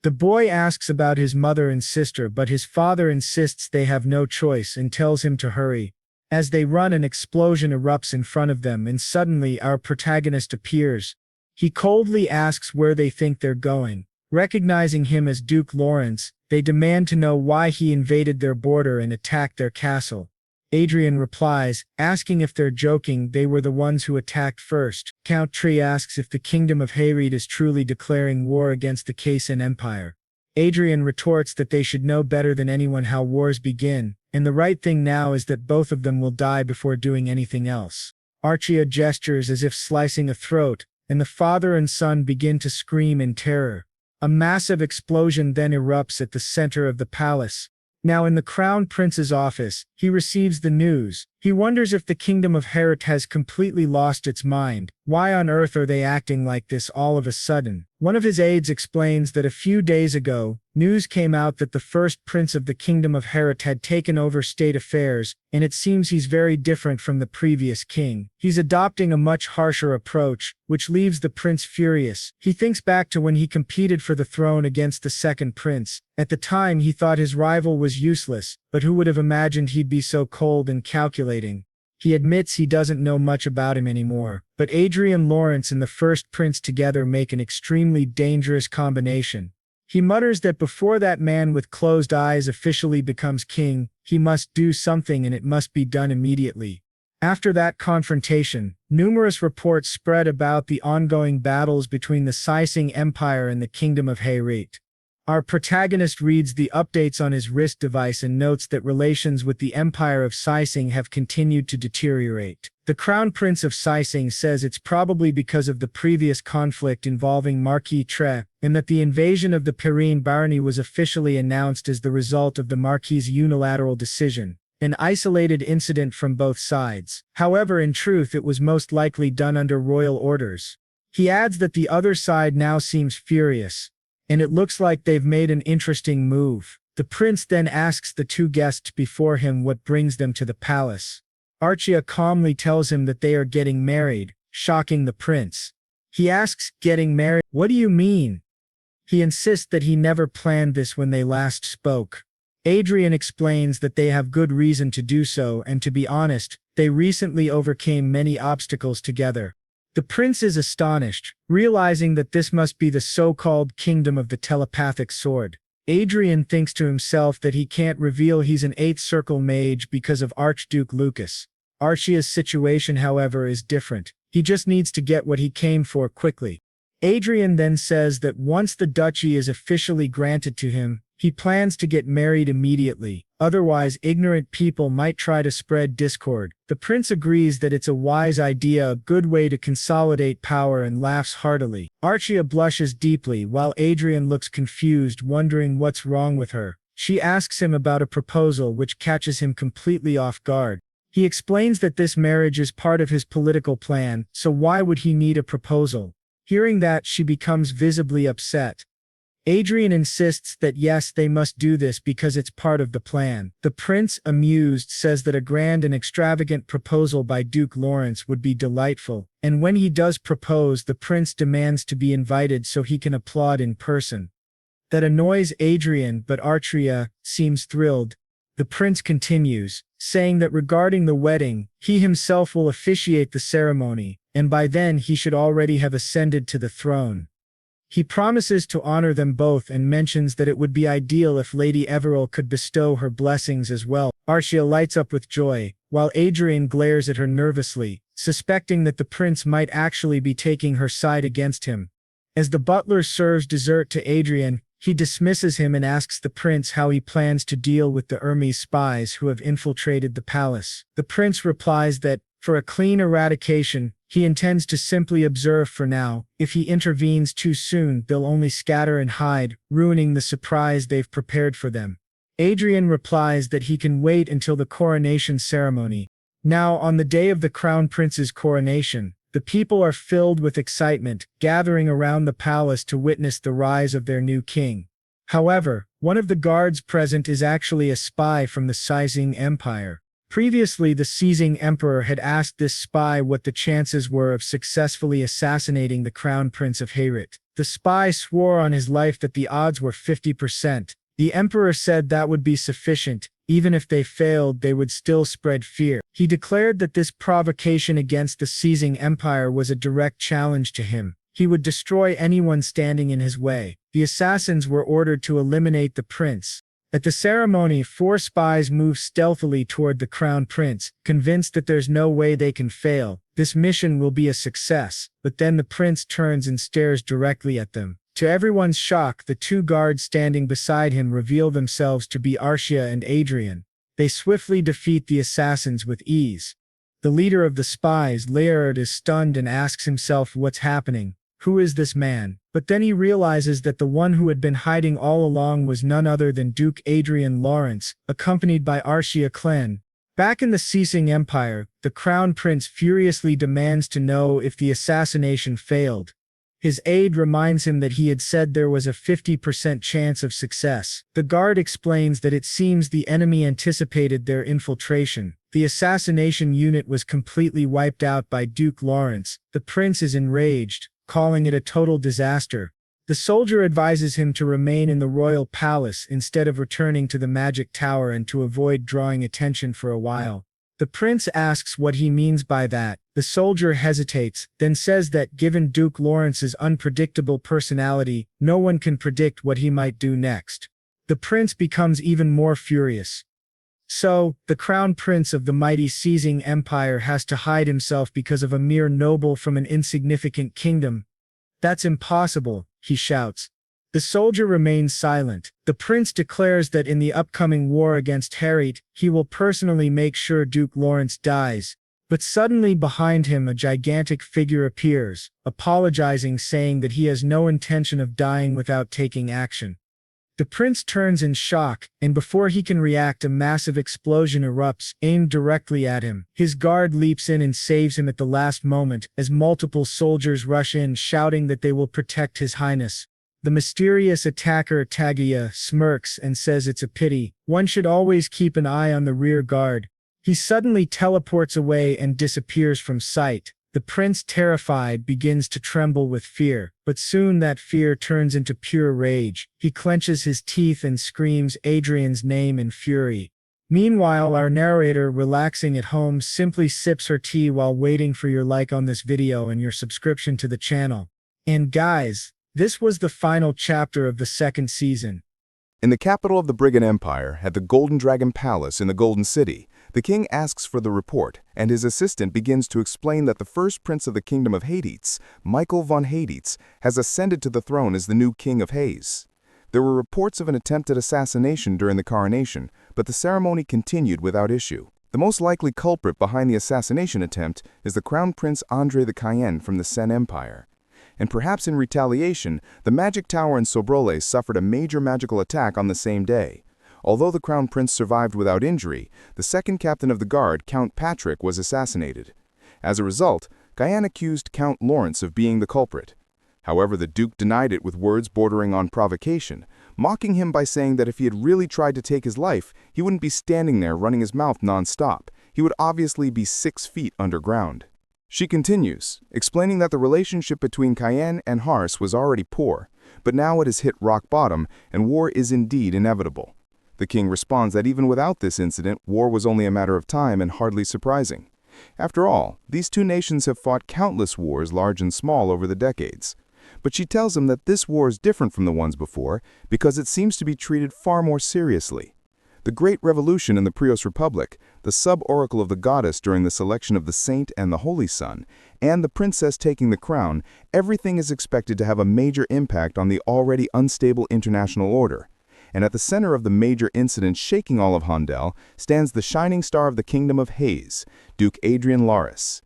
The boy asks about his mother and sister, but his father insists they have no choice and tells him to hurry. As they run, an explosion erupts in front of them and suddenly our protagonist appears. He coldly asks where they think they're going. Recognizing him as Duke Lawrence, they demand to know why he invaded their border and attacked their castle. Adrian replies, asking if they're joking, they were the ones who attacked first. Count Tre asks if the kingdom of Heirship is truly declaring war against the Kaisin Empire. Adrian retorts that they should know better than anyone how wars begin, and the right thing now is that both of them will die before doing anything else. Archia gestures as if slicing a throat, and the father and son begin to scream in terror. A massive explosion then erupts at the center of the palace. Now in the crown prince's office, he receives the news. He wonders if the kingdom of Herat has completely lost its mind. Why on earth are they acting like this all of a sudden? One of his aides explains that a few days ago, news came out that the first prince of the kingdom of Herat had taken over state affairs, and it seems he's very different from the previous king. He's adopting a much harsher approach, which leaves the prince furious. He thinks back to when he competed for the throne against the second prince. At the time he thought his rival was useless, but who would have imagined he'd be so cold and calculating? He admits he doesn't know much about him anymore, but Adrian Lawrence and the first prince together make an extremely dangerous combination. He mutters that before that man with closed eyes officially becomes king, he must do something and it must be done immediately. After that confrontation, numerous reports spread about the ongoing battles between the Sising Empire and the Kingdom of Herat. Our protagonist reads the updates on his wrist device and notes that relations with the Empire of Sising have continued to deteriorate. The Crown Prince of Sising says it's probably because of the previous conflict involving Marquis Tre, and that the invasion of the Perrine barony was officially announced as the result of the Marquis's unilateral decision, an isolated incident from both sides. However, in truth it was most likely done under royal orders. He adds that the other side now seems furious, and it looks like they've made an interesting move. The prince then asks the two guests before him what brings them to the palace. Archia calmly tells him that they are getting married, shocking the prince. He asks, "Getting married? What do you mean?" He insists that he never planned this when they last spoke. Adrian explains that they have good reason to do so, and to be honest, they recently overcame many obstacles together. The prince is astonished, realizing that this must be the so-called kingdom of the telepathic sword. Adrian thinks to himself that he can't reveal he's an 8th circle mage because of Archduke Lucas. Archia's situation, however, is different. He just needs to get what he came for quickly. Adrian then says that once the duchy is officially granted to him, he plans to get married immediately. Otherwise, ignorant people might try to spread discord. The prince agrees that it's a wise idea, a good way to consolidate power, and laughs heartily. Archia blushes deeply while Adrian looks confused, wondering what's wrong with her. She asks him about a proposal which catches him completely off guard. He explains that this marriage is part of his political plan, so why would he need a proposal? Hearing that, she becomes visibly upset. Adrian insists that yes, they must do this because it's part of the plan. The prince, amused, says that a grand and extravagant proposal by Duke Lawrence would be delightful, and when he does propose, the prince demands to be invited so he can applaud in person. That annoys Adrian, but Archia seems thrilled. The prince continues, saying that regarding the wedding, he himself will officiate the ceremony, and by then he should already have ascended to the throne. He promises to honor them both and mentions that it would be ideal if Lady Everil could bestow her blessings as well. Archia lights up with joy, while Adrian glares at her nervously, suspecting that the prince might actually be taking her side against him. As the butler serves dessert to Adrian, he dismisses him and asks the prince how he plans to deal with the Hermes spies who have infiltrated the palace. The prince replies that, for a clean eradication, he intends to simply observe for now. If he intervenes too soon, they'll only scatter and hide, ruining the surprise they've prepared for them. Adrian replies that he can wait until the coronation ceremony. Now, on the day of the crown prince's coronation, the people are filled with excitement, gathering around the palace to witness the rise of their new king. However, one of the guards present is actually a spy from the Sising Empire. Previously, the Sising Emperor had asked this spy what the chances were of successfully assassinating the Crown Prince of Herat. The spy swore on his life that the odds were 50%. The Emperor said that would be sufficient. Even if they failed, they would still spread fear. He declared that this provocation against the Sising Empire was a direct challenge to him. He would destroy anyone standing in his way. The assassins were ordered to eliminate the prince. At the ceremony, 4 spies move stealthily toward the crown prince, convinced that there's no way they can fail. This mission will be a success, but then the prince turns and stares directly at them. To everyone's shock, the 2 guards standing beside him reveal themselves to be Archia and Adrian. They swiftly defeat the assassins with ease. The leader of the spies, Laird, is stunned and asks himself what's happening. Who is this man? But then he realizes that the one who had been hiding all along was none other than Duke Adrian Lawrence, accompanied by Arshia Klen. Back in the Ceasing Empire, the Crown Prince furiously demands to know if the assassination failed. His aide reminds him that he had said there was a 50% chance of success. The guard explains that it seems the enemy anticipated their infiltration. The assassination unit was completely wiped out by Duke Lawrence. The prince is enraged, calling it a total disaster. The soldier advises him to remain in the royal palace instead of returning to the magic tower and to avoid drawing attention for a while. The prince asks what he means by that. The soldier hesitates, then says that given Duke Lawrence's unpredictable personality, no one can predict what he might do next. The prince becomes even more furious. So, the crown prince of the mighty Ceasing Empire has to hide himself because of a mere noble from an insignificant kingdom. That's impossible, he shouts. The soldier remains silent. The prince declares that in the upcoming war against heirship, he will personally make sure Duke Lawrence dies. But suddenly behind him a gigantic figure appears, apologizing, saying that he has no intention of dying without taking action. The prince turns in shock, and before he can react, a massive explosion erupts, aimed directly at him. His guard leaps in and saves him at the last moment, as multiple soldiers rush in shouting that they will protect His Highness. The mysterious attacker Tagia smirks and says it's a pity. One should always keep an eye on the rear guard. He suddenly teleports away and disappears from sight. The prince, terrified, begins to tremble with fear, but soon that fear turns into pure rage. He clenches his teeth and screams Adrian's name in fury. Meanwhile, our narrator, relaxing at home, simply sips her tea while waiting for your like on this video and your subscription to the channel. And guys, this was the final chapter of the second season. In the capital of the Brigand Empire, at the Golden Dragon Palace in the Golden City, the king asks for the report, and his assistant begins to explain that the first prince of the kingdom of Hades, Michael von Hades, has ascended to the throne as the new king of Hades. There were reports of an attempted assassination during the coronation, but the ceremony continued without issue. The most likely culprit behind the assassination attempt is the Crown Prince Andre the Cayenne from the Sen Empire. And perhaps in retaliation, the Magic Tower in Sobrole suffered a major magical attack on the same day. Although the Crown Prince survived without injury, the second captain of the guard, Count Patrick, was assassinated. As a result, Cayenne accused Count Lawrence of being the culprit. However, the Duke denied it with words bordering on provocation, mocking him by saying that if he had really tried to take his life, he wouldn't be standing there running his mouth non-stop. He would obviously be 6 feet underground. She continues, explaining that the relationship between Cayenne and Hars was already poor, but now it has hit rock bottom and war is indeed inevitable. The king responds that even without this incident, war was only a matter of time and hardly surprising. After all, these two nations have fought countless wars, large and small, over the decades. But she tells him that this war is different from the ones before because it seems to be treated far more seriously. The Great Revolution in the Prios Republic, the sub-oracle of the goddess during the selection of the saint and the holy son, and the princess taking the crown, everything is expected to have a major impact on the already unstable international order. And at the center of the major incident shaking all of Hondel stands the shining star of the kingdom of Hades, Duke Adrian Lawrence.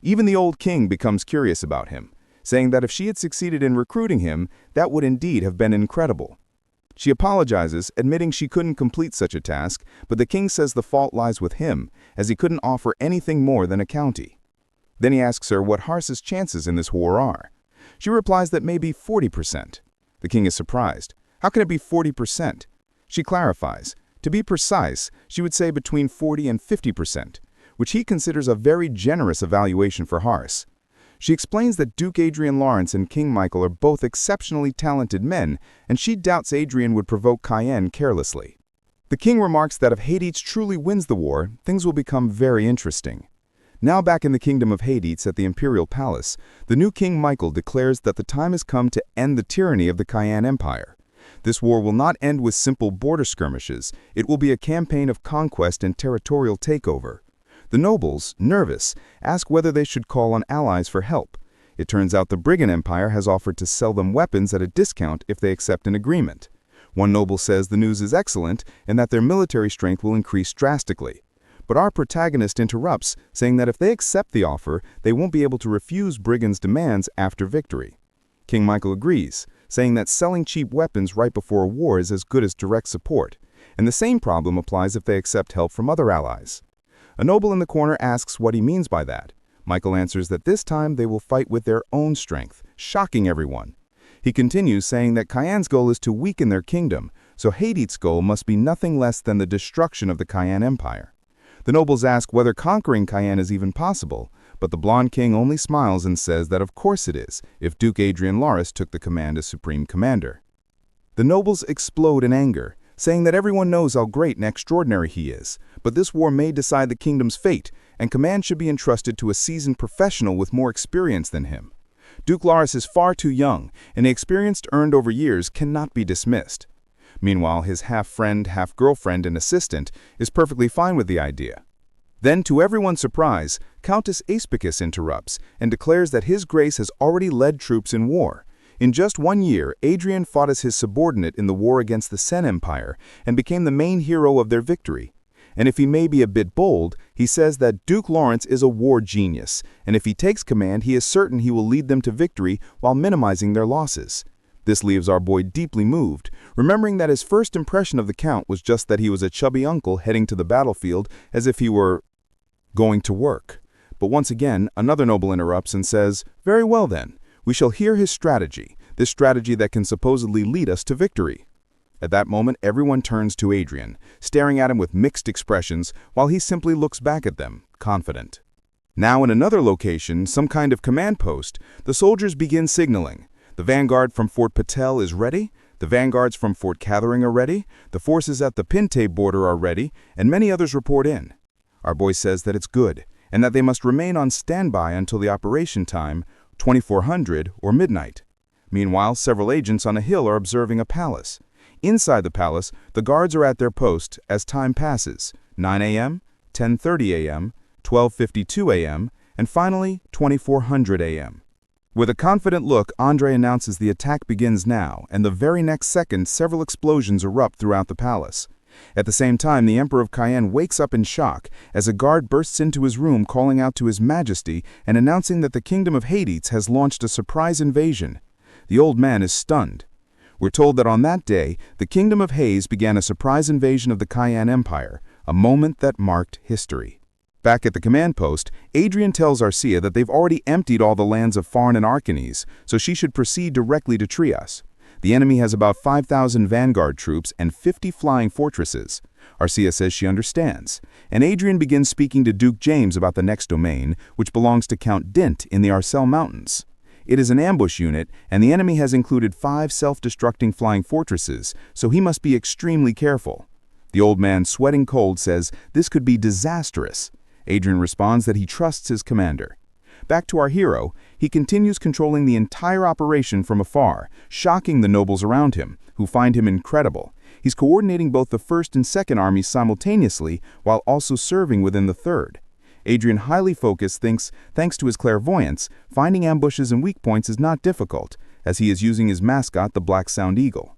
Even the old king becomes curious about him, saying that if she had succeeded in recruiting him, that would indeed have been incredible. She apologizes, admitting she couldn't complete such a task, but the king says the fault lies with him, as he couldn't offer anything more than a county. Then he asks her what Hars's chances in this war are. She replies that maybe 40%. The king is surprised. How can it be 40%? She clarifies. To be precise, she would say between 40 and 50%, which he considers a very generous evaluation for Hars. She explains that Duke Adrian Lawrence and King Michael are both exceptionally talented men, and she doubts Adrian would provoke Cayenne carelessly. The king remarks that if Hades truly wins the war, things will become very interesting. Now back in the kingdom of Hades at the imperial palace, the new King Michael declares that the time has come to end the tyranny of the Cayenne Empire. This war will not end with simple border skirmishes. It will be a campaign of conquest and territorial takeover. The nobles, nervous, ask whether they should call on allies for help. It turns out the Brigand Empire has offered to sell them weapons at a discount if they accept an agreement. One noble says the news is excellent and that their military strength will increase drastically. But our protagonist interrupts, saying that if they accept the offer, they won't be able to refuse Brigand's demands after victory. King Michael agrees, saying that selling cheap weapons right before a war is as good as direct support, and the same problem applies if they accept help from other allies. A noble in the corner asks what he means by that. Michael answers that this time they will fight with their own strength, shocking everyone. He continues, saying that Cayenne's goal is to weaken their kingdom, so Hades' goal must be nothing less than the destruction of the Cayenne Empire. The nobles ask whether conquering Cayenne is even possible, but the blonde king only smiles and says that of course it is, if Duke Adrian Lawrence took the command as supreme commander. The nobles explode in anger, saying that everyone knows how great and extraordinary he is, but this war may decide the kingdom's fate, and command should be entrusted to a seasoned professional with more experience than him. Duke Lawrence is far too young, and the experience earned over years cannot be dismissed. Meanwhile, his half-friend, half-girlfriend and assistant is perfectly fine with the idea. Then, to everyone's surprise, Countess Aspicus interrupts and declares that His Grace has already led troops in war. In just 1 year, Adrian fought as his subordinate in the war against the Sen Empire and became the main hero of their victory. And if he may be a bit bold, he says that Duke Lawrence is a war genius, and if he takes command, he is certain he will lead them to victory while minimizing their losses. This leaves our boy deeply moved, remembering that his first impression of the Count was just that he was a chubby uncle heading to the battlefield as if he were going to work. But once again, another noble interrupts and says, "Very well then, we shall hear his strategy, this strategy that can supposedly lead us to victory." At that moment, everyone turns to Adrian, staring at him with mixed expressions, while he simply looks back at them, confident. Now in another location, some kind of command post, the soldiers begin signaling. The vanguard from Fort Patel is ready, the vanguards from Fort Cathering are ready, the forces at the Pinte border are ready, and many others report in. Our boy says that it's good, and that they must remain on standby until the operation time, 2400 or midnight. Meanwhile, several agents on a hill are observing a palace. Inside the palace, the guards are at their post as time passes, 9 a.m., 10:30 a.m., 12:52 a.m., and finally 2400 a.m. With a confident look, Andre announces the attack begins now, and the very next second several explosions erupt throughout the palace. At the same time, the Emperor of Cayenne wakes up in shock as a guard bursts into his room calling out to His Majesty and announcing that the Kingdom of Hades has launched a surprise invasion. The old man is stunned. We're told that on that day, the Kingdom of Hades began a surprise invasion of the Cayenne Empire, a moment that marked history. Back at the command post, Adrian tells Arcia that they've already emptied all the lands of Farn and Arcanes, so she should proceed directly to Trias. The enemy has about 5,000 vanguard troops and 50 flying fortresses. Arcia says she understands, and Adrian begins speaking to Duke James about the next domain, which belongs to Count Dint in the Arcel Mountains. It is an ambush unit, and the enemy has included 5 self-destructing flying fortresses, so he must be extremely careful. The old man, sweating cold, says this could be disastrous. Adrian responds that he trusts his commander. Back to our hero, he continues controlling the entire operation from afar, shocking the nobles around him, who find him incredible. He's coordinating both the first and second armies simultaneously, while also serving within the third. Adrian, highly focused, thinks, thanks to his clairvoyance, finding ambushes and weak points is not difficult, as he is using his mascot, the Black Sound Eagle.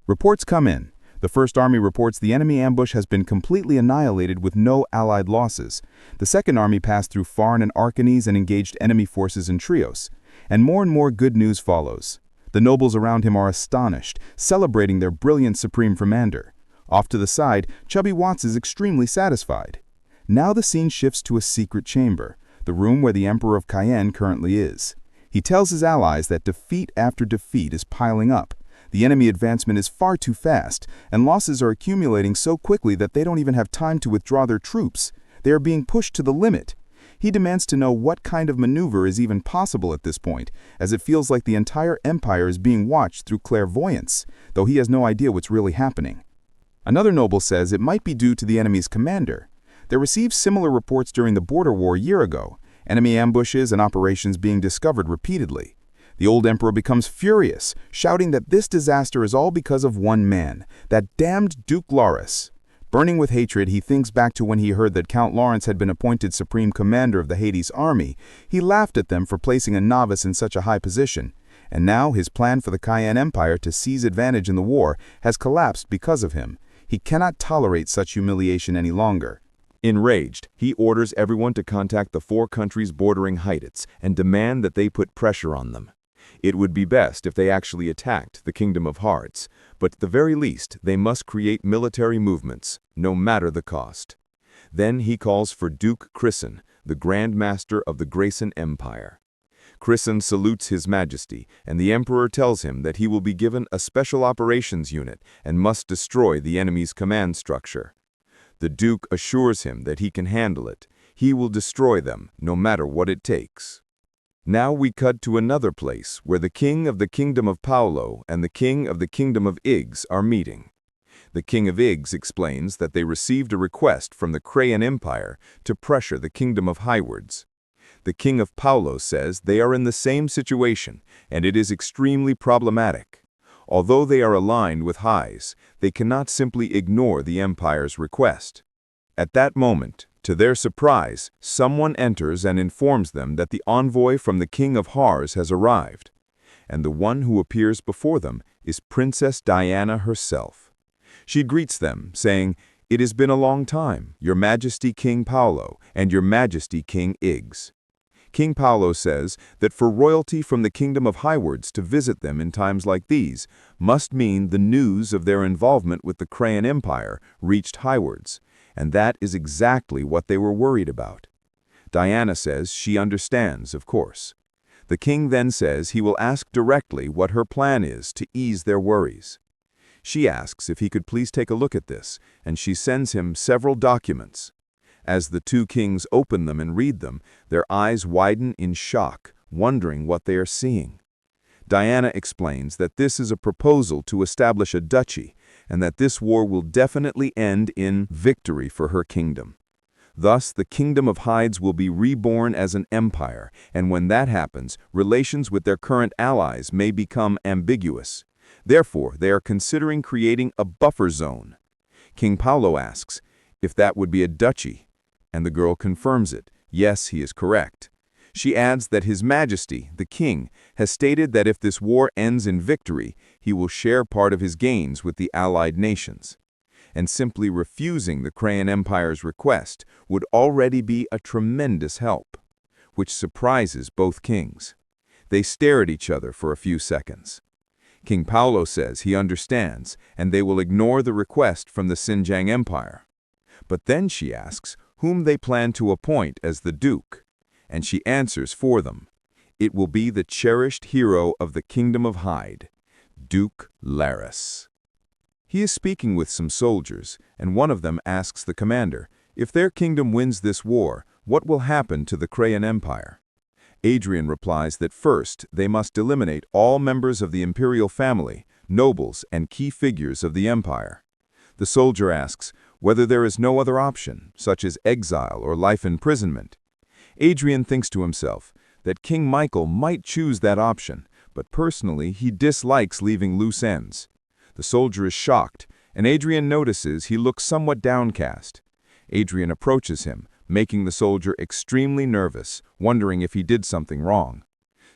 Reports come in. The First Army reports the enemy ambush has been completely annihilated with no Allied losses. The Second Army passed through Farn and Arcanes and engaged enemy forces in Trios. And more good news follows. The nobles around him are astonished, celebrating their brilliant supreme commander. Off to the side, Chubby Watts is extremely satisfied. Now the scene shifts to a secret chamber, the room where the Emperor of Cayenne currently is. He tells his allies that defeat after defeat is piling up. The enemy advancement is far too fast, and losses are accumulating so quickly that they don't even have time to withdraw their troops. They are being pushed to the limit. He demands to know what kind of maneuver is even possible at this point, as it feels like the entire empire is being watched through clairvoyance, though he has no idea what's really happening. Another noble says it might be due to the enemy's commander. They received similar reports during the border war a year ago, enemy ambushes and operations being discovered repeatedly. The old emperor becomes furious, shouting that this disaster is all because of one man, that damned Duke Lawrence. Burning with hatred, he thinks back to when he heard that Count Lawrence had been appointed supreme commander of the Hades army. He laughed at them for placing a novice in such a high position, and now his plan for the Cayenne Empire to seize advantage in the war has collapsed because of him. He cannot tolerate such humiliation any longer. Enraged, he orders everyone to contact the 4 countries bordering Heirship and demand that they put pressure on them. It would be best if they actually attacked the Kingdom of Hearts, but at the very least they must create military movements, no matter the cost. Then he calls for Duke Chrisen, the Grand Master of the Grayson Empire. Chrisen salutes His Majesty, and the Emperor tells him that he will be given a special operations unit and must destroy the enemy's command structure. The Duke assures him that he can handle it. He will destroy them, no matter what it takes. Now we cut to another place where the king of the Kingdom of Paulo and the king of the Kingdom of Iggs are meeting. The king of Iggs explains that they received a request from the Crayon Empire to pressure the Kingdom of Highwards. The king of Paulo says they are in the same situation, and it is extremely problematic. Although they are aligned with Highs, they cannot simply ignore the Empire's request. At that moment, to their surprise, someone enters and informs them that the envoy from the King of Hars has arrived, and the one who appears before them is Princess Diana herself. She greets them, saying, "It has been a long time, Your Majesty King Paulo and Your Majesty King Iggs." King Paulo says that for royalty from the Kingdom of Highwards to visit them in times like these must mean the news of their involvement with the Crayon Empire reached Highwards, and that is exactly what they were worried about. Diana says she understands, of course. The king then says he will ask directly what her plan is to ease their worries. She asks if he could please take a look at this, and she sends him several documents. As the 2 kings open them and read them, their eyes widen in shock, wondering what they are seeing. Diana explains that this is a proposal to establish a duchy, and that this war will definitely end in victory for her kingdom. Thus, the Kingdom of Hides will be reborn as an empire, and when that happens, relations with their current allies may become ambiguous. Therefore, they are considering creating a buffer zone. King Paulo asks if that would be a duchy, and the girl confirms it. Yes, he is correct. She adds that His Majesty, the King, has stated that if this war ends in victory, he will share part of his gains with the allied nations. And simply refusing the Crayon Empire's request would already be a tremendous help, which surprises both kings. They stare at each other for a few seconds. King Paulo says he understands, and they will ignore the request from the Xinjiang Empire. But then she asks whom they plan to appoint as the Duke, and she answers for them. It will be the cherished hero of the Kingdom of Hyde, Duke Laris. He is speaking with some soldiers, and one of them asks the commander, if their kingdom wins this war, what will happen to the Crayon Empire? Adrian replies that first they must eliminate all members of the imperial family, nobles, and key figures of the empire. The soldier asks whether there is no other option, such as exile or life imprisonment. Adrian thinks to himself that King Michael might choose that option, but personally he dislikes leaving loose ends. The soldier is shocked, and Adrian notices he looks somewhat downcast. Adrian approaches him, making the soldier extremely nervous, wondering if he did something wrong.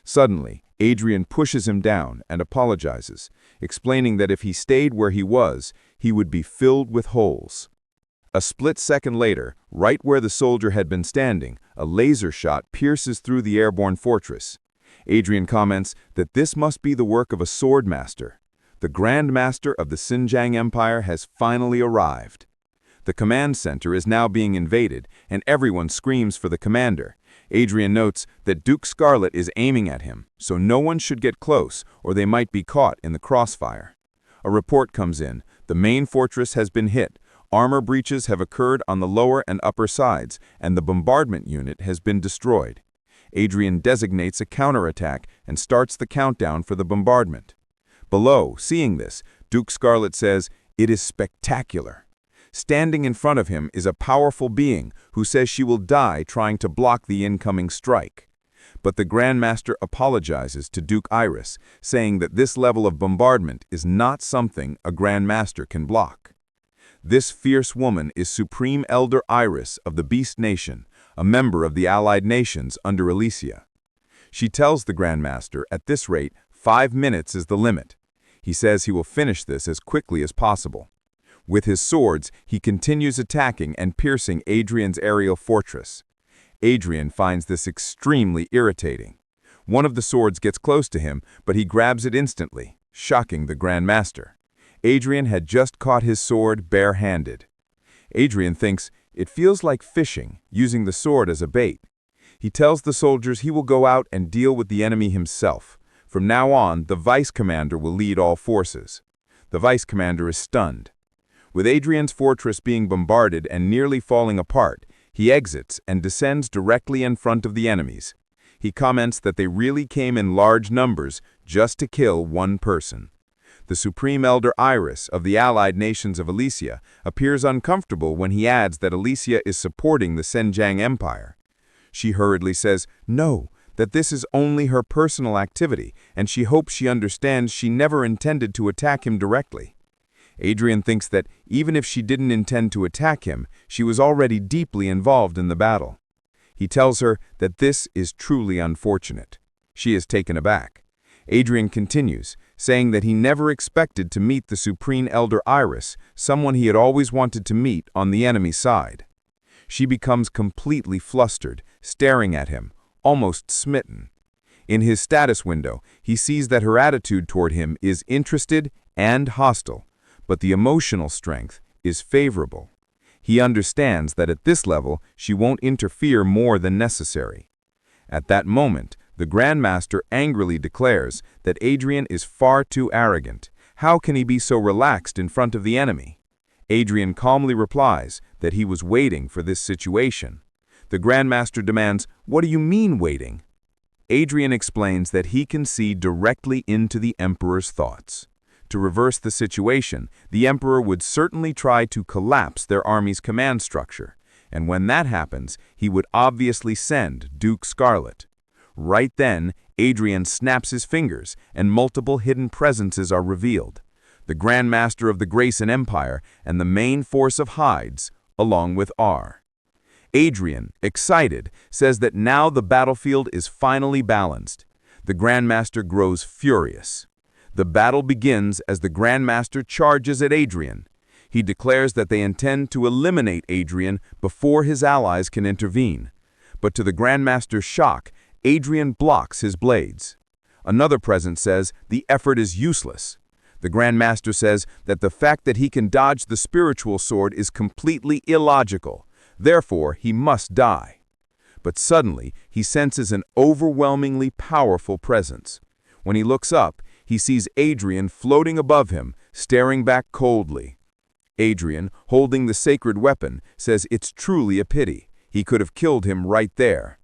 Suddenly, Adrian pushes him down and apologizes, explaining that if he stayed where he was, he would be filled with holes. A split second later, right where the soldier had been standing, a laser shot pierces through the airborne fortress. Adrian comments that this must be the work of a sword master. The Grand Master of the Xinjiang Empire has finally arrived. The command center is now being invaded, and everyone screams for the commander. Adrian notes that Duke Scarlet is aiming at him, so no one should get close, or they might be caught in the crossfire. A report comes in. The main fortress has been hit. Armor breaches have occurred on the lower and upper sides, and the bombardment unit has been destroyed. Adrian designates a counterattack and starts the countdown for the bombardment. Below, seeing this, Duke Scarlet says, "It is spectacular." Standing in front of him is a powerful being who says she will die trying to block the incoming strike. But the Grand Master apologizes to Duke Iris, saying that this level of bombardment is not something a Grand Master can block. This fierce woman is Supreme Elder Iris of the Beast Nation, a member of the Allied Nations under Alicia. She tells the Grand Master at this rate 5 minutes is the limit. He says he will finish this as quickly as possible. With his swords, he continues attacking and piercing Adrian's aerial fortress. Adrian finds this extremely irritating. One of the swords gets close to him, but he grabs it instantly, shocking the Grand Master. Adrian had just caught his sword bare-handed. Adrian thinks it feels like fishing, using the sword as a bait. He tells the soldiers he will go out and deal with the enemy himself. From now on, the vice commander will lead all forces. The vice commander is stunned. With Adrian's fortress being bombarded and nearly falling apart, he exits and descends directly in front of the enemies. He comments that they really came in large numbers just to kill one person. The Supreme Elder Iris of the allied nations of Elysia appears uncomfortable when he adds that Elysia is supporting the Senjang Empire. She hurriedly says no, that this is only her personal activity, and she hopes she understands she never intended to attack him directly. Adrian thinks that even if she didn't intend to attack him, she was already deeply involved in the battle. He tells her that this is truly unfortunate. She is taken aback. Adrian continues, saying that he never expected to meet the Supreme Elder Iris, someone he had always wanted to meet on the enemy side. She becomes completely flustered, staring at him, almost smitten. In his status window, he sees that her attitude toward him is interested and hostile, but the emotional strength is favorable. He understands that at this level, she won't interfere more than necessary. At that moment, the Grand Master angrily declares that Adrian is far too arrogant. How can he be so relaxed in front of the enemy? Adrian calmly replies that he was waiting for this situation. The Grand Master demands, "What do you mean waiting?" Adrian explains that he can see directly into the Emperor's thoughts. To reverse the situation, the Emperor would certainly try to collapse their army's command structure, and when that happens, he would obviously send Duke Scarlet. Right then, Adrian snaps his fingers, and multiple hidden presences are revealed. The Grand Master of the Grayson Empire and the main force of Hydes, along with R. Adrian, excited, says that now the battlefield is finally balanced. The Grand Master grows furious. The battle begins as the Grand Master charges at Adrian. He declares that they intend to eliminate Adrian before his allies can intervene. But to the Grand Master's shock, Adrian blocks his blades. Another present says the effort is useless. The Grand Master says that the fact that he can dodge the spiritual sword is completely illogical. Therefore, he must die. But suddenly, he senses an overwhelmingly powerful presence. When he looks up, he sees Adrian floating above him, staring back coldly. Adrian, holding the sacred weapon, says it's truly a pity. He could have killed him right there.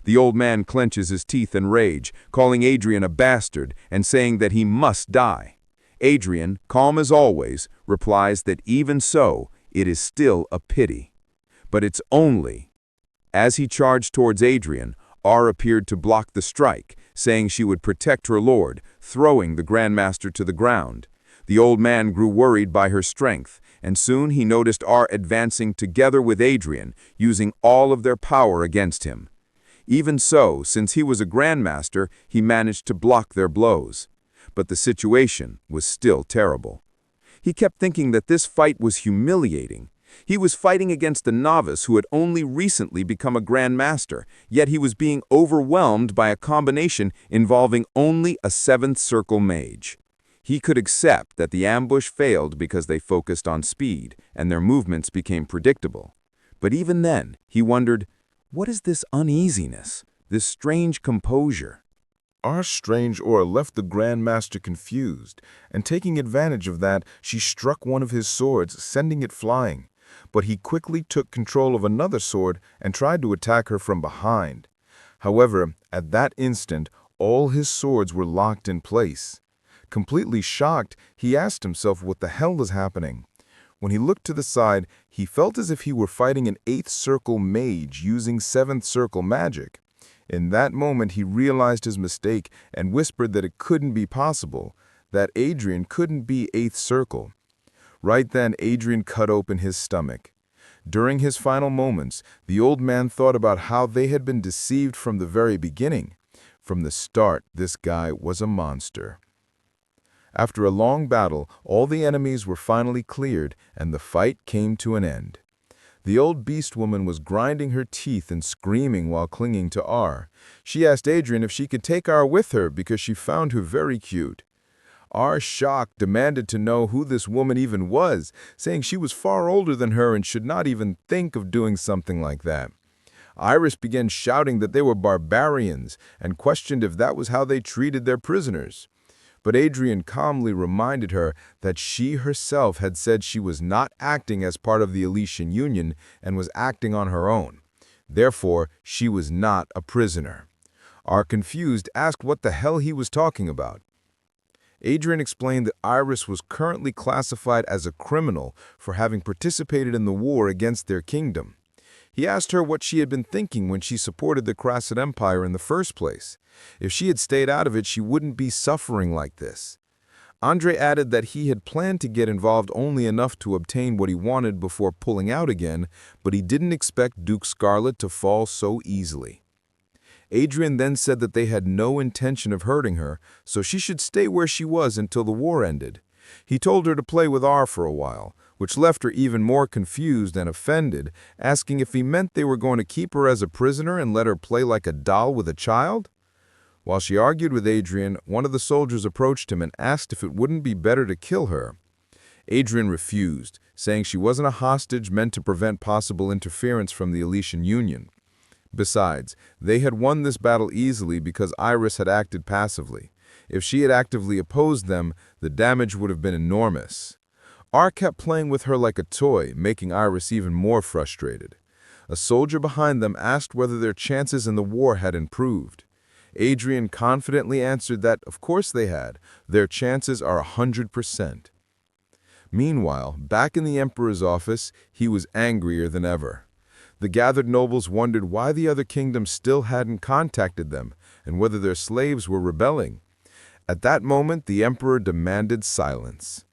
The old man clenches his teeth in rage, calling Adrian a bastard and saying that he must die. Adrian, calm as always, replies that even so, it is still a pity. But it's only. As he charged towards Adrian, R appeared to block the strike, saying she would protect her lord, throwing the Grand Master to the ground. The old man grew worried by her strength, and soon he noticed R advancing together with Adrian, using all of their power against him. Even so, since he was a Grand Master, he managed to block their blows. But the situation was still terrible. He kept thinking that this fight was humiliating. He was fighting against a novice who had only recently become a Grand Master, yet he was being overwhelmed by a combination involving only a 7th Circle Mage. He could accept that the ambush failed because they focused on speed, and their movements became predictable. But even then, he wondered, what is this uneasiness, this strange composure? Our strange aura left the Grand Master confused, and taking advantage of that, she struck one of his swords, sending it flying. But he quickly took control of another sword and tried to attack her from behind. However, at that instant, all his swords were locked in place. Completely shocked, he asked himself what the hell was happening. When he looked to the side, he felt as if he were fighting an 8th Circle Mage using 7th Circle magic. In that moment, he realized his mistake and whispered that it couldn't be possible, that Adrian couldn't be 8th Circle. Right then, Adrian cut open his stomach. During his final moments, the old man thought about how they had been deceived from the very beginning. From the start, this guy was a monster. After a long battle, all the enemies were finally cleared, and the fight came to an end. The old beast woman was grinding her teeth and screaming while clinging to R. She asked Adrian if she could take R with her because she found her very cute. R, shocked, demanded to know who this woman even was, saying she was far older than her and should not even think of doing something like that. Iris began shouting that they were barbarians and questioned if that was how they treated their prisoners. But Adrian calmly reminded her that she herself had said she was not acting as part of the Elysian Union and was acting on her own. Therefore, she was not a prisoner. R, confused, asked what the hell he was talking about. Adrian explained that Iris was currently classified as a criminal for having participated in the war against their kingdom. He asked her what she had been thinking when she supported the Crassid Empire in the first place. If she had stayed out of it, she wouldn't be suffering like this. Andre added that he had planned to get involved only enough to obtain what he wanted before pulling out again, but he didn't expect Duke Scarlet to fall so easily. Adrian then said that they had no intention of hurting her, so she should stay where she was until the war ended. He told her to play with R for a while, which left her even more confused and offended, asking if he meant they were going to keep her as a prisoner and let her play like a doll with a child. While she argued with Adrian, one of the soldiers approached him and asked if it wouldn't be better to kill her. Adrian refused, saying she wasn't a hostage meant to prevent possible interference from the Elysian Union. Besides, they had won this battle easily because Iris had acted passively. If she had actively opposed them, the damage would have been enormous. R kept playing with her like a toy, making Iris even more frustrated. A soldier behind them asked whether their chances in the war had improved. Adrian confidently answered that, of course they had. Their chances are 100%. Meanwhile, back in the Emperor's office, he was angrier than ever. The gathered nobles wondered why the other kingdoms still hadn't contacted them, and whether their slaves were rebelling. At that moment, the Emperor demanded silence.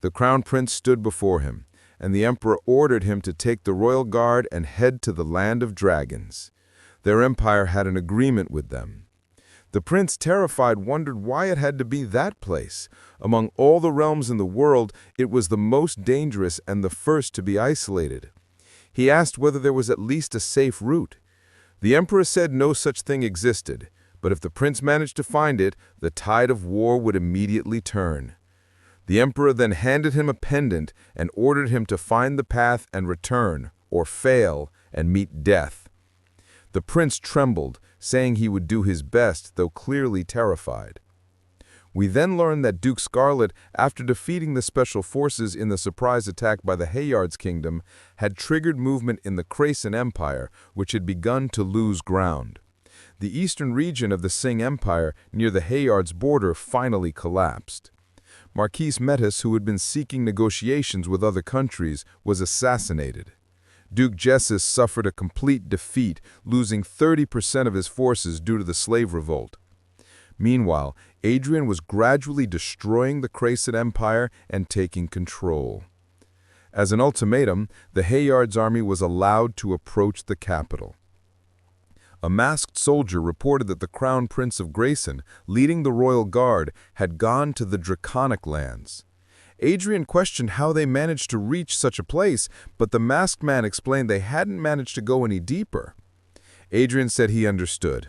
The Crown Prince stood before him, and the Emperor ordered him to take the royal guard and head to the land of dragons. Their empire had an agreement with them. The prince, terrified, wondered why it had to be that place. Among all the realms in the world, it was the most dangerous and the first to be isolated. He asked whether there was at least a safe route. The Emperor said no such thing existed, but if the prince managed to find it, the tide of war would immediately turn. The Emperor then handed him a pendant and ordered him to find the path and return, or fail, and meet death. The prince trembled, saying he would do his best, though clearly terrified. We then learned that Duke Scarlet, after defeating the special forces in the surprise attack by the Hayards Kingdom, had triggered movement in the Crassid Empire, which had begun to lose ground. The eastern region of the Sing Empire, near the Hayards' border, finally collapsed. Marquis Metis, who had been seeking negotiations with other countries, was assassinated. Duke Jessus suffered a complete defeat, losing 30% of his forces due to the slave revolt. Meanwhile, Adrian was gradually destroying the Crassid Empire and taking control. As an ultimatum, the Hayards' army was allowed to approach the capital. A masked soldier reported that the Crown Prince of Grayson, leading the royal guard, had gone to the Draconic lands. Adrian questioned how they managed to reach such a place, but the masked man explained they hadn't managed to go any deeper. Adrian said he understood.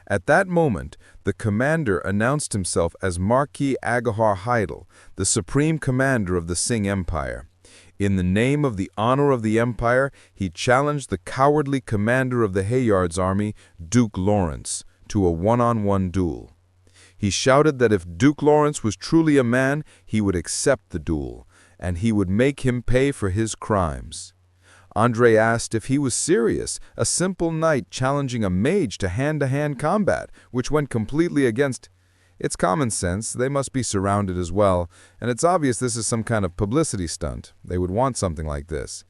At that moment, the commander announced himself as Marquis Agahar Heidel, the supreme commander of the Sing Empire. In the name of the honor of the empire, he challenged the cowardly commander of the Hayards' army, Duke Lawrence, to a one-on-one duel. He shouted that if Duke Lawrence was truly a man, he would accept the duel, and he would make him pay for his crimes. Andre asked if he was serious, a simple knight challenging a mage to hand-to-hand combat, which went completely against. It's common sense, they must be surrounded as well, and it's obvious this is some kind of publicity stunt. They would want something like this.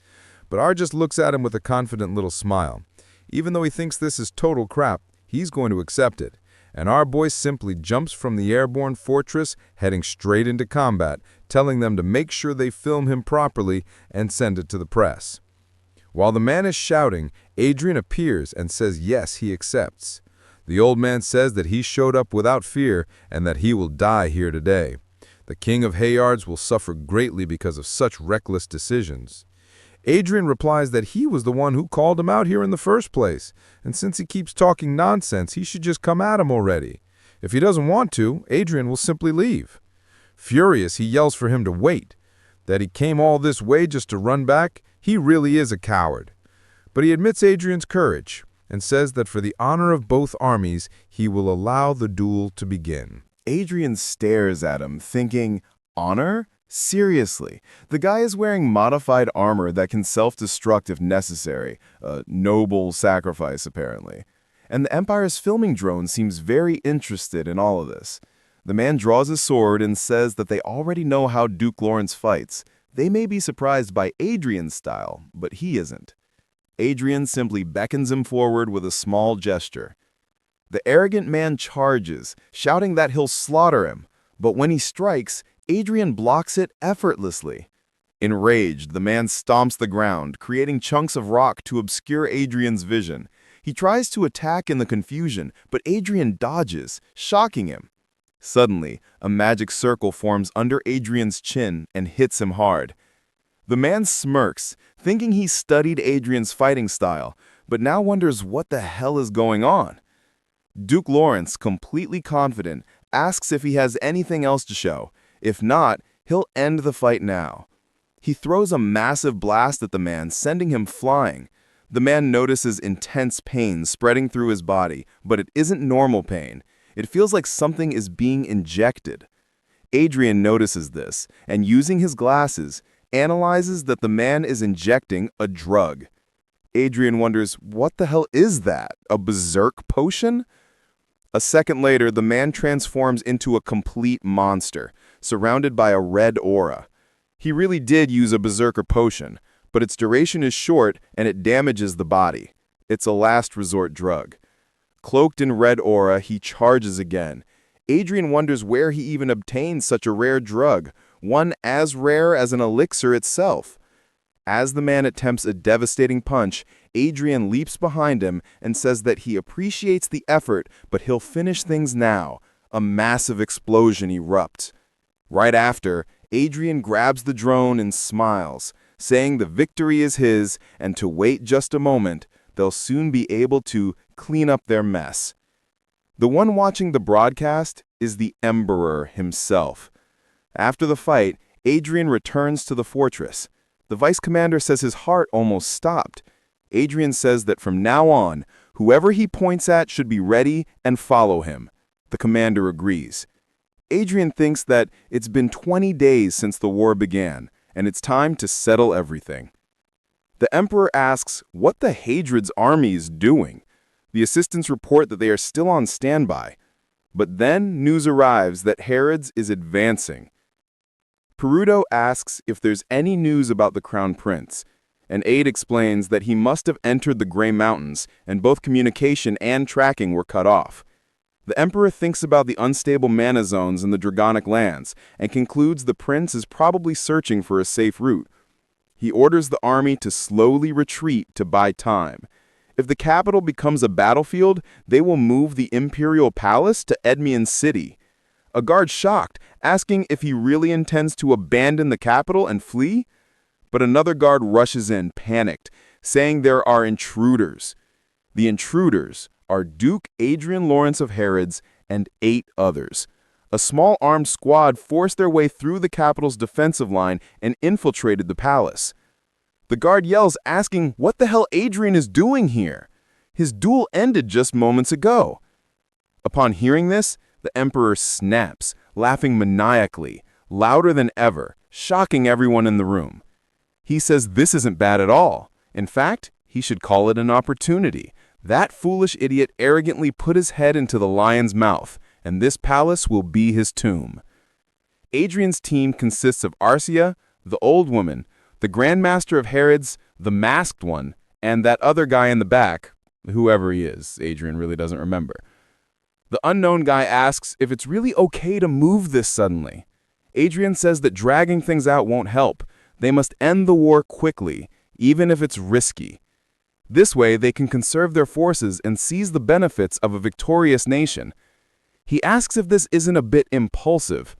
But R just looks at him with a confident little smile. Even though he thinks this is total crap, he's going to accept it. And our boy simply jumps from the airborne fortress, heading straight into combat, telling them to make sure they film him properly and send it to the press. While the man is shouting, Adrian appears and says yes, he accepts. The old man says that he showed up without fear and that he will die here today. The king of Hayards will suffer greatly because of such reckless decisions. Adrian replies that he was the one who called him out here in the first place, and since he keeps talking nonsense, he should just come at him already. If he doesn't want to, Adrian will simply leave. Furious, he yells for him to wait. That he came all this way just to run back, he really is a coward. But he admits Adrian's courage, and says that for the honor of both armies, he will allow the duel to begin. Adrian stares at him, thinking, honor? Seriously, the guy is wearing modified armor that can self-destruct if necessary, a noble sacrifice apparently. And the Empire's filming drone seems very interested in all of this. The man draws his sword and says that they already know how Duke Lawrence fights. They may be surprised by Adrian's style, but he isn't. Adrian simply beckons him forward with a small gesture. The arrogant man charges, shouting that he'll slaughter him, but when he strikes, Adrian blocks it effortlessly. Enraged, the man stomps the ground, creating chunks of rock to obscure Adrian's vision. He tries to attack in the confusion, but Adrian dodges, shocking him. Suddenly, a magic circle forms under Adrian's chin and hits him hard. The man smirks, thinking he's studied Adrian's fighting style, but now wonders what the hell is going on. Duke Lawrence, completely confident, asks if he has anything else to show. If not, he'll end the fight now. He throws a massive blast at the man, sending him flying. The man notices intense pain spreading through his body, but it isn't normal pain. It feels like something is being injected. Adrian notices this, and using his glasses, analyzes that the man is injecting a drug. Adrian wonders, what the hell is that? A berserk potion? A second later, the man transforms into a complete monster, surrounded by a red aura. He really did use a berserker potion, but its duration is short and it damages the body. It's a last resort drug. Cloaked in red aura, he charges again. Adrian wonders where he even obtained such a rare drug, one as rare as an elixir itself. As the man attempts a devastating punch, Adrian leaps behind him and says that he appreciates the effort, but he'll finish things now. A massive explosion erupts. Right after, Adrian grabs the drone and smiles, saying the victory is his and to wait just a moment, they'll soon be able to clean up their mess. The one watching the broadcast is the Emperor himself. After the fight, Adrian returns to the fortress. The vice commander says his heart almost stopped. Adrian says that from now on, whoever he points at should be ready and follow him. The commander agrees. Adrian thinks that it's been 20 days since the war began, and it's time to settle everything. The Emperor asks what the Hadrid's army is doing. The assistants report that they are still on standby. But then news arrives that Herod's is advancing. Perudo asks if there's any news about the Crown Prince. An aide explains that he must have entered the Grey Mountains, and both communication and tracking were cut off. The Emperor thinks about the unstable mana zones in the Dragonic lands, and concludes the prince is probably searching for a safe route. He orders the army to slowly retreat to buy time. If the capital becomes a battlefield, they will move the Imperial Palace to Edmian City. A guard shocked, asking if he really intends to abandon the capital and flee. But another guard rushes in, panicked, saying there are intruders. The intruders are Duke Adrian Lawrence of Herod's and 8 others. A small armed squad forced their way through the capital's defensive line and infiltrated the palace. The guard yells, asking what the hell Adrian is doing here. His duel ended just moments ago. Upon hearing this, the Emperor snaps, laughing maniacally, louder than ever, shocking everyone in the room. He says this isn't bad at all. In fact, he should call it an opportunity. That foolish idiot arrogantly put his head into the lion's mouth, and this palace will be his tomb. Adrian's team consists of Arcia, the old woman, the Grand Master of Herod's, the masked one, and that other guy in the back, whoever he is. Adrian really doesn't remember. The unknown guy asks if it's really okay to move this suddenly. Adrian says that dragging things out won't help. They must end the war quickly, even if it's risky. This way, they can conserve their forces and seize the benefits of a victorious nation. He asks if this isn't a bit impulsive.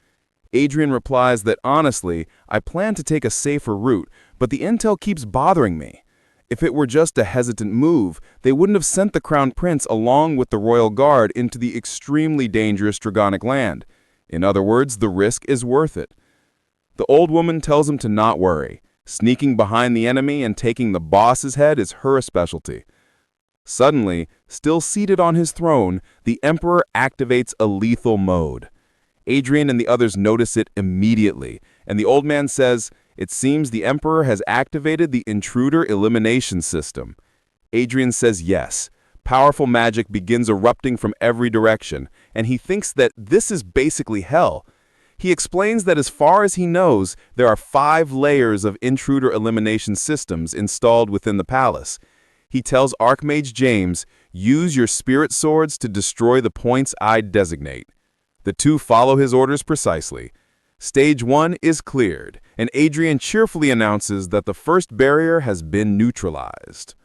Adrian replies that honestly, I plan to take a safer route, but the intel keeps bothering me. If it were just a hesitant move, they wouldn't have sent the crown prince along with the royal guard into the extremely dangerous Dragonic land. In other words, the risk is worth it. The old woman tells him to not worry. Sneaking behind the enemy and taking the boss's head is her specialty. Suddenly, still seated on his throne, the emperor activates a lethal mode. Adrian and the others notice it immediately, and the old man says, "It seems the emperor has activated the intruder elimination system." Adrian says yes. Powerful magic begins erupting from every direction, and he thinks that this is basically hell. He explains that as far as he knows, there are 5 layers of intruder elimination systems installed within the palace. He tells Archmage James, "Use your spirit swords to destroy the points I designate." The two follow his orders precisely. Stage 1 is cleared, and Adrian cheerfully announces that the first barrier has been neutralized.